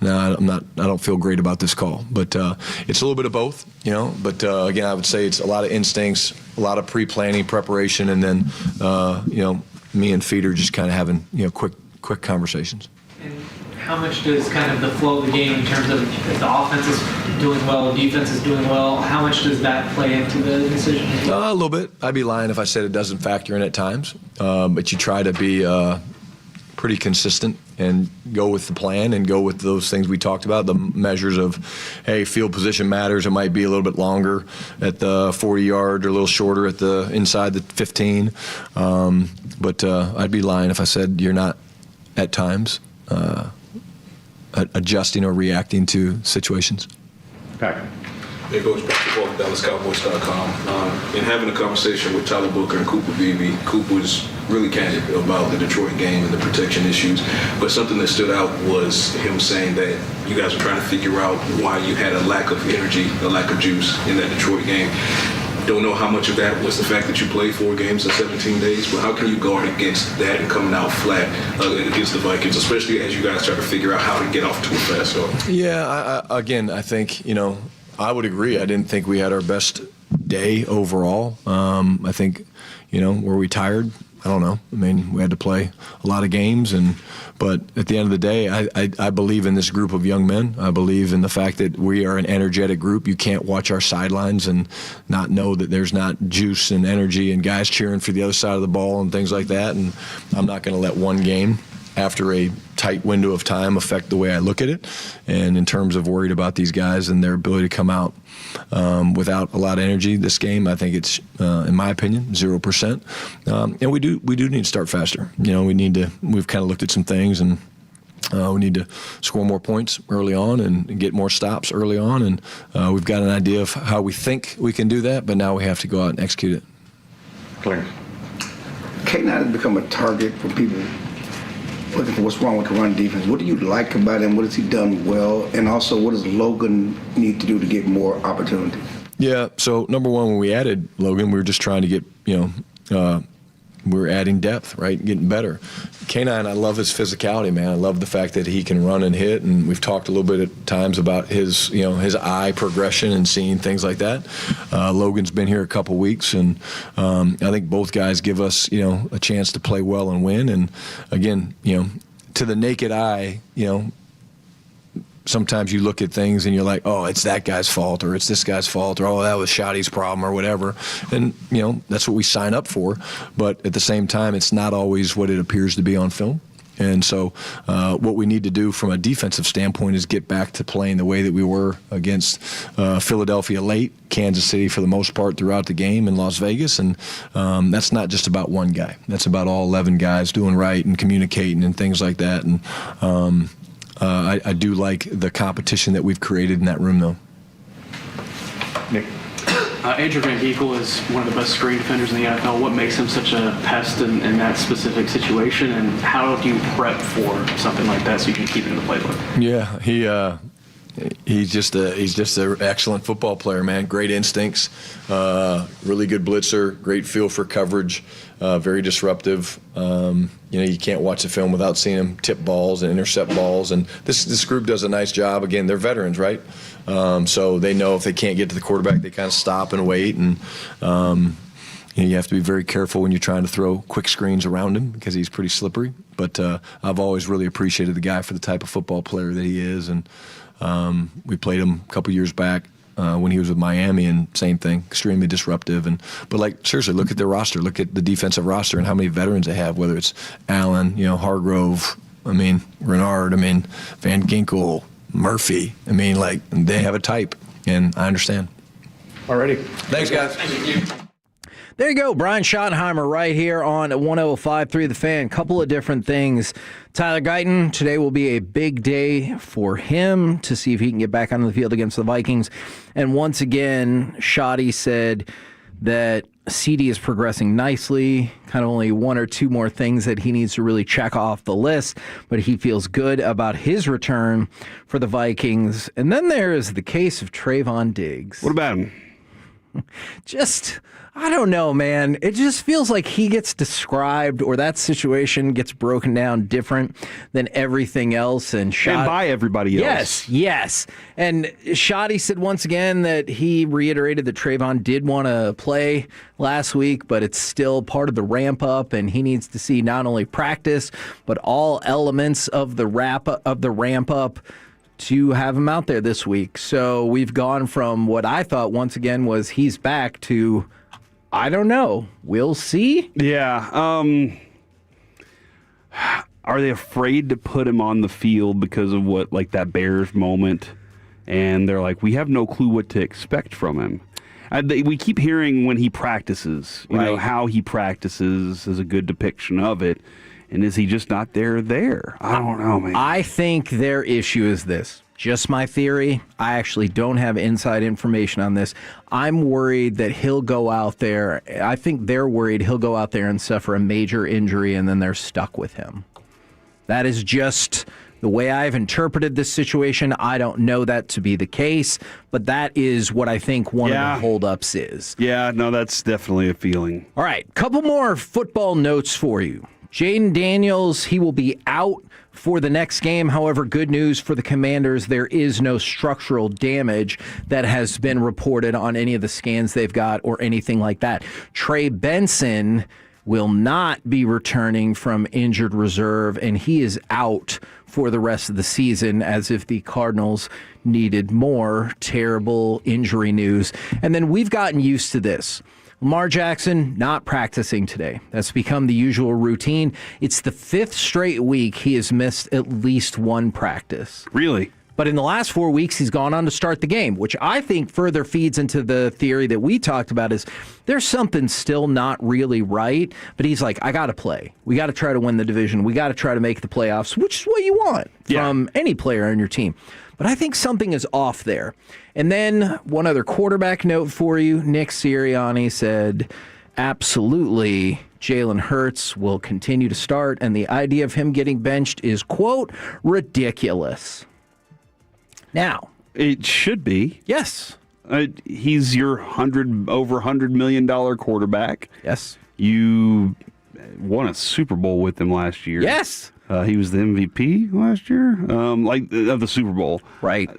I'm not. I don't feel great about this call. But it's a little bit of both, But again, I would say it's a lot of instincts, a lot of pre-planning, preparation, and then me and Feeder just kind of having quick conversations. And how much does kind of the flow of the game in terms of if the offense is doing well, defense is doing well, how much does that play into the decision? A little bit. I'd be lying if I said it doesn't factor in at times. But you try to be pretty consistent and go with the plan and go with those things we talked about, the measures of, hey, field position matters. It might be a little bit longer at the 40-yard or a little shorter at the inside the 15. But I'd be lying if I said you're not at times adjusting or reacting to situations. Packer. It goes back to DallasCowboys.com. In having a conversation with Tyler Booker and Cooper Beebe, Cooper was really candid about the Detroit game and the protection issues. But something that stood out was him saying that you guys were trying to figure out why you had a lack of energy, a lack of juice in that Detroit game. Don't know how much of that was the fact that you played 4 games in 17 days, but how can you guard against that and coming out flat against the Vikings, especially as you guys try to figure out how to get off to a fast start? Yeah, I think, I would agree. I didn't think we had our best day overall. I think, were we tired? I don't know. I mean, we had to play a lot of games, but at the end of the day, I believe in this group of young men. I believe in the fact that we are an energetic group. You can't watch our sidelines and not know that there's not juice and energy and guys cheering for the other side of the ball and things like that. And I'm not going to let one game after a tight window of time affect the way I look at it. And in terms of worried about these guys and their ability to come out without a lot of energy this game, I think it's, in my opinion, 0%. And we do need to start faster. We've kind of looked at some things, and we need to score more points early on and get more stops early on. And we've got an idea of how we think we can do that, but now we have to go out and execute it. Clarence. K9 has become a target for people looking for what's wrong with the run defense. What do you like about him? What has he done well? And also, what does Logan need to do to get more opportunities? Yeah, so number one, when we added Logan, we were just trying to get, we were adding depth, right, getting better. K9, I love his physicality, man. I love the fact that he can run and hit, and we've talked a little bit at times about his, his eye progression and seeing things like that. Logan's been here a couple weeks, and I think both guys give us, a chance to play well and win. And again, to the naked eye, sometimes you look at things and you're like, oh, it's that guy's fault, or it's this guy's fault, or oh, that was Shoddy's problem, or whatever. And, that's what we sign up for. But at the same time, it's not always what it appears to be on film. And so what we need to do from a defensive standpoint is get back to playing the way that we were against Philadelphia late, Kansas City for the most part throughout the game, in Las Vegas. And that's not just about one guy. That's about all 11 guys doing right and communicating and things like that. And I do like the competition that we've created in that room, though. Nick. Andrew Van Ginkel is one of the best screen defenders in the NFL. What makes him such a pest in that specific situation, and how do you prep for something like that so you can keep it in the playbook? Yeah, he's just an excellent football player, man. Great instincts, really good blitzer, great feel for coverage, very disruptive. You can't watch the film without seeing him tip balls and intercept balls. And this group does a nice job. Again, they're veterans, right? So they know if they can't get to the quarterback, they kind of stop and wait. And you have to be very careful when you're trying to throw quick screens around him because he's pretty slippery. But I've always really appreciated the guy for the type of football player that he is. And we played him a couple years back when he was with Miami, and same thing, extremely disruptive. But seriously, look at their roster. Look at the defensive roster and how many veterans they have, whether it's Allen, Hargrove, Renard, Van Ginkel, Murphy. They have a type, and I understand. Alrighty. Thanks, guys. Thank you. There you go, Brian Schottenheimer right here on 105.3 The Fan. Couple of different things. Tyler Guyton, today will be a big day for him to see if he can get back onto the field against the Vikings. And once again, Schotty said that CD is progressing nicely, kind of only one or two more things that he needs to really check off the list, but he feels good about his return for the Vikings. And then there is the case of Trayvon Diggs. What about him? I don't know, man. It just feels like he gets described, or that situation gets broken down different than everything else. And by everybody else. Yes. And Shoddy said once again that he reiterated that Trayvon did want to play last week, but it's still part of the ramp up, and he needs to see not only practice, but all elements of the ramp up to have him out there this week. So we've gone from what I thought once again was he's back to I don't know. We'll see. Yeah. Are they afraid to put him on the field because of what, like that Bears moment? And they're like, we have no clue what to expect from him. We keep hearing when he practices, you know, how he practices is a good depiction of it. And is he just not there? I don't know, man. I think their issue is this. Just my theory. I actually don't have inside information on this. I'm worried that he'll go out there. I think they're worried he'll go out there and suffer a major injury, and then they're stuck with him. That is just the way I've interpreted this situation. I don't know that to be the case, but that is what I think one of the holdups is. Yeah, no, that's definitely a feeling. All right, couple more football notes for you. Jaden Daniels, he will be out for the next game. However, good news for the Commanders, there is no structural damage that has been reported on any of the scans they've got or anything like that. Trey Benson will not be returning from injured reserve, and he is out for the rest of the season, as if the Cardinals needed more terrible injury news. And then we've gotten used to this. Lamar Jackson not practicing today. That's become the usual routine. It's the 5th straight week he has missed at least one practice. Really? But in the last 4 weeks, he's gone on to start the game, which I think further feeds into the theory that we talked about is there's something still not really right. But he's like, I got to play. We got to try to win the division. We got to try to make the playoffs, which is what you want from any player on your team. But I think something is off there. And then one other quarterback note for you. Nick Sirianni said, absolutely, Jalen Hurts will continue to start, and the idea of him getting benched is, quote, ridiculous. Now. It should be. Yes. He's your over $100 million quarterback. Yes. You won a Super Bowl with him last year. Yes. He was the MVP last year, of the Super Bowl. Right.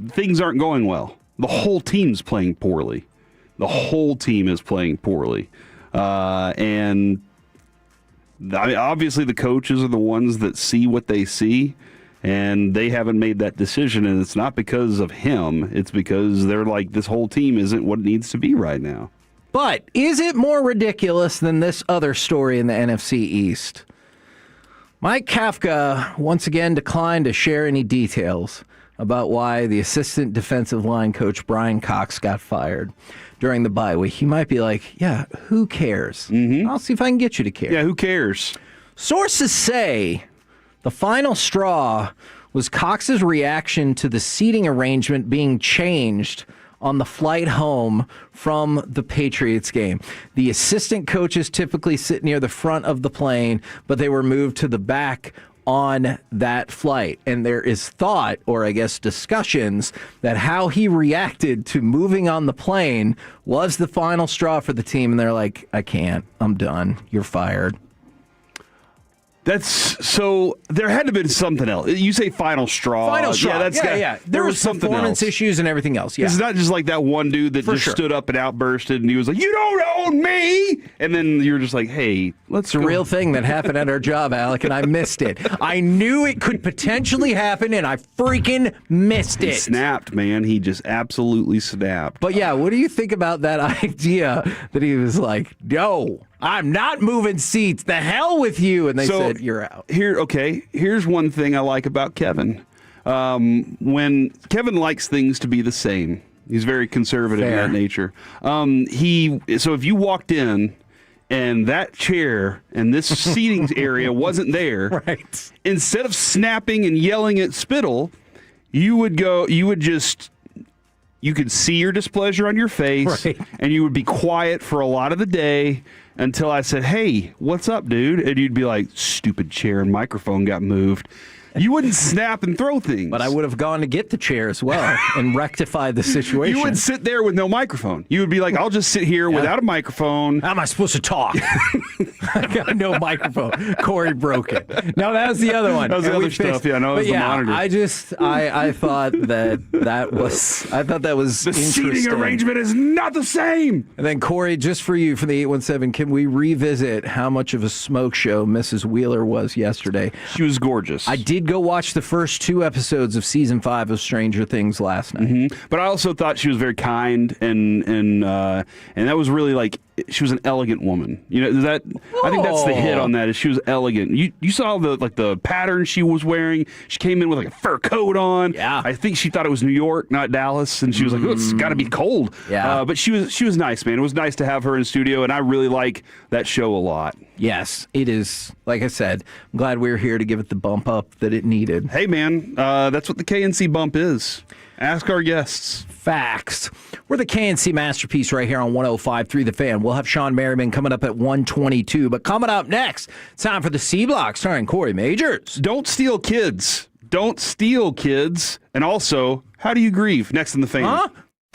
Things aren't going well. The whole team's playing poorly. The whole team is playing poorly. And obviously the coaches are the ones that see what they see, and they haven't made that decision. And it's not because of him. It's because they're like, this whole team isn't what it needs to be right now. But is it more ridiculous than this other story in the NFC East? Mike Kafka once again declined to share any details about why the assistant defensive line coach Brian Cox got fired during the bye week. He might be like, yeah, who cares? I'll see if I can get you to care. Yeah, who cares? Sources say the final straw was Cox's reaction to the seating arrangement being changed on the flight home from the Patriots game. The assistant coaches typically sit near the front of the plane, but they were moved to the back on that flight. And there is thought, or I guess discussions, that how he reacted to moving on the plane was the final straw for the team. And they're like, I can't. I'm done. You're fired. So there had to have been something else. You say final straw. Final straw. Yeah. There was something performance else. issues and everything else. Yeah. It's not just like that one dude that stood up and outbursted, and he was like, "You don't own me!" And then you're just like, "Hey, let's." It's a real thing that happened at our job, Alec, and I missed it. I knew it could potentially happen, and I freaking missed it. He snapped, man. He just absolutely snapped. But yeah, what do you think about that idea that he was like, "No, I'm not moving seats. The hell with you!" And they said, "You're out." Here's one thing I like about Kevin. When Kevin likes things to be the same, He's very conservative Fair. in that nature. So if you walked in and that chair and this seating area wasn't there, right, instead of snapping and yelling at Spittle, you could see your displeasure on your face, right, and you would be quiet for a lot of the day until I said, "Hey, what's up, dude?" And you'd be like, "Stupid chair and microphone got moved." You wouldn't snap and throw things. But I would have gone to get the chair as well and rectified the situation. You would sit there with no microphone. You would be like, I'll just sit here without a microphone. How am I supposed to talk? I got no microphone. Corey broke it. No, that was the other one. That was the And we other stuff. fixed- Yeah, no, it but was the yeah, monitor. I thought that was The seating interesting. arrangement is not the same. And then Corey, just for you from the 817, can we revisit how much of a smoke show Mrs. Wheeler was yesterday? She was gorgeous. I did go watch the first 2 episodes of season 5 of Stranger Things last night. But I also thought she was very kind, and that was really like, she was an elegant woman. You know, I think that's the hit on that, is she was elegant. You saw the pattern she was wearing. She came in with like a fur coat on. Yeah. I think she thought it was New York, not Dallas, and she was like, "Oh, it's got to be cold." Yeah. But she was nice, man. It was nice to have her in studio, and I really like that show a lot. Yes, it is. Like I said, I'm glad we were here to give it the bump up that it needed. Hey, man, that's what the KNC bump is. Ask our guests. Facts. We're the KNC Masterpiece right here on 105.3 The Fan. We'll have Sean Merriman coming up at 122. But coming up next, it's time for the C Block starring Corey Majors. Don't steal kids. Don't steal kids. And also, how do you grieve? Next in The Fan. Huh?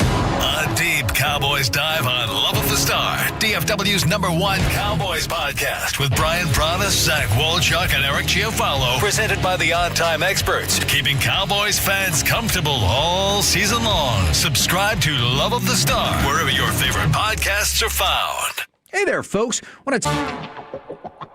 A deep Cowboys dive on Love of the Star, DFW's #1 Cowboys podcast with Brian Broaddus, Zach Wolchuk, and Eric Chiafalo. Presented by the On Time Experts, keeping Cowboys fans comfortable all season long. Subscribe to Love of the Star wherever your favorite podcasts are found. Hey there, folks. Want to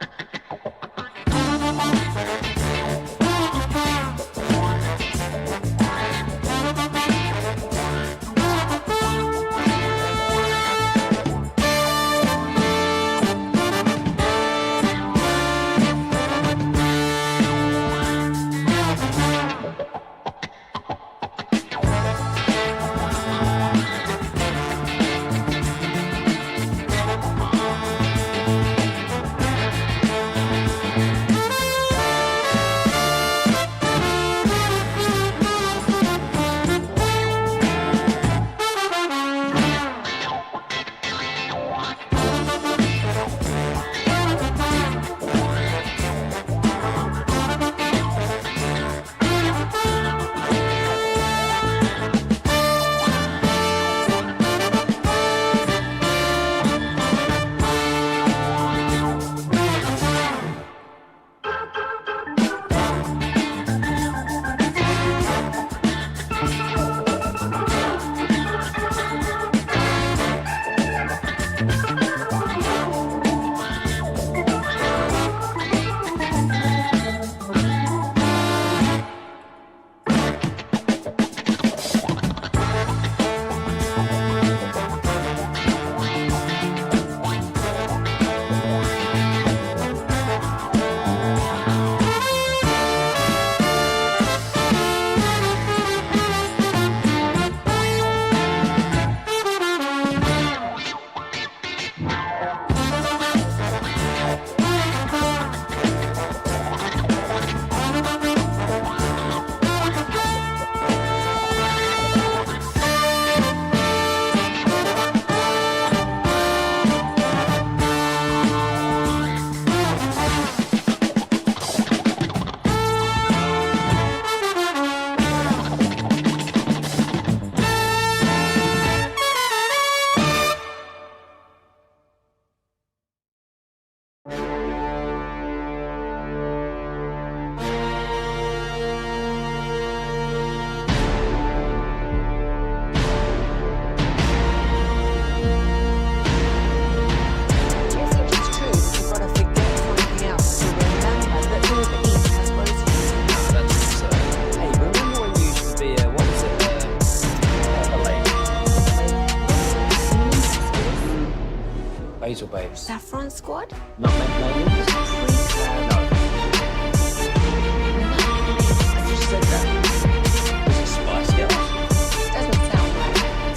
Basil babes. Saffron Squad? Not mayonnaise? No. I just said that. Is it Spice Girls? Doesn't sound right.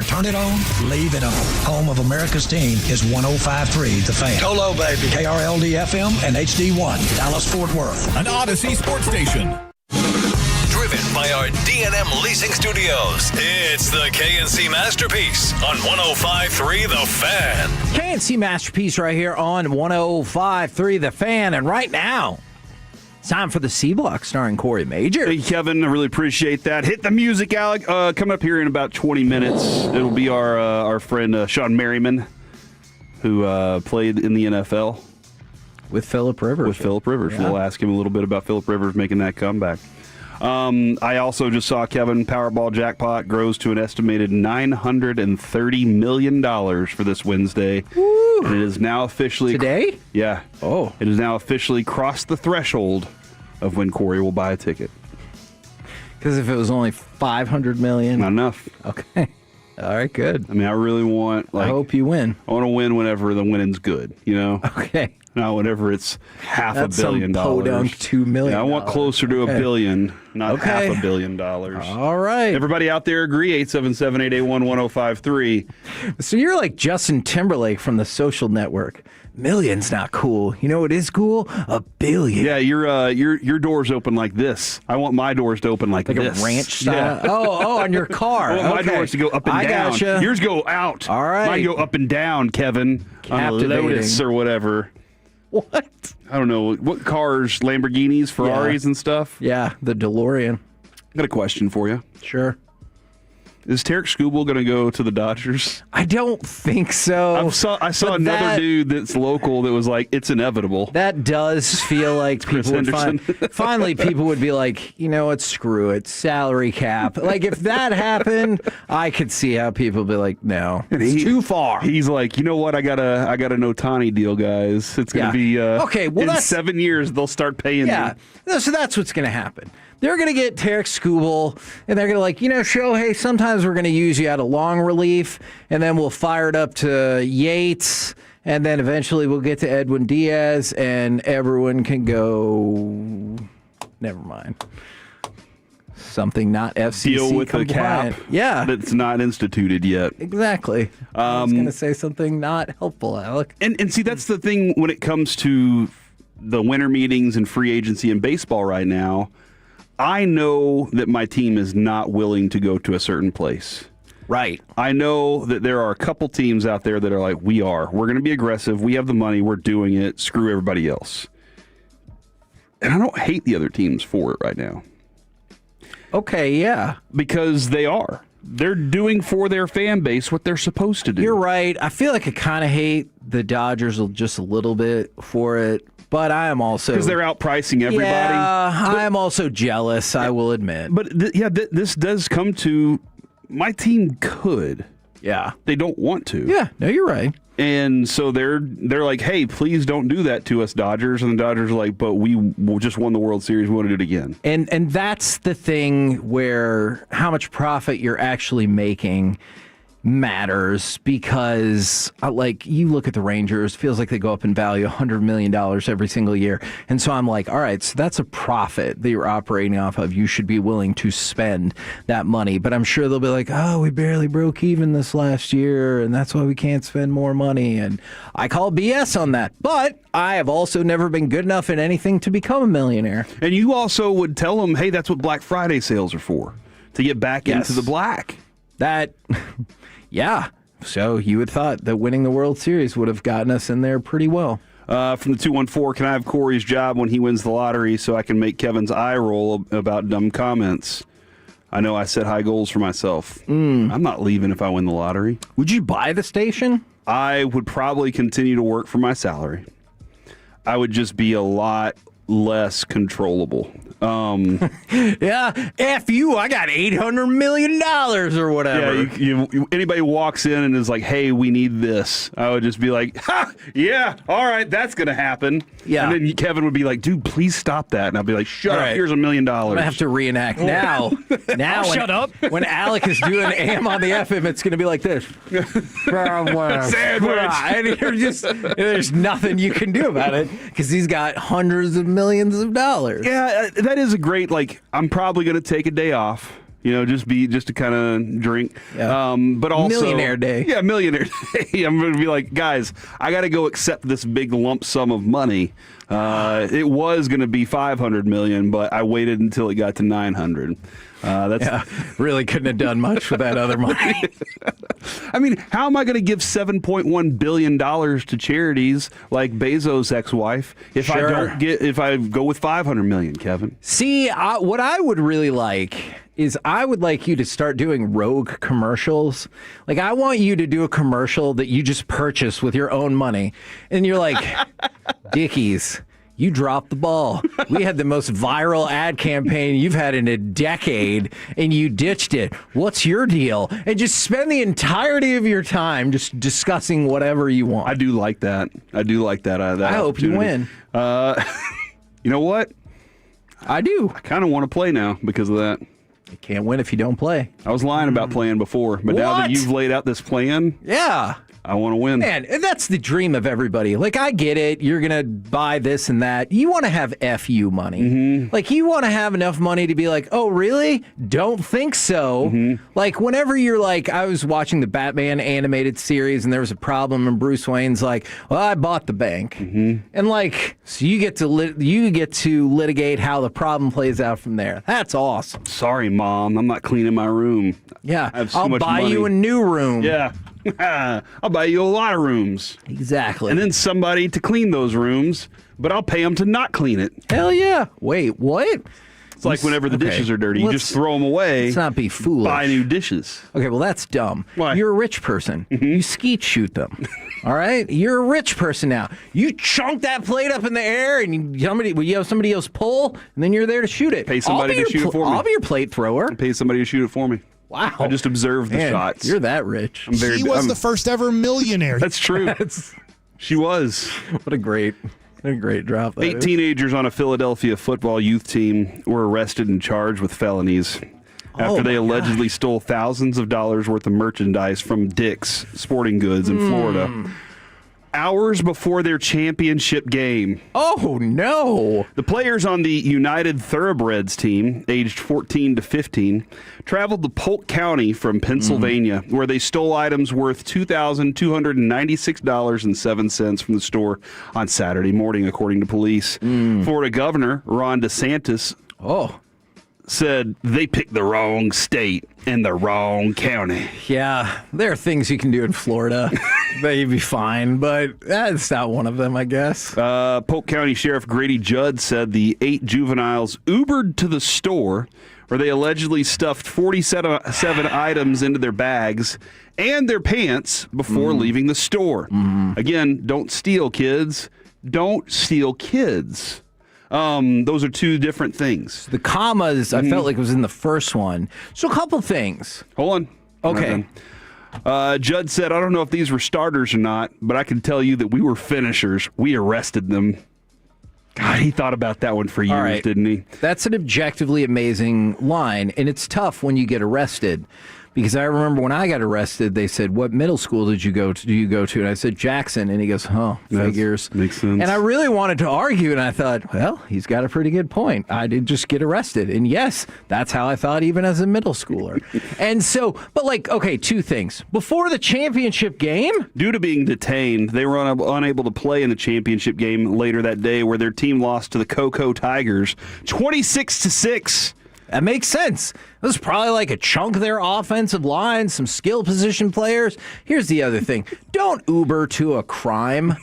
turn it on, leave it on. Home of America's team is 105.3 The Fan. Hello, baby. KRLD-FM and HD1, Dallas-Fort Worth. An Odyssey sports station. Driven by our D&M Leasing Studios, it's the KNC Masterpiece on 105.3 The Fan. KNC Masterpiece right here on 105.3 The Fan. And right now, it's time for the C Block starring Corey Major. Hey, Kevin, I really appreciate that. Hit the music, Alec. Coming up here in about 20 minutes, it'll be our friend Sean Merriman, who played in the NFL. With Phillip Rivers. Yeah. We'll ask him a little bit about Phillip Rivers making that comeback. I also just saw Kevin Powerball jackpot grows to an estimated $930 million for this Wednesday. Woo. And it is now officially... Today? Yeah. Oh. It has now officially crossed the threshold of when Corey will buy a ticket. Because if it was only $500 million... Not enough. Okay. All right, good. I mean, I really want... I hope you win. I want to win whenever the winning's good, you know? Okay. Not whenever it's That's $500 million. some podunk $2 million. Yeah, I want closer to Okay. $1 billion, not Okay. $500 million. All right. Everybody out there agree? 877-881-1053. So you're like Justin Timberlake from The Social Network. Million's not cool. You know what is cool? $1 billion. Yeah, your doors open like this. I want my doors to open like Like this. a ranch style? Yeah. Oh, on your car. I want my Okay. doors to go up and I down. gotcha. Yours go out. All right. Mine go up and down, Kevin. On a Captivating. Lotus or whatever. What? I don't know. What cars? Lamborghinis, Ferraris, and stuff? Yeah, the DeLorean. I got a question for you. Sure. Is Tarek Skubal going to go to the Dodgers? I don't think so. I saw But another dude that's local that was like, it's inevitable. That does feel like Chris people would Henderson. finally people would be like, you know what, screw it, salary cap. Like if that happened, I could see how people would be like, no, it's too far. He's like, you know what? I got a no Otani deal, guys. It's going to be Okay, well, in that's- 7 years they'll start paying Yeah, me. so that's what's going to happen. They're going to get Tarek Skubal, and they're going to like, you know, Shohei, sometimes we're going to use you out of long relief, and then we'll fire it up to Yates, and then eventually we'll get to Edwin Diaz, and everyone can go, never mind. Something not FCC Deal with compliant. a cap Yeah. that's not instituted yet. Exactly. I was going to say something not helpful, Alec. And see, that's the thing when it comes to the winter meetings and free agency in baseball right now. I know that my team is not willing to go to a certain place. Right. I know that there are a couple teams out there that are like, we are. We're going to be aggressive. We have the money. We're doing it. Screw everybody else. And I don't hate the other teams for it right now. Okay, yeah. Because they are. They're doing for their fan base what they're supposed to do. You're right. I feel like I kind of hate the Dodgers just a little bit for it. But I am also... Because they're outpricing everybody. Yeah, I am also jealous, I will admit. But this does come to... My team could. Yeah. They don't want to. Yeah, no, you're right. And so they're like, hey, please don't do that to us, Dodgers. And the Dodgers are like, but we just won the World Series. We want to do it again. And that's the thing where how much profit you're actually making matters, because like you look at the Rangers, feels like they go up in value $100 million every single year. And so I'm like, all right, so that's a profit that you're operating off of. You should be willing to spend that money. But I'm sure they'll be like, oh, we barely broke even this last year, and that's why we can't spend more money. And I call BS on that. But I have also never been good enough at anything to become a millionaire. And you also would tell them, hey, that's what Black Friday sales are for, to get back Yes. into the black. That... Yeah. So you would thought that winning the World Series would have gotten us in there pretty well. From the 214, can I have Corey's job when he wins the lottery so I can make Kevin's eye roll about dumb comments? I know I set high goals for myself. I'm not leaving if I win the lottery. Would you buy the station? I would probably continue to work for my salary. I would just be a lot less controllable. Yeah, F you, I got $800 million or whatever. Yeah, anybody walks in and is like, hey, we need this. I would just be like, ha, yeah, all right, that's going to happen. Yeah. And then Kevin would be like, dude, please stop that. And I'd be like, shut All up, right. here's $1 million. I'm going to have to reenact now. Now, Shut up. When Alec is doing AM on the FM, it's going to be like this. Sandwich. And you're just, there's nothing you can do about it because he's got hundreds of millions of dollars. Yeah, that is a great, like, I'm probably going to take a day off. just to kind of drink. Yeah. But also Millionaire day. Yeah, millionaire day. I'm going to be like, guys, I got to go accept this big lump sum of money. It was going to be $500 million, but I waited until it got to $900. Really couldn't have done much with that other money. I mean, how am I going to give $7.1 billion to charities like Bezos' ex-wife if I go with $500 million, Kevin? See, what I would really like is I would like you to start doing rogue commercials. Like, I want you to do a commercial that you just purchase with your own money. And you're like, Dickies, you dropped the ball. We had the most viral ad campaign you've had in a decade, and you ditched it. What's your deal? And just spend the entirety of your time just discussing whatever you want. I do like that. I hope you win. You know what? I do. I kind of want to play now because of that. You can't win if you don't play. I was lying about playing before, but now that you've laid out this plan, yeah, I want to win. Man, that's the dream of everybody. Like, I get it. You're going to buy this and that. You want to have FU money. Mm-hmm. Like, you want to have enough money to be like, oh, really? Don't think so. Mm-hmm. Like, whenever you're like, I was watching the Batman animated series and there was a problem and Bruce Wayne's like, well, I bought the bank. Mm-hmm. And like, so you get to litigate how the problem plays out from there. That's awesome. Sorry, Mom. I'm not cleaning my room. Yeah. I have so I'll much buy money. you a new room. Yeah. I'll buy you a lot of rooms. Exactly. And then somebody to clean those rooms, but I'll pay them to not clean it. Hell yeah. Wait, what? It's like whenever the dishes are dirty, you just throw them away. Let's not be foolish. Buy new dishes. Okay, well, that's dumb. Why? You're a rich person. You skeet shoot them. All right? You're a rich person now. You chunk that plate up in the air and you have somebody else pull, and then you're there to shoot it. Pay somebody to shoot it for me. I'll be your plate thrower. Pay somebody to shoot it for me. Wow. I just observed the Man, shots. You're that rich. She was the first ever millionaire. That's true. She was. What a great drop. That 8 is. teenagers on a Philadelphia football youth team were arrested and charged with felonies after they allegedly stole thousands of dollars worth of merchandise from Dick's Sporting Goods in Florida. Hours before their championship game. Oh, no. The players on the United Thoroughbreds team, aged 14 to 15, traveled to Polk County from Pennsylvania, where they stole items worth $2,296.07 from the store on Saturday morning, according to police. Florida Governor Ron DeSantis said they picked the wrong state and the wrong county. Yeah, there are things you can do in Florida that you'd be fine, but that's not one of them, I guess. Polk County Sheriff Grady Judd said the 8 juveniles Ubered to the store where they allegedly stuffed 47 items into their bags and their pants before leaving the store. Again, don't steal, kids. Don't steal kids. Those are two different things. The commas, I felt like it was in the first one. So a couple things. Hold on. Okay. Judd said, I don't know if these were starters or not, but I can tell you that we were finishers. We arrested them. God, he thought about that one for years, didn't he? That's an objectively amazing line, and it's tough when you get arrested. Because I remember when I got arrested, they said, what middle school did you go to? And I said, Jackson. And he goes, figures. Makes sense. And I really wanted to argue, and I thought, well, he's got a pretty good point. I did just get arrested. And yes, that's how I thought even as a middle schooler. And so, but like, okay, two things. Before the championship game? Due to being detained, they were unable to play in the championship game later that day where their team lost to the Cocoa Tigers 26-6. That makes sense. This is probably like a chunk of their offensive line, some skill position players. Here's the other thing. Don't Uber to a crime.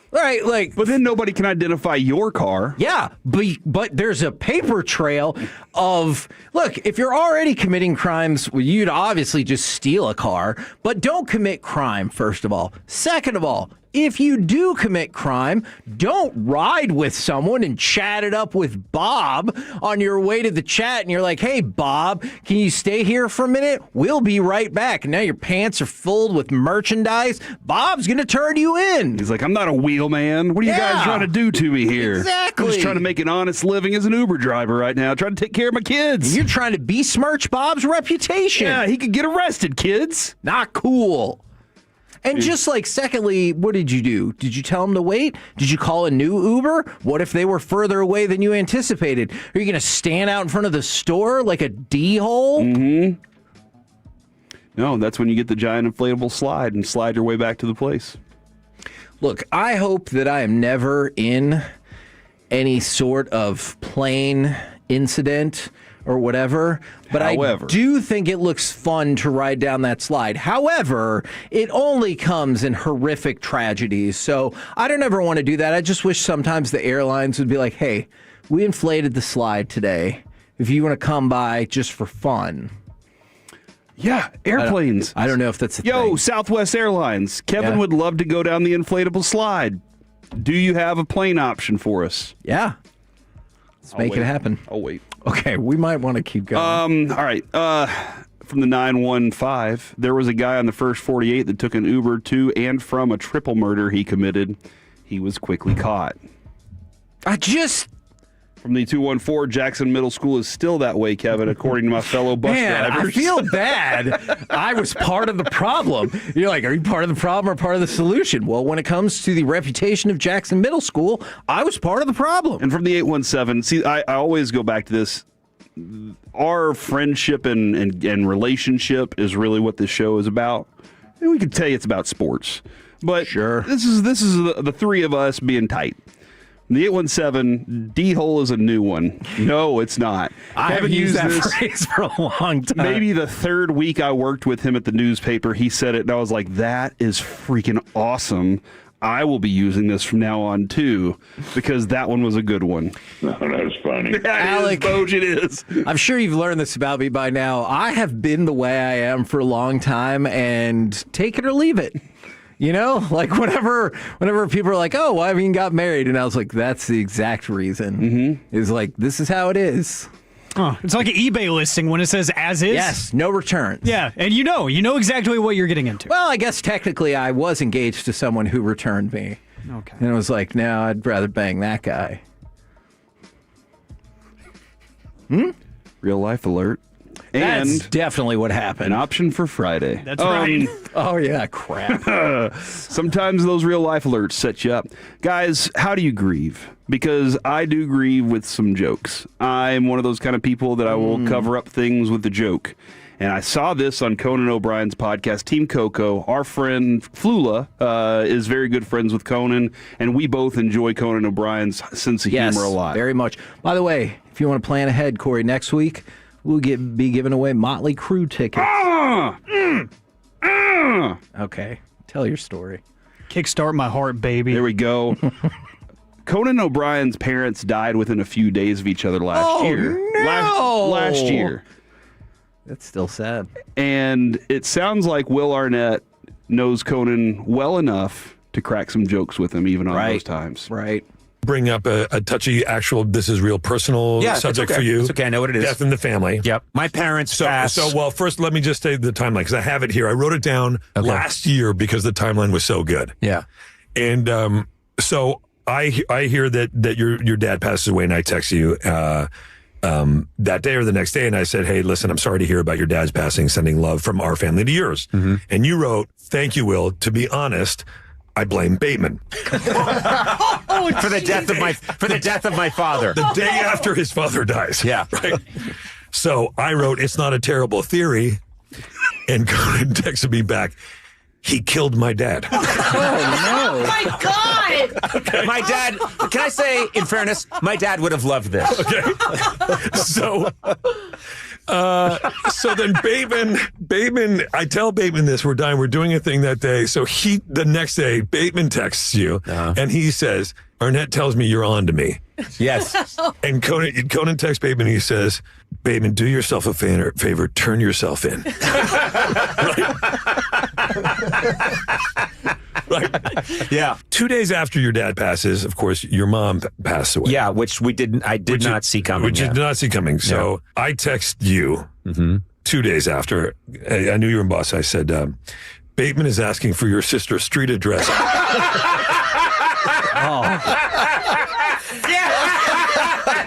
Right, but then nobody can identify your car. Yeah, but there's a paper trail of, look, if you're already committing crimes, well, you'd obviously just steal a car, but don't commit crime, first of all. Second of all, if you do commit crime, don't ride with someone and chat it up with Bob on your way to the chat. And you're like, hey, Bob, can you stay here for a minute? We'll be right back. And now your pants are filled with merchandise. Bob's going to turn you in. He's like, I'm not a wheelman. What are you guys trying to do to me here? Exactly. I'm just trying to make an honest living as an Uber driver right now, trying to take care of my kids. You're trying to besmirch Bob's reputation. Yeah, he could get arrested, kids. Not cool. And just like, secondly, what did you do? Did you tell them to wait? Did you call a new Uber? What if they were further away than you anticipated? Are you going to stand out in front of the store like a D-hole? Mm-hmm. No, that's when you get the giant inflatable slide and slide your way back to the place. Look, I hope that I am never in any sort of plane incident or whatever, but However, I do think it looks fun to ride down that slide. However, it only comes in horrific tragedies, so I don't ever want to do that. I just wish sometimes the airlines would be like, hey, we inflated the slide today. If you want to come by just for fun. Yeah, airplanes. I don't know if that's a thing. Southwest Airlines. Kevin would love to go down the inflatable slide. Do you have a plane option for us? Yeah. Let's make it happen. I'll wait. Okay, we might want to keep going. All right. From the 915, there was a guy on the first 48 that took an Uber to and from a triple murder he committed. He was quickly caught. From the 214, Jackson Middle School is still that way, Kevin, according to my fellow bus drivers. I feel bad. I was part of the problem. You're like, are you part of the problem or part of the solution? Well, when it comes to the reputation of Jackson Middle School, I was part of the problem. And from the 817, see, I always go back to this. Our friendship and relationship is really what this show is about. And we could tell you it's about sports. But sure, this is the three of us being tight. The 817, D-hole is a new one. No, it's not. I haven't used that phrase for a long time. Maybe the third week I worked with him at the newspaper, he said it, and I was like, that is freaking awesome. I will be using this from now on, too, because that one was a good one. No, that's funny. Alec, it is. I'm sure you've learned this about me by now. I have been the way I am for a long time, and take it or leave it. You know, like whenever people are like, oh, why haven't you got married? And I was like, that's the exact reason. Mm-hmm. Is like, this is how it is. Oh, it's like an eBay listing when it says as is. Yes, no returns. Yeah, and you know exactly what you're getting into. Well, I guess technically I was engaged to someone who returned me. Okay. And I was like, no, I'd rather bang that guy. Real life alert. That's And definitely what happened. an option for Friday. That's right. Oh, yeah, crap. Sometimes those real life alerts set you up. Guys, how do you grieve? Because I do grieve with some jokes. I'm one of those kind of people that I will cover up things with a joke. And I saw this on Conan O'Brien's podcast, Team Coco. Our friend Flula is very good friends with Conan, and we both enjoy Conan O'Brien's sense of humor a lot. Very much. By the way, if you want to plan ahead, Corey, next week, we'll be giving away Motley Crue tickets. Okay, tell your story. Kickstart my heart, baby. There we go. Conan O'Brien's parents died within a few days of each other last year. No! Last year. That's still sad. And it sounds like Will Arnett knows Conan well enough to crack some jokes with him even on those times. Right. Bring up a touchy, actual, this is real personal subject for you. It's okay, I know what it is. Death in the family. Yep. My parents passed. Well, first, let me just say the timeline, because I have it here. I wrote it down last year because the timeline was so good. Yeah. And so I hear that your dad passes away, and I text you that day or the next day, and I said, hey, listen, I'm sorry to hear about your dad's passing, sending love from our family to yours. Mm-hmm. And you wrote, thank you, Will. To be honest, I blame Bateman. for the death of my father. The day after his father dies. Yeah. Right. So I wrote, it's not a terrible theory. And Conan texted me back, he killed my dad. Oh, no. Oh, my God! Okay. My dad, can I say, in fairness, my dad would have loved this. Okay. So then Bateman, I tell Bateman this, we're doing a thing that day. So the next day, Bateman texts you and he says, Arnett tells me you're on to me. Yes. And Conan texts Bateman and he says, Bateman, do yourself a favor, turn yourself in. Right. Yeah. 2 days after your dad passes, of course, your mom passed away. Yeah, which I did not see coming. Which you did not see coming. So I text you 2 days after. I knew you were in Boston. I said, Bateman is asking for your sister's street address.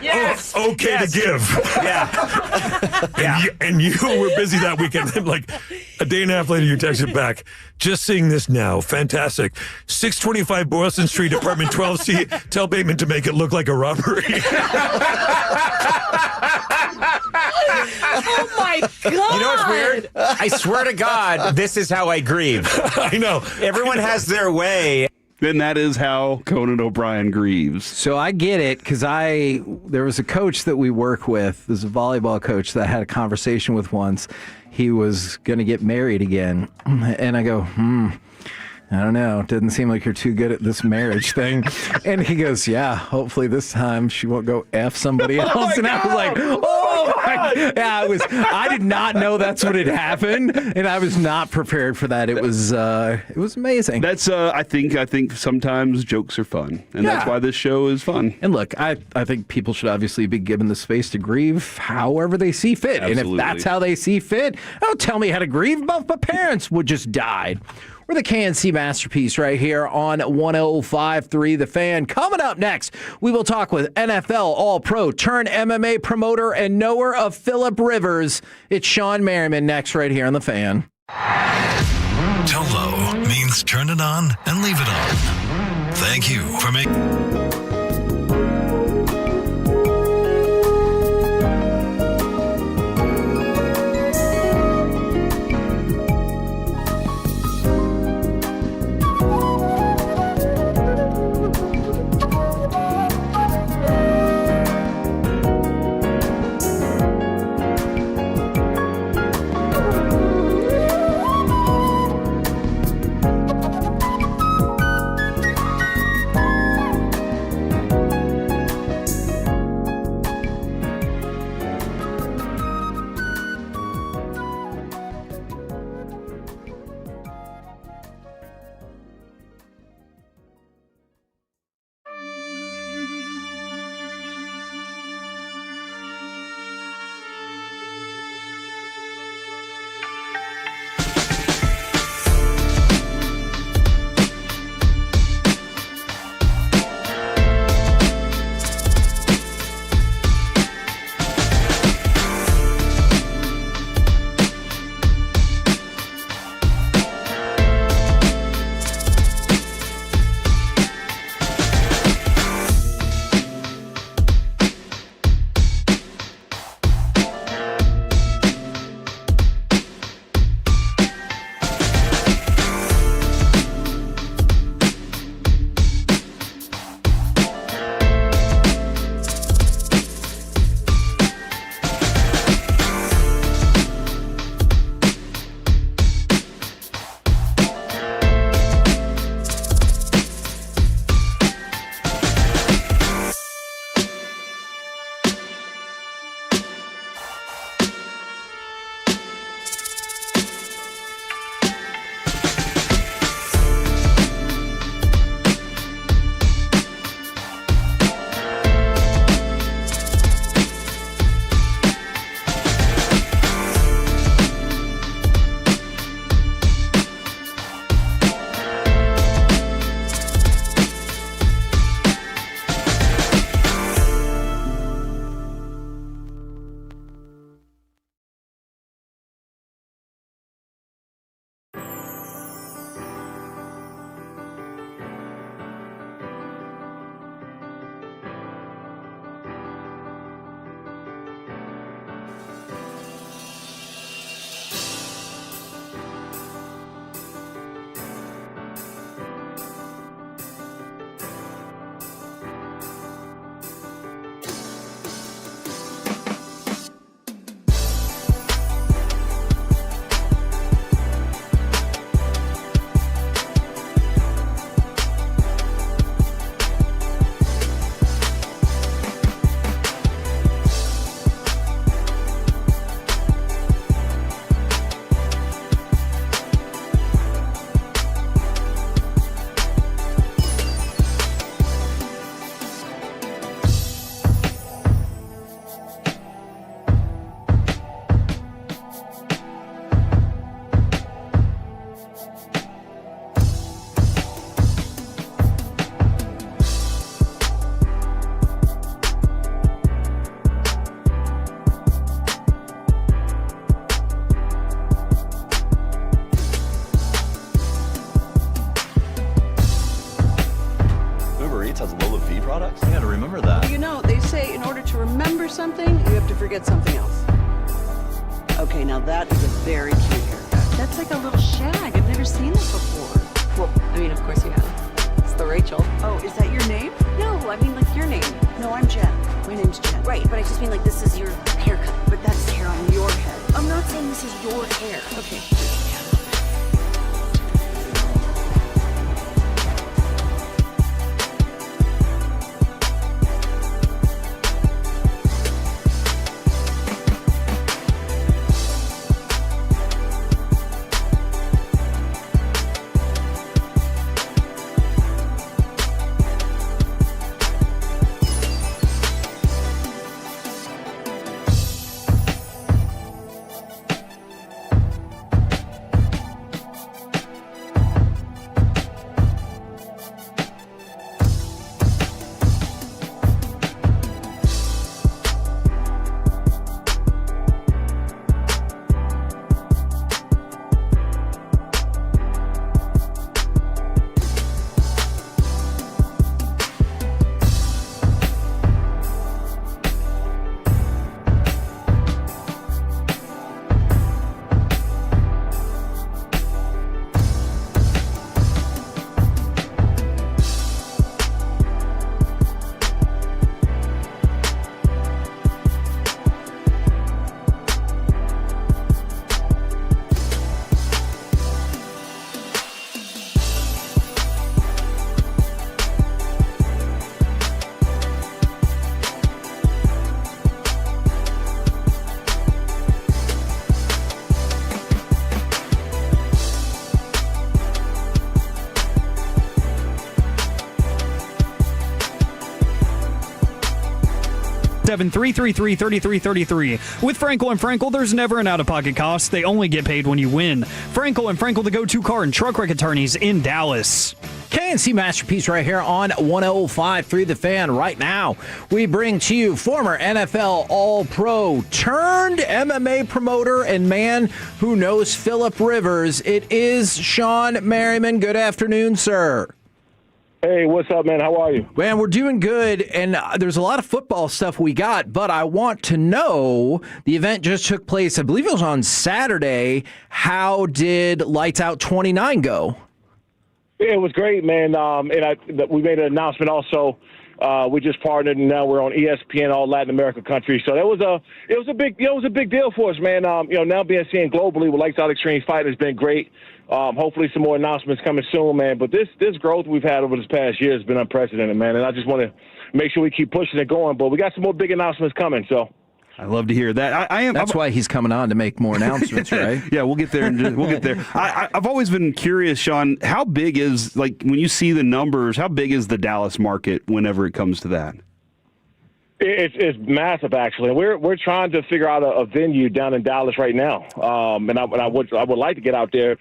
Yeah. okay to give. Yeah. And you were busy that weekend. And like a day and a half later, you texted back, just seeing this now. Fantastic. 625 Boylston Street, apartment 12C. Tell Bateman to make it look like a robbery. Oh my God. You know what's weird? I swear to God, this is how I grieve. I know. Everyone has their way. And that is how Conan O'Brien grieves. So I get it, because there was a coach that we work with, there's a volleyball coach that I had a conversation with once. He was going to get married again. And I go, I don't know. It doesn't seem like you're too good at this marriage thing. And he goes, yeah, hopefully this time she won't go F somebody else. And I was like, oh my. Yeah, I did not know that's what had happened. And I was not prepared for that. It was amazing. That's, I think sometimes jokes are fun. And that's why this show is fun. And look, I think people should obviously be given the space to grieve however they see fit. Absolutely. And if that's how they see fit, don't tell me how to grieve. Both my parents would just died. We're the KNC Masterpiece right here on 105.3 The Fan. Coming up next, we will talk with NFL All-Pro, turn MMA promoter and knower of Phillip Rivers. It's Sean Merriman next right here on The Fan. Tolo means turn it on and leave it on. Thank you for making... products. I got to remember that. You know, they say in order to remember something, you have to forget something else. Okay, now that is a very cute haircut. That's like a little shag. I've never seen this before. Well, I mean, of course you have. It's the Rachel. Oh, is that your name? No, I mean like your name. No, I'm Jen. My name's Jen. Right, but I just mean like this is your haircut. But that's hair on your head. I'm not saying this is your hair. Okay. 877-333-3333. With Frankel and Frankel, there's never an out-of-pocket cost. They only get paid when you win. Frankel and Frankel, the go-to car and truck wreck attorneys in Dallas. KNC Masterpiece right here on 105.3 The Fan. Right now, we bring to you former NFL All-Pro turned MMA promoter and man who knows Philip Rivers. It is Sean Merriman. Good afternoon, sir. Hey, what's up, man? How are you? Man, we're doing good, and there's a lot of football stuff we got, but I want to know, the event just took place, I believe it was on Saturday. How did Lights Out 29 go? Yeah, it was great, man. We made an announcement also. We just partnered, and now we're on ESPN, all Latin America countries. So it was a big deal for us, man. Now being seen globally with Lights Out Extreme Fighting has been great. Hopefully some more announcements coming soon, man. But this growth we've had over this past year has been unprecedented, man. And I just want to make sure we keep pushing it going. But we got some more big announcements coming, so. I love to hear that. That's why he's coming on to make more announcements, right? Yeah, we'll get there. We'll get there. I've always been curious, Sean. How big is, like, when you see the numbers? How big is the Dallas market whenever it comes to that? It's massive, actually. We're trying to figure out a venue down in Dallas right now, and I would like to get out there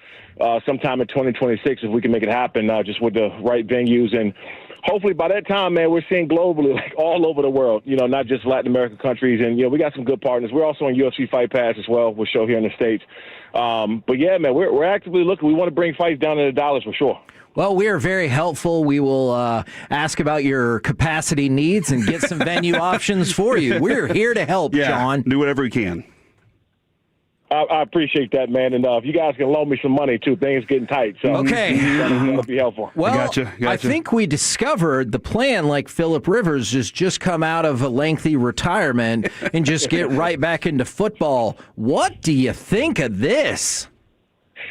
sometime in 2026 if we can make it happen, just with the right venues. And hopefully by that time, man, we're seeing globally, like all over the world, not just Latin American countries. And, we got some good partners. We're also on UFC Fight Pass as well. We'll show here in the States. But, yeah, man, we're actively looking. We want to bring fights down into Dallas for sure. Well, we are very helpful. We will ask about your capacity needs and get some venue options for you. We're here to help, John. Do whatever we can. I appreciate that, man. And if you guys can loan me some money, too, things getting tight. So okay. That'll be helpful. Well, gotcha. I think we discovered the plan, like Philip Rivers, is just come out of a lengthy retirement and just get right back into football. What do you think of this?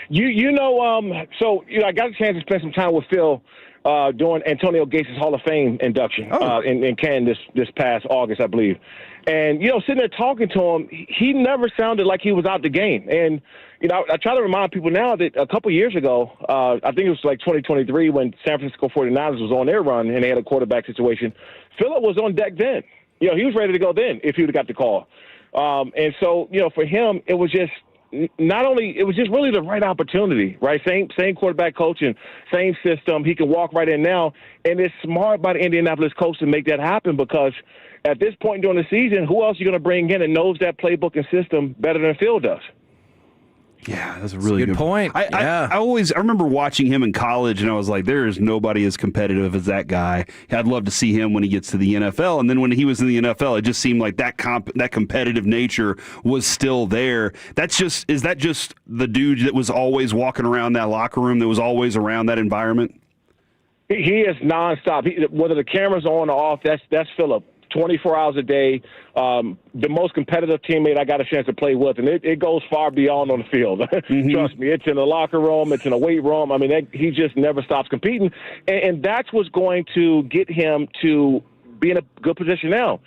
I got a chance to spend some time with Phil during Antonio Gates' Hall of Fame induction in Cannes this past August, I believe. And, sitting there talking to him, he never sounded like he was out the game. And, I try to remind people now that a couple years ago, I think it was like 2023 when San Francisco 49ers was on their run and they had a quarterback situation, Phillip was on deck then. He was ready to go then if he would have got the call. And so, for him, it was just really the right opportunity, right? Same quarterback coach and same system. He can walk right in now. And it's smart by the Indianapolis coach to make that happen because at this point during the season, who else are you going to bring in and knows that playbook and system better than Phil does? Yeah, that's a really good point. I remember watching him in college, and I was like, there is nobody as competitive as that guy. I'd love to see him when he gets to the NFL. And then when he was in the NFL, it just seemed like that competitive nature was still there. Is that just the dude that was always walking around that locker room, that was always around that environment? He is nonstop. Whether the camera's on or off, that's Philip. 24 hours a day, the most competitive teammate I got a chance to play with, and it goes far beyond on the field. Mm-hmm. Trust me, it's in the locker room, it's in the weight room. I mean, he just never stops competing, and that's what's going to get him to be in a good position now.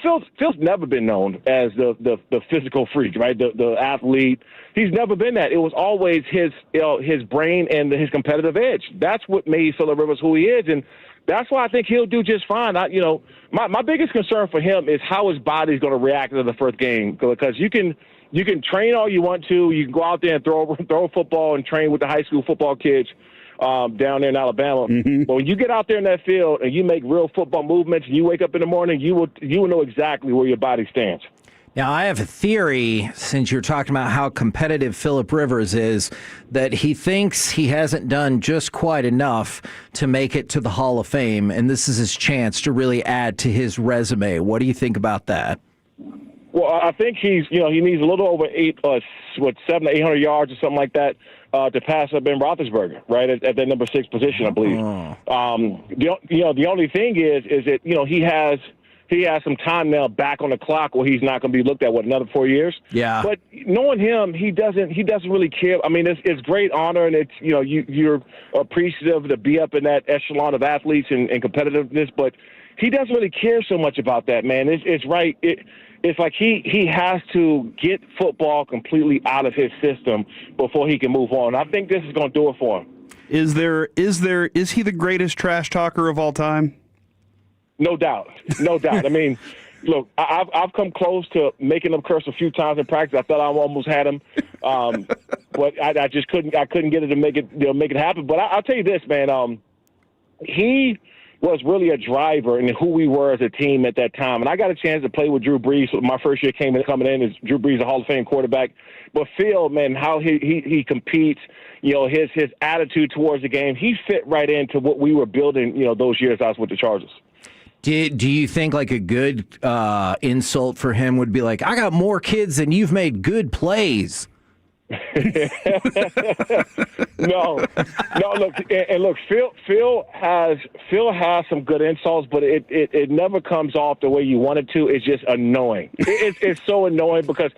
Phil's never been known as the physical freak, right? The athlete. He's never been that. It was always his brain and his competitive edge. That's what made Philip Rivers who he is, and that's why I think he'll do just fine. My biggest concern for him is how his body's going to react to the first game, because you can train all you want to. You can go out there and throw football and train with the high school football kids down there in Alabama. Mm-hmm. But when you get out there in that field and you make real football movements and you wake up in the morning, you will know exactly where your body stands. Now, I have a theory, since you're talking about how competitive Philip Rivers is, that he thinks he hasn't done just quite enough to make it to the Hall of Fame, and this is his chance to really add to his resume. What do you think about that? Well, I think he needs a little over 700 to 800 yards or something like that to pass up Ben Roethlisberger, right, at that number 6 position, I believe. The only thing is that he has some time now back on the clock where he's not going to be looked at, another 4 years? Yeah. But knowing him, he doesn't really care. I mean, it's great honor, and it's, you're appreciative to be up in that echelon of athletes and competitiveness, but he doesn't really care so much about that, man. It's right. It's like he has to get football completely out of his system before he can move on. I think this is going to do it for him. Is he the greatest trash talker of all time? No doubt. I mean, look, I've come close to making him curse a few times in practice. I thought I almost had him, but I just couldn't. I couldn't get it to make it happen. But I'll tell you this, man. He was really a driver in who we were as a team at that time. And I got a chance to play with Drew Brees. My first year coming in is Drew Brees, a Hall of Fame quarterback. But Phil, man, how he competes, his attitude towards the game, he fit right into what we were building, those years I was with the Chargers. Do you think like a good insult for him would be like, I got more kids than you've made good plays? No. Look, Phil has some good insults, but it never comes off the way you want it to. It's just annoying. It's so annoying because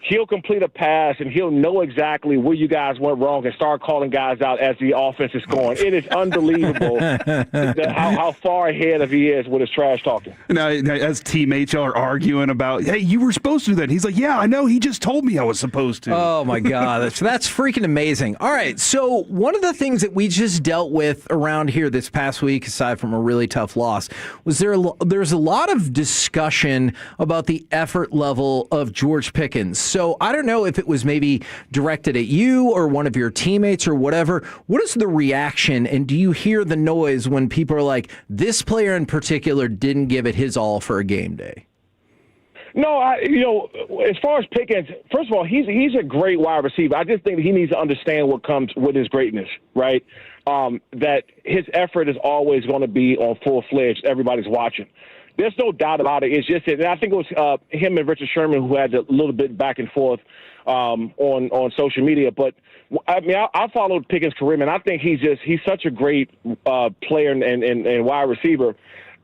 he'll complete a pass and he'll know exactly where you guys went wrong and start calling guys out as the offense is scoring. It is unbelievable how far ahead of he is with his trash talking. Now, as teammates, y'all are arguing about, hey, you were supposed to do that. He's like, yeah, I know. He just told me I was supposed to. Oh, my God. That's freaking amazing. All right. So one of the things that we just dealt with around here this past week, aside from a really tough loss, was there's a lot of discussion about the effort level of George Pickens. So I don't know if it was maybe directed at you or one of your teammates or whatever. What is the reaction, and do you hear the noise when people are like, this player in particular didn't give it his all for a game day? No, as far as Pickens, first of all, he's a great wide receiver. I just think he needs to understand what comes with his greatness, right? That his effort is always going to be on full-fledged. Everybody's watching. There's no doubt about it. It's just that, and I think it was him and Richard Sherman who had a little bit back and forth on social media. But I mean, I followed Pickens' career, and I think he's such a great player and wide receiver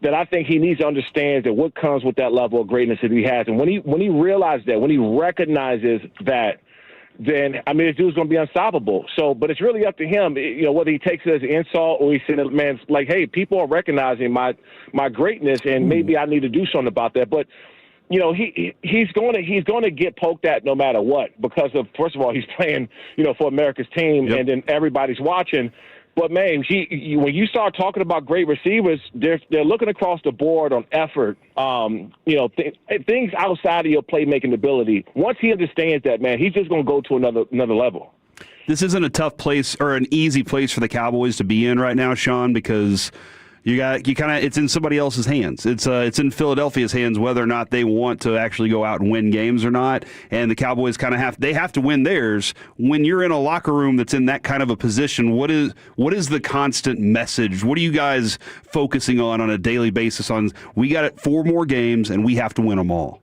that I think he needs to understand that what comes with that level of greatness that he has. And when he realizes that, when he recognizes that, then, I mean, this dude's going to be unstoppable. So, but it's really up to him, whether he takes it as an insult or he said, man, like, hey, people are recognizing my greatness and maybe I need to do something about that. But, he's going to get poked at no matter what, because of, first of all, he's playing, for America's team. Yep. And then everybody's watching. But, man, when you start talking about great receivers, they're looking across the board on effort, things outside of your playmaking ability. Once he understands that, man, he's just going to go to another level. This isn't a tough place or an easy place for the Cowboys to be in right now, Sean, because It's in somebody else's hands. It's in Philadelphia's hands whether or not they want to actually go out and win games or not. And the Cowboys kind of have to win theirs. When you're in a locker room that's in that kind of a position, what is the constant message? What are you guys focusing on a daily basis? On we got 4 more games and we have to win them all.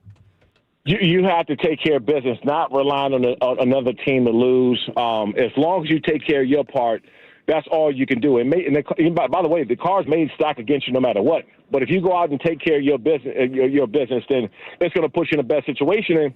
You have to take care of business, not relying on another team to lose. As long as you take care of your part, that's all you can do. By the way, the cards may stack against you no matter what. But if you go out and take care of your business, then it's going to put you in the best situation. And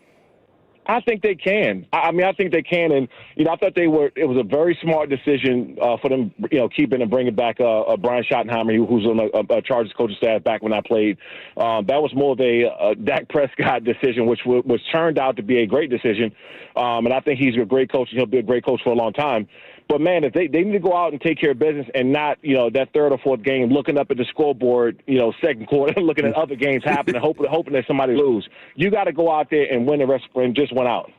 I think they can. I think they can. And, I thought it was a very smart decision for them, keeping and bringing back Brian Schottenheimer, who's on a Chargers coaching staff back when I played. That was more of a Dak Prescott decision, which was turned out to be a great decision. And I think he's a great coach, and he'll be a great coach for a long time. But, man, if they need to go out and take care of business and not, that third or fourth game, looking up at the scoreboard, second quarter, looking at other games happening, hoping that somebody lose. You got to go out there and win the rest and just win out.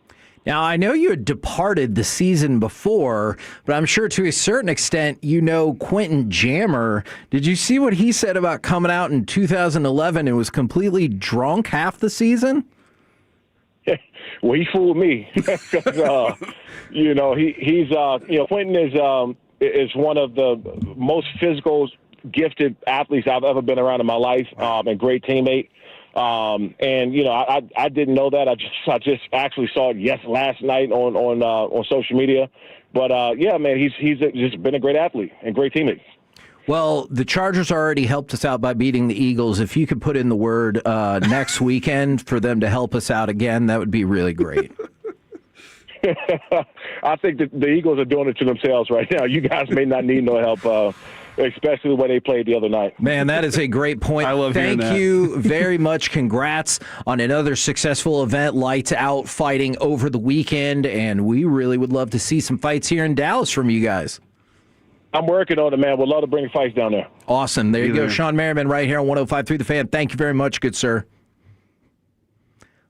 Now, I know you had departed the season before, but I'm sure to a certain extent Quentin Jammer. Did you see what he said about coming out in 2011 and was completely drunk half the season? Well, he fooled me. Quentin is one of the most physical, gifted athletes I've ever been around in my life, and great teammate. I didn't know that. I just actually saw it last night on social media. But man, he's just been a great athlete and great teammate. Well, the Chargers already helped us out by beating the Eagles. If you could put in the word next weekend for them to help us out again, that would be really great. I think that the Eagles are doing it to themselves right now. You guys may not need no help, especially the way they played the other night. Man, that is a great point. I love hearing that. Thank you very much. Congrats on another successful event, lights out fighting over the weekend, and we really would love to see some fights here in Dallas from you guys. I'm working on it, man. We'd love to bring fights down there. Awesome. There you go. Sean Merriman right here on 105.3 The Fan. Thank you very much, good sir.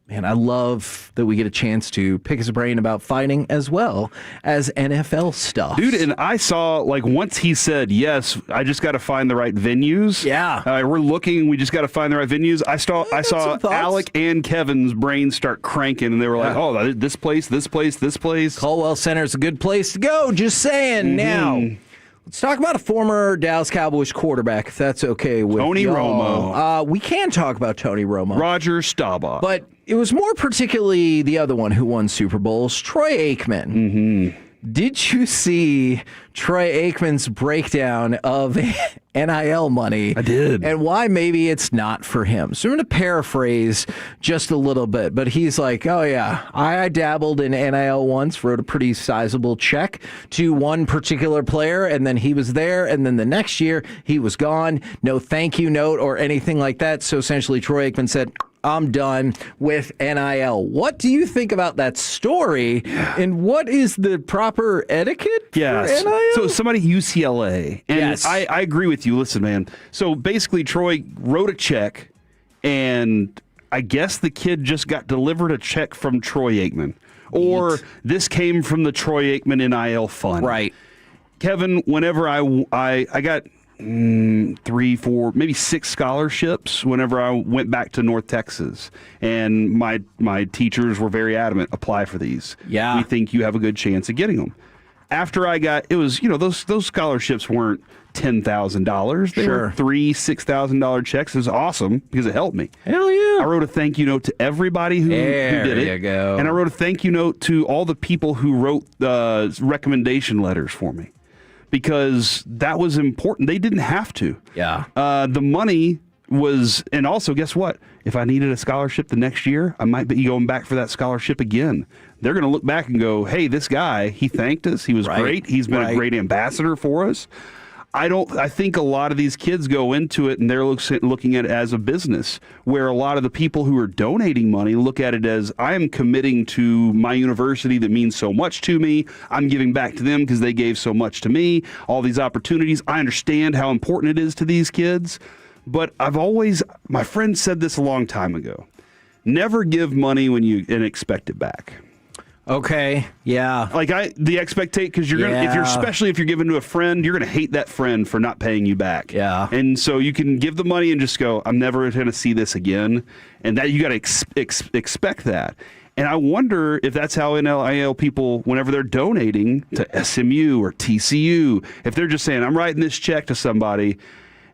Man, I love that we get a chance to pick his brain about fighting as well as NFL stuff. Dude, and I saw, once he said, yes, I just got to find the right venues. Yeah. We're looking, we just got to find the right venues. I saw Alec and Kevin's brains start cranking, and they were like, oh, this place. Caldwell Center is a good place to go, just saying. Mm-hmm. Now, let's talk about a former Dallas Cowboys quarterback, if that's okay with Tony y'all. Romo. We can talk about Tony Romo. Roger Staubach. But it was more particularly the other one who won Super Bowls, Troy Aikman. Mm-hmm. Did you see Troy Aikman's breakdown of NIL money? I did. And why maybe it's not for him. So I'm going to paraphrase just a little bit, but he's like, oh yeah, I dabbled in NIL once, wrote a pretty sizable check to one particular player, and then he was there, and then the next year he was gone. No thank you note or anything like that. So essentially Troy Aikman said, I'm done with NIL. What do you think about that story, and what is the proper etiquette for NIL? So somebody at UCLA, and yes. I agree with you. Listen, man. So basically, Troy wrote a check, and I guess the kid just got delivered a check from Troy Aikman. Or this came from the Troy Aikman NIL fund. Right. Kevin, whenever I got 3, 4, maybe 6 scholarships whenever I went back to North Texas, and my teachers were very adamant, apply for these. Yeah. We think you have a good chance of getting them. After I got, it was, those scholarships weren't $10,000. They were $3,000, $6,000 checks. It was awesome because it helped me. Hell yeah. I wrote a thank you note to everybody who did it. There you go. And I wrote a thank you note to all the people who wrote recommendation letters for me, because that was important. They didn't have to. Yeah. The money was, and also guess what? If I needed a scholarship the next year, I might be going back for that scholarship again. They're going to look back and go, hey, this guy, he thanked us. He was great. He's been a great ambassador for us. I think a lot of these kids go into it and they're looking at it as a business, where a lot of the people who are donating money look at it as, I am committing to my university that means so much to me. I'm giving back to them because they gave so much to me. All these opportunities. I understand how important it is to these kids. But my friend said this a long time ago, never give money and expect it back. Okay. Yeah. Like the expectation, because you're gonna, especially if you're giving to a friend, you're gonna hate that friend for not paying you back. Yeah. And so you can give the money and just go, I'm never gonna see this again, and that you got to expect that. And I wonder if that's how NIL people, whenever they're donating to SMU or TCU, if they're just saying, I'm writing this check to somebody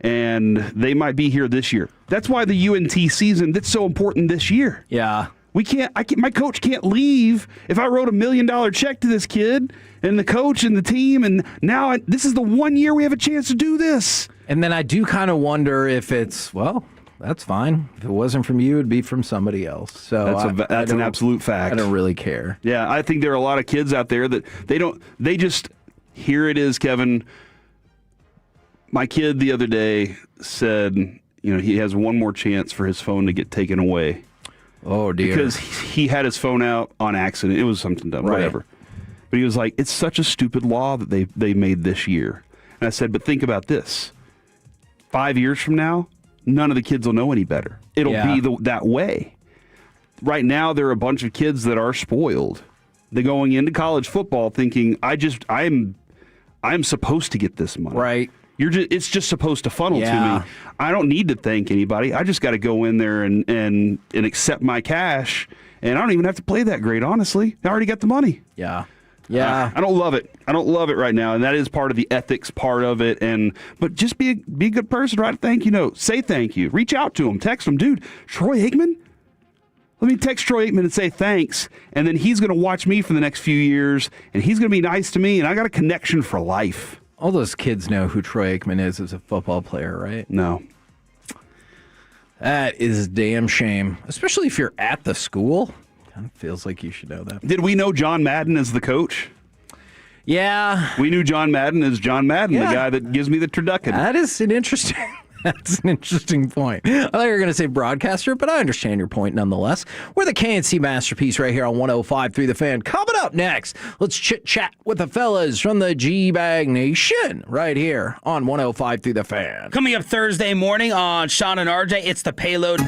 and they might be here this year. That's why the UNT season, that's so important this year. Yeah. My coach can't leave if I wrote $1 million check to this kid and the coach and the team, and now this is the 1 year we have a chance to do this. And then I do kind of wonder if it's, well, that's fine. If it wasn't from you, it'd be from somebody else. So that's an absolute fact. I don't really care. Yeah, I think there are a lot of kids out there that they just, here it is, Kevin. My kid the other day said, he has one more chance for his phone to get taken away. Oh, dear. Because he had his phone out on accident. It was something dumb, whatever. But he was like, it's such a stupid law that they made this year. And I said, but think about this. 5 years from now, none of the kids will know any better. It'll be that way. Right now, there are a bunch of kids that are spoiled. They're going into college football thinking, I'm supposed to get this money. Right. It's just supposed to funnel to me. I don't need to thank anybody. I just got to go in there and accept my cash, and I don't even have to play that great, honestly. I already got the money. Yeah. Yeah. I don't love it. I don't love it right now, and that is part of the ethics part of it. But just be a good person. Write a thank you note. Say thank you. Reach out to him. Text him, dude. Troy Aikman. Let me text Troy Aikman and say thanks, and then he's going to watch me for the next few years, and he's going to be nice to me, and I got a connection for life. All those kids know who Troy Aikman is as a football player, right? No. That is a damn shame, especially if you're at the school. Kind of feels like you should know that. Did we know John Madden as the coach? Yeah. We knew John Madden as John Madden, the guy that gives me the turducken. That is an interesting... That's an interesting point. I thought you were going to say broadcaster, but I understand your point nonetheless. We're the KNC Masterpiece right here on 105 through the Fan. Coming up next, let's chit-chat with the fellas from the G-Bag Nation right here on 105 through the Fan. Coming up Thursday morning on Sean and RJ, it's the Payload.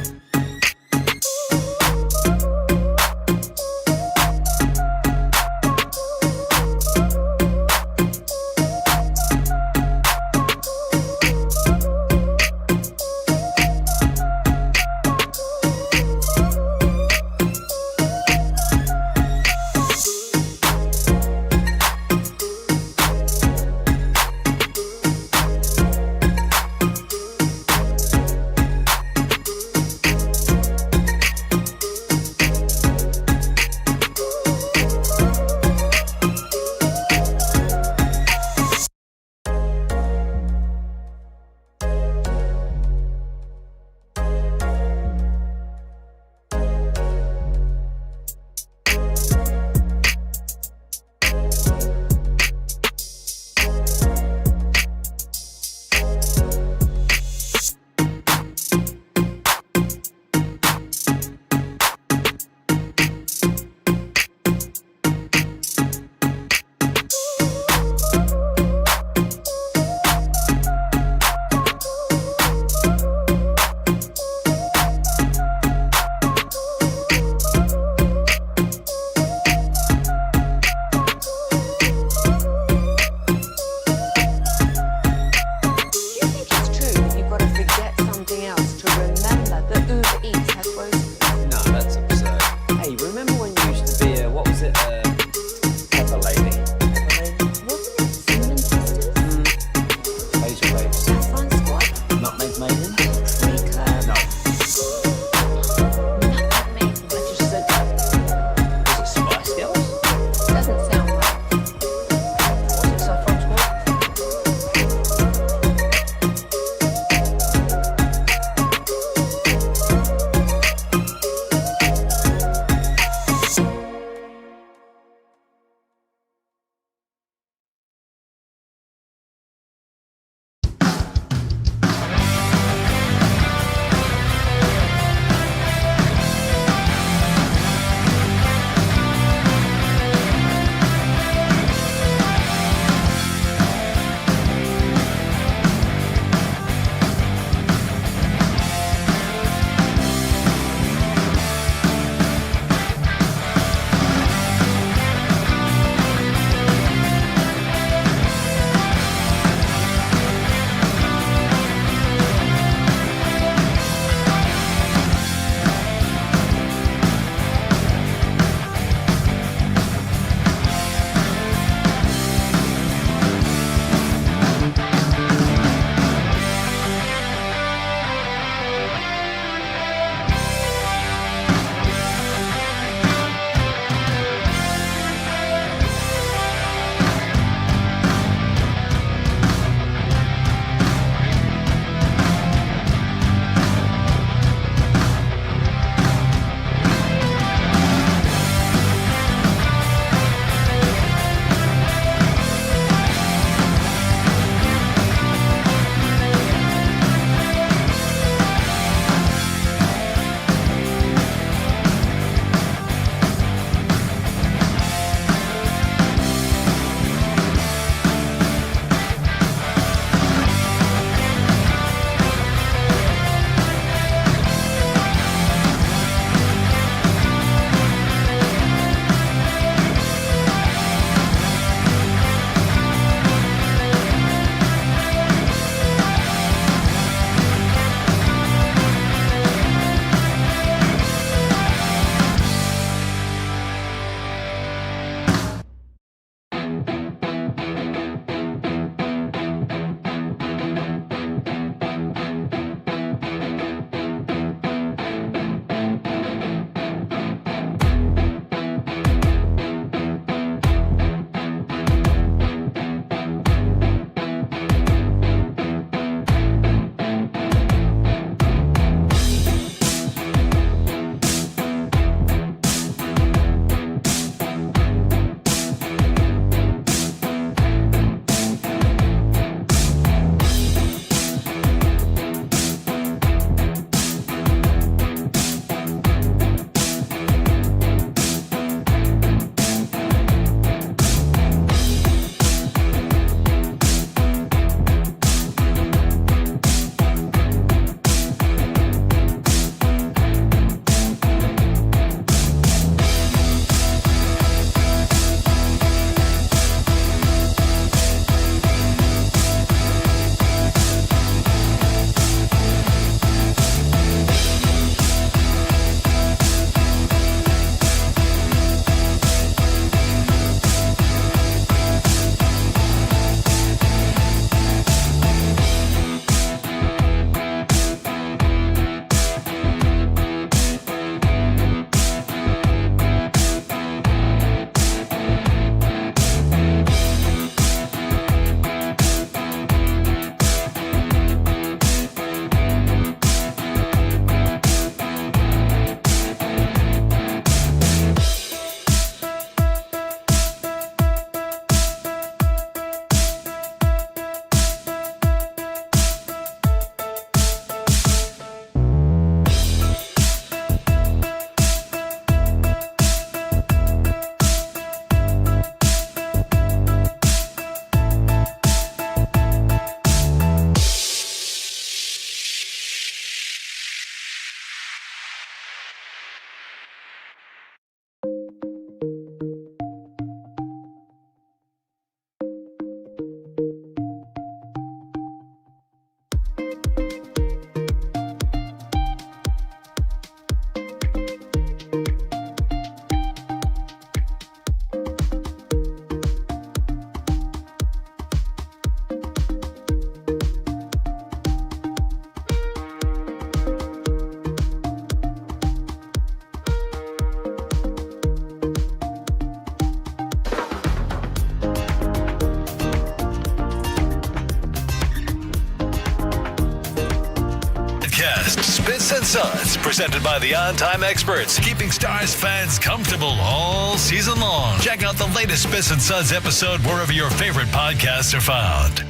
Spiss and Suds, presented by the On-Time Experts, keeping Stars fans comfortable all season long. Check out the latest Spiss and Suds episode wherever your favorite podcasts are found.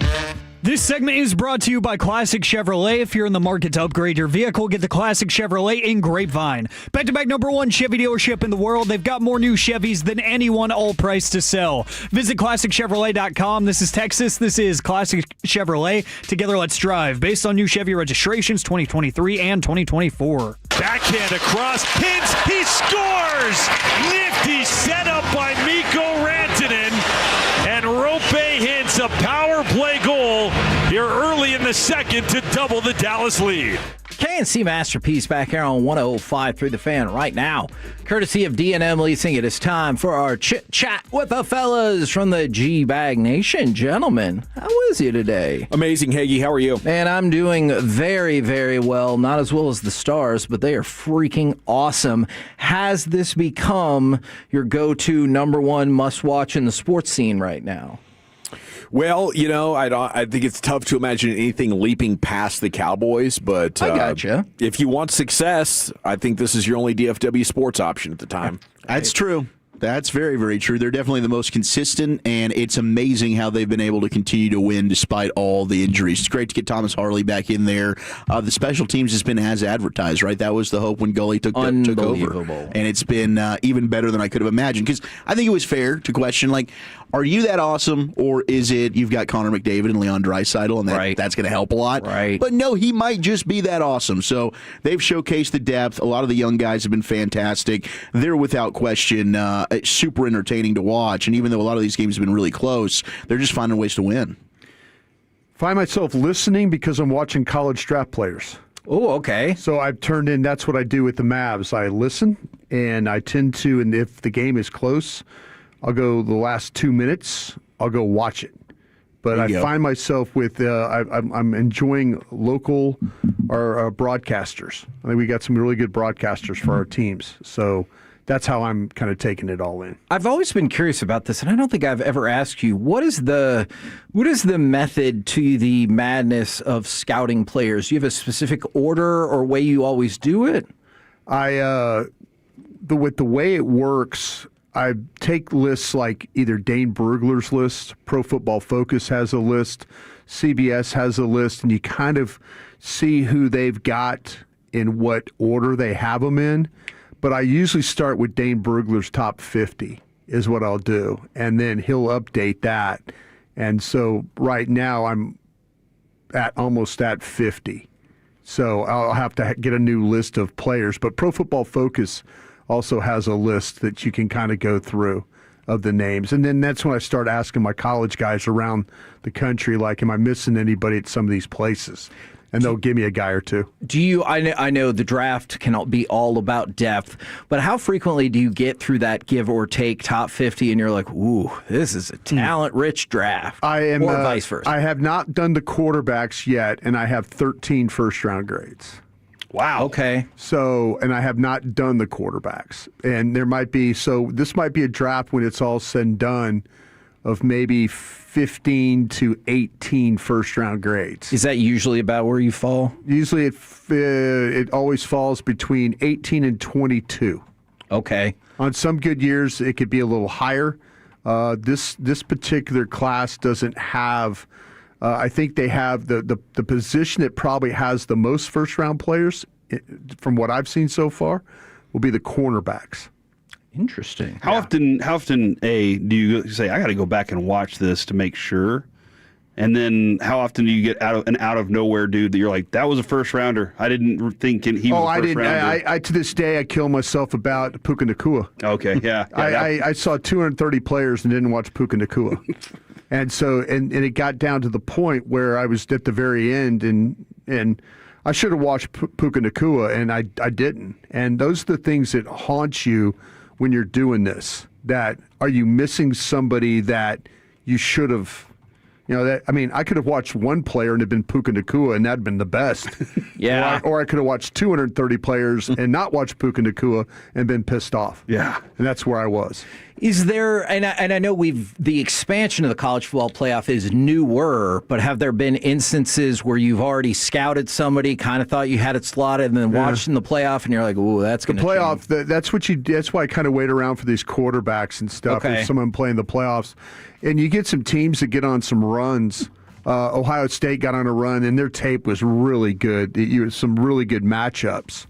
This segment is brought to you by Classic Chevrolet. If you're in the market to upgrade your vehicle, get the Classic Chevrolet in Grapevine. Back-to-back #1 Chevy dealership in the world. They've got more new Chevys than anyone, all price to sell. Visit ClassicChevrolet.com. This is Texas. This is Classic Chevrolet. Together, let's drive. Based on new Chevy registrations 2023 and 2024. Backhand across, pins, he scores! Nifty setup by Mikko Rantanen. And Rope hits a power play goal here early in the second to double the Dallas lead. KNC Masterpiece back here on 105 through the Fan right now. Courtesy of D&M Leasing, it is time for our chit-chat with the fellas from the G-Bag Nation. Gentlemen, how is you today? Amazing, Hagee. How are you? Man, I'm doing very, very well. Not as well as the Stars, but they are freaking awesome. Has this become your go-to #1 must-watch in the sports scene right now? Well, I think it's tough to imagine anything leaping past the Cowboys, but I gotcha. If you want success, I think this is your only DFW sports option at the time. That's true. That's very, very true. They're definitely the most consistent, and it's amazing how they've been able to continue to win despite all the injuries. It's great to get Thomas Harley back in there. The special teams has been as advertised, right? That was the hope when Gully took over. And it's been even better than I could have imagined, because I think it was fair to question, are you that awesome, or is it you've got Connor McDavid and Leon Draisaitl, and that's going to help a lot? Right. But no, he might just be that awesome. So they've showcased the depth. A lot of the young guys have been fantastic. They're without question super entertaining to watch. And even though a lot of these games have been really close, they're just finding ways to win. Find myself listening because I'm watching college draft players. Oh, okay. So I've turned in, that's what I do with the Mavs. I listen, and I tend to, and if the game is close, I'll go the last 2 minutes, I'll go watch it. But I find myself with, I'm enjoying local or broadcasters. I think we got some really good broadcasters for our teams. So that's how I'm kind of taking it all in. I've always been curious about this, and I don't think I've ever asked you, what is the method to the madness of scouting players? Do you have a specific order or way you always do it? With the way it works, I take lists like either Dane Brugler's list, Pro Football Focus has a list, CBS has a list, and you kind of see who they've got in what order they have them in. But I usually start with Dane Brugler's top 50 is what I'll do, and then he'll update that. And so right now I'm almost at 50. So I'll have to get a new list of players. But Pro Football Focus also has a list that you can kind of go through of the names. And then that's when I start asking my college guys around the country, am I missing anybody at some of these places? And they'll give me a guy or two. I know the draft cannot be all about depth, but how frequently do you get through that give or take top 50 and you're like, ooh, this is a talent-rich draft, or vice versa? I have not done the quarterbacks yet, and I have 13 first-round grades. Wow. Okay. So, and I have not done the quarterbacks. And this might be a draft when it's all said and done of maybe 15 to 18 first-round grades. Is that usually about where you fall? Usually it always falls between 18 and 22. Okay. On some good years, it could be a little higher. This particular class doesn't have I think they have the position that probably has the most first-round players, from what I've seen so far, will be the cornerbacks. Interesting. How often do you say, I got to go back and watch this to make sure? And then how often do you get out of nowhere dude that you're like, that was a first rounder? I didn't think he was a first rounder. I to this day I kill myself about Puka Nacua. Okay, yeah. I saw 230 players and didn't watch Puka Nacua. And so and it got down to the point where I was at the very end and I should have watched Puka Nacua, and I didn't. And those are the things that haunt you when you're doing this. That are you missing somebody that you should have? I could have watched one player and it had been Puka Nacua, and that'd been the best. Yeah. Or I could have watched 230 players and not watched Puka Nacua and been pissed off. Yeah. And that's where I was. Is there, and I know the expansion of the college football playoff is newer, but have there been instances where you've already scouted somebody, kind of thought you had it slotted, and then watching the playoff, and you're like, "Ooh, that's going to playoff." That's why I kind of wait around for these quarterbacks and stuff. Okay. If someone playing the playoffs, and you get some teams that get on some runs. Ohio State got on a run, and their tape was really good. Some really good matchups.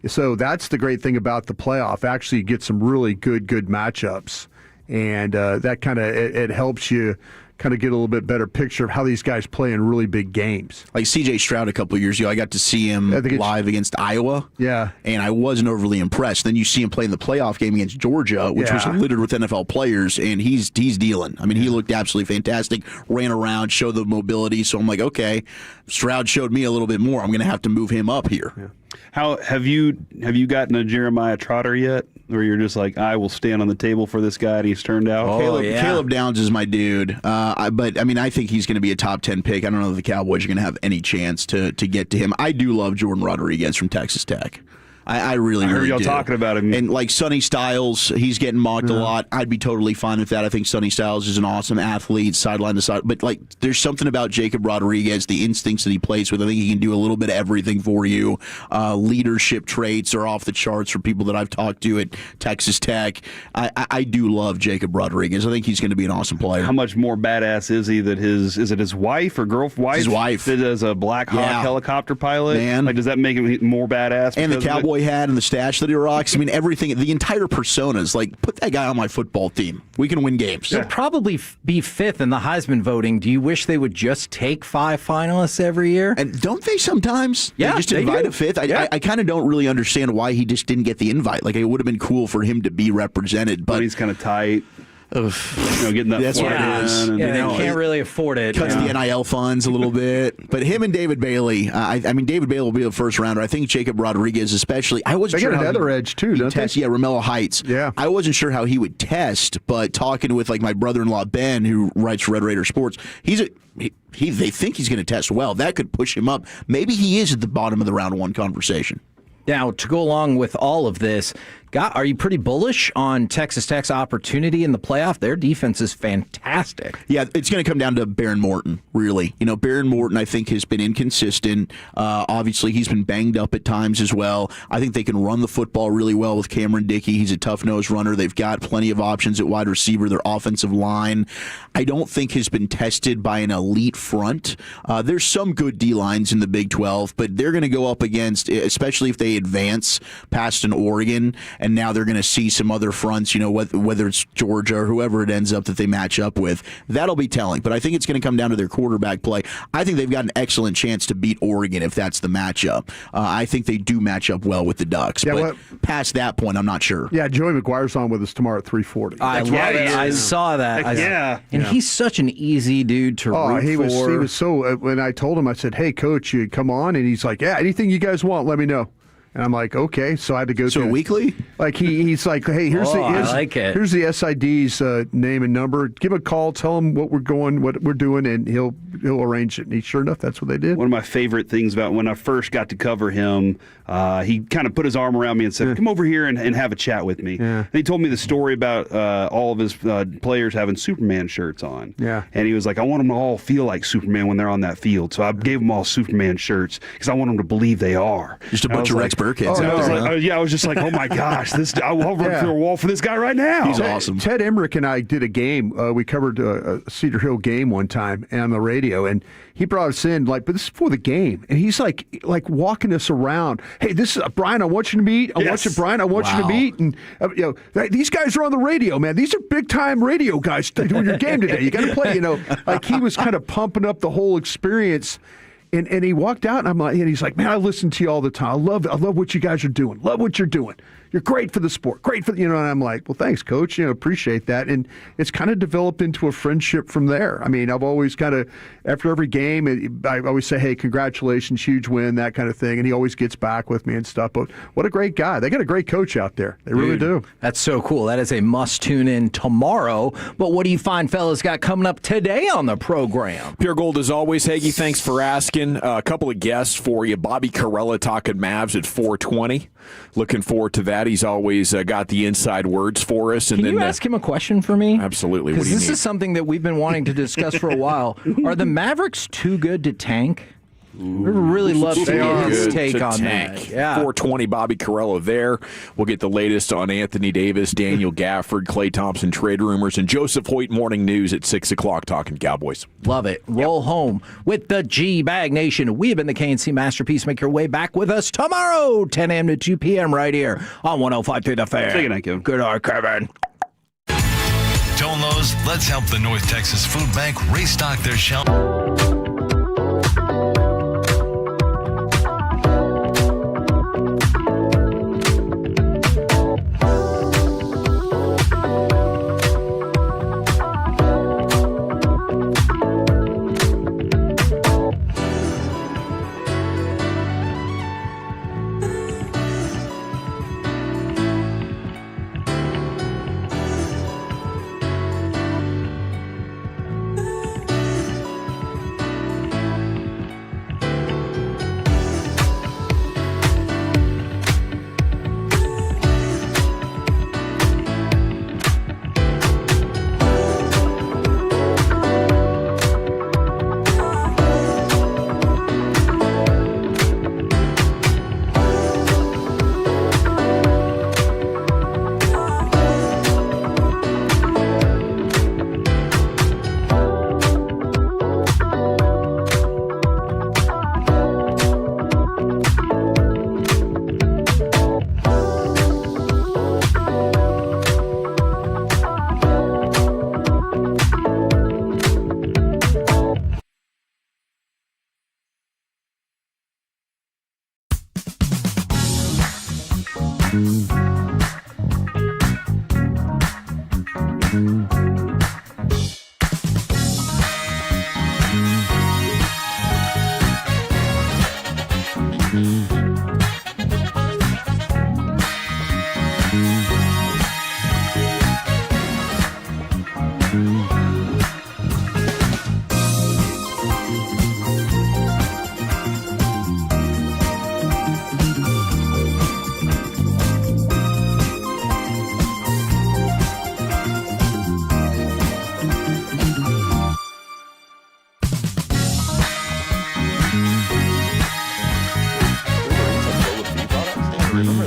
So that's the great thing about the playoff. Actually, you get some really good matchups, and that kind of it helps you kind of get a little bit better picture of how these guys play in really big games. Like C.J. Stroud a couple of years ago, I got to see him live against Iowa. Yeah. And I wasn't overly impressed. Then you see him play in the playoff game against Georgia, which was littered with NFL players, and he's dealing. I mean, he looked absolutely fantastic, ran around, showed the mobility. So I'm like, okay, Stroud showed me a little bit more. I'm going to have to move him up here. Yeah. How have you gotten a Jeremiah Trotter yet? Or you're just like, I will stand on the table for this guy, and he's turned out? Caleb Downs is my dude. But, I mean, I think he's going to be a top 10 pick. I don't know if the Cowboys are going to have any chance to get to him. I do love Jordan Rodriguez from Texas Tech. I really heard y'all do. talking about him. And like Sonny Styles, he's getting mocked a lot. I'd be totally fine with that. I think Sonny Styles is an awesome athlete, sideline to side. But like, there's something about Jacob Rodriguez, the instincts that he plays with. I think he can do a little bit of everything for you. Leadership traits are off the charts for people that I've talked to at Texas Tech. I do love Jacob Rodriguez. I think he's going to be an awesome player. How much more badass is he that his wife or girlfriend? His wife. That is a Black Hawk helicopter pilot. Man. Like, does that make him more badass? And the Cowboy hat and the stash that he rocks. I mean, everything, the entire personas. Like, put that guy on my football team. We can win games. He'll probably be fifth in the Heisman voting. Do you wish they would just take 5 finalists every year? And don't they sometimes? Yeah, they just invite a fifth. I kind of don't really understand why he just didn't get the invite. Like, it would have been cool for him to be represented, but he's kind of tight. Getting that that's what it is. They can't really afford it. Cuts the NIL funds a little bit. But him and David Bailey, I mean, David Bailey will be the first rounder. I think Jacob Rodriguez especially. I wasn't sure how another edge too, don't test. they? Yeah, Romello Heights. Yeah. I wasn't sure how he would test, but talking with like my brother-in-law Ben, who writes for Red Raider Sports, they think he's going to test well. That could push him up. Maybe he is at the bottom of the round one conversation. Now, to go along with all of this, are you pretty bullish on Texas Tech's opportunity in the playoff? Their defense is fantastic. Yeah, it's going to come down to Baron Morton, really. You know, Baron Morton, I think, has been inconsistent. Obviously, he's been banged up at times as well. I think they can run the football really well with Cameron Dickey. He's a tough-nosed runner. They've got plenty of options at wide receiver. Their offensive line, I don't think, has been tested by an elite front. There's some good D-lines in the Big 12, but they're going to go up against, especially if they advance past an Oregon, and now they're going to see some other fronts, you know, whether it's Georgia or whoever it ends up that they match up with. That'll be telling. But I think it's going to come down to their quarterback play. I think they've got an excellent chance to beat Oregon if that's the matchup. I think they do match up well with the Ducks. Yeah, but past that point, I'm not sure. Yeah, Joey McGuire's on with us tomorrow at 3:40. I love it. I saw that. And he's such an easy dude to root he for. was so. When I told him, I said, "Hey, coach, you come on," and he's like, "Yeah, anything you guys want, let me know." And I'm like, okay, so I had to go through weekly. Like he's like, hey, here's here's the SID's name and number. Give him a call, tell him what we're doing, and he'll arrange it. And sure enough, that's what they did. One of my favorite things about when I first got to cover him, he kind of put his arm around me and said, "Come over here and have a chat with me." Yeah. And he told me the story about all of his players having Superman shirts on. Yeah. And he was like, "I want them to all feel like Superman when they're on that field." So I gave them all Superman shirts because I want them to believe they are. Just a bunch of Rex Burkheads. I was just like, oh my gosh, I'll run through a wall for this guy right now. He's awesome. Ted Emmerich and I did a game. We covered a Cedar Hill game one time on the radio, and he brought us in, but this is for the game, and he's like walking us around. Hey, this is Brian. I want you to meet. I want you to meet, and these guys are on the radio, man. These are big time radio guys doing your game today. You got to play. Like he was kind of pumping up the whole experience. And he walked out, and he's like, "Man, I listen to you all the time. I love what you guys are doing. Love what you're doing. You're great for the sport. Great for And I'm like, "Well, thanks, Coach. Appreciate that." And it's kind of developed into a friendship from there. I mean, I've always kind of after every game, I always say, "Hey, congratulations, huge win," that kind of thing. And he always gets back with me and stuff. But what a great guy! They got a great coach out there. They really do. That's so cool. That is a must tune in tomorrow. But what do you find, fellas, got coming up today on the program? Pure Gold as always, Hagee. Thanks for asking. A couple of guests for you. Bobby Carella talking Mavs at 4:20. looking forward to that. He's always got the inside words for us. And Can then you ask him a question for me? Absolutely. What Because do you this need? is something that we've been wanting to discuss for a while. Are the Mavericks too good to tank? We really love to get his take on that. Yeah. 420 Bobby Carrella there. We'll get the latest on Anthony Davis, Daniel Gafford, Klay Thompson trade rumors, and Joseph Hoyt morning news at 6 o'clock talking Cowboys. Love it. Roll home with the G-Bag Nation. We've been the KNC Masterpiece. Make your way back with us tomorrow, 10 a.m. to 2 p.m. right here on 105.3 The Fan. Say goodnight, Kevin. Good night, Kevin. Tone those. Let's help the North Texas Food Bank restock their shelf.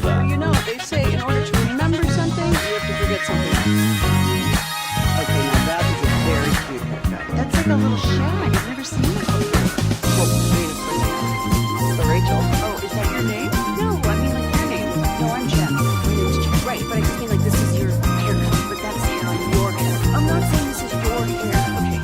Well, you know, they say in order to remember something, you have to forget something else. Okay, now that is a very cute haircut. That's like a little shag. I've never seen it before. Well, I mean, of course I have. But Rachel. Oh, is that your name? No, I mean like your name. No, I'm Jen. My name's Jen. Right, but I just mean like this is your haircut, but that's hair on your hair. I'm not saying this is your hair. Okay.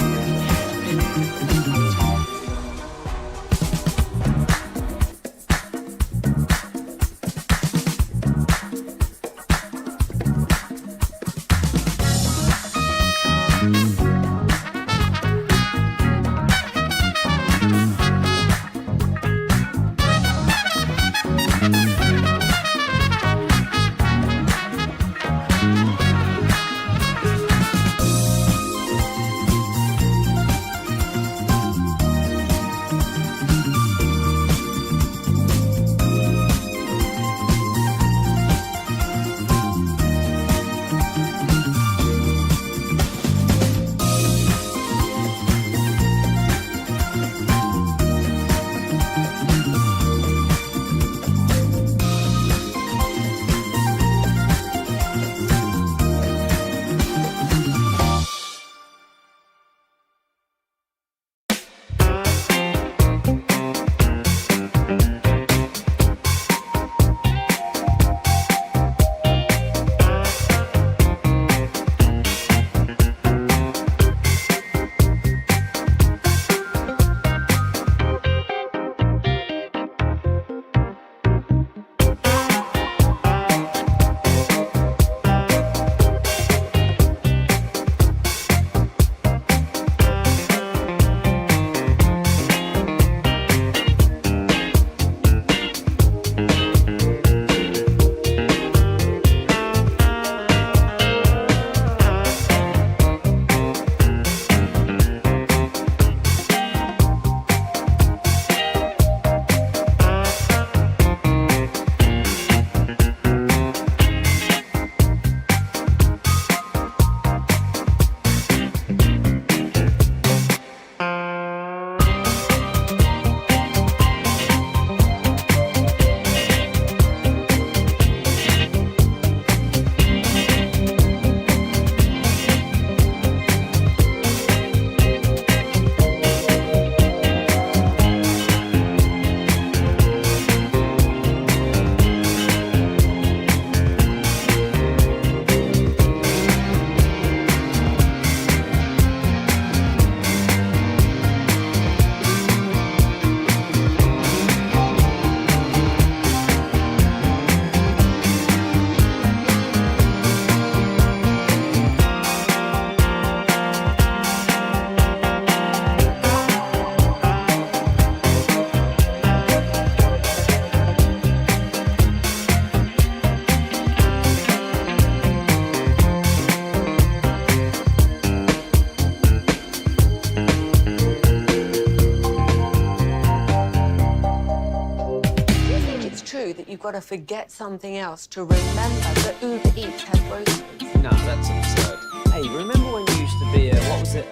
know that you've got to forget something else to remember that Uber Eats has groceries? No, that's absurd. Hey, remember when you used to be what was it,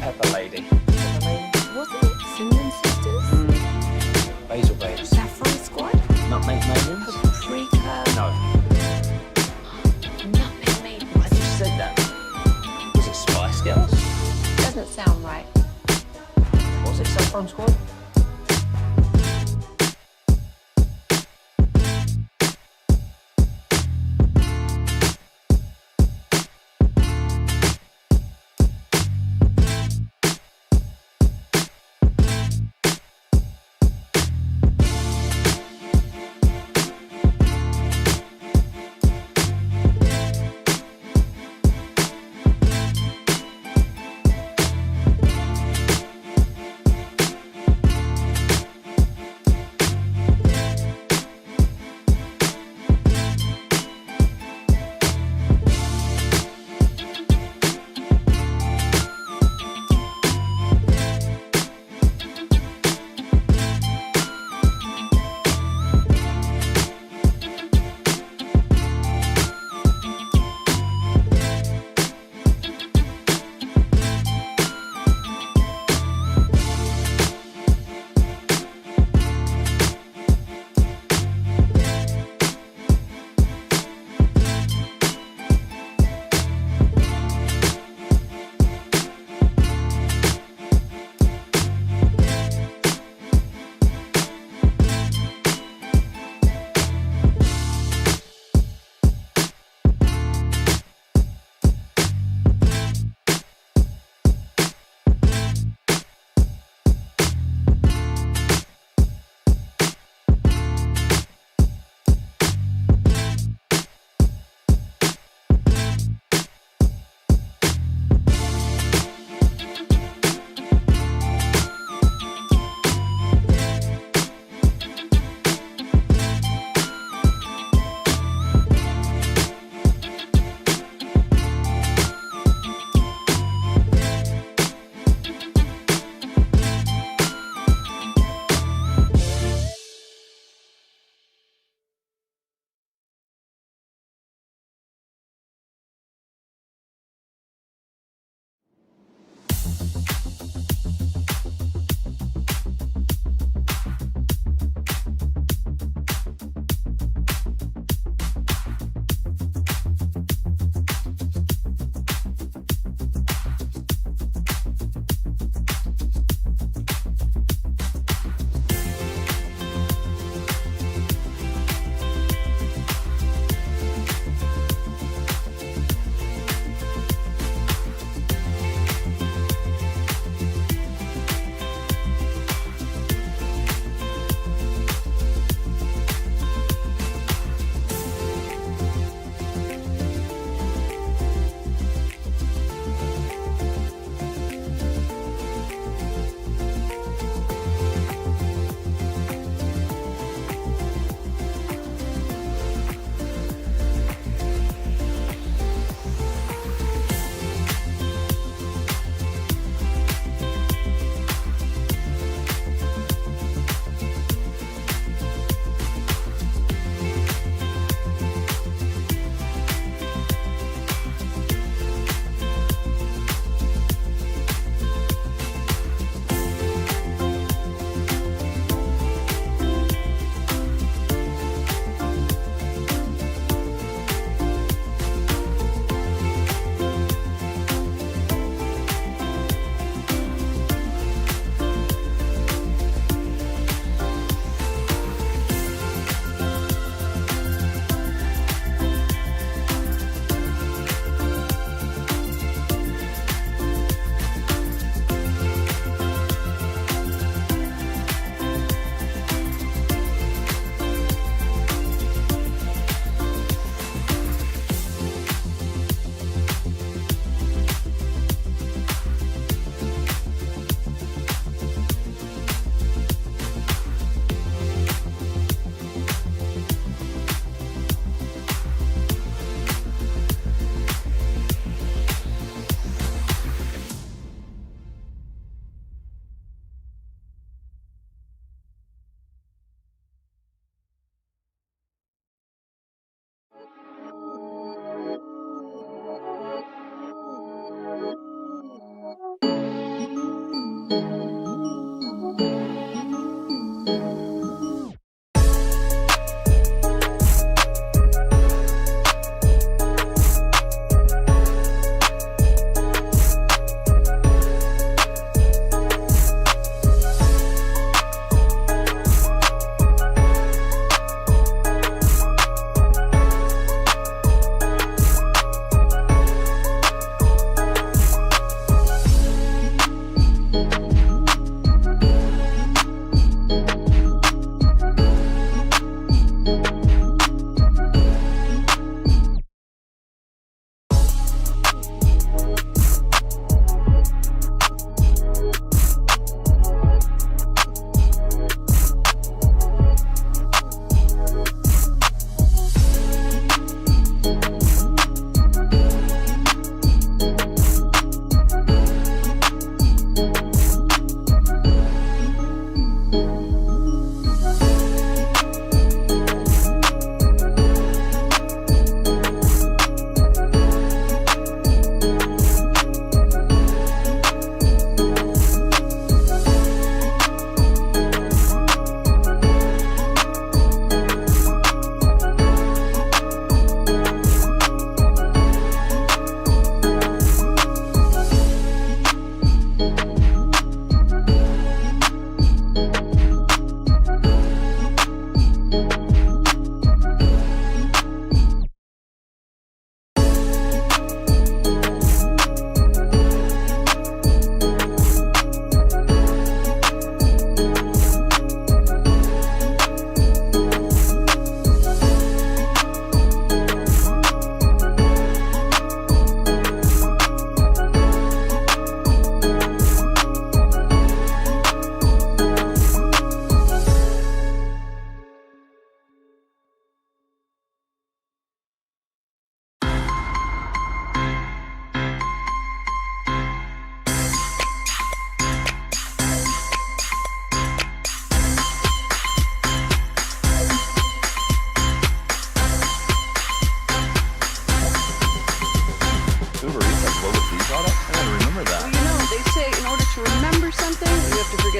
Pepper Lady? Pepper Lady? Wasn't it Cinnamon Sisters? Basil Babes. Saffron Squad? Nutmeg Maidens? Paprika? No. Nutmeg Maidens? I just said that. Was it Spice Girls? Doesn't sound right. Was it Saffron Squad?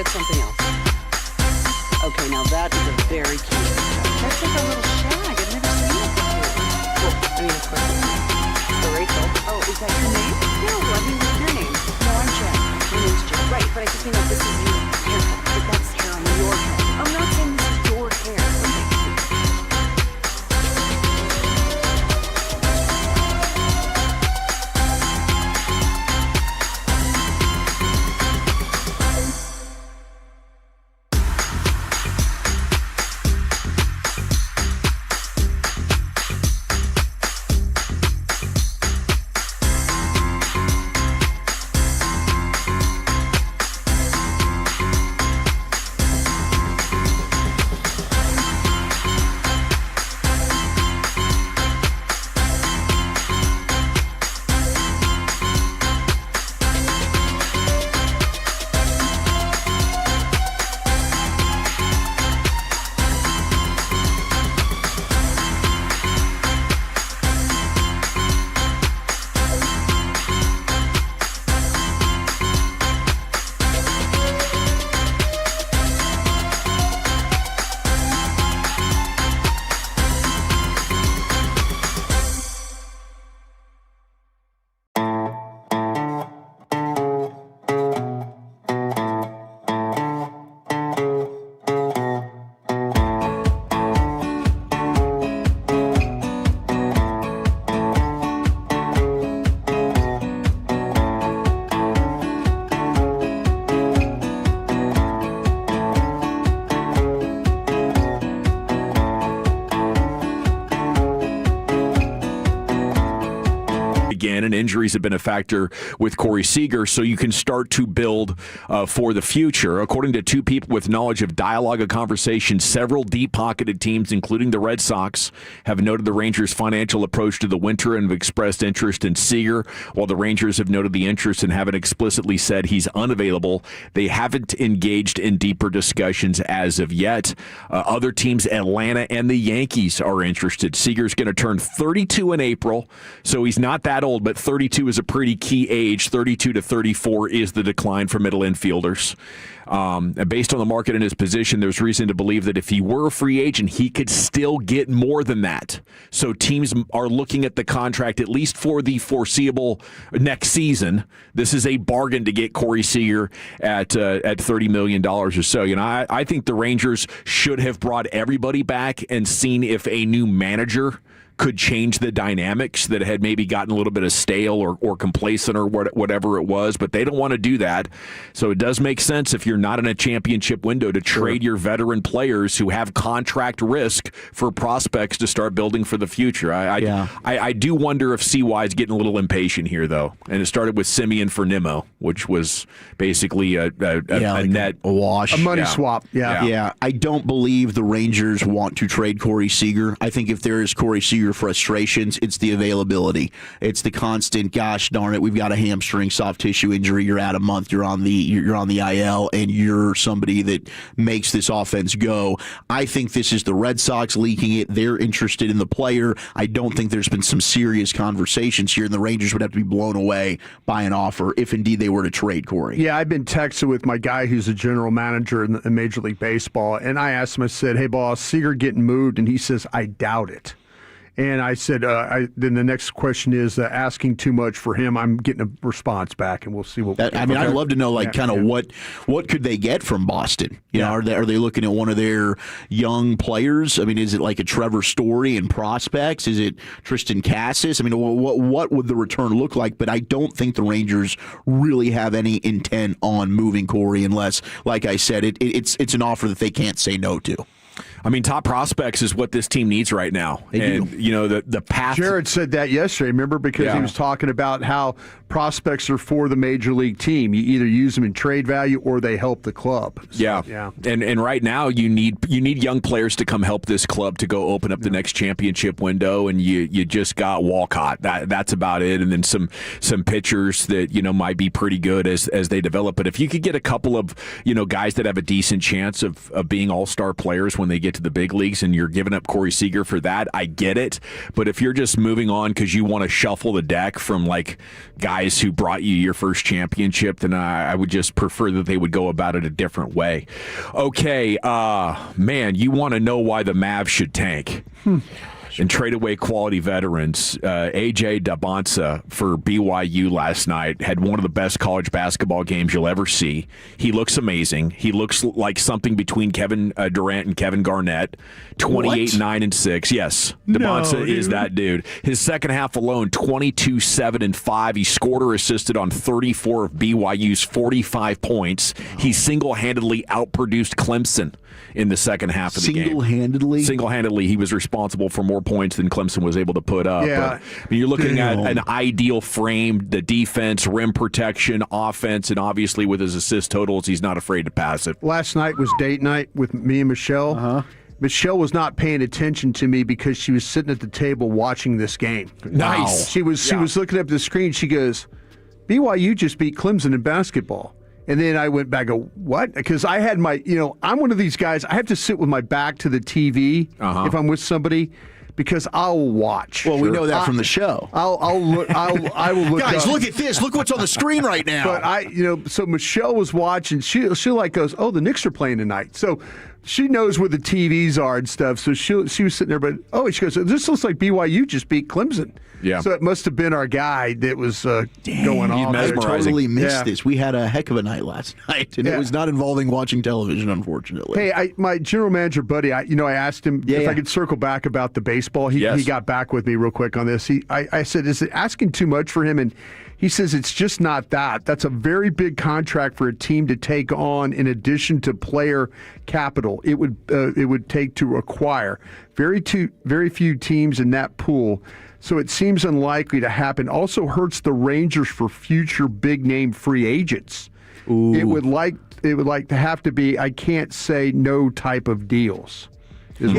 forget something else. Okay, now that is a very cute haircut. That's like a little shag. I've never seen it before. Well, I mean, of course, it's Rachel. Oh, is that your name? No, I mean, what's your name? No, I'm Jen. My name's Jen. Right, but I just mean like this is your haircut. But that's hair on your head. I'm not saying this is your hair. And injuries have been a factor with Corey Seager, so you can start to build for the future. According to two people with knowledge of dialogue and conversation, several deep-pocketed teams, including the Red Sox, have noted the Rangers' financial approach to the winter and have expressed interest in Seager. While the Rangers have noted the interest and haven't explicitly said he's unavailable, they haven't engaged in deeper discussions as of yet. Other teams, Atlanta and the Yankees, are interested. Seager's going to turn 32 in April, so he's not that old, but 32 is a pretty key age. 32 to 34 is the decline for middle infielders. Based on the market and his position, there's reason to believe that if he were a free agent, he could still get more than that. So teams are looking at the contract, at least for the foreseeable next season. This is a bargain to get Corey Seager at $30 million or so. You know, I think the Rangers should have brought everybody back and seen if a new manager could change the dynamics that had maybe gotten a little bit of stale or complacent or whatever it was, but they don't want to do that. So it does make sense if you're not in a championship window to trade your veteran players who have contract risk for prospects to start building for the future. I do wonder if CY is getting a little impatient here, though. And it started with Simeon for Nimmo, which was basically a wash. A money swap. Yeah. I don't believe the Rangers want to trade Corey Seager. I think if there is Corey Seager frustrations, it's the availability. It's the constant, gosh darn it, we've got a hamstring soft tissue injury, you're out a month, you're on the IL, and you're somebody that makes this offense go. I think this is the Red Sox leaking it. They're interested in the player. I don't think there's been some serious conversations here, and the Rangers would have to be blown away by an offer if indeed they were to trade Corey. Yeah, I've been texting with my guy who's a general manager in Major League Baseball, and I asked him, I said, hey boss, Seager getting moved? And he says, I doubt it. And I said, then the next question is asking too much for him. I'm getting a response back, and we'll see what. I'd love to know, what could they get from Boston? You know, are they looking at one of their young players? I mean, is it like a Trevor Story in prospects? Is it Tristan Cassis? I mean, what would the return look like? But I don't think the Rangers really have any intent on moving Corey unless, like I said, it's an offer that they can't say no to. I mean, top prospects is what this team needs right now. And, you know, the path. Jared said that yesterday, remember? Because he was talking about how prospects are for the major league team. You either use them in trade value or they help the club. So, And right now you need young players to come help this club to go open up the next championship window, and you just got Walcott. That's about it. And then some pitchers that, you know, might be pretty good as they develop. But if you could get a couple of, you know, guys that have a decent chance of being all-star players when they get get to the big leagues and you're giving up Corey Seager for that, I get it. But if you're just moving on because you want to shuffle the deck from like guys who brought you your first championship, then I would just prefer that they would go about it a different way. Okay, man, you want to know why the Mavs should tank. And trade away quality veterans. A.J. Dabonsa for BYU last night had one of the best college basketball games you'll ever see. He looks amazing. He looks like something between Kevin Durant and Kevin Garnett. 28, 9, and 6. Yes, Dabonsa is that dude. His second half alone, 22, 7, and 5. He scored or assisted on 34 of BYU's 45 points. He single-handedly outproduced Clemson in the second half of the game. Single-handedly? Single-handedly, he was responsible for more points than Clemson was able to put up. Yeah. But you're looking at an ideal frame, the defense, rim protection, offense, and obviously with his assist totals, he's not afraid to pass it. Last night was date night with me and Michelle. Michelle was not paying attention to me because she was sitting at the table watching this game. Nice. She was looking up at the screen. She goes, BYU just beat Clemson in basketball. And then I went back and go, what? Because I had my, I'm one of these guys, I have to sit with my back to the TV if I'm with somebody because I'll watch. Well, we know that from the show. I'll look. I will look. Guys, up. look at this. Look what's on the screen right now. But so Michelle was watching. She like goes, oh, the Knicks are playing tonight. So she knows where the TVs are and stuff. So she was sitting there, but she goes, this looks like BYU just beat Clemson. Yeah. So it must have been our guy that was going on. I totally missed Yeah. this. We had a heck of a night last night, and it was not involving watching television, unfortunately. Hey, my general manager buddy, I asked him if I could circle back about the baseball. He got back with me real quick on this. I said, is it asking too much for him? And he says it's just not that. That's a very big contract for a team to take on in addition to player capital. It would take to acquire. Very few teams in that pool. So it seems unlikely to happen. Also hurts the Rangers for future big-name free agents. Ooh. It would like to have to be, I can't say no type of deals, is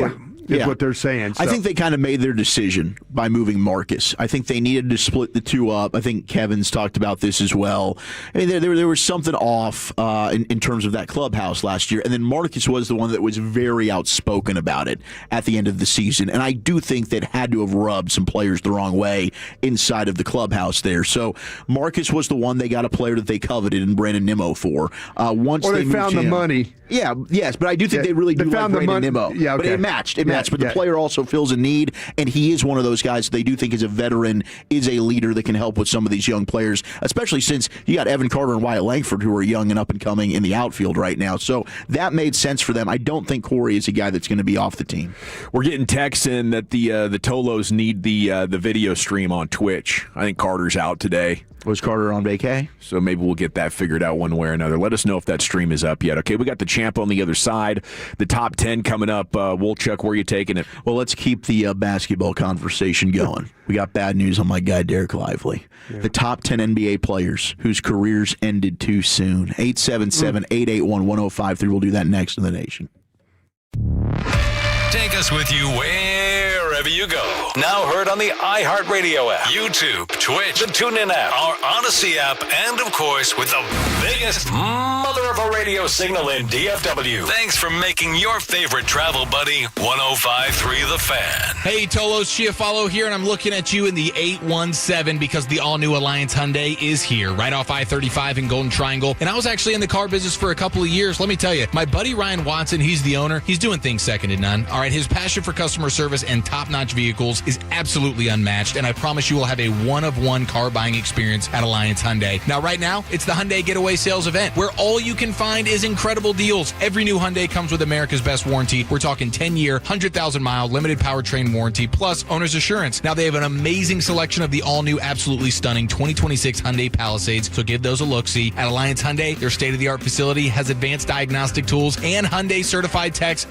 what they're saying. So. I think they kind of made their decision by moving Marcus. I think they needed to split the two up. I think Kevin's talked about this as well. I mean, there was something off in terms of that clubhouse last year. And then Marcus was the one that was very outspoken about it at the end of the season. And I do think that had to have rubbed some players the wrong way inside of the clubhouse there. So Marcus was the one they got a player that they coveted in Brandon Nimmo for. Once they found the money. Yeah, yes, but I do think they really do like Brandon Nimmo. Yeah, okay. But it matched. But the player also fills a need, and he is one of those guys they do think is a veteran, is a leader that can help with some of these young players, especially since you got Evan Carter and Wyatt Langford who are young and up and coming in the outfield right now. So that made sense for them. I don't think Corey is a guy that's going to be off the team. We're getting texts in that the Tolos need the video stream on Twitch. I think Carter's out today. Was Carter on vacay? So maybe we'll get that figured out one way or another. Let us know if that stream is up yet. Okay, we got the champ on the other side. The top 10 coming up. Wolchuk, where are you taking it? Well, let's keep the basketball conversation going. We got bad news on my guy, Derek Lively. Yeah. The top 10 NBA players whose careers ended too soon. 877-881-1053. We'll do that next in the nation. Take us with you wherever you go. Now heard on the iHeartRadio app, YouTube, Twitch, the TuneIn app, our Odyssey app, and of course with the biggest mother of a radio signal in DFW. Thanks for making your favorite travel buddy 105.3 The Fan. Hey, Tolos Chiafalo here, and I'm looking at you in the 817 because the all-new Alliance Hyundai is here, right off I-35 in Golden Triangle. And I was actually in the car business for a couple of years. Let me tell you, my buddy Ryan Watson, he's the owner. He's doing things second to none. All right, his passion for customer service and top-notch vehicles is absolutely unmatched, and I promise you will have a one-of-one car buying experience at Alliance Hyundai. Now, right now, it's the Hyundai Getaway Sales Event, where all you can find is incredible deals. Every new Hyundai comes with America's Best Warranty. We're talking 10-year, 100,000-mile limited powertrain warranty, plus owner's assurance. Now, they have an amazing selection of the all-new, absolutely stunning 2026 Hyundai Palisades, so give those a look-see. At Alliance Hyundai, their state-of-the-art facility has advanced diagnostic tools and Hyundai-certified techs.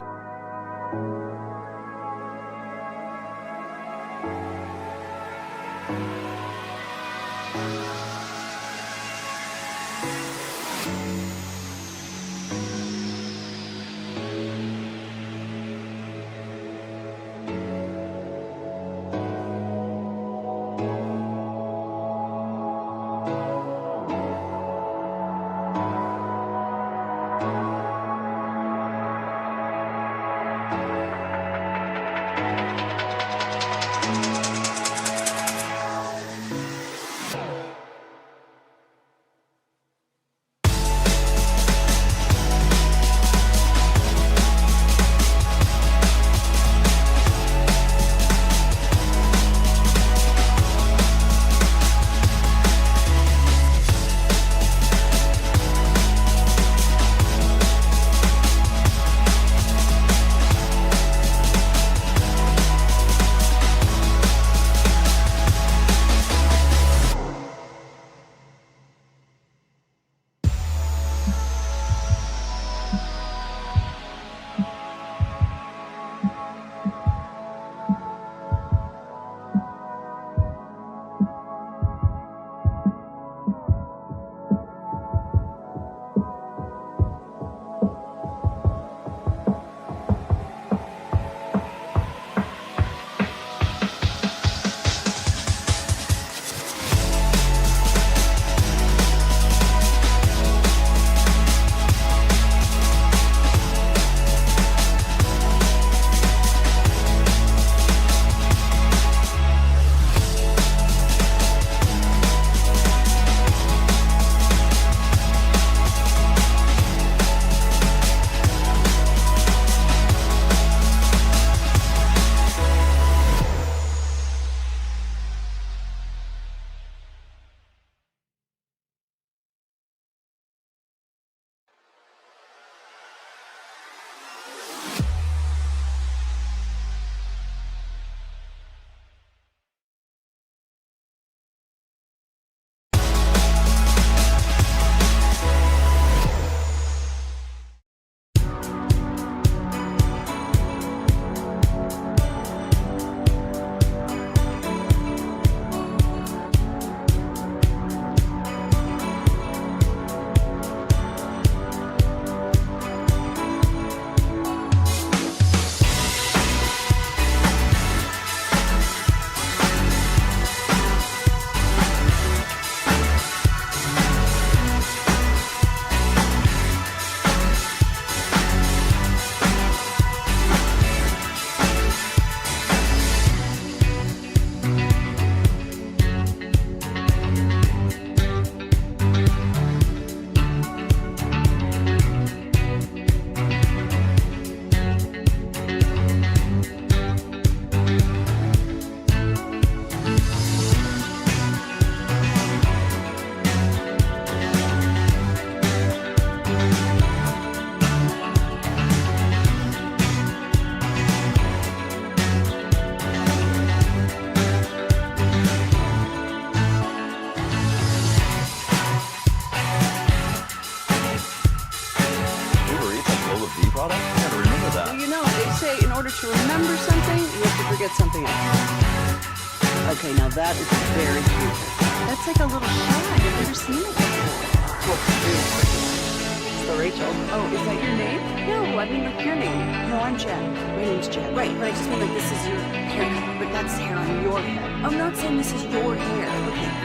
gotta remember that. Well, you know, they say in order to remember something, you have to forget something else. Okay, now that is very cute. That's like a little shag. I've never seen it before. Well, really pretty. So Rachel. Oh, is that your name? No, I mean like your name. No, I'm Jen. My name's Jen. Right, but I just mean like this is your haircut, but that's hair on your head. I'm not saying this is your hair. Okay.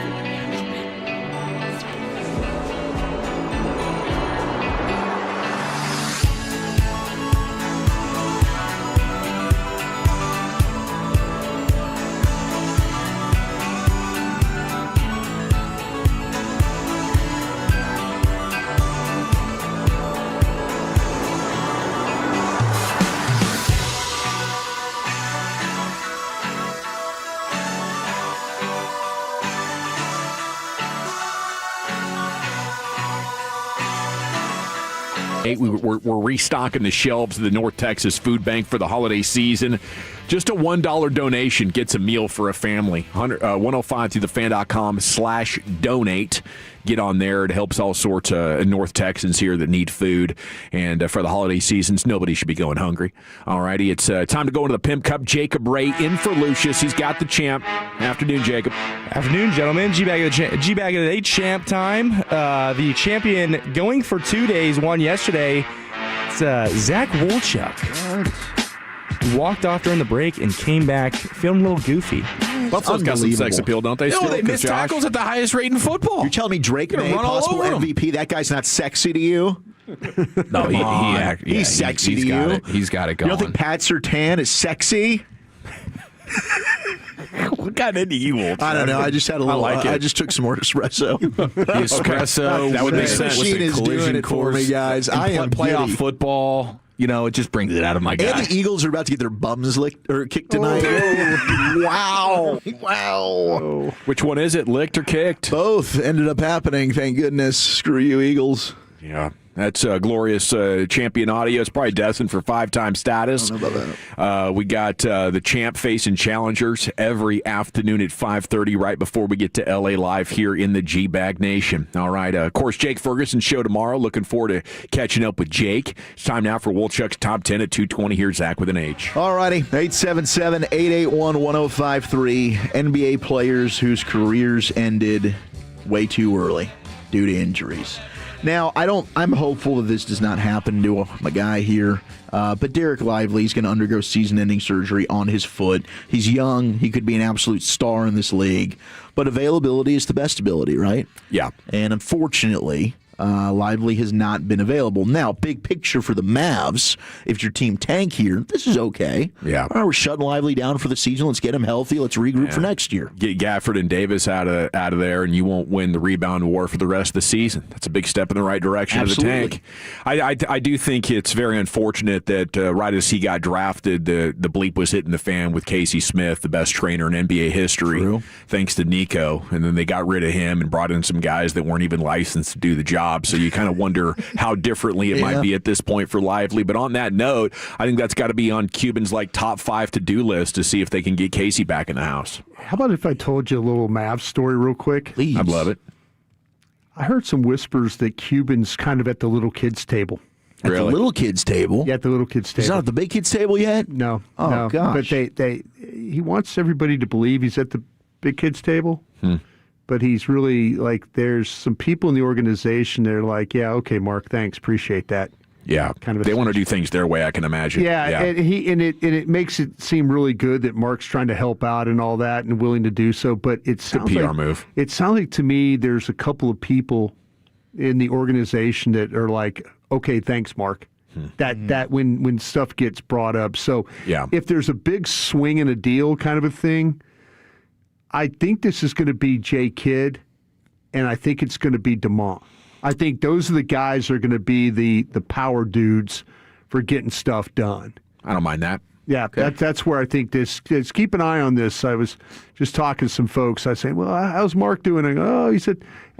8. We're restocking the shelves of the North Texas Food Bank for the holiday season. Just a $1 donation gets a meal for a family. 105 through thefan.com/donate. Get on there. It helps all sorts of North Texans here that need food. And for the holiday seasons, nobody should be going hungry. All righty, it's time to go into the Pimp Cup. Jacob Ray in for Lucius. He's got the champ. Afternoon, Jacob. Afternoon, gentlemen. G-Bag of the Day champ time. The champion going for 2 days, won yesterday. It's Zach Wolchuk. Walked off during the break and came back feeling a little goofy. Buffalo's got some sex appeal, don't they? No, they miss tackles at the highest rate in football. You're telling me Drake May, possible MVP, that guy's not sexy to you? No, he's sexy to you. He's got it going. You don't think Pat Surtain is sexy? What got into you, Wolf? I don't know. I just had a little. I just took some more espresso. The espresso. That would make sense. With the collision it for me, guys. I am playoff giddy. Football. You know, it just brings it out of my guy. And the Eagles are about to get their bums licked or kicked tonight. Wow. Which one is it, licked or kicked? Both ended up happening, thank goodness. Screw you, Eagles. Yeah. That's glorious champion audio. It's probably destined for 5-time status. I don't know about that. We got the champ facing challengers every afternoon at 5:30 right before we get to L.A. Live here in the G-Bag Nation. All right. Of course, Jake Ferguson's show tomorrow. Looking forward to catching up with Jake. It's time now for Wolchuk's Top 10 at 2:20. Here's Zach with an H. All righty. 877-881-1053. NBA players whose careers ended way too early due to injuries. Now, I'm hopeful that this does not happen to my guy here, but Derek Lively is going to undergo season-ending surgery on his foot. He's young. He could be an absolute star in this league, but availability is the best ability, right? Yeah. And unfortunately, Lively has not been available. Now, big picture for the Mavs, if your team tank here, this is okay. Yeah. All right, we're shutting Lively down for the season. Let's get him healthy. Let's regroup for next year. Get Gafford and Davis out of there, and you won't win the rebound war for the rest of the season. That's a big step in the right direction of the tank. I do think it's very unfortunate that right as he got drafted, the bleep was hitting the fan with Casey Smith, the best trainer in NBA history, thanks to Nico. And then they got rid of him and brought in some guys that weren't even licensed to do the job. So you kind of wonder how differently it might be at this point for Lively. But on that note, I think that's got to be on Cuban's top 5 to-do list to see if they can get Casey back in the house. How about if I told you a little Mavs story real quick? Please. I'd love it. I heard some whispers that Cuban's kind of at the little kids' table. At the little kids' table? Yeah, at the little kids' table. He's not at the big kids' table yet? No. Oh, no. gosh. But he wants everybody to believe he's at the big kids' table. But he's really there's some people in the organization that are like, yeah, okay, Mark, thanks, appreciate that. Yeah, they want to do things their way, I can imagine. Yeah. And it makes it seem really good that Mark's trying to help out and all that and willing to do so. But it sounds good PR move. It sounds like to me there's a couple of people in the organization that are like, okay, thanks, Mark. That when stuff gets brought up. So if there's a big swing in a deal kind of a thing, I think this is going to be Jay Kidd, and I think it's going to be DeMont. I think those are the guys that are going to be the power dudes for getting stuff done. I don't mind that. Yeah, Okay. that's where I think this. Keep an eye on this. I was just talking to some folks. I say, well, how's Mark doing? I go, I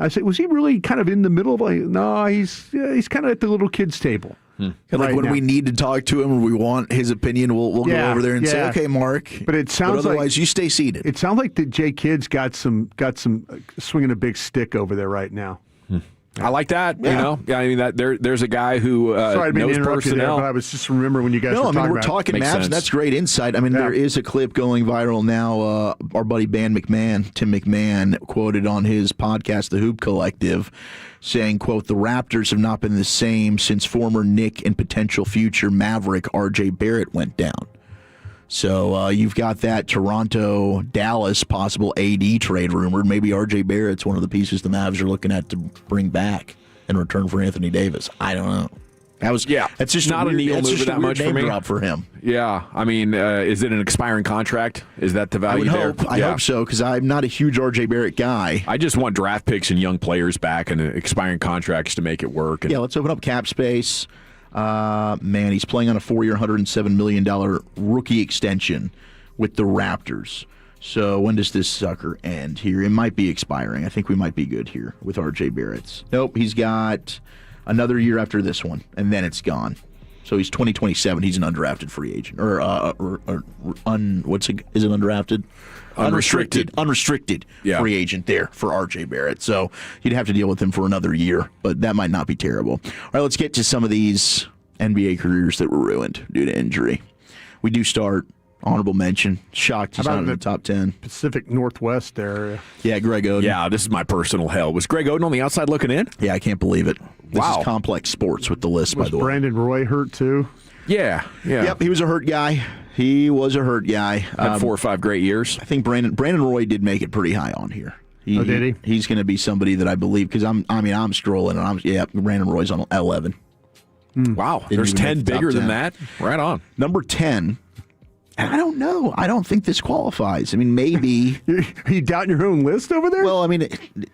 said, was he really kind of in the middle? No, he's kind of at the little kids' table. When we need to talk to him or we want his opinion, we'll go over there and say, okay, Mark. But it sounds otherwise, you stay seated. It sounds like that Jay Kidd's got some swinging a big stick over there right now. I like that. Yeah. You know, I mean that there's a guy who Sorry, I didn't knows interrupt you there, personnel. but I was just remembering when you guys No, were I mean, talking we're about talking Makes Mavs, sense. and that's great insight. I mean, there is a clip going viral now. Our buddy Tim McMahon, quoted on his podcast, The Hoop Collective, saying, quote, "The Raptors have not been the same since former Knick and potential future Maverick R.J. Barrett went down." So you've got that Toronto-Dallas possible AD trade rumored. Maybe R.J. Barrett's one of the pieces the Mavs are looking at to bring back in return for Anthony Davis. I don't know. That's just not a needle mover that much for me. Drop for him. Yeah, I mean, is it an expiring contract? Is that the value there? I hope so, because I'm not a huge R.J. Barrett guy. I just want draft picks and young players back and expiring contracts to make it work. Yeah, let's open up cap space. Man, he's playing on a 4-year, $107 million rookie extension with the Raptors. So when does this sucker end here? It might be expiring. I think we might be good here with R.J. Barrett's. Nope, he's got another year after this one, and then it's gone. So he's 2027. He's an undrafted free agent. Is it undrafted? Unrestricted free agent there for R.J. Barrett. So you'd have to deal with him for another year, but that might not be terrible. All right, let's get to some of these NBA careers that were ruined due to injury. We do start. Honorable mention. Shocked he's not in the top 10. Pacific Northwest area. Yeah, Greg Oden. Yeah, this is my personal hell. Was Greg Oden on the outside looking in? Yeah, I can't believe it. This Wow. is complex sports with the list, by the way. Brandon Roy hurt too? Yeah. Yep, he was a hurt guy. Had 4 or 5 great years. I think Brandon Roy did make it pretty high on here. Did he? He's going to be somebody that I believe, because I'm scrolling and Brandon Roy's on 11. Wow, there's 10 bigger than that. Right on. Number 10. And I don't know. I don't think this qualifies. I mean, maybe. Are you doubting your own list over there? Well, I mean,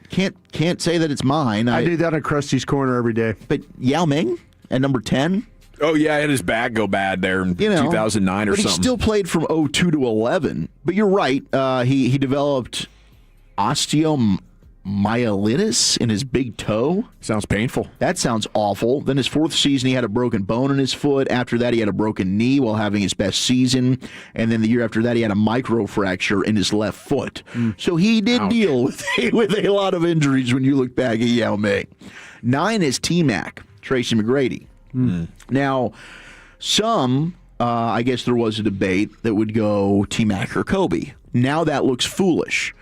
can't say that it's mine. I do that on Krusty's Corner every day. But Yao Ming at number 10. Oh, yeah, I had his back go bad there in 2009 or but something. He still played from 02 to 11. But you're right. He developed osteomyelitis in his big toe. Sounds painful. That sounds awful. Then his 4th season, he had a broken bone in his foot. After that, he had a broken knee while having his best season. And then the year after that, he had a microfracture in his left foot. So he did deal with a lot of injuries when you look back at Yao Ming. 9 is T-Mac, Tracy McGrady. Now, I guess there was a debate that would go T-Mac or Kobe. Now that looks foolish.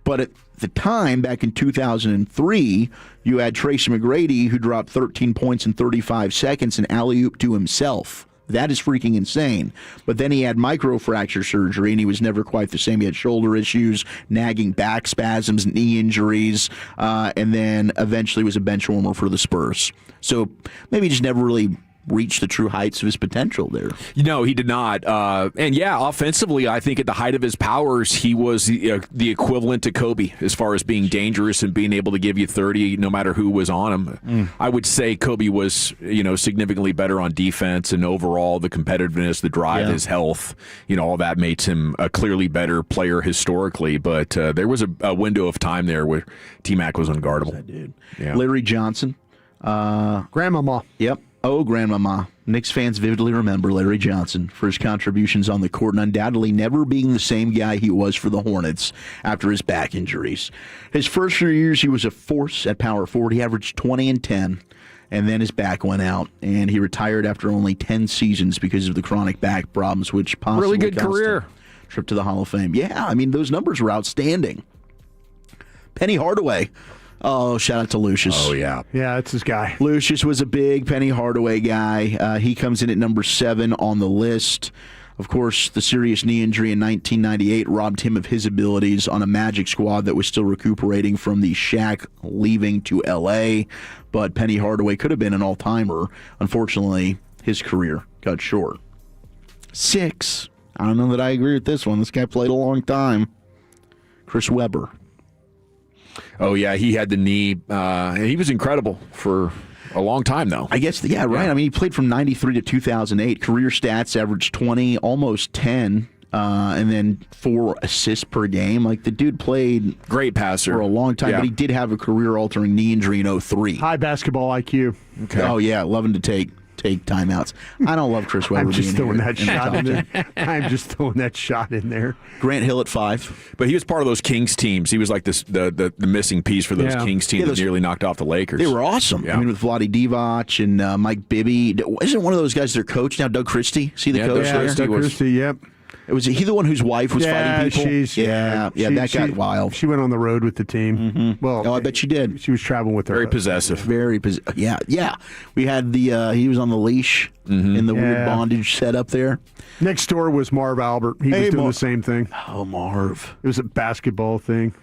But at the time, back in 2003, you had Tracy McGrady, who dropped 13 points in 35 seconds and alley-oop to himself. That is freaking insane. But then he had microfracture surgery, and he was never quite the same. He had shoulder issues, nagging back spasms, knee injuries, and then eventually was a bench warmer for the Spurs. So maybe he just never really reach the true heights of his potential there. No, he did not. And yeah, offensively, I think at the height of his powers, he was the equivalent to Kobe as far as being dangerous and being able to give you 30 no matter who was on him. I would say Kobe was, significantly better on defense, and overall the competitiveness, the drive, his health, all that makes him a clearly better player historically. But there was a window of time there where T-Mac was unguardable. Yeah. Larry Johnson. Grandmama. Yep. Oh, Grandmama. Knicks fans vividly remember Larry Johnson for his contributions on the court and undoubtedly never being the same guy he was for the Hornets after his back injuries. His first few years, he was a force at power forward. He averaged 20 and 10, and then his back went out, and he retired after only 10 seasons because of the chronic back problems, which possibly really good cost career. him a trip to the Hall of Fame. Yeah, I mean, those numbers were outstanding. Penny Hardaway. Oh, shout out to Lucius. Oh, yeah. Yeah, that's his guy. Lucius was a big Penny Hardaway guy. He comes in at number 7 on the list. Of course, the serious knee injury in 1998 robbed him of his abilities on a Magic squad that was still recuperating from the Shaq leaving to L.A., but Penny Hardaway could have been an all-timer. Unfortunately, his career got short. 6. I don't know that I agree with this one. This guy played a long time. Chris Webber. Oh, yeah, he had the knee. He was incredible for a long time, though. I guess, yeah, right. I mean, he played from 93 to 2008. Career stats averaged 20, almost 10, and then 4 assists per game. Like, the dude played great passer for a long time, but he did have a career-altering knee injury in 03. High basketball IQ. Okay. Oh, yeah, loving to take take timeouts. I don't love Chris Webber. I'm just being throwing here that shot in there. I'm just throwing that shot in there. Grant Hill at 5. But he was part of those Kings teams. He was like the missing piece for those Kings teams that nearly knocked off the Lakers. They were awesome. Yeah. I mean, with Vlade Divac and Mike Bibby. Isn't one of those guys their coach now, Doug Christie? See the coach there? Doug Christie, yep. Was he the one whose wife was fighting people? That got wild. She went on the road with the team. Mm-hmm. Well, I bet she did. She was traveling with her. Very possessive. Yeah. We had he was on the leash in the weird bondage setup there. Next door was Marv Albert. He was doing the same thing. Oh, Marv. It was a basketball thing.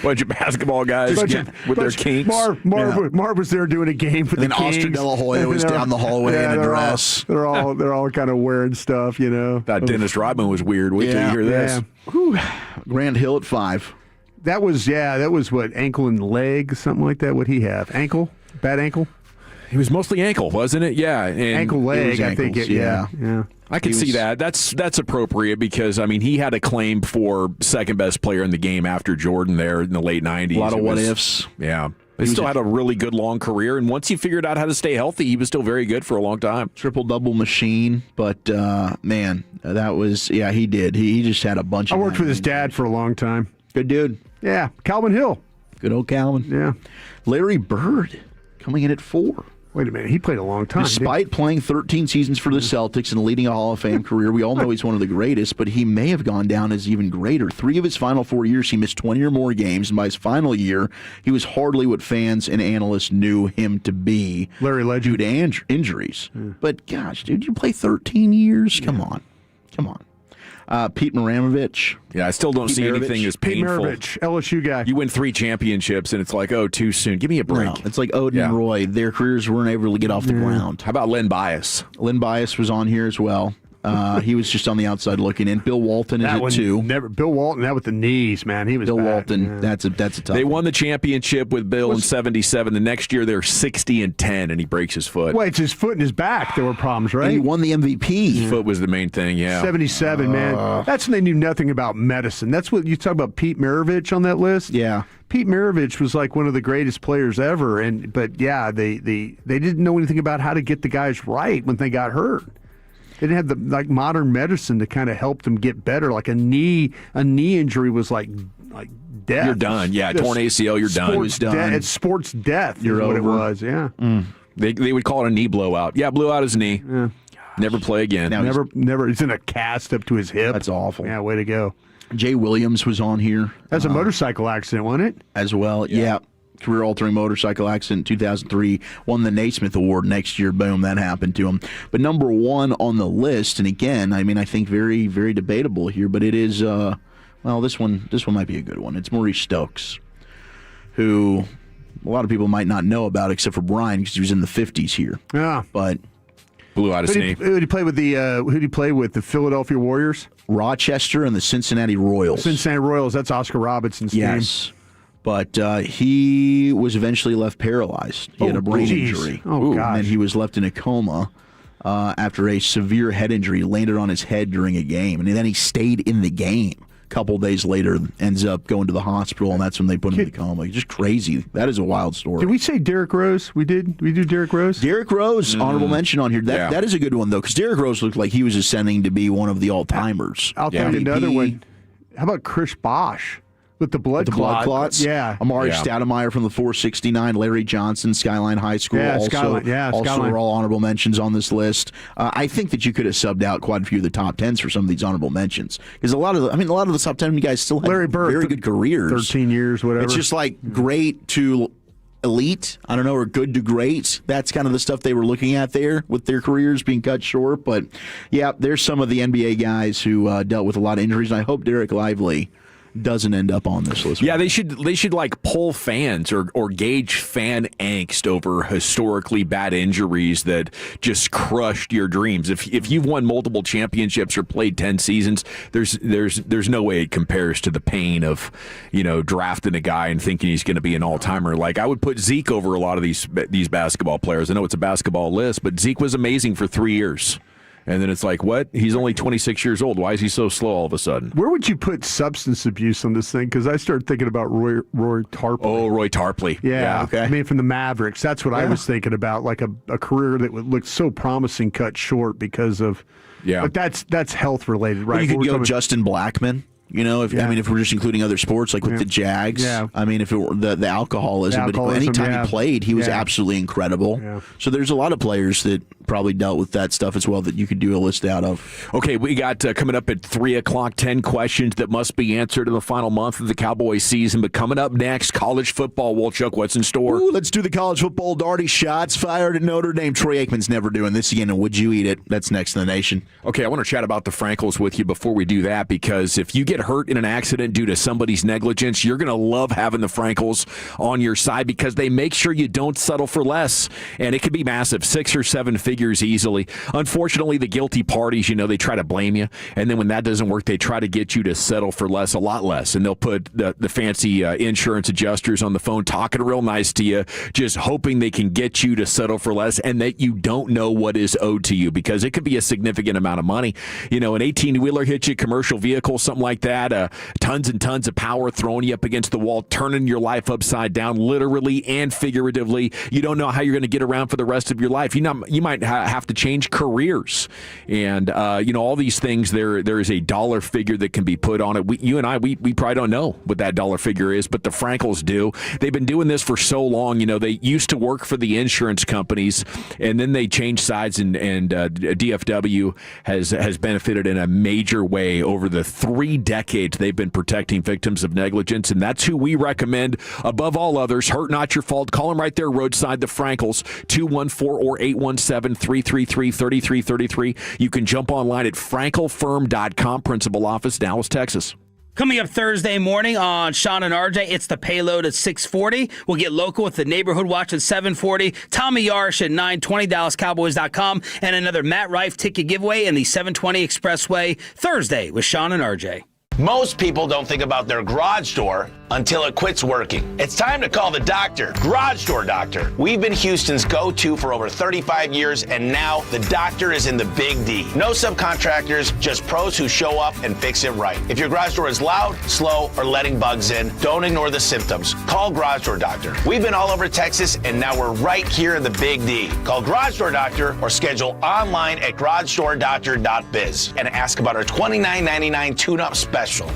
Bunch of basketball guys with their kinks. Marv was there doing a game for the Kings. And Austin De La Hoya was down the hallway in a dress. They're all kind of wearing stuff, you know. That Dennis Rodman was weird. Wait till you hear this. Grant Hill at 5. That was what, ankle and leg, something like that. What'd he have? Ankle? Bad ankle? He was mostly ankle, wasn't it? Yeah. And ankle leg, I think. Yeah. I can see that. That's appropriate because, I mean, he had a claim for second best player in the game after Jordan there in the late 90s. A lot of what-ifs. Yeah. He still had a really good long career, and once he figured out how to stay healthy, he was still very good for a long time. Triple-double machine, but, man, that was, he did. He just had a bunch of... I worked with his dad for a long time. Good dude. Yeah, Calvin Hill. Good old Calvin. Yeah. Larry Bird coming in at 4. Wait a minute, he played a long time. Despite playing 13 seasons for the Celtics and leading a Hall of Fame career, we all know he's one of the greatest, but he may have gone down as even greater. 3 of his final 4 years, he missed 20 or more games, and by his final year, he was hardly what fans and analysts knew him to be. Larry Legend. Due to injuries. Yeah. But gosh, dude, you play 13 years? Come on. Pete Maramovich. Yeah, I still don't see anything as painful. Pete Maravich, LSU guy. You win 3 championships, and it's like, oh, too soon. Give me a break. No, it's like Odin and Roy. Their careers weren't able to get off the ground. How about Len Bias? Len Bias was on here as well. He was just on the outside looking in. Bill Walton is at 2. Bill Walton, that with the knees, man. He was Bill bad. Walton. Yeah. That's a tough They one. won the championship with Bill in 77. The next year, they're 60-10, and he breaks his foot. Wait, it's his foot and his back. There were problems, right? And he won the MVP. His foot was the main thing, yeah. 77, man. That's when they knew nothing about medicine. That's what you talk about Pete Maravich on that list. Yeah. Pete Maravich was like one of the greatest players ever, but they didn't know anything about how to get the guys right when they got hurt. They didn't have the modern medicine to kind of help them get better. Like a knee injury was like death. You're done. Yeah, torn ACL, you're done. It was done. It's sports death. You're is what over. it was. Yeah. They would call it a knee blowout. Yeah, blew out his knee. Yeah. Never play again. Now never. He's in a cast up to his hip. That's awful. Yeah, way to go. Jay Williams was on here. That's a motorcycle accident, wasn't it? As well. Yeah. Career-altering motorcycle accident in 2003, won the Naismith Award next year. Boom, that happened to him. But number 1 on the list, and again, I mean, I think very, very debatable here, but it is, this one might be a good one. It's Maurice Stokes, who a lot of people might not know about except for Brian because he was in the 50s here. Yeah. But blew out his knee. Who did he play with? The Philadelphia Warriors? Rochester and the Cincinnati Royals. Cincinnati Royals, that's Oscar Robertson's team. Yes. But he was eventually left paralyzed. He had a brain injury. Oh, gosh. And he was left in a coma after a severe head injury landed on his head during a game. And then he stayed in the game. A couple days later, ends up going to the hospital, and that's when they put him in the coma. Just crazy. That is a wild story. Did we say Derrick Rose? We did? We do Derrick Rose? Derrick Rose, honorable mention on here. That is a good one, though, because Derrick Rose looked like he was ascending to be one of the all-timers. I'll tell you another one. How about Chris Bosh? With the blood clots? Yeah. Amari Stoudemire from the 469, Larry Johnson, Skyline High School. Also were all honorable mentions on this list. I think that you could have subbed out quite a few of the top 10s for some of these honorable mentions. Because a lot of the top 10 guys still have Larry Bird, very good careers. 13 years, whatever. It's just like great to elite, I don't know, or good to great. That's kind of the stuff they were looking at there with their careers being cut short. But, yeah, there's some of the NBA guys who dealt with a lot of injuries, and I hope Derek Lively doesn't end up on this list. Yeah, they should like poll fans or gauge fan angst over historically bad injuries that just crushed your dreams. If you've won multiple championships or played 10 seasons, there's no way it compares to the pain of, drafting a guy and thinking he's going to be an all-timer. Like I would put Zeke over a lot of these basketball players. I know it's a basketball list, but Zeke was amazing for 3 years. And then it's like, what? He's only 26 years old. Why is he so slow all of a sudden? Where would you put substance abuse on this thing? Because I started thinking about Roy Tarpley. Oh, Roy Tarpley. Yeah. Okay. I mean, from the Mavericks. That's what I was thinking about, like a career that would look so promising cut short because of. Yeah. But that's health related, right? Well, you could go Justin Blackman. You know, if we're just including other sports, like with the Jags. Yeah. I mean, if it were the alcoholism, but anytime he played, he was absolutely incredible. Yeah. So there's a lot of players that probably dealt with that stuff as well that you could do a list out of. Okay, we got coming up at 3 o'clock, 10 questions that must be answered in the final month of the Cowboys season. But coming up next, college football. Wolchuk, what's in store? Ooh, let's do the college football darty. Shots fired at Notre Dame. Troy Aikman's never doing this again, and would you eat it? That's next in the nation. Okay, I want to chat about the Frankels with you before we do that, because if you get hurt in an accident due to somebody's negligence, you're going to love having the Frankels on your side because they make sure you don't settle for less. And it could be massive, 6 or 7 figures easily. Unfortunately, the guilty parties, they try to blame you. And then when that doesn't work, they try to get you to settle for less, a lot less. And they'll put the fancy insurance adjusters on the phone talking real nice to you, just hoping they can get you to settle for less and that you don't know what is owed to you, because it could be a significant amount of money. An 18-wheeler hits you, commercial vehicle, something like that, tons and tons of power throwing you up against the wall, turning your life upside down, literally and figuratively. You don't know how you're going to get around for the rest of your life. You might have to change careers. And, all these things, there is a dollar figure that can be put on it. You and I probably don't know what that dollar figure is, but the Frankels do. They've been doing this for so long. They used to work for the insurance companies, and then they changed sides, and DFW has benefited in a major way over the 3 decades they've been protecting victims of negligence, and that's who we recommend above all others. Hurt not your fault. Call them right there roadside, the Frankels, 214 or 817-333-3333. You can jump online at frankelfirm.com, principal office, Dallas, Texas. Coming up Thursday morning on Sean and RJ, it's the payload at 6:40. We'll get local with the Neighborhood Watch at 7:40. Tommy Yarsh at 9:20, DallasCowboys.com, and another Matt Rife ticket giveaway in the 720 Expressway Thursday with Sean and RJ. Most people don't think about their garage door until it quits working. It's time to call the doctor, Garage Door Doctor. We've been Houston's go-to for over 35 years, and now the doctor is in the Big D. No subcontractors, just pros who show up and fix it right. If your garage door is loud, slow, or letting bugs in, don't ignore the symptoms. Call Garage Door Doctor. We've been all over Texas, and now we're right here in the Big D. Call Garage Door Doctor or schedule online at garagedoordoctor.biz and ask about our $29.99 tune-up special.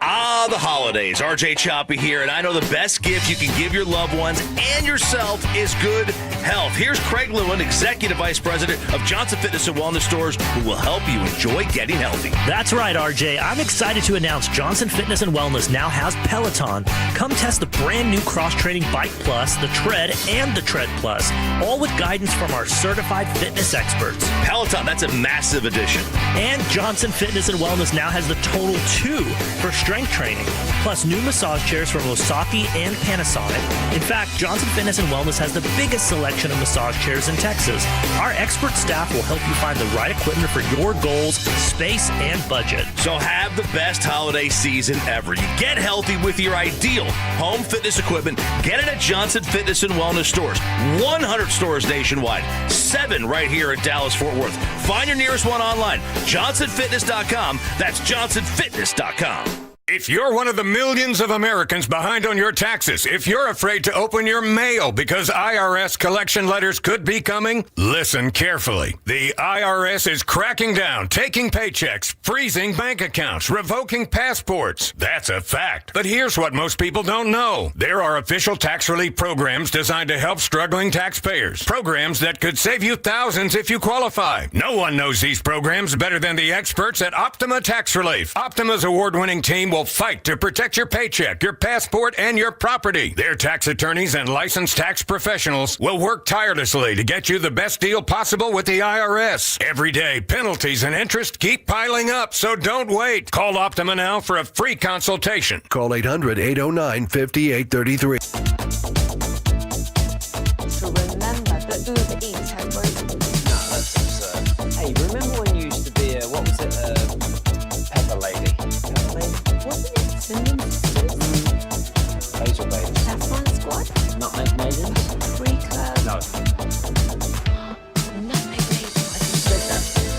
Ah, the holidays. RJ Choppy here, and I know the best gift you can give your loved ones and yourself is good health. Here's Craig Lewin, Executive Vice President of Johnson Fitness and Wellness Stores, who will help you enjoy getting healthy. That's right, RJ. I'm excited to announce Johnson Fitness and Wellness now has Peloton. Come test the brand new cross-training Bike Plus, the Tread, and the Tread Plus, all with guidance from our certified fitness experts. Peloton, that's a massive addition. And Johnson Fitness and Wellness now has the Total 2 for strength training, plus new massage chairs from Osaki and Panasonic. In fact, Johnson Fitness and Wellness has the biggest selection of massage chairs in Texas. Our expert staff will help you find the right equipment for your goals, space, and budget. So have the best holiday season ever. You get healthy with your ideal home fitness equipment. Get it at Johnson Fitness and Wellness Stores. 100 stores nationwide. 7 right here at Dallas-Fort Worth. Find your nearest one online. JohnsonFitness.com. That's JohnsonFitness.com. If you're one of the millions of Americans behind on your taxes, if you're afraid to open your mail because IRS collection letters could be coming, listen carefully. The IRS is cracking down, taking paychecks, freezing bank accounts, revoking passports. That's a fact. But here's what most people don't know. There are official tax relief programs designed to help struggling taxpayers. Programs that could save you thousands if you qualify. No one knows these programs better than the experts at Optima Tax Relief. Optima's award-winning team will fight to protect your paycheck, your passport, and your property. Their tax attorneys and licensed tax professionals will work tirelessly to get you the best deal possible with the IRS. Every day, penalties and interest keep piling up, so don't wait. Call Optima now for a free consultation. Call 800-809-5833. To remember the Uber Eats had broken. No, that's absurd. Hey, remember when you used to be what was it, Pepper Lady? Pepper Lady? Wasn't it Cinnamon Sisters? Basil Baby. Saffron Squad? Nutmeg Maidens? Pre-Club? No. Nutmeg Maidens. I just read that.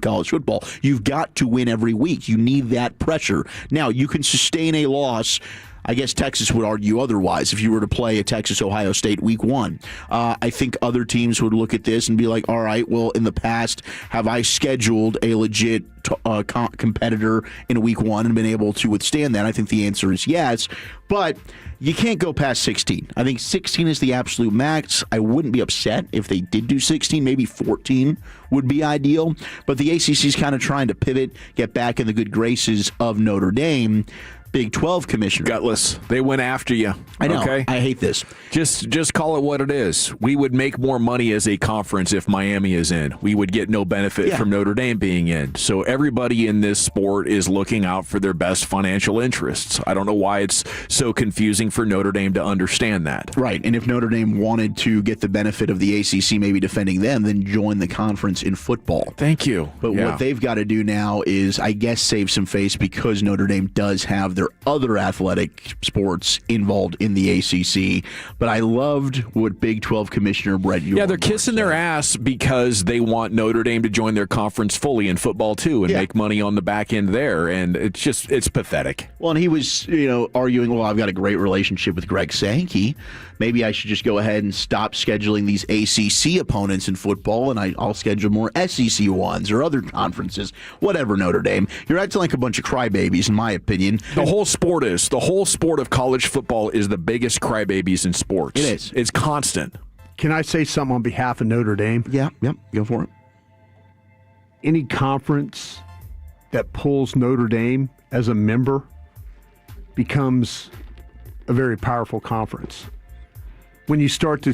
college football. You've got to win every week. You need that pressure. Now, you can sustain a loss. I guess Texas would argue otherwise if you were to play a Texas-Ohio State week one. I think other teams would look at this and be like, all right, well, in the past, have I scheduled a legit competitor in week one and been able to withstand that? I think the answer is yes, but you can't go past 16. I think 16 is the absolute max. I wouldn't be upset if they did do 16. Maybe 14 would be ideal, but the ACC is kind of trying to pivot, get back in the good graces of Notre Dame. Big 12 commissioner. Gutless. They went after you. I know. Okay? I hate this. Just call it what it is. We would make more money as a conference if Miami is in. We would get no benefit from Notre Dame being in. So everybody in this sport is looking out for their best financial interests. I don't know why it's so confusing for Notre Dame to understand that. Right. And if Notre Dame wanted to get the benefit of the ACC maybe defending them, then join the conference in football. Thank you. But what they've got to do now is, I guess, save some face because Notre Dame does have their other athletic sports involved in the ACC. But I loved what Big 12 Commissioner Brett York. Yeah, they're kissing their ass because they want Notre Dame to join their conference fully in football too and make money on the back end there. And it's pathetic. Well, and he was, arguing, well, I've got a great relationship with Greg Sankey. Maybe I should just go ahead and stop scheduling these ACC opponents in football, and I'll schedule more SEC ones or other conferences. Whatever, Notre Dame. You're acting like a bunch of crybabies, in my opinion. The whole sport is. The whole sport of college football is the biggest crybabies in sports. It is. It's constant. Can I say something on behalf of Notre Dame? Yeah, go for it. Any conference that pulls Notre Dame as a member becomes a very powerful conference. When you start to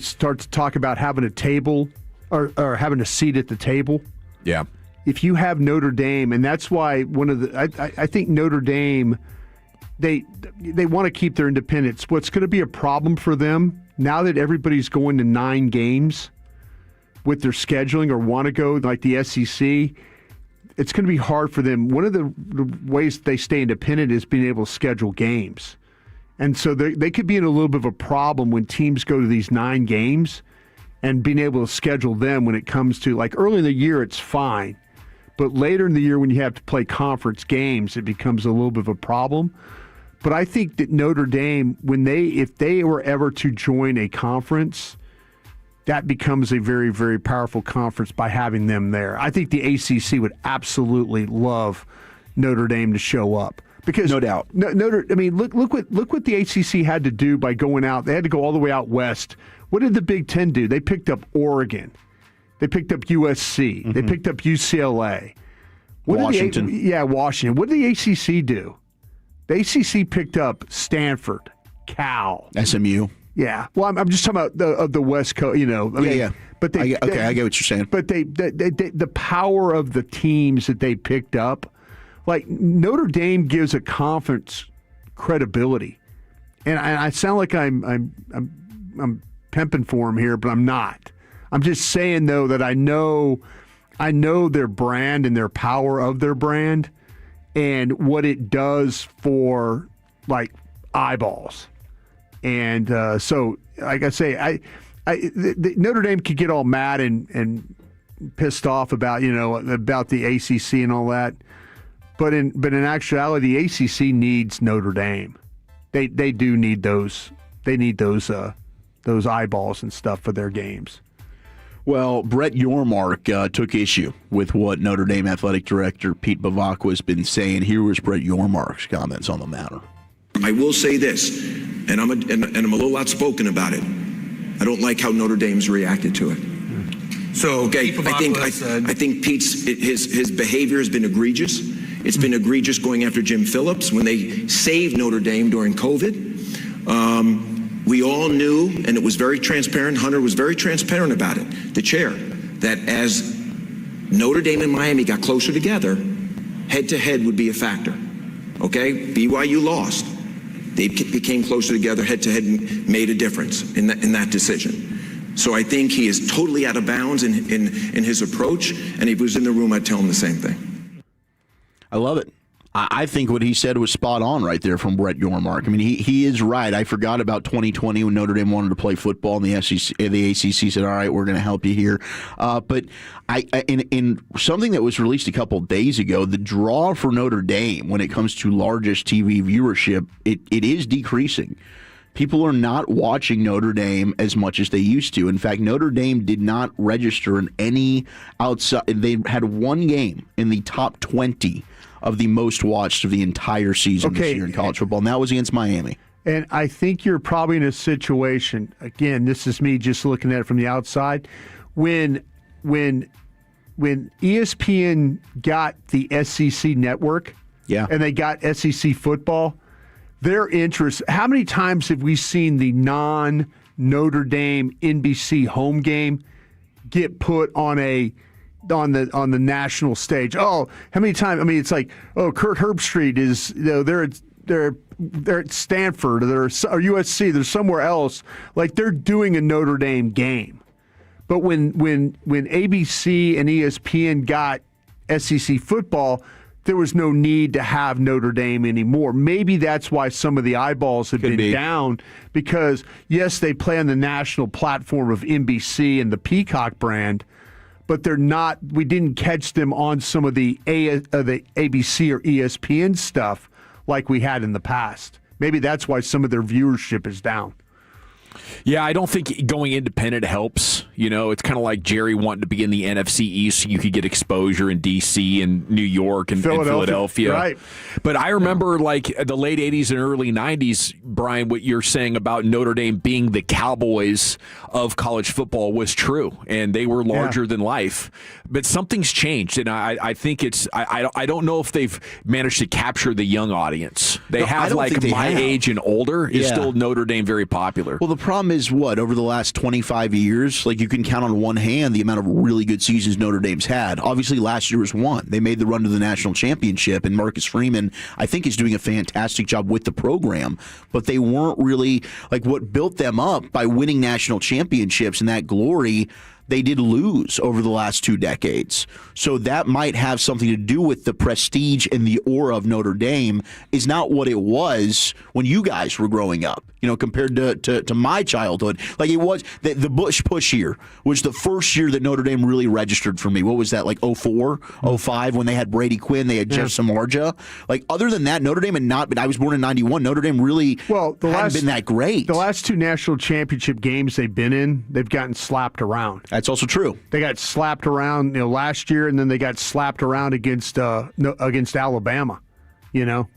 talk about having a table or having a seat at the table. Yeah. If you have Notre Dame, and that's why I think Notre Dame, they want to keep their independence. What's going to be a problem for them now that everybody's going to 9 games with their scheduling or want to go like the SEC, it's going to be hard for them. One of the ways they stay independent is being able to schedule games. And so they could be in a little bit of a problem when teams go to these 9 games and being able to schedule them when it comes to, like, early in the year, it's fine. But later in the year when you have to play conference games, it becomes a little bit of a problem. But I think that Notre Dame, if they were ever to join a conference, that becomes a very, very powerful conference by having them there. I think the ACC would absolutely love Notre Dame to show up. Because no doubt. Look what the ACC had to do by going out. They had to go all the way out west. What did the Big Ten do? They picked up Oregon. They picked up USC. Mm-hmm. They picked up UCLA. Washington. Washington. What did the ACC do? The ACC picked up Stanford, Cal, SMU. Yeah. Well, I'm just talking about the West Coast. But I get what you're saying. But the power of the teams that they picked up. Like, Notre Dame gives a conference credibility, and I sound like I'm pimping for them here, but I'm not. I'm just saying though that I know their brand and their power of their brand, and what it does for, like, eyeballs, and so, like I say, Notre Dame could get all mad and pissed off about the ACC and all that. But in actuality, the ACC needs Notre Dame. They do need those. They need those eyeballs and stuff for their games. Well, Brett Yormark took issue with what Notre Dame athletic director Pete Bavacqua has been saying. Here was Brett Yormark's comments on the matter. I will say this, and I'm a little outspoken about it. I don't like how Notre Dame's reacted to it. So okay, I think Pete's his behavior has been egregious. It's been egregious going after Jim Phillips when they saved Notre Dame during COVID. We all knew, and it was very transparent. Hunter was very transparent about it, the chair, that as Notre Dame and Miami got closer together, head-to-head would be a factor. Okay? BYU lost. They became closer together, head-to-head, and made a difference in that decision. So I think he is totally out of bounds in his approach, and if he was in the room, I'd tell him the same thing. I love it. I think what he said was spot on right there from Brett Yormark. I mean, he is right. I forgot about 2020 when Notre Dame wanted to play football, and the ACC said, all right, we're going to help you here. But in something that was released a couple of days ago, the draw for Notre Dame when it comes to largest TV viewership, it is decreasing. People are not watching Notre Dame as much as they used to. In fact, Notre Dame did not register in any outside. They had one game in the top 20 of the most watched of the entire season this year in college football, and that was against Miami. And I think you're probably in a situation, again, this is me just looking at it from the outside, when ESPN got the SEC network, and they got SEC football, their interest, how many times have we seen the non-Notre Dame NBC home game get put on the national stage? Oh, how many times? I mean, it's like, oh, Kurt Herbstreit is, they're at Stanford or USC, they're somewhere else. Like, they're doing a Notre Dame game. But when ABC and ESPN got SEC football, there was no need to have Notre Dame anymore. Maybe that's why some of the eyeballs have been down, because, yes, they play on the national platform of NBC and the Peacock brand, but they're not. We didn't catch them on some of the ABC or ESPN stuff like we had in the past. Maybe that's why some of their viewership is down. Yeah, I don't think going independent helps. It's kind of like Jerry wanting to be in the NFC East so you could get exposure in D.C. and New York and Philadelphia. Right. But I remember like the late 80s and early 90s, Brian, what you're saying about Notre Dame being the Cowboys of college football was true, and they were larger than life. But something's changed, and I think it's I don't know if they've managed to capture the young audience. They have, like, my age and older is still Notre Dame very popular. Well, the problem is over the last 25 years, like, you can count on one hand the amount of really good seasons Notre Dame's had. Obviously, last year was one. They made the run to the national championship, and Marcus Freeman, I think, is doing a fantastic job with the program. But they weren't really, like, what built them up by winning national championships and that glory. they did lose over the last 2 decades. So that might have something to do with the prestige and the aura of Notre Dame is not what it was when you guys were growing up, compared to my childhood. Like it was, the Bush push year was the first year that Notre Dame really registered for me. What was that, like 04, 05, when they had Brady Quinn, they had Jeff Samardzija? Like, other than that, Notre Dame had not been, I was born in 91, Notre Dame really hadn't been that great. The last 2 national championship games they've been in, they've gotten slapped around. That's also true. They got slapped around, last year, and then they got slapped around against Alabama.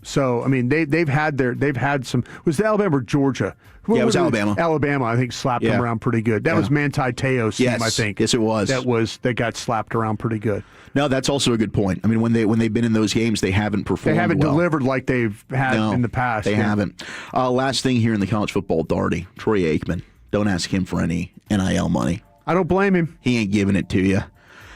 So I mean they've had some. Was it Alabama or Georgia? Yeah, it was Alabama. Alabama, I think, slapped them around pretty good. That was Manti Te'o's team, I think. Yes, it was. That got slapped around pretty good. No, that's also a good point. I mean, when they've been in those games, they haven't performed. They haven't well. delivered like they've had in the past. They haven't. Last thing here in the college football, Darty, Troy Aikman. Don't ask him for any NIL money. I don't blame him. He ain't giving it to you.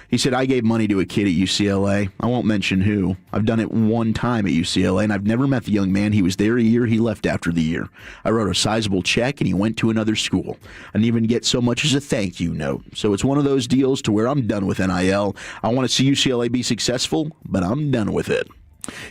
He said, I gave money to a kid at UCLA. I won't mention who. I've done it one time at UCLA, and I've never met the young man. He was there a year. He left after the year. I wrote a sizable check, and he went to another school. I didn't even get so much as a thank you note. So it's one of those deals to where I'm done with NIL. I want to see UCLA be successful, but I'm done with it.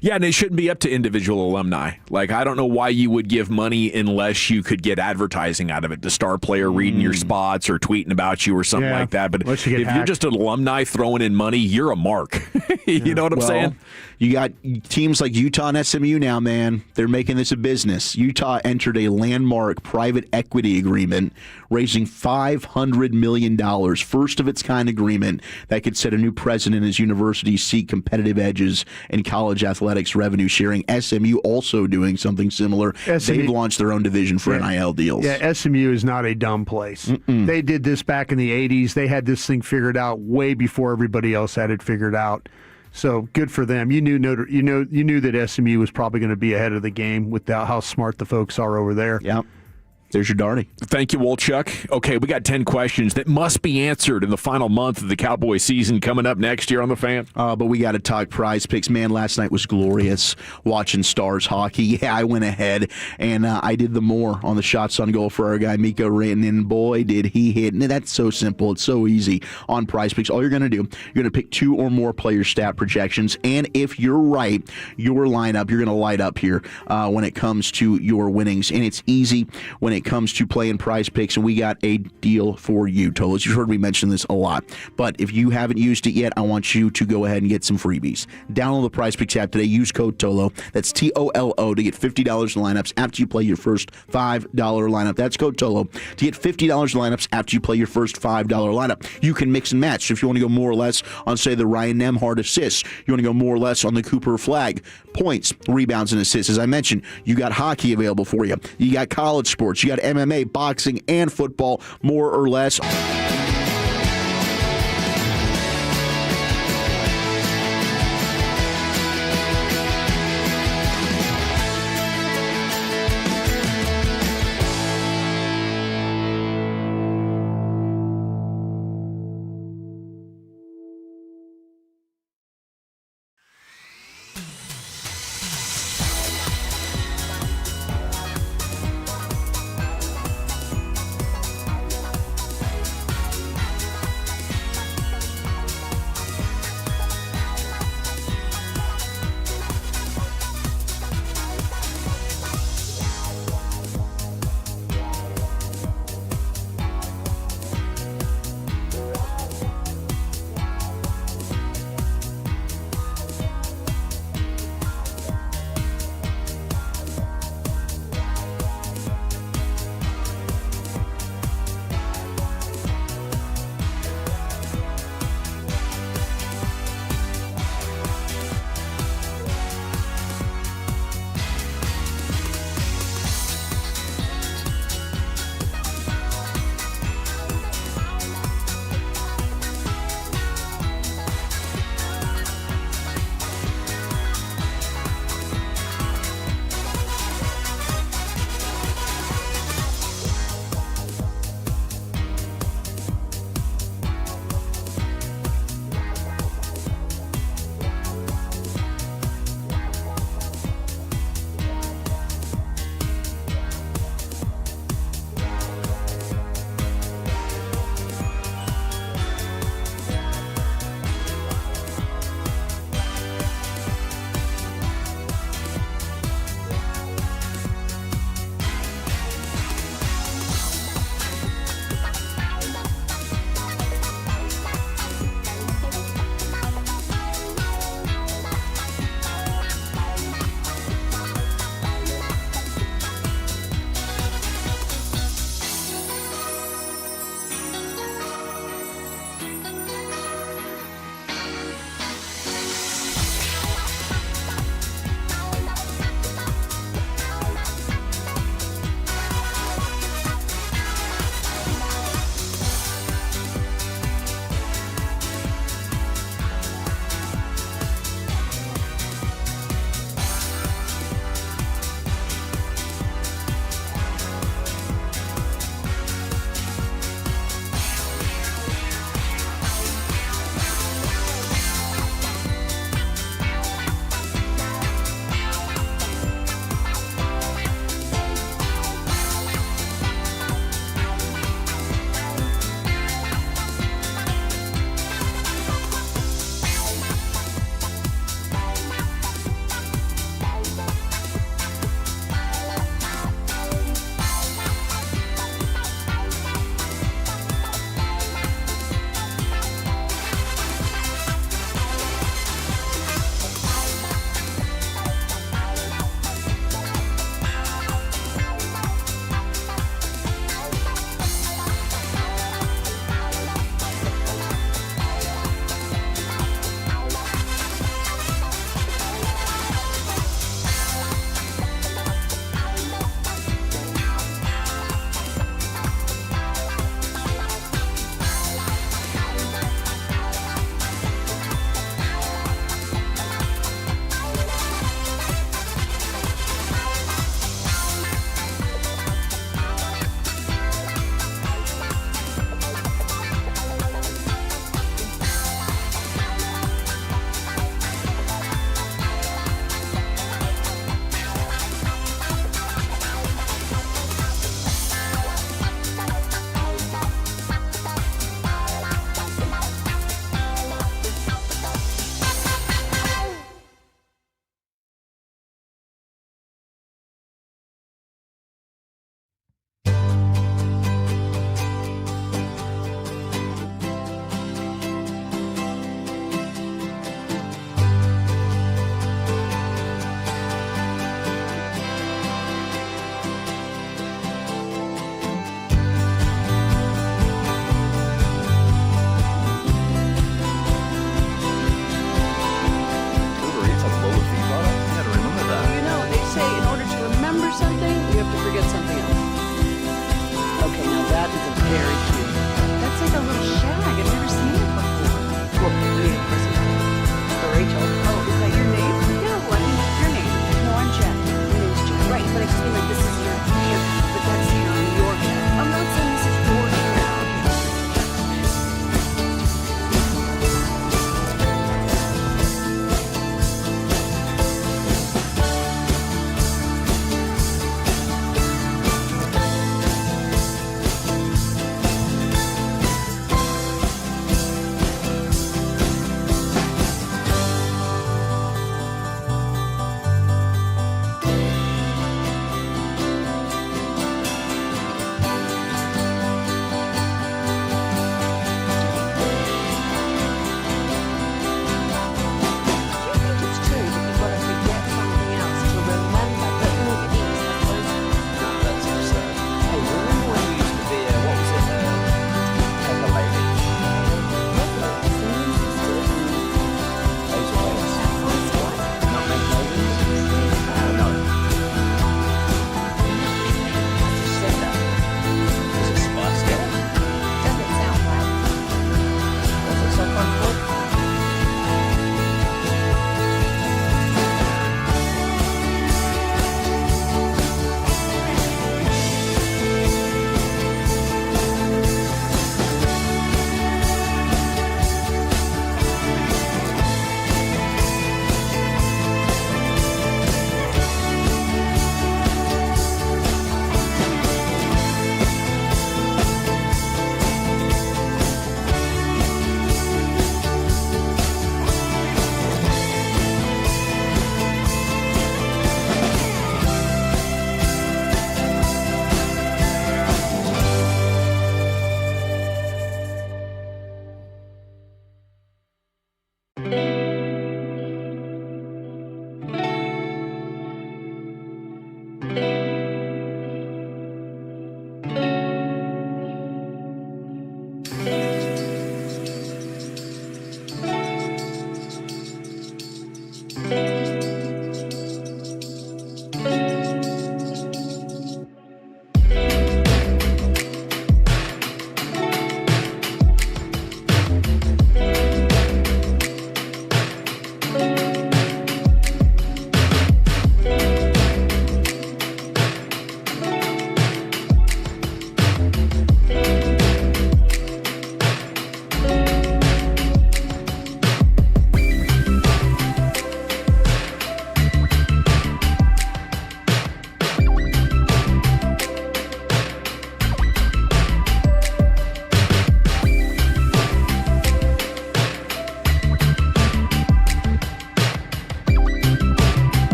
Yeah, and it shouldn't be up to individual alumni. Like, I don't know why you would give money unless you could get advertising out of it. The star player reading your spots or tweeting about you or something like that. But if you're just an alumni throwing in money, you're a mark. You know what I'm saying? You got teams like Utah and SMU now, man. They're making this a business. Utah entered a landmark private equity agreement, raising $500 million, first of its kind agreement that could set a new precedent as universities seek competitive edges in college athletics revenue sharing. SMU also doing something similar. They've launched their own division for NIL deals. Yeah, SMU is not a dumb place. They did this back in the 80s. They had this thing figured out way before everybody else had it figured out. So good for them. You knew that SMU was probably going to be ahead of the game with how smart the folks are over there. Yep. There's your Darty. Thank you, Wolchuk. Okay, we got 10 questions that must be answered in the final month of the Cowboy season coming up next year on The Fan. But we got to talk Prize Picks. Man, last night was glorious watching Stars hockey. Yeah, I went ahead and I did the more on the shots on goal for our guy Mikko Rantanen. Boy, did he hit. And that's so simple. It's so easy on Prize Picks. All you're going to do, you're going to pick 2 or more player stat projections. And if you're right, your lineup, you're going to light up here when it comes to your winnings. And it's easy when it comes to playing Prize Picks, and we got a deal for you, Tolos. You've heard me mention this a lot, but if you haven't used it yet, I want you to go ahead and get some freebies. Download the Prize Picks app today. Use code TOLO. That's TOLO to get $50 in lineups after you play your first $5 lineup. That's code TOLO to get $50 in lineups after you play your first $5 lineup. You can mix and match. So if you want to go more or less on, say, the Ryan Nembhard assists, you want to go more or less on the Cooper Flag points, rebounds, and assists. As I mentioned, you got hockey available for you. You got college sports. You got MMA, boxing, and football, more or less.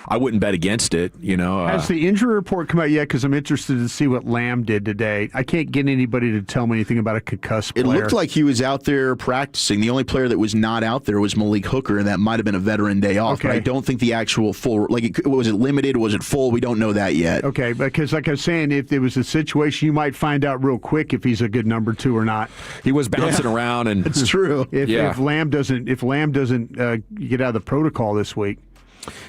I wouldn't bet against it. Has the injury report come out yet? Because I'm interested to see what Lamb did today. I can't get anybody to tell me anything about a concussed player. It looked like he was out there practicing. The only player that was not out there was Malik Hooker, and that might have been a veteran day off. Okay. But I don't think the actual full, was it limited? Was it full? We don't know that yet. Okay, because like I was saying, if it was a situation, you might find out real quick if he's a good number 2 or not. He was bouncing around, and it's true. If Lamb doesn't get out of the protocol this week.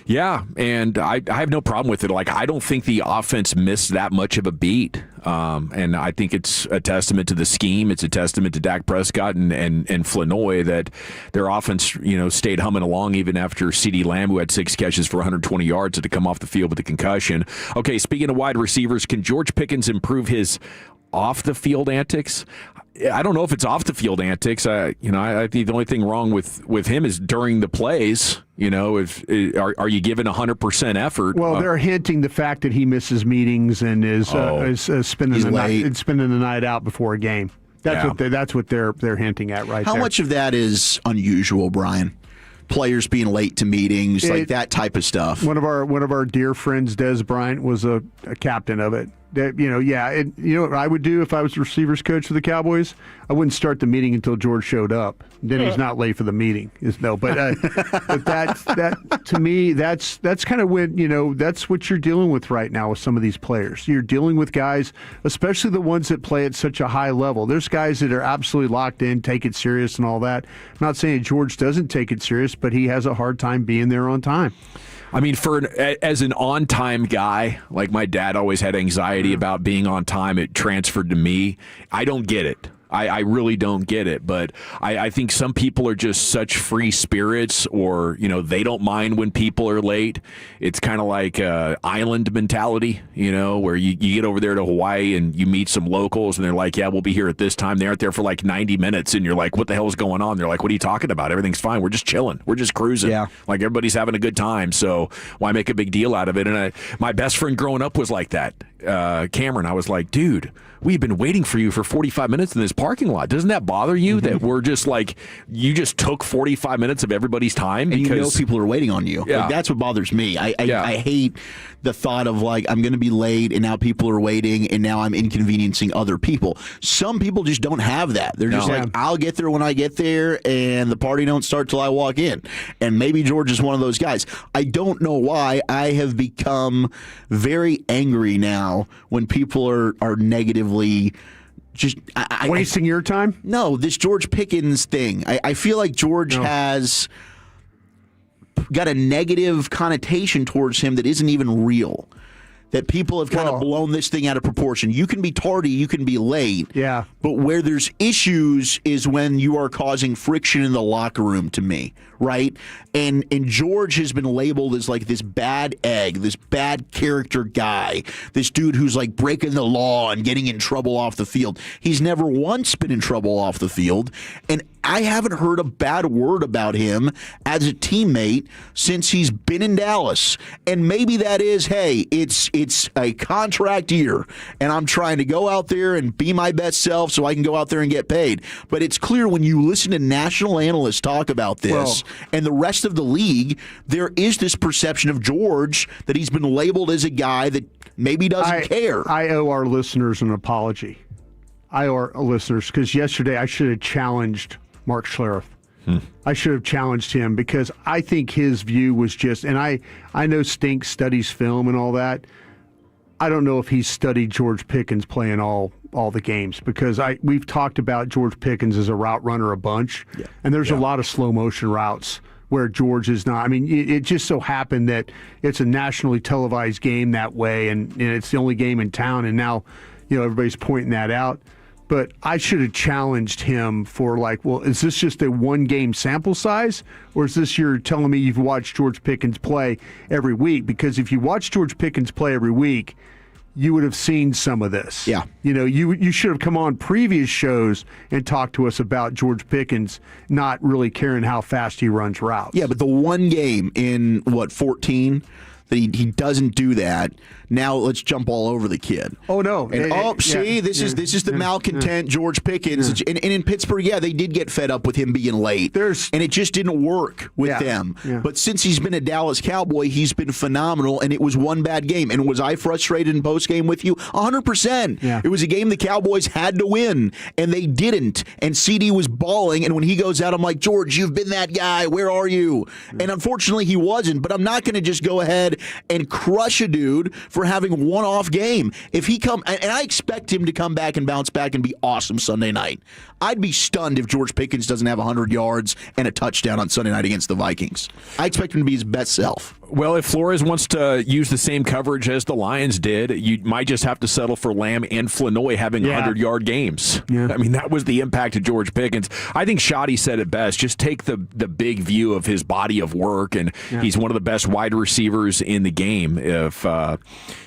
Yeah, and I have no problem with it. I don't think the offense missed that much of a beat, and I think it's a testament to the scheme. It's a testament to Dak Prescott and Flanoy that their offense, stayed humming along even after CeeDee Lamb, who had 6 catches for 120 yards, had to come off the field with a concussion. Okay, speaking of wide receivers, can George Pickens improve his off-the-field antics? I don't know if it's off-the-field antics. I think the only thing wrong with him is during the plays. Are you giving 100% effort? Well, they're hinting the fact that he misses meetings and is spending the night out before a game. That's what they're hinting at right How there. much of that is unusual, Brian? Players being late to meetings, that type of stuff. One of our dear friends, Des Bryant, was a captain of it. That, what I would do if I was the receivers coach for the Cowboys? I wouldn't start the meeting until George showed up. Then he's not late for the meeting. But that to me, that's kind of when that's what you're dealing with right now with some of these players. You're dealing with guys, especially the ones that play at such a high level. There's guys that are absolutely locked in, take it serious, and all that. I'm not saying George doesn't take it serious, but he has a hard time being there on time. I mean, as an on-time guy, like my dad always had anxiety about being on time, it transferred to me. I don't get it. I really don't get it, but I think some people are just such free spirits, or they don't mind when people are late. It's kind of like island mentality, where you get over there to Hawaii and you meet some locals and they're like, yeah, we'll be here at this time. They aren't there for 90 minutes and you're like, what the hell is going on? They're like, what are you talking about? Everything's fine. We're just chilling. We're just cruising. Yeah. Like everybody's having a good time, so why make a big deal out of it? And my best friend growing up was like that, Cameron. I was like, dude, we've been waiting for you for 45 minutes in this parking lot. Doesn't that bother you that we're just you just took 45 minutes of everybody's time? And because people are waiting on you. Yeah. That's what bothers me. I hate the thought of I'm going to be late and now people are waiting and now I'm inconveniencing other people. Some people just don't have that. They're just I'll get there when I get there and the party don't start till I walk in. And maybe George is one of those guys. I don't know why I have become very angry now when people are negatively just wasting your time? No, this George Pickens thing. I feel like George has got a negative connotation towards him that isn't even real. That people have kind of blown this thing out of proportion. You can be tardy, you can be late. Yeah. But where there's issues is when you are causing friction in the locker room, to me, right? And George has been labeled as this bad egg, this bad character guy, this dude who's breaking the law and getting in trouble off the field. He's never once been in trouble off the field, and I haven't heard a bad word about him as a teammate since he's been in Dallas. And maybe that is, hey, it's a contract year, and I'm trying to go out there and be my best self so I can go out there and get paid. But it's clear when you listen to national analysts talk about this and the rest of the league, there is this perception of George that he's been labeled as a guy that maybe doesn't care. I owe our listeners an apology. I owe our listeners, because yesterday I should have challenged Mark Schlereth. I should have challenged him, because I think his view was just, and I know Stink studies film and all that. I don't know if he's studied George Pickens playing all the games, because we've talked about George Pickens as a route runner a bunch, and there's a lot of slow motion routes where George is not. I mean, it just so happened that it's a nationally televised game that way, and it's the only game in town, and now everybody's pointing that out. But I should have challenged him for is this just a one-game sample size? Or is this you're telling me you've watched George Pickens play every week? Because if you watch George Pickens play every week, you would have seen some of this. Yeah. You should have come on previous shows and talked to us about George Pickens not really caring how fast he runs routes. Yeah, but the one game in, 14 that he doesn't do that. Now let's jump all over the kid. Oh no! And this is the malcontent George Pickens. And in Pittsburgh, they did get fed up with him being late, and it just didn't work with them. Yeah. But since he's been a Dallas Cowboy, he's been phenomenal. And it was one bad game. And was I frustrated in post game with you? 100%. Yeah. It was a game the Cowboys had to win, and they didn't. And CD was bawling. And when he goes out, I'm like, George, you've been that guy. Where are you? And unfortunately, he wasn't. But I'm not going to just go ahead and crush a dude for having one off game. If he and I expect him to come back and bounce back and be awesome Sunday night. I'd be stunned if George Pickens doesn't have 100 yards and a touchdown on Sunday night against the Vikings. I expect him to be his best self. Well, if Flores wants to use the same coverage as the Lions did, you might just have to settle for Lamb and Flanoy having 100-yard games. Yeah. I mean, that was the impact of George Pickens. I think Shoddy said it best. Just take the big view of his body of work, and he's one of the best wide receivers in the game. If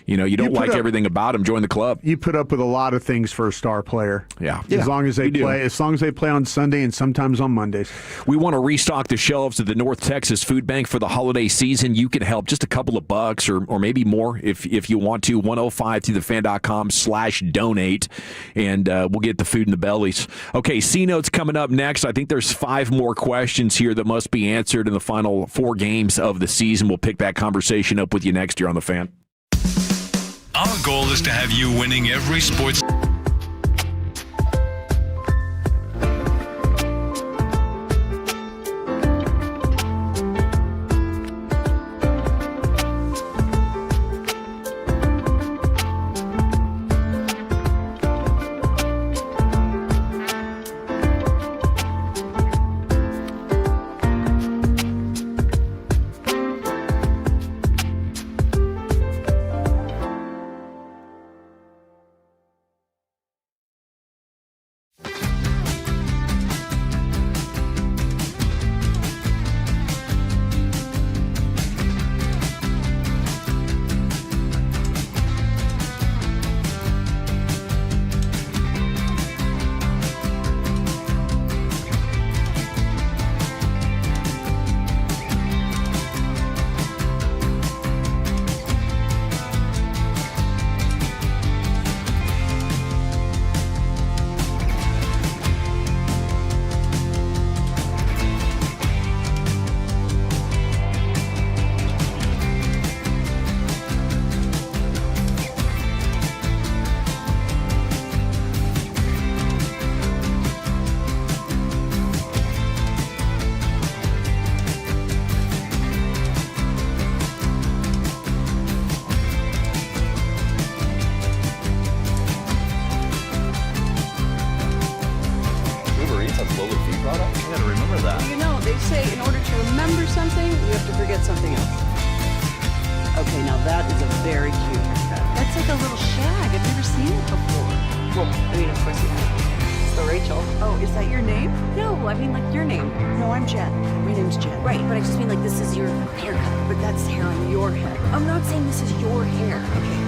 you don't like everything about him, join the club. You put up with a lot of things for a star player. Yeah. As long as they play on Sunday and sometimes on Mondays. We want to restock the shelves of the North Texas Food Bank for the holiday season. You can help just a couple of bucks or maybe more if you want to. 105throughthefan.com/donate, and we'll get the food in the bellies. Okay, C-Note's coming up next. I think there's 5 more questions here that must be answered in the final 4 games of the season. We'll pick that conversation up with you next year on The Fan. Our goal is to have you winning every sports. Something else. Okay, now that is a very cute haircut. That's like a little shag. I've never seen it before. Well, I mean, of course you have. It's the Rachel. Oh, is that your name? No, I mean like your name. No, I'm Jen. My name's Jen. Right, but I just mean like this is your haircut. But that's hair on your head. I'm not saying this is your hair. Okay.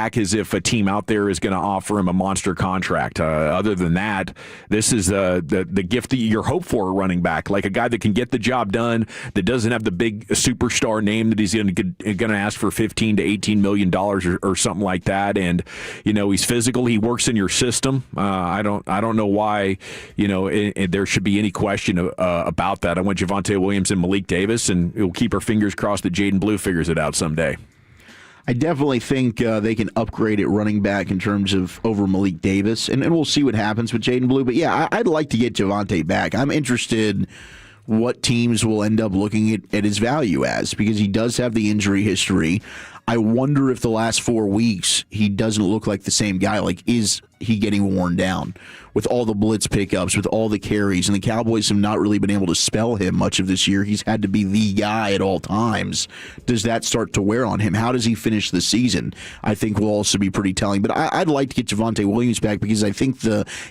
back as if a team out there is going to offer him a monster contract. Other than that, this is the gift that you're hoped for a running back, like a guy that can get the job done, that doesn't have the big superstar name that he's going to ask for $15 to $18 million or something like that. And he's physical. He works in your system. I don't know why there should be any question about that. I want Javonte Williams and Malik Davis, and we'll keep our fingers crossed that Jaden Blue figures it out someday. I definitely think they can upgrade at running back in terms of over Malik Davis, and we'll see what happens with Jaden Blue. But yeah, I'd like to get Javonte back. I'm interested what teams will end up looking at his value as, because he does have the injury history. I wonder if the last 4 weeks he doesn't look like the same guy. Like, is he getting worn down with all the blitz pickups, with all the carries? And the Cowboys have not really been able to spell him much of this year. He's had to be the guy at all times. Does that start to wear on him? How does he finish the season? I think will also be pretty telling. But I'd like to get Javonte Williams back, because I think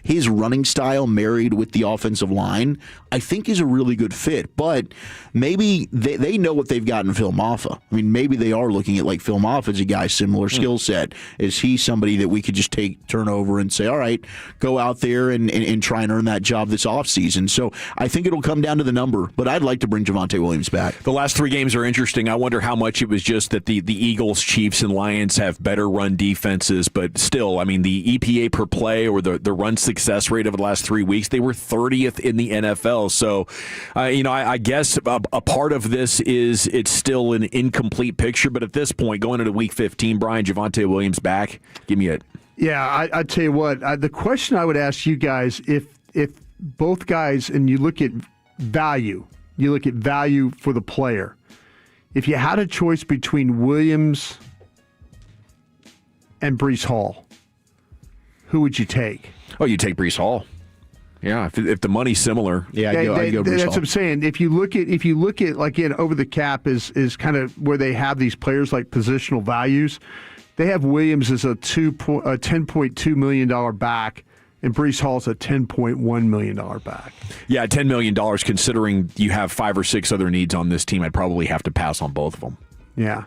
his running style married with the offensive line, I think is a really good fit. But maybe they know what they've got in Phil Maffa. I mean, maybe they are looking at like Phil Maffa as a guy similar skill set. Is he somebody that we could just turn over and say, all right, go out there and try and earn that job this offseason? So I think it'll come down to the number, but I'd like to bring Javonte Williams back. The last 3 games are interesting. I wonder how much it was just that the Eagles, Chiefs, and Lions have better run defenses, but still, I mean, the EPA per play or the run success rate over the last 3 weeks, they were 30th in the NFL. So, I guess a part of this is it's still an incomplete picture, but at this point, going into Week 15, Brian, Javonte Williams back, give me it. Yeah, I tell you what, the question I would ask you guys, if both guys, and you look at value for the player, if you had a choice between Williams and Breece Hall, who would you take? Oh, you take Breece Hall. Yeah, if the money's similar, I'd go Breece Hall. That's what I'm saying. If you look at like over the cap is kind of where they have these players like positional values. They have Williams as a $10.2 million back, and Breece Hall's a $10.1 million back. Yeah, $10 million, considering you have 5 or 6 other needs on this team, I'd probably have to pass on both of them. Yeah.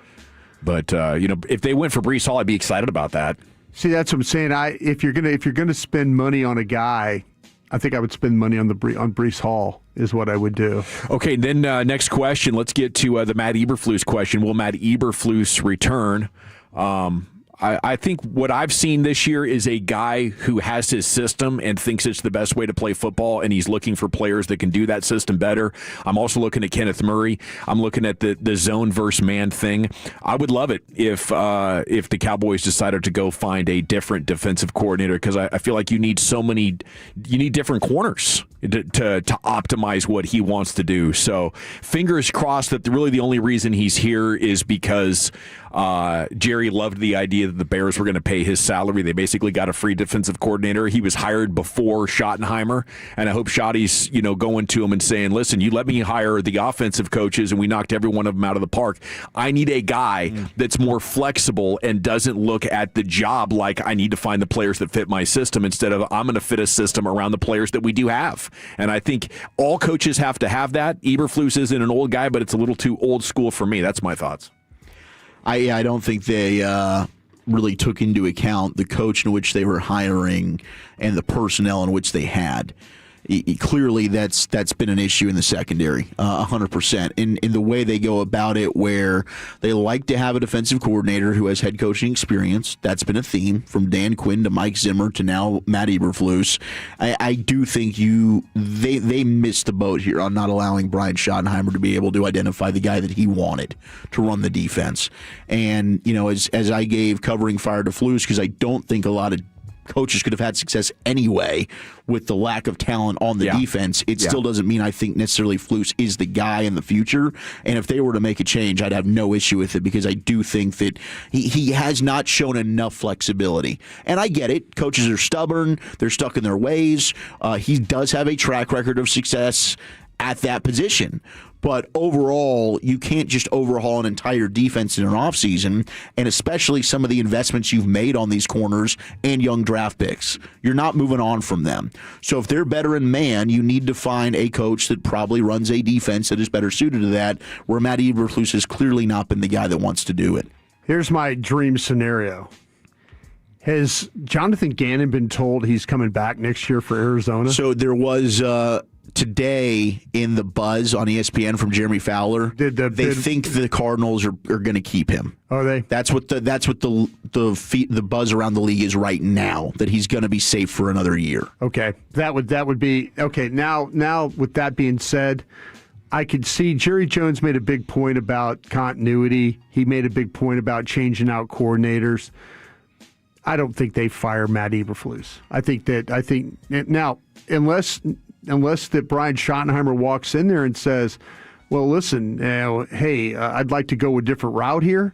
But, if they went for Breece Hall, I'd be excited about that. See, that's what I'm saying. If you're gonna spend money on a guy, I think I would spend money on Breece Hall is what I would do. Okay, then next question. Let's get to the Matt Eberflus question. Will Matt Eberflus return? I think what I've seen this year is a guy who has his system and thinks it's the best way to play football, and he's looking for players that can do that system better. I'm also looking at Kenneth Murray. I'm looking at the zone versus man thing. I would love it if the Cowboys decided to go find a different defensive coordinator, because I feel like you need different corners to optimize what he wants to do. So fingers crossed that really the only reason he's here is because Jerry loved the idea that the Bears were going to pay his salary. They basically got a free defensive coordinator. He was hired before Schottenheimer, and I hope Schotty's going to him and saying, listen, you let me hire the offensive coaches and we knocked every one of them out of the park. I need a guy that's more flexible and doesn't look at the job like I need to find the players that fit my system, instead of I'm going to fit a system around the players that we do have. And I think all coaches have to have that. Eberflus isn't an old guy, but it's a little too old school for me. That's my thoughts. I don't think they really took into account the coach in which they were hiring and the personnel in which they had. Clearly, that's been an issue in the secondary, 100%. In the way they go about it, where they like to have a defensive coordinator who has head coaching experience. That's been a theme from Dan Quinn to Mike Zimmer to now Matt Eberflus. I do think they missed the boat here on not allowing Brian Schottenheimer to be able to identify the guy that he wanted to run the defense. And as I gave covering fire to Flus, because I don't think a lot of coaches could have had success anyway with the lack of talent on the defense. It still doesn't mean I think necessarily Flus is the guy in the future. And if they were to make a change, I'd have no issue with it, because I do think that he has not shown enough flexibility. And I get it. Coaches are stubborn. They're stuck in their ways. He does have a track record of success at that position. But overall, you can't just overhaul an entire defense in an offseason, and especially some of the investments you've made on these corners and young draft picks. You're not moving on from them. So if they're better in man, you need to find a coach that probably runs a defense that is better suited to that, where Matt Eberflus has clearly not been the guy that wants to do it. Here's my dream scenario. Has Jonathan Gannon been told he's coming back next year for Arizona? So there was today in the buzz on ESPN from Jeremy Fowler. They think the Cardinals are going to keep him. Are they? That's what the buzz around the league is right now. That he's going to be safe for another year. Okay, that would be okay. Now with that being said, I could see Jerry Jones made a big point about continuity. He made a big point about changing out coordinators. I don't think they fire Matt Eberflus. I think now, unless that Brian Schottenheimer walks in there and says, well, listen, hey, I'd like to go a different route here,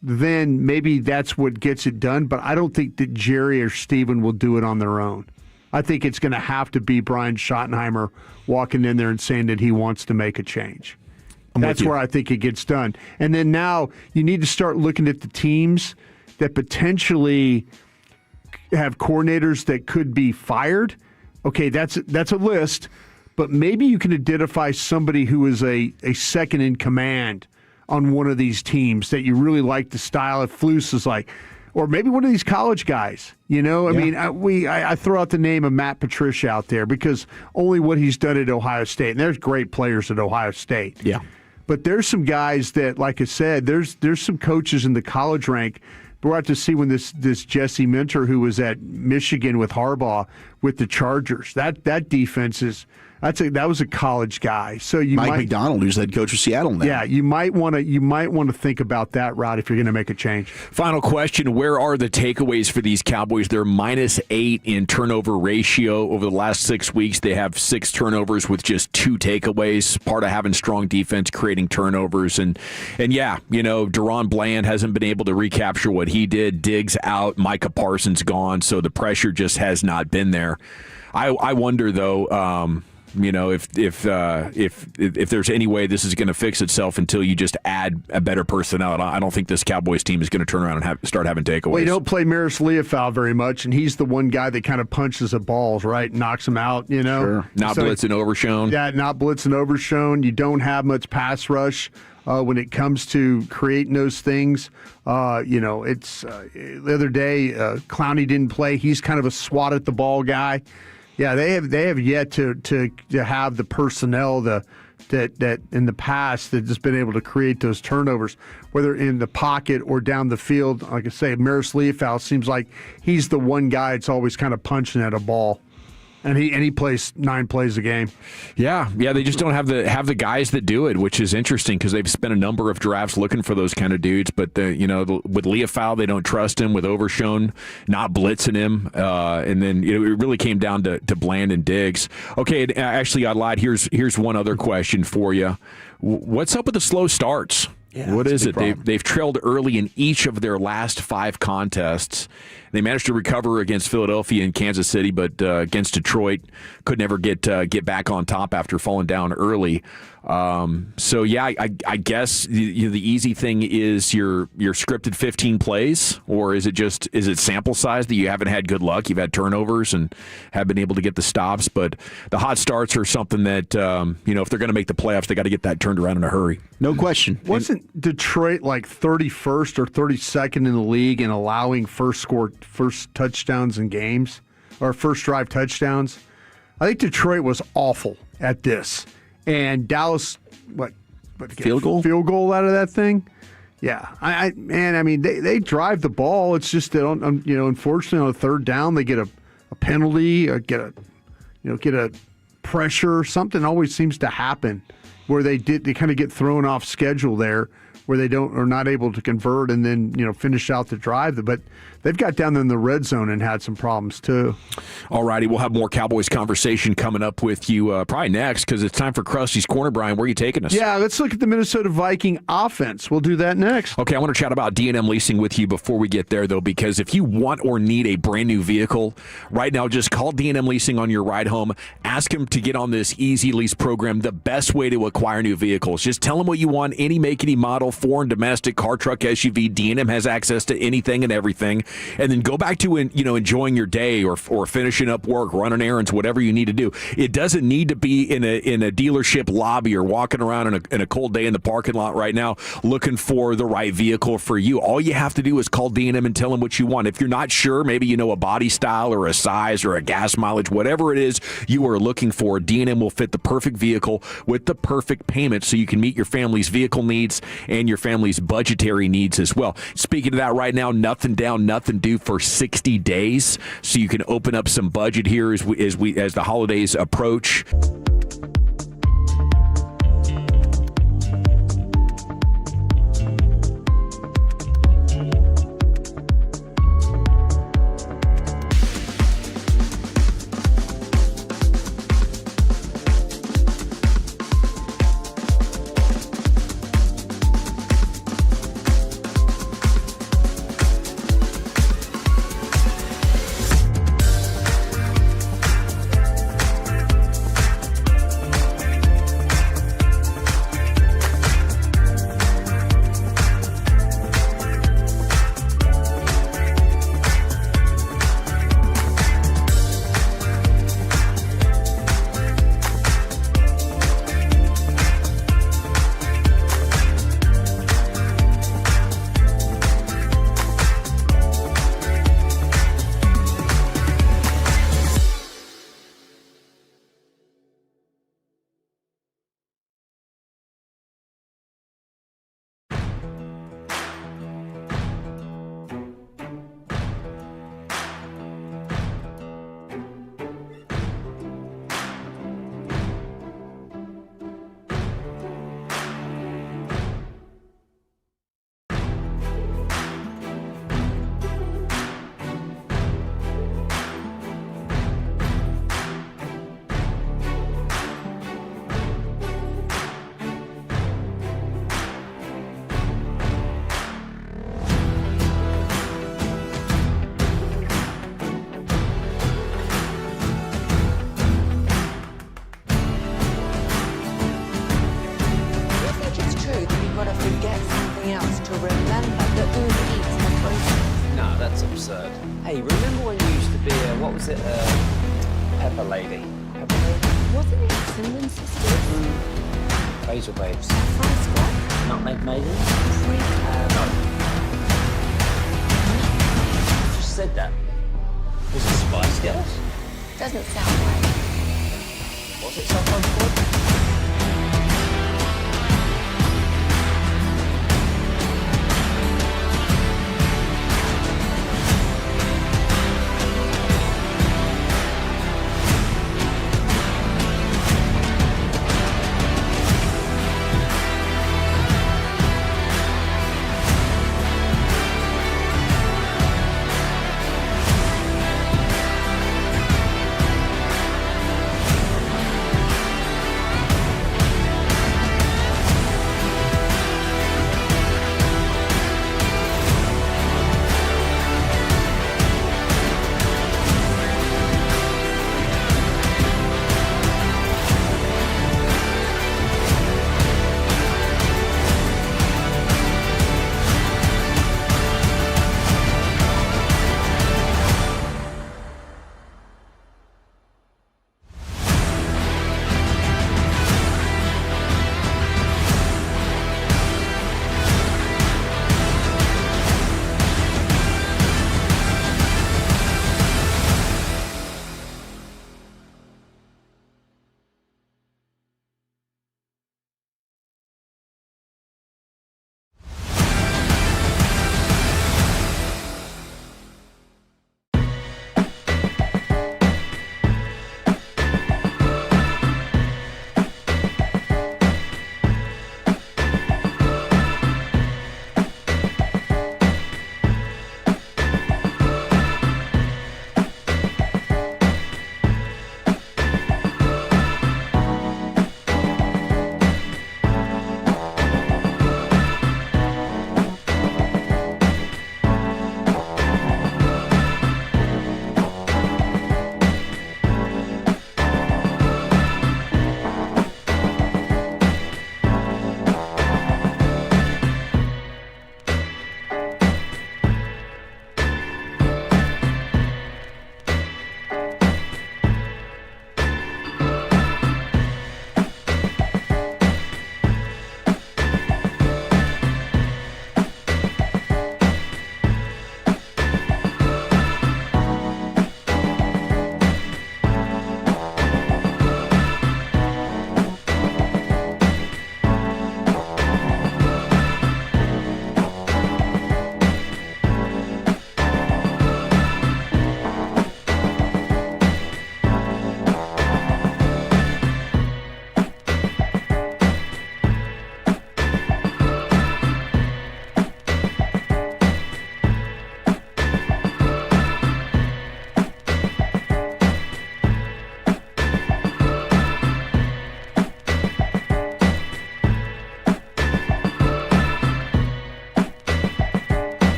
then maybe that's what gets it done. But I don't think that Jerry or Steven will do it on their own. I think it's going to have to be Brian Schottenheimer walking in there and saying that he wants to make a change. That's where I think it gets done. And then now you need to start looking at the teams that potentially have coordinators that could be fired. Okay, that's a list, but maybe you can identify somebody who is a second in command on one of these teams that you really like the style of Flus is like, or maybe one of these college guys. I mean, I throw out the name of Matt Patricia out there because only what he's done at Ohio State, and there's great players at Ohio State. Yeah, but there's some guys that, like I said, there's some coaches in the college rank. We're out to see when this Jesse Minter, who was at Michigan with Harbaugh with the Chargers, that defense that was a college guy. So Mike McDonald, who's the head coach of Seattle now. Yeah, you might want to think about that route if you're going to make a change. Final question: where are the takeaways for these Cowboys? They're -8 in turnover ratio over the last 6 weeks. They have 6 turnovers with just 2 takeaways. Part of having strong defense, creating turnovers, and yeah, Deron Bland hasn't been able to recapture what he did. Diggs out, Micah Parsons gone, so the pressure just has not been there. I wonder though. If there's any way this is going to fix itself until you just add a better personnel, I don't think this Cowboys team is going to turn around and start having takeaways. Well, you don't play Maris Leofow very much, and he's the one guy that kind of punches the balls, right? Knocks them out, Sure. Not blitzing Overshown. Yeah, not blitzing Overshown. You don't have much pass rush when it comes to creating those things. It's the other day, Clowney didn't play. He's kind of a swat at the ball guy. Yeah, they have yet to have the personnel that in the past that has been able to create those turnovers, whether in the pocket or down the field. Like I say, Maris Leofow seems like he's the one guy that's always kind of punching at a ball. And he plays 9 plays a game. Yeah, they just don't have the guys that do it, which is interesting because they've spent a number of drafts looking for those kind of dudes. But with Leofow, they don't trust him. With Overshown, not blitzing him, and then it really came down to Bland and Diggs. Okay, actually, I lied. Here's one other question for you. What's up with the slow starts? Yeah, what is it? They've trailed early in each of their last 5 contests. They managed to recover against Philadelphia and Kansas City, but against Detroit, could never get back on top after falling down early. So yeah, I guess the easy thing is your scripted 15 plays, or is it sample size that you haven't had good luck? You've had turnovers and have been able to get the stops, but the hot starts are something that if they're going to make the playoffs, they got to get that turned around in a hurry. No question. Wasn't Detroit like 31st or 32nd in the league in allowing first touchdowns in games or first drive touchdowns? I think Detroit was awful at this. And Dallas, field goal out of that thing? Yeah, they drive the ball. It's just that unfortunately on a third down they get a penalty, or get a pressure. Something always seems to happen where they kind of get thrown off schedule there, where they are not able to convert and then finish out the drive. But they've got down in the red zone and had some problems too. All righty, we'll have more Cowboys conversation coming up with you probably next because it's time for Krusty's Corner. Brian, where are you taking us? Yeah, let's look at the Minnesota Viking offense. We'll do that next. Okay, I want to chat about D&M Leasing with you before we get there, though, because if you want or need a brand new vehicle right now, just call D&M Leasing on your ride home. Ask them to get on this easy lease program, the best way to acquire new vehicles. Just tell them what you want, any make, any model, foreign, domestic, car, truck, SUV, D&M has access to anything and everything. And then go back to enjoying your day or finishing up work, running errands, whatever you need to do. It doesn't need to be in a dealership lobby or walking around in a cold day in the parking lot right now looking for the right vehicle for you. All you have to do is call D&M and tell them what you want. If you're not sure, maybe you know a body style or a size or a gas mileage, whatever it is you are looking for, D&M will fit the perfect vehicle with the perfect payment so you can meet your family's vehicle needs and your family's budgetary needs as well. Speaking of that, right now, nothing down, nothing due for 60 days, so you can open up some budget here as the holidays approach. Hey, remember when you used to be what was it, Pepper Lady? Pepper Lady? Wasn't it Cinnamon Sisters? Basil Babes. Saffron Squad? Nutmeg Maiden? No. You just said that. Was it Spice Girls? Doesn't sound right. Was it Saffron Squad?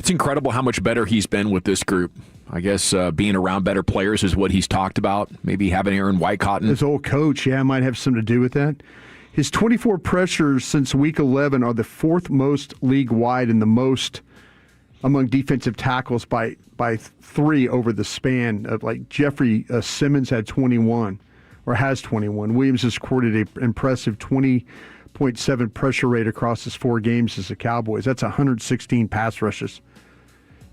It's incredible how much better he's been with this group. I guess being around better players is what he's talked about. Maybe having Aaron Whitecotton. His old coach, might have something to do with that. His 24 pressures since Week 11 are the fourth most league-wide and the most among defensive tackles by 3 over the span of, like, Jeffrey Simmons had 21 or has 21. Williams has recorded an impressive 20.7 pressure rate across his 4 games as the Cowboys. That's 116 pass rushes.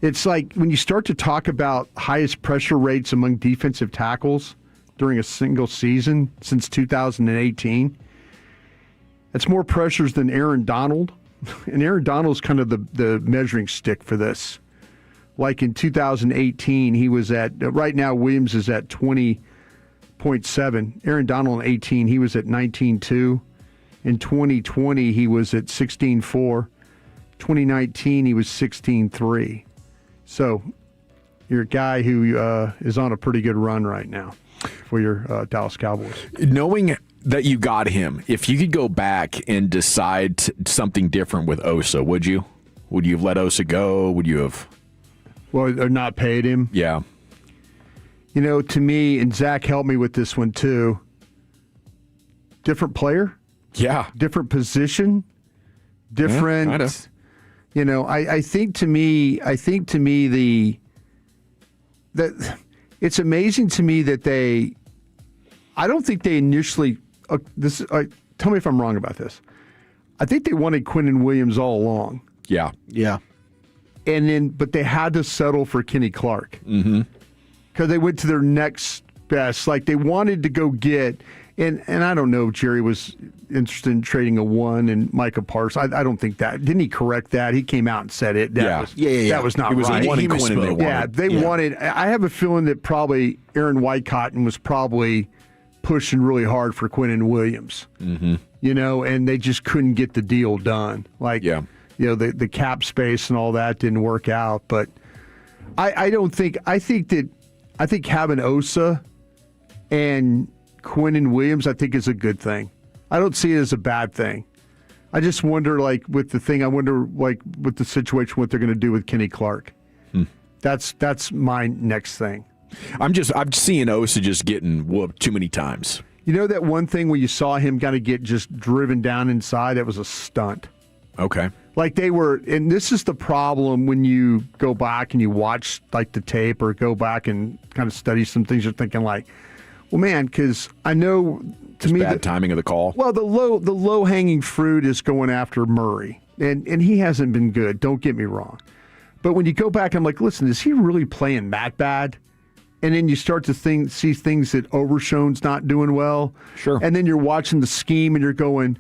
It's like when you start to talk about highest pressure rates among defensive tackles during a single season since 2018, that's more pressures than Aaron Donald. And Aaron Donald's kind of the measuring stick for this. Like in 2018, he was at, right now Williams is at 20.7. Aaron Donald in 18, he was at 19.2. In 2020, he was at 16.4. 2019, he was 16.3. So you're a guy who is on a pretty good run right now for your Dallas Cowboys. Knowing that you got him, if you could go back and decide something different with Osa, would you? Would you have let Osa go? Would you have? Well, or not paid him? Yeah. You know, to me, and Zach helped me with this one too, different player. Yeah. Different position. Different. Yeah, you know, I think to me that it's amazing to me that I don't think they initially tell me if I'm wrong about this. I think they wanted Quinnen Williams all along. Yeah. Yeah. But they had to settle for Kenny Clark. Mm-hmm. Because they went to their next best. Like they wanted to go get, and I don't know if Jerry was interested in trading a 1 and Micah Parsons. I don't think that. Didn't he correct that? He came out and said it. That was not it was right. A 1 and Quinnen they wanted. Yeah, they wanted. I have a feeling that probably Aaron Whitecotton was probably pushing really hard for Quinnen Williams. Mm-hmm. You know, and they just couldn't get the deal done. Like, you know, the cap space and all that didn't work out. But I think having Osa and Quinnen Williams, I think, is a good thing. I don't see it as a bad thing. I just wonder, like, with the situation, what they're going to do with Kenny Clark. That's my next thing. I'm seeing Osa just getting whooped too many times. You know that one thing where you saw him kind of get just driven down inside? That was a stunt. Okay. Like they were, and this is the problem when you go back and you watch like the tape or go back and kind of study some things. You're thinking like, well, man, because I know to me bad timing of the call. Well, the low hanging fruit is going after Murray, and he hasn't been good. Don't get me wrong, but when you go back, I'm like, listen, is he really playing that bad? And then you start to see things that Overshown's not doing well. Sure. And then you're watching the scheme and you're going,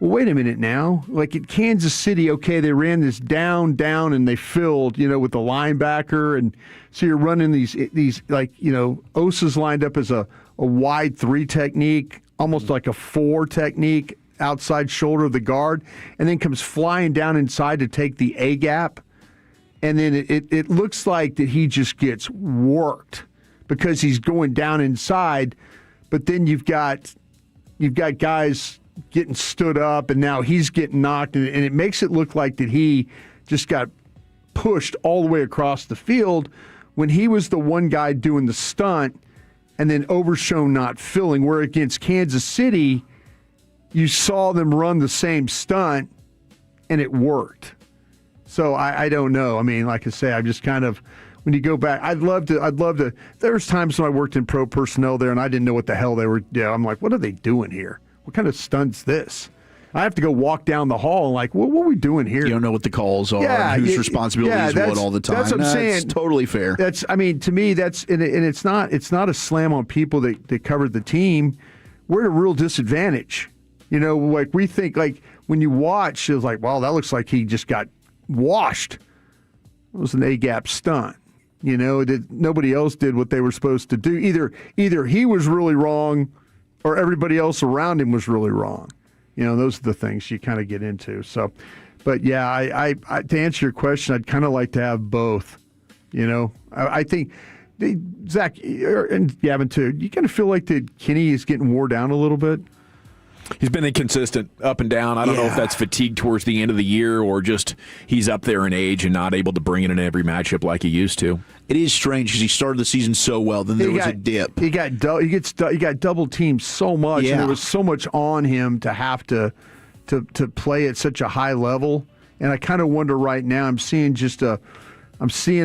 well, wait a minute now. Like at Kansas City, okay, they ran this down, and they filled, you know, with the linebacker. And so you're running these like, you know, Osa's lined up as a wide 3 technique, almost like a 4 technique, outside shoulder of the guard, and then comes flying down inside to take the A gap. And then it looks like that he just gets worked because he's going down inside. But then you've got guys getting stood up, and now he's getting knocked, and it makes it look like that he just got pushed all the way across the field when he was the one guy doing the stunt, and then Overshown not filling. Where against Kansas City, you saw them run the same stunt, and it worked. So I don't know. I mean, like I say, I'm just kind of, when you go back, I'd love to. There's times when I worked in pro personnel there, and I didn't know what the hell they were. Yeah, I'm like, what are they doing here? What kind of stunt's this? I have to go walk down the hall and like, what are we doing here? You don't know what the calls are, whose responsibility is what all the time. That's what I'm saying. Totally fair. I mean, to me, and it's not a slam on people that covered the team. We're at a real disadvantage. You know, like we think, like when you watch, it was like, well, that looks like he just got washed. It was an A-gap stunt. You know, nobody else did what they were supposed to do. Either he was really wrong or everybody else around him was really wrong. You know, those are the things you kind of get into. So, but yeah, I to answer your question, I'd kind of like to have both. You know, I think, Zach and Gavin too, you kind of feel like that Kenny is getting wore down a little bit? He's been inconsistent up and down. I don't know if that's fatigue towards the end of the year or just he's up there in age and not able to bring it in every matchup like he used to. It is strange because he started the season so well, then there was a dip. He got double teamed so much, and there was so much on him to have to play at such a high level. And I kind of wonder right now. I'm seeing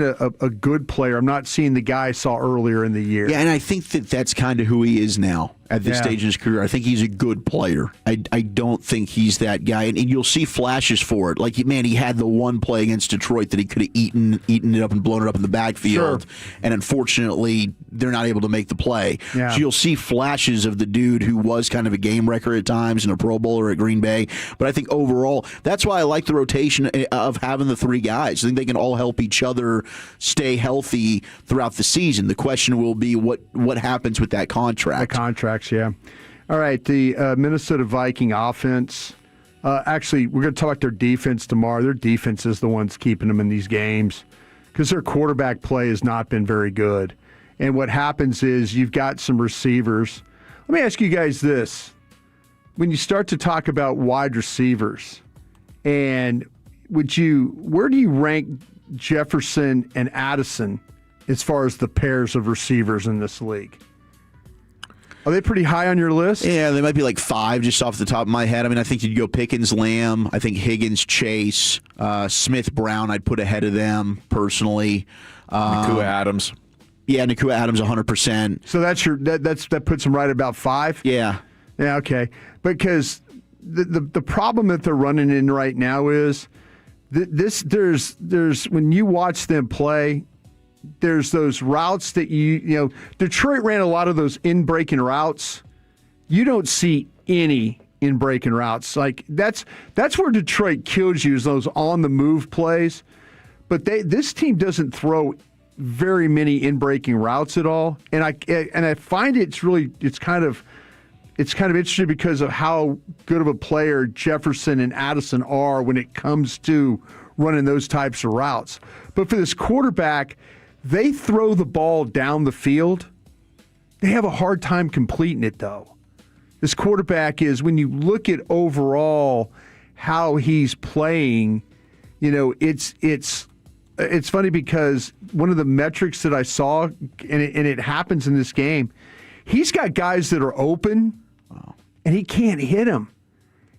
a good player. I'm not seeing the guy I saw earlier in the year. Yeah, and I think that's kind of who he is now at this stage in his career. I think he's a good player. I don't think he's that guy. And you'll see flashes for it. Like, man, he had the one play against Detroit that he could have eaten it up and blown it up in the backfield. Sure. And unfortunately, they're not able to make the play. Yeah. So you'll see flashes of the dude who was kind of a game wrecker at times and a Pro Bowler at Green Bay. But I think overall, that's why I like the rotation of having the three guys. I think they can all help each other stay healthy throughout the season. The question will be what happens with that contract. The contracts, yeah. All right, the Minnesota Viking offense. Actually, we're going to talk about their defense tomorrow. Their defense is the ones keeping them in these games because their quarterback play has not been very good. And what happens is you've got some receivers. Let me ask you guys this. When you start to talk about wide receivers, and where do you rank Jefferson and Addison as far as the pairs of receivers in this league? Are they pretty high on your list? Yeah, they might be like 5 just off the top of my head. I mean, I think you'd go Pickens, Lamb. I think Higgins, Chase, Smith, Brown I'd put ahead of them personally. Nakua Adams. Yeah, Nakua Adams 100%. So that puts them right about 5? Yeah. Yeah, okay. Because the problem that they're running in right now is there's when you watch them play, there's those routes that Detroit ran a lot of those in-breaking routes. You don't see any in-breaking routes. Like that's where Detroit kills you, is those on-the-move plays. But this team doesn't throw very many in-breaking routes at all. And I find it's kind of interesting because of how good of a player Jefferson and Addison are when it comes to running those types of routes. But for this quarterback, they throw the ball down the field. They have a hard time completing it, though. This quarterback is, when you look at overall how he's playing, it's funny because one of the metrics that I saw, and it happens in this game, he's got guys that are open, and he can't hit them.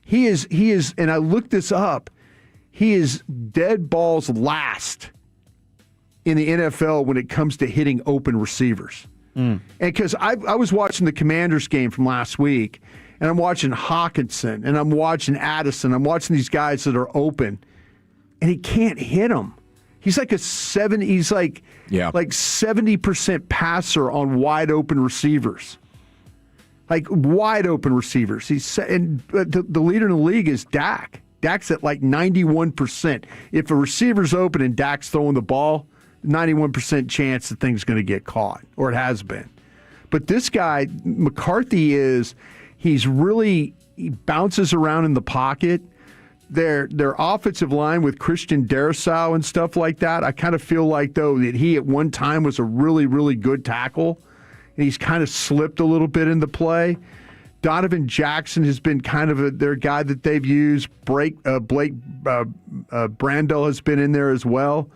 He is, and I looked this up, he is dead balls last in the NFL when it comes to hitting open receivers. And because I was watching the Commanders game from last week, and I'm watching Hawkinson, and I'm watching Addison, I'm watching these guys that are open, and he can't hit them. He's like 70% passer on wide open receivers. Like wide open receivers. The leader in the league is Dak. Dak's at like 91%. If a receiver's open and Dak's throwing the ball, 91% chance the thing's going to get caught, or it has been. But this guy, McCarthy, he bounces around in the pocket. Their offensive line with Christian Darrisaw and stuff like that, I kind of feel like, though, that he at one time was a really, really good tackle, and he's kind of slipped a little bit in the play. Donovan Jackson has been kind of their guy that they've used. Blake Brandel has been in there as well.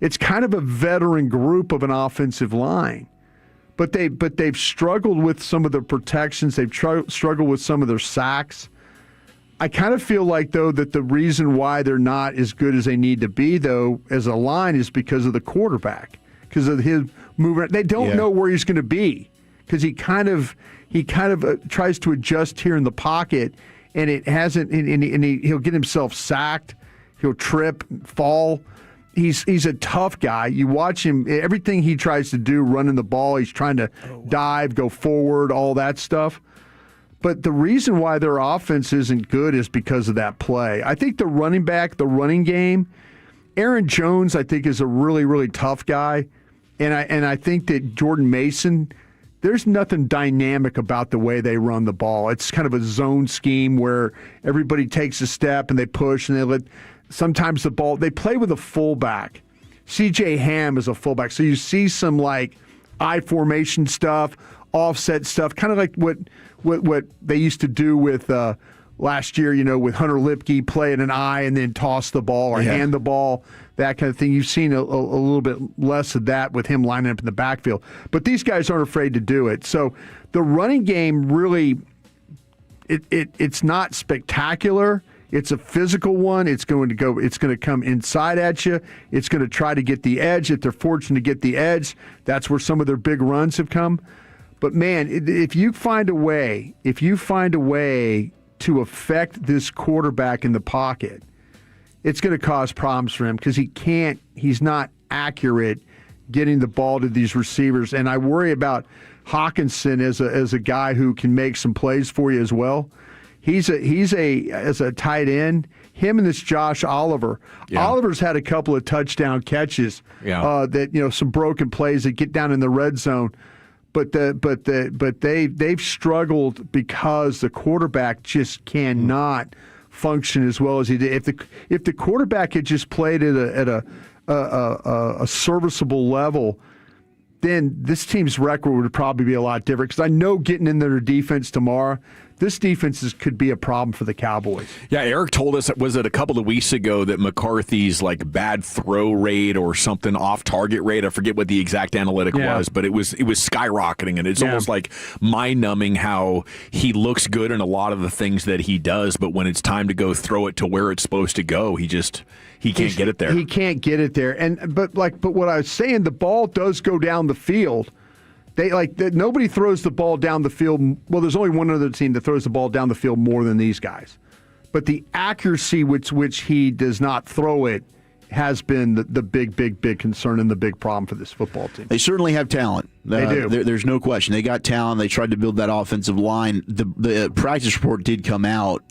It's kind of a veteran group of an offensive line. But they've struggled with some of the protections. They've struggled with some of their sacks. I kind of feel like, though, that the reason why they're not as good as they need to be, though, as a line is because of the quarterback, because of his movement. They don't know where he's going to be because he kind of tries to adjust here in the pocket, and it hasn't. And he'll get himself sacked. He'll trip, fall. He's a tough guy. You watch him, everything he tries to do, running the ball, he's trying to dive, go forward, all that stuff. But the reason why their offense isn't good is because of that play. I think the running game, Aaron Jones, I think, is a really, really tough guy. And I think that Jordan Mason, there's nothing dynamic about the way they run the ball. It's kind of a zone scheme where everybody takes a step and they push and they let sometimes the ball, they play with a fullback. C.J. Ham is a fullback. So you see some like I formation stuff, offset stuff, kind of like what what they used to do with last year, with Hunter Lipke, play in an eye and then toss the ball or hand the ball, that kind of thing. You've seen a little bit less of that with him lining up in the backfield. But these guys aren't afraid to do it. So the running game really, it's not spectacular. It's a physical one. It's going to come inside at you. It's going to try to get the edge. If they're fortunate to get the edge, that's where some of their big runs have come. But man, if you find a way to affect this quarterback in the pocket, it's going to cause problems for him because he's not accurate getting the ball to these receivers. And I worry about Hawkinson as a guy who can make some plays for you as well. He's as a tight end, him and this Josh Oliver. Yeah. Oliver's had a couple of touchdown catches that, some broken plays that get down in the red zone. But they've struggled because the quarterback just cannot function as well as he did. If the quarterback had just played at a serviceable level, then this team's record would probably be a lot different. Because I know getting into their defense tomorrow, this defense could be a problem for the Cowboys. Yeah, Eric told us, was it a couple of weeks ago, that McCarthy's bad throw rate or something, off target rate, I forget what the exact analytic was, but it was skyrocketing, and it's almost mind numbing how he looks good in a lot of the things that he does, but when it's time to go throw it to where it's supposed to go, he can't get it there. He can't get it there. But what I was saying, the ball does go down the field. Nobody throws the ball down the field. Well, there's only one other team that throws the ball down the field more than these guys. But the accuracy with which he does not throw it has been the big concern and the big problem for this football team. They certainly have talent. They do. There's no question. They got talent. They tried to build that offensive line. The practice report did come out,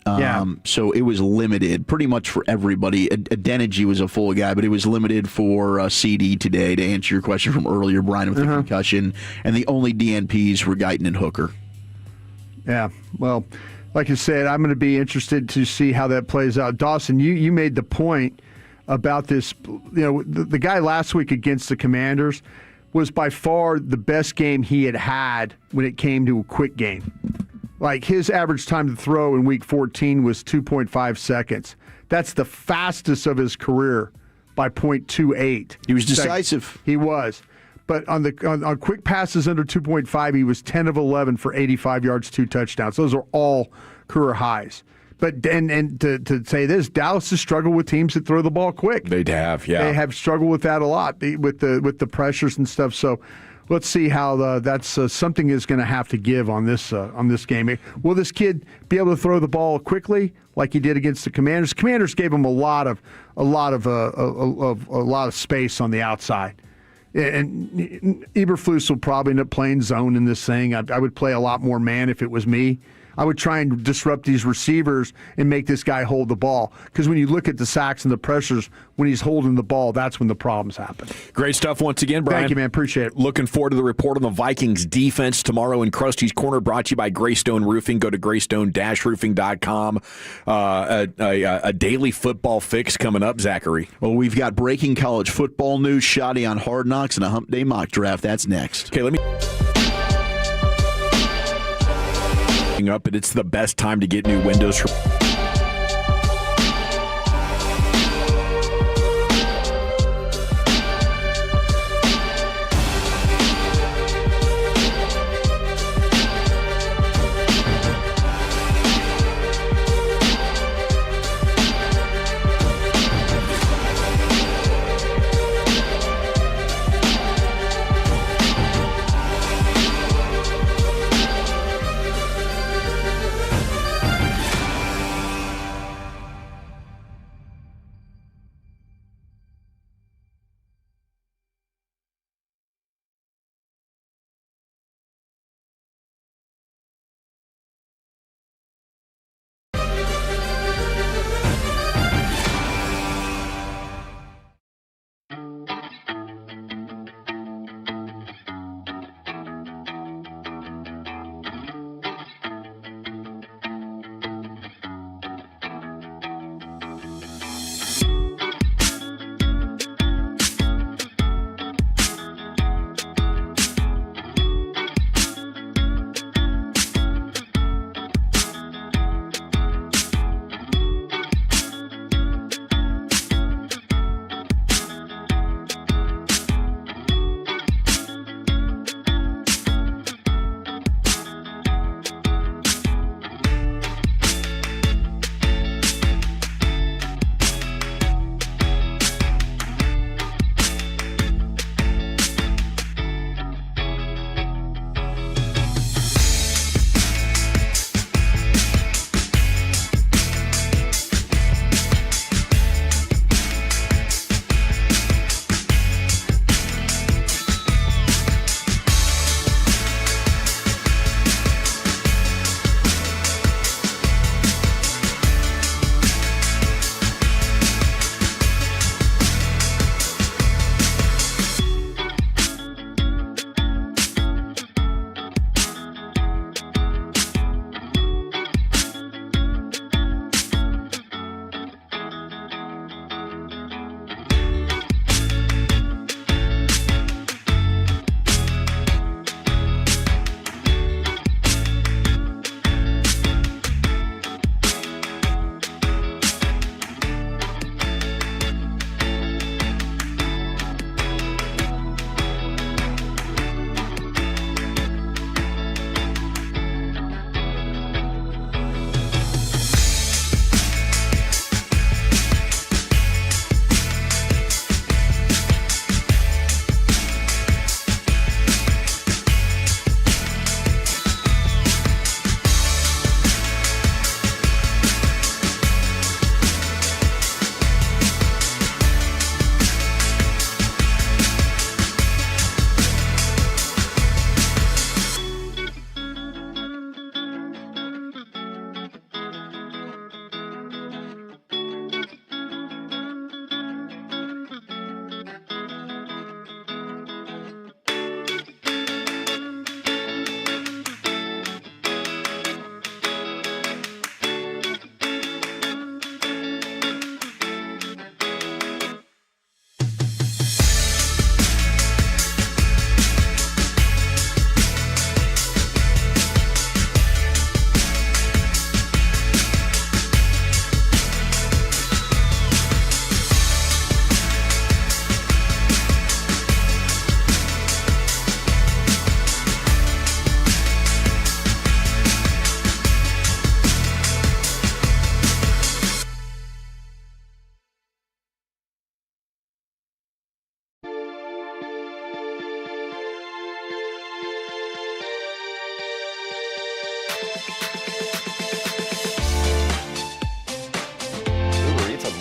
so it was limited pretty much for everybody. Adeniji was a full guy, but it was limited for CD today, to answer your question from earlier, Brian, with the concussion. And the only DNPs were Guyton and Hooker. Yeah, well, like I said, I'm going to be interested to see how that plays out. Dawson, you made the point about this. The guy last week against the Commanders was by far the best game he had when it came to a quick game. His average time to throw in week 14 was 2.5 seconds. That's the fastest of his career by 0.28. He was decisive. He was. But on quick passes under 2.5, he was 10 of 11 for 85 yards, 2 touchdowns. Those are all career highs. But and to say this, Dallas has struggled with teams that throw the ball quick. They have, yeah. They have struggled with that a lot, with the pressures and stuff. So let's see how that's something is going to have to give on this game. Will this kid be able to throw the ball quickly like he did against the Commanders? Commanders gave him a lot of space on the outside. And Eberflus will probably end up playing zone in this thing. I would play a lot more man if it was me. I would try and disrupt these receivers and make this guy hold the ball. Because when you look at the sacks and the pressures, when he's holding the ball, that's when the problems happen. Great stuff once again, Brian. Thank you, man. Appreciate it. Looking forward to the report on the Vikings defense tomorrow in Krusty's Corner, brought to you by Greystone Roofing. Go to greystone-roofing.com. A daily football fix coming up, Zachary. Well, we've got breaking college football news, shoddy on Hard Knocks, and a Hump Day mock draft. That's next. Okay, let me... up, but it's the best time to get new windows.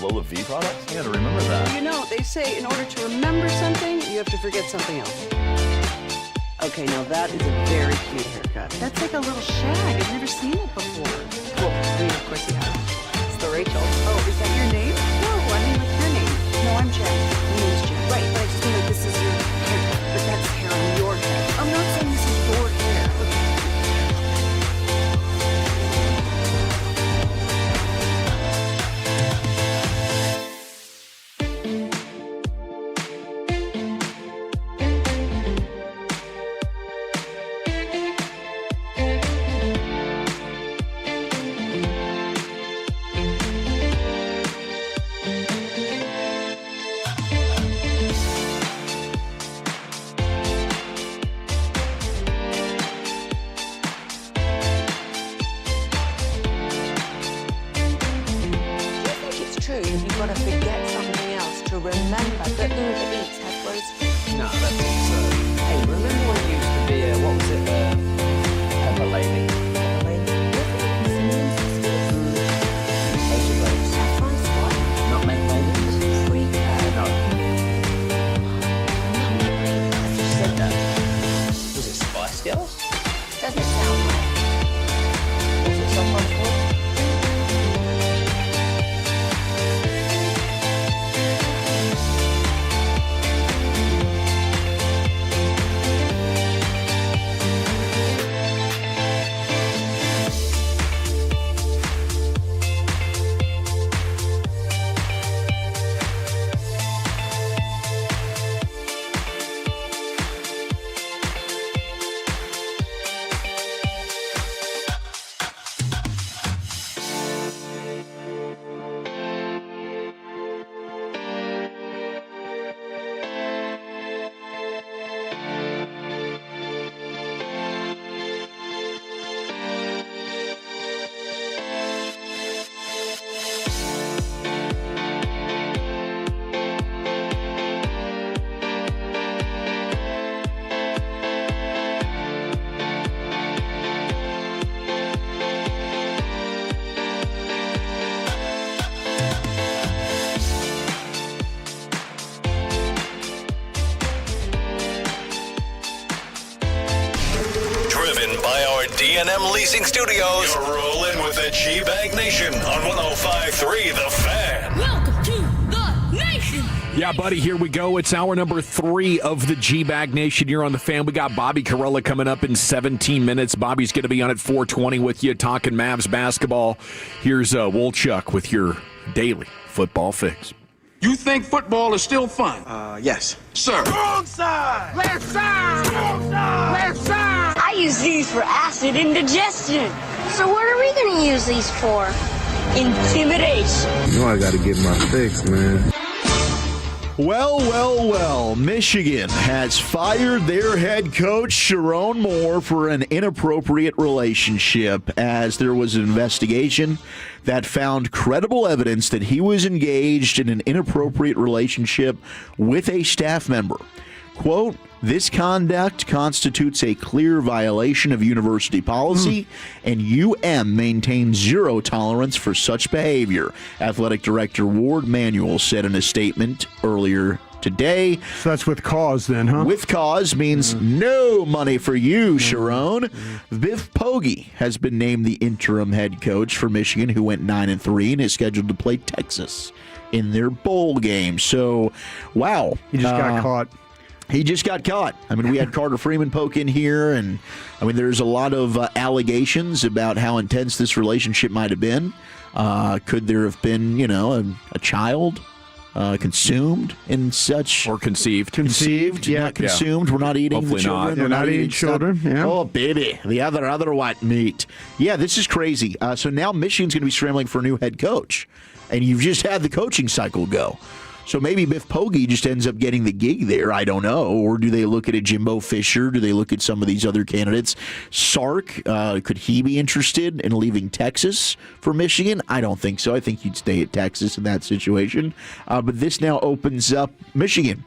full of V products? I gotta remember that. You know, they say in order to remember something, you have to forget something else. Okay, now that is a very cute haircut. That's like a little shag. I've never seen it before. Well, I mean, of course you have. It's the Rachel. Oh, is that your name? No, I mean like your name. No, I'm Jen. My name's Jen. Right, but I just mean like this is your haircut. But that's hair on your head. I'm not saying this is your hair. D&M Leasing Studios. You're rolling with the G-Bag Nation on 105.3 The Fan. Welcome to the Nation. Yeah, buddy, here we go. It's hour number 3 of the G-Bag Nation. You're on The Fan. We got Bobby Carella coming up in 17 minutes. Bobby's going to be on at 4:20 with you, talking Mavs basketball. Here's Wolchuk with your daily football fix. You think football is still fun? Yes. Sir. Wrong side. Left side. Wrong side. Left side. I use these for acid indigestion. So what are we going to use these for? Intimidation. You know I got to get my fix, man. Well, Michigan has fired their head coach, Sharon Moore, for an inappropriate relationship, as there was an investigation that found credible evidence that he was engaged in an inappropriate relationship with a staff member. Quote, this conduct constitutes a clear violation of university policy, and UM maintains zero tolerance for such behavior, Athletic Director Ward Manuel said in a statement earlier today. So that's with cause then, huh? With cause means no money for you, Sharon. Biff Poggi has been named the interim head coach for Michigan, who went 9-3 and is scheduled to play Texas in their bowl game. So, wow. He just got caught. He just got caught. I mean, we had Carter Freeman poke in here, and I mean, there's a lot of allegations about how intense this relationship might have been. Could there have been, a child consumed in such? Or conceived. Yeah, Yeah. consumed. We're not eating Hopefully the children. not. We're not eating children. Yeah. Oh, baby. The other white meat. Yeah, this is crazy. So now Michigan's going to be scrambling for a new head coach, and you've just had the coaching cycle go. So maybe Biff Poggi just ends up getting the gig there. I don't know. Or do they look at a Jimbo Fisher? Do they look at some of these other candidates? Sark, could he be interested in leaving Texas for Michigan? I don't think so. I think he'd stay at Texas in that situation. But this now opens up Michigan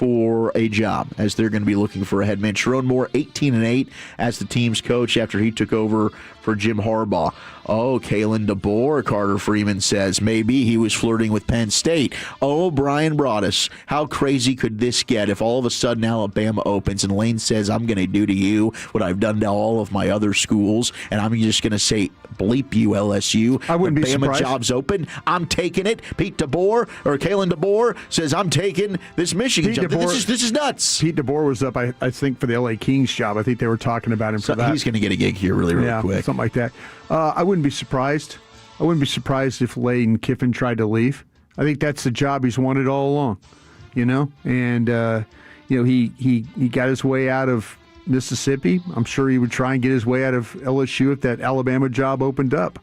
for a job, as they're going to be looking for a head man. Sharon Moore, 18-8 as the team's coach after he took over for Jim Harbaugh. Oh, Kalen DeBoer, Carter Freeman says. Maybe he was flirting with Penn State. Oh, Brian Broaddus, how crazy could this get if all of a sudden Alabama opens and Lane says, I'm going to do to you what I've done to all of my other schools, and I'm just going to say, bleep you, LSU. I wouldn't be Bama surprised. job's open. I'm taking it. Pete DeBoer, or Kalen DeBoer, says, I'm taking this Michigan job. This is nuts. Pete DeBoer was up, I think, for the LA Kings job. I think they were talking about him for that. He's going to get a gig here really quick. Something like that. I wouldn't be surprised. I wouldn't be surprised if Lane Kiffin tried to leave. I think that's the job he's wanted all along, And he got his way out of Mississippi. I'm sure he would try and get his way out of LSU if that Alabama job opened up.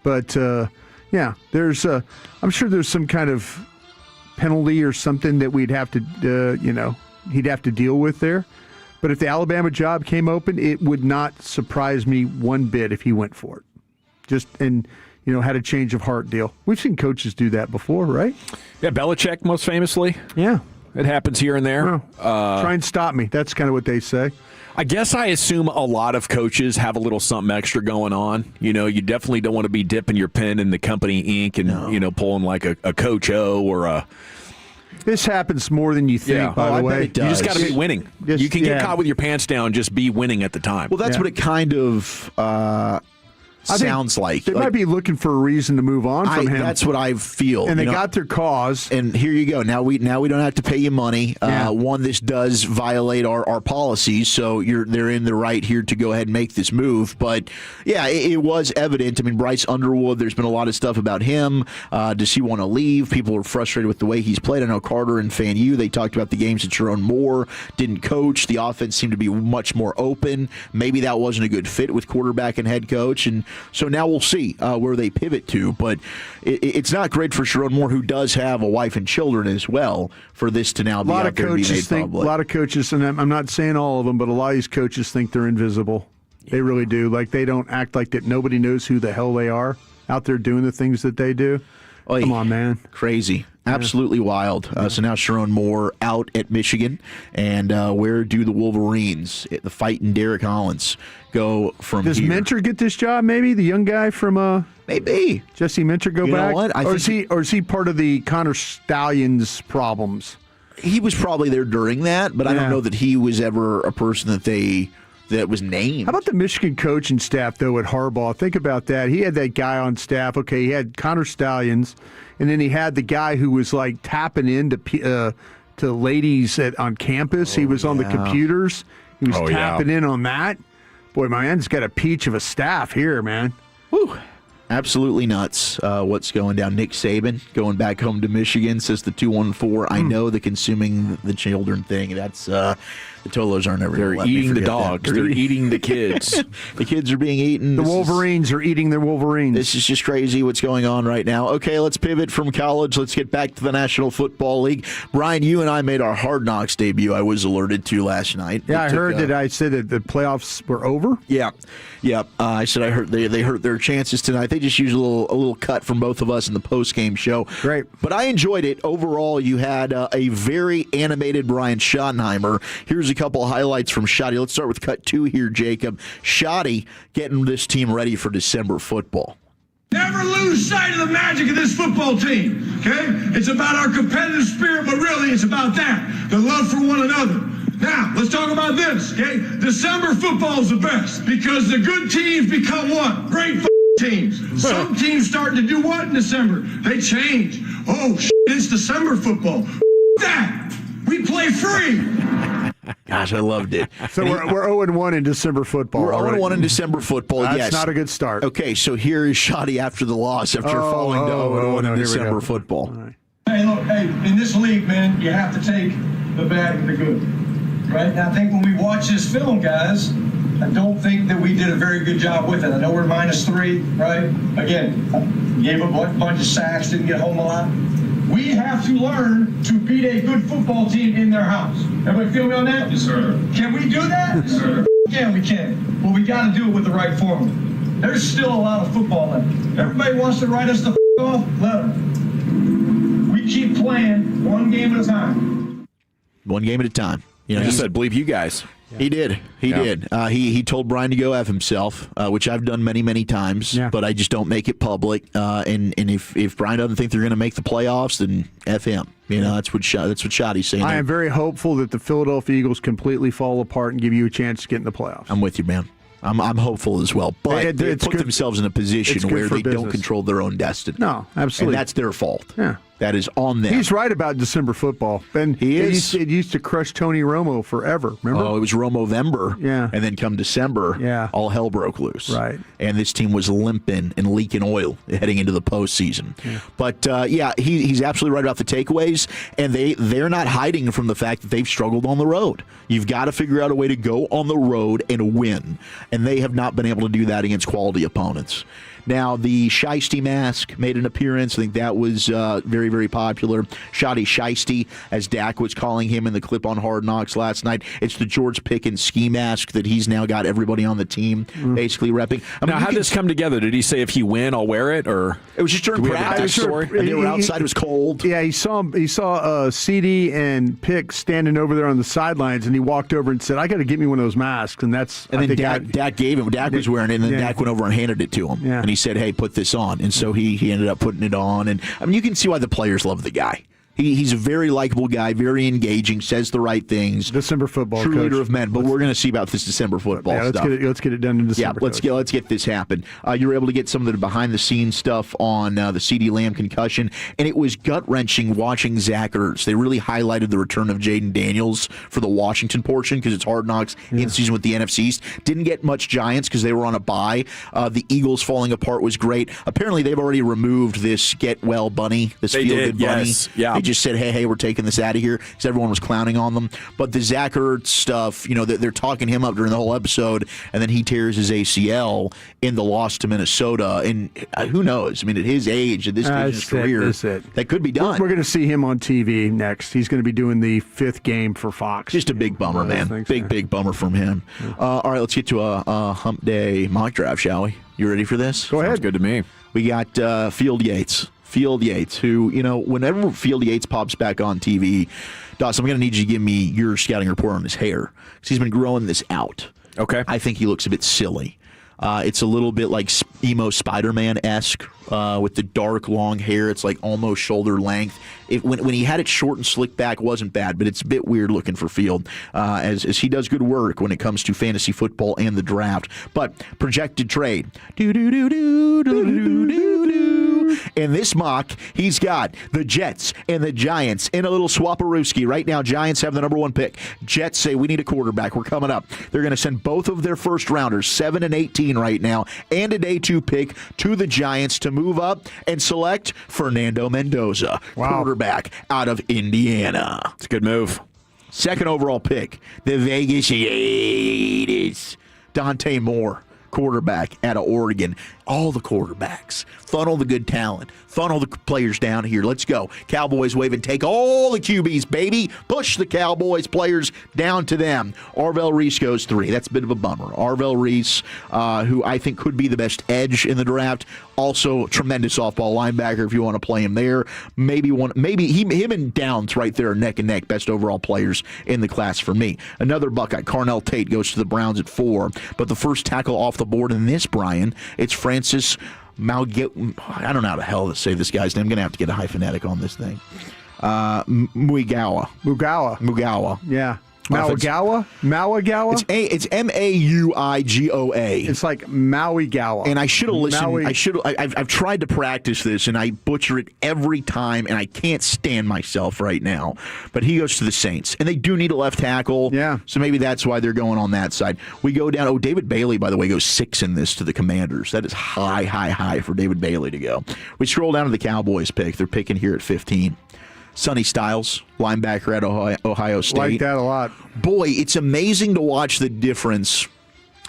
But there's I'm sure there's some kind of penalty or something that we'd have to he'd have to deal with there. But if the Alabama job came open, it would not surprise me one bit if he went for it. Had a change of heart deal. We've seen coaches do that before, right? Yeah, Belichick most famously. Yeah. It happens here and there. Try and stop me. That's kind of what they say. I guess I assume a lot of coaches have a little something extra going on. You definitely don't want to be dipping your pen in the company ink and, pulling like a Coach O or a... This happens more than you think, by the way. You just got to be winning. You can get caught with your pants down, just be winning at the time. Well, that's what it kind of sounds like. They might be looking for a reason to move on from him. That's what I feel. And they got their cause. And here you go. Now we don't have to pay you money. One, this does violate our policies, so they're in the right here to go ahead and make this move. But yeah, it was evident. I mean, Bryce Underwood, there's been a lot of stuff about him. Does he want to leave? People are frustrated with the way he's played. I know Carter and FanU, they talked about the games that Sharon Moore didn't coach. The offense seemed to be much more open. Maybe that wasn't a good fit with quarterback and head coach. And so now we'll see where they pivot to. But it's not great for Sharon Moore, who does have a wife and children as well, for this to now be out there and be made public. A lot of coaches, and I'm not saying all of them, but a lot of these coaches think they're invisible. They really do. Like, they don't act like that nobody knows who the hell they are out there doing the things that they do. Come on, man. Crazy. Absolutely wild. So now Sharon Moore out at Michigan. And where do the Wolverines, the fighting Derek Hollins, go from Does here? Minter get this job, maybe? The young guy from maybe Jesse Minter go back? Know what? Or is he part of the Connor Stallions problems? He was probably there during that, but I don't know that he was ever a person that was named. How about the Michigan coaching staff, though, at Harbaugh? Think about that. He had that guy on staff. Okay, he had Connor Stallions, and then he had the guy who was like tapping into to ladies on campus. He was on the computers. He was tapping in on that. Boy, my man's got a peach of a staff here, man. Whew. Absolutely nuts what's going down. Nick Saban going back home to Michigan, says the 214. I know the consuming the children thing. That's the Tolos aren't ever. They're eating the dogs. They're eating the kids. The kids are being eaten. The Wolverines are eating their Wolverines. This is just crazy what's going on right now. Okay, let's pivot from college. Let's get back to the National Football League. Brian, you and I made our Hard Knocks debut, I was alerted to last night. Yeah, I heard that. I said that the playoffs were over. Yeah. I said I heard they hurt their chances tonight. They just used a little cut from both of us in the post-game show. Great. But I enjoyed it. Overall, you had a very animated Brian Schottenheimer. Here's a couple of highlights from Shotty. Let's start with cut 2 here, Jacob. Shotty getting this team ready for December football. Never lose sight of the magic of this football team, okay? It's about our competitive spirit, but really it's about that, the love for one another. Now, let's talk about this, okay? December football is the best because the good teams become what? Great teams. Some teams start to do what in December? They change. Oh, it's December football. That. We play free. Gosh, I loved it. So we're 0-1 in December football. We're 0-1 in December football, That's yes. not a good start. Okay, so here is Shotty after the loss, after falling to 0-1 in December football. Right. Hey, look, in this league, man, you have to take the bad and the good. Right? And I think when we watch this film, guys, I don't think that we did a very good job with it. I know we're -3, right? Again, gave up a bunch of sacks, didn't get home a lot. We have to learn to beat a good football team in their house. Everybody feel me on that? Yes, sir. Can we do that? Yes, sir. Yeah, we can. But we got to do it with the right formula. There's still a lot of football left. Everybody wants to write us the off. Let them. We keep playing one game at a time. One game at a time. You know, he said, "Believe you guys." He did. He did. He told Brian to go F himself, which I've done many, many times, but I just don't make it public. And if Brian doesn't think they're going to make the playoffs, then F him. You know, that's what Shoddy's saying. I am very hopeful that the Philadelphia Eagles completely fall apart and give you a chance to get in the playoffs. I'm with you, man. I'm hopeful as well. But they put themselves in a position where they don't control their own destiny. No, absolutely. And that's their fault. Yeah. That is on them. He's right about December football. And he is. It used to crush Tony Romo forever. Remember? Oh, it was Romo-vember. Yeah. And then come December, all hell broke loose. Right. And this team was limping and leaking oil heading into the postseason. Yeah. But, he's absolutely right about the takeaways. And they're not hiding from the fact that they've struggled on the road. You've got to figure out a way to go on the road and win. And they have not been able to do that against quality opponents. Now, the Shiesty mask made an appearance. I think that was very, very popular. Shoddy Shiesty, as Dak was calling him in the clip on Hard Knocks last night. It's the George Pickens ski mask that he's now got everybody on the team basically repping. Now, how did this come together? Did he say if he win, I'll wear it? Or it was just during practice. And they were outside. It was cold. Yeah, he saw CD and Pick standing over there on the sidelines, and he walked over and said, "I got to get me one of those masks." And then Dak gave him. Dak was wearing it, and then Dak went over and handed it to him. Yeah. And he said, "Hey, put this on." And so he ended up putting it on. And I mean, you can see why the players love the guy. He's a very likable guy, very engaging, says the right things. December football, true coach. leader of men. But we're going to see about this December football stuff. Let's get it done in December. Yeah, let's get this happen. You were able to get some of the behind-the-scenes stuff on the CeeDee Lamb concussion, and it was gut-wrenching watching Zach Ertz. They really highlighted the return of Jaden Daniels for the Washington portion because it's Hard Knocks in season with the NFC East. Didn't get much Giants because they were on a bye. The Eagles falling apart was great. Apparently, they've already removed this get-well bunny, this feel-good bunny. Yes. Yeah. They just said, hey, we're taking this out of here because everyone was clowning on them. But the Zach Ertz stuff, they're talking him up during the whole episode, and then he tears his ACL in the loss to Minnesota. And who knows? I mean, at his age, at this stage of his career, that could be done. We're going to see him on TV next. He's going to be doing the 5th game for Fox. Just a big bummer, man. Big bummer from him. Yeah. All right, let's get to a hump day mock draft, shall we? You ready for this? Go ahead. Sounds good to me. We got Field Yates, who, whenever Field Yates pops back on TV, Dawson, I'm going to need you to give me your scouting report on his hair because he's been growing this out. Okay. I think he looks a bit silly. It's a little bit like emo Spider-Man-esque with the dark, long hair. It's like almost shoulder length. When he had it short and slicked back, it wasn't bad, but it's a bit weird looking for Field as he does good work when it comes to fantasy football and the draft. But projected trade. In this mock, he's got the Jets and the Giants in a little swap-a-rooski. Right now, Giants have the number 1 pick. Jets say, we need a quarterback. We're coming up. They're going to send both of their first-rounders, 7 and 18 right now, and a day 2 pick to the Giants to move up and select Fernando Mendoza, quarterback out of Indiana. It's a good move. 2nd overall pick, the Vegas Raiders, Dante Moore, quarterback out of Oregon. All the quarterbacks. Funnel the good talent. Funnel the players down here. Let's go. Cowboys wave and take all the QBs, baby. Push the Cowboys players down to them. Arvell Reese goes 3. That's a bit of a bummer. Arvell Reese, who I think could be the best edge in the draft. Also, tremendous softball linebacker if you want to play him there. Maybe him and Downs right there are neck and neck. Best overall players in the class for me. Another Buckeye, Carnell Tate, goes to the Browns at 4. But the first tackle off the board in this, Brian, it's Francis I don't know how the hell to say this guy's name. I'm going to have to get a hyphenetic on this thing. Muigawa. Yeah. Mauigawa? It's Mauigoa. It's like Mauigawa. And I should have listened. I've tried to practice this, and I butcher it every time, and I can't stand myself right now. But he goes to the Saints, and they do need a left tackle. Yeah. So maybe that's why they're going on that side. We go down. Oh, David Bailey, by the way, goes 6 in this to the Commanders. That is high for David Bailey to go. We scroll down to the Cowboys pick. They're picking here at 15. Sonny Styles, linebacker at Ohio State. Like that a lot. Boy, it's amazing to watch the difference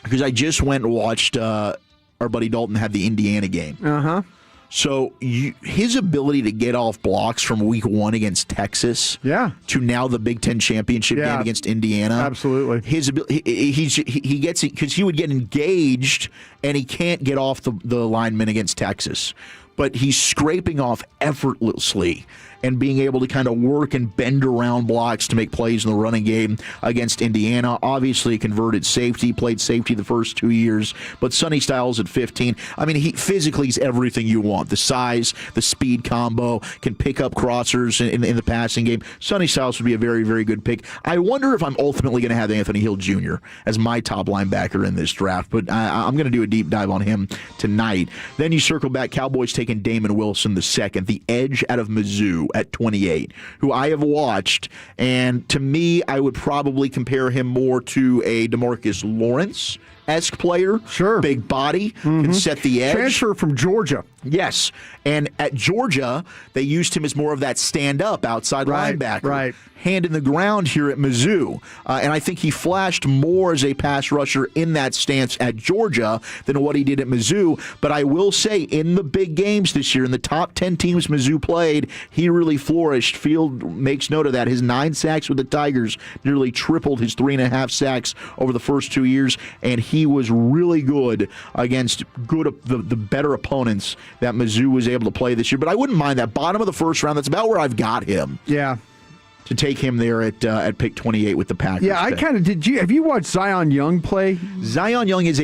because I just went and watched our buddy Dalton had the Indiana game. Uh-huh. So his ability to get off blocks from week 1 against Texas to now the Big Ten championship game against Indiana. Absolutely. His ability, he gets it because he would get engaged and he can't get off the lineman against Texas. But he's scraping off effortlessly. and being able to kind of work and bend around blocks to make plays in the running game against Indiana. Obviously, a converted safety, played safety the first 2 years, but Sonny Styles at 15. I mean, he physically is everything you want. The size, the speed combo, can pick up crossers in the passing game. Sonny Styles would be a very, very good pick. I wonder if I'm ultimately going to have Anthony Hill Jr. as my top linebacker in this draft, but I'm going to do a deep dive on him tonight. Then you circle back, Cowboys taking Damon Wilson II, the edge out of Mizzou at 28, who I have watched, and to me, I would probably compare him more to a DeMarcus Lawrence-esque player. Sure. Big body, can set the edge. Transfer from Georgia. Yes. And at Georgia, they used him as more of that stand-up outside linebacker. Right. Hand in the ground here at Mizzou. And I think he flashed more as a pass rusher in that stance at Georgia than what he did at Mizzou. But I will say, in the big games this year, in the top 10 teams Mizzou played, he really flourished. Field makes note of that. His 9 sacks with the Tigers nearly tripled his 3.5 sacks over the first 2 years, and he was really good against the better opponents that Mizzou was able to play this year. But I wouldn't mind that. Bottom of the first round, that's about where I've got him. Yeah. To take him there at pick 28 with the Packers. Yeah, I kind of did. Have you watched Zion Young play? Zion Young is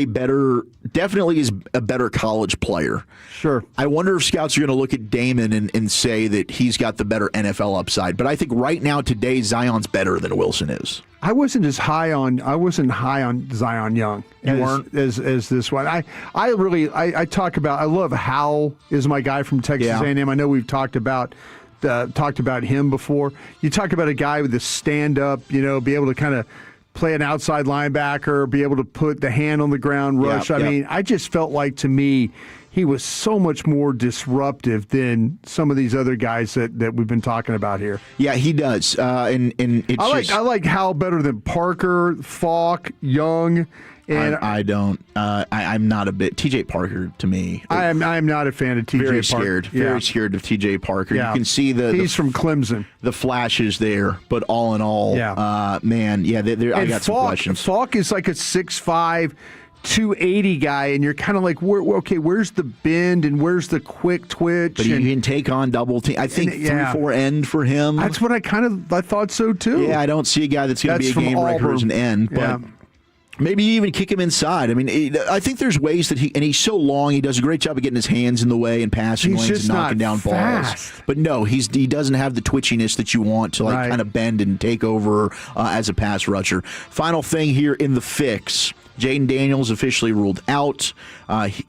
definitely a better college player. Sure. I wonder if scouts are going to look at Damon and say that he's got the better NFL upside. But I think right now, today, Zion's better than Wilson is. I wasn't high on Zion Young as this one. I talk about, I love Howell is my guy from Texas A&M. I know we've talked about him before. You talk about a guy with a stand-up, be able to kind of play an outside linebacker, be able to put the hand on the ground, rush. I mean, I just felt like, to me, he was so much more disruptive than some of these other guys that we've been talking about here. Yeah, he does. And it's I like Howell better than Parker, Falk, Young. And I don't. I'm not a bit. TJ Parker, to me, I am not a fan of TJ very Parker. Scared, very scared of TJ Parker. Yeah. You can see he's from Clemson. The flashes there, but all in all, man, I got some questions. Falk is like a 6'5", 280 guy, and you're kind of like, where's the bend and where's the quick twitch? But he can take on double team. I think 3-4 end for him. That's what I thought so too. Yeah, I don't see a guy that's going to be a game wrecker as an end, but. Maybe even kick him inside. I mean, I think there's ways that he's so long, he does a great job of getting his hands in the way and passing lanes and knocking down balls. But no, he doesn't have the twitchiness that you want to kind of bend and take over as a pass rusher. Final thing here in the fix. Jaden Daniels officially ruled out,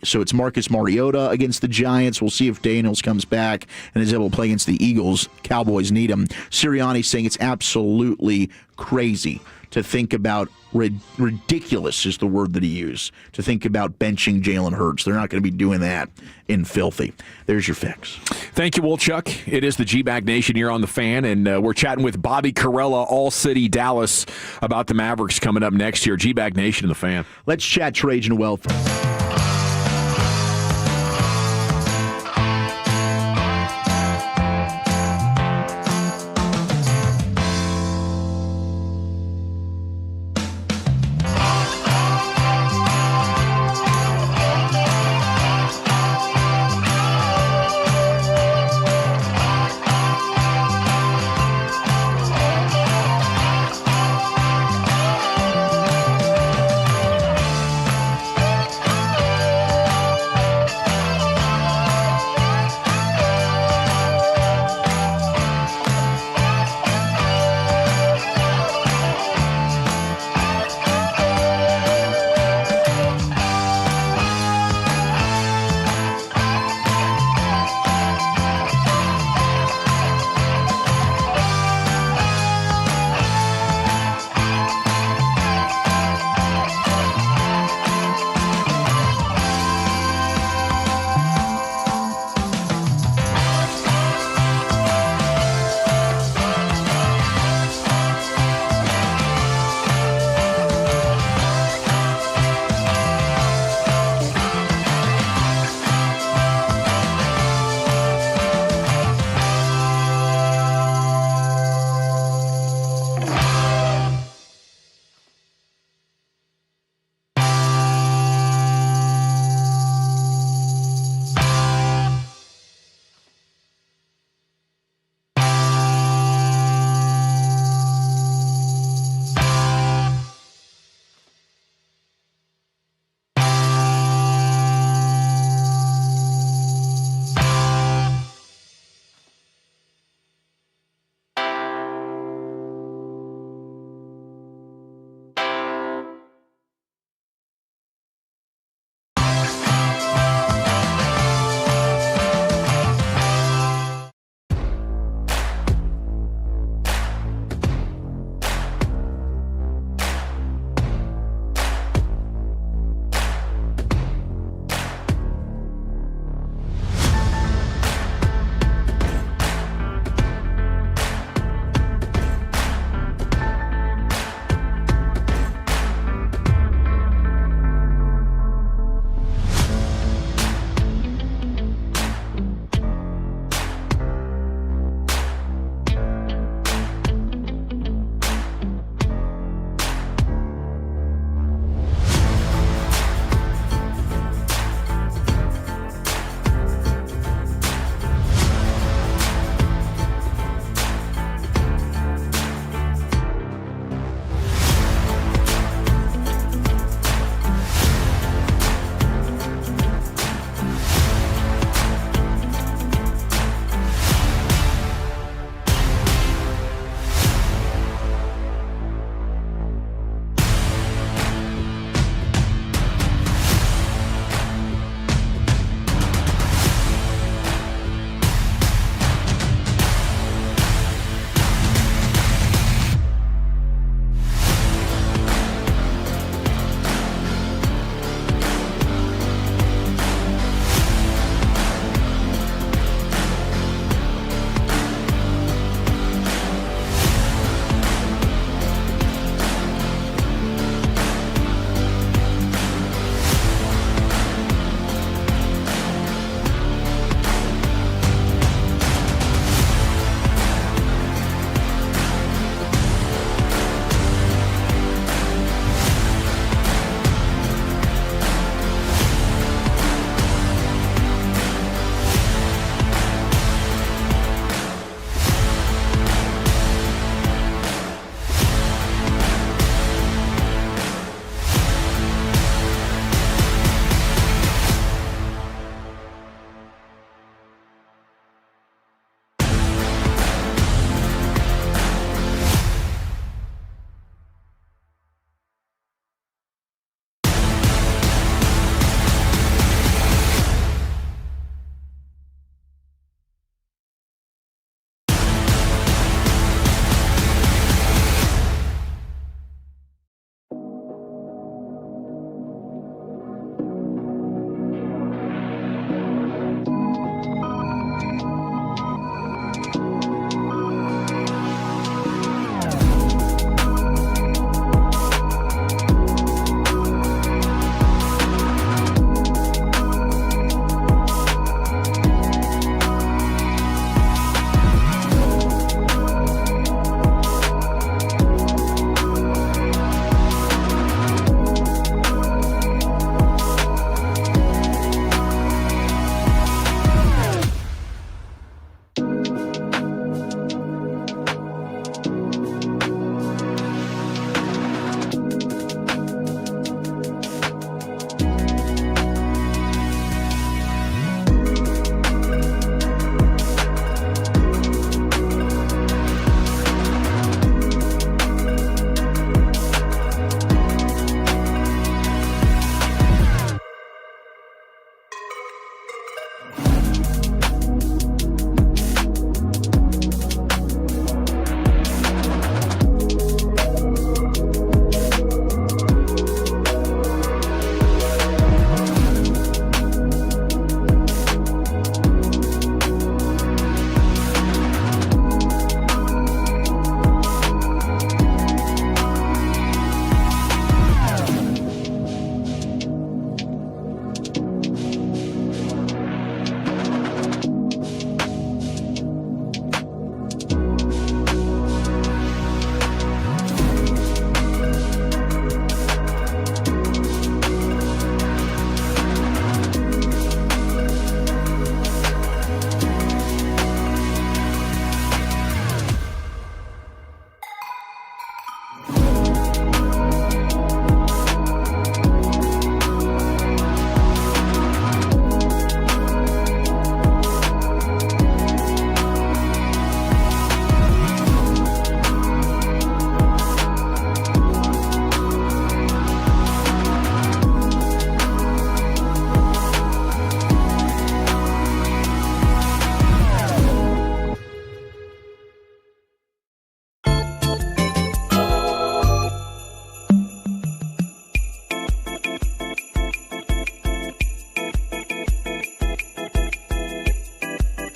so it's Marcus Mariota against the Giants. We'll see if Daniels comes back and is able to play against the Eagles. Cowboys need him. Sirianni saying it's absolutely crazy to think about, ridiculous is the word that he used, to think about benching Jalen Hurts. They're not going to be doing that in filthy. There's your fix. Thank you, Wolchuk. It is the G-Bag Nation here on The Fan, and we're chatting with Bobby Carella, All City Dallas, about the Mavericks coming up next year. G-Bag Nation and The Fan. Let's chat Trajan Wealth.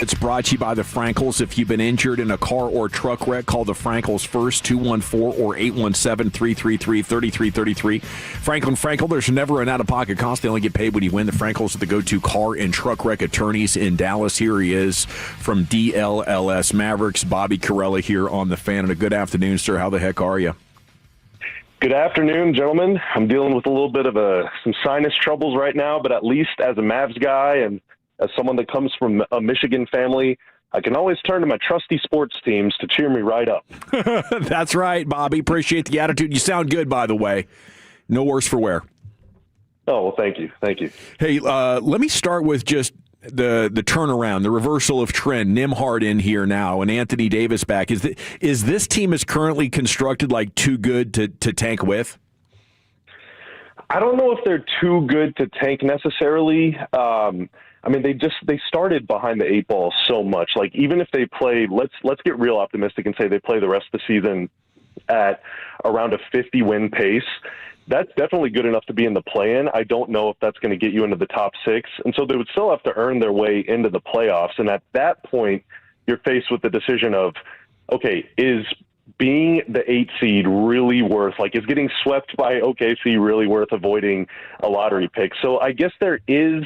It's brought to you by the Frankels. If you've been injured in a car or truck wreck, call the Frankels first, 214 or 817-333-3333. Frankel, there's never an out-of-pocket cost. They only get paid when you win. The Frankels are the go-to car and truck wreck attorneys in Dallas. Here he is from DLLS Mavericks, Bobby Corella here on The Fan. And a good afternoon, sir. How the heck are you? Good afternoon, gentlemen. I'm dealing with a little bit of some sinus troubles right now, but at least as a Mavs guy and as someone that comes from a Michigan family, I can always turn to my trusty sports teams to cheer me right up. That's right, Bobby. Appreciate the attitude. You sound good, by the way. No worse for wear. Oh, well, thank you. Thank you. Hey, let me start with just the turnaround, the reversal of trend. Nembhard in here now and Anthony Davis back. Is this team is currently constructed like too good to tank with? I don't know if they're too good to tank necessarily. I mean, they started behind the 8 ball so much. Like, even if they play, let's get real optimistic and say they play the rest of the season at around a 50-win pace. That's definitely good enough to be in the play-in. I don't know if that's going to get you into the top 6. And so they would still have to earn their way into the playoffs. And at that point, you're faced with the decision of, okay, is being the 8 seed really worth, like, is getting swept by OKC really worth avoiding a lottery pick? So I guess there is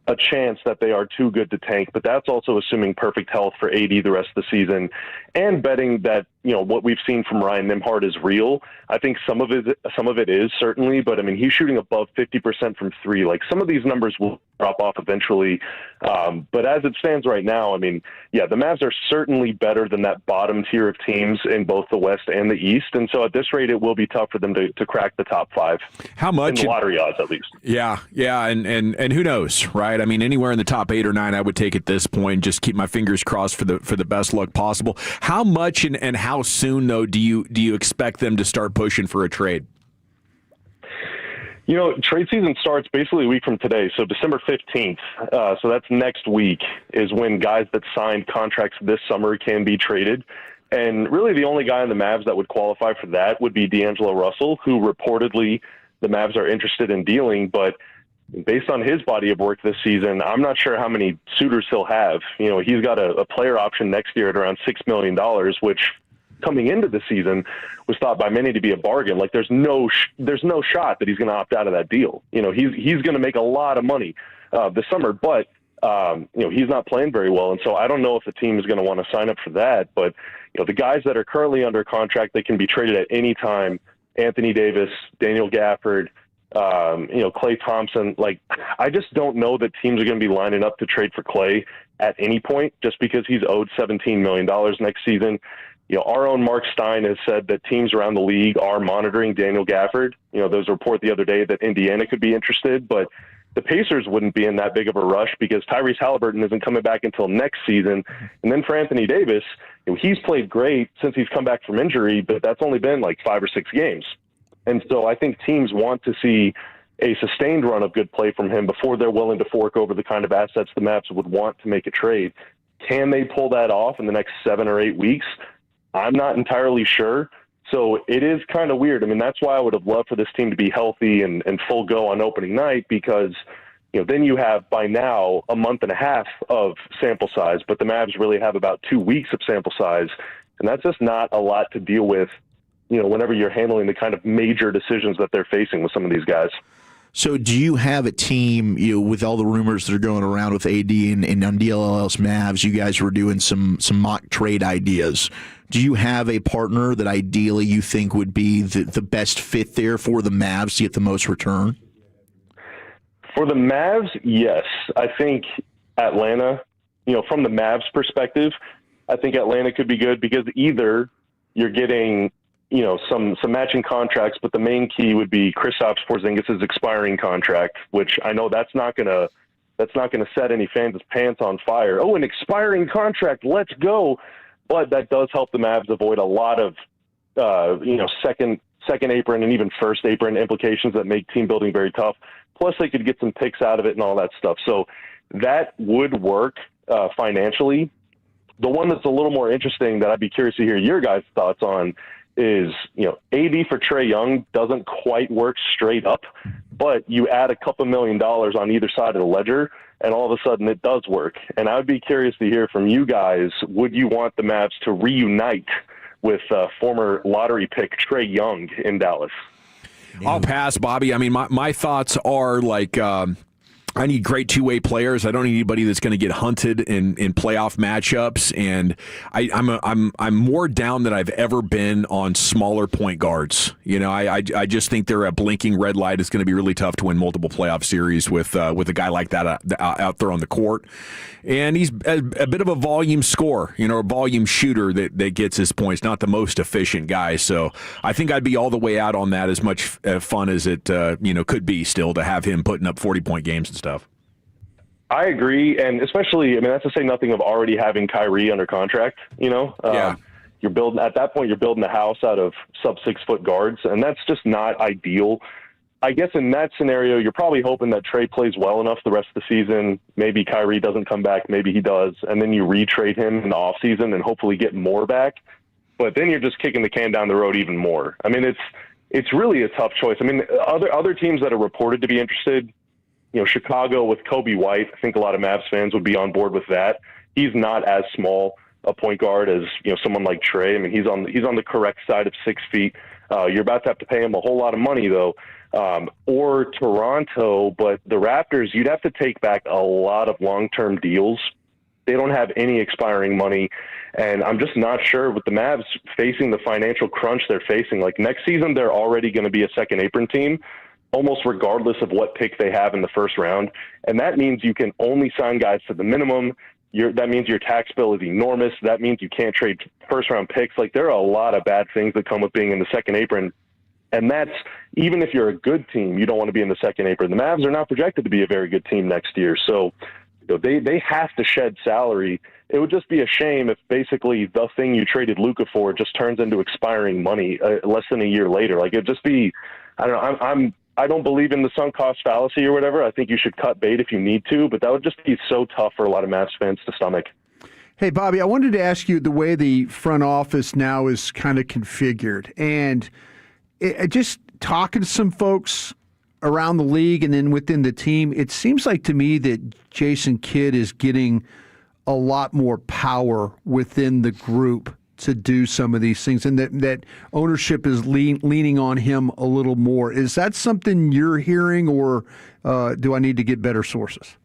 a chance that they are too good to tank, but that's also assuming perfect health for AD the rest of the season and betting that, you know, what we've seen from Ryan Nembhard is real. I think some of it is certainly, but I mean, he's shooting above 50% from 3. Like, some of these numbers will drop off eventually. But as it stands right now, I mean, yeah, the Mavs are certainly better than that bottom tier of teams in both the West and the East. And so at this rate, it will be tough for them to crack the top 5. How much? In the lottery odds, at least. Yeah. And who knows, right? I mean, anywhere in the top 8 or 9, I would take at this point. Just keep my fingers crossed for the best luck possible. How much and how soon, though, do you expect them to start pushing for a trade? You know, trade season starts basically a week from today, so December 15th. So that's next week is when guys that signed contracts this summer can be traded. And really the only guy in the Mavs that would qualify for that would be D'Angelo Russell, who reportedly the Mavs are interested in dealing. But based on his body of work this season, I'm not sure how many suitors he'll have. You know, he's got a player option next year at around $6 million, which coming into the season was thought by many to be a bargain. Like, there's no shot that he's going to opt out of that deal. You know, he's going to make a lot of money this summer, but you know, he's not playing very well. And so I don't know if the team is going to want to sign up for that, but you know, the guys that are currently under contract, they can be traded at any time. Anthony Davis, Daniel Gafford, you know, Klay Thompson. Like, I just don't know that teams are going to be lining up to trade for Klay at any point, just because he's owed $17 million next season. You know, our own Mark Stein has said that teams around the league are monitoring Daniel Gafford. You know, there was a report the other day that Indiana could be interested, but the Pacers wouldn't be in that big of a rush because Tyrese Halliburton isn't coming back until next season. And then for Anthony Davis, you know, he's played great since he's come back from injury, but that's only been like 5 or 6 games. And so I think teams want to see a sustained run of good play from him before they're willing to fork over the kind of assets the Mavs would want to make a trade. Can they pull that off in the next 7 or 8 weeks? I'm not entirely sure. So it is kind of weird. I mean, that's why I would have loved for this team to be healthy and full go on opening night, because, you know, then you have by now a month and a half of sample size, but the Mavs really have about 2 weeks of sample size. And that's just not a lot to deal with, you know, whenever you're handling the kind of major decisions that they're facing with some of these guys. So do you have a team, you know, with all the rumors that are going around with AD and on DLLS Mavs, you guys were doing some mock trade ideas. Do you have a partner that ideally you think would be the best fit there for the Mavs to get the most return? For the Mavs, yes. I think Atlanta, you know, from the Mavs perspective, I think Atlanta could be good because either you're getting, you know, some matching contracts, but the main key would be Kristaps Porzingis' expiring contract, which I know that's not gonna set any fans' pants on fire. Oh, an expiring contract, let's go! But that does help the Mavs avoid a lot of, you know, second apron and even first apron implications that make team building very tough. Plus, they could get some picks out of it and all that stuff. So that would work financially. The one that's a little more interesting that I'd be curious to hear your guys' thoughts on is, you know, AD for Trae Young doesn't quite work straight up, but you add a couple $1 million on either side of the ledger. and all of a sudden it does work. And I would be curious to hear from you guys, would you want the Mavs to reunite with former lottery pick Trae Young in Dallas? I'll pass, Bobby. I mean, my thoughts are like I need great two-way players. I don't need anybody that's going to get hunted in playoff matchups. And I'm more down than I've ever been on smaller point guards. You know, I just think they're a blinking red light. It's going to be really tough to win multiple playoff series with a guy like that out there on the court. And he's a bit of a volume scorer, you know, a volume shooter that gets his points. Not the most efficient guy. So I think I'd be all the way out on that. As much fun as it could be still to have him putting up 40-point games and stuff. I agree, and especially, I mean, that's to say nothing of already having Kyrie under contract. You know, you're building at that point. You're building a house out of sub-6 foot guards, and that's just not ideal. I guess in that scenario, you're probably hoping that Trae plays well enough the rest of the season. Maybe Kyrie doesn't come back, maybe he does, and then you retrade him in the offseason and hopefully get more back. But then you're just kicking the can down the road even more. I mean, it's really a tough choice. I mean, other teams that are reported to be interested. You know, Chicago with Kobe White, I think a lot of Mavs fans would be on board with that. He's not as small a point guard as, you know, someone like Trae. I mean, he's on the correct side of 6 feet. You're about to have to pay him a whole lot of money, though. Or Toronto, but the Raptors, you'd have to take back a lot of long-term deals. They don't have any expiring money, and I'm just not sure with the Mavs facing the financial crunch they're facing. Like next season, they're already going to be a second apron team, almost regardless of what pick they have in the first round. And that means you can only sign guys to the minimum. That means your tax bill is enormous. That means you can't trade first-round picks. Like, there are a lot of bad things that come with being in the second apron. And that's, even if you're a good team, you don't want to be in the second apron. The Mavs are not projected to be a very good team next year. So they have to shed salary. It would just be a shame if basically the thing you traded Luka for just turns into expiring money less than a year later. Like, it'd just be, I don't know, I don't believe in the sunk cost fallacy or whatever. I think you should cut bait if you need to, but that would just be so tough for a lot of Mavs fans to stomach. Hey, Bobby, I wanted to ask you the way the front office now is kind of configured. And just talking to some folks around the league and then within the team, it seems like to me that Jason Kidd is getting a lot more power within the group to do some of these things, and that ownership is leaning on him a little more. Is that something you're hearing, or do I need to get better sources?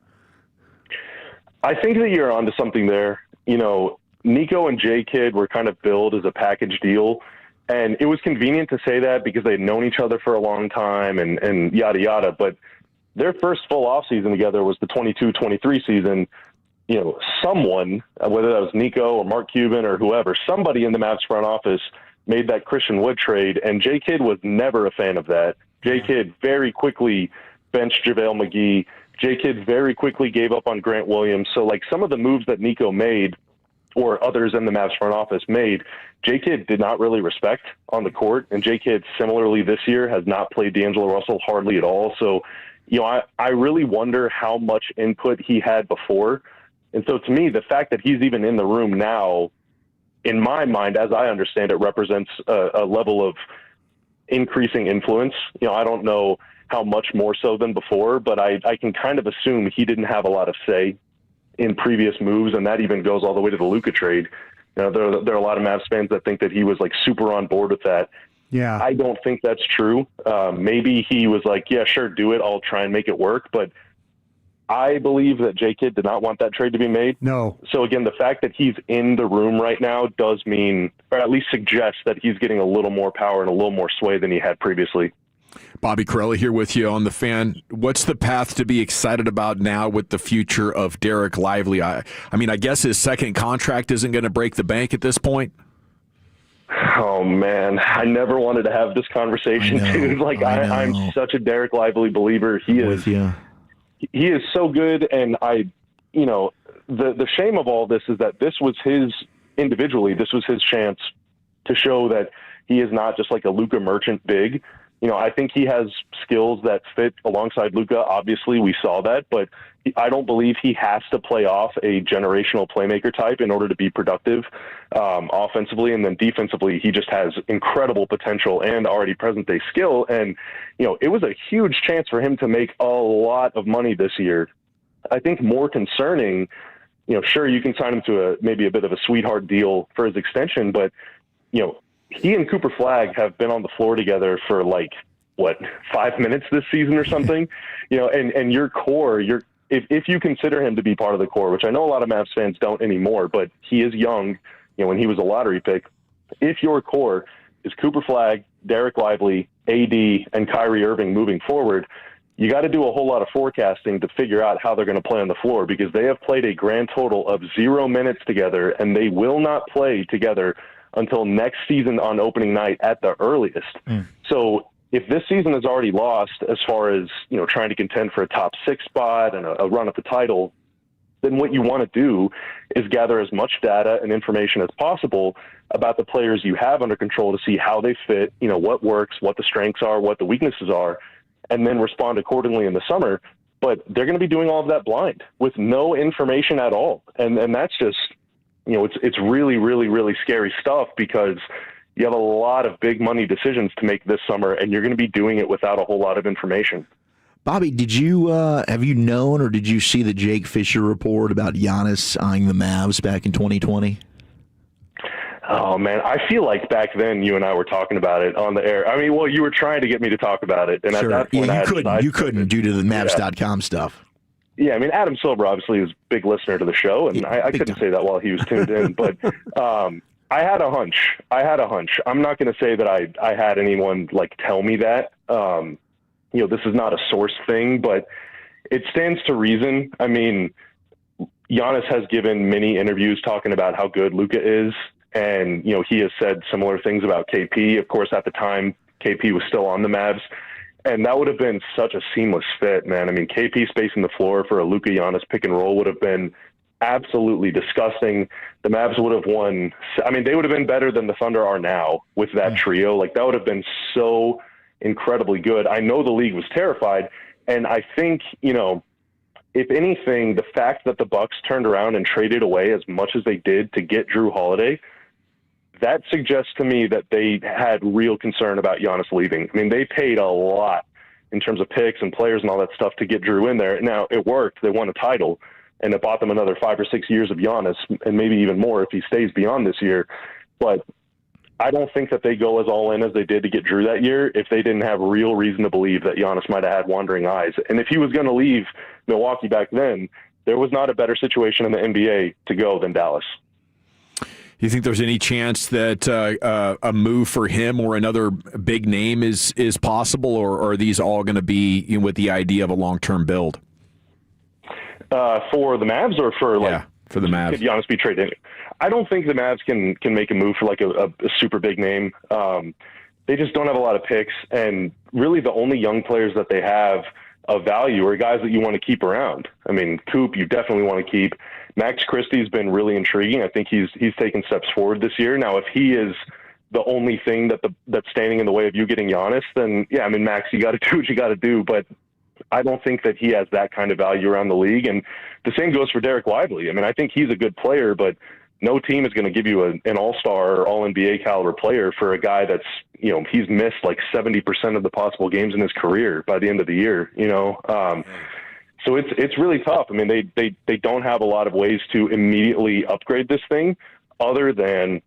I think that you're onto something there. You know, Nico and J. Kidd were kind of billed as a package deal, and it was convenient to say that because they'd known each other for a long time and yada, yada. But their first full offseason together was the 22-23 season. You know, someone, whether that was Nico or Mark Cuban or whoever, somebody in the Mavs front office made that Christian Wood trade, and J. Kidd was never a fan of that. J. Kidd very quickly benched JaVale McGee. J. Kidd very quickly gave up on Grant Williams. So, like, some of the moves that Nico made or others in the Mavs front office made, J. Kidd did not really respect on the court, and J. Kidd, similarly this year, has not played D'Angelo Russell hardly at all. So, you know, I really wonder how much input he had before. And so to me, the fact that he's even in the room now, in my mind, as I understand it, represents a level of increasing influence. You know, I don't know how much more so than before, but I can kind of assume he didn't have a lot of say in previous moves, and that even goes all the way to the Luka trade. You know, there are a lot of Mavs fans that think that he was like super on board with that. Yeah, I don't think that's true. Maybe he was like, yeah, sure, do it. I'll try and make it work. But I believe that J. Kidd did not want that trade to be made. No. So, again, the fact that he's in the room right now does mean, or at least suggests, that he's getting a little more power and a little more sway than he had previously. Bobby Corelli here with you on The Fan. What's the path to be excited about now with the future of Derek Lively? I mean, I guess his second contract isn't going to break the bank at this point. Oh, man. I never wanted to have this conversation, dude. Like, I'm such a Derek Lively believer. He is so good, and the shame of all this is that this was his chance to show that he is not just like a Luka Merchant big. You know, I think he has skills that fit alongside Luka. Obviously, we saw that, but I don't believe he has to play off a generational playmaker type in order to be productive offensively. And then defensively, he just has incredible potential and already present-day skill. And, you know, it was a huge chance for him to make a lot of money this year. I think more concerning, sure, you can sign him to maybe a bit of a sweetheart deal for his extension, but, he and Cooper Flagg have been on the floor together for 5 minutes this season or something, and your core, if you consider him to be part of the core, which I know a lot of Mavs fans don't anymore, but he is young, when he was a lottery pick. If your core is Cooper Flagg, Derek Lively, AD, and Kyrie Irving moving forward, you got to do a whole lot of forecasting to figure out how they're going to play on the floor, because they have played a grand total of 0 minutes together, and they will not play together until next season on opening night at the earliest. So if this season is already lost as far as, trying to contend for a top 6 spot and a run at the title, then what you want to do is gather as much data and information as possible about the players you have under control to see how they fit, what works, what the strengths are, what the weaknesses are, and then respond accordingly in the summer. But they're going to be doing all of that blind with no information at all. And that's just, it's really, really, really scary stuff, because you have a lot of big money decisions to make this summer, and you're going to be doing it without a whole lot of information. Bobby, did you have you known, or did you see the Jake Fisher report about Giannis eyeing the Mavs back in 2020? Oh, man, I feel like back then you and I were talking about it on the air. I mean, well, you were trying to get me to talk about it. And Sure. at that point, you couldn't due to the Mavs.com stuff. Yeah, I mean, Adam Silver obviously is a big listener to the show, and I couldn't say that while he was tuned in. But I had a hunch. I'm not going to say that I had anyone tell me that. This is not a source thing, but it stands to reason. I mean, Giannis has given many interviews talking about how good Luka is, and he has said similar things about KP. Of course, at the time, KP was still on the Mavs, and that would have been such a seamless fit, man. I mean, KP spacing the floor for a Luka Giannis pick and roll would have been absolutely disgusting. The Mavs would have won. I mean, they would have been better than the Thunder are now with that trio. That would have been so incredibly good. I know the league was terrified, and I think, if anything, the fact that the Bucks turned around and traded away as much as they did to get Drew Holiday, that suggests to me that they had real concern about Giannis leaving. I mean, they paid a lot in terms of picks and players and all that stuff to get Drew in there. Now, it worked. They won a title, and it bought them another 5 or 6 years of Giannis, and maybe even more if he stays beyond this year. But I don't think that they go as all in as they did to get Drew that year if they didn't have real reason to believe that Giannis might have had wandering eyes. And if he was going to leave Milwaukee back then, there was not a better situation in the NBA to go than Dallas. You think there's any chance that a move for him or another big name is possible, or are these all going to be with the idea of a long-term build? For the Mavs or for for the Mavs? Could Giannis be traded? I don't think the Mavs can make a move for a super big name. They just don't have a lot of picks, and really the only young players that they have of value are guys that you want to keep around. I mean, Coop, you definitely want to keep. Max Christie's been really intriguing. I think he's taken steps forward this year. Now, if he is the only thing that's standing in the way of you getting Giannis, then yeah, I mean, Max, you got to do what you got to do. But I don't think that he has that kind of value around the league. And the same goes for Derek Lively. I mean, I think he's a good player, but no team is going to give you an all-star or all-NBA caliber player for a guy that's, he's missed 70% of the possible games in his career by the end of the year, So it's really tough. I mean, they don't have a lot of ways to immediately upgrade this thing other than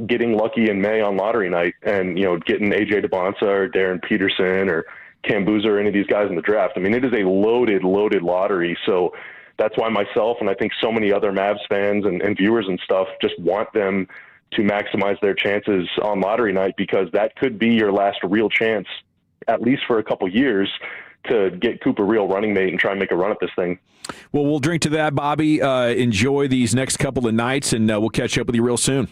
getting lucky in May on lottery night and, getting AJ DeBonsa or Darren Peterson or Cam Boozer or any of these guys in the draft. I mean, it is a loaded lottery. So that's why myself and I think so many other Mavs fans and viewers and stuff just want them to maximize their chances on lottery night, because that could be your last real chance, at least for a couple years, to get Coop a real running mate and try and make a run at this thing. Well, we'll drink to that, Bobby. Enjoy these next couple of nights, and we'll catch up with you real soon.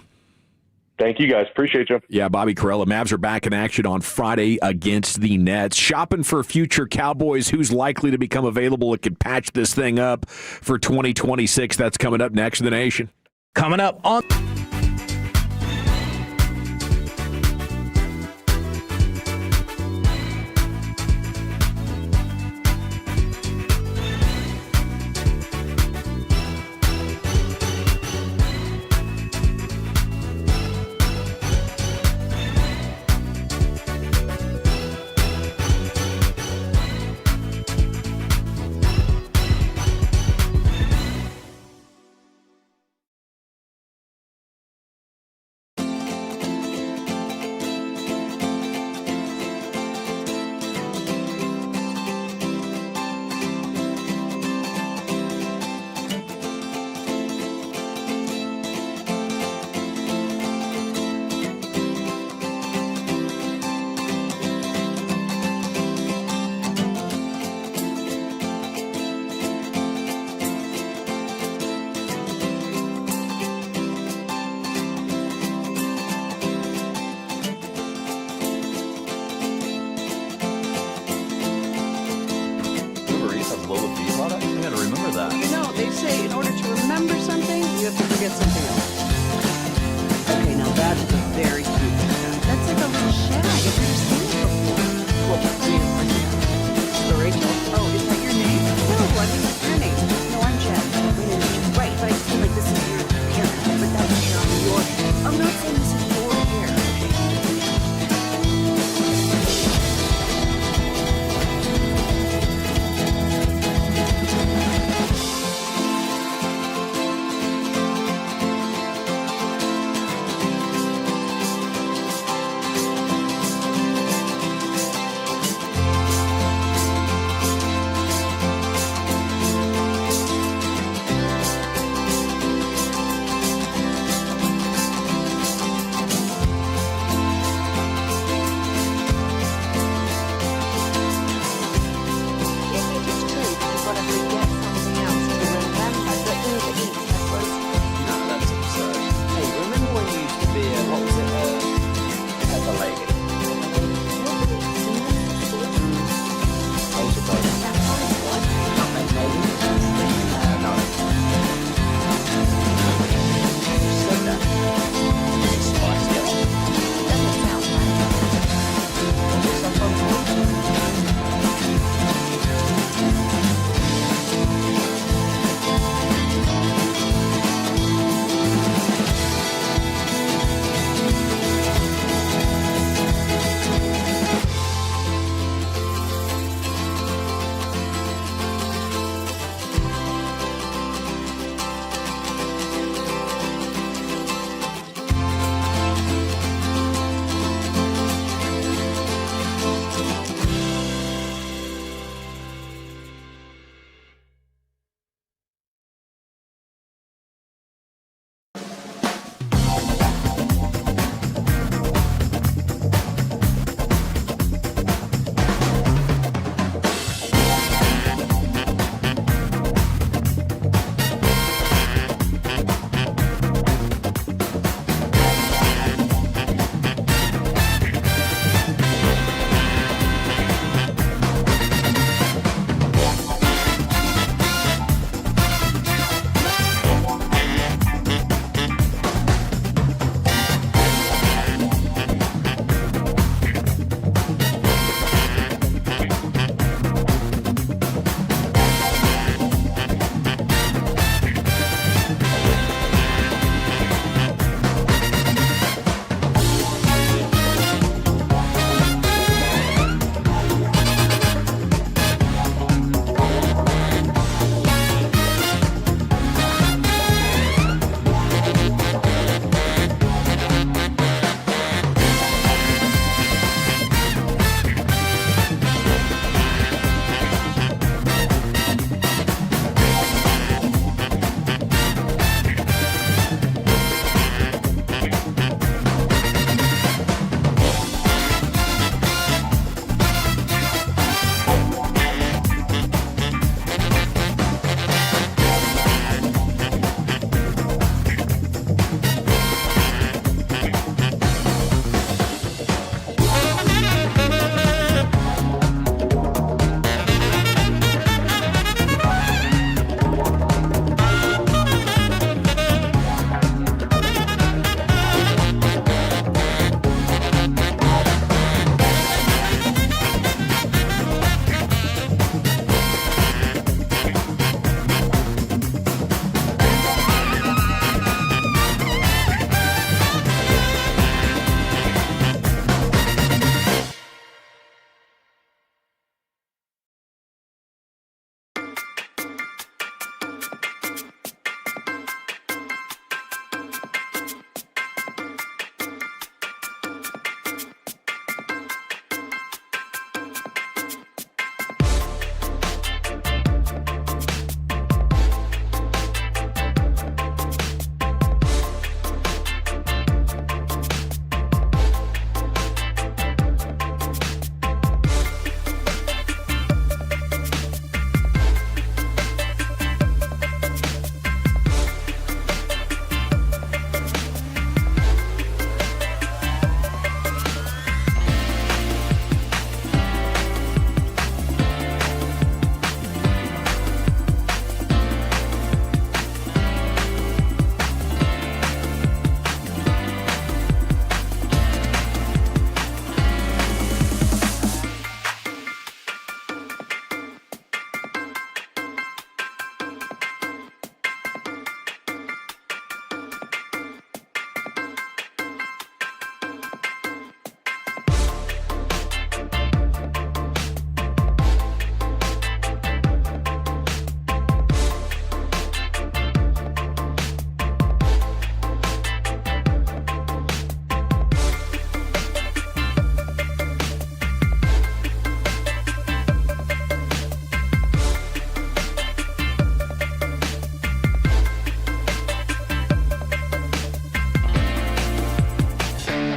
Thank you, guys. Appreciate you. Yeah, Bobby Krll. Mavs are back in action on Friday against the Nets. Shopping for future Cowboys. Who's likely to become available that could patch this thing up for 2026? That's coming up next in the Nation. Coming up on... remember that. You know, they say in order to remember something, you have to forget something else. Okay, now that is a very cute haircut. That's like a little shag. I've never seen it before. Well, I mean, of course you have. So Rachel, oh, is that your name? No, I mean, what's your name? No, I'm Chad. Right, but I feel like this is your haircut, but that's hair on your head. I'm not saying this is your hair, okay?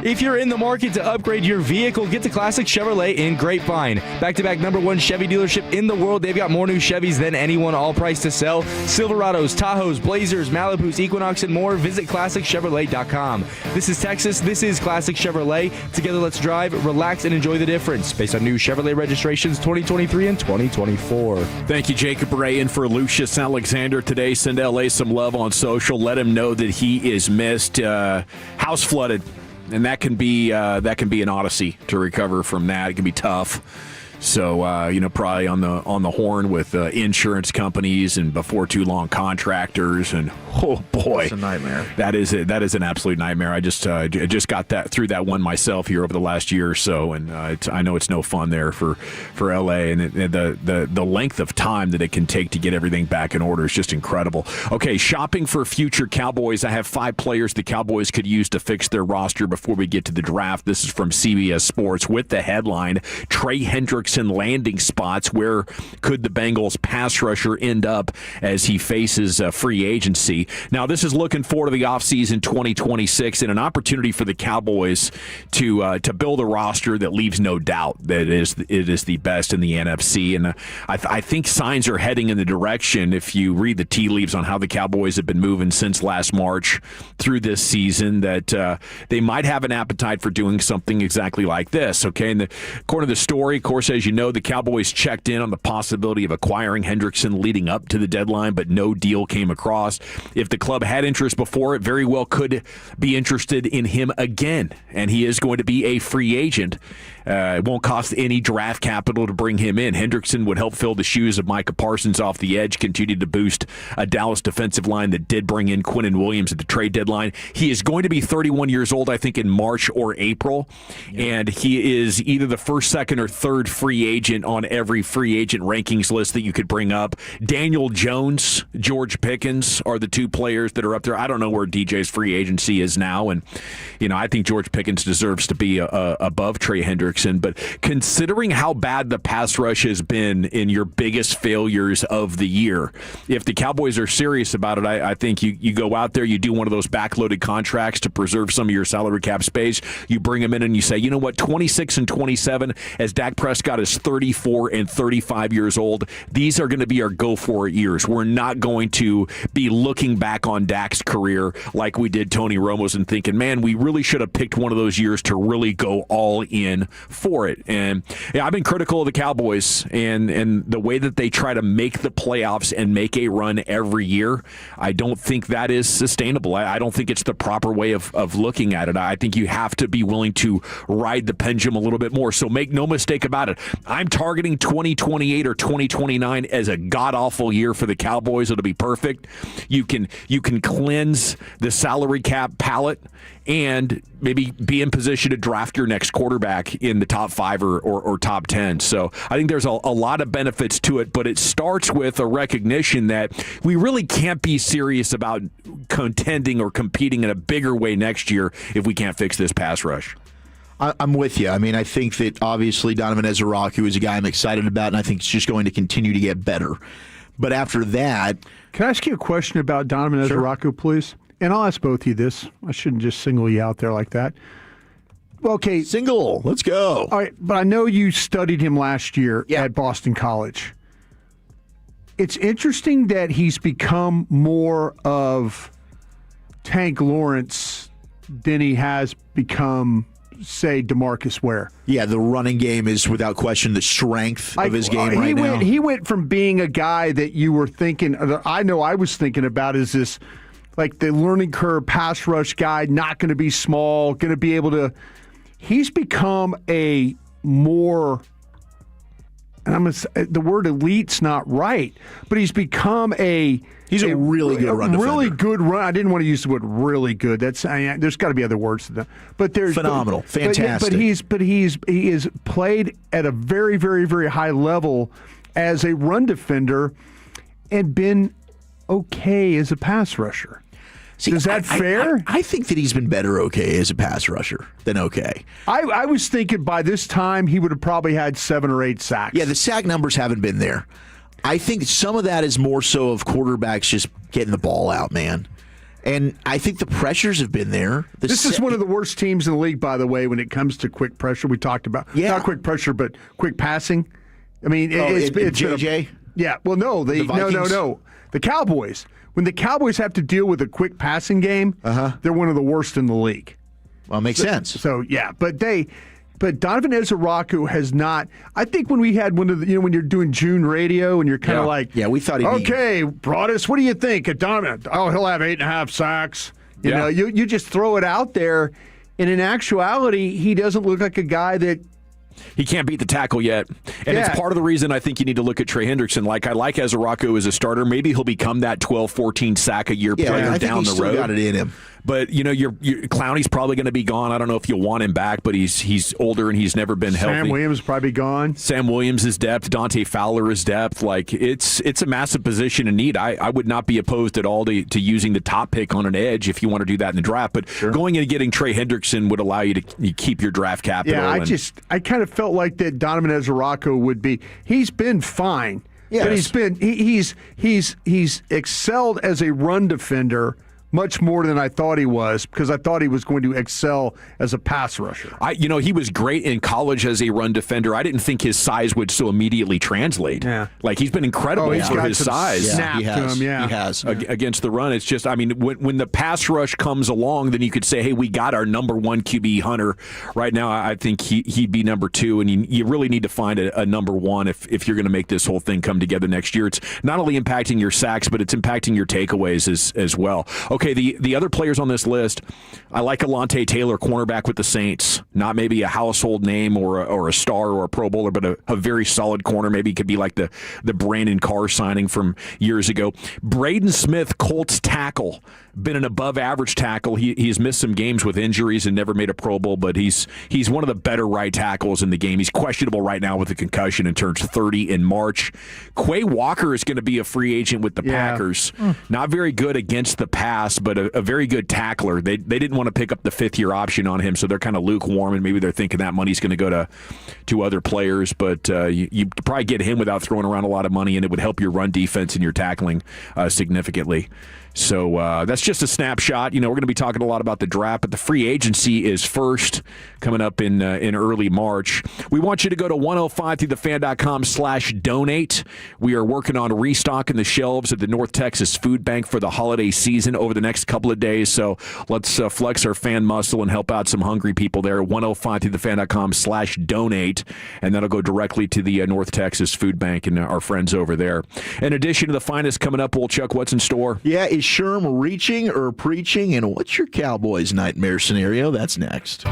If you're in the market to upgrade your vehicle, get to Classic Chevrolet in Grapevine. Back-to-back #1 Chevy dealership in the world. They've got more new Chevys than anyone, all priced to sell. Silverados, Tahoes, Blazers, Malibus, Equinox, and more. Visit ClassicChevrolet.com. This is Texas. This is Classic Chevrolet. Together, let's drive, relax, and enjoy the difference. Based on new Chevrolet registrations 2023 and 2024. Thank you, Jacob Ray, in for Lucius Alexander today. Send LA some love on social. Let him know that he is missed. House flooded, and that can be an odyssey to recover from that. It can be tough. So probably on the horn with insurance companies and before too long contractors, and oh boy, it's a nightmare. That is an absolute nightmare. I just got through that one myself here over the last year or so, and I know it's no fun there for LA, and the length of time that it can take to get everything back in order is just incredible. Okay, shopping for future Cowboys. I have 5 players the Cowboys could use to fix their roster before we get to the draft. This is from CBS Sports with the headline: Trey Hendrickson landing spots. Where could the Bengals pass rusher end up as he faces free agency? Now, this is looking forward to the offseason 2026 and an opportunity for the Cowboys to build a roster that leaves no doubt that it is the best in the NFC. And I think signs are heading in the direction, if you read the tea leaves on how the Cowboys have been moving since last March through this season, that they might have an appetite for doing something exactly like this. Okay, and according to the story, of course, as you know, the Cowboys checked in on the possibility of acquiring Hendrickson leading up to the deadline, but no deal came across. If the club had interest before, it very well could be interested in him again, and he is going to be a free agent. It won't cost any draft capital to bring him in. Hendrickson would help fill the shoes of Micah Parsons off the edge, continue to boost a Dallas defensive line that did bring in Quinnen Williams at the trade deadline. He is going to be 31 years old, I think, in March or April, and he is either the first, second, or third free agent on every free agent rankings list that you could bring up. Daniel Jones, George Pickens are the 2 players that are up there. I don't know where DJ's free agency is now, and I think George Pickens deserves to be above Trey Hendrickson. But considering how bad the pass rush has been in your biggest failures of the year, if the Cowboys are serious about it, I think you go out there, you do one of those backloaded contracts to preserve some of your salary cap space. You bring them in and you say, you know what, 26 and 27, as Dak Prescott is 34 and 35 years old, these are going to be our go-for-it years. We're not going to be looking back on Dak's career like we did Tony Romo's and thinking, man, we really should have picked one of those years to really go all in for it. And I've been critical of the Cowboys and the way that they try to make the playoffs and make a run every year. I don't think that is sustainable. I don't think it's the proper way of looking at it. I think you have to be willing to ride the pendulum a little bit more. So make no mistake about it. I'm targeting 2028 or 2029 as a god-awful year for the Cowboys. It'll be perfect. You can cleanse the salary cap palette and maybe be in position to draft your next quarterback in the top 5 or top 10. So I think there's a lot of benefits to it, but it starts with a recognition that we really can't be serious about contending or competing in a bigger way next year if we can't fix this pass rush. I'm with you. I mean, I think that obviously Donovan Ezeraku is a guy I'm excited about, and I think it's just going to continue to get better. But after that... Can I ask you a question about Donovan Ezeraku, please? And I'll ask both of you this. I shouldn't just single you out there like that. Well, okay. Single. Let's go. All right, but I know you studied him last year at Boston College. It's interesting that he's become more of Tank Lawrence than he has become, say, DeMarcus Ware. Yeah, the running game is without question the strength of his game right now. He went from being a guy that you were thinking, I know I was thinking about as this, like the learning curve pass rush guy, not going to be small, going to be able to. He's become a more, and the word elite's not right, but he's become He's a really good run defender. Really good run. I didn't want to use the word really good. There's got to be other words to that. But there's phenomenal, fantastic. But he is played at a very, very, very high level as a run defender and been okay as a pass rusher. See, is that fair? I think that he's been better okay as a pass rusher than okay. I was thinking by this time he would have probably had 7 or 8 sacks. Yeah, the sack numbers haven't been there. I think some of that is more so of quarterbacks just getting the ball out, man. And I think the pressures have been there. This is one of the worst teams in the league, by the way, when it comes to quick pressure. We talked about not quick pressure, but quick passing. I mean, it's JJ. Well, no, the Vikings? no. The Cowboys. When the Cowboys have to deal with a quick passing game, they're one of the worst in the league. Well, it makes sense. So yeah, but Donovan Ezaraku has not. I think when we had one of the, when you're doing June radio and you're kind of like, we thought he'd okay, Broadus, what do you think of Donovan? Oh, he'll have 8.5 sacks. You know, you just throw it out there, and in actuality, he doesn't look like a guy that. He can't beat the tackle yet. And it's part of the reason I think you need to look at Trey Hendrickson. Like, I like Ezaraku as a starter. Maybe he'll become that 12, 14 sack a year player I think down he's the still road. Got it in him. But, Clowney's probably going to be gone. I don't know if you'll want him back, but he's older and he's never been healthy. Sam Williams probably gone. Sam Williams is depth. Dante Fowler is depth. Like, it's a massive position in need. I would not be opposed at all to using the top pick on an edge if you want to do that in the draft. But going in and getting Trey Hendrickson would allow you to keep your draft capital. Yeah, I kind of felt like that Donovan Ezaraku would be. He's been fine. Yes. But he's excelled as a run defender much more than I thought he was, because I thought he was going to excel as a pass rusher. He was great in college as a run defender. I didn't think his size would so immediately translate. Yeah. Like, he's been incredible for his size. Snap he has. to him, He has. Against the run, it's just, when the pass rush comes along, then you could say, hey, we got our number one QB Hunter. Right now, I think he'd be number two, and you really need to find a number one if you're going to make this whole thing come together next year. It's not only impacting your sacks, but it's impacting your takeaways as well. Okay, the other players on this list, I like Alontae Taylor, cornerback with the Saints. Not maybe a household name or a star or a Pro Bowler, but a very solid corner. Maybe it could be like the Brandon Carr signing from years ago. Braden Smith, Colts tackle, been an above-average tackle. He's missed some games with injuries and never made a Pro Bowl, but he's one of the better right tackles in the game. He's questionable right now with a concussion and turns 30 in March. Quay Walker is going to be a free agent with the Packers. Not very good against the pass, but a very good tackler. They didn't want to pick up the fifth-year option on him, so they're kind of lukewarm, and maybe they're thinking that money's going to go to other players, but you probably get him without throwing around a lot of money, and it would help your run defense and your tackling significantly. So that's just a snapshot. We're going to be talking a lot about the draft, but the free agency is first, coming up in early March. We want you to go to 105throughthefan.com/donate. We are working on restocking the shelves at the North Texas Food Bank for the holiday season over the next couple of days. So let's flex our fan muscle and help out some hungry people there. 105throughthefan.com/donate, and that'll go directly to the North Texas Food Bank and our friends over there. In addition to the finest coming up, Chuck, what's in store? Yeah, is Sherm reaching or preaching? And what's your Cowboys nightmare scenario? That's next.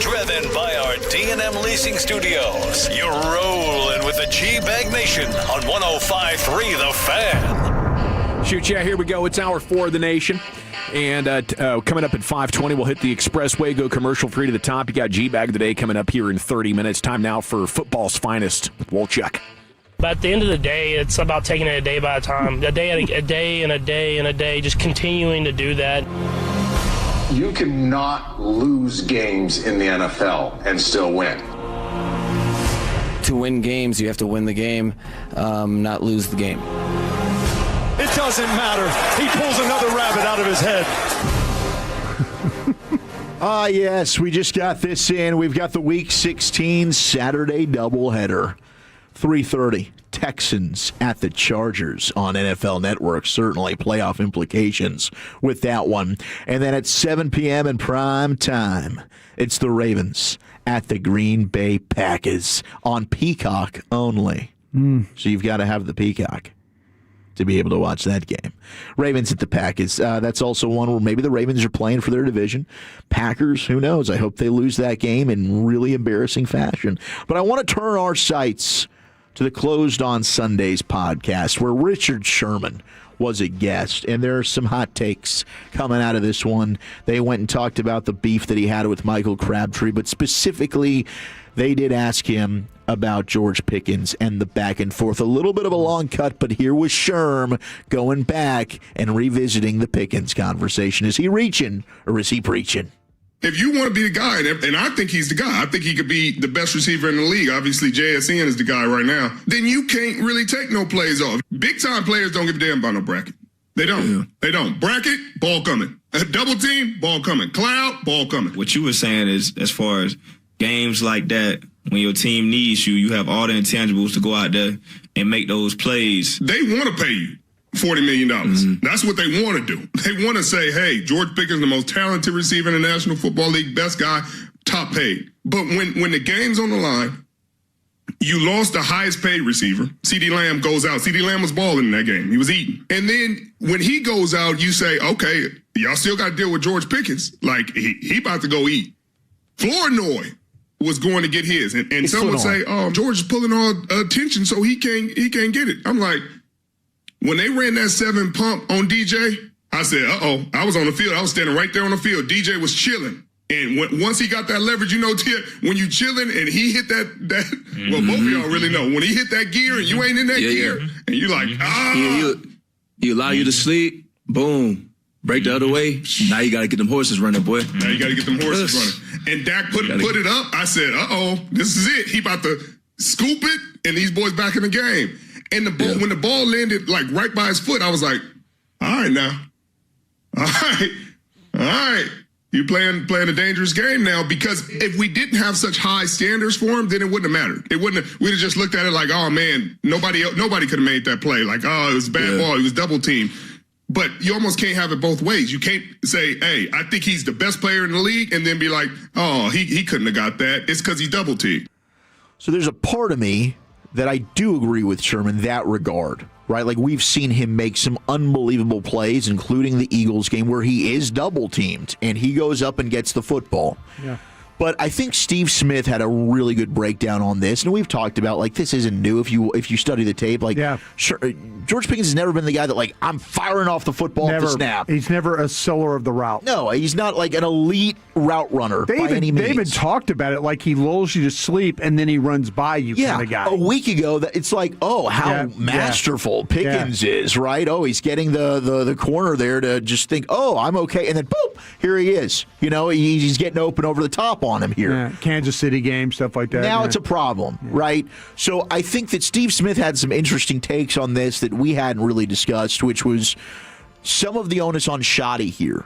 Driven by our D&M Leasing Studios. You're rolling with the G-Bag Nation on 105.3 The Fan. Shoot, yeah, here we go. It's hour 4 of the nation. And coming up at 5:20, we'll hit the expressway, go commercial free to the top. You got G-Bag of the Day coming up here in 30 minutes. Time now for football's finest with Wolchuk. But at the end of the day, it's about taking it a day by a time, a day and a day, just continuing to do that. You cannot lose games in the NFL and still win. To win games, you have to win the game, not lose the game. It doesn't matter. He pulls another rabbit out of his head. Yes, we just got this in. We've got the Week 16 Saturday doubleheader. 3:30, Texans at the Chargers on NFL Network. Certainly playoff implications with that one. And then at 7 p.m. in prime time, it's the Ravens at the Green Bay Packers on Peacock only. So you've got to have the Peacock to be able to watch that game. Ravens at the Packers. That's also one where maybe the Ravens are playing for their division. Packers, who knows? I hope they lose that game in really embarrassing fashion. But I want to turn our sights to the Closed on Sundays podcast, where Richard Sherman was a guest, and there are some hot takes coming out of this one. They went and talked about the beef that he had with Michael Crabtree, but specifically, they did ask him about George Pickens and the back and forth. A little bit of a long cut, but here was Sherm going back and revisiting the Pickens conversation. Is he reaching, or is he preaching? If you want to be the guy, and I think he's the guy, I think he could be the best receiver in the league. Obviously, JSN is the guy right now. Then you can't really take no plays off. Big-time players don't give a damn about no bracket. They don't. Yeah. They don't. Bracket, ball coming. Double team, ball coming. Cloud, ball coming. What you were saying is, as far as games like that, when your team needs you, you have all the intangibles to go out there and make those plays. They want to pay you $40 million. Mm-hmm. That's what they want to do. They want to say, hey, George Pickens, the most talented receiver in the National Football League, best guy, top paid. But when the game's on the line, you lost the highest paid receiver. CeeDee Lamb goes out. CeeDee Lamb was balling in that game. He was eating. And then when he goes out, you say, okay, y'all still got to deal with George Pickens. Like, he about to go eat. Flournoy was going to get his. And some would say, oh, George is pulling all attention, so he can't get it. I'm like, when they ran that 7 pump on DJ, I said, uh-oh. I was on the field. I was standing right there on the field. DJ was chilling. And once he got that leverage, you know, when you chilling and he hit that well, both of y'all really know. When he hit that gear and you ain't in that gear, and you like, He allow you to sleep, boom. Break the other way. Now you got to get them horses running, boy. Now you got to get them horses running. And Dak put it up. I said, uh-oh, this is it. He about to scoop it, and these boys back in the game. And the ball, when the ball landed like right by his foot, I was like, all right now. All right. You're playing a dangerous game now, because if we didn't have such high standards for him, then it wouldn't have mattered. We'd have just looked at it like, oh man, nobody could have made that play. Like, oh, it was a bad ball. He was double teamed. But you almost can't have it both ways. You can't say, hey, I think he's the best player in the league, and then be like, oh, he couldn't have got that. It's because he double teamed. So there's a part of me that I do agree with Sherman in that regard, right? Like, we've seen him make some unbelievable plays, including the Eagles game where he is double teamed and he goes up and gets the football. Yeah. But I think Steve Smith had a really good breakdown on this, and we've talked about, like, this isn't new if you study the tape. Like, sure, George Pickens has never been the guy that, like, I'm firing off the football at the snap. He's never a seller of the route. No, he's not like an elite route runner by any means. They even talked about it like he lulls you to sleep and then he runs by you kind of guy. A week ago, it's like, oh, how masterful Pickens is, right? Oh, he's getting the corner there to just think, oh, I'm okay. And then, boom, here he is. You know, he's getting open over the top on him here. Yeah, Kansas City game, stuff like that. Now it's a problem, right? So I think that Steve Smith had some interesting takes on this that we hadn't really discussed, which was some of the onus on Shoddy here,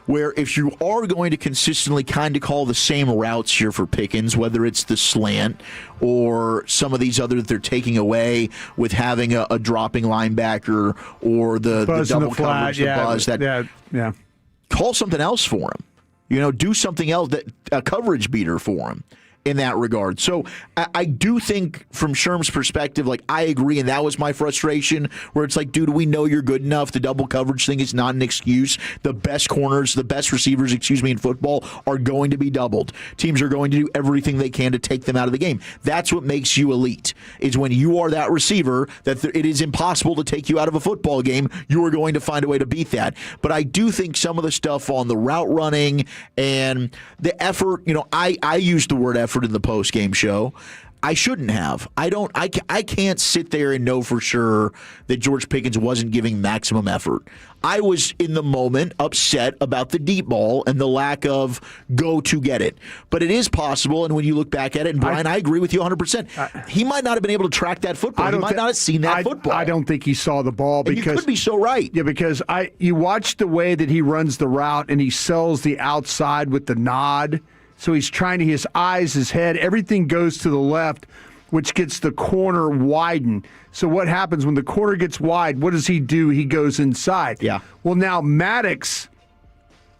where if you are going to consistently kind of call the same routes here for Pickens, whether it's the slant or some of these other that they're taking away with having a dropping linebacker or the double coverage, the buzz, call something else for him. You know, do something else, a coverage beater for him. in that regard. So I do think from Sherm's perspective, like, I agree, and that was my frustration, where it's like, dude, we know you're good enough. The double coverage thing is not an excuse. The best corners, the best receivers, in football are going to be doubled. Teams are going to do everything they can to take them out of the game. That's what makes you elite, is when you are that receiver that it is impossible to take you out of a football game. You are going to find a way to beat that. But I do think some of the stuff on the route running and the effort, I used the word effort in the post-game show. I shouldn't have. I can't sit there and know for sure that George Pickens wasn't giving maximum effort. I was in the moment upset about the deep ball and the lack of go to get it. But it is possible, and when you look back at it, and Brian, I agree with you 100%. He might not have been able to track that football. He might not have seen that football. I don't think he saw the ball because you could be so right. Yeah, because you watch the way that he runs the route and he sells the outside with the nod. So he's trying to, his eyes, his head, everything goes to the left, which gets the corner widened. So what happens when the corner gets wide? What does he do? He goes inside. Yeah. Well, now Maddox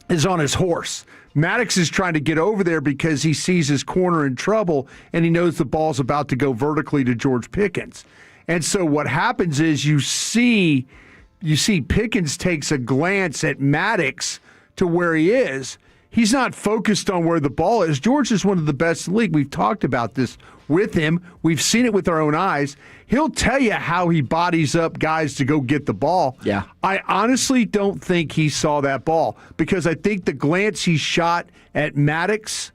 is on his horse. Maddox is trying to get over there because he sees his corner in trouble and he knows the ball's about to go vertically to George Pickens. And so what happens is you see Pickens takes a glance at Maddox to where he is. He's not focused on where the ball is. George is one of the best in the league. We've talked about this with him. We've seen it with our own eyes. He'll tell you how he bodies up guys to go get the ball. Yeah. I honestly don't think he saw that ball because I think the glance he shot at Maddox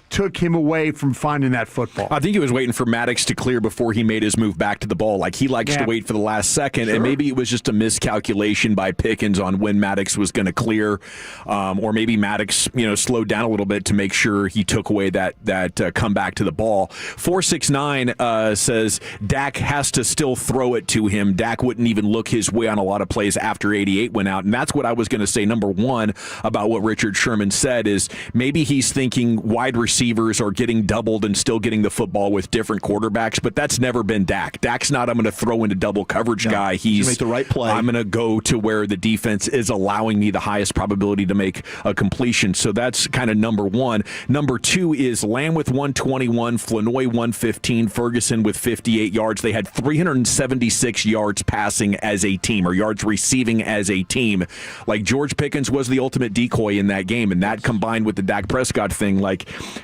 took him away from finding that football. I think he was waiting for Maddox to clear before he made his move back to the ball. Like, he likes to wait for the last second, and maybe it was just a miscalculation by Pickens on when Maddox was going to clear, or maybe Maddox, slowed down a little bit to make sure he took away that comeback to the ball. 469 says Dak has to still throw it to him. Dak wouldn't even look his way on a lot of plays after 88 went out, and that's what I was going to say. Number one about what Richard Sherman said is maybe he's thinking wide receivers are getting doubled and still getting the football with different quarterbacks, but that's never been Dak. Dak's not, I'm going to throw into double coverage guy. He's make the right play. I'm going to go to where the defense is allowing me the highest probability to make a completion. So that's kind of number one. Number two is Lamb with 121, Flanoy 115, Ferguson with 58 yards. They had 376 yards passing as a team, or yards receiving as a team. Like, George Pickens was the ultimate decoy in that game, and that combined with the Dak Prescott thing,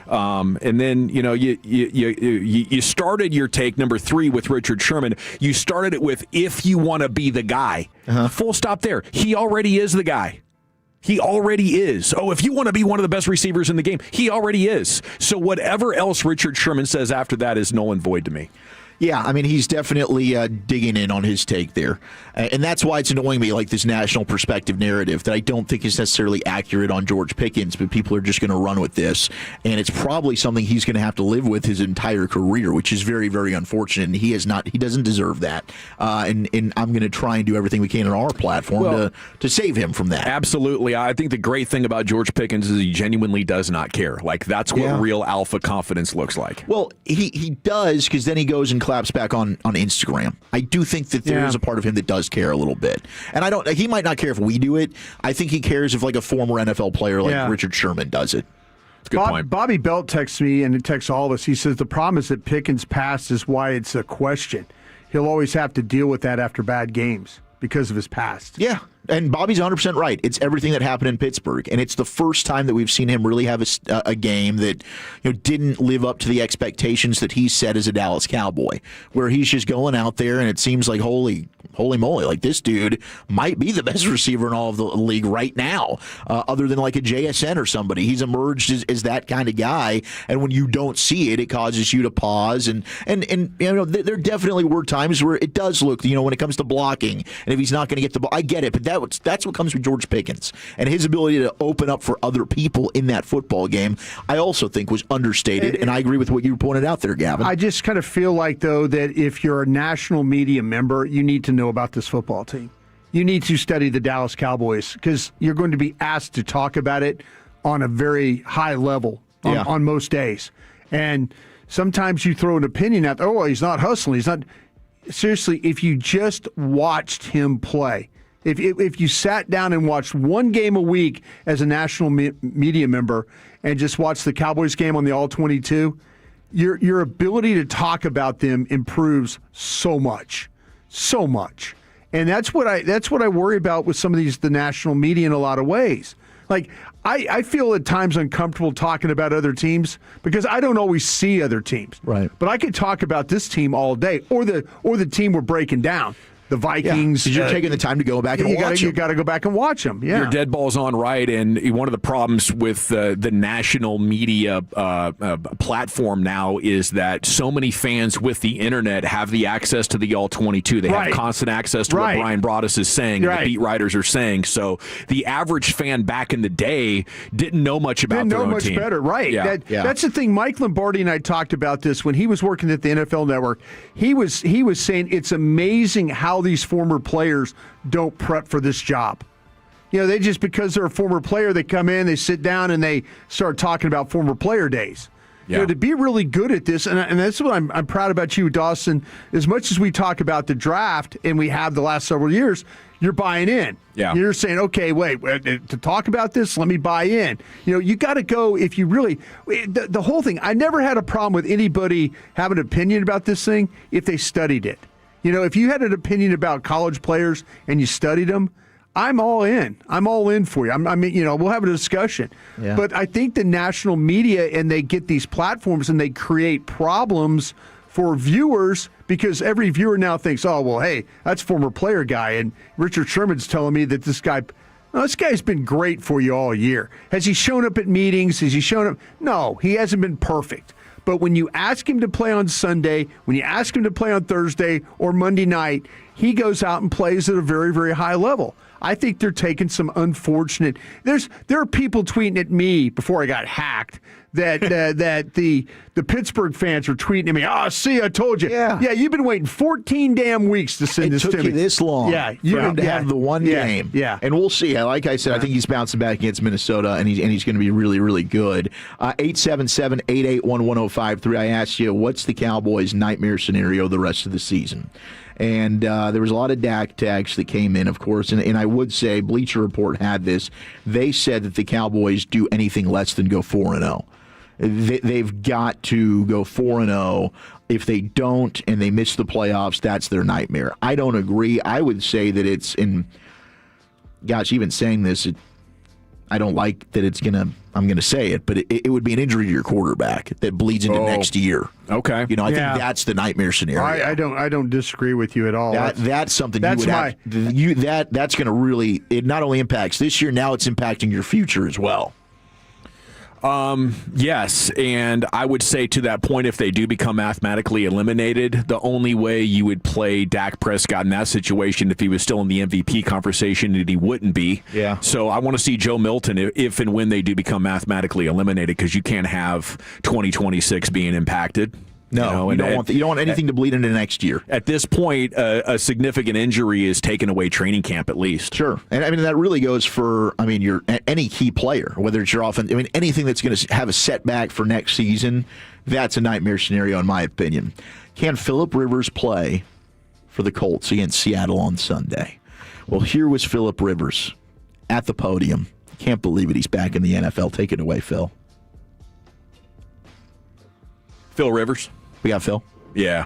and then, you started your take, number three, with Richard Sherman. You started it with, if you want to be the guy. Full stop there. He already is the guy. He already is. Oh, if you want to be one of the best receivers in the game, he already is. So whatever else Richard Sherman says after that is null and void to me. Yeah, I mean, he's definitely digging in on his take there. And that's why it's annoying me, like this national perspective narrative that I don't think is necessarily accurate on George Pickens, but people are just going to run with this. And it's probably something he's going to have to live with his entire career, which is very, very unfortunate. And he doesn't deserve that. And I'm going to try and do everything we can on our platform to save him from that. Absolutely. I think the great thing about George Pickens is he genuinely does not care. Like, that's what real alpha confidence looks like. Well, he does, because then he goes and claps back on Instagram. I do think that there is a part of him that does care a little bit. And he might not care if we do it. I think he cares if, like, a former NFL player like Richard Sherman does it. That's a good point. Bobby Belt texts me, and it texts all of us. He says the problem is that Pickens' past is why it's a question. He'll always have to deal with that after bad games because of his past. Yeah. And Bobby's 100% right. It's everything that happened in Pittsburgh, and it's the first time that we've seen him really have a game that didn't live up to the expectations that he set as a Dallas Cowboy, where he's just going out there, and it seems like holy moly, like this dude might be the best receiver in all of the league right now, other than like a JSN or somebody. He's emerged as that kind of guy, and when you don't see it, it causes you to pause. And there definitely were times where it does look, when it comes to blocking, and if he's not going to get the ball, I get it, but that's what comes with George Pickens. And his ability to open up for other people in that football game, I also think was understated, and I agree with what you pointed out there, Gavin. I just kind of feel like, though, that if you're a national media member, you need to know about this football team. You need to study the Dallas Cowboys, because you're going to be asked to talk about it on a very high level on most days. And sometimes you throw an opinion out there, he's not hustling, he's not. Seriously, if you just watched him play, if you sat down and watched one game a week as a national media member and just watched the Cowboys game on the All-22, your ability to talk about them improves so much. And that's what I worry about with some of the national media in a lot of ways. Like, I feel at times uncomfortable talking about other teams because I don't always see other teams. Right. But I could talk about this team all day, or the team we're breaking down. The Vikings. Because you're taking the time to go back and watch them. You got to go back and watch them. Yeah. Your dead ball's on right, and one of the problems with the national media platform now is that so many fans with the internet have the access to the All-22. They have constant access to what Brian Broaddus is saying, and the beat writers are saying. So the average fan back in the day didn't know much about their own team. Didn't know much better, right. Yeah. That's the thing. Mike Lombardi and I talked about this when he was working at the NFL Network. He was saying it's amazing how these former players don't prep for this job. You know, they just, because they're a former player, they come in, they sit down, and they start talking about former player days. Yeah. You know, to be really good at this, and that's what I'm proud about you, Dawson. As much as we talk about the draft, and we have the last several years, you're buying in. Yeah. You're saying, okay, wait, to talk about this, let me buy in. You know, you got to go if you really, the whole thing, I never had a problem with anybody having an opinion about this thing if they studied it. You know, if you had an opinion about college players and you studied them, I'm all in. I'm all in for you. I mean, you know, we'll have a discussion. Yeah. But I think the national media, and they get these platforms and they create problems for viewers because every viewer now thinks, oh, well, hey, that's former player guy. And Richard Sherman's telling me that this guy's been great for you all year. Has he shown up at meetings? Has he shown up? No, he hasn't been perfect. But when you ask him to play on Sunday, when you ask him to play on Thursday or Monday night, he goes out and plays at a very, very high level. I think they're taking some unfortunate. There are people tweeting at me before I got hacked that that the Pittsburgh fans were tweeting at me. Oh, see, I told you. Yeah, you've been waiting 14 damn weeks to send this to me. It took you this long for him to have the one game. Yeah, and we'll see. Like I said, I think he's bouncing back against Minnesota, and he's going to be really, really good. 877-881-1053. I asked you, what's the Cowboys' nightmare scenario the rest of the season? And there was a lot of DAC tags that came in, of course. And I would say Bleacher Report had this. They said that the Cowboys do anything less than go 4-0. They've got to go 4-0. If they don't and they miss the playoffs, that's their nightmare. I don't agree. I would say that it's in. Gosh, even saying this, I don't like that it's gonna. I'm going to say it, but it would be an injury to your quarterback that bleeds into next year. Okay, I think that's the nightmare scenario. I don't disagree with you at all. That's something that's going to really. It not only impacts this year, now it's impacting your future as well. Yes, and I would say to that point, if they do become mathematically eliminated, the only way you would play Dak Prescott in that situation if he was still in the MVP conversation, and he wouldn't be. Yeah. So I want to see Joe Milton if and when they do become mathematically eliminated, because you can't have 2026 being impacted. No, you don't want anything to bleed into next year. At this point, a significant injury is taking away training camp at least. Sure, and I mean that really goes for your any key player, whether it's your offense. I mean anything that's going to have a setback for next season. That's a nightmare scenario in my opinion. Can Phillip Rivers play for the Colts against Seattle on Sunday? Well, here was Phillip Rivers at the podium. Can't believe it. He's back in the NFL. Take it away, Phil. Phil Rivers. We got Phil? Yeah.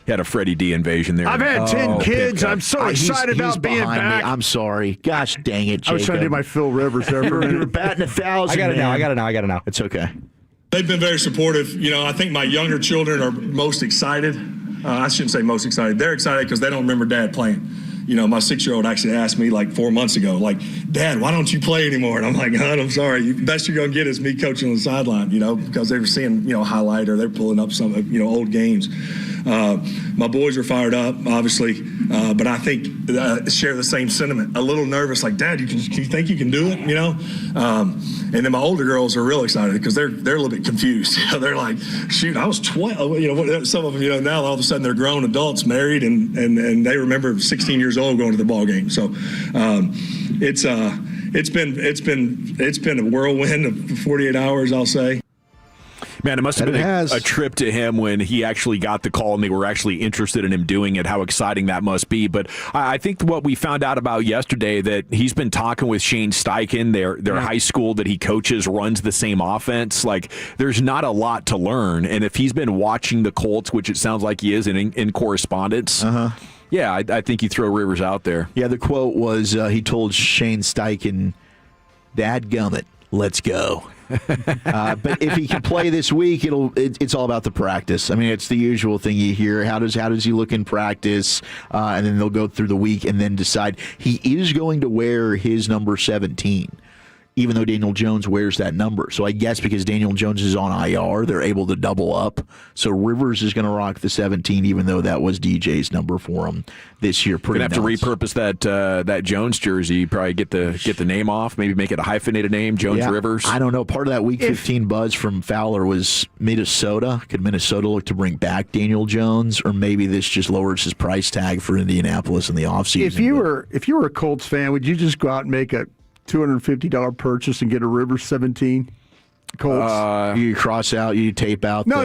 He had a Freddie D invasion there. I've had 10 kids. I'm so excited about being back. I'm sorry. Gosh dang it, Jacob. I was trying to do my Phil Rivers there. You were batting 1,000. I got it now. It's okay. They've been very supportive. I think my younger children are most excited. I shouldn't say most excited. They're excited because they don't remember Dad playing. My 6-year-old actually asked me like 4 months ago, like, Dad, why don't you play anymore? And I'm like, hon, I'm sorry. Best you're going to get is me coaching on the sideline, because they were seeing, highlight, or they're pulling up some, old games. My boys are fired up, obviously, but I think share the same sentiment. A little nervous, like, Dad, you think you can do it, And then my older girls are real excited because they're a little bit confused. They're like, shoot, I was 12. Some of them, now all of a sudden they're grown adults, married, and they remember 16 years old going to the ball game. So it's been a whirlwind of 48 hours, I'll say. Man, it must have been a trip to him when he actually got the call and they were actually interested in him doing it. How exciting that must be. But I think what we found out about yesterday, that he's been talking with Shane Steichen, their high school that he coaches runs the same offense. Like, there's not a lot to learn. And if he's been watching the Colts, which it sounds like he is in correspondence, yeah, I think you throw Rivers out there. Yeah, the quote was he told Shane Steichen, "Dadgummit, let's go." But if he can play this week, it's all about the practice. I mean, it's the usual thing you hear. How does he look in practice? And then they'll go through the week and then decide. He is going to wear his number 17. Even though Daniel Jones wears that number. So I guess because Daniel Jones is on IR, they're able to double up. So Rivers is going to rock the 17, even though that was DJ's number for him this year. Pretty Gonna have to repurpose that Jones jersey. Probably get the name off. Maybe make it a hyphenated name, Jones Rivers. I don't know. Part of that Week 15 buzz from Fowler was Minnesota. Could Minnesota look to bring back Daniel Jones, or maybe this just lowers his price tag for Indianapolis in the offseason? If you were a Colts fan, would you just go out and make a $250 purchase and get a Rivers 17 Colts? You cross out, you tape out. No.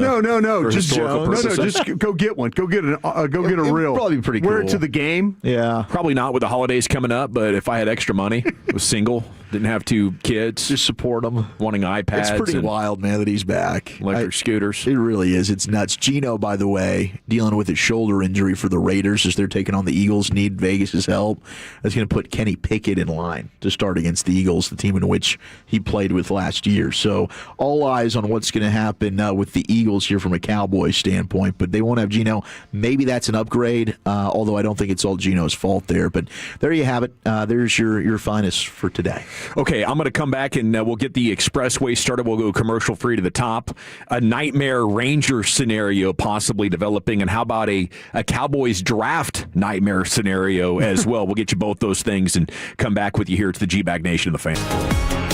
Just go get one. Go get a reel. Probably be pretty cool. Wear it to the game. Yeah, probably not with the holidays coming up. But if I had extra money, was single, didn't have 2 kids, just support them, wanting iPads. It's pretty wild, man, that he's back. Electric scooters. It really is. It's nuts. Geno, by the way, dealing with his shoulder injury for the Raiders as they're taking on the Eagles. Need Vegas' help. That's going to put Kenny Pickett in line to start against the Eagles, the team in which he played with last year. So all eyes on what's going to happen with the Eagles here from a Cowboys standpoint, but they won't have Geno. Maybe that's an upgrade, although I don't think it's all Geno's fault there. But there you have it. There's your finest for today. Okay, I'm going to come back and we'll get the expressway started. We'll go commercial free to the top. A nightmare Ranger scenario possibly developing, and how about a Cowboys draft nightmare scenario as well? We'll get you both those things and come back with you here to the G-Bag Nation of the Fan.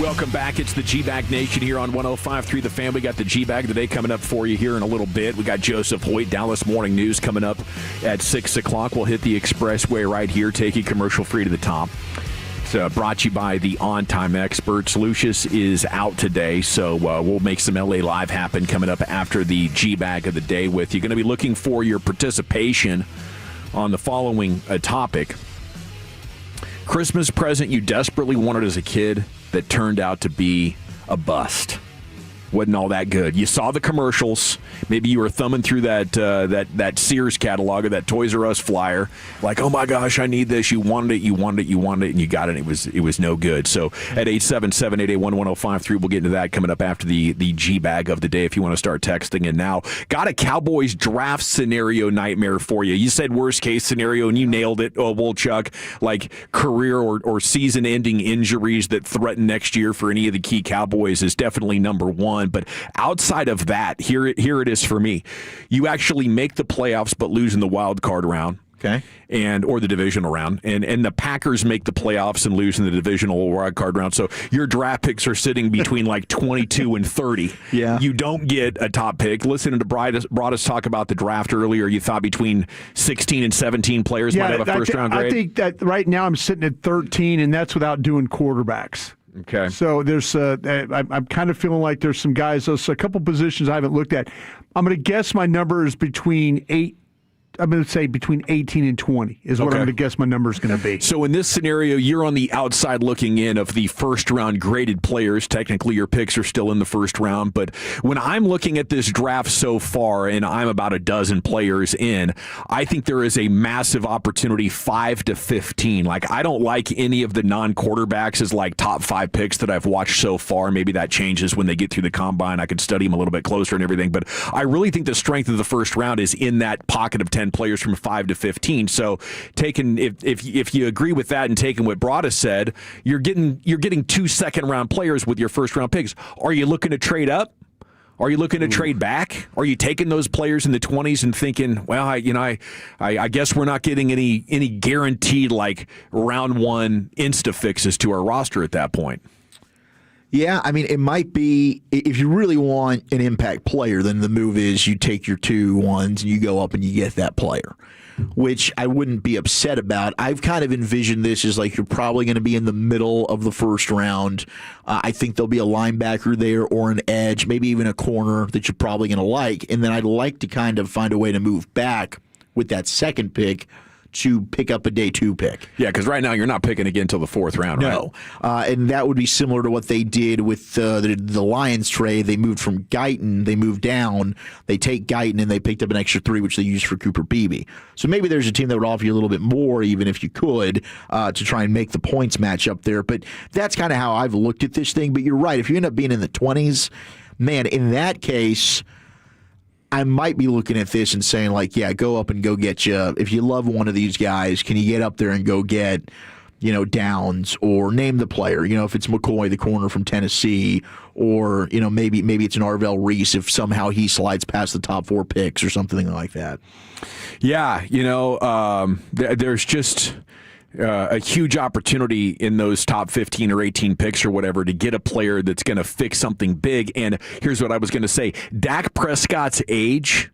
Welcome back. It's the G-Bag Nation here on 105.3 The Fan. We got the G-Bag today coming up for you here in a little bit. We got Joseph Hoyt, Dallas Morning News, coming up at 6 o'clock. We'll hit the expressway right here, taking commercial-free to the top. It's brought to you by the On-Time Experts. Lucius is out today, so we'll make some LA Live happen coming up after the G-Bag of the day with you. Going to be looking for your participation on the following topic. Christmas present you desperately wanted as a kid that turned out to be a bust. Wasn't all that good. You saw the commercials. Maybe you were thumbing through that Sears catalog or that Toys R Us flyer. Like, oh my gosh, I need this. You wanted it, and you got it. And it was no good. So at 877-881-1053, we'll get into that coming up after the G-Bag of the day if you want to start texting. And now, got a Cowboys draft scenario nightmare for you. You said worst case scenario, and you nailed it, Wolchuk. Like career or season-ending injuries that threaten next year for any of the key Cowboys is definitely number one. But outside of that, here it is for me. You actually make the playoffs but lose in the wild card round. Okay. Or the divisional round. And the Packers make the playoffs and lose in the divisional wild card round. So your draft picks are sitting between like 22 and 30. Yeah. You don't get a top pick. Listening to Broadus talk about the draft earlier, you thought between 16 and 17 players might have a first-round grade? I think that right now I'm sitting at 13, and that's without doing quarterbacks. Okay. So there's, I'm kind of feeling like there's some guys, there's a couple positions I haven't looked at. I'm going to guess my number is between 18 and 20 is what I'm going to guess my number is going to be. So in this scenario, you're on the outside looking in of the first-round graded players. Technically, your picks are still in the first round. But when I'm looking at this draft so far, and I'm about a dozen players in, I think there is a massive opportunity 5 to 15. Like, I don't like any of the non-quarterbacks as like top 5 picks that I've watched so far. Maybe that changes when they get through the combine. I could study them a little bit closer and everything. But I really think the strength of the first round is in that pocket of 10 players from 5 to 15. So taking if you agree with that and taking what Broadus said, you're getting 2 second-round players with your first-round picks. Are you looking to trade up? Are you looking to trade back? Are you taking those players in the 20s and thinking, well, I guess we're not getting any guaranteed like round one insta fixes to our roster at that point? Yeah, I mean, it might be, if you really want an impact player, then the move is you take your 2 ones and you go up and you get that player, which I wouldn't be upset about. I've kind of envisioned this as like you're probably going to be in the middle of the first round. I think there'll be a linebacker there or an edge, maybe even a corner that you're probably going to like. And then I'd like to kind of find a way to move back with that second pick to pick up a day 2 pick. Yeah, because right now you're not picking again until the 4th round, right? No. And that would be similar to what they did with the Lions trade. They moved from Guyton, they moved down, they take Guyton, and they picked up an extra 3, which they used for Cooper Beebe. So maybe there's a team that would offer you a little bit more, even if you could, to try and make the points match up there. But that's kind of how I've looked at this thing. But you're right. If you end up being in the 20s, man, in that case, I might be looking at this and saying, like, yeah, go up and go get you. If you love one of these guys, can you get up there and go get, Downs, or name the player? If it's McCoy, the corner from Tennessee, or, maybe it's an Arvell Reese if somehow he slides past the top 4 picks or something like that. Yeah, there's just a huge opportunity in those top 15 or 18 picks or whatever to get a player that's going to fix something big. And here's what I was going to say. Dak Prescott's age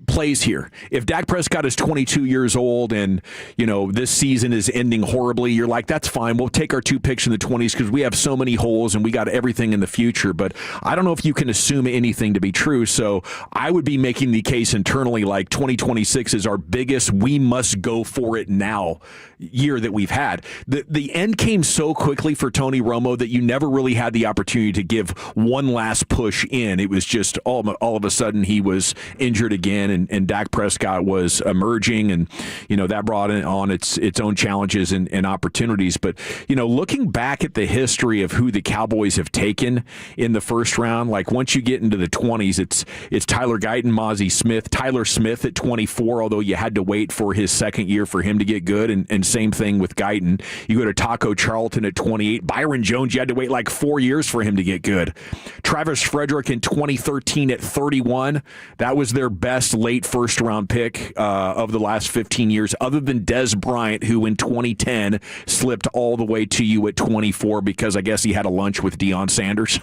plays here. If Dak Prescott is 22 years old and, this season is ending horribly, you're like, that's fine. We'll take our 2 picks in the 20s because we have so many holes and we got everything in the future. But I don't know if you can assume anything to be true. So I would be making the case internally like 2026 is our biggest, we must go for it now year that we've had. The end came so quickly for Tony Romo that you never really had the opportunity to give one last push in. It was just all of a sudden he was injured again. And Dak Prescott was emerging, and that brought on its own challenges and opportunities. But looking back at the history of who the Cowboys have taken in the first round, like once you get into the 20s, it's Tyler Guyton, Mozzie Smith, Tyler Smith at 24, although you had to wait for his second year for him to get good, and same thing with Guyton. You go to Taco Charlton at 28, Byron Jones, you had to wait like 4 years for him to get good. Travis Frederick in 2013 at 31, that was their best late first-round pick of the last 15 years, other than Des Bryant, who in 2010 slipped all the way to you at 24 because I guess he had a lunch with Deion Sanders.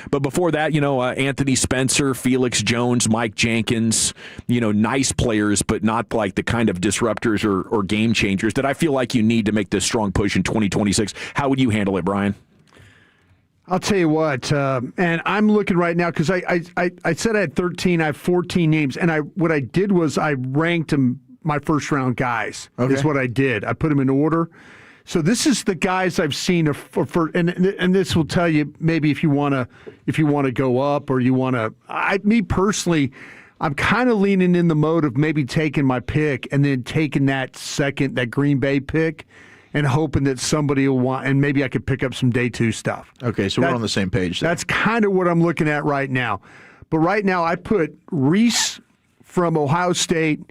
But before that, Anthony Spencer, Felix Jones, Mike Jenkins, nice players, but not like the kind of disruptors or game changers that I feel like you need to make this strong push in 2026. How would you handle it, Brian? I'll tell you what, and I'm looking right now because I said I had 13. I have 14 names, and what I did was I ranked them my first round guys. Okay. Is what I did. I put them in order. So this is the guys I've seen and this will tell you maybe if you want to go up or you want to. Me personally, I'm kind of leaning in the mode of maybe taking my pick and then taking that Green Bay pick. And hoping that somebody will want, and maybe I could pick up some day 2 stuff. Okay, so we're on the same page there. That's kind of what I'm looking at right now. But right now, I put Reese from Ohio State,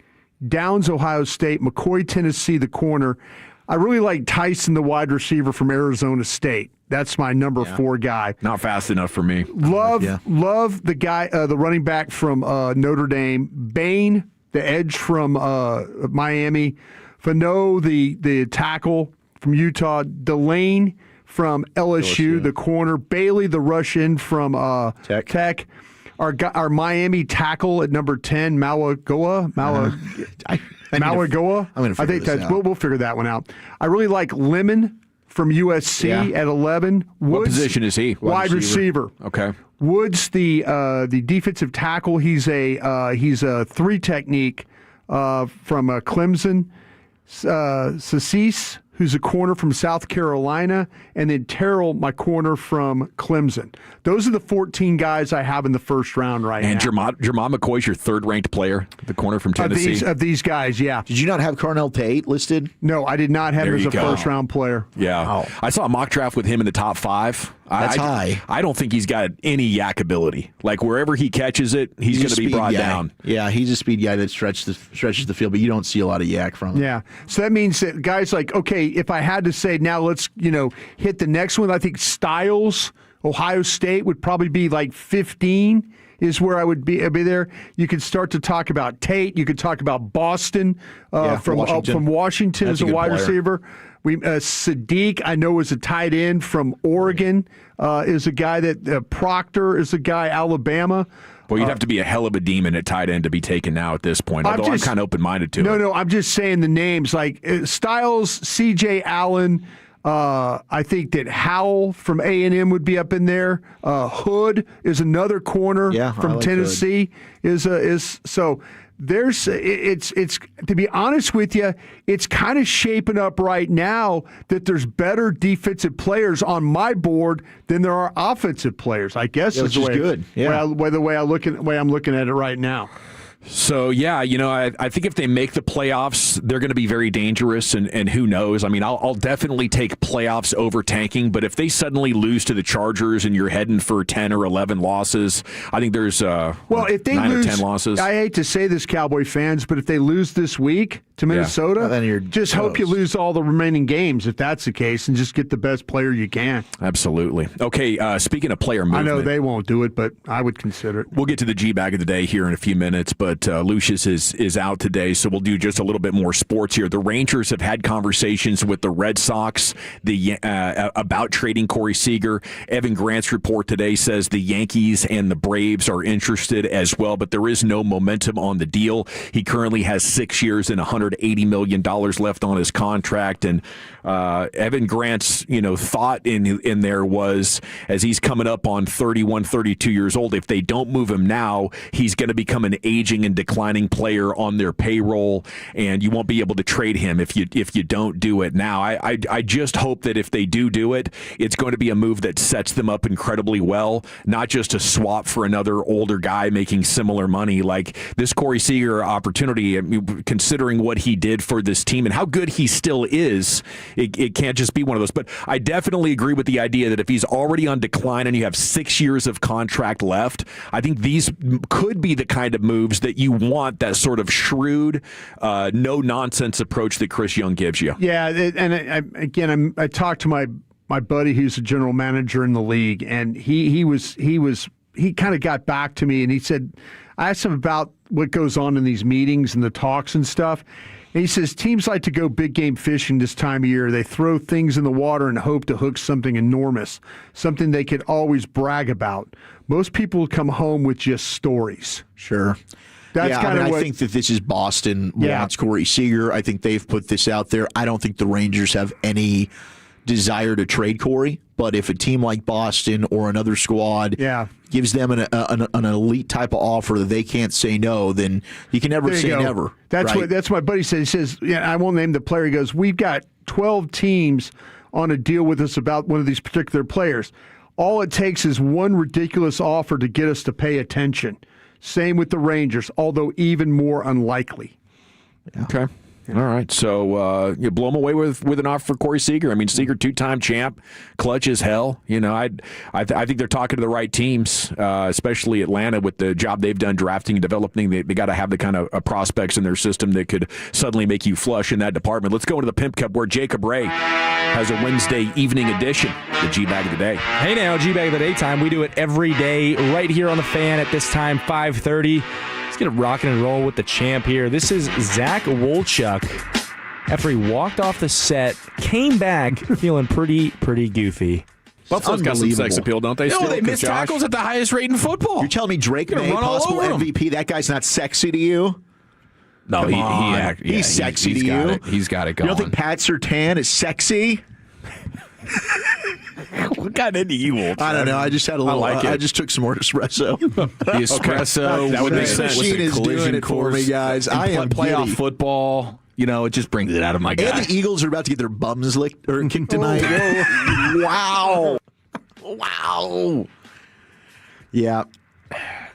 Downs, Ohio State, McCoy, Tennessee, the corner. I really like Tyson, the wide receiver from Arizona State. That's my number 4 guy. Not fast enough for me. Love the guy, the running back from Notre Dame. Bain, the edge from Miami. Fano, the tackle from Utah. Delane from LSU, the corner. Bailey, the Russian from Tech. Our Miami tackle at number 10, Malagoa. I think that's we'll figure that one out. I really like Lemon from USC at 11. Woods, what position is he? Wide receiver. Okay. Woods, the defensive tackle. He's a 3 technique from Clemson. Sassis, who's a corner from South Carolina, and then Terrell, my corner from Clemson. Those are the 14 guys I have in the first round now. And Jermon McCoy's your 3rd-ranked player, the corner from Tennessee? Of these guys, yeah. Did you not have Carnell Tate listed? No, I did not have him as a first-round player. Yeah. Wow. I saw a mock draft with him in the top 5. That's high. I don't think he's got any yak ability. Like, wherever he catches it, he's going to be brought down. Yeah, he's a speed guy that stretches the field, but you don't see a lot of yak from him. Yeah. So that means that guys like, okay, if I had to say now let's, hit the next one, I think Styles, Ohio State would probably be like 15 is where I'd be there. You could start to talk about Tate. You could talk about Boston from Washington as a wide receiver. Sadiq, I know, is a tight end from Oregon, is a guy that Proctor is a guy, Alabama. Well, you'd have to be a hell of a demon at tight end to be taken now at this point, although I'm kind of open-minded to it. No, I'm just saying the names. Like Styles, C.J. Allen, I think that Howell from A&M would be up in there. Hood is another corner from Tennessee. There's it's to be honest with you, it's kind of shaping up right now that there's better defensive players on my board than there are offensive players. I guess is good. Yeah, the way I'm looking at it right now. So, yeah, I think if they make the playoffs, they're going to be very dangerous, and who knows? I mean, I'll definitely take playoffs over tanking, but if they suddenly lose to the Chargers and you're heading for 10 or 11 losses, I think there's if they 9 lose, or 10 losses. I hate to say this, Cowboy fans, but if they lose this week to Minnesota, then you're just hope you lose all the remaining games if that's the case, and just get the best player you can. Absolutely. Okay, speaking of player movement. I know they won't do it, but I would consider it. We'll get to the G-Bag of the day here in a few minutes, but Lucius is out today, so we'll do just a little bit more sports here. The Rangers have had conversations with the Red Sox about trading Corey Seager. Evan Grant's report today says the Yankees and the Braves are interested as well, but there is no momentum on the deal. He currently has 6 years and $180 million left on his contract, and Evan Grant's thought in there was, as he's coming up on 31, 32 years old, if they don't move him now, he's going to become an aging and declining player on their payroll, and you won't be able to trade him if you don't do it now. I just hope that if they do it, it's going to be a move that sets them up incredibly well, not just a swap for another older guy making similar money. Like this Corey Seager opportunity, considering what he did for this team and how good he still is, it can't just be one of those. But I definitely agree with the idea that if he's already on decline and you have 6 years of contract left, I think these could be the kind of moves that you want, that sort of shrewd, no-nonsense approach that Chris Young gives you. Yeah, I talked to my buddy who's a general manager in the league, and he was he kind of got back to me, and he said, I asked him about what goes on in these meetings and the talks and stuff. And he says teams like to go big game fishing this time of year. They throw things in the water and hope to hook something enormous, something they could always brag about. Most people come home with just stories. Sure. That's kind of I think that this is Boston wants Corey Seager. I think they've put this out there. I don't think the Rangers have any desire to trade Corey, but if a team like Boston or another squad gives them an elite type of offer that they can't say no, then you can never say never. That's what my buddy said. He says, I won't name the player. He goes, we've got 12 teams on a deal with us about one of these particular players. All it takes is one ridiculous offer to get us to pay attention. Same with the Rangers, although even more unlikely. Yeah. Okay. All right, so you blow him away with an offer for Corey Seager. I mean, Seager, 2-time champ, clutch as hell. You know, I think they're talking to the right teams, especially Atlanta with the job they've done drafting and developing. They got to have the kind of prospects in their system that could suddenly make you flush in that department. Let's go into the Pimp Cup where Jacob Ray has a Wednesday evening edition, the G-Bag of the Day. Hey now, G-Bag of the Day time. We do it every day right here on the Fan at this time, 5:30. Let's get it rocking and roll with the champ here. This is Zach Wolchuk. After he walked off the set, came back feeling pretty goofy. Buffalo's got some sex appeal, don't they? No, they missed tackles at the highest rate in football. You're telling me Drake May, possible MVP, that guy's not sexy to you? No, he's sexy to you. He's got it going. You don't think Pat Surtain is sexy? What got into you, Wolf? I don't know. I just had a little. I just took some more espresso. The espresso. That would make sense. With Machine is doing it for me, guys. I am playoff giddy. Football. You know, it just brings it out of my guy. And the Eagles are about to get their bums licked or kicked tonight. Wow. Wow. Yeah.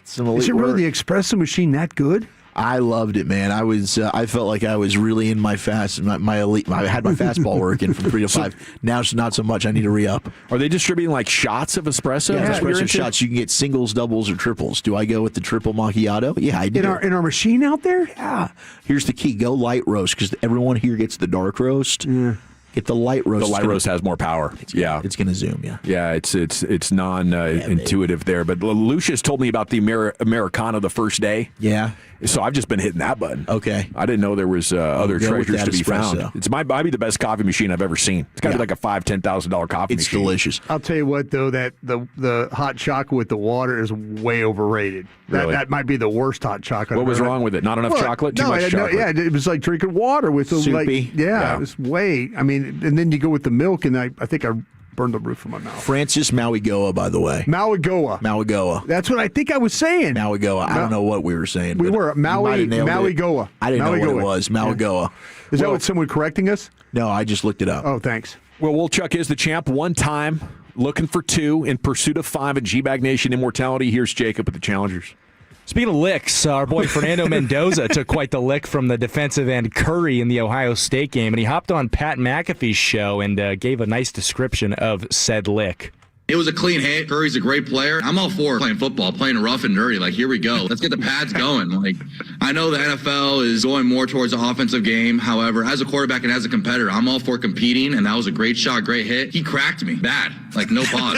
Is it really the espresso machine that good? I loved it, man. I felt like I was really in my fast, my elite. I had my fastball working from 3 to 5. Now it's not so much. I need to re-up. Are they distributing like shots of espresso? Yeah, espresso shots. You can get singles, doubles, or triples. Do I go with the triple macchiato? Yeah, I do. In our machine out there? Yeah. Here's the key: go light roast because everyone here gets the dark roast. Yeah. Get the light roast. The light roast has more power. It's going to zoom. Yeah. Yeah, it's non-intuitive there. But Lucius told me about the Americano the first day. Yeah. So I've just been hitting that button. Okay. I didn't know there was other treasures to be found. It's might be the best coffee machine I've ever seen. It's got to be like a $5,000-$10,000 coffee machine. It's delicious. I'll tell you what, though, that the hot chocolate with the water is way overrated. Really? That might be the worst hot chocolate. What was wrong with it? Not enough chocolate? Too much chocolate? Yeah, it was like drinking water with the soupy. It was way. I mean, and then you go with the milk, and I think I burned the roof of my mouth. Francis Mauigoa, by the way. Mauigoa. That's what I think I was saying. Mauigoa. I don't know what we were saying. We were Mauigoa. I didn't know what it was. Mauigoa. Is that what someone correcting us? No, I just looked it up. Oh, thanks. Well, Wolchuk is the champ one time, looking for 2 in pursuit of 5 at G-Bag Nation Immortality. Here's Jacob with the challengers. Speaking of licks, our boy Fernando Mendoza took quite the lick from the defensive end Curry in the Ohio State game, and he hopped on Pat McAfee's show and gave a nice description of said lick. It was a clean hit. Curry's a great player. I'm all for playing football, playing rough and dirty. Like, here we go. Let's get the pads going. Like, I know the NFL is going more towards the offensive game. However, as a quarterback and as a competitor, I'm all for competing, and that was a great shot, great hit. He cracked me bad, like no pause.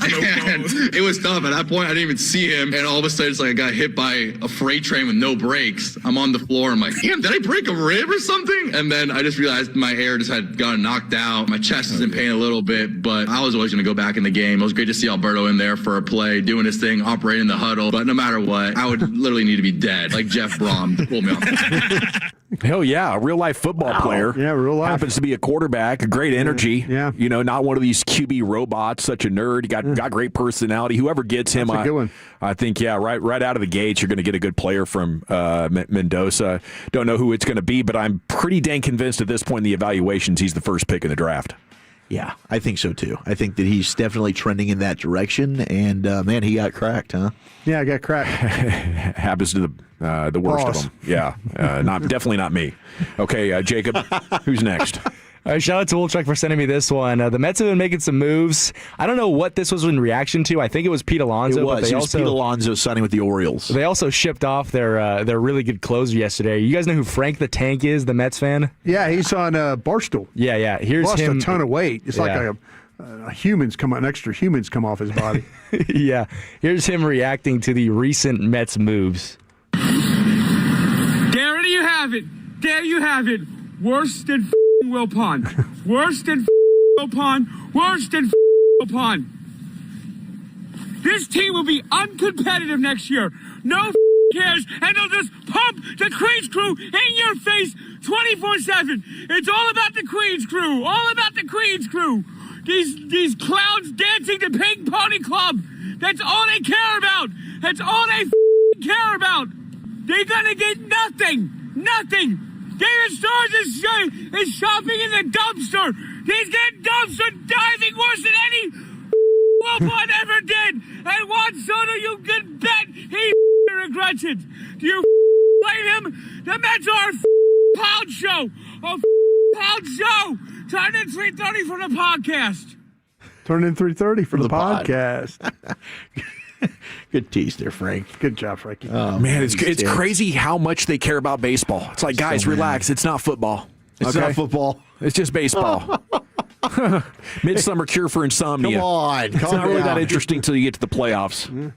And it was tough. At that point, I didn't even see him, and all of a sudden, it's like I got hit by a freight train with no brakes. I'm on the floor. I'm like, damn, did I break a rib or something? And then I just realized my hair just had gotten knocked out. My chest is in pain a little bit, but I was always going to go back in the game. It was great to see Alberto in there for a play, doing his thing, operating the huddle. But no matter what, I would literally need to be dead, like Jeff Brom to pull me off. Hell yeah, a real-life football player. Yeah, real life. Happens to be a quarterback, a great energy. Yeah. You know, not one of these QB robots, such a nerd. Got great personality. Whoever gets him, That's a good one. I think, right out of the gates, you're going to get a good player from Mendoza. Don't know who it's going to be, but I'm pretty dang convinced at this point in the evaluations he's the first pick in the draft. Yeah, I think so too. I think that he's definitely trending in that direction, and man, he got cracked, huh? Yeah, I got cracked. Happens to the worst of them. Yeah, definitely not me. Okay, Jacob, who's next? All right, shout out to Wolchuk for sending me this one. The Mets have been making some moves. I don't know what this was in reaction to. I think it was Pete Alonso. It was Pete Alonso signing with the Orioles. They also shipped off their really good closer yesterday. You guys know who Frank the Tank is, the Mets fan? Yeah, he's on Barstool. Yeah. Here's Lost him. a ton of weight. It's like extra humans come off his body. Yeah. Here's him reacting to the recent Mets moves. There you have it. There you have it. Worse than Wilpon. Worse than Wilpon. Worse than Wilpon. This team will be uncompetitive next year. No cares, and they'll just pump the Queens crew in your face 24/7. It's all about the Queens crew. All about the Queens crew. These clowns dancing the Pink Pony Club. That's all they care about. That's all they care about. They're gonna get nothing. Nothing. David Starrs is shopping in the dumpster. He's getting dumpster diving worse than any Wilpon ever did. And Juan Soto, you can bet he regrets it. Do you blame him? The Mets are a pound show. A pound show. Turn in 3:30 for the podcast. Turn in 3:30 for the podcast. Good tease there, Frank. Good job, Frankie. Oh, man, it's crazy how much they care about baseball. It's like, guys, relax. It's not football. It's not football. It's just baseball. Midsummer cure for insomnia. Come on. It's not really that interesting until you get to the playoffs.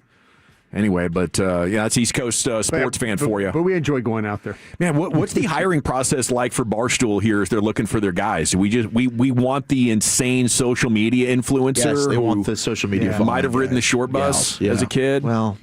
Anyway, but that's East Coast sports fan for you. But we enjoy going out there. Man, what's the hiring process like for Barstool here as they're looking for their guys? We want the insane social media influencer. Yes, they want the social media. Who might have ridden the short bus as a kid. Well,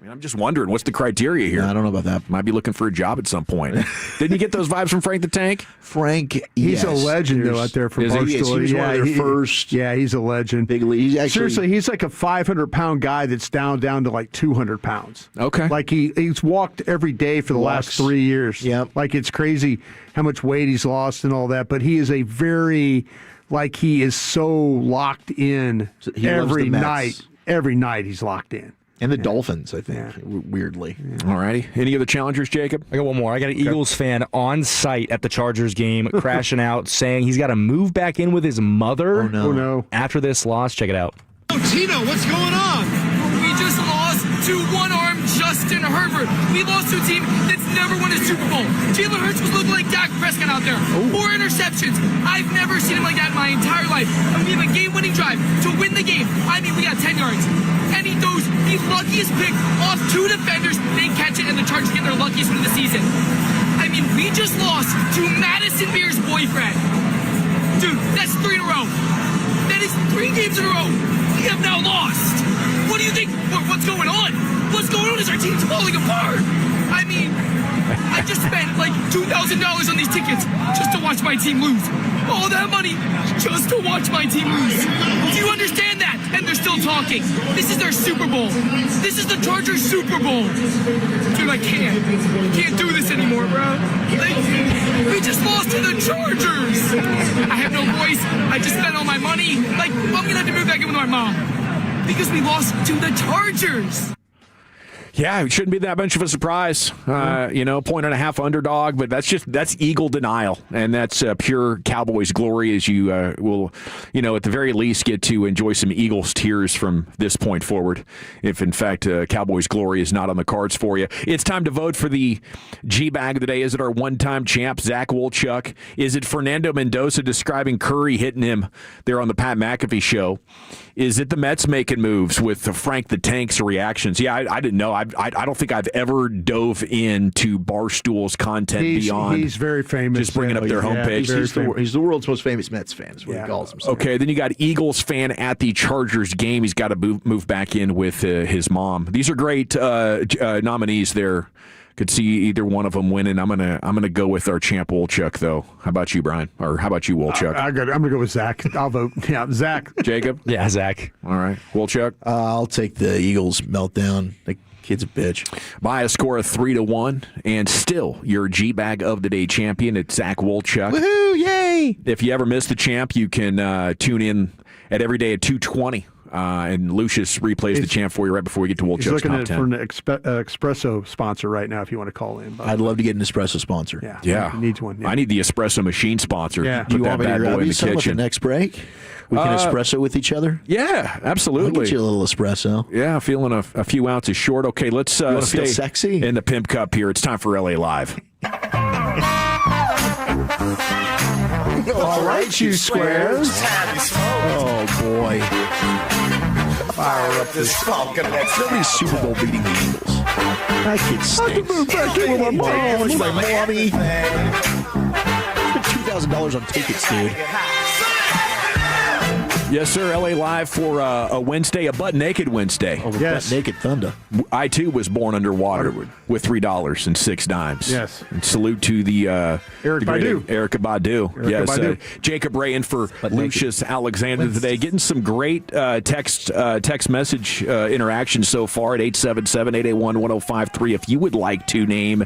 I mean, I'm just wondering, what's the criteria here? I don't know about that. Might be looking for a job at some point. Didn't you get those vibes from Frank the Tank? Frank, he's a legend though out there for Barstool. He was one of their first. Yeah, he's a legend. Big league. Seriously, he's like a 500-pound guy that's down to like 200 pounds. Okay. Like he's walked every day for the last 3 years. Yeah. Like it's crazy how much weight he's lost and all that. But he is he is so locked in every night. Every night he's locked in. And the Dolphins, I think, weirdly. All righty. Any other challengers, Jacob? I got one more. I got an Eagles fan on site at the Chargers game crashing out, saying he's got to move back in with his mother. Oh, no. After this loss. Check it out. Oh, Tino, what's going on? We just lost to one-armed Justin Herbert. We lost to a team that's never won a Super Bowl. Jalen Hurts was looking like Dak Prescott out there. 4 interceptions. I've never seen him like that in my entire life. And we have a game-winning drive to win the game. I mean, we got 10 yards. And he throws the luckiest pick off 2 defenders. They catch it, and the Chargers get their luckiest win of the season. I mean, we just lost to Madison Beer's boyfriend. Dude, that's 3 in a row. That is 3 games in a row. We have now lost. What do you think? What's going on? What's going on is our team's falling apart. I mean, I just spent like $2,000 on these tickets just to watch my team lose. All that money just to watch my team lose. Do you understand that? And they're still talking. This is their Super Bowl. This is the Chargers Super Bowl. Dude, I can't do this anymore, bro. We just lost to the Chargers. I have no voice. I just spent all my money. Like, I'm gonna have to move back in with my mom because we lost to the Chargers. Yeah, it shouldn't be that much of a surprise. 1.5 underdog, but that's Eagle denial, and that's pure Cowboys glory as you will, at the very least get to enjoy some Eagles tears from this point forward. If, in fact, Cowboys glory is not on the cards for you. It's time to vote for the G-Bag of the day. Is it our one-time champ, Zach Wolchuk? Is it Fernando Mendoza describing Curry hitting him there on the Pat McAfee show? Is it the Mets making moves with Frank the Tank's reactions? Yeah, I didn't know. I don't think I've ever dove into Barstool's content beyond. He's very famous. Just bringing up their homepage. He's the world's most famous Mets fan, is what he calls himself. Okay, then you got Eagles fan at the Chargers game. He's got to move back in with his mom. These are great nominees there. Could see either one of them winning. I'm gonna go with our champ Wolchuk, though. How about you, Brian? Or how about you, Wolchuk? I'm gonna go with Zach. I'll vote. Yeah, Zach. Jacob? Yeah, Zach. All right, Wolchuk. I'll take the Eagles meltdown. The kid's a bitch. By a score of 3-1, and still your G-Bag of the Day champion. It's Zach Wolchuk. Woohoo! Yay! If you ever miss the champ, you can tune in at every day at 2:20. And Lucius replays the champ for you right before we get to Wolchuk's top 10. Top He's 10. looking for an espresso sponsor right now if you want to call in. I'd love to get an espresso sponsor. Yeah. He needs one. Yeah. I need the espresso machine sponsor. Yeah. Put that bad boy in the kitchen. With the next break? We can espresso with each other? Yeah, absolutely. I'll get you a little espresso. Yeah, feeling a few ounces short. Okay, let's stay feel sexy? in the Pimp Cup here. It's time for LA Live. All right, you squares. Happy Nobody's Super Bowl beating the Eagles. That kid stinks. My mommy. $2,000 on tickets, dude. Yes, sir. LA Live for a Wednesday, a butt-naked Wednesday. Oh, yes. Naked Thunder. I, too, was born underwater with $3.06. Yes. And salute to the Erica Badu. Yes. Jacob Ray in for Lucius Alexander today. Getting some great text message interaction so far at 877-881-1053. If you would like to name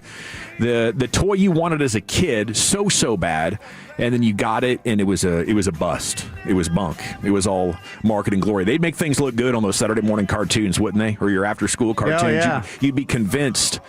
the toy you wanted as a kid so bad, and then you got it, and it was a bust. It was bunk. It was all marketing glory. They'd make things look good on those Saturday morning cartoons, wouldn't they? Or your after-school cartoons. Oh, yeah. You'd be convinced.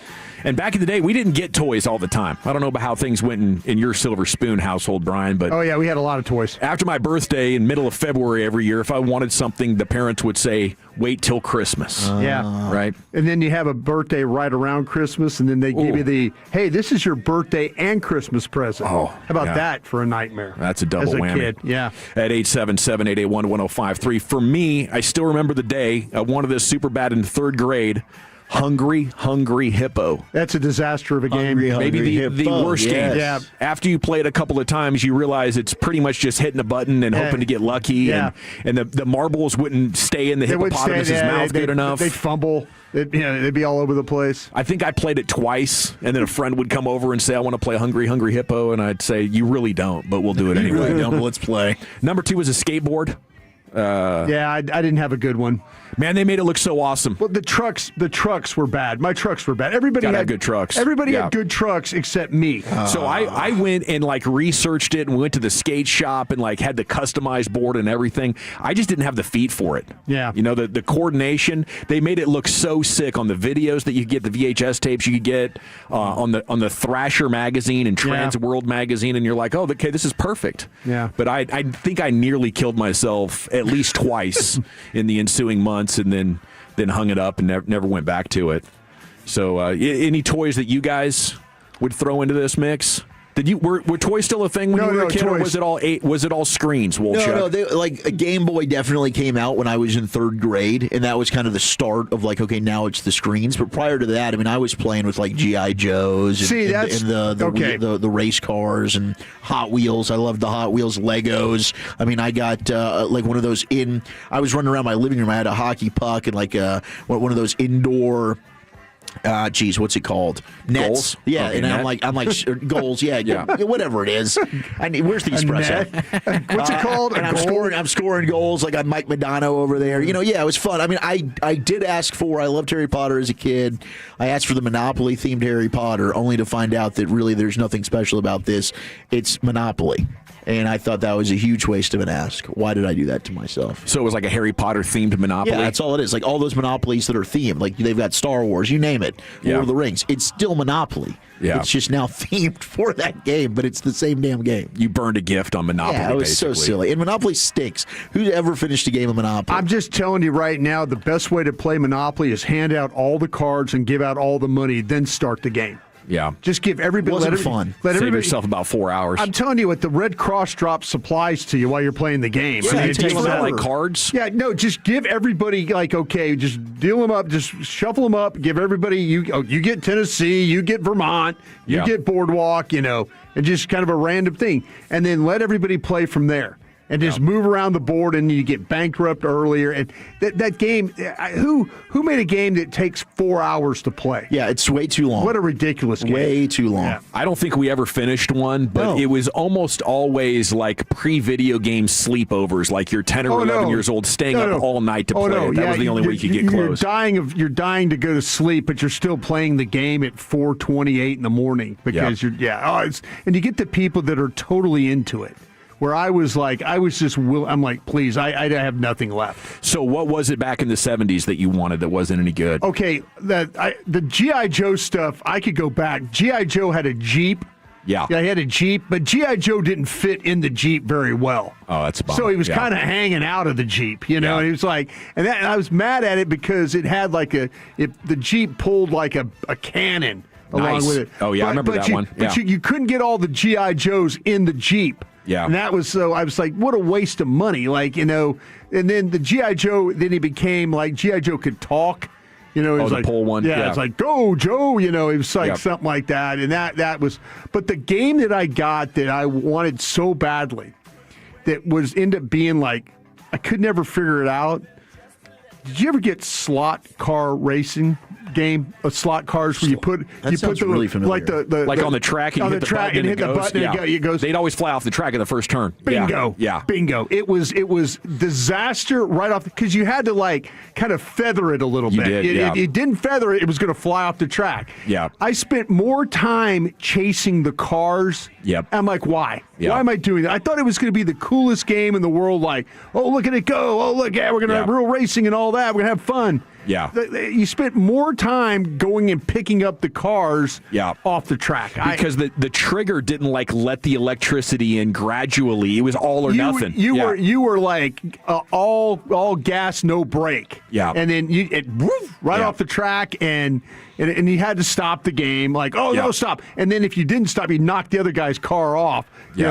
And back in the day, we didn't get toys all the time. I don't know about how things went in your Silver Spoon household, Brian, but... Oh, yeah, we had a lot of toys. After my birthday in middle of February every year, if I wanted something, the parents would say, wait till Christmas. Yeah. Right? And then you have a birthday right around Christmas, and then they give you hey, this is your birthday and Christmas present. Oh, how about that for a nightmare? That's a double whammy. Kid. Yeah. At 877-881-1053. For me, I still remember the day I wanted this super bad in third grade. Hungry Hippo. That's a disaster of a game. Maybe the worst game. Yeah. After you play it a couple of times, you realize it's pretty much just hitting a button and hoping to get lucky. And the marbles wouldn't stay in the hippopotamus's mouth good enough. They'd fumble. They'd be all over the place. I think I played it twice, and then a friend would come over and say, I want to play Hungry Hippo, and I'd say, you really don't, but we'll do it anyway. You really don't, let's play. Number 2 was a skateboard. I didn't have a good one. Man, they made it look so awesome. Well, the trucks were bad. My trucks were bad. Everybody had good trucks. Everybody had good trucks except me. So I went and researched it and went to the skate shop and had the customized board and everything. I just didn't have the feet for it. Yeah. The coordination. They made it look so sick on the videos that you could get, the VHS tapes you could get on the Thrasher magazine and Trans World magazine, and you're like, oh, okay, this is perfect. Yeah. But I think I nearly killed myself at least twice in the ensuing months, and then hung it up and never went back to it. So any toys that you guys would throw into this mix? Were toys still a thing when you were a kid, toys. or was it all screens? No. A Game Boy definitely came out when I was in third grade, and that was kind of the start of okay, now it's the screens. But prior to that, I was playing with G.I. Joes and the race cars and Hot Wheels. I loved the Hot Wheels Legos. I got one of those I was running around my living room. I had a hockey puck and one of those indoor. What's it called? Nets. Goals? Yeah, okay, and net. I'm like goals. Yeah, whatever it is. Where's the espresso? What's it called? And I'm scoring goals. I'm Mike Madonna over there. It was fun. I did ask for. I loved Harry Potter as a kid. I asked for the Monopoly themed Harry Potter, only to find out that really there's nothing special about this. It's Monopoly. And I thought that was a huge waste of an ask. Why did I do that to myself? So it was like a Harry Potter themed Monopoly? Yeah, that's all it is. All those Monopolies that are themed. They've got Star Wars, you name it. Lord of the Rings. It's still Monopoly. Yeah. It's just now themed for that game, but it's the same damn game. You burned a gift on Monopoly, it was basically. so silly. And Monopoly stinks. Who's ever finished a game of Monopoly? I'm just telling you right now, the best way to play Monopoly is hand out all the cards and give out all the money, then start the game. Yeah. Just give everybody... Wasn't fun. Save yourself about 4 hours. I'm telling you what, the Red Cross drops supplies to you while you're playing the game. So you take them out cards? Yeah, no, just give everybody, okay, just deal them up, just shuffle them up, give everybody, you get Tennessee, you get Vermont, you get Boardwalk, and just kind of a random thing. And then let everybody play from there. And just move around the board, and you get bankrupt earlier. And that game, who made a game that takes 4 hours to play? Yeah, it's way too long. What a ridiculous game. Way too long. Yeah. I don't think we ever finished one, but it was almost always pre-video game sleepovers, you're 10 or 11 years old, staying up all night to play it. That was the only way you could get close. You're dying to go to sleep, but you're still playing the game at 4:28 in the morning because and you get the people that are totally into it. Where I'm like, please, I have nothing left. So what was it back in the 70s that you wanted that wasn't any good? Okay, the G.I. Joe stuff, I could go back. G.I. Joe had a Jeep. Yeah, he had a Jeep, but G.I. Joe didn't fit in the Jeep very well. Oh, that's a bummer. So he was kind of hanging out of the Jeep, and he was and I was mad at it because it had the Jeep pulled a cannon along with it. Oh, yeah, I remember that one. But you couldn't get all the G.I. Joes in the Jeep. Yeah. And that was so, I was like, what a waste of money. Like, and then the G.I. Joe, then he became like G.I. Joe could talk. It was the like, pole one. Yeah, it's like, go, Joe. It was like something like that. And that was, but the game that I got that I wanted so badly that ended up being like, I could never figure it out. Did you ever get slot car racing game? Slot cars where you put really familiar. Like on the track and you hit the button and hit the button and it goes. They'd always fly off the track in the first turn. Bingo. Yeah. Bingo. It was disaster right off because you had to like kind of feather it a little bit. Did, If you didn't feather it, it was going to fly off the track. Yeah. I spent more time chasing the cars. Yep. I'm like, why? Yep. Why am I doing that? I thought it was going to be the coolest game in the world. Like, oh, look at it go. Oh, look, we're going to have real racing and all that. We're going to have fun. Yeah. You spent more time going and picking up the cars off the track. Because the trigger didn't let the electricity in gradually. It was all or nothing. You were like all gas, no brake. Yeah. And then it right off the track and you had to stop the game. Like, no, stop. And then if you didn't stop, you knocked the other guy's car off.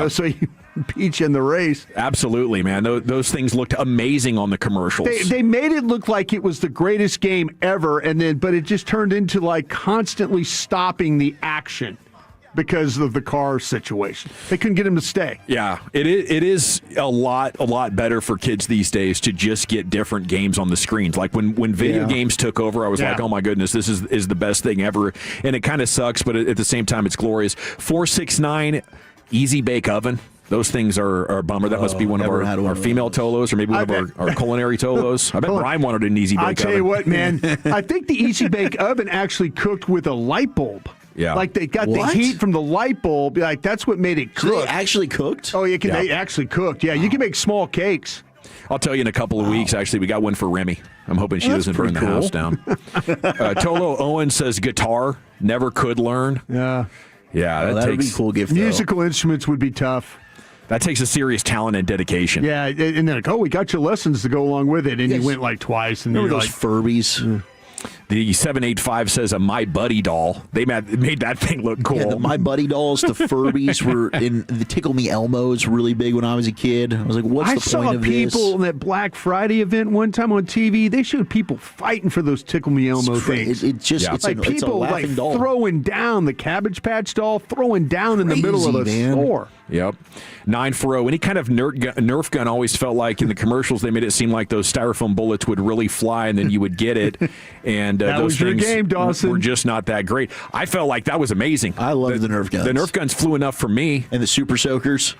So you beat you in the race. Absolutely, man. Those things looked amazing on the commercials. They made it look like it was the greatest game ever, but it just turned into like constantly stopping the action because of the car situation. They couldn't get him to stay. Yeah, it is a lot better for kids these days to just get different games on the screens. Like when video games took over, I was like, oh my goodness, this is the best thing ever. And it kind of sucks, but at the same time, it's glorious. 469 Easy Bake Oven. Those things are a bummer. That must be one of our female Tolos or maybe one of our culinary Tolos. I bet Brian wanted an Easy Bake Oven. I'll tell you what, man. I think the Easy Bake Oven actually cooked with a light bulb. Yeah. Like they got the heat from the light bulb. Like that's what made it cook. So they actually cooked? Oh, they actually cooked. Yeah, you can make small cakes. I'll tell you in a couple of weeks, actually, we got one for Remy. I'm hoping she doesn't burn the house down. Tolo Owen says guitar, never could learn. Yeah. Yeah, that would be a cool gift. Musical instruments would be tough. That takes a serious talent and dedication. Yeah, and then we got your lessons to go along with it, and you went like twice. And remember you're those like, Furbies? The 785 says a My Buddy doll. They made that thing look cool. Yeah, the My Buddy dolls, the Furbies were in the Tickle Me Elmos really big when I was a kid. I was like, what's the point of this? I saw people in that Black Friday event one time on TV. They showed people fighting for those Tickle Me Elmo things. It's people a laughing doll. Throwing down the Cabbage Patch doll, throwing down in the middle of a store. Yep. 940. Any kind of Nerf gun always felt like in the commercials they made it seem like those styrofoam bullets would really fly and then you would get it. And that those was your things game, Dawson. were just not that great. I felt like that was amazing. I love the Nerf guns. The Nerf guns flew enough for me. And the Super Soakers.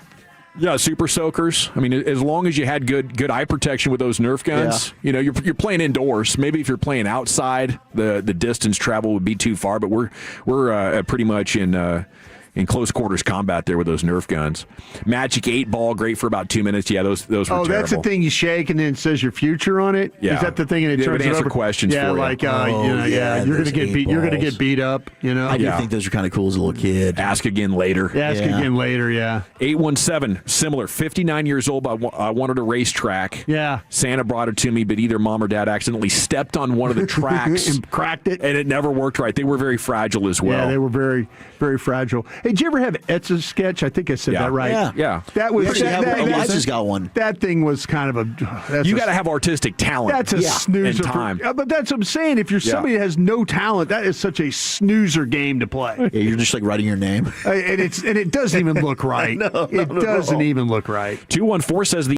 Yeah, Super Soakers. I mean, as long as you had good eye protection with those Nerf guns, you're playing indoors. Maybe if you're playing outside, the distance travel would be too far. But we're pretty much in close quarters combat there with those Nerf guns. Magic 8 Ball, great for about 2 minutes. Yeah, those were terrible. That's the thing you shake and then it says your future on it? Yeah. Is that the thing and it turns answer over? questions for you. Like, you're going to get beat. You're going to get beat up, I do think those are kind of cool as a little kid. Ask again later. Ask again later, 817, similar, 59 years old. I wanted a racetrack. Yeah. Santa brought it to me, but either mom or dad accidentally stepped on one of the tracks. and cracked it. And it never worked right. They were very fragile as well. Yeah, they were very, very fragile. Hey, did you ever have Etch-a-Sketch? I think I said that right. Yeah. That was Eliza's got one. That thing was kind of you got to have artistic talent. That's a snoozer. And time. But that's what I'm saying. If you're somebody that has no talent, that is such a snoozer game to play. Yeah, you're just like writing your name. And it doesn't even look right. It doesn't even look right. 214 says the